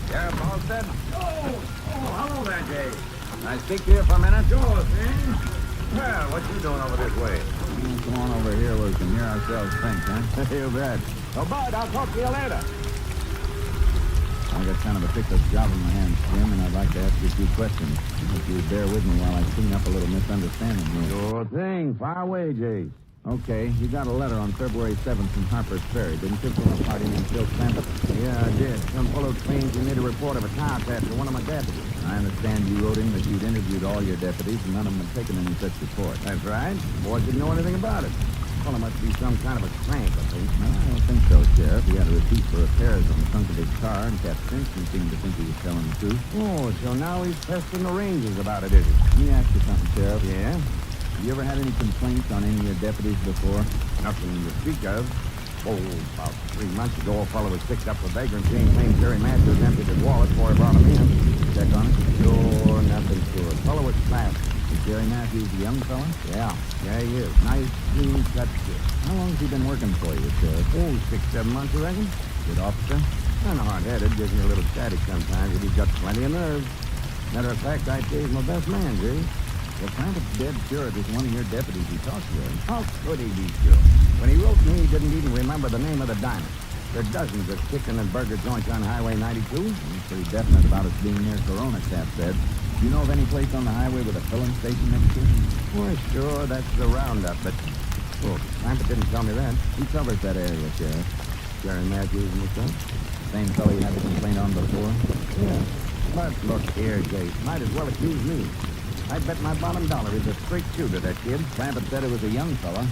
Sheriff Halstead? Oh, hello there, Jay. Can I speak to you for a minute? Sure thing. Well, what you doing over this way? Come on over here where we can hear ourselves think, huh? You bet. Oh, Bud, I'll talk to you later. I got kind of a picked-up job in my hands, Jim, and I'd like to ask you a few questions. If you would bear with me while I clean up a little misunderstanding here. Sure thing. Fire away, Jay. Okay, you got a letter on February 7th from Harper's Ferry, didn't you, from a party named Phil Clampett? Yeah, I did. Some fellow claims he made a report of a tire tap to one of my deputies. I understand you wrote him that you'd interviewed all your deputies and none of them had taken any such report. That's right. Boy didn't know anything about it. Well, it must be some kind of a crank, I think. No, I don't think so, Sheriff. He had a receipt for repairs on the trunk of his car, and Captain Simpson seemed to think he was telling the truth. Oh, so now he's pestering the Rangers about it, is he? Let me ask you something, Sheriff. Yeah? Have you ever had any complaints on any of your deputies before? Nothing to speak of. Oh, about 3 months ago, a fellow was picked up for vagrancy and claimed Jerry Matthews emptied his wallet before he brought him in. Check on it? Sure, nothing sure. The fellow was classy. Is Jerry Matthews a young fella? Yeah, he is. Nice, clean cut kid. How long has he been working for you, Sheriff? Oh, 6, 7 months, I reckon. Good officer? Kind of hard-headed, gives me a little static sometimes, but he's got plenty of nerve. Matter of fact, I'd say he's my best man, Jay. Well, kind of dead sure it was one of your deputies he talked to. How could he be sure? When he wrote me, he didn't even remember the name of the diner. There are dozens of chicken and burger joints on Highway 92. He's pretty definite about us being near Corona, Cap said. Do you know of any place on the highway with a filling station next to it? Well, sure, that's the roundup, but... Oh, Clampett didn't tell me that. He covers that area, Sheriff. Jerry Matthews and myself. Same fellow you had the complaint on before? Yeah. But look here, Jay. Might as well accuse me. I'd bet my bottom dollar he's a straight shooter, that kid. Clampett said it was a young fella.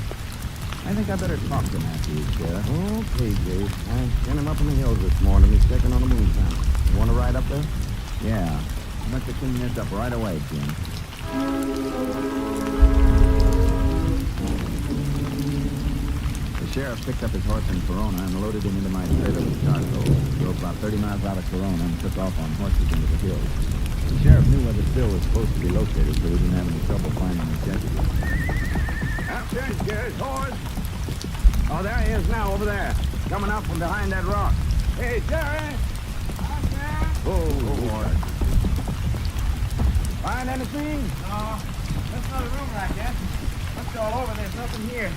I think I better talk to Matthews, Sheriff. Okay, Jay. I sent him up in the hills this morning. He's checking on the moonshine. You want to ride up there? Yeah. I'd like to clean this up right away, Jim. The sheriff picked up his horse in Corona and loaded him into my trailer with cargo. Drove about 30 miles out of Corona and took off on horses into the hills. The sheriff knew where the still was supposed to be located, so he didn't have any trouble finding his deputy. There's horse. Oh, there he is now, over there. Coming up from behind that rock. Hey, Jerry! Oh, boy. Find anything? No. That's not a room like that. Looked all over. There's nothing here.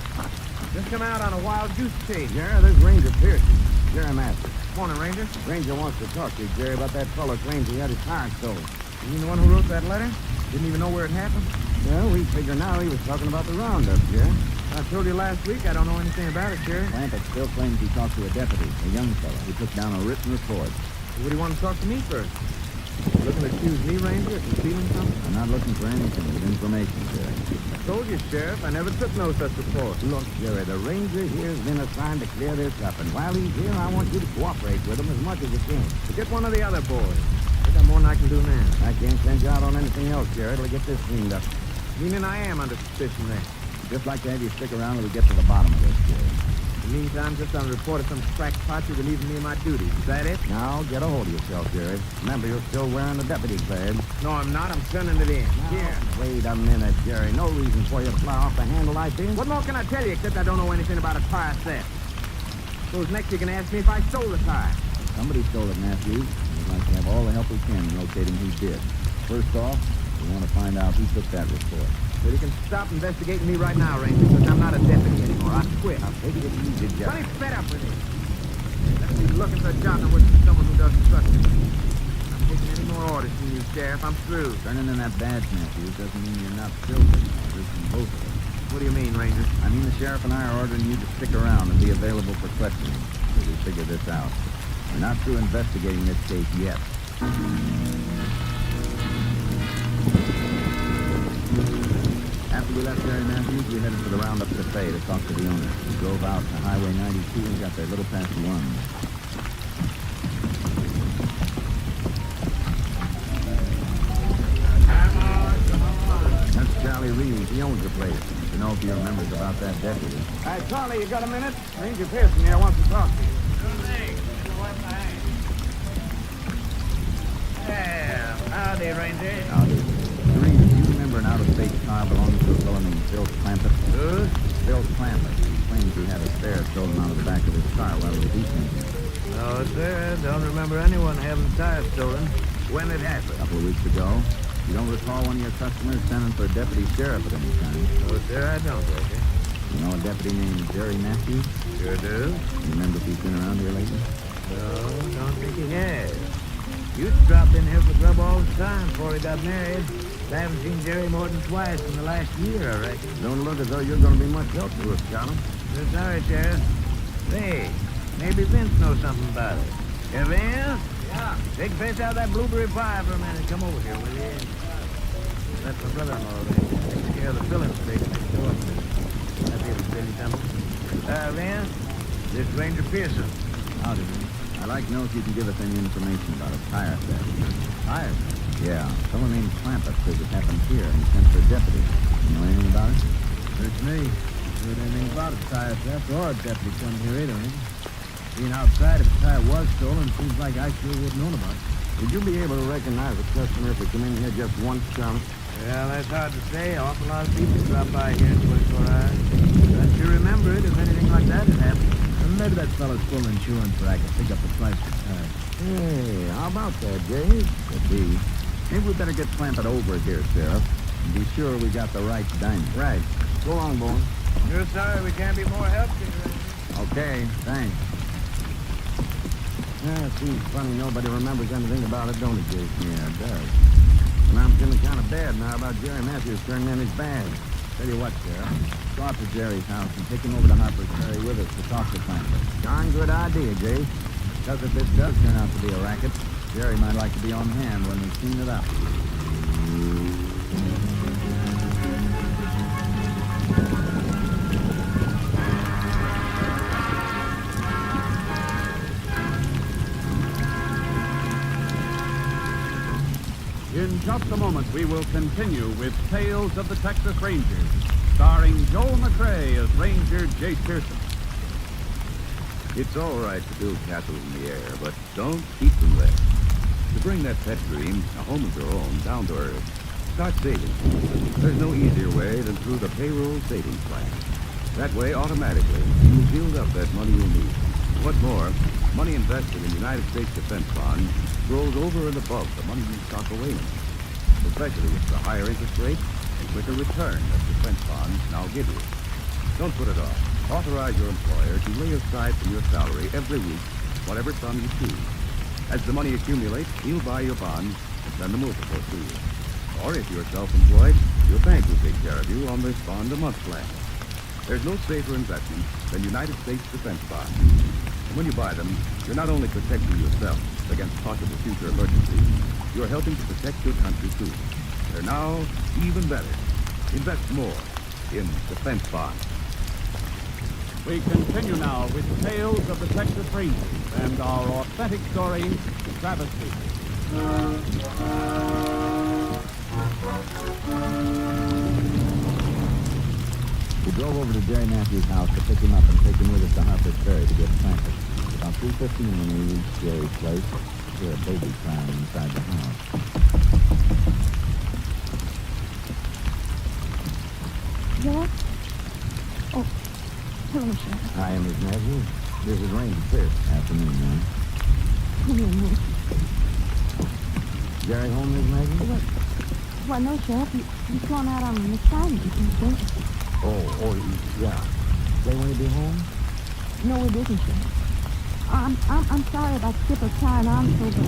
Just come out on a wild goose chase. Yeah, there's Ranger Pearson. Jerry Matthews. Morning, Ranger. Ranger wants to talk to you, Jerry, about that fellow claims he had his tire stolen. You the one who wrote that letter? Didn't even know where it happened? Well, we figure now he was talking about the roundup, Jerry. I told you last week I don't know anything about it, Jerry. Clampett still claims he talked to a deputy, a young fellow, who took down a written report. What do you want to talk to me first? You looking to accuse me, Ranger, of concealing something? I'm not looking for anything but information, Jerry. I told you, Sheriff, I never took no such report. Look, Jerry, the ranger here has been assigned to clear this up, and while he's here, I want you to cooperate with him as much as you can. Get one of the other boys. I got more than I can do now. I can't send you out on anything else, Jerry, till I get this cleaned up. Meaning I am under suspicion there. Just like to have you stick around till we get to the bottom of this, Jerry. In the meantime, just on a report of some crackpot you're relieving me of my duties. Is that it? Now, get a hold of yourself, Jerry. Remember, you're still wearing the deputy badge. No, I'm not. I'm sending it in. Here. Wait a minute, Jerry. No reason for you to fly off the handle like this. What more can I tell you except I don't know anything about a tire theft? Suppose next you can ask me if I stole the car. Somebody stole it, Matthews. We'd like to have all the help we can in locating who did. First off, we want to find out who took that report. Well, you can stop investigating me right now, Ranger, because I'm not a deputy anymore. I quit. Now, take it easy, Jack. Plenty fed up with it. Let me looking for a job that works for someone who doesn't trust me. I'm not taking any more orders from you, Sheriff. I'm through. Turning in that badge, Matthews, doesn't mean you're not still taking orders from both of us. What do you mean, Ranger? I mean the sheriff and I are ordering you to stick around and be available for questioning until we figure this out. We're not through investigating this case yet. After we left Jerry Matthews, we headed for the Roundup Cafe to talk to the owner. We drove out to Highway 92 and got there a little past 1. That's Charlie Reeves. He owns the place. To know if he remembers about that deputy. Hi, Charlie, you got a minute? Ranger Pearson here wants to talk to you. Yeah, howdy, Ranger. Howdy. Reeves, do you remember an out-of-state car belonging to a fellow named Phil Clampett? Who? Phil Clampett. He claims he had a spare stolen out of the back of his car while he was eating. No, sir. Don't remember anyone having tires stolen. When it happened? A couple of weeks ago. You don't recall one of your customers sending for a deputy sheriff at any time? No, sir, I don't, Ranger. You know a deputy named Jerry Matthews? Sure do. You remember if he's been around here lately? No, don't think he has. Used to drop in here for grub all the time before he got married. I haven't seen Jerry more than twice in the last year, I reckon. Don't look as though you're going to be much help to us, Charlie. We're sorry, Sheriff. Say, maybe Vince knows something about it. Yeah, Vince? Yeah? Take a piece out of that blueberry pie for a minute. Come over here, will you? That's my brother-in-law there. Takes care of the filling station next door. That be able to tell you something. Vince, this is Ranger Pearson. Howdy, man. I'd like to know if you can give us any information about a tire theft. Tire theft? Yeah. Someone named Clampett says it happened here and he sent for a deputy. You know anything about it? Search me. Heard anything about a tire theft or a deputy coming here either, ain't it? Being outside, if a tire was stolen, seems like I sure wouldn't know about it. Would you be able to recognize a customer if they come in here just once, Charlie? Well, that's hard to say. An awful lot of people drop by here in 24 hours. But you remember it if anything like that had happened. Maybe that fellow's full insurance where I can pick up the price for tires. Hey, how about that, Jay? Could be. Maybe we better get Clampett over here, Sheriff, and be sure we got the right diamond. Right. Go on, boy. You're sorry we can't be more help to you. Okay, thanks. Yeah, it seems funny nobody remembers anything about it, don't it, Jay? Yeah, it does. And I'm feeling kind of bad now about Jerry Matthews turning in his badge. Tell you what, Sheriff. Go out to Jerry's house and take him over to Harper's Ferry with us to talk to Clampett. Darn good idea, Jay. Because if this does turn out to be a racket, Jerry might like to be on hand when we've cleaned it up. In just a moment, we will continue with Tales of the Texas Rangers, starring Joel McCrea as Ranger Jace Pearson. It's all right to build castle in the air, but don't keep them there. To bring that pet dream, a home of their own, down to earth, start saving. There's no easier way than through the payroll savings plan. That way, automatically, you build up that money you'll need. What's more, money invested in United States defense bonds grows over and above the money you stock away in, especially with the higher interest rate and quicker return that defense bonds now give you. Don't put it off. Authorize your employer to lay aside from your salary every week whatever sum you choose. As the money accumulates, he'll buy your bonds and send them over for you. Or if you're self-employed, your bank will take care of you on this bond-a-month plan. There's no safer investment than United States defense bonds. And when you buy them, you're not only protecting yourself against possible future emergencies, you're helping to protect your country too. They're now even better. Invest more in defense bonds. We continue now with Tales of the Texas Rangers and our authentic story, Travesty. We drove over to Jerry Matthews' house to pick him up and take him with us to Harper's Ferry to get Clampett. About 3:15 when we reached Jerry's place, we heard a baby crying inside the house. Yeah? Oh, hello, Sheriff. Hi, Miss Matthews. This is Ranger Pierce. Afternoon, man. Come here, man. Jerry home, Miss Maggie? Well, no, Sheriff. He's gone out on an assignment, you think? Oh, yeah. They want to be home? No, it isn't, Sheriff. I'm sorry about Skipper carrying on so, but he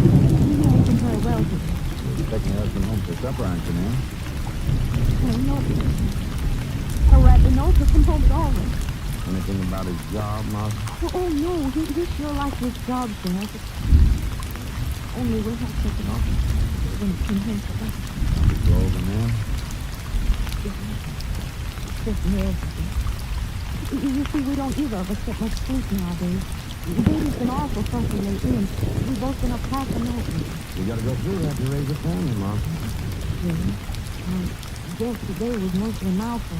hasn't very well to me. You'll be taking your husband home for supper, aren't you, ma'am? No. Oh, rather, no, took him home at all. Anything about his job, Martha? Oh, no, he sure likes his job, Sheriff. Only we'll have to take it off when he comes home for that. Go over, ma'am. It's just nerves. You see, we don't either of us get much sleep nowadays. The baby's been awful fussy lately, and we've both been up half the night. You gotta go through that to raise a family, Martha. Yeah. I guess today was mostly mouthful.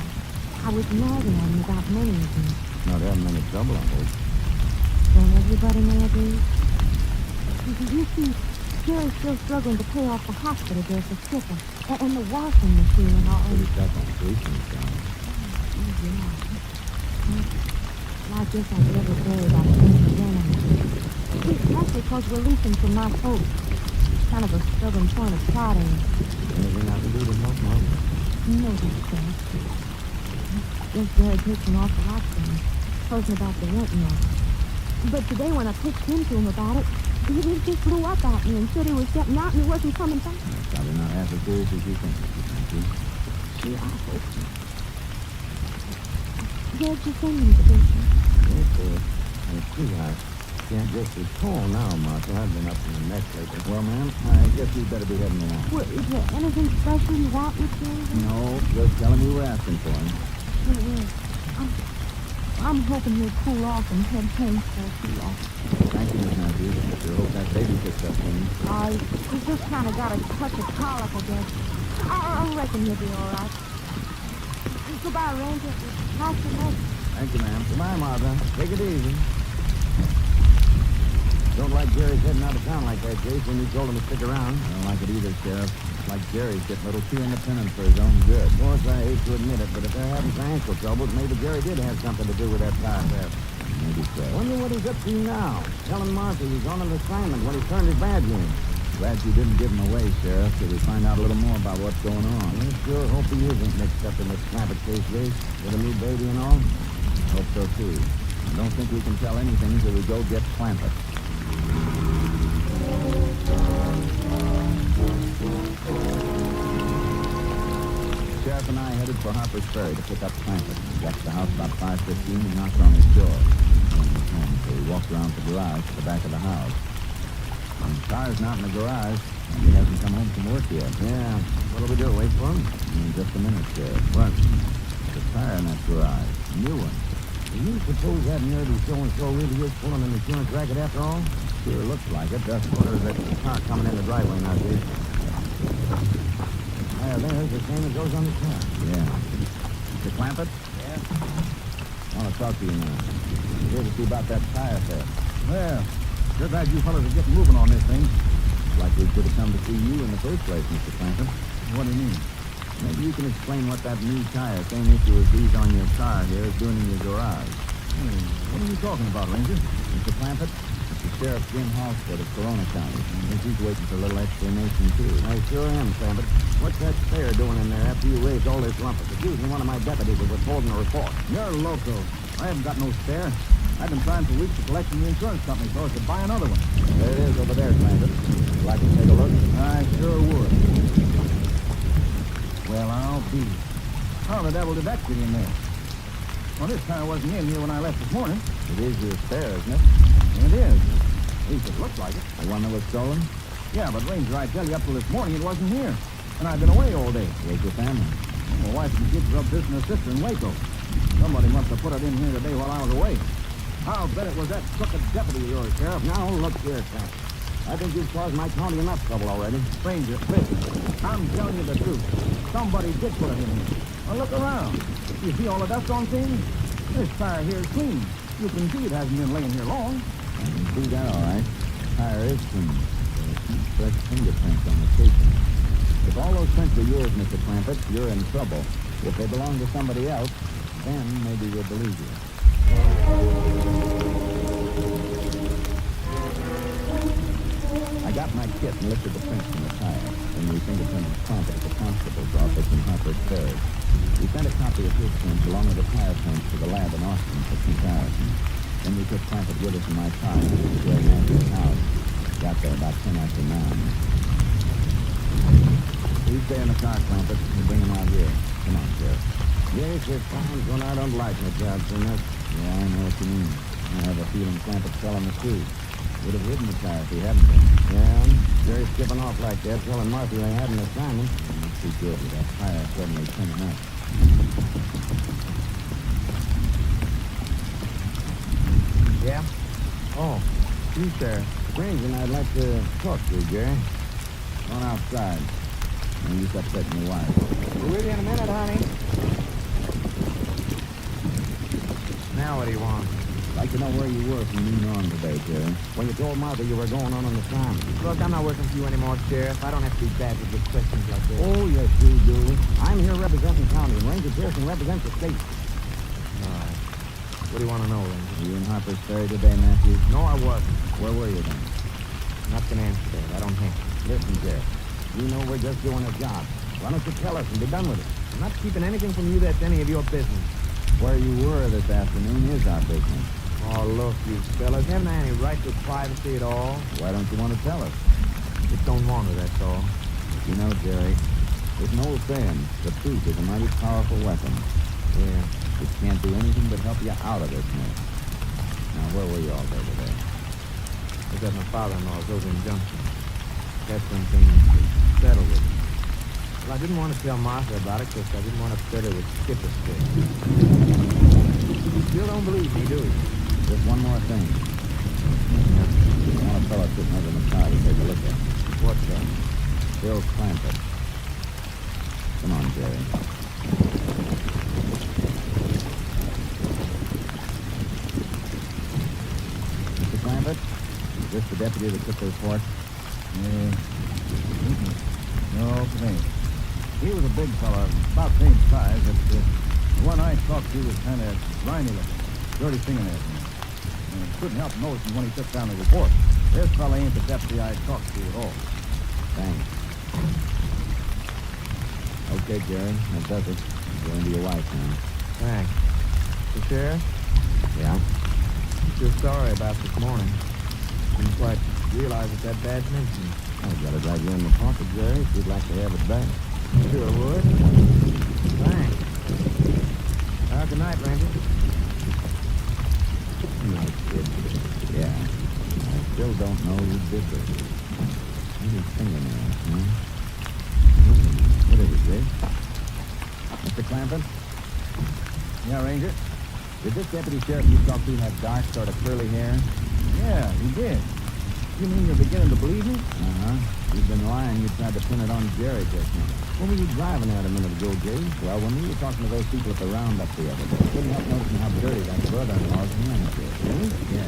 I was nagging on him about money again. Not having any trouble, I hope. Don't everybody nowadays? You see, Jerry's still struggling to pay off the hospital bill for Skipper, and the washing machine and all. Pretty tough on policemen, John. Yeah. I guess I'll never worry about things again. That's because we're leasing from my folks. It's kind of a stubborn point of pride in it. Anything I can do to help, Mom? No, that's fair. Just Jerry takes an awful lot from me, talking about the rent and all. But today when I pitched into him about it, he just blew up at me and said he was getting out and he wasn't coming back. That's probably not half as serious as you think, Mr. Frankie. Gee, I hope so. Where'd you send me to this? Let's see, I can't just be tall now, Martha. I've been up in the neck lately. Well, ma'am, I guess you'd better be heading along. Well, is there anything special you want with me? No, just tell him you were asking for him. I'm hoping he'll cool off and head home for too long. Thank you, Miss Matthews. I sure hope that baby picks up soon. He's just kind of got a touch of colic, I guess. I reckon he'll be all right. Goodbye, Ranger. Nice to meet you. Thank you, ma'am. Goodbye, Martha. Take it easy. Don't like Jerry's heading out of town like that, Jace, when you told him to stick around. I don't like it either, Sheriff. It's like Jerry's getting a little too independent for his own good. Of course, I hate to admit it, but if they're having financial troubles, maybe Jerry did have something to do with that tire theft. Maybe so. Wonder what he's up to now. Telling Martha he's on an assignment when he turned his badge in. Glad you didn't give him away, Sheriff, till we find out a little more about what's going on. I sure hope he isn't mixed up in this Snappet case race with a new baby and all. Hope so, too. I don't think we can tell anything until we go get Clampett. Sheriff and I headed for Harper's Ferry to pick up Clampett. We got to the house about 5:15 and knocked on his door. So we walked around the garage to the back of the house. And the car's not in the garage. And he hasn't come home from work yet. Yeah. What'll we do? Wait for him? In just a minute, Sheriff. What? There's a tire in that garage. A new one. Do you suppose that nerdy so-and-so really is pulling an insurance racket after all? Sure looks like it. That's what there's that car coming in the driveway now, Jake. There's the same that goes on the car. Yeah. Mr. Clampett? Yeah? I want to talk to you now. Here to see about that tire theft. Well, sure glad you fellas are getting moving on this thing. Like we could have come to see you in the first place, Mr. Clampett. What do you mean? Maybe you can explain what that new tire, same issue as these on your car here, is doing in your garage. What are you talking about, Ranger? Mr. Clampett? It's Sheriff Jim Halstead of Corona County. I think he's waiting for a little explanation, too. I sure am, Clampett. What's that spare doing in there after you raised all this rumpus? Accusing one of my deputies of withholding a report. You're loco. I haven't got no spare. I've been trying for weeks to collect from the insurance company so I could buy another one. There it is over there, Clampett. Would you like to take a look? I sure would. Well, I'll be. How the devil did that get in there? Well, this tire wasn't in here when I left this morning. It is your spare, isn't it? It is. At least it looks like it. The one that was stolen? Yeah, but Ranger, I tell you, up till this morning it wasn't here. And I've been away all day. Where's your family? My wife and kids are up visiting her sister in Waco. Somebody must have put it in here today while I was away. I'll bet it was that crooked deputy of yours, Sheriff. Now, look here, Sam. I think you've caused my county enough trouble already. Ranger, listen. I'm telling you the truth. Somebody did put it in here. Well, look around. You see all the dust on things? This tire here is clean. You can see it hasn't been laying here long. I can see that all right. The tire is clean. There's some fresh fingerprints on the casing. If all those prints are yours, Mr. Clampett, you're in trouble. If they belong to somebody else, then maybe we'll believe you. I got my kit and lifted the prints from the tire. Then we fingerprinted Crumpet at the constable's office in Harper's Ferry. We sent a copy of his prints along with the tire prints to the lab in Austin for comparison. Then we took Crumpet with us in my car and went to Jerry Matthews' house. Got there about 10 after 9. You stay in the car, Crumpet, and bring him out here. Come on, Sheriff. Yes, there's times when I don't like my job so much. Yeah, I know what you mean. I have a feeling Crumpet's telling the truth. Would have hidden the tire if he hadn't been. Yeah, Jerry's skipping off like that, telling Martha they had an assignment. That's too good with that tire suddenly turning up. Yeah? Oh, you, Sheriff. Ranger, I'd like to talk to you, Jerry. Going outside. And you stop setting your wife. We're with you in a minute, honey. Now what do you want? I'd like to know where you were from noon on today, Jerry. When you told Martha you were going on assignment. Look, I'm not working for you anymore, Sheriff. I don't have to be badgered with questions like this. Oh, yes, you do. I'm here representing the county, and Ranger Pearson represents the state. All right. What do you want to know, Ranger? Were you in Harper's Ferry today, Matthew? No, I wasn't. Where were you then? I'm not going to answer that. I don't think. Listen, Jerry. You know we're just doing a job. Why don't you tell us and be done with it? I'm not keeping anything from you that's any of your business. Where you were this afternoon is our business. Oh, look, you fellas. Haven't I any right to privacy at all? Why don't you want to tell us? Just don't want to, that's all. You know, Jerry, there's an old saying, the truth is a mighty powerful weapon. Yeah. It can't do anything but help you out of this mess. Now, where were you all day today? I was at my father-in-law's over in Junction. That's when things settled with me. Well, I didn't want to tell Martha about it because I didn't want to upset her with skipper stick. You still don't believe me, do you? Just one more thing. I want a fellow sitting over in the car to take a look at. What's that? Bill Crampett. Come on, Jerry. Mr. Crampett, is this the deputy that took the report? No, thanks. He was a big fellow, about the same size, but the one I talked to was kind of grimy looking, dirty fingernails. And couldn't help noticing when he took down the report. This fella ain't the deputy I talked to at all. Thanks. Okay, Jerry, that does it. Go into your wife now. Thanks. The sheriff? Yeah? I'm still sorry about this morning. Didn't quite realize it that bad mentioned. I've got it right here in the pocket, Jerry, if you'd like to have it back. Sure would. Thanks. Good night, Ranger. Good night, kid. Yeah. I still don't know who did this. Maybe fingernails, huh? What is it, Jay? Mr. Clampett? Yeah, Ranger? Did this deputy sheriff you talked to have dark, sort of curly hair? Yeah, he did. You mean you're beginning to believe me? Uh-huh. You've been lying. You tried to pin it on Jerry just now. What were you driving at a minute ago, Jay? Well, when we were talking to those people at the roundup the other day, I couldn't help noticing how dirty that brother-in-law's hands were. Really? Yeah.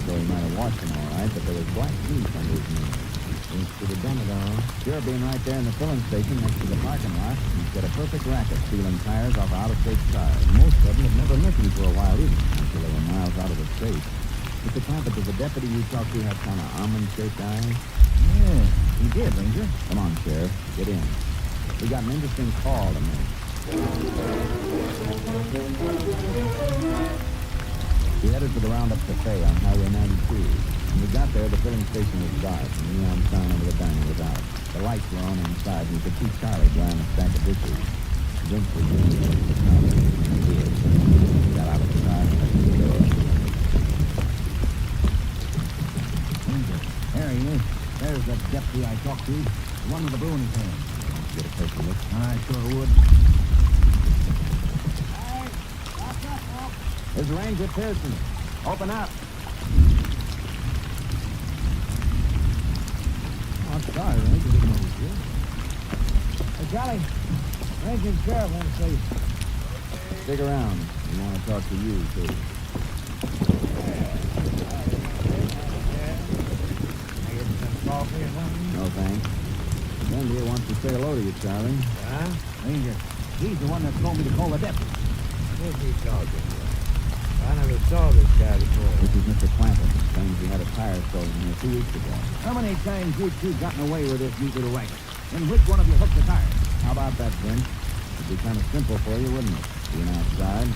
So he might have washed them all right, but there was black grease under his nails. He should have done it all. Sure, being right there in the filling station next to the parking lot, he's got a perfect racket stealing tires off out-of-state cars. Most of them had never met him for a while either, until they were miles out of the state. Mr. Clampett, does the deputy you talked to have kind of almond-shaped eyes? Yeah, he did, Ranger. Come on, Sheriff. Get in. We got an interesting call to make. We headed for the Roundup Cafe on Highway 92. When we got there, the filling station was dark, and the neon sign over the diner was out. The lights were on inside, and you could see Charlie drying a stack of dishes. Drinks were being served to the counter, and he did. We got out of the car and went to the door. There he is. There's the deputy I talked to. The one with the brew in his hand. Get a closer look. I sure would. There's Ranger Pearson. Open up. Oh, I'm sorry, Ranger. Didn't know you did. Hey, Charlie. Ranger and Sheriff want to see you. Stick around. We want to talk to you, too. Coffee or something? No, thanks. India wants to say hello to you, Charlie. Huh? Ranger, he's the one that told me to call the deputy. Who's he talking to? I never saw this guy before. This is Mr. Quantum. Claims he had a tire stolen here 2 weeks ago. How many times you two gotten away with this neat little racket? And which one of you hooked the tire? How about that, Vince? It'd be kind of simple for you, wouldn't it? Being outside,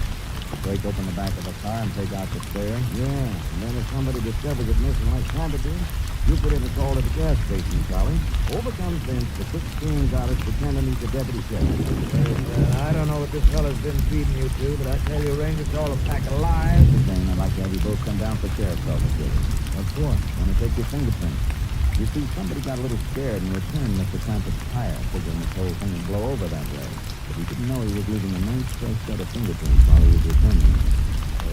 break open the back of the car and take out the spare. Yeah, and then if somebody discovers it missing like Santa did, you put in a call to the gas station, Charlie. Over comes Vince, the quick screams out as pretending he's the deputy sheriff. I don't know what this fella's been feeding you to, but I tell you, Ranger, it's all a pack of lies. Saying I'd like to have you both come down for sheriff's office with us. What for? Want to take your fingerprints. You see, somebody got a little scared and returned Mr. Clancy's tire, figuring this whole thing would blow over that way. But he didn't know he was leaving a nice fresh set of fingerprints while he was returning.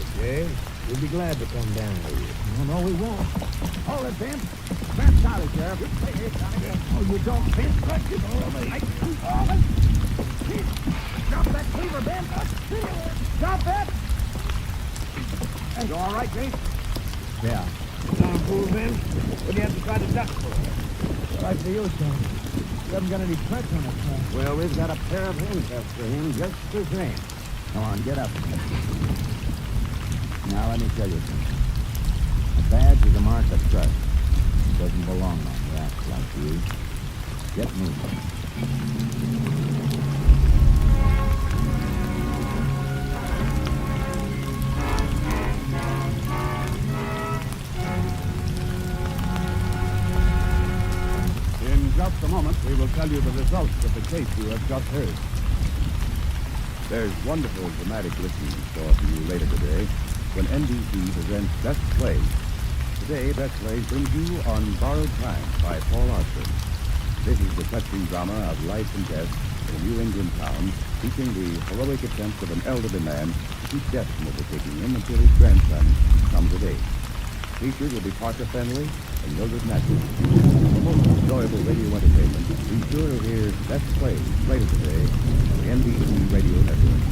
Okay, we'll be glad to come down with you. No, we won't. Hold it, Vince. Vince, Charlie, Sheriff. Hey, here, Charlie. Oh, you don't, Vince. Cut you. Drop that cleaver, Vince. Drop that. Hey, you all right, Vince? Yeah. Now, fool, Vince. What do you have to try to duck for? Right for you, son. You haven't got any tracks on it, son. Well, we've got a pair of handcuffs for him just the same. Come on, get up. Now, let me tell you something. A badge is a mark of trust. It doesn't belong on rats like you. Get moving. In just a moment, we will tell you the results of the case you have just heard. There's wonderful dramatic listening in store for you later today when NBC presents Best Plays. Today, Best Plays brings you On Borrowed Time by Paul Auster. This is the touching drama of life and death in a New England town, featuring the heroic attempt of an elderly man to keep death from overtaking him until his grandson comes of age. Featured will be Parker Fenley and Mildred Matthews. For most enjoyable radio entertainment, be sure to hear Best Plays later today on the NBC Radio Network.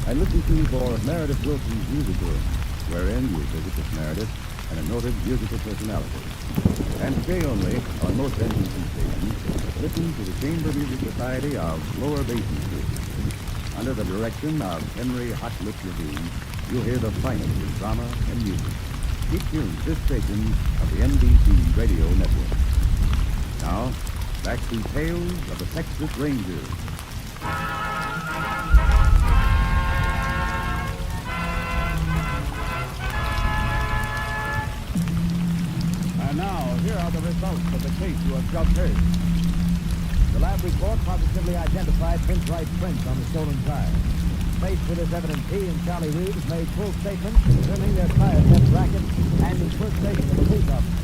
And listen to for Meredith Wilson's Music Room, wherein you visit with Meredith and a noted musical personality. And today only, on most NBC stations, listen to the Chamber Music Society of Lower Basin Street. Under the direction of Henry Hotlips Levine, you'll hear the finest in drama and music. Keep tuned to this station of the NBC Radio Network. Now, back to Tales of the Texas Rangers. And now, here are the results of the case you have just heard. The lab report positively identified Vince Wright's prints on the stolen tire. Faced with this evidence, he and Charlie Reeves made full statements concerning their tire theft racket and impersonation of a police officer.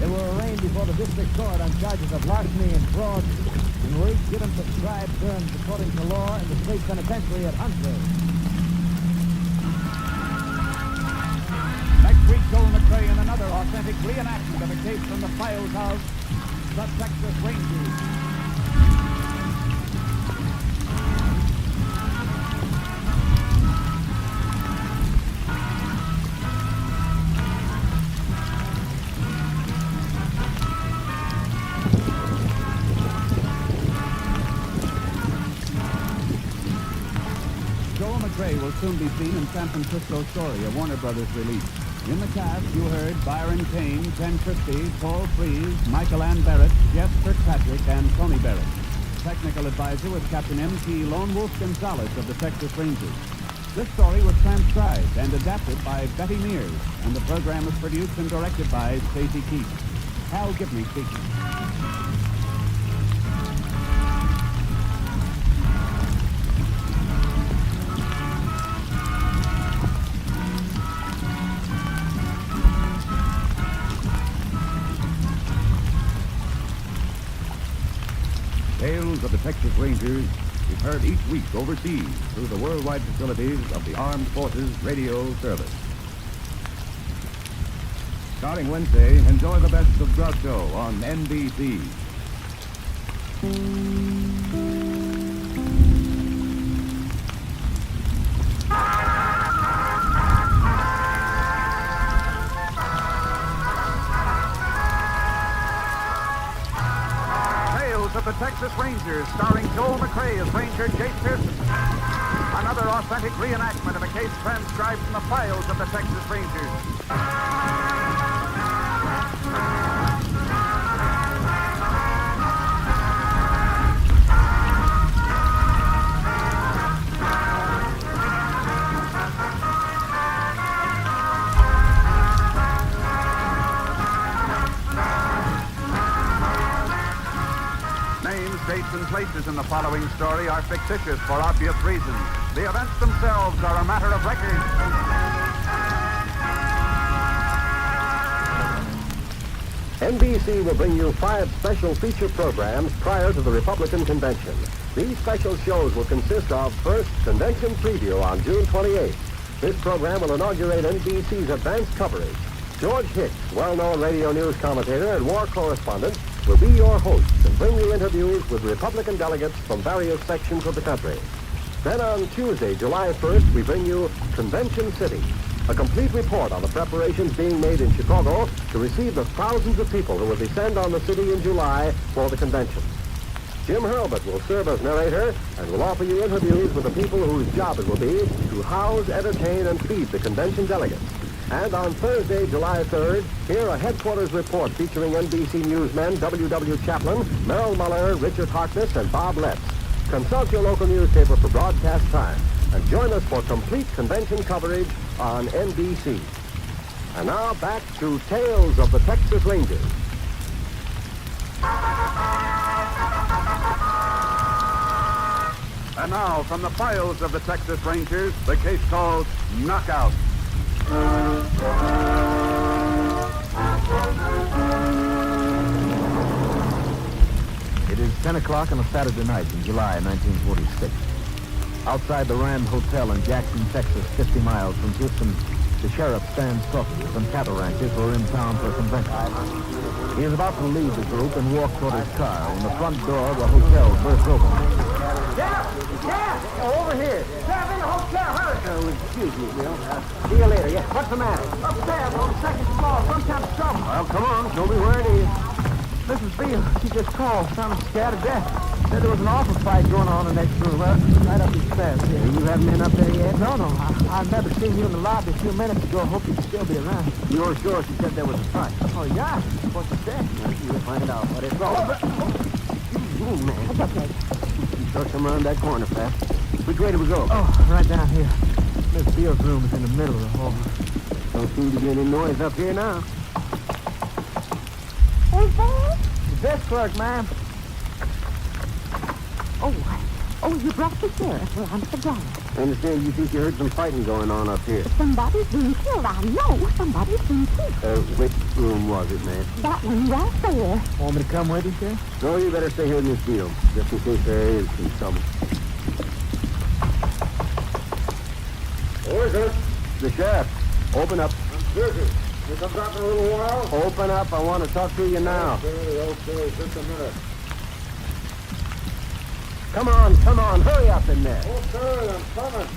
They were arraigned before the district court on charges of larceny and fraud, and were each given prescribed terms according to law in the state penitentiary at Huntsville. Next week, Joel McCrae in another authentic reenactment of a case from the files of the Texas Rangers. McCrae will soon be seen in San Francisco Story, a Warner Brothers release. In the cast, you heard Byron Kane, Ken Christie, Paul Freese, Michael Ann Barrett, Jeff Kirkpatrick, and Tony Barrett. Technical advisor was Captain M.T. Lone Wolf Gonzalez of the Texas Rangers. This story was transcribed and adapted by Betty Mears, and the program was produced and directed by Stacey Keith. Hal Gibney speaking. Tales of the Texas Rangers is heard each week overseas through the worldwide facilities of the Armed Forces Radio Service. Starting Wednesday, enjoy the best of Groucho on NBC. Of the Texas Rangers, starring Joel McCrae as Ranger Jace Pearson. another authentic reenactment of a case transcribed from the files of the Texas Rangers. Names, dates, and places in the following story are fictitious for obvious reasons. The events themselves are a matter of record. NBC will bring you 5 special feature programs prior to the Republican Convention. These special shows will consist of, first, Convention Preview on June 28th. This program will inaugurate NBC's advanced coverage. George Hicks, well-known radio news commentator and war correspondent, will be your host and bring you interviews with Republican delegates from various sections of the country. Then on Tuesday, July 1st, we bring you Convention City, a complete report on the preparations being made in Chicago to receive the thousands of people who will descend on the city in July for the convention. Jim Hurlbut will serve as narrator and will offer you interviews with the people whose job it will be to house, entertain, and feed the convention delegates. And on Thursday, July 3rd, hear a headquarters report featuring NBC newsmen W.W. Chaplin, Merrill Muller, Richard Harkness, and Bob Letts. Consult your local newspaper for broadcast time and join us for complete convention coverage on NBC. And now back to Tales of the Texas Rangers. And now, from the files of the Texas Rangers, the case called Knockout. It is 10 o'clock on a Saturday night in July 1946. Outside the Rand Hotel in Jackson, Texas, 50 miles from Houston, the sheriff stands talking to some cattle ranchers who are in town for a convention. He is about to leave the group and walk toward his car when the front door of the hotel bursts open. Yeah, over here. Sheriff in the hotel, hurry. Excuse me, Bill. See you later. Yeah, what's the matter? Upstairs on the second floor, some kind of trouble. Well, come on, show me where it is. Mrs. Beale, she just called, sounded scared to death. Said there was an awful fight going on in the next room, right up these stairs here. You haven't been up there yet? No, I've never seen you in the lobby a few minutes ago. Hope you'd still be around. You're sure she said there was a fight? Oh, yeah, that's what she said. We'll find out what it's all about. Oh, man. It's okay. Sure come around that corner fast. Which way do we go? Oh, right down here. Miss Beale's room is in the middle of the hall. Don't seem to be any noise up here now. Who's there? The desk clerk, ma'am. Oh, you brought the sheriff. Well, I'm so glad. I understand you think you heard some fighting going on up here. Somebody's been killed. I know somebody's been killed. Which room was it, man? That one right there. Want me to come with you, sir? No, you better stay here in this field, just in case there is some trouble. Who is it? The sheriff. Open up. I'm busy. You come back in a little while? Open up. I want to talk to you now. Okay, just a minute. Come on. Hurry up in there. Okay, I'm coming.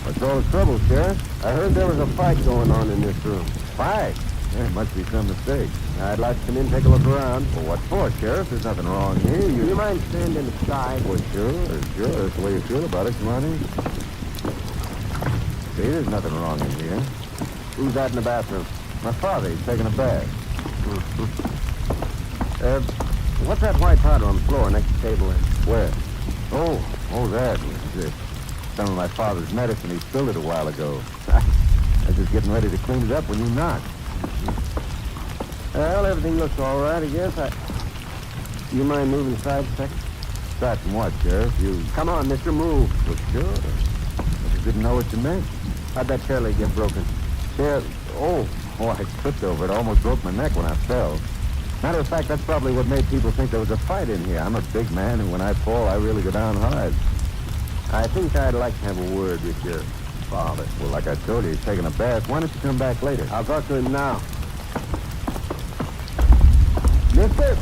What's all the trouble, Sheriff? I heard there was a fight going on in this room. Fight? There must be some mistake. I'd like to come in and take a look around. Well, what for, Sheriff? There's nothing wrong here. Do you mind standing aside? Well, sure. That's the way you feel about it. Come on in. See, there's nothing wrong in here. Who's that in the bathroom? My father. He's taking a bath. What's that white powder on the floor next to the table there? Where? Oh, that. It's some of my father's medicine. He spilled it a while ago. I was just getting ready to clean it up when you knocked. Well, everything looks all right, I guess. You mind moving aside a second? Aside from what, Sheriff? Come on, mister, move. Well, sure. I just didn't know what you meant. How'd that chair leg get broken? Sheriff, I tripped over it. Almost broke my neck when I fell. Matter of fact, that's probably what made people think there was a fight in here. I'm a big man, and when I fall, I really go down hard. I think I'd like to have a word with your father. Well, like I told you, he's taking a bath. Why don't you come back later? I'll talk to him now. Mister?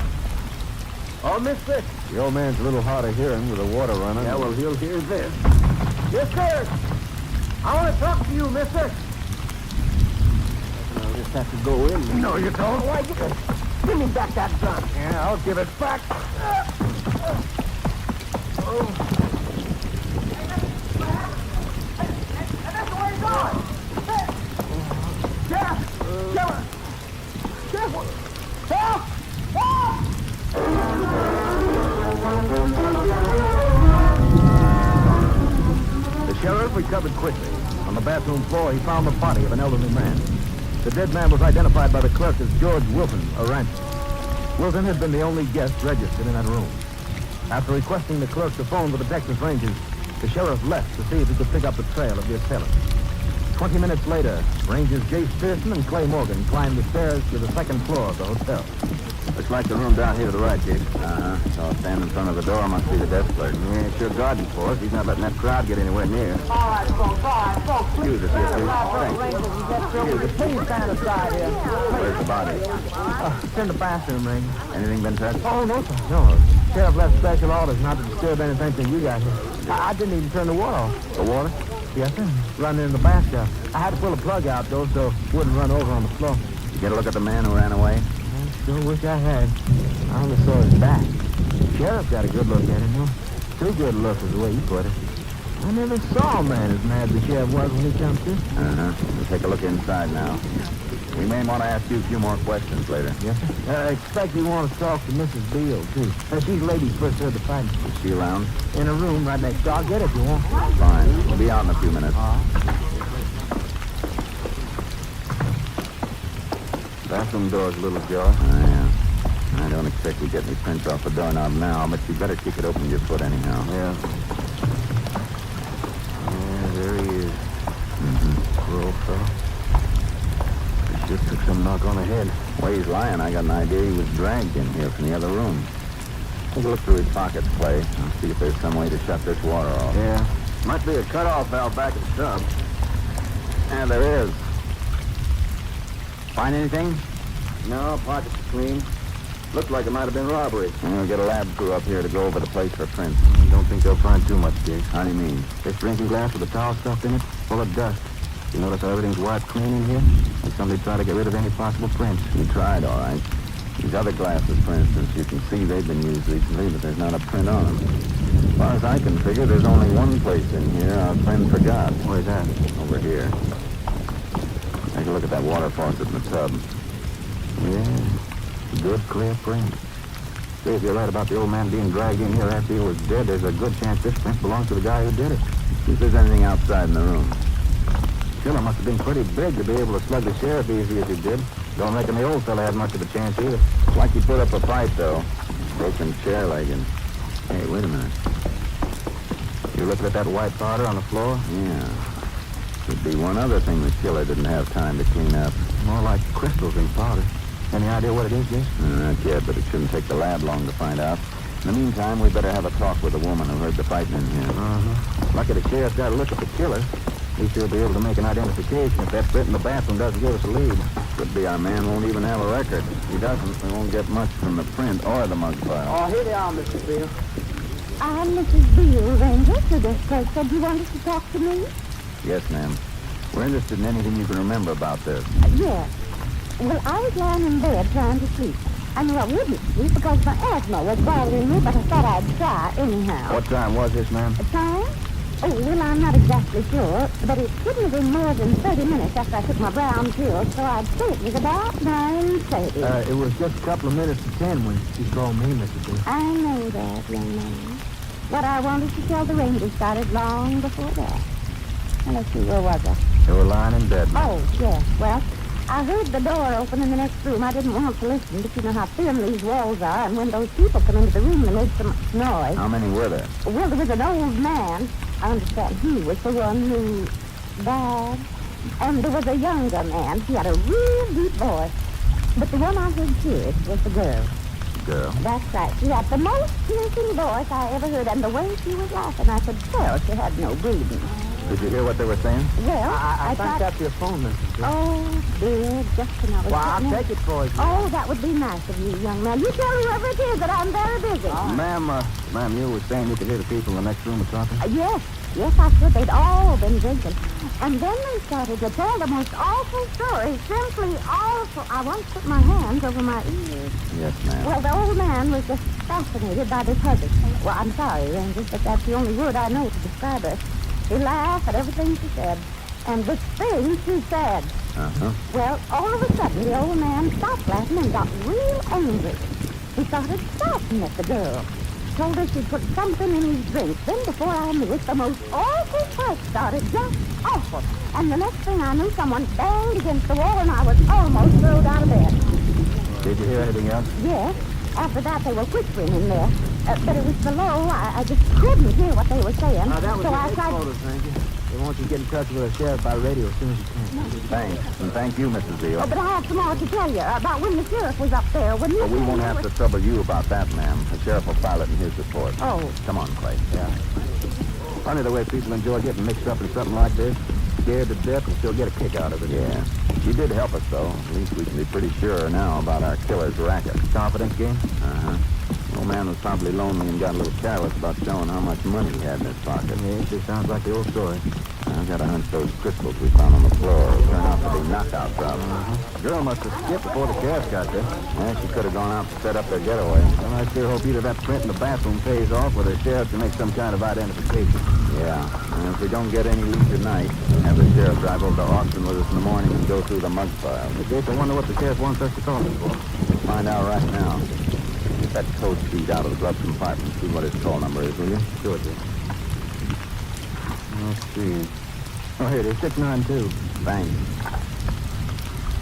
Oh, mister? The old man's a little hard of hearing with the water running. Yeah, well, he'll hear this. Mister! I want to talk to you, mister. I'll just have to go in. No, you don't. Why, Give me back that gun. Yeah, I'll give it back. The sheriff recovered quickly. On the bathroom floor, he found the body of an elderly man. The dead man was identified by the clerk as George Wilton, a rancher. Wilton had been the only guest registered in that room. After requesting the clerk to phone with the Texas Rangers, the sheriff left to see if he could pick up the trail of the assailant. 20 minutes later, Rangers Jace Pearson and Clay Morgan climbed the stairs to the second floor of the hotel. Looks like the room down here to the right, Jake. Uh-huh. So I'll stand in front of the door. Must be the desk clerk. Yeah, sure guarding for us. He's not letting that crowd get anywhere near. All right, folks. Excuse us, yes, please. Thanks. Excuse us. Please stand aside here. Where's the body? It's in the bathroom, Ranger. Anything been touched? Oh, no, sir. No. Sheriff left special orders not to disturb anything till you got here. I didn't even turn the water off. The water? Yes, sir. Running in the bathtub. I had to pull a plug out, though, so it wouldn't run over on the floor. You get a look at the man who ran away? I sure wish I had. I only saw his back. Sheriff got a good look at him, though. Too good a look is the way he put it. I never saw a man as mad as the sheriff was when he come to. Uh-huh. We'll take a look inside now. We may want to ask you a few more questions later. Yes, sir. I expect you want to talk to Mrs. Beale, too. She's the lady first heard the fight. Is she around? In a room right next door. I'll get it if you want. Fine. We'll be out in a few minutes. Bathroom door's a little ajar. Oh, yeah. I don't expect we get any prints off the doorknob now, but you better kick it open with your foot anyhow. Yeah. Yeah, there he is. Poor old fellow. He just took some knock on the head. The way he's lying, I got an idea he was dragged in here from the other room. Take a look through his pockets, Clay, and see if there's some way to shut this water off. Yeah. Might be a cutoff valve back at the tub. Yeah, there is. Find anything? No, pockets are clean. Looked like it might have been robbery. I'm going to get a lab crew up here to go over the place for prints. I don't think they'll find too much, Jake. How do you mean? This drinking glass with the towel stuffed in it, full of dust. You notice how everything's wiped clean in here? Like somebody tried to get rid of any possible prints. You tried, all right. These other glasses, for instance, you can see they've been used recently, but there's not a print on them. As far as I can figure, there's only one place in here our friend forgot. Where's that? Over here. Take a look at that water faucet in the tub. Yeah, good, clear print. Say, if you're right about the old man being dragged in here after he was dead, there's a good chance this print belongs to the guy who did it. See if there's anything outside in the room. Killer must have been pretty big to be able to slug the sheriff easy as he did. Don't reckon the old fella had much of a chance either. Like he put up a fight, though. Broken chair legging. Hey, wait a minute. You looking at that white powder on the floor? Yeah. Could be one other thing the killer didn't have time to clean up. More like crystals than powder. Any idea what it is, Jason? Not yet, but it shouldn't take the lab long to find out. In the meantime, we better have a talk with the woman who heard the fighting in here. Lucky the sheriff got a look at the killer. At least he'll be able to make an identification if that print in the bathroom doesn't give us a lead. Could be our man won't even have a record. If he doesn't, we won't get much from the print or the mug file. Oh, here they are, Mrs. Beale. I'm Mrs. Beale, Ranger. So this clerk said you wanted to talk to me? Yes, ma'am. We're interested in anything you can remember about this. Yes. Well, I was lying in bed trying to sleep. I knew I wouldn't sleep because my asthma was bothering me, but I thought I'd try anyhow. What time was this, ma'am? Time? Oh, well, I'm not exactly sure, but it couldn't have been more than 30 minutes after I took my brown pill, so I'd say it was about 9:30. It was just a couple of minutes to 10 when she called me, Mrs. Beale. I know that, young man. What I wanted to tell the Rangers started long before that. Now, let's see, where was I? They were lying in bed, ma'am. Oh, yes. Well, I heard the door open in the next room. I didn't want to listen, but you know how thin these walls are, and when those people come into the room, they make so much noise. How many were there? Well, there was an old man. I understand he was the one who died. And there was a younger man. He had a real deep voice. But the one I heard clearest was the girl. Girl? That's right. She had the most piercing voice I ever heard, and the way she was laughing, I could tell she had no breathing. Did you hear what they were saying? Well, I thought... that's your phone message. Oh, dear, just another... Well, I'll take it for you. Oh, that would be nice of you, young man. You tell whoever it is that I'm very busy. Ma'am, you were saying you could hear the people in the next room were talking? Yes, I said they'd all been drinking. And then they started to tell the most awful stories, simply awful. I once put my hands over my ears. Yes, ma'am. Well, the old man was just fascinated by this husband. Well, I'm sorry, Ranger, but that's the only word I know to describe her. He laughed at everything she said, and the things she said. Uh-huh. Well, all of a sudden, the old man stopped laughing and got real angry. He started shouting at the girl. Told her she'd put something in his drink. Then before I knew it, the most awful fight started. Just awful. And the next thing I knew, someone banged against the wall, and I was almost thrown out of bed. Did you hear anything else? Yes. After that, they were whispering in there. But it was below. I just couldn't hear what they were saying. That was so I your tried... photos, Ranger. They want you to get in touch with the sheriff by radio as soon as you can. Thanks. And thank you, Mrs. Beale. Oh, but I have some more to tell you about when the sheriff was up there. When you But we won't have to trouble you about that, ma'am. The sheriff will file it in his report. Oh. Come on, Clay. Yeah. Funny the way people enjoy getting mixed up in something like this. Scared to death and still get a kick out of it. Yeah. She did help us, though. At least we can be pretty sure now about our killer's racket. Confidence game? Uh-huh. The old man was probably lonely and got a little careless about showing how much money he had in his pocket. Yeah, it just sounds like the old story. I've got a hunch those crystals we found on the floor will turn out to be knockout drops. The girl must have skipped before the sheriff got there. Yeah, she could have gone out to set up their getaway. Well, I sure hope either that print in the bathroom pays off or the sheriff can make some kind of identification. Yeah, and if we don't get any lead tonight, have the sheriff drive over to Austin with us in the morning and go through the mug file. I wonder what the sheriff wants us to call him for. We'll find out right now. Get that code sheet out of the glove compartment. See what his call number is, will you? Sure, dear. Let's see. Oh, here it is, 692. Thanks.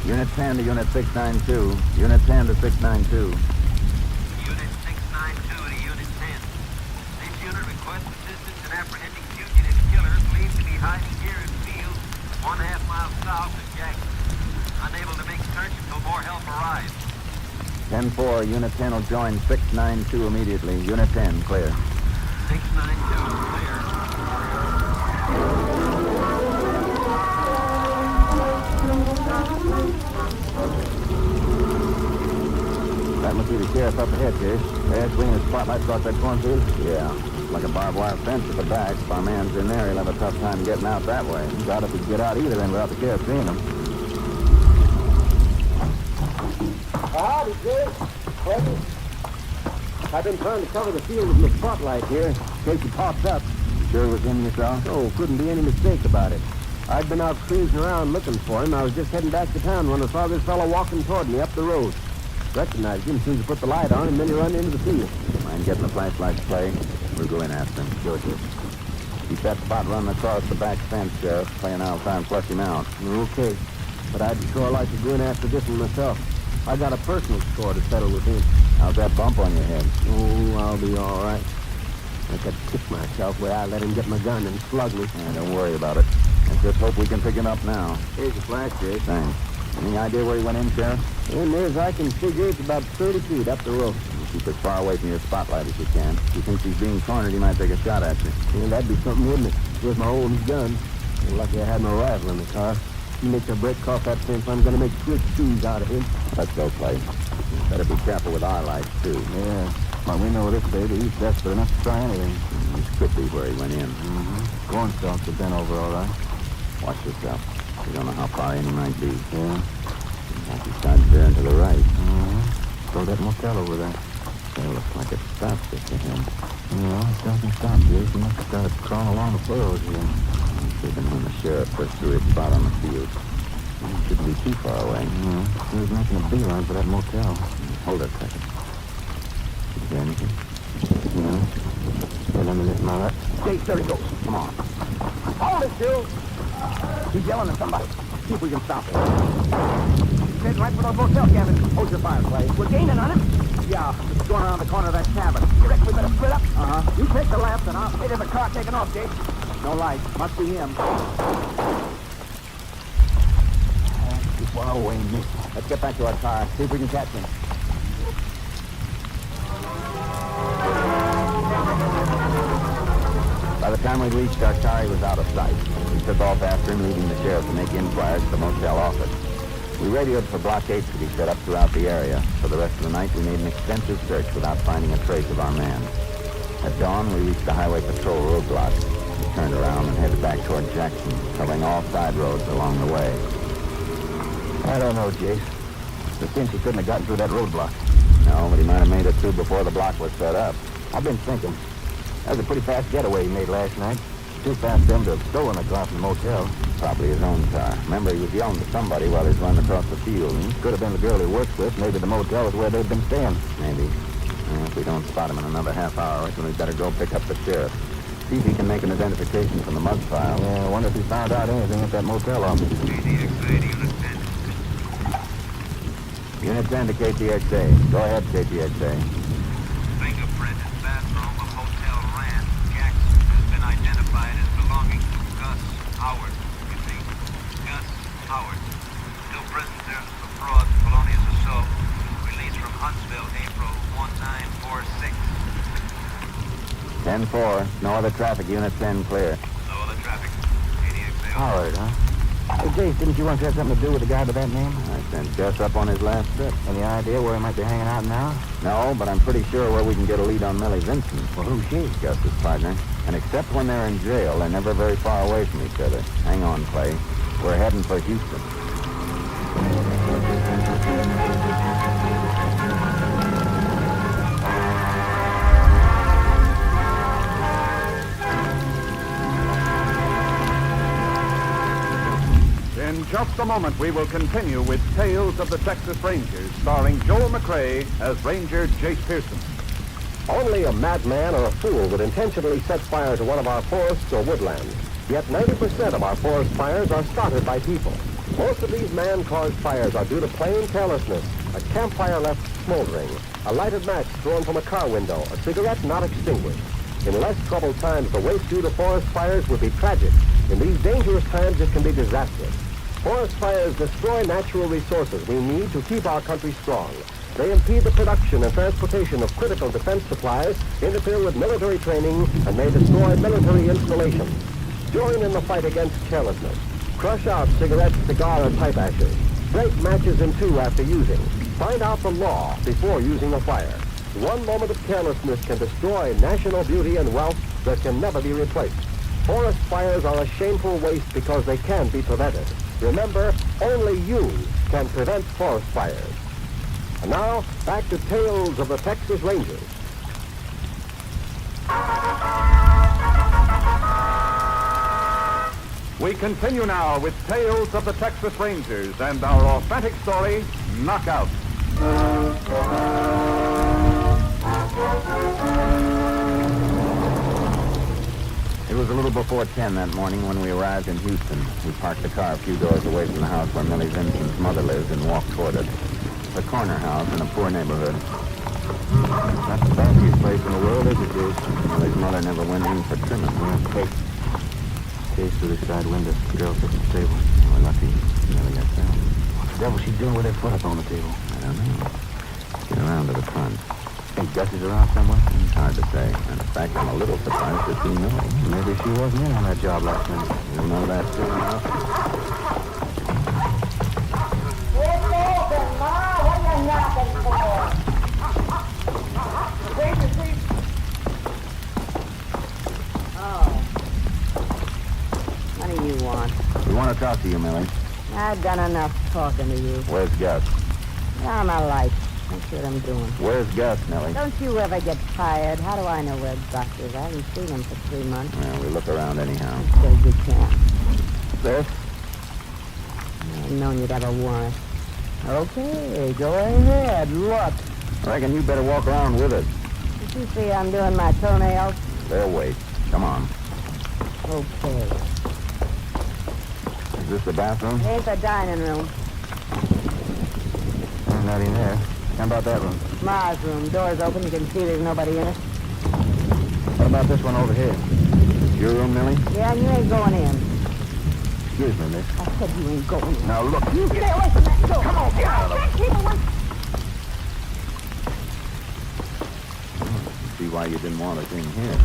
Unit 10 to Unit 692. Unit 10 to 692. Unit 692 to Unit 10. This unit requests assistance in apprehending fugitive killers believed to be hiding here in fields 1.5 miles south of Jackson. Unable to make search until more help arrives. 10-4, Unit 10 will join 692 immediately. Unit 10, clear. 692, clear. That must be the sheriff up ahead, Chase. There's swinging his spotlight across that cornfield. Yeah, like a barbed wire fence at the back. If our man's in there, he'll have a tough time getting out that way. Doubt if he'd get out either end without the sheriff seeing him. Howdy, Jake. I've been trying to cover the field with my spotlight here, in case he pops up. Sure it was him you saw? Oh, couldn't be any mistake about it. I'd been out cruising around looking for him. I was just heading back to town when I saw this fellow walking toward me up the road. Recognized him as soon as I put the light on, and then he ran into the field. Mind getting the flashlight to play? We'll go in after him. Sure, sure. Keep that spot running across the back fence, Sheriff. Play an hour time, flush him out. Okay. But I'd sure like to go in after this one myself. I got a personal score to settle with him. How's that bump on your head? Oh, I'll be all right. I could kick myself where I let him get my gun and slug me. Don't worry about it. Let's just hope we can pick him up now. Here's the flash, Jake. Thanks. Any idea where he went in, Sheriff? And near as I can figure, it's about 30 feet up the road. Keep as far away from your spotlight as you can. If he thinks he's being cornered, he might take a shot at you. Well, that'd be something, wouldn't it? With my own gun. Well, lucky I had my rifle in the car. He makes a break off that fence, I'm going to make Swiss shoes out of him. Let's go, Clay. Better be careful with our lights, too. Yeah. Well, we know this baby. He's desperate enough to try anything. This could be where he went in. Mm-hmm. Cornstalks have been over all right. Watch yourself. You don't know how far in he might be. Yeah. Like he starts veering to the right. Mm-hmm. Go that motel over there. It looks like it stops just to him. No, it doesn't stop, Jake. He must have started crawling along the furrows here. Even when the sheriff pushed through his spot on the field. He shouldn't be too far away. He was making a beeline for that motel. Hold it a second. Is there anything? No. Wait a minute, now. Jake, there he goes. Come on. Hold it, Bill. He's yelling at somebody. See if we can stop him. He's heading right for those motel cabins. Hold your fire, Clay. We're gaining on him. Yeah, it's going around the corner of that cabin. You reckon we better split up? Uh-huh. You take the left, and I'll hit in the car taking off, Jake. No light. Must be him. Too far away, miss. Let's get back to our car. See if we can catch him. By the the time we reached our car, he was out of sight. We took off after him, leaving the sheriff to make inquiries at the motel office. We radioed for blockades to be set up throughout the area. For the rest of the night, we made an extensive search without finding a trace of our man. At dawn, we reached the highway patrol roadblock. We turned around and headed back toward Jackson, covering all side roads along the way. I don't know, Jace. It seems he couldn't have gotten through that roadblock. No, but he might have made it through before the block was set up. I've been thinking. That was a pretty fast getaway he made last night. Too fast for him to have stolen a car from the motel. Probably his own car. Remember, he was yelling to somebody while he was running across the field. Could have been the girl he works with. Maybe the motel is where they've been staying. Maybe. If we don't spot him in another half hour, then we'd better go pick up the sheriff. See if he can make an identification from the mug file. Yeah, I wonder if he found out anything at that motel office. Unit 10 to KTXA. Go ahead, KTXA. Fingerprint in bathroom of Hotel Rand, Jackson, has been identified as belonging to Gus Howard. You see? Gus Howard. Still prison terms for fraud, felonious assault. Released from Huntsville, April 1946. 10-4. No other traffic. Unit 10 clear. No other traffic. KTXA. Howard, huh? Hey, Jace, didn't you once have something to do with a guy by that name? I sent Gus up on his last trip. Any idea where he might be hanging out now? No, but I'm pretty sure where we can get a lead on Millie Vincent. Well, who's she? Gus's partner. And except when they're in jail, they're never very far away from each other. Hang on, Clay. We're heading for Houston. In just a moment, we will continue with Tales of the Texas Rangers, starring Joel McCrea as Ranger Jace Pearson. Only a madman or a fool would intentionally set fire to one of our forests or woodlands. Yet 90% of our forest fires are started by people. Most of these man-caused fires are due to plain carelessness. A campfire left smoldering, a lighted match thrown from a car window, a cigarette not extinguished. In less troubled times, the waste due to forest fires would be tragic. In these dangerous times, it can be disastrous. Forest fires destroy natural resources we need to keep our country strong. They impede the production and transportation of critical defense supplies, interfere with military training, and may destroy military installations. Join in the fight against carelessness. Crush out cigarettes, cigar, and pipe ashes. Break matches in two after using. Find out the law before using a fire. One moment of carelessness can destroy national beauty and wealth that can never be replaced. Forest fires are a shameful waste because they can be prevented. Remember, only you can prevent forest fires. And now, back to Tales of the Texas Rangers. We continue now with Tales of the Texas Rangers and our authentic story, Knockout. It was a little before 10 that morning when we arrived in Houston. We parked the car a few doors away from the house where Millie Vincent's mother lived and walked toward it. It's a corner house in a poor neighborhood. Not the fanciest place in the world, is it, Jace? Millie's mother never went in for trimming. Hey, Jace through the side window. The girl sits at the table. We're lucky. Never got found. What the devil's she doing with her foot up on the table? I don't know. Let's get around to the front. Think Gus is around somewhere? It's hard to say. In fact, I'm a little surprised to see Millie. Maybe she wasn't in on that job last night. You'll know that soon enough. It's open, Ma. What are you knocking for? Oh. What do you want? We want to talk to you, Millie. I've done enough talking to you. Where's Gus? Now my life. That's what I'm doing. Where's Gus, Millie? Don't you ever get tired? How do I know where Gus is? I haven't seen him for 3 months. Well, we look around anyhow. So you can't. This? I've known you'd have a warrant. Okay, go ahead. Look. I reckon you better walk around with it. Did you see I'm doing my toenails? They'll wait. Come on. Okay. Is this the bathroom? Here's the dining room. There's not in there. How about that room? Ma's room. Door's open. You can see there's nobody in it. What about this one over here? Your room, Millie? Yeah, and you ain't going in. Excuse me, miss. I said you ain't going in. Now, look. You stay away from that door. Come on, get out of it. Keep away. See why you didn't want us in here.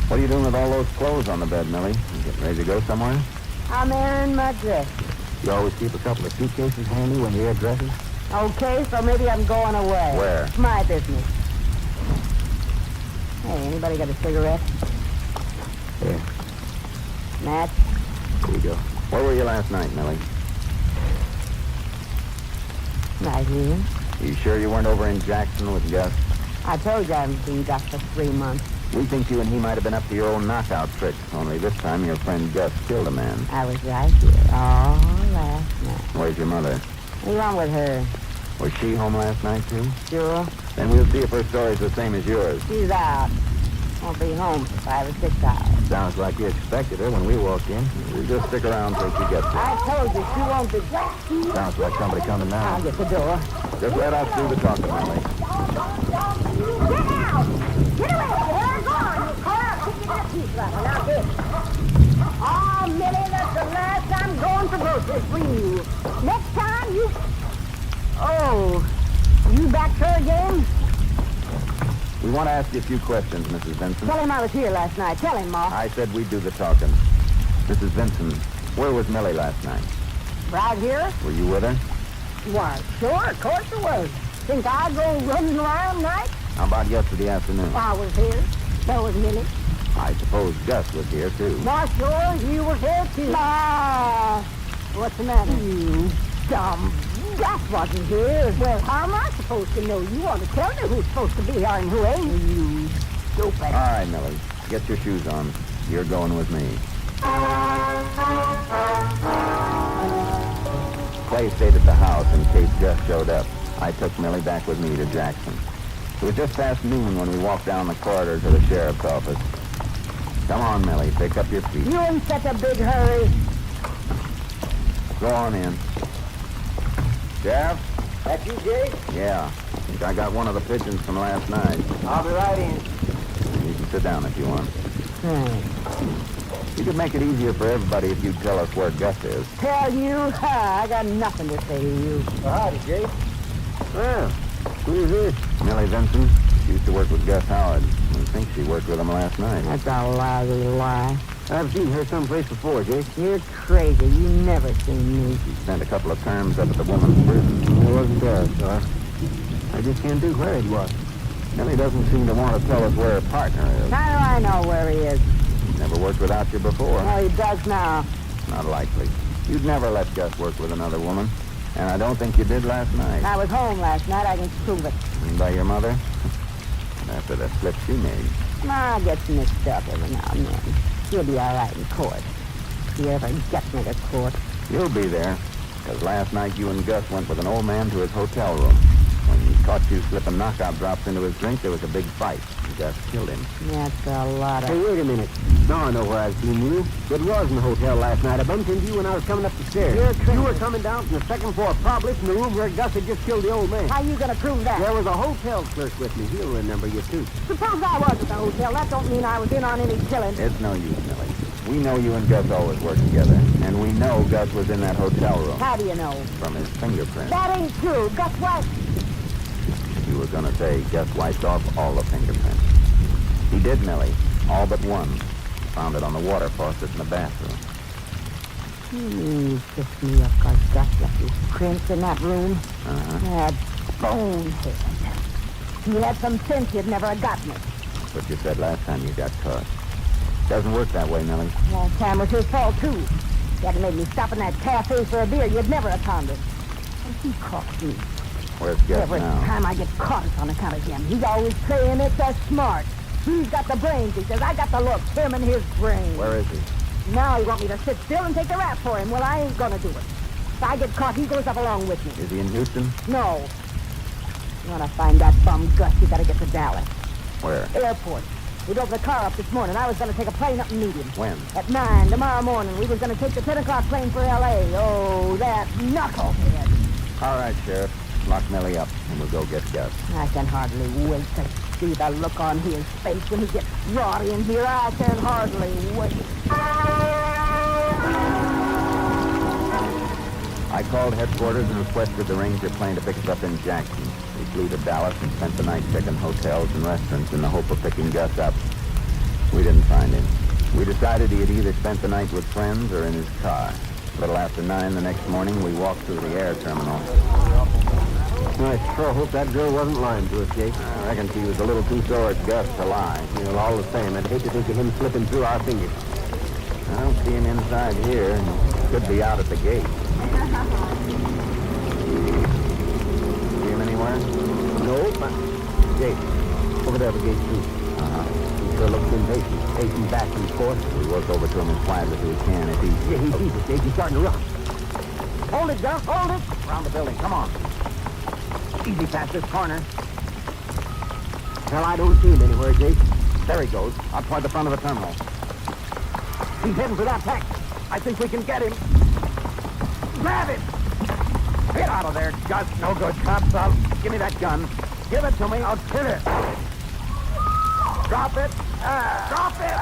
What are you doing with all those clothes on the bed, Millie? You getting ready to go somewhere? I'm airing my dress. You always keep a couple of suitcases handy when you air dresses? Okay, so maybe I'm going away. Where? It's my business. Hey, anybody got a cigarette? Here. Match? Here you go. Where were you last night, Millie? Right here. You sure you weren't over in Jackson with Gus? I told you I haven't seen Gus for 3 months. We think you and he might have been up to your old knockout tricks, only this time your friend Gus killed a man. I was right here all last night. Where's your mother? What's wrong with her? Was she home last night, too? Sure. Then we'll see if her story's the same as yours. She's out. Won't be home for 5 or 6 hours. Sounds like you expected her when we walked in. You just stick around till she gets here. I told you she won't be... Sounds like somebody coming now. I'll get the door. Just let us do the talking, Millie. Get out! Get away! Where go on? You caught up. Kick your teeth right now, this. Oh, Millie, that's the last time going for groceries for you. Next time, you... Oh, you back her again? We want to ask you a few questions, Mrs. Vinson. Tell him I was here last night. Tell him, Ma. I said we'd do the talking. Mrs. Vinson, where was Millie last night? Right here? Were you with her? Why, sure, of course it was. Think I go running around night? How about yesterday afternoon? I was here. So was Millie. I suppose Gus was here, too. Why, sure, you were here, too. Ma! What's the matter? You dumb... Gus wasn't here. Well, how am I supposed to know? You want to tell me who's supposed to be here and who ain't? You stupid. All right, Millie. Get your shoes on. You're going with me. Clay stayed at the house in case Gus showed up. I took Millie back with me to Jackson. It was just past noon when we walked down the corridor to the sheriff's office. Come on, Millie. Pick up your feet. You in such a big hurry. Go on in. Sheriff? That you, Jake? Yeah. Think I got one of the pigeons from last night. I'll be right in. You can sit down if you want. You could make it easier for everybody if you'd tell us where Gus is. Tell you? I got nothing to say to you. Well, howdy, Jake. Well, who's this? Millie Vinson. She used to work with Gus Howard. I think she worked with him last night. That's a lousy lie. I've seen her someplace before, Jake. You're crazy. You never seen me. She spent a couple of terms up at the woman's prison. It wasn't there, sir. I just can't think where it was. Millie doesn't seem to want to tell us where her partner is. How do I know where he is? Never worked without you before. Well, he does now. Not likely. You'd never let Gus work with another woman. And I don't think you did last night. I was home last night. I can prove it. And by your mother? After the slip she made. I get mixed up every now and then. He'll be all right in court. If he ever gets me to court. You'll be there. Because last night you and Gus went with an old man to his hotel room. When he caught you slipping knockout drops into his drink, there was a big fight. And Gus killed him. That's a lot of... Hey, wait a minute. Now I know where I've seen you. It was in the hotel last night. I bumped into you when I was coming up the stairs. You're crazy. You were coming down from the second floor, probably from the room where Gus had just killed the old man. How you gonna prove that? There was a hotel clerk with me. He'll remember you, too. Suppose I was at the hotel. That don't mean I was in on any killing. It's no use, Millie. We know you and Gus always work together. And we know Gus was in that hotel room. How do you know? From his fingerprints. That ain't true. Gus wiped. You were going to say Gus wiped off all the fingerprints. He did, Millie. All but one. Found it on the water faucet in the bathroom. You pissed me off because Gus left his prints in that room. Uh-huh. That bonehead. He had some sense he'd never have gotten it. What you said last time you got caught. Doesn't work that way, Millie. Last time was his fault, too. He hadn't made me stop in that cafe for a beer. You'd never have found it. And he caught me. Where's Gus Every now? time I get caught, it's on account of him. He's always saying it's a smart. He's got the brains, he says. I got the looks. Him and his brains. Where is he? Now he want me to sit still and take the rap for him. Well, I ain't gonna do it. If I get caught, he goes up along with me. Is he in Houston? No. You wanna find that bum Gus, you gotta get to Dallas. Where? Airport. We drove the car up this morning. I was gonna take a plane up and meet him. When? At 9 tomorrow morning. We was gonna take the 10 o'clock plane for L.A. Oh, that knucklehead. All right, Sheriff. Lock Millie up, and we'll go get Gus. I can hardly wait to see the look on his face when he gets rowdy in here. I can hardly wait. I called headquarters and requested the Ranger plane to pick us up in Jackson. We flew to Dallas and spent the night checking hotels and restaurants in the hope of picking Gus up. We didn't find him. We decided he had either spent the night with friends or in his car. A little after 9 the next morning, we walked through the air terminal. I sure hope that girl wasn't lying to us, Jake. I reckon she was a little too sore at Gus to lie. All the same, I'd hate to think of him slipping through our fingers. I don't see him inside here. He could be out at the gate. See him anywhere? No, but... Jake, over there at the gate, too. He sure looks impatient, pacing back and forth. We work over to him as quietly as we can. If he... Yeah, he sees us, Jake. He's starting to run. Hold it, Gus, hold it! Around the building, come on. Easy past this corner. Well, I don't see him anywhere, Jake. There he goes, out toward the front of the terminal. He's heading for that taxi. I think we can get him. Grab him! Get out of there, Gus. No good, cops. Give me that gun. Give it to me. I'll kill it. Drop it. Drop it.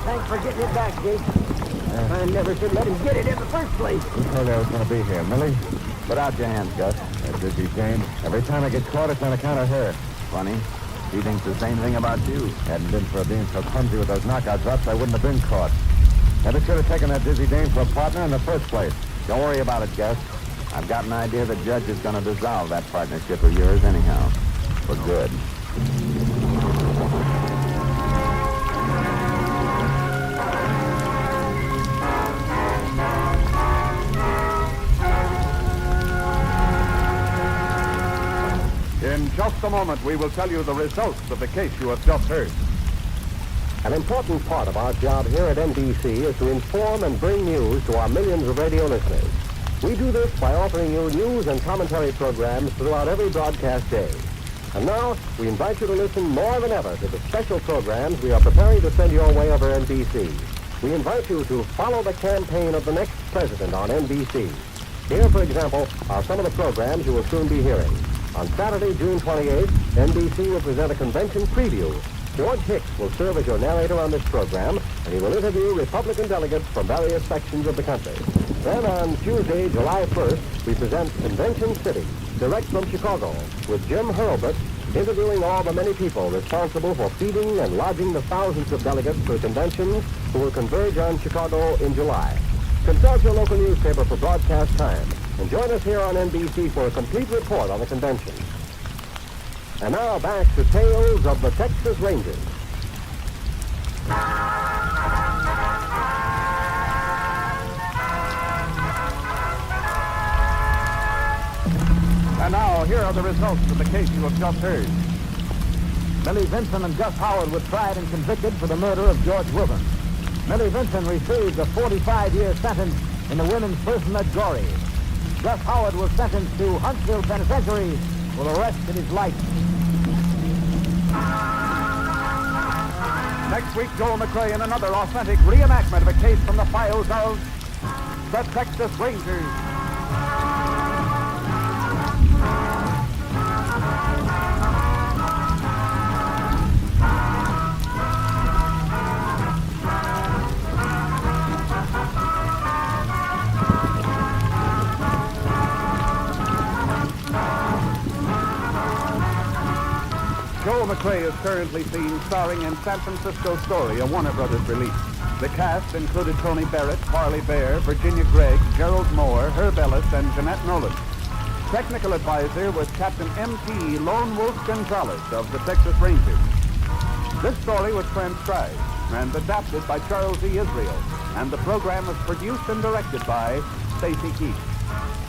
Thanks for getting it back, Jake. I never should let him get it in the first place. Who told you I was going to be here, Millie? Put out your hands, Gus. That Dizzy Jane. Every time I get caught, it's on account of her. Funny. She thinks the same thing about you. Hadn't been for being so clumsy with those knockout drops, I wouldn't have been caught. Never should have taken that Dizzy Dame for a partner in the first place. Don't worry about it, Gus. I've got an idea the judge is going to dissolve that partnership of yours anyhow. For good. In just a moment, we will tell you the results of the case you have just heard. An important part of our job here at NBC is to inform and bring news to our millions of radio listeners. We do this by offering you news and commentary programs throughout every broadcast day. And now, we invite you to listen more than ever to the special programs we are preparing to send your way over NBC. We invite you to follow the campaign of the next president on NBC. Here, for example, are some of the programs you will soon be hearing. On Saturday, June 28th, NBC will present a convention preview. George Hicks will serve as your narrator on this program, and he will interview Republican delegates from various sections of the country. Then on Tuesday, July 1st, we present Convention City, direct from Chicago, with Jim Hurlbut interviewing all the many people responsible for feeding and lodging the thousands of delegates to conventions who will converge on Chicago in July. Consult your local newspaper for broadcast time, and join us here on NBC for a complete report on the convention. And now back to Tales of the Texas Rangers. And now, here are the results of the case you have just heard. Millie Vinson and Gus Howard were tried and convicted for the murder of George Wilburn. Millie Vinson received a 45-year sentence in the women's prison at Goree. Gus Howard was sentenced to Huntsville Penitentiary for the rest of his life. Next week, Joel McRae in another authentic reenactment of a case from the files of the Texas Rangers. Joel McRae is currently seen starring in San Francisco Story, a Warner Brothers release. The cast included Tony Barrett, Parley Bear, Virginia Gregg, Gerald Moore, Herb Ellis, and Jeanette Nolan. Technical advisor was Captain M.T. Lone Wolf Gonzalez of the Texas Rangers. This story was transcribed and adapted by Charles E. Israel, and the program was produced and directed by Stacy Keith.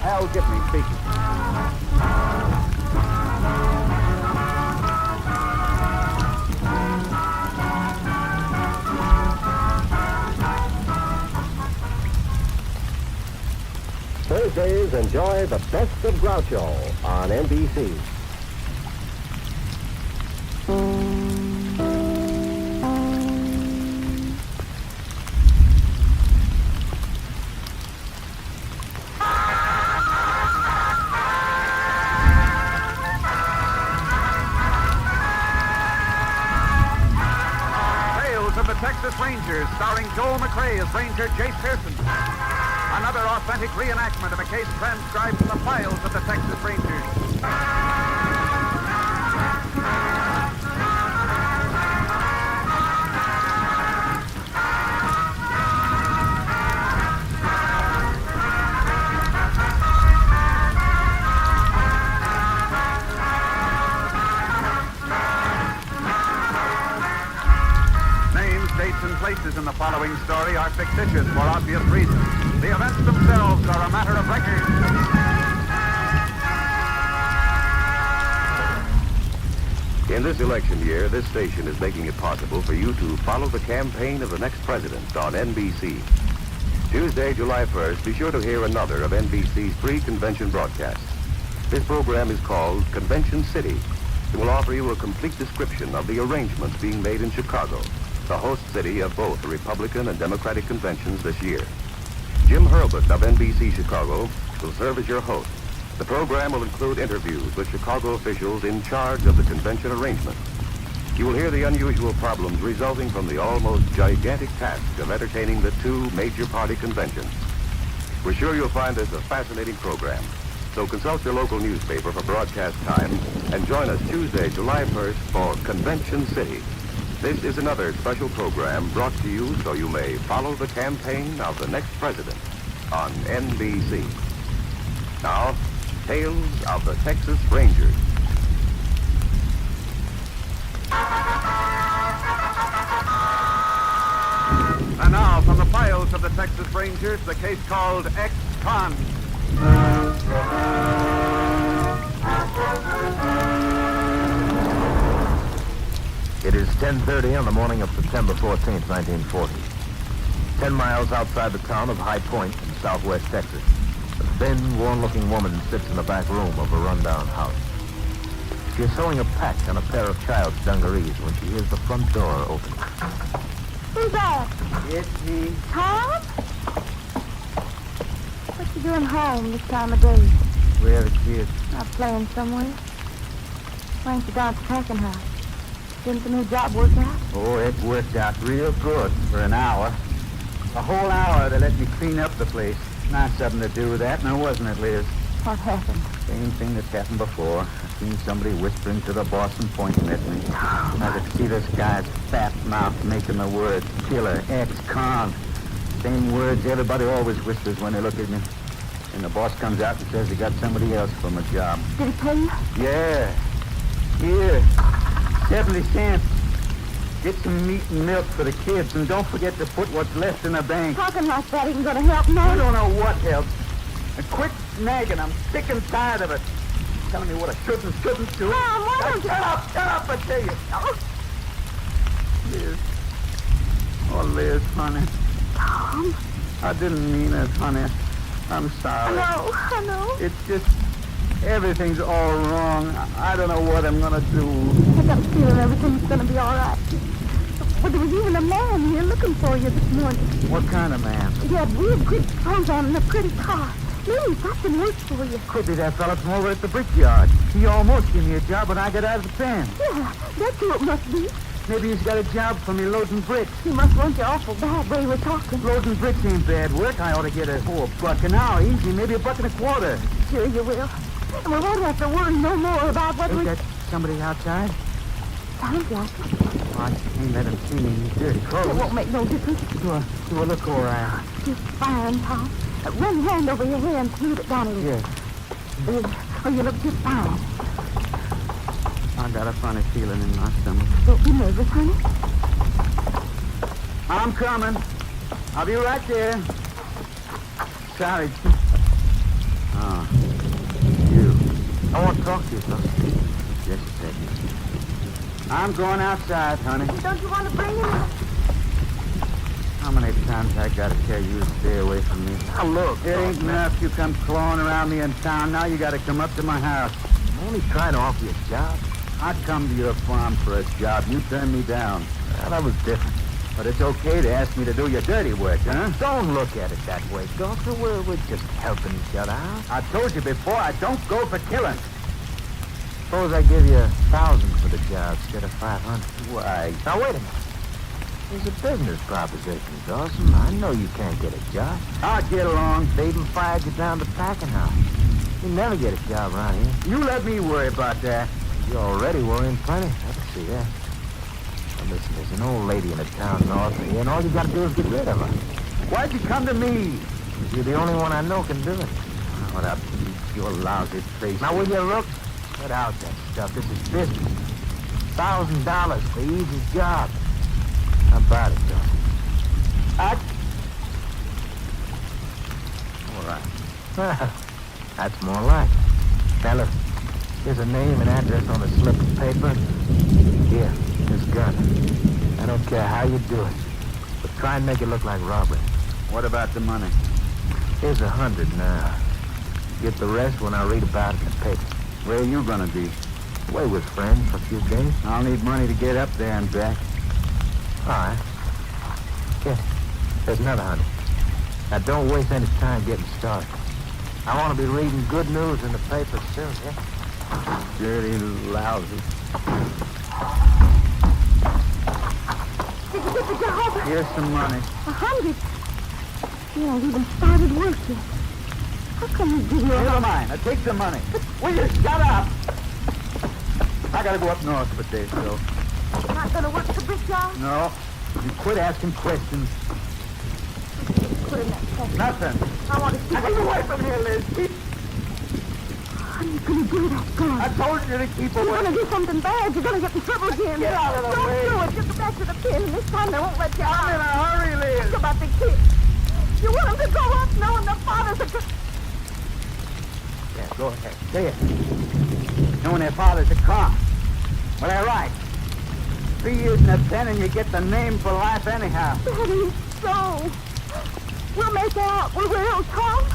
Hal Gibney speaking. Thursdays, enjoy the best of Groucho on NBC. Tales of the Texas Rangers, starring Joel McRae as Ranger Jace Pearson. Another authentic reenactment of a case transcribed from the files of the Texas Rangers. places in the following story are fictitious for obvious reasons. The events themselves are a matter of record. In this election year, this station is making it possible for you to follow the campaign of the next president on NBC. Tuesday, July 1st, be sure to hear another of NBC's free convention broadcasts. This program is called Convention City. It will offer you a complete description of the arrangements being made in Chicago, the host city of both the Republican and Democratic conventions this year. Jim Hurlbut of NBC Chicago will serve as your host. The program will include interviews with Chicago officials in charge of the convention arrangements. You will hear the unusual problems resulting from the almost gigantic task of entertaining the two major party conventions. We're sure you'll find this a fascinating program. So consult your local newspaper for broadcast time and join us Tuesday, July 1st for Convention City. This is another special program brought to you so you may follow the campaign of the next president on NBC. Now, Tales of the Texas Rangers. And now, from the files of the Texas Rangers, the case called Ex-Con. It is 10:30 on the morning of September 14th, 1940. 10 miles outside the town of High Point in southwest Texas, a thin, worn-looking woman sits in the back room of a rundown house. She is sewing a patch on a pair of child's dungarees when she hears the front door open. Who's that? It's me. Tom? What you doing home this time of day? Where are the kids? Not playing somewhere. Why ain't you down at the packing house? Didn't the new job work out? Oh, it worked out real good for an hour. A whole hour they let me clean up the place. Not something to do with that, now wasn't it, Liz? What happened? Same thing that's happened before. I've seen somebody whispering to the boss and pointing at me. I could see this guy's fat mouth making the word killer, ex-con. Same words everybody always whispers when they look at me. And the boss comes out and says he got somebody else from a job. Did he pay you? Yeah. Here. 70 cents. Get some meat and milk for the kids, and don't forget to put what's left in the bank. Talking like that ain't gonna help no. You don't know what helps. And quit nagging. I'm sick and tired of it. Telling me what I should and shouldn't do. Mom, why don't you... Shut up, I tell you. Liz. Oh, Liz, honey. Tom? I didn't mean it, honey. I'm sorry. I know. It's just... everything's all wrong. I don't know what I'm gonna do. I got a feeling everything's gonna be all right. But there was even a man here looking for you this morning. What kind of man? He had real good clothes on and a pretty car. Maybe he's got some work for you. Could be that fella from over at the brickyard. He almost gave me a job when I got out of the pen. Yeah, that's who it must be. Maybe he's got a job for me loading bricks. He must want you awful bad way we're talking. Loading bricks ain't bad work. I ought to get a buck an hour, easy, maybe $1.25. Sure you will. And we won't have to worry no more about what Is that somebody outside? Sounds like it. Oh, I can't let him see me in these dirty clothes. It won't make no difference. Do I look all right? Just fine, Tom. Run your hand over your hair and smooth it down a little. Yeah. Oh, you look just fine. I got a funny feeling in my stomach. Don't be nervous, honey. I'm coming. I'll be right there. Sorry. Oh. You. I want to talk to you, son. Just a second. I'm going outside, honey. Don't you want to bring him? How many times I gotta tell you to stay away from me? Now look. It ain't enough you come clawing around me in town. Now you gotta come up to my house. I'm only trying to offer you a job. I'd come to your farm for a job. You turned me down. Well, that was different. But it's okay to ask me to do your dirty work, huh? Don't look at it that way, Doctor. We're just helping each other out. I told you before, I don't go for killing. Suppose I give you 1,000 for the job instead of 500. Why? Now, wait a minute. There's a business proposition, Dawson. I know you can't get a job. I'll get along. They even fired you down to the packing house. You never get a job around here. You let me worry about that. You're already worrying plenty. I can see that. Now, listen, there's an old lady in the town north of here, and all you got to do is get rid of her. Why'd you come to me? Because you're the only one I know can do it. What up, your lousy face. Now, will you look? Cut out that stuff. This is business. $1,000 for the easiest job. How about it, Dawson? All right. Well, that's more like it. Fella, here's a name and address on a slip of paper. Here, this gun. I don't care how you do it, but try and make it look like robbery. What about the money? Here's 100 now. Get the rest when I read about it in the paper. Where are you gonna be? Away with friends for a few days. I'll need money to get up there and back. All right. Here, there's another 100. Now, don't waste any time getting started. I want to be reading good news in the paper soon, yeah? Dirty lousy. Did you get the job? Here's some money. 100? You ain't even started work yet. How come you give you a... Never mind. Now take the money. Will you shut up? I gotta go up north for a day, so. You're not gonna work the brick job? No. You quit asking questions. Put in that sack. Nothing. I want to see Keep away from here, Liz. How are you gonna do that, God? I told you to keep away. You're gonna do something bad. You're gonna get in trouble again. Get out of the way. Don't do it. Just go back to the pen, and this time they won't let you out. I'm in a hurry, Liz. Think about the kids. You want them to grow up knowing the fathers are... Yeah, go ahead. Say it. Knowing their father's a cop. Well, they're right. 3 years in a pen and you get the name for life anyhow. That ain't so. We'll make out. We will, Tom.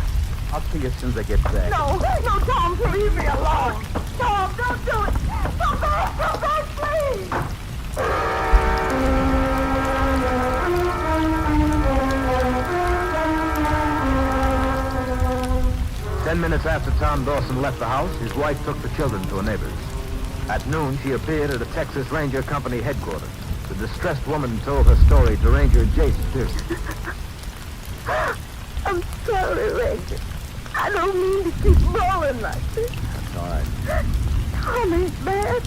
I'll see you as soon as I get back. No, Tom, please. Leave me alone. Tom, don't do it. Come back, please. 10 minutes after Tom Dawson left the house, his wife took the children to a neighbor's. At noon, she appeared at a Texas Ranger Company headquarters. The distressed woman told her story to Ranger Jace Pearson. I'm sorry, Ranger. I don't mean to keep rolling like this. That's all right. Tom ain't bad.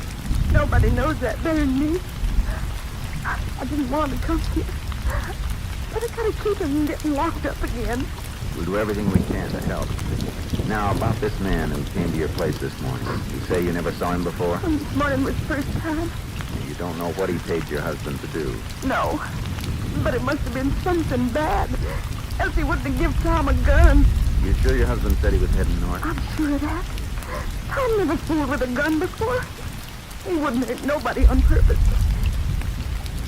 Nobody knows that better than me. I didn't want to come here. But I gotta keep him from getting locked up again. We'll do everything we can to help. Now, about this man who came to your place this morning. You say you never saw him before? This morning was the first time. You don't know what he paid your husband to do. No. But it must have been something bad. Else he wouldn't have given Tom a gun. You sure your husband said he was heading north? I'm sure of that. Tom never fooled with a gun before. He wouldn't hurt nobody on purpose.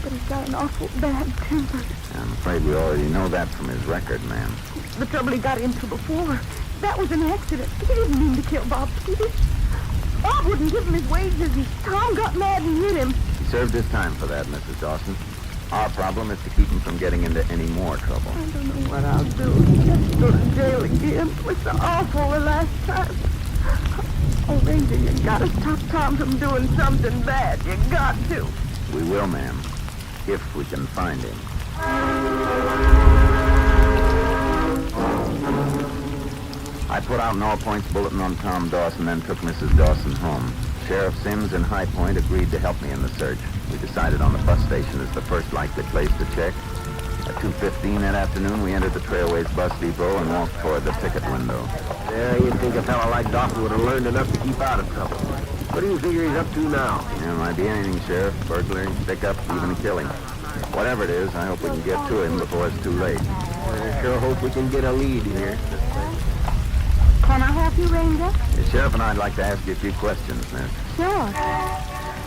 But he's got an awful bad temper. I'm afraid we already know that from his record, ma'am. The trouble he got into before. That was an accident. He didn't mean to kill Bob Peters. Bob wouldn't give him his wages, and Tom got mad and hit him. He served his time for that, Mrs. Dawson. Our problem is to keep him from getting into any more trouble. I don't know what I'll do. Just go to jail again. It was so awful the last time. Oh, Ranger, you gotta stop Tom from doing something bad. You got to. We will, ma'am. If we can find him. I put out an all-points bulletin on Tom Dawson, then took Mrs. Dawson home. Sheriff Sims in High Point agreed to help me in the search. We decided on the bus station as the first likely place to check. At 2:15 that afternoon, we entered the Trailways bus depot and walked toward the ticket window. Yeah, you'd think a fellow like Dawson would have learned enough to keep out of trouble. What do you figure he's up to now? Yeah, might be anything, Sheriff. Burglary, pickup, even a killing. Whatever it is, I hope we can get to him before it's too late. I sure hope we can get a lead here. Can I help you, Ranger? The Sheriff and I'd like to ask you a few questions, miss. Sure.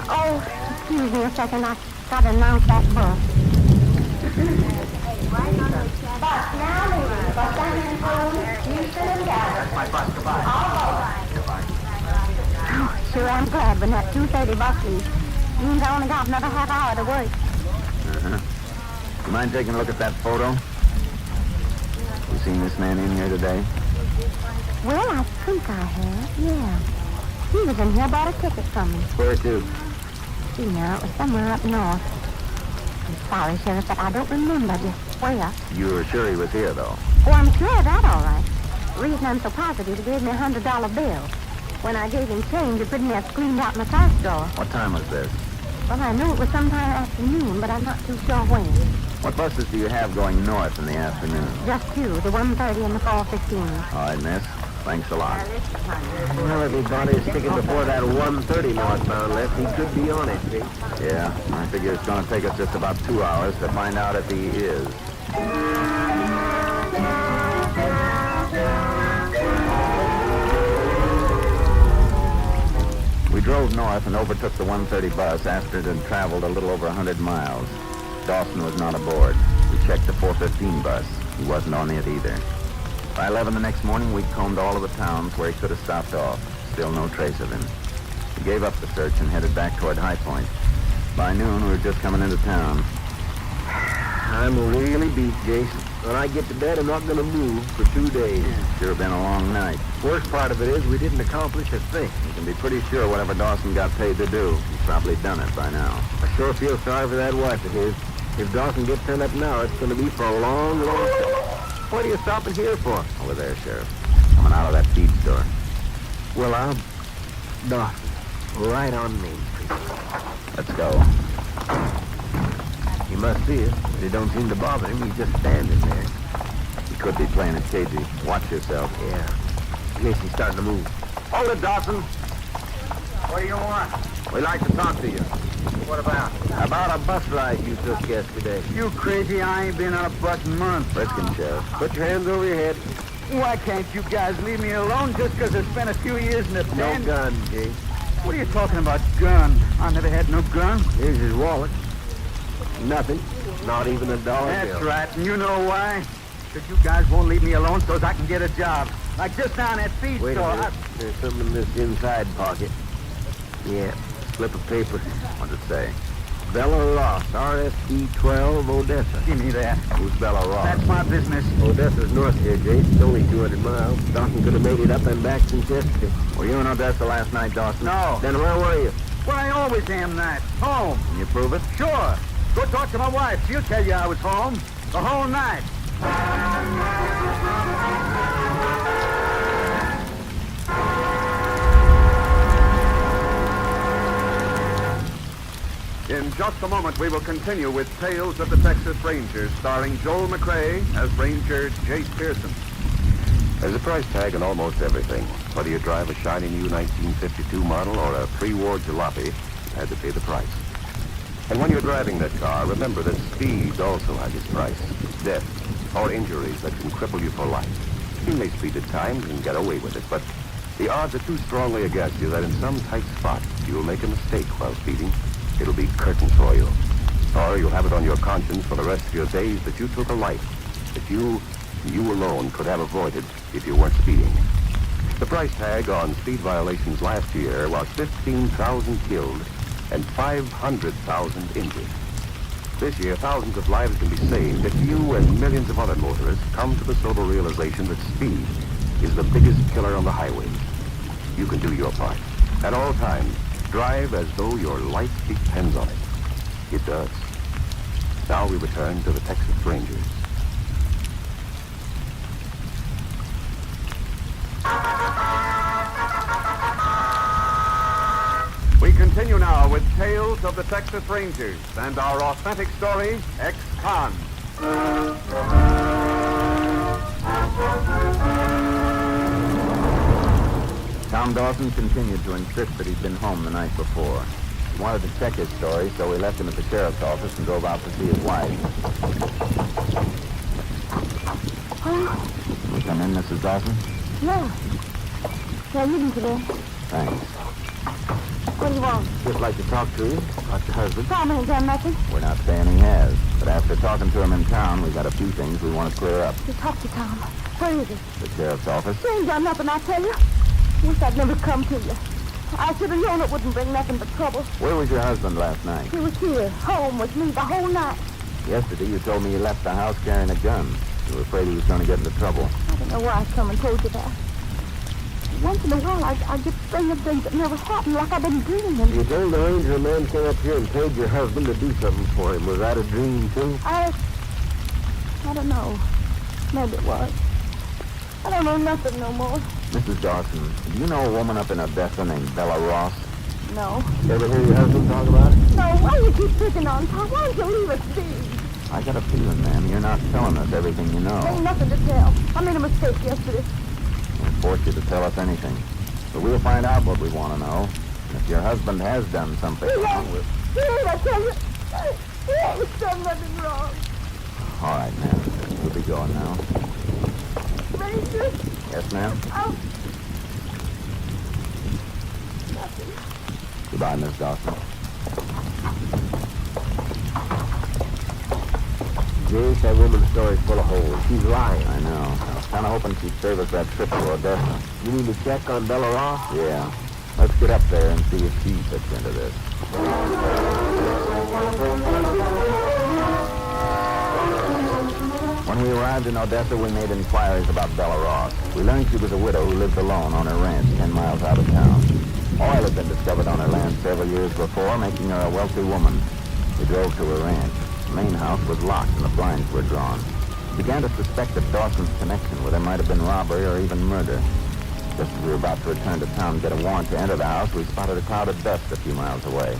Oh, excuse me a second. I gotta announce that bus. Bus now leaving. Bus down home, Houston and Dallas. That's my bus. Goodbye. Oh, sure, I'm glad when that 2:30 bus leaves. Means I only got another half hour to work. Uh-huh. You mind taking a look at that photo? You seen this man in here today? Well, I think I have, yeah. He was in here, bought a ticket from me. Where to? See now, it was somewhere up north. I'm sorry, Sheriff, but I don't remember just where. You were sure he was here, though? Oh, I'm sure of that, all right. The reason I'm so positive, he gave me a $100 bill. When I gave him change, it pretty near screamed out in the car store. What time was this? Well, I knew it was sometime afternoon, but I'm not too sure when. What buses do you have going north in the afternoon? Just two, the 1:30 and the 4:15. All right, miss. Thanks a lot. Well, if he bought his ticket before that 1:30 northbound left, he could be on it, see? Yeah, I figure it's going to take us just about 2 hours to find out if he is. We drove north and overtook the 1:30 bus after it had traveled a little over 100 miles. Dawson was not aboard. We checked the 4:15 bus. He wasn't on it either. By 11 the next morning, we'd combed all of the towns where he could have stopped off. Still no trace of him. We gave up the search and headed back toward High Point. By noon, we were just coming into town. I'm really beat, Jason. When I get to bed, I'm not going to move for 2 days. Sure been a long night. Worst part of it is we didn't accomplish a thing. You can be pretty sure whatever Dawson got paid to do, he's probably done it by now. I sure feel sorry for that wife of his. If Dawson gets turned up now, it's going to be for a long, long time. What are you stopping here for? Over there, Sheriff. Coming out of that feed store. Well, Dawson, right on Main Street. Let's go. He must see us, but it don't seem to bother him. He's just standing there. He could be playing it cagey. Watch yourself. Yeah. In case he's starting to move. Hold it, Dawson. What do you want? We'd like to talk to you. What about? About a bus ride you took yesterday. You crazy? I ain't been on a bus in months. Briskin, Sheriff. Put your hands over your head. Why can't you guys leave me alone just because I spent a few years in the No pen? gun, Jay. What are you talking about, gun? I never had no gun. Here's his wallet. Nothing. Not even $1 bill. That's right, and you know why? Because you guys won't leave me alone so I can get a job. Like just down that feed Wait store. a minute. There's something in this inside pocket. Yeah, slip of paper. What's it say? Bella Ross, RSP 12, Odessa. Give me that. Who's Bella Ross? That's my business. Odessa's north here, Jase. It's only 200 miles. Dawson could have made it up and back since yesterday. Were you in Odessa last night, Dawson? No. Then where were you? Well, I always am that. Home. Can you prove it? Sure. Go talk to my wife. She'll tell you I was home. The whole night. In just a moment, we will continue with Tales of the Texas Rangers, starring Joel McRae as Ranger Jace Pearson. There's a price tag on almost everything. Whether you drive a shiny new 1952 model or a pre-war jalopy, you had to pay the price. And when you're driving that car, remember that speed also has its price. Death or injuries that can cripple you for life. You may speed at times and get away with it, but the odds are too strongly against you that in some tight spot you'll make a mistake while speeding. It'll be curtains for you. Or you'll have it on your conscience for the rest of your days that you took a life that you alone could have avoided if you weren't speeding. The price tag on speed violations last year was 15,000 killed and 500,000 injured. This year, thousands of lives can be saved if you and millions of other motorists come to the sober realization that speed is the biggest killer on the highways. You can do your part. At all times, drive as though your life depends on it. It does. Now we return to the Texas Rangers. We continue now with Tales of the Texas Rangers and our authentic story, Ex-Con. Tom Dawson continued to insist that he'd been home the night before. He wanted to check his story, so we left him at the sheriff's office and drove out to see his wife. Will you come in, Mrs. Dawson? Yeah. Yeah, you can today. Thanks. What do you want? Just like to talk to you about your husband. Tom ain't done nothing. We're not saying he has, but after talking to him in town, we've got a few things we want to clear up. You talk to Tom. Where is he? The sheriff's office. He ain't done nothing, I tell you. Wish I'd never come to you. I should have known it wouldn't bring nothing but trouble. Where was your husband last night? He was here, home with me the whole night. Yesterday, you told me you left the house carrying a gun. You were afraid he was going to get into trouble. I don't know why I come and told you that. Once in a while, I get thinking of things that never happened, like I've been dreaming. You told the ranger man came up here and paid your husband to do something for him. Was that a dream, too? I don't know. Maybe it was. I don't know nothing no more. Mrs. Dawson, do you know a woman up in Odessa named Bella Ross? No. You ever hear your husband talk about it? No, why do you keep picking on Tom? Why don't you leave us be? I got a feeling, ma'am, you're not telling us everything you know. There ain't nothing to tell. I made a mistake yesterday. We'll force you to tell us anything. But we'll find out what we want to know. And if your husband has done something wrong with... He ain't, I tell you. He ain't done nothing wrong. All right, ma'am. be going now. Ranger? Yes, ma'am? Oh. Goodbye, Miss Dawson. Jace, that woman's story's full of holes. She's lying. I know. I was kind of hoping she'd save us that trip to Odessa. You mean to check on Bella Ross? Yeah. Let's get up there and see if she fits into this. When we arrived in Odessa, we made inquiries about Bella Ross. We learned she was a widow who lived alone on her ranch 10 miles out of town. Oil had been discovered on her land several years before, making her a wealthy woman. We drove to her ranch. The main house was locked and the blinds were drawn. We began to suspect that Dawson's connection with her might have been robbery or even murder. Just as we were about to return to town and get a warrant to enter the house, we spotted a cloud of dust a few miles away.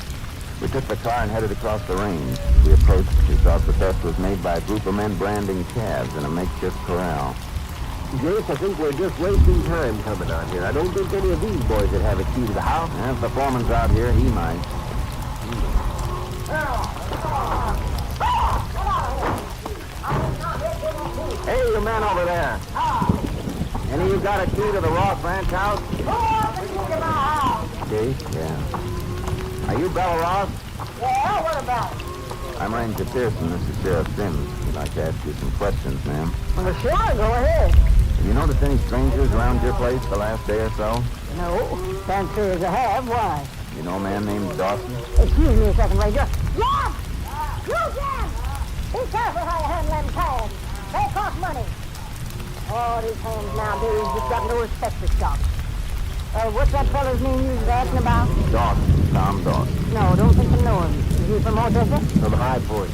We took the car and headed across the range. We approached. We thought the dust was made by a group of men branding calves in a makeshift corral. Jace, I think we're just wasting time coming on here. I don't think any of these boys would have a key to the house. If the foreman's out here, he might. Hey, you man over there. Any of you got a key to the Ross Ranch house? Key? Yeah. Are you Bella Ross? Yeah, what about it? I'm Ranger Pearson. This is Sheriff Sims. We'd like to ask you some questions, ma'am. Well, sure, go ahead. Have you noticed any strangers around your place the last day or so? No, can't say as I have. Why? You know a man named Dawson? Excuse me a second, Ranger. Yeah! You, Jan! Be careful how you handle them calves. They cost money. Oh, these hands nowadays just got no respect for shops. What's that fellow's name you was asking about? Dawson. Tom Dawson. No, don't think I know him. Is he from Odessa? From High Point.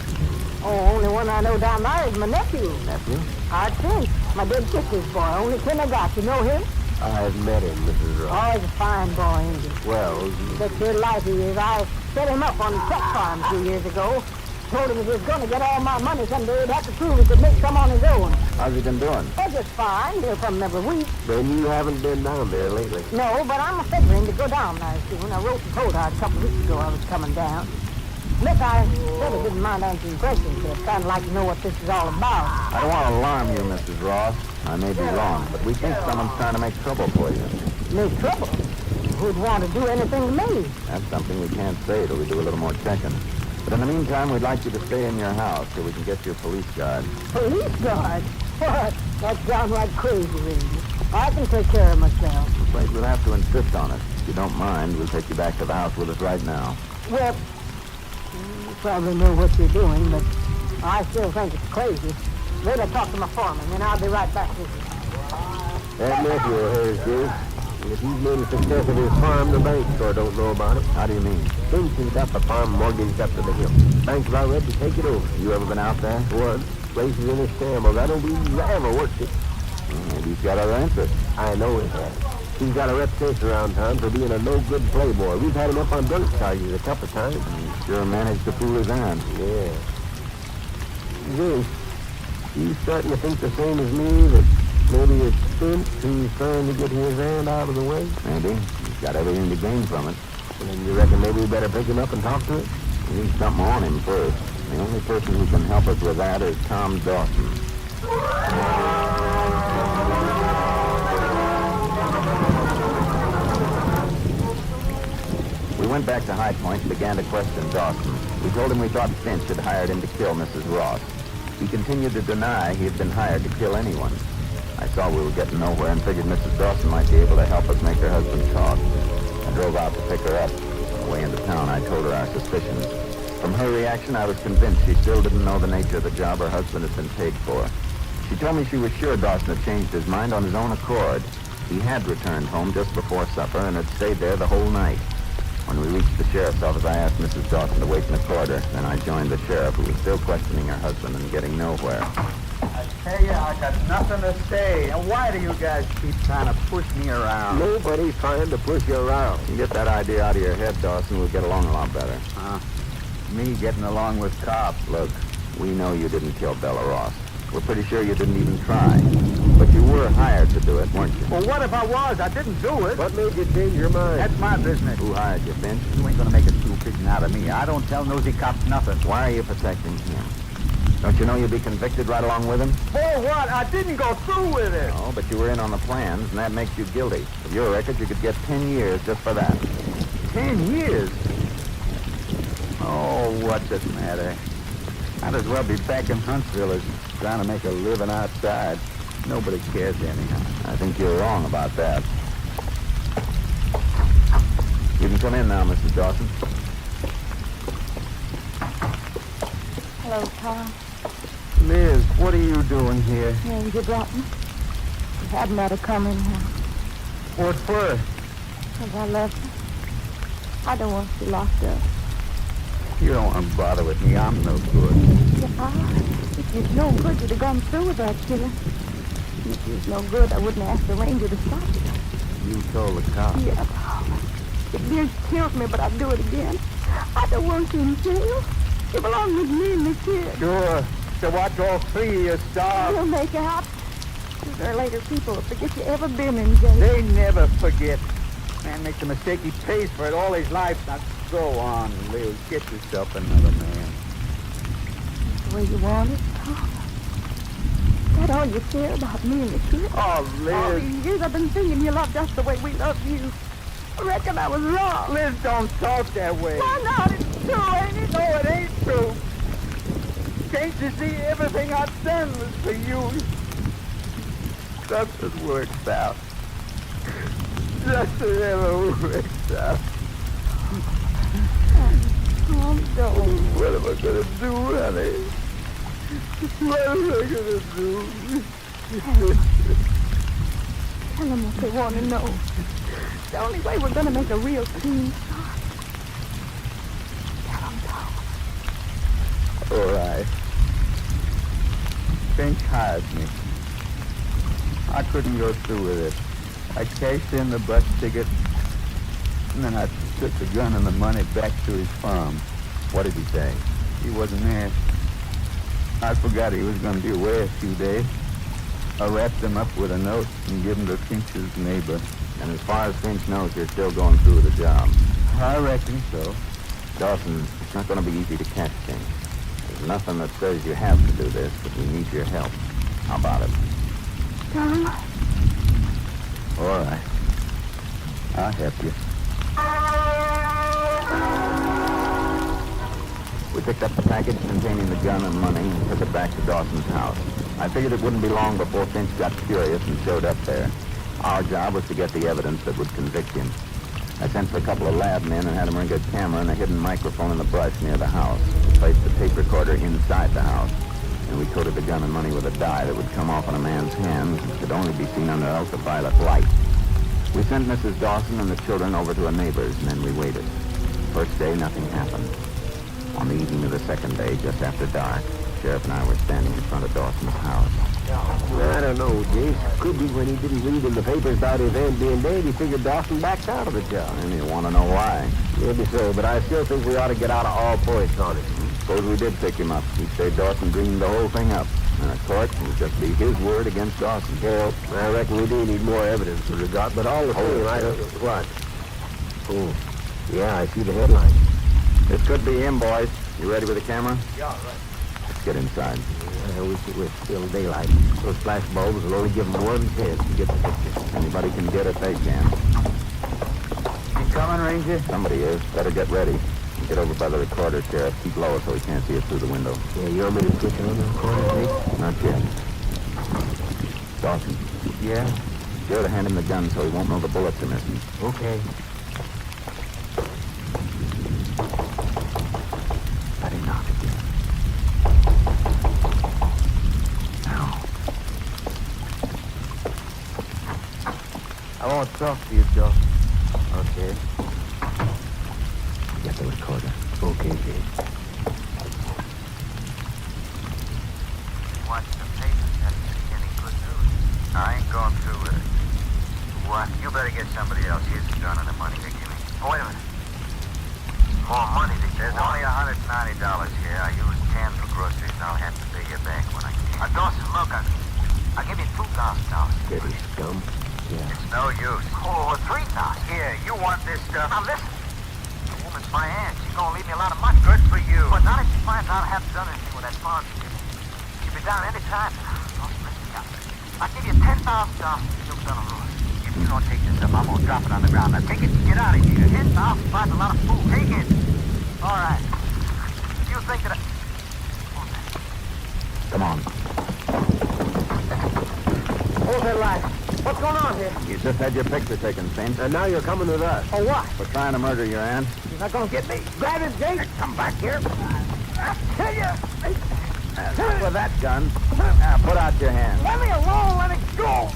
Oh, only one I know down there is my nephew. Nephew? Art Finch, my dead sister's boy. Only kin I got. You know him? I've met him, Mrs. Ross. Oh, he's a fine boy, ain't he? Well, Such good life he is. I set him up on the tech farm 2 years ago. Told him if he was going to get all my money someday, he'd have to prove he could make some on his own. How's he been doing? Oh, just fine. He'll come every week. then you haven't been down there lately. No, but I'm figuring to go down there soon. I wrote to Toadard a couple of weeks ago I was coming down. Miss, I really didn't mind answering questions. I'd kind of like to know what this is all about. I don't want to alarm you, Mrs. Ross. I may be wrong, but we think someone's trying to make trouble for you. Make trouble? Who'd want to do anything to me? That's something we can't say till we do a little more checking. But in the meantime, we'd like you to stay in your house till we can get your police guard. Police guard? What? That sounds like crazy, Ranger. I can take care of myself. I'm afraid we'll have to insist on it. If you don't mind, we'll take you back to the house with us right now. Well, you probably know what you're doing, but I still think it's crazy. Later, talk to my foreman, and I'll be right back with you. That nephew of hers, Jace. If he's made a success of his farm, the bank sure don't know about it. How do you mean? Vincent's got the farm mortgaged up to the hill. Bank's about ready to take it over. You ever been out there? Once. Place is in a shambles. I don't believe I ever worked it. Well, maybe he's got other interests. I know he has. He's got a reputation around town for being a no-good playboy. We've had him up on drunk charges a couple of times. He sure managed to fool his hand. Yeah. Jace, he's starting to think the same as me, that maybe it's Finch who's trying to get his hand out of the way. Maybe. He's got everything to gain from it. And then you reckon maybe we better pick him up and talk to him? We need something on him first. The only person who can help us with that is Tom Dawson. We went back to High Point and began to question Dawson. We told him we thought Finch had hired him to kill Mrs. Ross. He continued to deny he had been hired to kill anyone. I saw we were getting nowhere and figured Mrs. Dawson might be able to help us make her husband talk. I drove out to pick her up. On the way into town, I told her our suspicions. From her reaction, I was convinced she still didn't know the nature of the job her husband had been paid for. She told me she was sure Dawson had changed his mind on his own accord. He had returned home just before supper and had stayed there the whole night. When we reached the sheriff's office, I asked Mrs. Dawson to wait in the corridor. Then I joined the sheriff, who was still questioning her husband and getting nowhere. I tell you, I got nothing to say. And why do you guys keep trying to push me around? Nobody's trying to push you around. You get that idea out of your head, Dawson, we'll get along a lot better. Me getting along with cops. Look, we know you didn't kill Bella Ross. We're pretty sure you didn't even try. But you were hired to do it, weren't you? Well, what if I was? I didn't do it. What made you change your mind? That's my business. Who hired you, Finch? You ain't gonna make a stool pigeon out of me. I don't tell nosy cops nothing. Why are you protecting him? Don't you know you'll be convicted right along with him? For what? I didn't go through with it. Oh, but you were in on the plans, and that makes you guilty. With your record, you could get 10 years just for that. 10 years? Oh, what's it matter? Might as well be back in Huntsville as trying to make a living outside. Nobody cares anyhow. I think you're wrong about that. You can come in now, Mrs. Dawson. Hello, Tom. Liz, what are you doing here? Ranger brought me. You hadn't ought to come in now. What for? Because I love you. I don't want you locked up. You don't want to bother with me. I'm no good. If you're no good, you'd have gone through with that killer. If you was no good, I wouldn't ask the ranger to stop it. You told the cops. Yeah. If Liz killed me, but I'd do it again. I don't want you in jail. You belong with me and the kid. Sure. To watch all three of you starve. You'll make out. Sooner or later, people will forget you ever been in jail. They never forget. Man makes a mistake, he pays for it all his life. Now, go on, Liz. Get yourself another man. That's the way you want it, Tom. Is that all you care about me and the kid? Oh, Liz. All these years I've been thinking you love just the way we love you. I reckon I was wrong. Liz, don't talk that way. Why not? It's true, ain't it? No, it ain't true. Can't you see everything I've done was for you? Just as works out. Just as ever works out. Tom, don't. What am I gonna do, honey? What am I gonna do? Tell them what they want to know. It's the only way we're going to make a real clean start. Tell them, Tom. All right. Finch hired me. I couldn't go through with it. I cashed in the bus ticket, and then I took the gun and the money back to his farm. What did he say? He wasn't there. I forgot he was going to be away a few days. I wrapped him up with a note and gave him to Finch's neighbor. And as far as Finch knows, you're still going through with the job. I reckon so. Dawson, it's not going to be easy to catch Finch. There's nothing that says you have to do this, but we need your help. How about it? Tom? All right. I'll help you. We picked up the package containing the gun and money and took it back to Dawson's house. I figured it wouldn't be long before Finch got curious and showed up there. Our job was to get the evidence that would convict him. I sent for a couple of lab men and had them rig a camera and a hidden microphone in the brush near the house. We placed the tape recorder inside the house, and we coated the gun and money with a dye that would come off on a man's hands and could only be seen under ultraviolet light. We sent Mrs. Dawson and the children over to a neighbor's, and then we waited. First day, nothing happened. On the evening of the second day, just after dark, the sheriff and I were standing in front of Dawson's house. I don't know, Jace. Could be when he didn't read in the papers about his aunt being dead, he figured Dawson backed out of the job. And you want to know why? Maybe so, but I still think we ought to get out of all points on it. Suppose we did pick him up. He'd say Dawson dreamed the whole thing up. And of course, it would just be his word against Dawson. Well, I reckon we do need more evidence than we got, but all the same, I don't... What? Oh, yeah, I see the headline. This could be him, boys. You ready with the camera? Yeah, right. Let's get inside. I wish it was still daylight. Those flash bulbs will only give them 1 chance to get the picture. Anybody can get it, they can. You coming, Ranger? Somebody is. Better get ready. Get over by the recorder, Sheriff. Keep low so he can't see us through the window. Yeah, you want me to switch it on the recorder, Jake? Not yet. Dawson. Yeah? Sure to hand him the gun so he won't know the bullets are missing. Okay. Let him knock again. Now. I want to talk to you, Joe. Okay. Get the recorder. Okay, Jake. Watch the papers. Haven't seen any good news. I ain't going through with it. What? You better get somebody else. Here's the gun and the money they give me. Oh, wait a minute. More money. There's only $190 here. I used 10 for groceries, and I'll have to pay you back when I can. Dawson, look, I'll give you $2,000. Steady, scum. Yeah. It's no use. Oh, 3,000. Here, you want this stuff? Now listen. The woman's my aunt. She's gonna leave me a lot of money. Good for you. But not if she finds out I haven't done anything with that farm. be down any time. I'll give you $10,000 if you'll sell a road. If you don't take this stuff, I'm gonna drop it on the ground. Now take it and get out of here. 10,000 buys a lot of food. Take it. All right. You think that Come on. Hold that light. What's going on here? You just had your picture taken, Saint. And now you're coming with us. For what? We're trying to murder your aunt. You're not gonna get me. Grab him, Jake. come back here. I tell you. Not with that gun. Now, put out your hand. Let me alone. Let it go.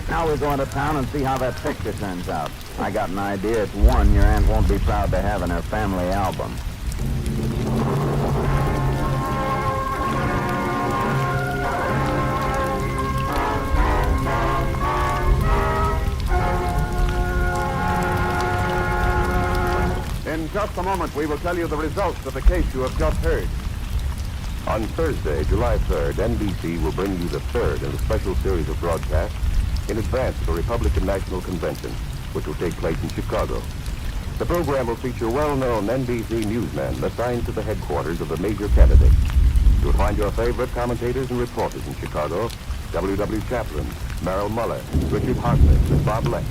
Now we're going to town and see how that picture turns out. I got an idea. It's one your aunt won't be proud to have in her family album. In just a moment, we will tell you the results of the case you have just heard. On Thursday, July 3rd, NBC will bring you the third in a special series of broadcasts in advance of the Republican National Convention, which will take place in Chicago. The program will feature well-known NBC newsmen assigned to the headquarters of the major candidates. You'll find your favorite commentators and reporters in Chicago: W.W. Chaplin, Merrill Muller, Richard Hartnett, and Bob Leck.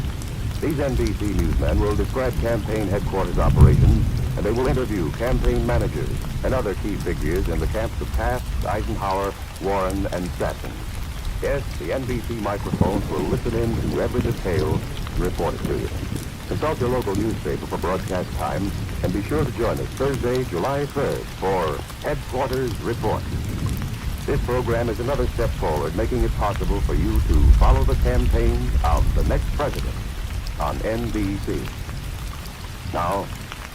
These NBC newsmen will describe campaign headquarters operations, and they will interview campaign managers and other key figures in the camps of Taft, Eisenhower, Warren, and Stanton. Yes, the NBC microphones will listen in to every detail and report it to you. Consult your local newspaper for broadcast time, and be sure to join us Thursday, July 3rd for Headquarters Report. This program is another step forward, making it possible for you to follow the campaign of the next president on NBC. Now,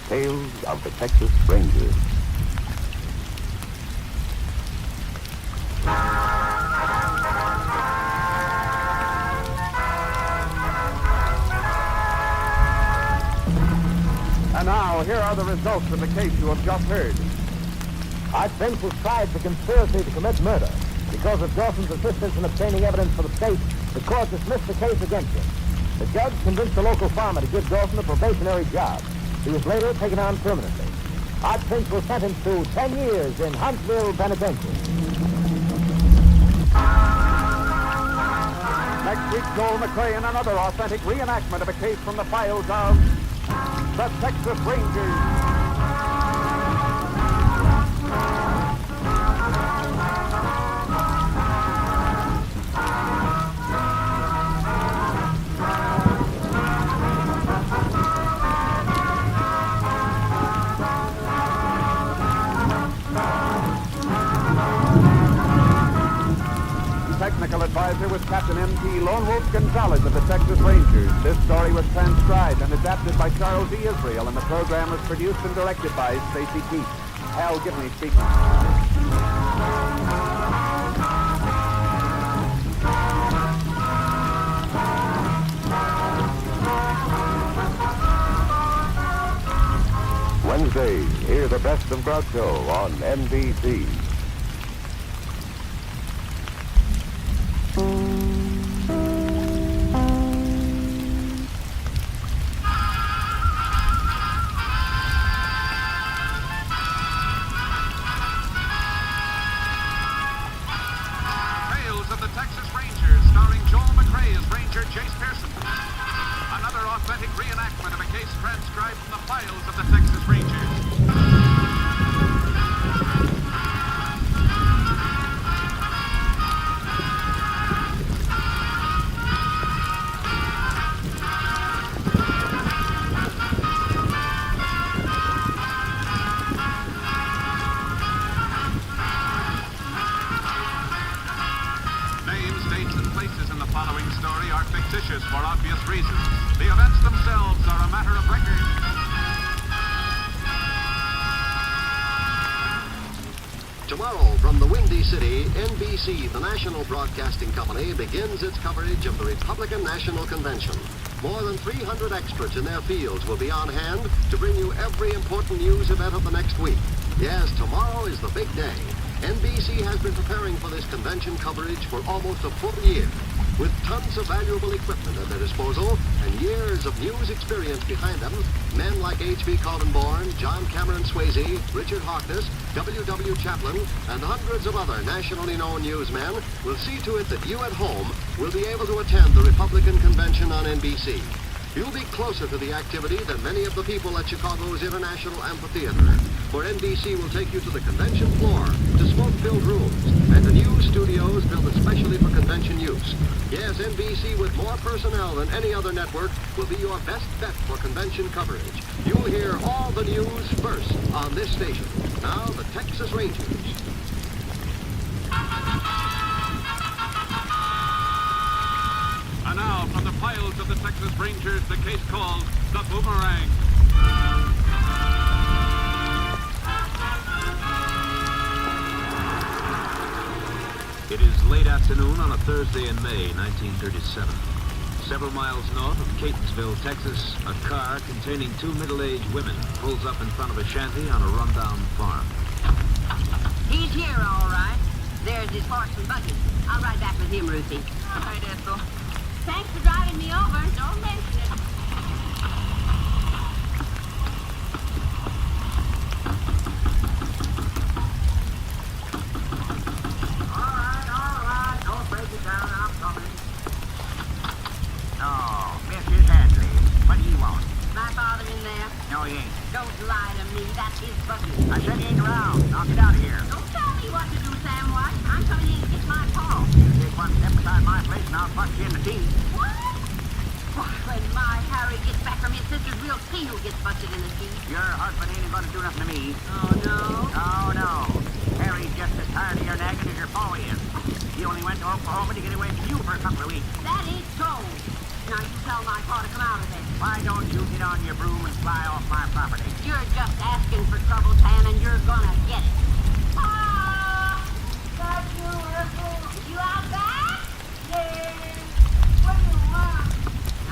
Tales of the Texas Rangers. And now, here are the results of the case you have just heard. Art Finch was tried for conspiracy to commit murder. Because of Dawson's assistance in obtaining evidence for the state, the court dismissed the case against him. The judge convinced the local farmer to give Dawson a probationary job. He was later taken on permanently. Art Finch was sentenced to 10 years in Huntsville Penitentiary. Next week, Joel McRae in another authentic reenactment of a case from the files of the Texas Rangers. Technical advisor was Captain M.T. Lone Wolf Gonzalez of the Texas Rangers. This story was transcribed and adapted by Charles E. Israel, and the program was produced and directed by Stacy Keith. Hal Gibney speaking. Wednesdays, hear the best of Groucho on NBC. Tales of the Texas Rangers, starring Joel McRae as Ranger Jace Pearson. Another authentic reenactment of a case transcribed from the files of the Texas Rangers. Names, dates, and places in the following story are fictitious for obvious reasons. The events themselves are a matter of record. Tomorrow, from the Windy City, NBC, the national broadcasting company, begins its coverage of the Republican National Convention. More than 300 experts in their fields will be on hand to bring you every important news event of the next week. Yes, tomorrow is the big day. NBC has been preparing for this convention coverage for almost a full year. With tons of valuable equipment at their disposal and years of news experience behind them, men like H.B. Coldenborn, John Cameron Swayze, Richard Harkness, W.W. Chaplin, and hundreds of other nationally known newsmen will see to it that you at home will be able to attend the Republican Convention on NBC. You'll be closer to the activity than many of the people at Chicago's International Amphitheater, for NBC will take you to the convention floor, to smoke-filled rooms, and to new studios built especially for convention use. Yes, NBC, with more personnel than any other network, will be your best bet for convention coverage. You'll hear all the news first on this station. Now, the Texas Rangers. And now, from the files of the Texas Rangers, the case called The Boomerang. It is late afternoon on a Thursday in May, 1937. Several miles north of Catonsville, Texas, a car containing two middle-aged women pulls up in front of a shanty on a rundown farm. He's here, all right. There's his horse and buggy. I'll ride back with him, Ruthie. All right, Ethel. Thanks for driving me over. Don't mention it. All right. Don't break it down. I'm coming. Oh, Mrs. Hadley. What do you want? My father in there? No, he ain't. Don't lie to me. That's his buggy. I said he ain't around. Now get out of here. Don't tell me what to do, Sam White. I'm coming in to get my paw. You take one step beside my place and I'll punch you in the teeth. What? Why, when my Harry gets back from his sister's, we'll see who gets busted in the teeth. Your husband ain't going to do nothing to me. Oh, no? Oh, no. Harry's just as tired of your nagging as your pa is. He only went to Oklahoma to get away from you for a couple of weeks. That ain't so. Now you tell my pa to come out of there. Why don't you get on your broom and fly off my property? You're just asking for trouble, Tan, and you're gonna get it. Pa! Got you, Ethel. You out back? Yeah. What do you want?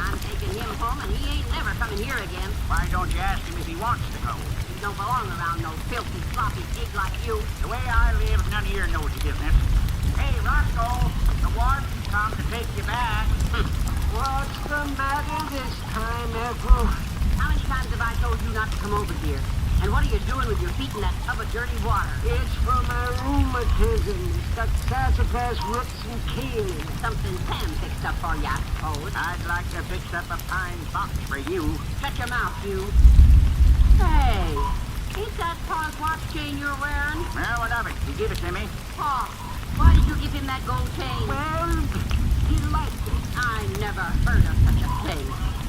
I'm taking him home, and he ain't never coming here again. Why don't you ask him if he wants to go? He don't belong around no filthy, sloppy pig like you. The way I live, none of your nosy business. Hey, Roscoe, the warden's come to take you back. What's the matter this time, Ethel? How many times have I told you not to come over here? And what are you doing with your feet in that tub of dirty water? It's for my rheumatism. It's got sassafras roots and kale. Something Sam fixed up for you, I suppose. I'd like to fix up a pine box for you. Shut your mouth, you. Hey, ain't that Pa's watch chain you're wearing? Well, what of it? He gave it to me. Pa, why did you give him that gold chain? Well, he liked it. I never heard of such a thing.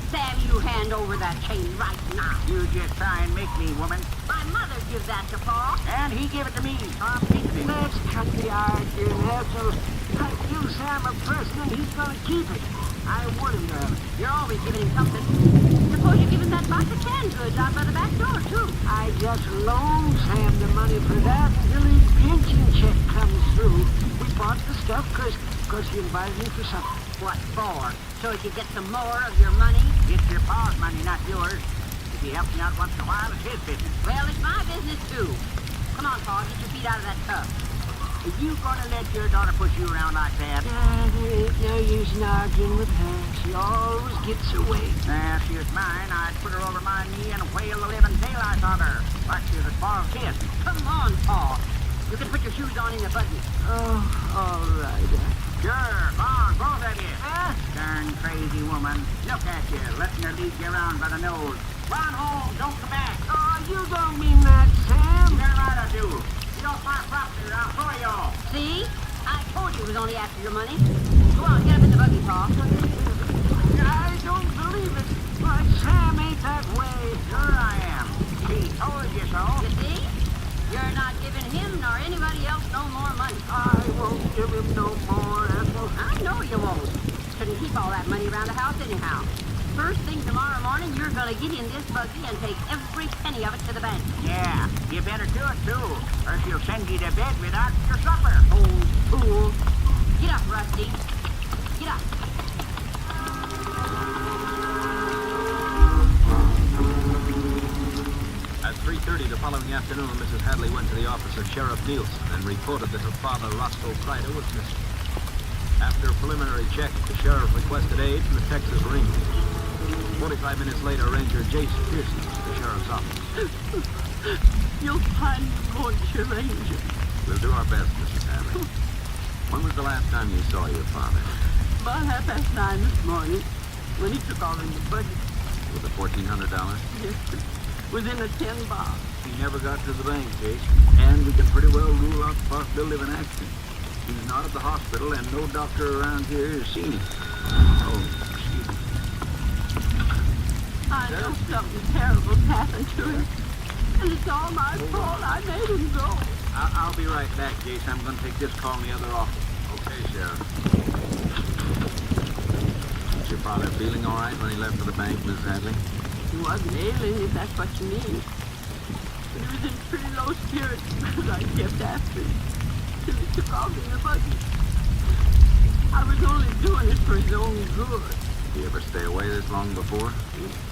Sam, you hand over that chain right now. You just try and make me, woman. My mother give that to Pa. And he gave it to me. I'm keeping it. Let's cut the arguing, Ethel. I give Sam a present and he's gonna keep it. I want him to have it. You're always giving him something. Suppose you give him that box of canned goods out by the back door, too. I just loaned Sam the money for that until his pension check comes through. We bought the stuff because he invited me for something. What for? So he could get some more of your money? It's your pa's money, not yours. If he helps me out once in a while, it's his business. Well, it's my business, too. Come on, Pa, get your feet out of that tub. Are you gonna let your daughter push you around like that? There ain't no use in arguing with her. She always gets away. If she was mine, I'd put her over my knee and whale the living daylights on her. Like she was a small kid. Come on, Pa. You can put your shoes on in the buggy. Oh, all right. Sure, come on, both of you. Darn crazy woman. Look at you, letting her lead you around by the nose. Run home, don't come back. Oh, you don't mean that, Sam. You're right, I do. Get off my property or I'll throw you off. See? I told you it was only after your money. Go on, get up in the buggy, Pa. I don't believe it. But Sam ain't that way. Sure I am. He told you so. You see? You're not giving him nor anybody else no more money. I won't give him no more, Ethel. I know you won't. Couldn't keep all that money around the house anyhow. First thing tomorrow morning, you're going to get in this buggy and take every penny of it to the bank. Yeah, you better do it, too, or she'll send you to bed without your supper. Old fool. Get up, Rusty. Get up. At 3:30 the following afternoon, Mrs. Hadley went to the office of Sheriff Nielsen and reported that her father, Roscoe Crider, was missing. After a preliminary check, the sheriff requested aid from the Texas Rangers. 45 minutes later, Ranger Jace Pearson to the sheriff's office. You'll find me, won't you, Ranger? We'll do our best, Mrs. Hadley. When was the last time you saw your father? About 9:30 this morning, when he took off in the buggy. With the $1,400? Yes, sir. Was in a tin box. He never got to the bank, Jace, and we can pretty well rule out the possibility of an accident. He's not at the hospital, and no doctor around here has seen him. Oh, excuse me. I know something terrible's happened to him, and it's all my fault. I made him go. I'll be right back, Jace. I'm going to take this call in the other office. Okay, Sheriff. Was your father feeling all right when he left for the bank, Mrs. Hadley? He wasn't ailing, if that's what you mean. But he was in pretty low spirits because I kept after him till he took off in the buggy. I was only doing it for his own good. Did he ever stay away this long before?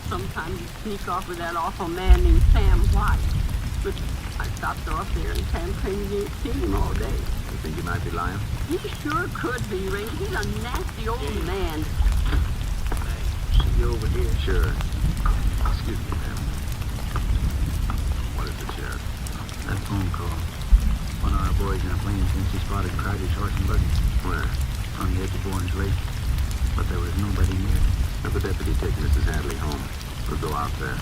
Sometimes he'd sneak off with that awful man named Sam White. But I stopped off there and Sam claimed he ain't seen him all day. You think he might be lying? He sure could be, Ranger. He's a nasty old man. See you over here. Sure. Excuse me, ma'am. What is it, Sheriff? That phone call. One of our boys in a plane thinks he spotted Crider's horse and buggy. Where? On the edge of Bourne's Lake. But there was nobody near. Have the deputy take Mrs. Hadley home. We'll go out there.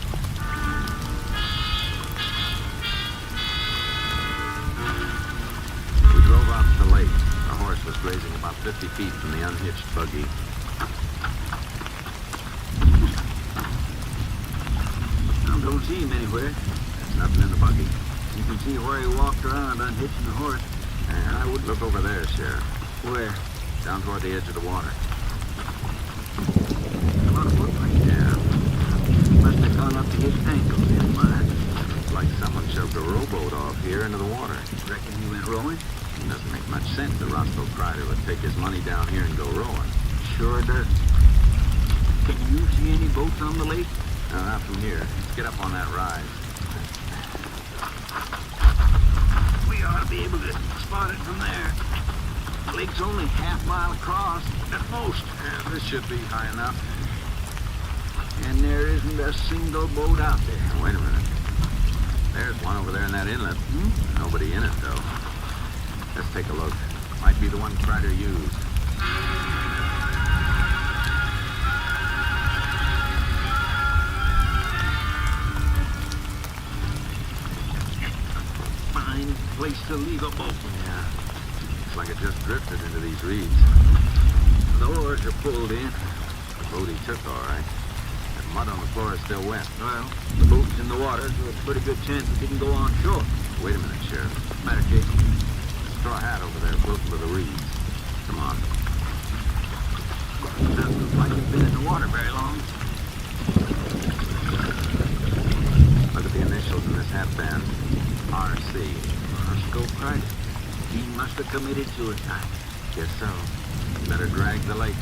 We drove out to the lake. Our horse was grazing about 50 feet from the unhitched buggy. I don't see him anywhere. There's nothing in the buggy. You can see where he walked around unhitching the horse. And I would look over there, Sheriff. Where? Down toward the edge of the water. About a foot right? Yeah. He must have gone up to his ankles in mud. Like someone shoved a rowboat off here into the water. Reckon he went rowing? It doesn't make much sense that Roscoe Crider would take his money down here and go rowing. Sure doesn't. Can you see any boats on the lake? No, not from here. Let's get up on that rise. We ought to be able to spot it from there. The lake's only half-mile across, at most. Yeah, this should be high enough. And there isn't a single boat out there. Now, wait a minute. There's one over there in that inlet. Nobody in it, though. Let's take a look. Might be the one Crider used. Fine place to leave a boat. Yeah. Looks like it just drifted into these reeds. The oars are pulled in. The boat he took, all right. That mud on the floor is still wet. Well, the boat's in the water, so it's a pretty good chance it didn't go on shore. Wait a minute, Sheriff. Matter, Jake. Throw a hat over there close to the reeds. Come on. Doesn't look like you've been in the water very long. Look at the initials in this hatband. R.C. Roscoe Crider. He must have committed suicide. Guess so. Better drag the lake.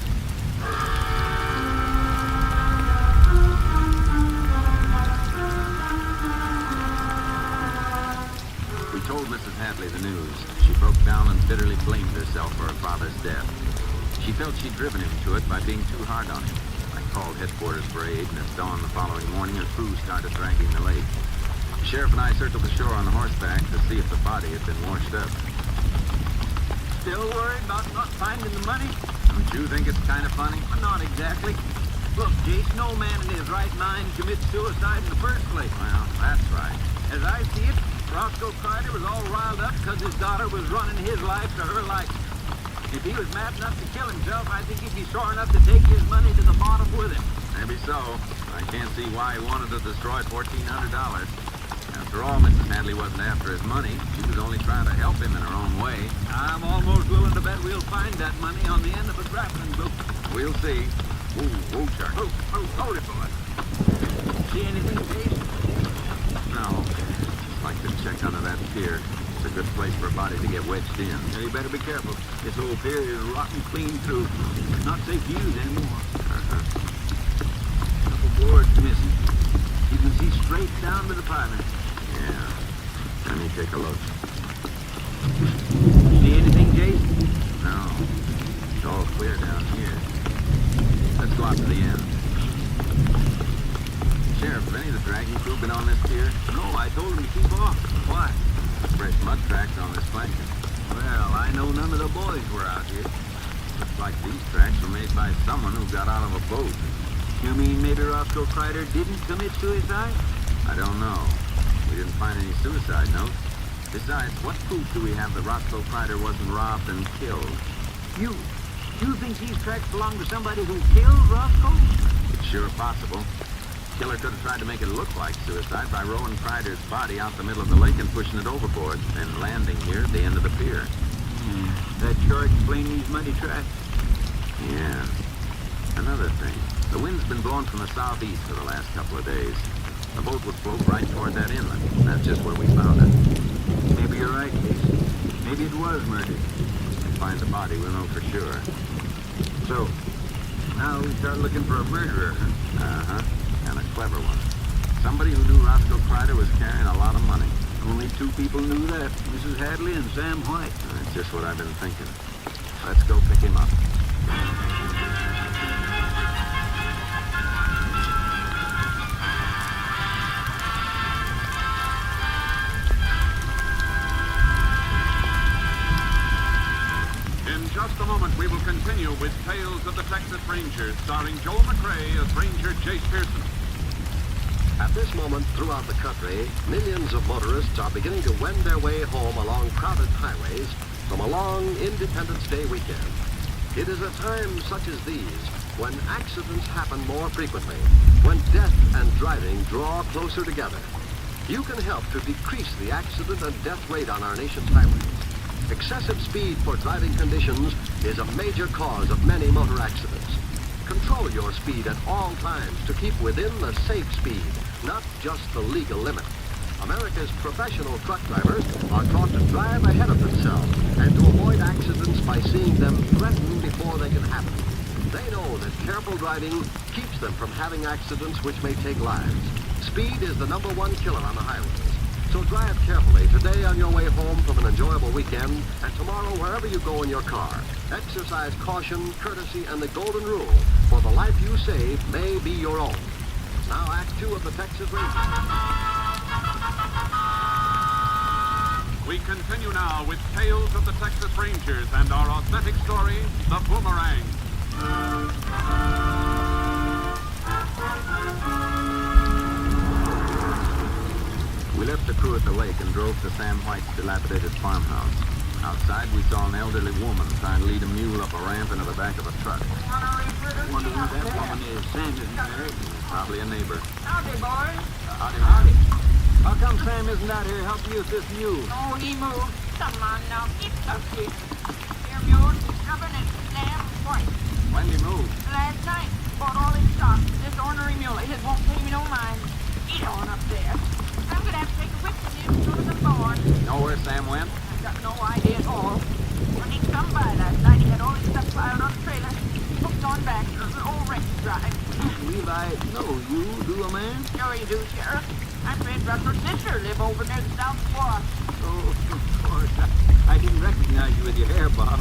We told Mrs. Hadley the news. She broke down and bitterly blamed herself for her father's death. She felt she'd driven him to it by being too hard on him. I called headquarters for aid, and at dawn the following morning, a crew started dragging the lake. The sheriff and I circled the shore on the horseback to see if the body had been washed up. Still worried about not finding the money? Don't you think it's kind of funny? Well, not exactly. Look, Jace, no man in his right mind commits suicide in the first place. Well, that's right. As I see it, Roscoe Crider was all riled up because his daughter was running his life to her liking. If he was mad enough to kill himself, I think he'd be sore enough to take his money to the bottom with him. Maybe so. I can't see why he wanted to destroy $1,400. After all, Mrs. Hadley wasn't after his money. She was only trying to help him in her own way. I'm almost willing to bet we'll find that money on the end of a grappling hook. We'll see. Whoa, Charlie. Hold it, boy. See anything, Jace? No. Just like to check under that pier. It's a good place for a body to get wedged in. Now, you better be careful. This old pier is rotten clean through. It's not safe to use anymore. Couple boards missing. You can see straight down to the pilot. Yeah. Let me take a look. See anything, Jace? No. It's all this pier? No, I told him to keep off. Why? Fresh mud tracks on this blanket. Well, I know none of the boys were out here. Looks like these tracks were made by someone who got out of a boat. You mean maybe Roscoe Crider didn't commit suicide? I don't know. We didn't find any suicide notes. Besides, what proof do we have that Roscoe Crider wasn't robbed and killed? You think these tracks belong to somebody who killed Roscoe? It's sure possible. Killer could have tried to make it look like suicide by rowing Crider's body out the middle of the lake and pushing it overboard, then landing here at the end of the pier. That sure explains these muddy tracks. Yeah. Another thing. The wind's been blowing from the southeast for the last couple of days. The boat would float right toward that inlet. That's just where we found it. Maybe you're right, Casey. Maybe it was murdered. When we find the body, we'll know for sure. So, now we start looking for a murderer. Uh-huh. And a clever one. Somebody who knew Roscoe Crider was carrying a lot of money. Only two people knew that, Mrs. Hadley and Sam White. That's just what I've been thinking. Let's go pick him up. In just a moment, we will continue with Tales of the Texas Rangers, starring Joel McRae as Ranger Jace Pearson. At this moment, throughout the country, millions of motorists are beginning to wend their way home along crowded highways from a long Independence Day weekend. It is at times such as these when accidents happen more frequently, when death and driving draw closer together. You can help to decrease the accident and death rate on our nation's highways. Excessive speed for driving conditions is a major cause of many motor accidents. Control your speed at all times to keep within the safe speed, not just the legal limit. America's professional truck drivers are taught to drive ahead of themselves and to avoid accidents by seeing them threatened before they can happen. They know that careful driving keeps them from having accidents which may take lives. Speed is the #1 killer on the highways. So drive carefully today on your way home from an enjoyable weekend, and tomorrow wherever you go in your car. Exercise caution, courtesy, and the golden rule, for the life you save may be your own. Now Act 2 of the Texas Rangers. We continue now with Tales of the Texas Rangers and our authentic story, The Boomerang. We left the crew at the lake and drove to Sam White's dilapidated farmhouse. Outside, we saw an elderly woman trying to lead a mule up a ramp into the back of a truck. Wonder who that woman is. Sam isn't married. Probably a neighbor. Howdy, boys. Howdy. How come Sam isn't out here helping you with this mule? Oh, he moved. Come on now, keep up, kid. Your mule is stubborn and damn white. When did he move? Last night, bought all his stock. This ornery mule of his won't pay me no mind. Get on up there. I'm gonna have to take a whip from you as soon as I'm born. Know where Sam went? I've got no idea at all. When he come by last night, he had all his stuff piled on the trailer. Hooked on back to the old wreck drive. Levi, no, you do a man? Sure you do, Sheriff. I'm Fred Rutler's sister, live over near the South Squaw. Oh, of course. I didn't recognize you with your hair, Bob.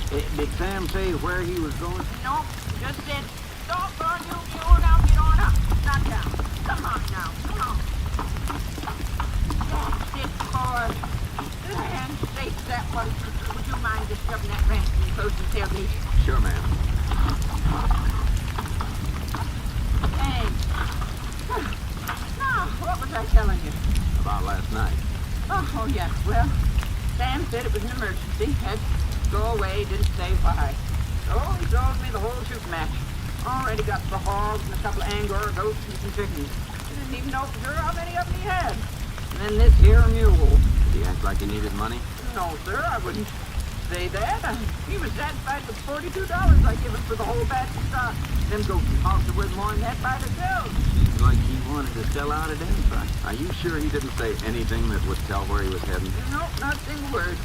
Did Sam say where he was going? No, just said, doggone you, mule, now get on up. Not down. Come on now, come on. That's it, boy. And safe that was. Would you mind just shoving that ramp in close and tell me? Sure, ma'am. Thanks. Now, what was I telling you? About last night. Oh, yeah. Well, Sam said it was an emergency. Had to go away, didn't say why. So he told me the whole shoot match. Already got the hogs and a couple of Angora goats and some chickens. Didn't even know for sure how many of them he had. And then this here mule. Did he act like he needed money? No, sir, I wouldn't say that. He was satisfied with $42 I give him for the whole batch of stock. Them goats also worth more than that by themselves. Seems like he wanted to sell out at any price. Are you sure he didn't say anything that would tell where he was heading? No, not a single word.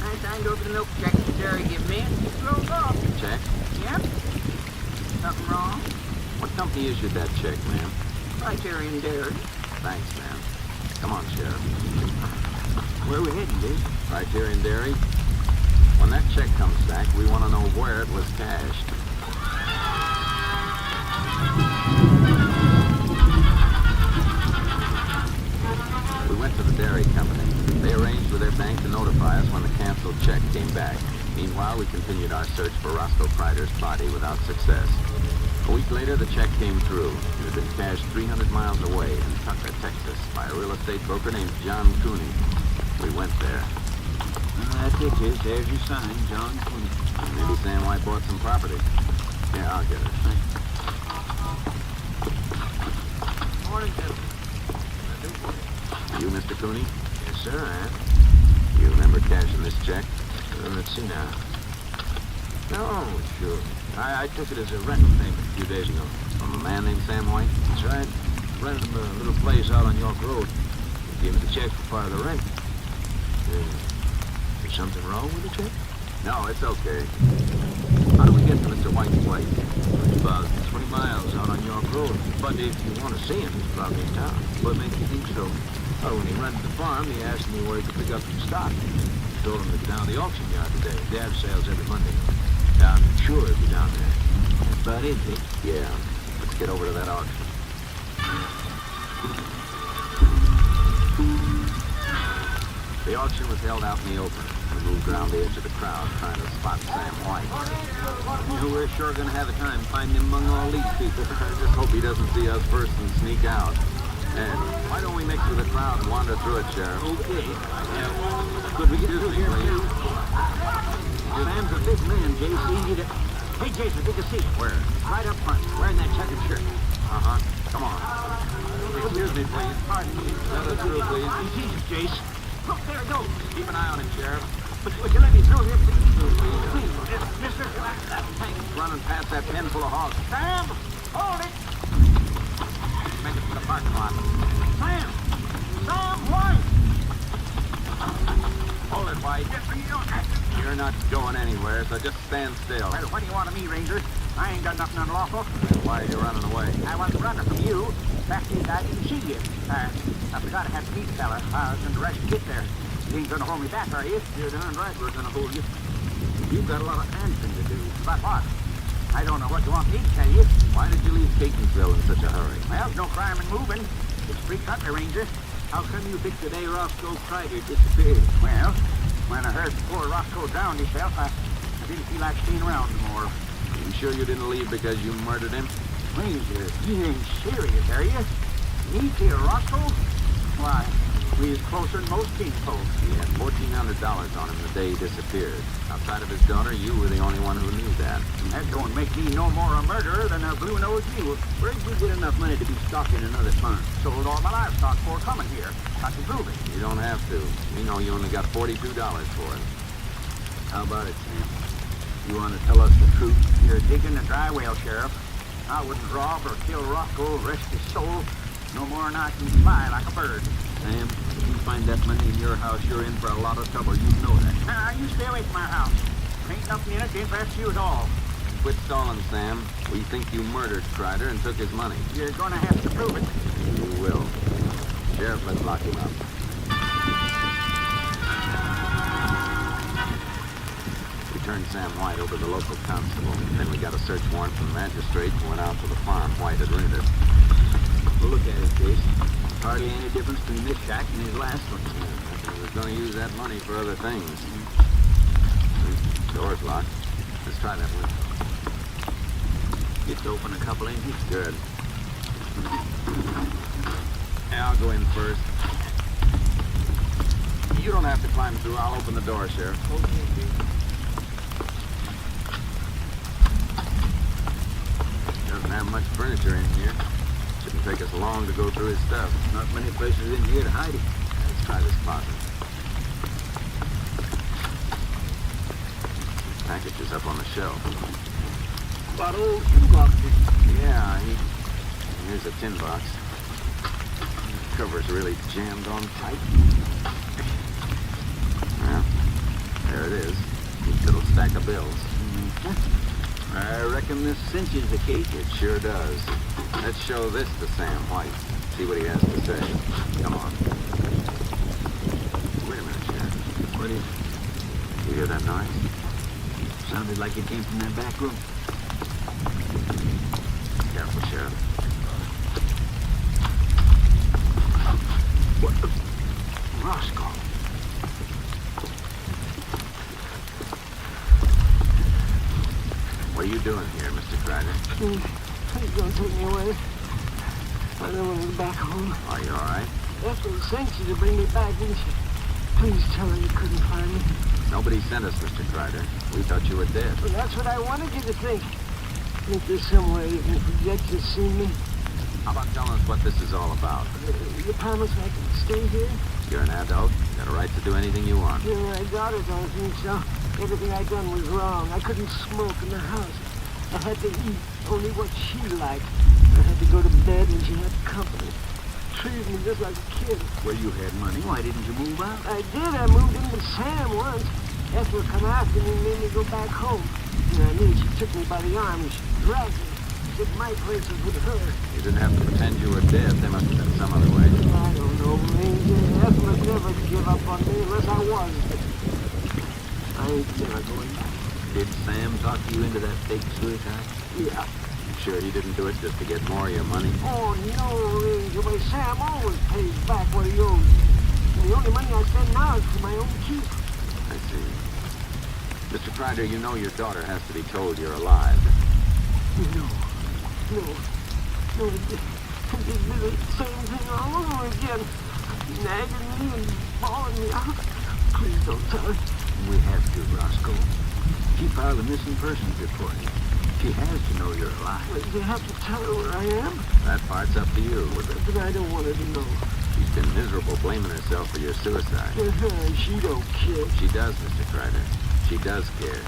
I signed over the milk check that Jerry gave me and he drove off. Check? Yep. Something wrong? What company issued that check, ma'am? Criterion Dairy. Thanks, ma'am. Come on, Sheriff. Where are we heading, Dave? Criterion Dairy. When that check comes back, we want to know where it was cashed. We went to the dairy company. They arranged with their bank to notify us when the canceled check came back. Meanwhile, we continued our search for Roscoe Kreider's body without success. A week later, the check came through. It had been cashed 300 miles away in Tucker, Texas, by a real estate broker named John Cooney. We went there. That's it, Jase. There's your sign, John Cooney. Maybe Sam White bought some property. Yeah, I'll get it. Morning, gentlemen. You, Mr. Cooney? Yes, sir, I am. You remember cashing this check? Let's see now. No, sure. I took it as a rental payment a few days ago. From a man named Sam White? That's right. Rented him a little place out on York Road. He gave me the check for part of the rent. Is something wrong with the check? No, it's okay. How do we get to Mr. White's place? It's about 20 miles out on York Road. But if you want to see him, he's probably in town. What makes you think so? Well, when he rented the farm, he asked me where he could pick up some stock. I told him to go down to the auction yard today. They have sales every Monday. I'm sure he'll be down there. That's about it, Dick. Yeah. Let's get over to that auction. The auction was held out in the open. We moved around the edge of the crowd trying to spot Sam White. You know, we're sure going to have a time finding him among all these people. I just hope he doesn't see us first and sneak out. And why don't we mix with the crowd and wander through it, Sheriff? Okay. Yeah. Could we get through here, too? Sam's a big man, Jace. Easy to... Hey, Jason, take a seat. Where? Right up front, wearing that checkered shirt. Uh-huh. Come on. Excuse me, please. Pardon me. Let us through, please. He's easy, Jace. Look, there he goes. Keep an eye on him, Sheriff. Would you let me through here, please? Mister... Thanks. Running past that pen full of hogs. Sam! Hold it! Make it to the parking lot. Sam! Sam White! Hold it, White. You're not going anywhere, so just stand still. Well, what do you want of me, Ranger? I ain't got nothing unlawful. Why are you running away? I wasn't running from you. Fact is, I didn't see you. I forgot I had to meet the fella. I was in the rush to get there. You ain't gonna hold me back, are you? You're darn right we're gonna hold you. You've got a lot of answering to do. About what? I don't know what you want me to tell you. Why did you leave Catonsville in such a hurry? Well, no crime in moving. It's free country, Ranger. How come you picked the day Roscoe Kreider disappeared? Well, when I heard poor Roscoe drowned himself, I didn't feel like staying around anymore. You sure you didn't leave because you murdered him? Ranger, you ain't serious, are you? Me kill Roscoe? Why, we was closer than most people. He had $1,400 on him the day he disappeared. Outside of his daughter, you were the only one who knew that. That don't make me no more a murderer than a blue-nosed mule. Where'd you get enough money to be stocking another farm? Sold all my livestock before coming here. I can prove it. You don't have to. We know you only got $42 for it. How about it, Sam? You want to tell us the truth? You're digging the dry well, Sheriff. I wouldn't rob or kill Roscoe, rest his soul, no more than I can fly like a bird. Sam, if you find that money in your house, you're in for a lot of trouble. You know that. Now, you stay away from our house. There ain't nothing in it to interest you at all. Quit stalling, Sam. We think you murdered Kreider and took his money. You're going to have to prove it. You will. Sheriff, let's lock him up. We turned Sam White over to the local constable. Then we got a search warrant from the magistrate and went out to the farm White had rented. Well, look at it, Jason. Hardly any difference between this shack and his last one. Yeah, he was going to use that money for other things. The door's locked. Let's try that window. It's open a couple inches. Good. Yeah, I'll go in first. You don't have to climb through. I'll open the door, Sheriff. Doesn't have much furniture in here. Shouldn't take us long to go through his stuff. Not many places in here to hide it. Let's try this closet. Packages up on the shelf. About old shoeboxes. Yeah, here's a tin box. The cover's really jammed on tight. Well, there it is. Neat little stack of bills. Mm-hmm. I reckon this cinches the case. It sure does. Let's show this to Sam White. See what he has to say. Come on. Wait a minute, Sheriff. What is it? You hear that noise? Sounded like it came from that back room. Careful, Sheriff. What? Roscoe. What are you doing here, Mr. Crider? Please don't take me away. I don't want to go back home. Are you all right? Ethel sent you to bring me back, didn't she? Please tell her you couldn't find me. Nobody sent us, Mr. Crider. We thought you were dead. Well, that's what I wanted you to think. Think there's some way you can forget you've seen me? How about telling us what this is all about? You promise I can stay here? You're an adult. You got a right to do anything you want. Yeah, my daughter don't think so. Everything I done was wrong. I couldn't smoke in the house. I had to eat only what she liked. I had to go to bed when she had company. Treated me just like a kid. Well, you had money. Why didn't you move out? I did. I moved in with Sam once. Ethel come after me and made me go back home. And I knew she took me by the arm and she dragged me. She said my place was with her. You didn't have to pretend you were dead. There must have been some other way. I don't know, Ranger. Ethel would never give up on me unless I was. I ain't never going back. Did Sam talk you into that fake suicide? Yeah. Sure he didn't do it just to get more of your money? Oh, no, Ranger. Why, Sam always pays back what he owes. And the only money I spend now is for my own keep. I see. Mr. Crider, you know your daughter has to be told you're alive. No. It just did the same thing all over again. Nagging me and bawling me out. Please don't tell her. We have to, Roscoe. She filed a missing persons report. She has to know you're alive. But you have to tell her where I am? That part's up to you. But I don't want her to know. She's been miserable blaming herself for your suicide. She don't care. She does, Mr. Crider. She does care.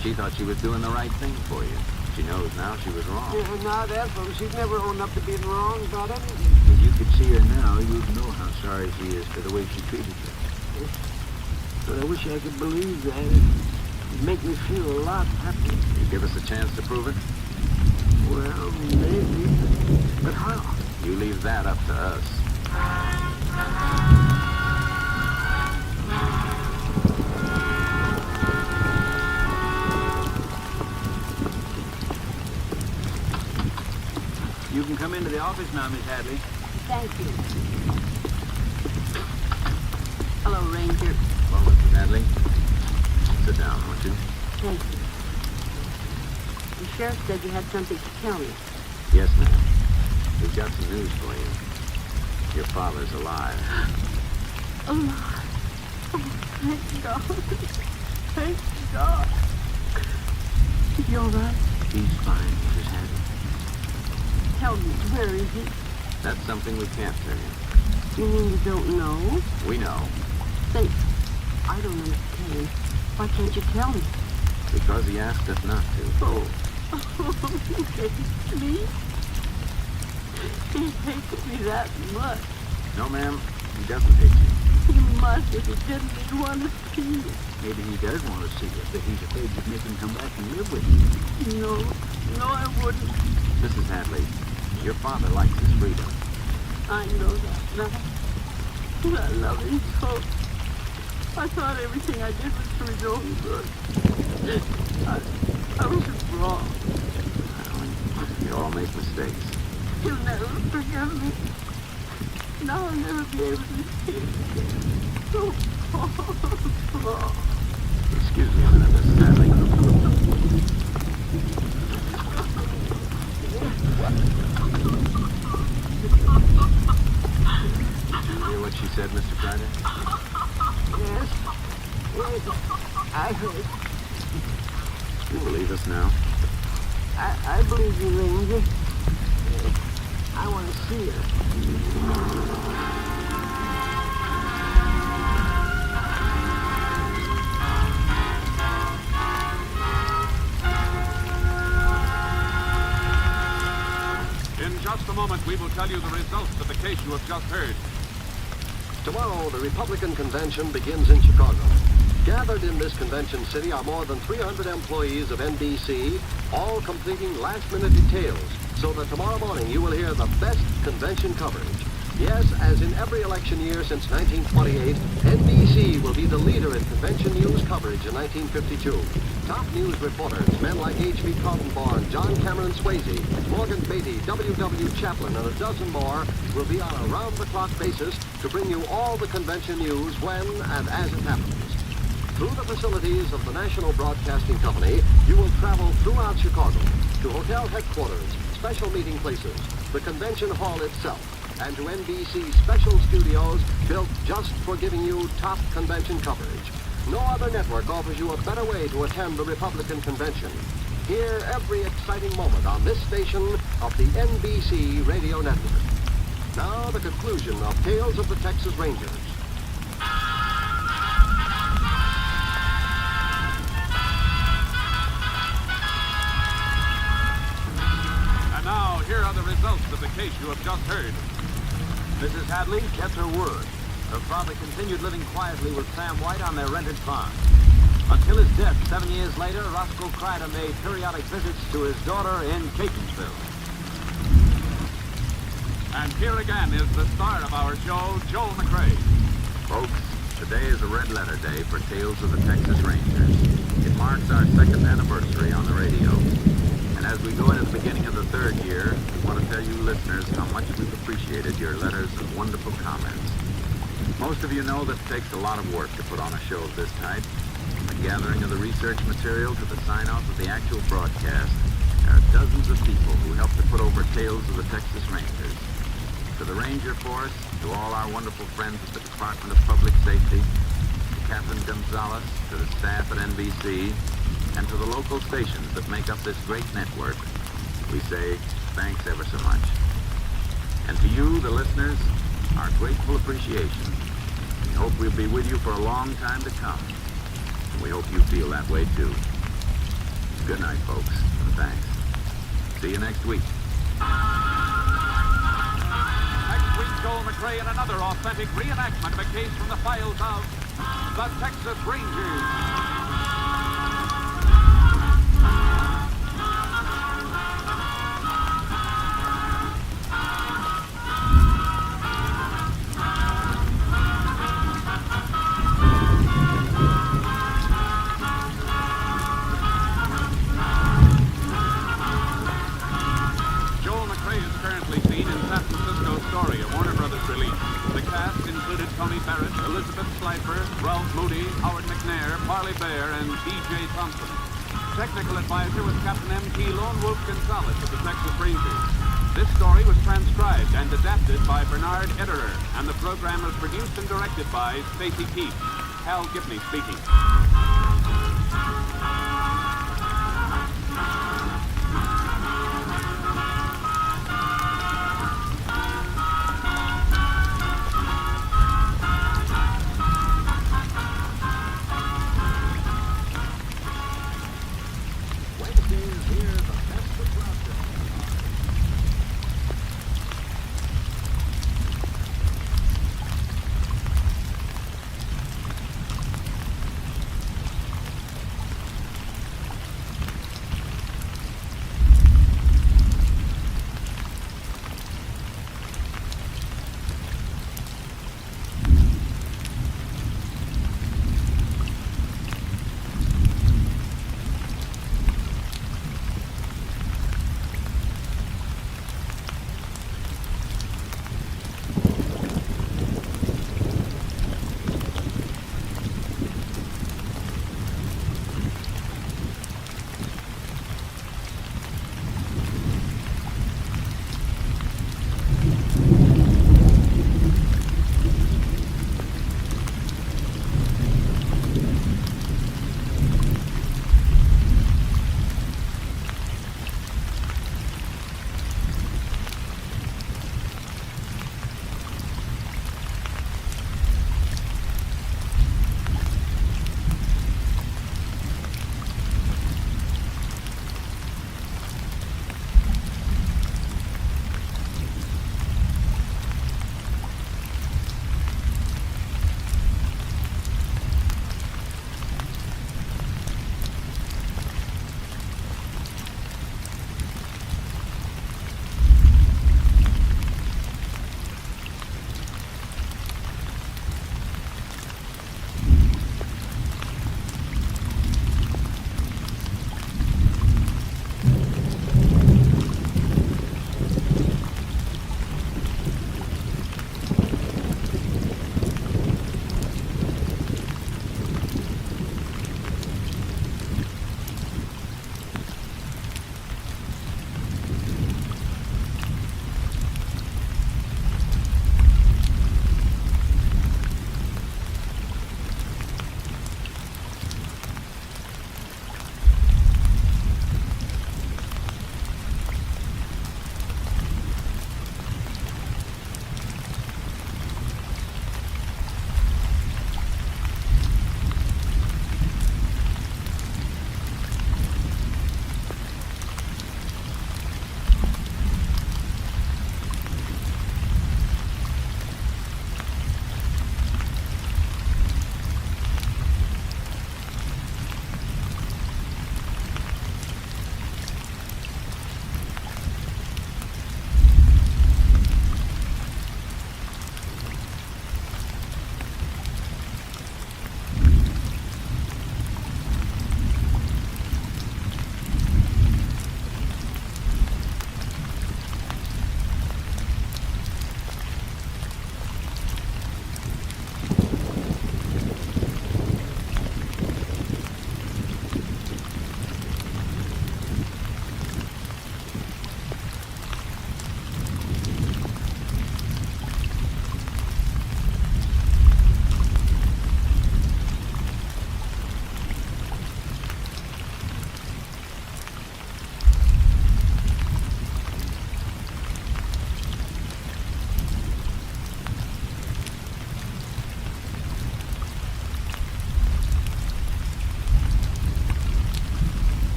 She thought she was doing the right thing for you. She knows now she was wrong. Yeah, not Ethel. She's never owned up to being wrong about anything. If you could see her now, you'd know how sorry she is for the way she treated you. But I wish I could believe that. It'd make me feel a lot happier. You give us a chance to prove it? Well, maybe. But how? You leave that up to us. You can come into the office now, Miss Hadley. Thank you. Hello, Ranger. Well, Mrs. Hadley, sit down, won't you? Thank you. The sheriff said you had something to tell me. Yes, ma'am. We've got some news for you. Your father's alive. Alive? Oh, thank God. Thank God. Is he all right? He's fine, Mrs. Hadley. Tell me, where is he? That's something we can't tell you. You mean you don't know? We know. Then, I don't understand. Why can't you tell me? Because he asked us not to. Oh, he hates me? He hates me that much. No, ma'am, he doesn't hate you. He must if he didn't want to see you. Maybe he does want to see you, but he's afraid you'd make him come back and live with you. No, I wouldn't. Mrs. Hadley, your father likes his freedom. I know that now. But I love him so. I thought everything I did was for his own good. I was wrong. You all make mistakes. He'll never forgive me. Now I'll never be able to see him again. Oh. Excuse me a minute, Mrs. Hadley. Did you hear what she said, Mr. Crider? Yes. I heard. You believe us now? I believe you, Ranger. I want to see her. In just a moment, we will tell you the results of the case you have just heard. Tomorrow, the Republican convention begins in Chicago. Gathered in this convention city are more than 300 employees of NBC, all completing last-minute details, so that tomorrow morning you will hear the best convention coverage. Yes, as in every election year since 1928, NBC will be the leader in convention news coverage in 1952. Top news reporters, men like H.V. Kaltenborn, John Cameron Swayze, Morgan Beatty, W.W. Chaplin, and a dozen more will be on a round-the-clock basis to bring you all the convention news when and as it happens. Through the facilities of the National Broadcasting Company, you will travel throughout Chicago to hotel headquarters, special meeting places, the convention hall itself, and to NBC's special studios built just for giving you top convention coverage. No other network offers you a better way to attend the Republican convention. Hear every exciting moment on this station of the NBC radio network. Now the conclusion of Tales of the Texas Rangers. And now, here are the results of the case you have just heard. Mrs. Hadley kept her word. Her father continued living quietly with Sam White on their rented farm. Until his death 7 years later, Roscoe Crider made periodic visits to his daughter in Catonsville. And here again is the star of our show, Joel McRae. Folks, today is a red letter day for Tales of the Texas Rangers. It marks our second anniversary on the radio. And as we go into the beginning of the third year, we want to tell you listeners how much we've appreciated your letters and wonderful comments. Most of you know that it takes a lot of work to put on a show of this type. From the gathering of the research material to the sign-off of the actual broadcast, there are dozens of people who help to put over Tales of the Texas Rangers. To the Ranger Force, to all our wonderful friends at the Department of Public Safety, to Captain Gonzalez, to the staff at NBC, and to the local stations that make up this great network, we say thanks ever so much. And to you, the listeners, our grateful appreciation. We hope we'll be with you for a long time to come. And we hope you feel that way too. Good night, folks, and thanks. See you next week. Next week, Joel McRae in another authentic reenactment of a case from the files of the Texas Rangers. Tony Barrett, Elizabeth Slifer, Ralph Moody, Howard McNair, Parley Bear, and B.J. Thompson. Technical advisor was Captain M.T. Lone Wolf Gonzalez of the Texas Rangers. This story was transcribed and adapted by Bernard Ederer, and the program was produced and directed by Stacy Keith. Hal Gibney speaking.